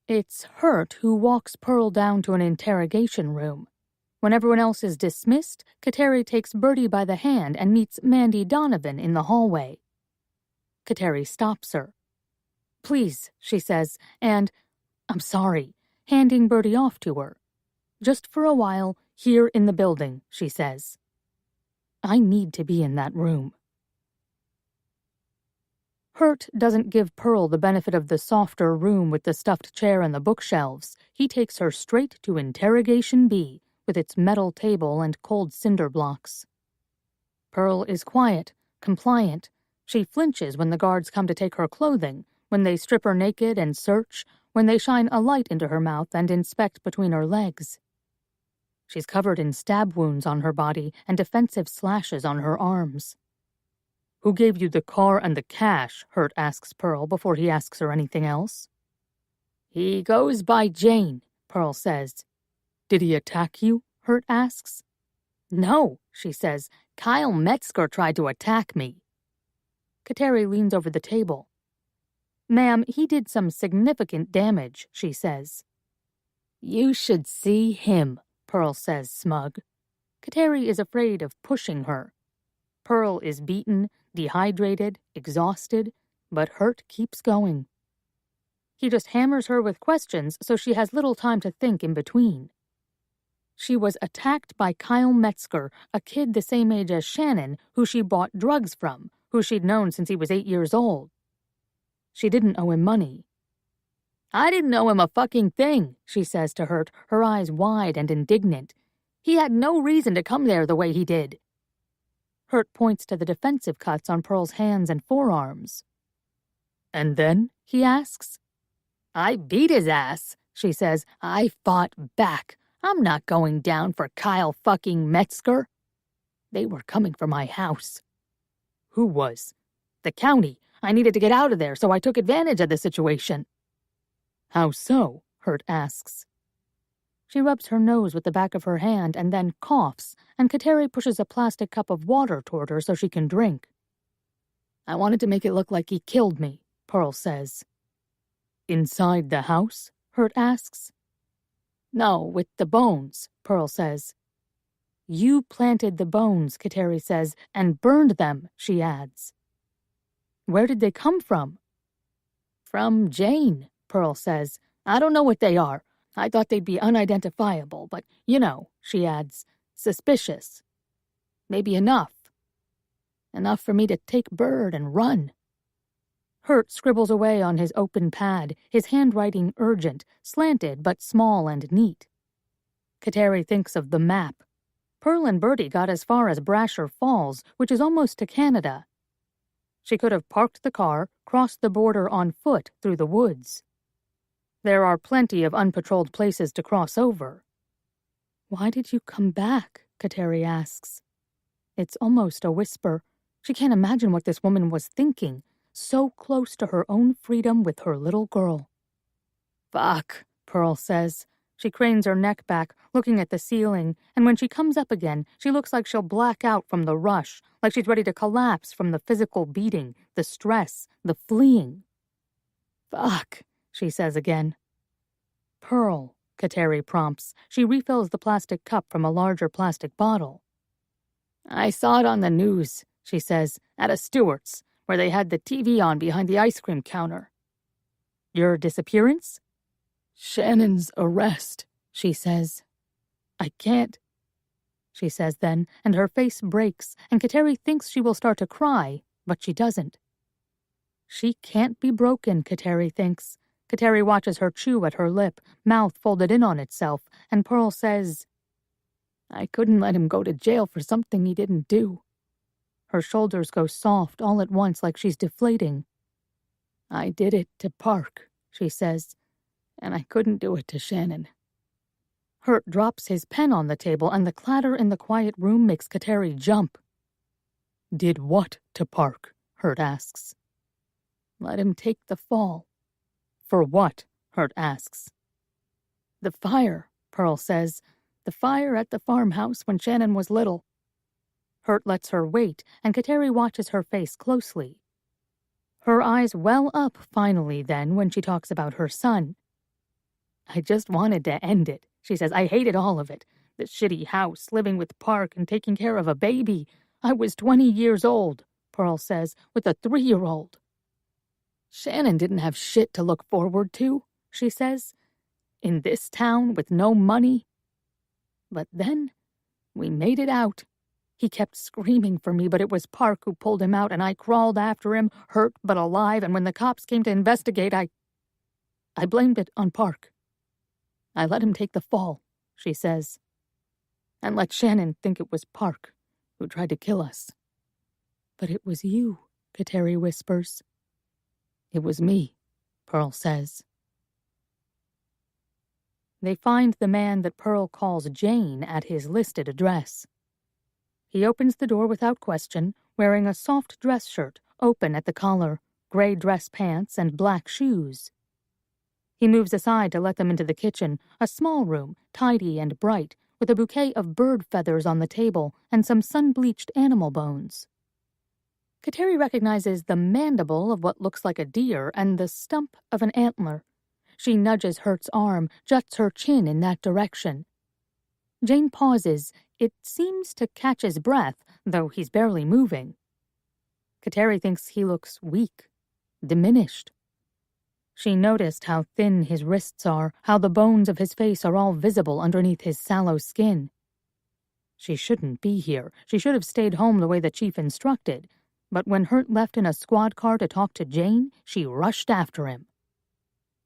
It's Hurt who walks Pearl down to an interrogation room. When everyone else is dismissed, Kateri takes Bertie by the hand and meets Mandy Donovan in the hallway. Kateri stops her. "Please," she says, and, "I'm sorry," handing Bertie off to her. "Just for a while, here in the building," she says. I need to be in that room. Hurt doesn't give Pearl the benefit of the softer room with the stuffed chair and the bookshelves. He takes her straight to Interrogation B, with its metal table and cold cinder blocks. Pearl is quiet, compliant. She flinches when the guards come to take her clothing, when they strip her naked and search, when they shine a light into her mouth and inspect between her legs. She's covered in stab wounds on her body and defensive slashes on her arms. "Who gave you the car and the cash?" Hurt asks Pearl before he asks her anything else. "He goes by Jane," Pearl says. "Did he attack you?" Hurt asks. "No," she says. "Kyle Metzger tried to attack me." Kateri leans over the table. "Ma'am, he did some significant damage," she says. "You should see him," Pearl says, smug. Kateri is afraid of pushing her. Pearl is beaten, dehydrated, exhausted, but Hurt keeps going. He just hammers her with questions so she has little time to think in between. She was attacked by Kyle Metzger, a kid the same age as Shannon, who she bought drugs from, who she'd known since he was 8 years old. She didn't owe him money. "I didn't owe him a fucking thing," she says to Hurt, her eyes wide and indignant. "He had no reason to come there the way he did." Hurt points to the defensive cuts on Pearl's hands and forearms. "And then?" he asks. "I beat his ass," she says. "I fought back. I'm not going down for Kyle fucking Metzger." "They were coming for my house." "Who was?" "The county. I needed to get out of there, so I took advantage of the situation." "How so?" Hurt asks. She rubs her nose with the back of her hand and then coughs, and Kateri pushes a plastic cup of water toward her so she can drink. "I wanted to make it look like he killed me," Pearl says. "Inside the house?" Hurt asks. "No, with the bones," Pearl says. "You planted the bones," Kateri says, "and burned them," she adds. "Where did they come from?" "From Jane," Pearl says. "I don't know what they are. I thought they'd be unidentifiable, but, you know," she adds, "suspicious. Maybe enough. Enough for me to take Bird and run." Hurt scribbles away on his open pad, his handwriting urgent, slanted but small and neat. Kateri thinks of the map. Pearl and Bertie got as far as Brasher Falls, which is almost to Canada. She could have parked the car, crossed the border on foot through the woods. There are plenty of unpatrolled places to cross over. "Why did you come back?" Kateri asks. It's almost a whisper. She can't imagine what this woman was thinking, so close to her own freedom with her little girl. "Fuck," Pearl says. She cranes her neck back, looking at the ceiling, and when she comes up again, she looks like she'll black out from the rush, like she's ready to collapse from the physical beating, the stress, the fleeing. "Fuck," she says again. "Pearl," Kateri prompts. She refills the plastic cup from a larger plastic bottle. "I saw it on the news," she says, "at a Stewart's, where they had the TV on behind the ice cream counter." "Your disappearance?" "Shannon's arrest," she says. "I can't," she says then, and her face breaks, and Kateri thinks she will start to cry, but she doesn't. She can't be broken, Kateri thinks. Kateri watches her chew at her lip, mouth folded in on itself, and Pearl says, "I couldn't let him go to jail for something he didn't do." Her shoulders go soft all at once like she's deflating. "I did it to Park," she says, "and I couldn't do it to Shannon." Hurt drops his pen on the table, and the clatter in the quiet room makes Kateri jump. "Did what to Park?" Hurt asks. "Let him take the fall." "For what?" Hurt asks. "The fire," Pearl says. "The fire at the farmhouse when Shannon was little." Hurt lets her wait, and Kateri watches her face closely. Her eyes well up finally then when she talks about her son. "I just wanted to end it," she says. "I hated all of it. The shitty house, living with Park, and taking care of a baby. I was 20 years old," Pearl says, "with a 3-year-old. Shannon didn't have shit to look forward to," she says. "In this town with no money. But then we made it out. He kept screaming for me, but it was Park who pulled him out, and I crawled after him, hurt but alive, and when the cops came to investigate, I blamed it on Park. I let him take the fall," she says, "and let Shannon think it was Park who tried to kill us." "But it was you," Kateri whispers. "It was me," Pearl says. They find the man that Pearl calls Jane at his listed address. He opens the door without question, wearing a soft dress shirt, open at the collar, gray dress pants, and black shoes. He moves aside to let them into the kitchen, a small room, tidy and bright, with a bouquet of bird feathers on the table and some sun-bleached animal bones. Kateri recognizes the mandible of what looks like a deer and the stump of an antler. She nudges Hurt's arm, juts her chin in that direction. Jane pauses. It seems to catch his breath, though he's barely moving. Kateri thinks he looks weak, diminished. She noticed how thin his wrists are, how the bones of his face are all visible underneath his sallow skin. She shouldn't be here. She should have stayed home the way the chief instructed. But when Hurt left in a squad car to talk to Jane, she rushed after him.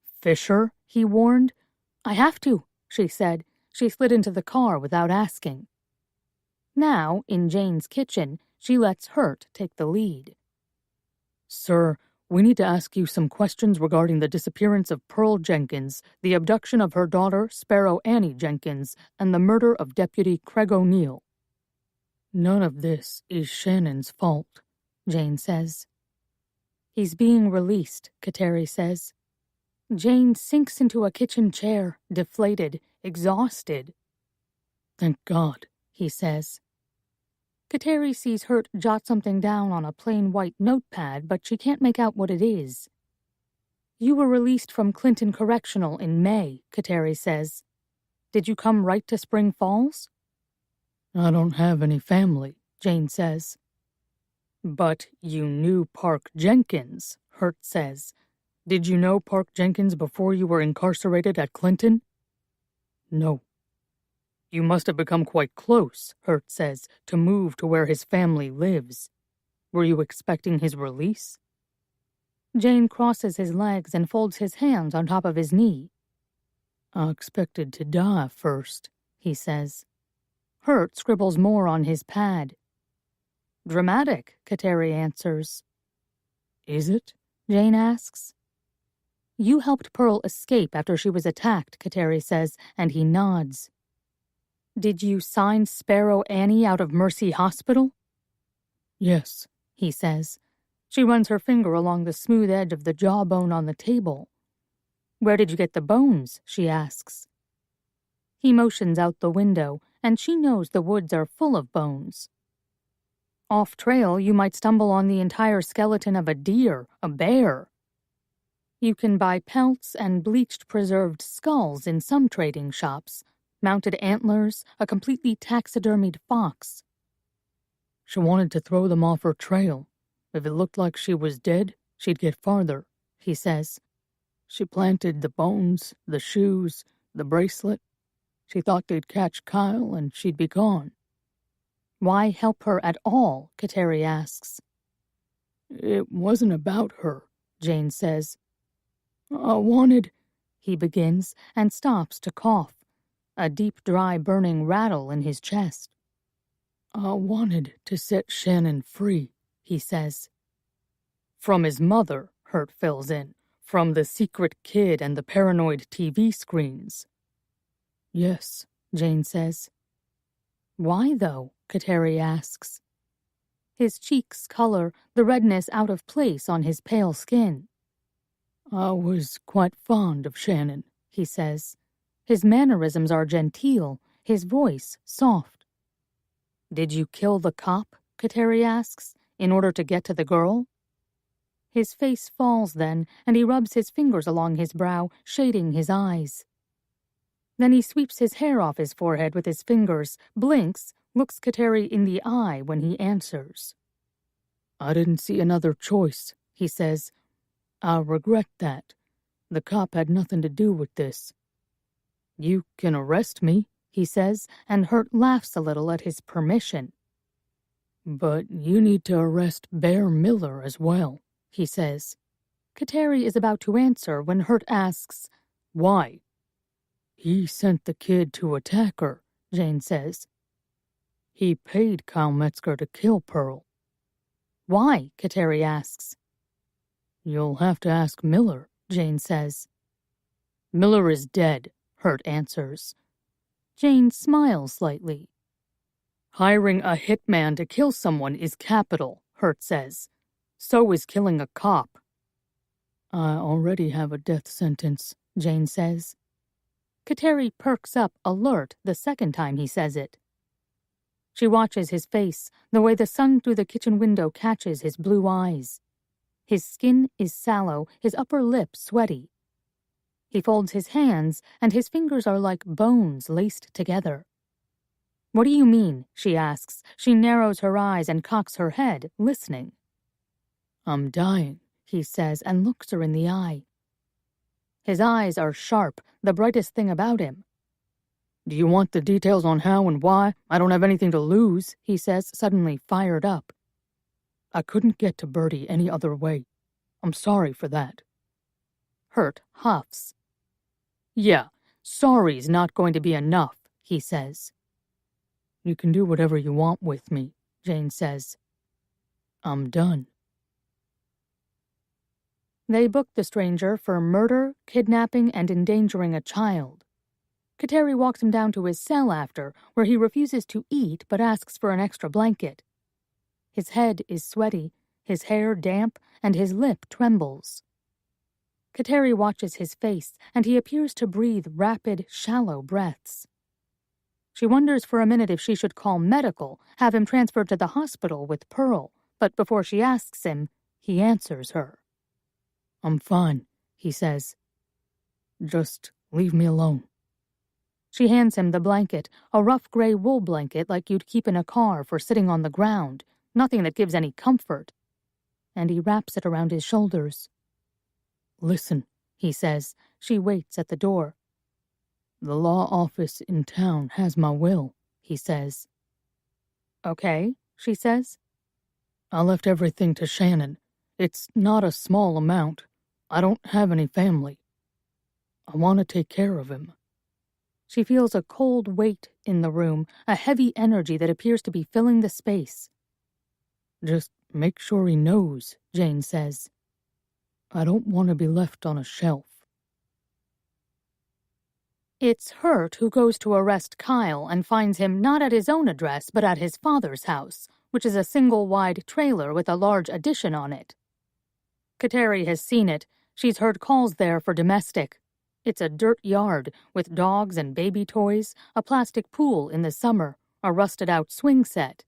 "Fisher?" he warned. "I have to," she said. She slid into the car without asking. Now, in Jane's kitchen, she lets Hurt take the lead. "Sir, we need to ask you some questions regarding the disappearance of Pearl Jenkins, the abduction of her daughter, Sparrow Annie Jenkins, and the murder of Deputy Craig O'Neill." "None of this is Shannon's fault," Jane says. "He's being released," Kateri says. Jane sinks into a kitchen chair, deflated, exhausted. "Thank God," he says. Kateri sees Hurt jot something down on a plain white notepad, but she can't make out what it is. "You were released from Clinton Correctional in May," Kateri says. "Did you come right to Spring Falls?" "I don't have any family," Jane says. "But you knew Park Jenkins," Hurt says. "Did you know Park Jenkins before you were incarcerated at Clinton?" "No." "You must have become quite close," Hurt says, "to move to where his family lives. Were you expecting his release?" Jane crosses his legs and folds his hands on top of his knee. "I expected to die first," he says. Hurt scribbles more on his pad. "Dramatic," Kateri answers. "Is it?" Jane asks. "You helped Pearl escape after she was attacked," Kateri says, and he nods. "Did you sign Sparrow Annie out of Mercy Hospital?" "Yes," he says. She runs her finger along the smooth edge of the jawbone on the table. "Where did you get the bones?" she asks. He motions out the window, and she knows the woods are full of bones. Off-trail, you might stumble on the entire skeleton of a deer, a bear. You can buy pelts and bleached preserved skulls in some trading shops, mounted antlers, a completely taxidermied fox. "She wanted to throw them off her trail. If it looked like she was dead, she'd get farther," he says. "She planted the bones, the shoes, the bracelet. She thought they'd catch Kyle and she'd be gone." "Why help her at all?" Kateri asks. "It wasn't about her," Jane says. "I wanted," he begins, and stops to cough, a deep, dry, burning rattle in his chest. "I wanted to set Shannon free," he says. "From his mother," Hurt fills in. "From the secret kid and the paranoid TV screens." "Yes," Jane says. "Why, though?" Kateri asks. His cheeks color, the redness out of place on his pale skin. "I was quite fond of Shannon," he says. His mannerisms are genteel, his voice soft. "Did you kill the cop?" Kateri asks, "in order to get to the girl?" His face falls then, and he rubs his fingers along his brow, shading his eyes. Then he sweeps his hair off his forehead with his fingers, blinks, looks Kateri in the eye when he answers. "I didn't see another choice," he says. "I regret that. The cop had nothing to do with this." "You can arrest me," he says, and Hurt laughs a little at his permission. "But you need to arrest Bear Miller as well," he says. Kateri is about to answer when Hurt asks, "Why?" "He sent the kid to attack her," Jane says. "He paid Kyle Metzger to kill Pearl." "Why?" Kateri asks. "You'll have to ask Miller," Jane says. "Miller is dead," Hurt answers. Jane smiles slightly. "Hiring a hitman to kill someone is capital," Hurt says. "So is killing a cop." "I already have a death sentence," Jane says. Kateri perks up, alert, the second time he says it. She watches his face, the way the sun through the kitchen window catches his blue eyes. His skin is sallow, his upper lip sweaty. He folds his hands, and his fingers are like bones laced together. "What do you mean?" she asks. She narrows her eyes and cocks her head, listening. "I'm dying," he says, and looks her in the eye. His eyes are sharp, the brightest thing about him. "Do you want the details on how and why? I don't have anything to lose," he says, suddenly fired up. "I couldn't get to Bertie any other way. I'm sorry for that." Hurt huffs. "Yeah, sorry's not going to be enough," he says. "You can do whatever you want with me," Jane says. "I'm done." They book the stranger for murder, kidnapping, and endangering a child. Kateri walks him down to his cell after, where he refuses to eat but asks for an extra blanket. His head is sweaty, his hair damp, and his lip trembles. Kateri watches his face, and he appears to breathe rapid, shallow breaths. She wonders for a minute if she should call medical, have him transferred to the hospital with Pearl, but before she asks him, he answers her. "I'm fine," he says. "Just leave me alone." She hands him the blanket, a rough gray wool blanket like you'd keep in a car for sitting on the ground, nothing that gives any comfort. And he wraps it around his shoulders. "Listen," he says. She waits at the door. "The law office in town has my will," he says. "Okay," she says. "I left everything to Shannon. It's not a small amount. I don't have any family. I want to take care of him." She feels a cold weight in the room, a heavy energy that appears to be filling the space. "Just make sure he knows," Jane says. "I don't want to be left on a shelf." It's Hurt who goes to arrest Kyle and finds him not at his own address but at his father's house, which is a single-wide trailer with a large addition on it. Kateri has seen it. She's heard calls there for domestic. It's a dirt yard with dogs and baby toys, a plastic pool in the summer, a rusted-out swing set.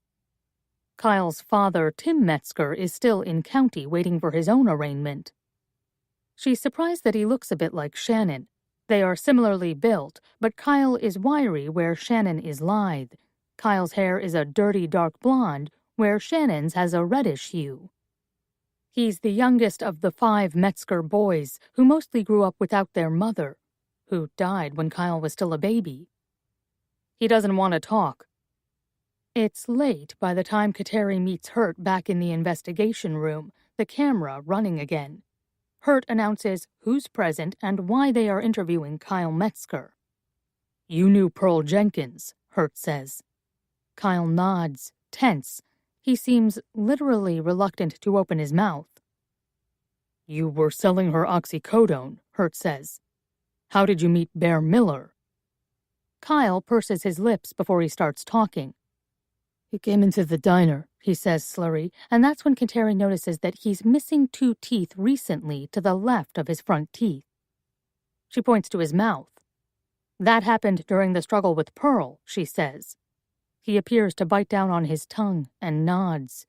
Kyle's father, Tim Metzger, is still in county waiting for his own arraignment. She's surprised that he looks a bit like Shannon. They are similarly built, but Kyle is wiry where Shannon is lithe. Kyle's hair is a dirty dark blonde, where Shannon's has a reddish hue. He's the youngest of the 5 Metzger boys, who mostly grew up without their mother, who died when Kyle was still a baby. He doesn't want to talk. It's late by the time Kateri meets Hurt back in the investigation room, the camera running again. Hurt announces who's present and why they are interviewing Kyle Metzger. "You knew Pearl Jenkins," Hurt says. Kyle nods, tense. He seems literally reluctant to open his mouth. "You were selling her oxycodone," Hurt says. "How did you meet Bear Miller?" Kyle purses his lips before he starts talking. "He came into the diner," he says slurry, and that's when Kateri notices that he's missing 2 teeth recently to the left of his front teeth. She points to his mouth. That happened during the struggle with Pearl, she says. He appears to bite down on his tongue and nods.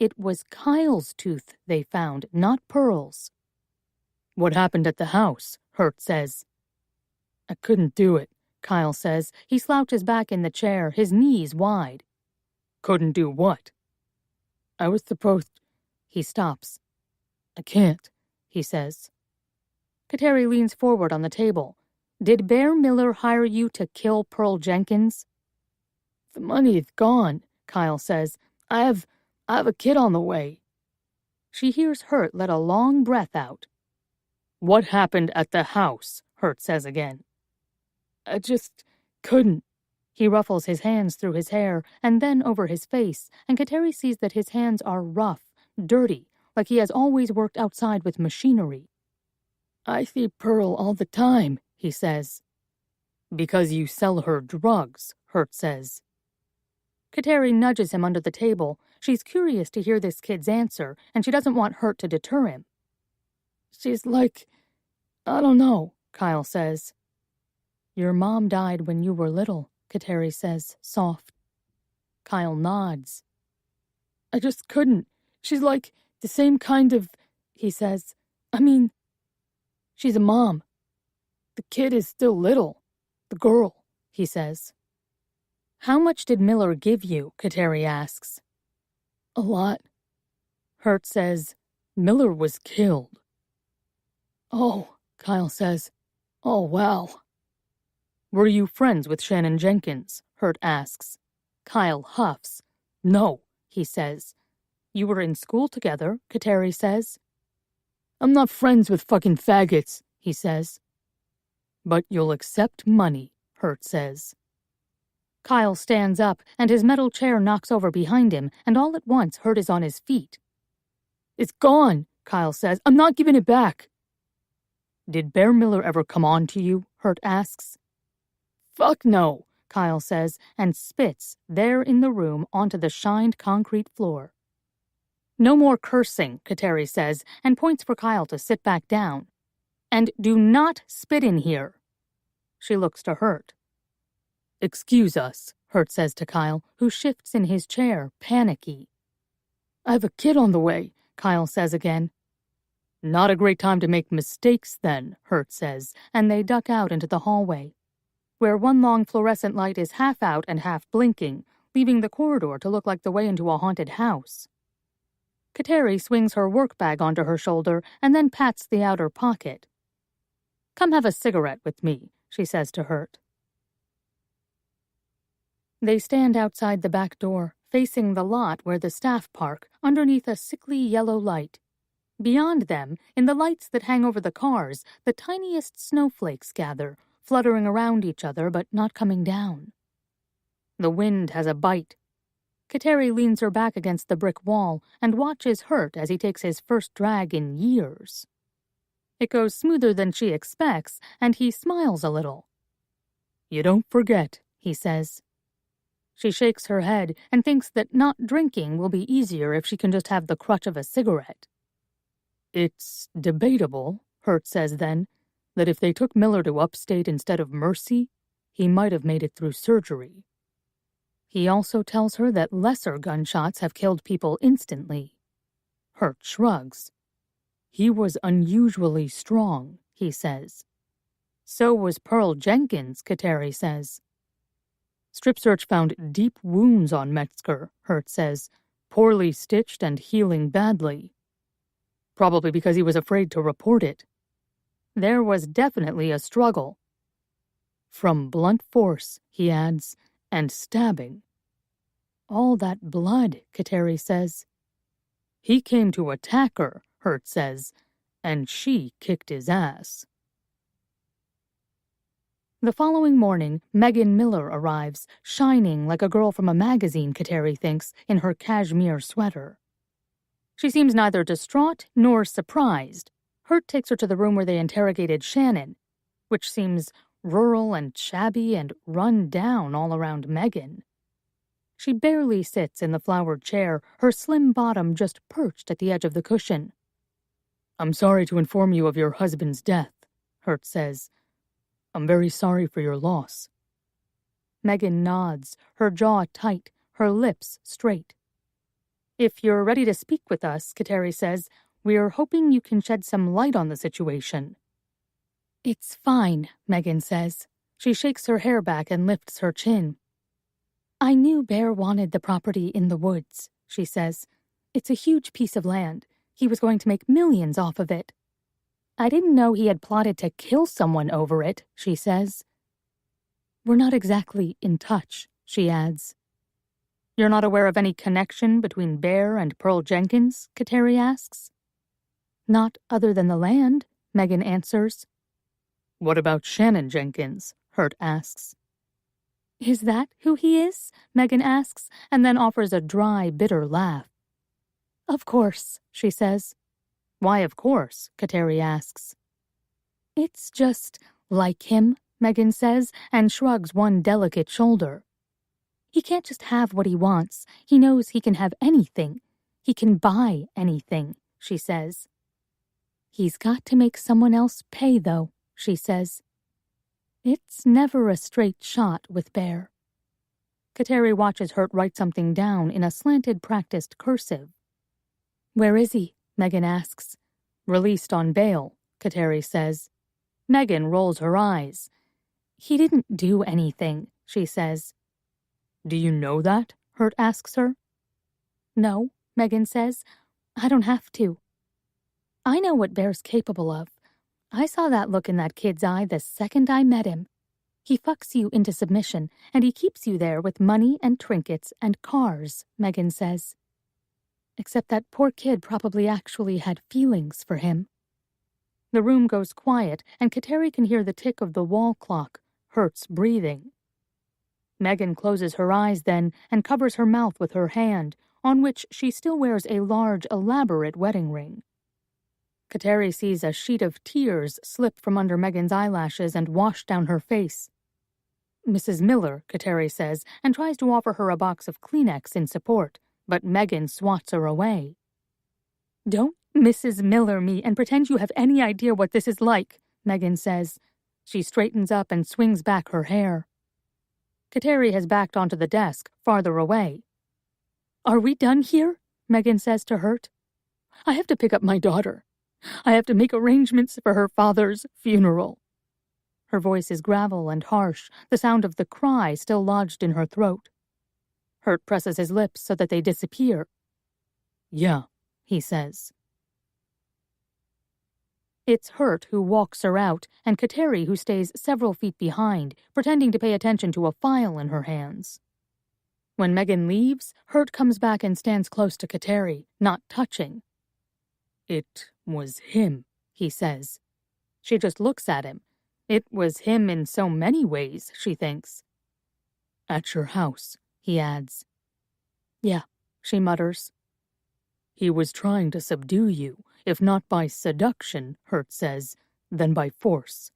It was Kyle's tooth they found, not Pearl's. What happened at the house? Hurt says. I couldn't do it, Kyle says. He slouches back in the chair, his knees wide. Couldn't do what? I was supposed... He stops. I can't, he says. Kateri leans forward on the table. Did Bear Miller hire you to kill Pearl Jenkins? The money is gone, Kyle says. I have a kid on the way. She hears Hurt let a long breath out. What happened at the house? Hurt says again. I just couldn't. He ruffles his hands through his hair and then over his face, and Kateri sees that his hands are rough, dirty, like he has always worked outside with machinery. I see Pearl all the time, he says. Because you sell her drugs, Hurt says. Kateri nudges him under the table. She's curious to hear this kid's answer, and she doesn't want Hurt to deter him. She's like, I don't know, Kyle says. Your mom died when you were little, Kateri says, soft. Kyle nods. I just couldn't. She's like the same kind of, he says. I mean, she's a mom. The kid is still little. The girl, he says. How much did Miller give you? Kateri asks. A lot. Hurt says, Miller was killed. Oh, Kyle says. Oh, wow. Were you friends with Shannon Jenkins? Hurt asks. Kyle huffs. No, he says. You were in school together, Kateri says. I'm not friends with fucking faggots, he says. But you'll accept money, Hurt says. Kyle stands up, and his metal chair knocks over behind him, and all at once Hurt is on his feet. It's gone, Kyle says. I'm not giving it back. Did Bear Miller ever come on to you? Hurt asks. Fuck no, Kyle says, and spits, there in the room, onto the shined concrete floor. No more cursing, Kateri says, and points for Kyle to sit back down. And do not spit in here. She looks to Hurt. Excuse us, Hurt says to Kyle, who shifts in his chair, panicky. I have a kid on the way, Kyle says again. Not a great time to make mistakes, then, Hurt says, and they duck out into the hallway, where one long fluorescent light is half out and half blinking, leaving the corridor to look like the way into a haunted house. Kateri swings her work bag onto her shoulder and then pats the outer pocket. Come have a cigarette with me, she says to Hurt. They stand outside the back door, facing the lot where the staff park, underneath a sickly yellow light. Beyond them, in the lights that hang over the cars, the tiniest snowflakes gather, fluttering around each other but not coming down. The wind has a bite. Kateri leans her back against the brick wall and watches Hurt as he takes his first drag in years. It goes smoother than she expects, and he smiles a little. You don't forget, he says. She shakes her head and thinks that not drinking will be easier if she can just have the crutch of a cigarette. It's debatable, Hurt says then, that if they took Miller to upstate instead of Mercy, he might have made it through surgery. He also tells her that lesser gunshots have killed people instantly. Hurt shrugs. He was unusually strong, he says. So was Pearl Jenkins, Kateri says. Strip search found deep wounds on Metzger, Hurt says, poorly stitched and healing badly. Probably because he was afraid to report it. There was definitely a struggle. From blunt force, he adds, and stabbing. All that blood, Kateri says. He came to attack her, Hurt says, and she kicked his ass. The following morning, Megan Miller arrives, shining like a girl from a magazine, Kateri thinks, in her cashmere sweater. She seems neither distraught nor surprised. Hurt takes her to the room where they interrogated Shannon, which seems rural and shabby and run down all around Megan. She barely sits in the flowered chair, her slim bottom just perched at the edge of the cushion. I'm sorry to inform you of your husband's death, Hurt says. I'm very sorry for your loss. Megan nods, her jaw tight, her lips straight. If you're ready to speak with us, Kateri says, we're hoping you can shed some light on the situation. It's fine, Megan says. She shakes her hair back and lifts her chin. I knew Bear wanted the property in the woods, she says. It's a huge piece of land. He was going to make millions off of it. I didn't know he had plotted to kill someone over it, she says. We're not exactly in touch, she adds. You're not aware of any connection between Bear and Pearl Jenkins? Kateri asks. Not other than the land, Megan answers. What about Shannon Jenkins? Hurt asks. Is that who he is? Megan asks, and then offers a dry, bitter laugh. Of course, she says. Why of course? Kateri asks. It's just like him, Megan says, and shrugs one delicate shoulder. He can't just have what he wants. He knows he can have anything. He can buy anything, she says. He's got to make someone else pay, though, she says. It's never a straight shot with Bear. Kateri watches Hurt write something down in a slanted, practiced cursive. Where is he? Megan asks. Released on bail, Kateri says. Megan rolls her eyes. He didn't do anything, she says. Do you know that? Hurt asks her. No, Megan says. I don't have to. I know what Bear's capable of. I saw that look in that kid's eye the second I met him. He fucks you into submission, and he keeps you there with money and trinkets and cars, Megan says. Except that poor kid probably actually had feelings for him. The room goes quiet, and Kateri can hear the tick of the wall clock, Hurt's breathing. Megan closes her eyes then and covers her mouth with her hand, on which she still wears a large, elaborate wedding ring. Kateri sees a sheet of tears slip from under Megan's eyelashes and wash down her face. Mrs. Miller, Kateri says, and tries to offer her a box of Kleenex in support, but Megan swats her away. Don't Mrs. Miller me and pretend you have any idea what this is like, Megan says. She straightens up and swings back her hair. Kateri has backed onto the desk, farther away. Are we done here? Megan says to Hurt. I have to pick up my daughter. I have to make arrangements for her father's funeral. Her voice is gravel and harsh, the sound of the cry still lodged in her throat. Hurt presses his lips so that they disappear. Yeah, he says. It's Hurt who walks her out, and Kateri who stays several feet behind, pretending to pay attention to a file in her hands. When Megan leaves, Hurt comes back and stands close to Kateri, not touching. It was him, he says. She just looks at him. It was him in so many ways, she thinks. At your house, he adds. Yeah, she mutters. He was trying to subdue you, if not by seduction, Hurt says, then by force.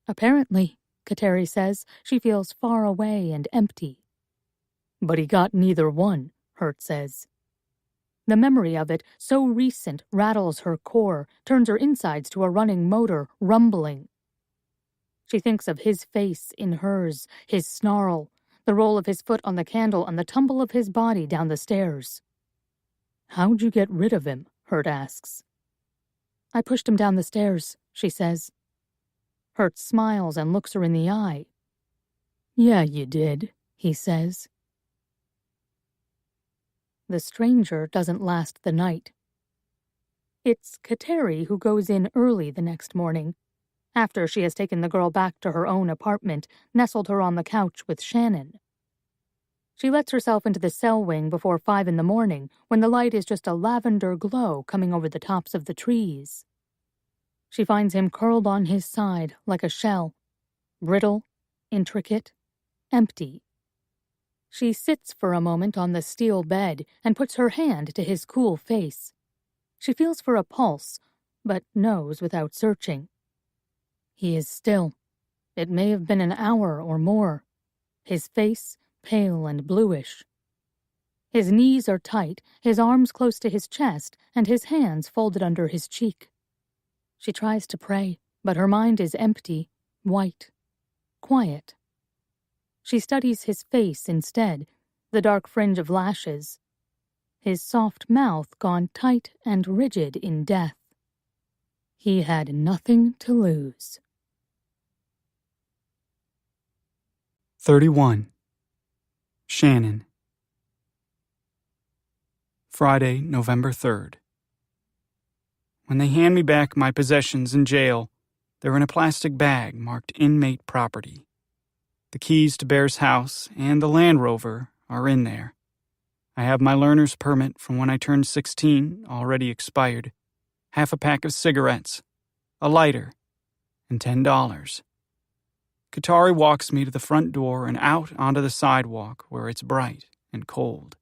Apparently, Kateri says, she feels far away and empty. But he got neither one, Hurt says. The memory of it, so recent, rattles her core, turns her insides to a running motor, rumbling. She thinks of his face in hers, his snarl, the roll of his foot on the candle and the tumble of his body down the stairs. How'd you get rid of him? Hurt asks. I pushed him down the stairs, she says. Hurt smiles and looks her in the eye. Yeah, you did, he says. The stranger doesn't last the night. It's Kateri who goes in early the next morning, after she has taken the girl back to her own apartment, nestled her on the couch with Shannon. She lets herself into the cell wing before 5 a.m, when the light is just a lavender glow coming over the tops of the trees. She finds him curled on his side like a shell, brittle, intricate, empty. She sits for a moment on the steel bed and puts her hand to his cool face. She feels for a pulse, but knows without searching. He is still. It may have been an hour or more. His face pale and bluish. His knees are tight, his arms close to his chest, and his hands folded under his cheek. She tries to pray, but her mind is empty, white, quiet. She studies his face instead, the dark fringe of lashes, his soft mouth gone tight and rigid in death. He had nothing to lose. 31. Shannon. Friday, November 3rd. When they hand me back my possessions in jail, they're in a plastic bag marked inmate property. The keys to Bear's house and the Land Rover are in there. I have my learner's permit from when I turned 16, already expired, half a pack of cigarettes, a lighter, and $10. Katari walks me to the front door and out onto the sidewalk where it's bright and cold.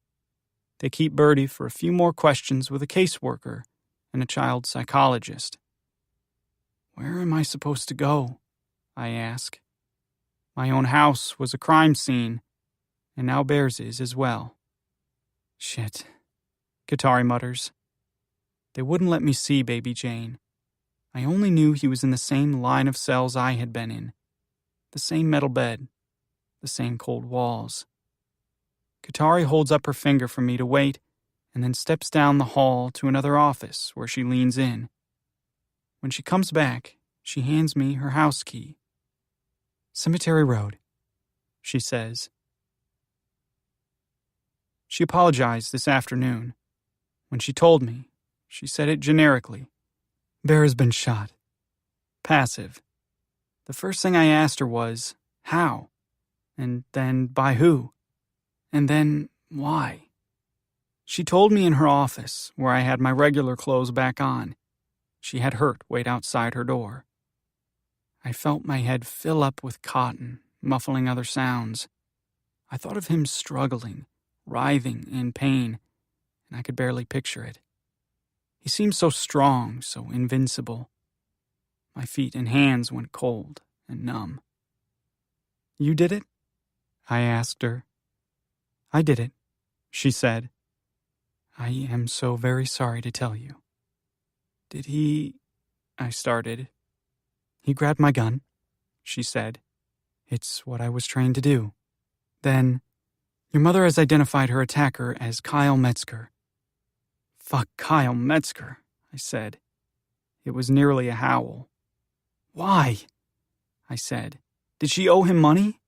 They keep Birdie for a few more questions with a caseworker and a child psychologist. Where am I supposed to go? I ask. My own house was a crime scene, and now Bear's is as well. Shit, Katari mutters. They wouldn't let me see baby Jane. I only knew he was in the same line of cells I had been in. The same metal bed, the same cold walls. Katari holds up her finger for me to wait, and then steps down the hall to another office where she leans in. When she comes back, she hands me her house key. Cemetery Road, she says. She apologized this afternoon. When she told me, she said it generically. Bear has been shot. Passive. The first thing I asked her was, how? And then, by who? And then, why? She told me in her office, where I had my regular clothes back on. She had Hurt wait outside her door. I felt my head fill up with cotton, muffling other sounds. I thought of him struggling, writhing in pain, and I could barely picture it. He seemed so strong, so invincible. My feet and hands went cold and numb. You did it? I asked her. I did it, she said. I am so very sorry to tell you. Did he... I started. He grabbed my gun, she said. It's what I was trained to do. Then, your mother has identified her attacker as Kyle Metzger. Fuck Kyle Metzger, I said. It was nearly a howl. Why? I said. Did she owe him money?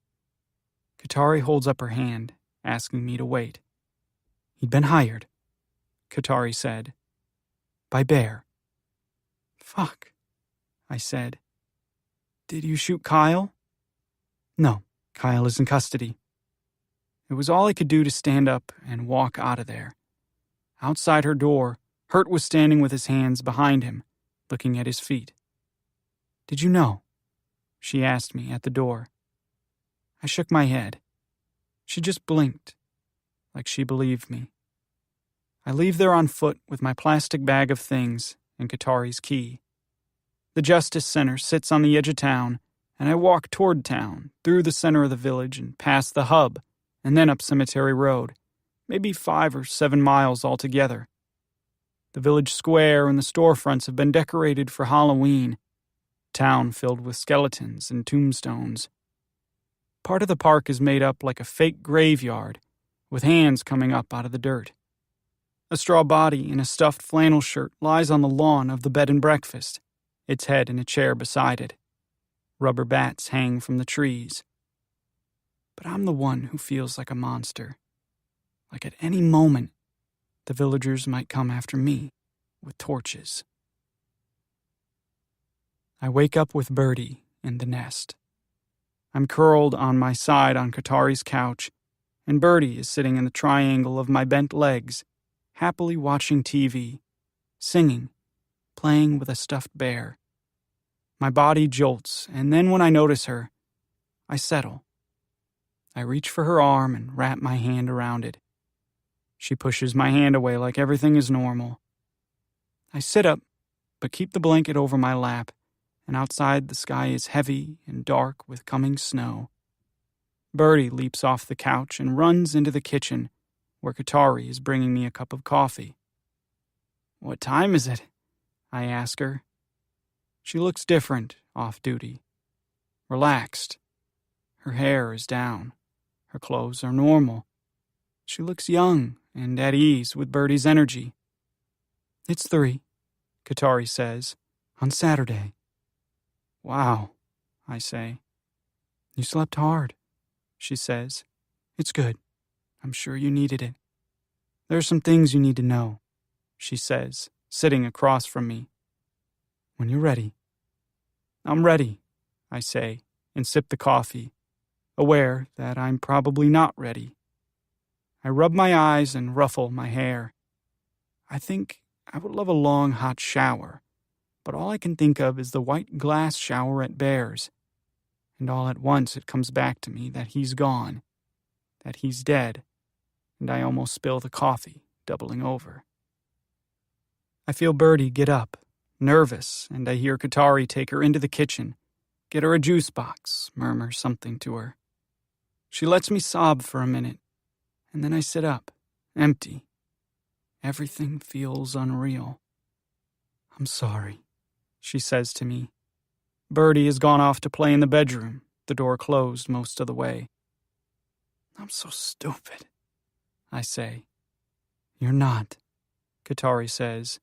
Katari holds up her hand, asking me to wait. He'd been hired, Katari said. By Bear. Fuck, I said. Did you shoot Kyle? No, Kyle is in custody. It was all I could do to stand up and walk out of there. Outside her door, Hurt was standing with his hands behind him, looking at his feet. Did you know? She asked me at the door. I shook my head. She just blinked, like she believed me. I leave there on foot with my plastic bag of things and Katari's key. The Justice Center sits on the edge of town, and I walk toward town, through the center of the village and past the hub, and then up Cemetery Road, maybe 5 or 7 miles altogether. The village square and the storefronts have been decorated for Halloween, town filled with skeletons and tombstones. Part of the park is made up like a fake graveyard, with hands coming up out of the dirt. A straw body in a stuffed flannel shirt lies on the lawn of the bed and breakfast, its head in a chair beside it. Rubber bats hang from the trees. But I'm the one who feels like a monster. Like at any moment, the villagers might come after me with torches. I wake up with Birdie in the nest. I'm curled on my side on Katari's couch, and Birdie is sitting in the triangle of my bent legs, happily watching TV, singing, playing with a stuffed bear. My body jolts, and then when I notice her, I settle. I reach for her arm and wrap my hand around it. She pushes my hand away like everything is normal. I sit up, but keep the blanket over my lap, and outside the sky is heavy and dark with coming snow. Birdie leaps off the couch and runs into the kitchen, where Katari is bringing me a cup of coffee. What time is it? I ask her. She looks different, off duty. relaxed. Her hair is down. Her clothes are normal. She looks young and at ease with Bertie's energy. "It's 3, Katari says, "on Saturday." "Wow," I say. "You slept hard," she says. "It's good. I'm sure you needed it. There are some things you need to know," she says, sitting across from me. "When you're ready." "I'm ready," I say, and sip the coffee, aware that I'm probably not ready. I rub my eyes and ruffle my hair. I think I would love a long hot shower, but all I can think of is the white glass shower at Bear's. And all at once it comes back to me that he's gone, that he's dead, and I almost spill the coffee, doubling over. I feel Bertie get up, nervous, and I hear Katari take her into the kitchen, get her a juice box, murmur something to her. She lets me sob for a minute, and then I sit up, empty. Everything feels unreal. "I'm sorry," she says to me. Bertie has gone off to play in the bedroom, the door closed most of the way. "I'm so stupid," I say. "You're not," Katari says.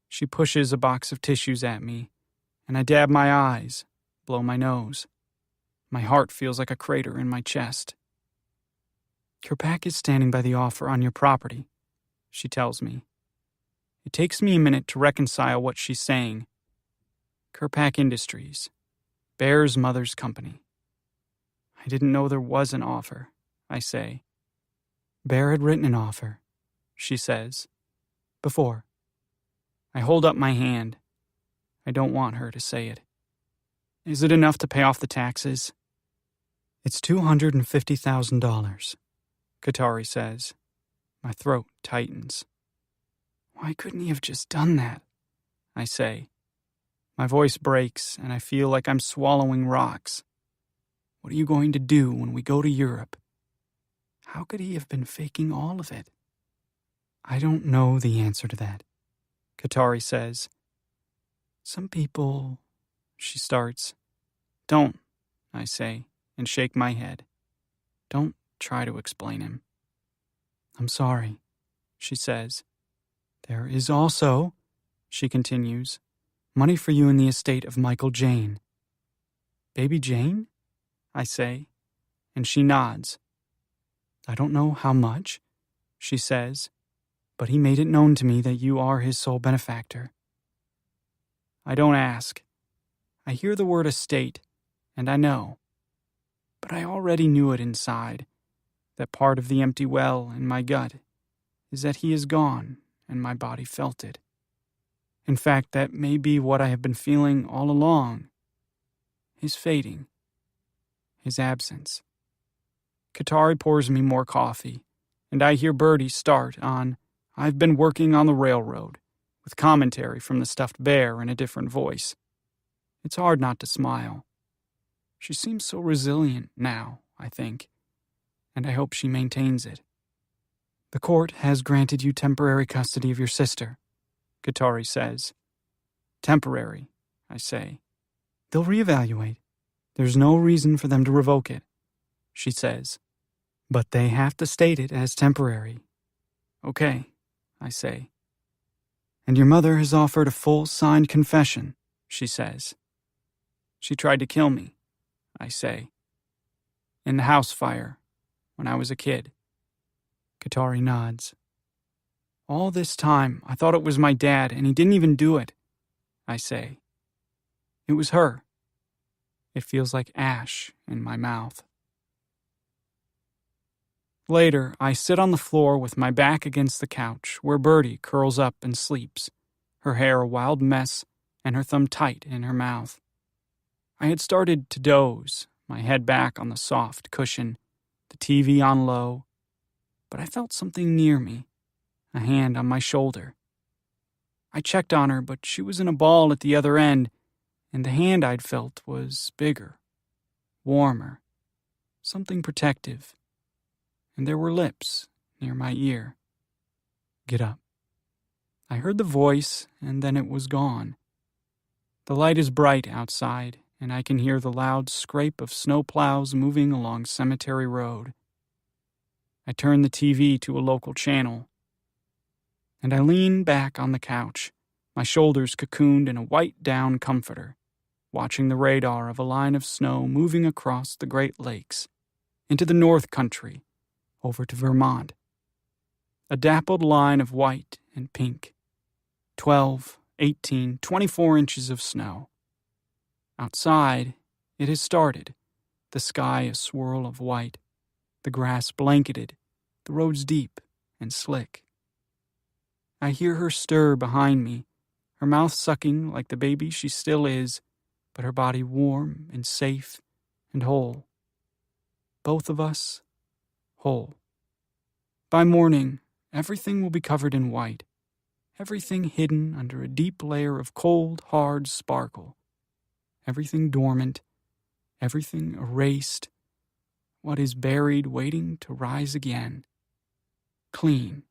She pushes a box of tissues at me, and I dab my eyes, blow my nose. My heart feels like a crater in my chest. "Kirpak is standing by the offer on your property," she tells me. It takes me a minute to reconcile what she's saying. Kirpak Industries, Bear's mother's company. "I didn't know there was an offer," I say. "Bear had written an offer," she says. "Before." I hold up my hand. I don't want her to say it. "Is it enough to pay off the taxes?" "It's $250,000, Katari says. My throat tightens. "Why couldn't he have just done that?" I say. My voice breaks, and I feel like I'm swallowing rocks. "What are you going to do when we go to Europe?" How could he have been faking all of it? "I don't know the answer to that," Katari says. "Some people," she starts. "Don't," I say, and shake my head. "Don't try to explain him." "I'm sorry," she says. "There is also," she continues, "money for you in the estate of Michael Jane." "Baby Jane?" I say, and she nods. "I don't know how much," she says, "but he made it known to me that you are his sole benefactor." I don't ask. I hear the word estate, and I know. But I already knew it inside, that part of the empty well in my gut is that he is gone, and my body felt it. In fact, that may be what I have been feeling all along. His fading. His absence. Katari pours me more coffee, and I hear Bertie start on "I've been working on the railroad," with commentary from the stuffed bear in a different voice. It's hard not to smile. She seems so resilient now, I think, and I hope she maintains it. "The court has granted you temporary custody of your sister," Katari says. "Temporary," I say. "They'll reevaluate. There's no reason for them to revoke it," she says. "But they have to state it as temporary." "Okay," I say. "And your mother has offered a full signed confession," she says. "She tried to kill me," I say. "In the house fire, when I was a kid." Katari nods. "All this time, I thought it was my dad, and he didn't even do it," I say. "It was her." It feels like ash in my mouth. Later, I sit on the floor with my back against the couch, where Bertie curls up and sleeps, her hair a wild mess and her thumb tight in her mouth. I had started to doze, my head back on the soft cushion, the TV on low, but I felt something near me, a hand on my shoulder. I checked on her, but she was in a ball at the other end, and the hand I'd felt was bigger, warmer, something protective, and there were lips near my ear. "Get up." I heard the voice, and then it was gone. The light is bright outside, and I can hear the loud scrape of snowplows moving along Cemetery Road. I turn the TV to a local channel, and I lean back on the couch, my shoulders cocooned in a white down comforter, watching the radar of a line of snow moving across the Great Lakes, into the North Country, over to Vermont. A dappled line of white and pink. 12, 18, 24 inches of snow. Outside, it has started, the sky a swirl of white, the grass blanketed, the roads deep and slick. I hear her stir behind me, her mouth sucking like the baby she still is, but her body warm and safe and whole. Both of us, whole. By morning, everything will be covered in white, everything hidden under a deep layer of cold, hard sparkle, everything dormant, everything erased, what is buried waiting to rise again, clean.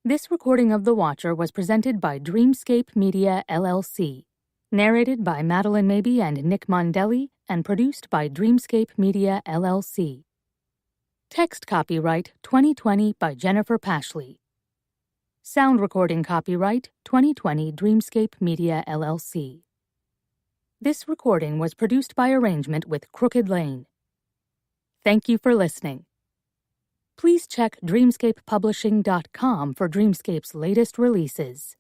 This recording of The Watcher was presented by Dreamscape Media, LLC, narrated by Madeline Mabey and Nick Mondelli, and produced by Dreamscape Media, LLC. Text copyright 2020 by Jennifer Pashley. Sound recording copyright 2020 Dreamscape Media, LLC. This recording was produced by arrangement with Crooked Lane. Thank you for listening. Please check dreamscapepublishing.com for Dreamscape's latest releases.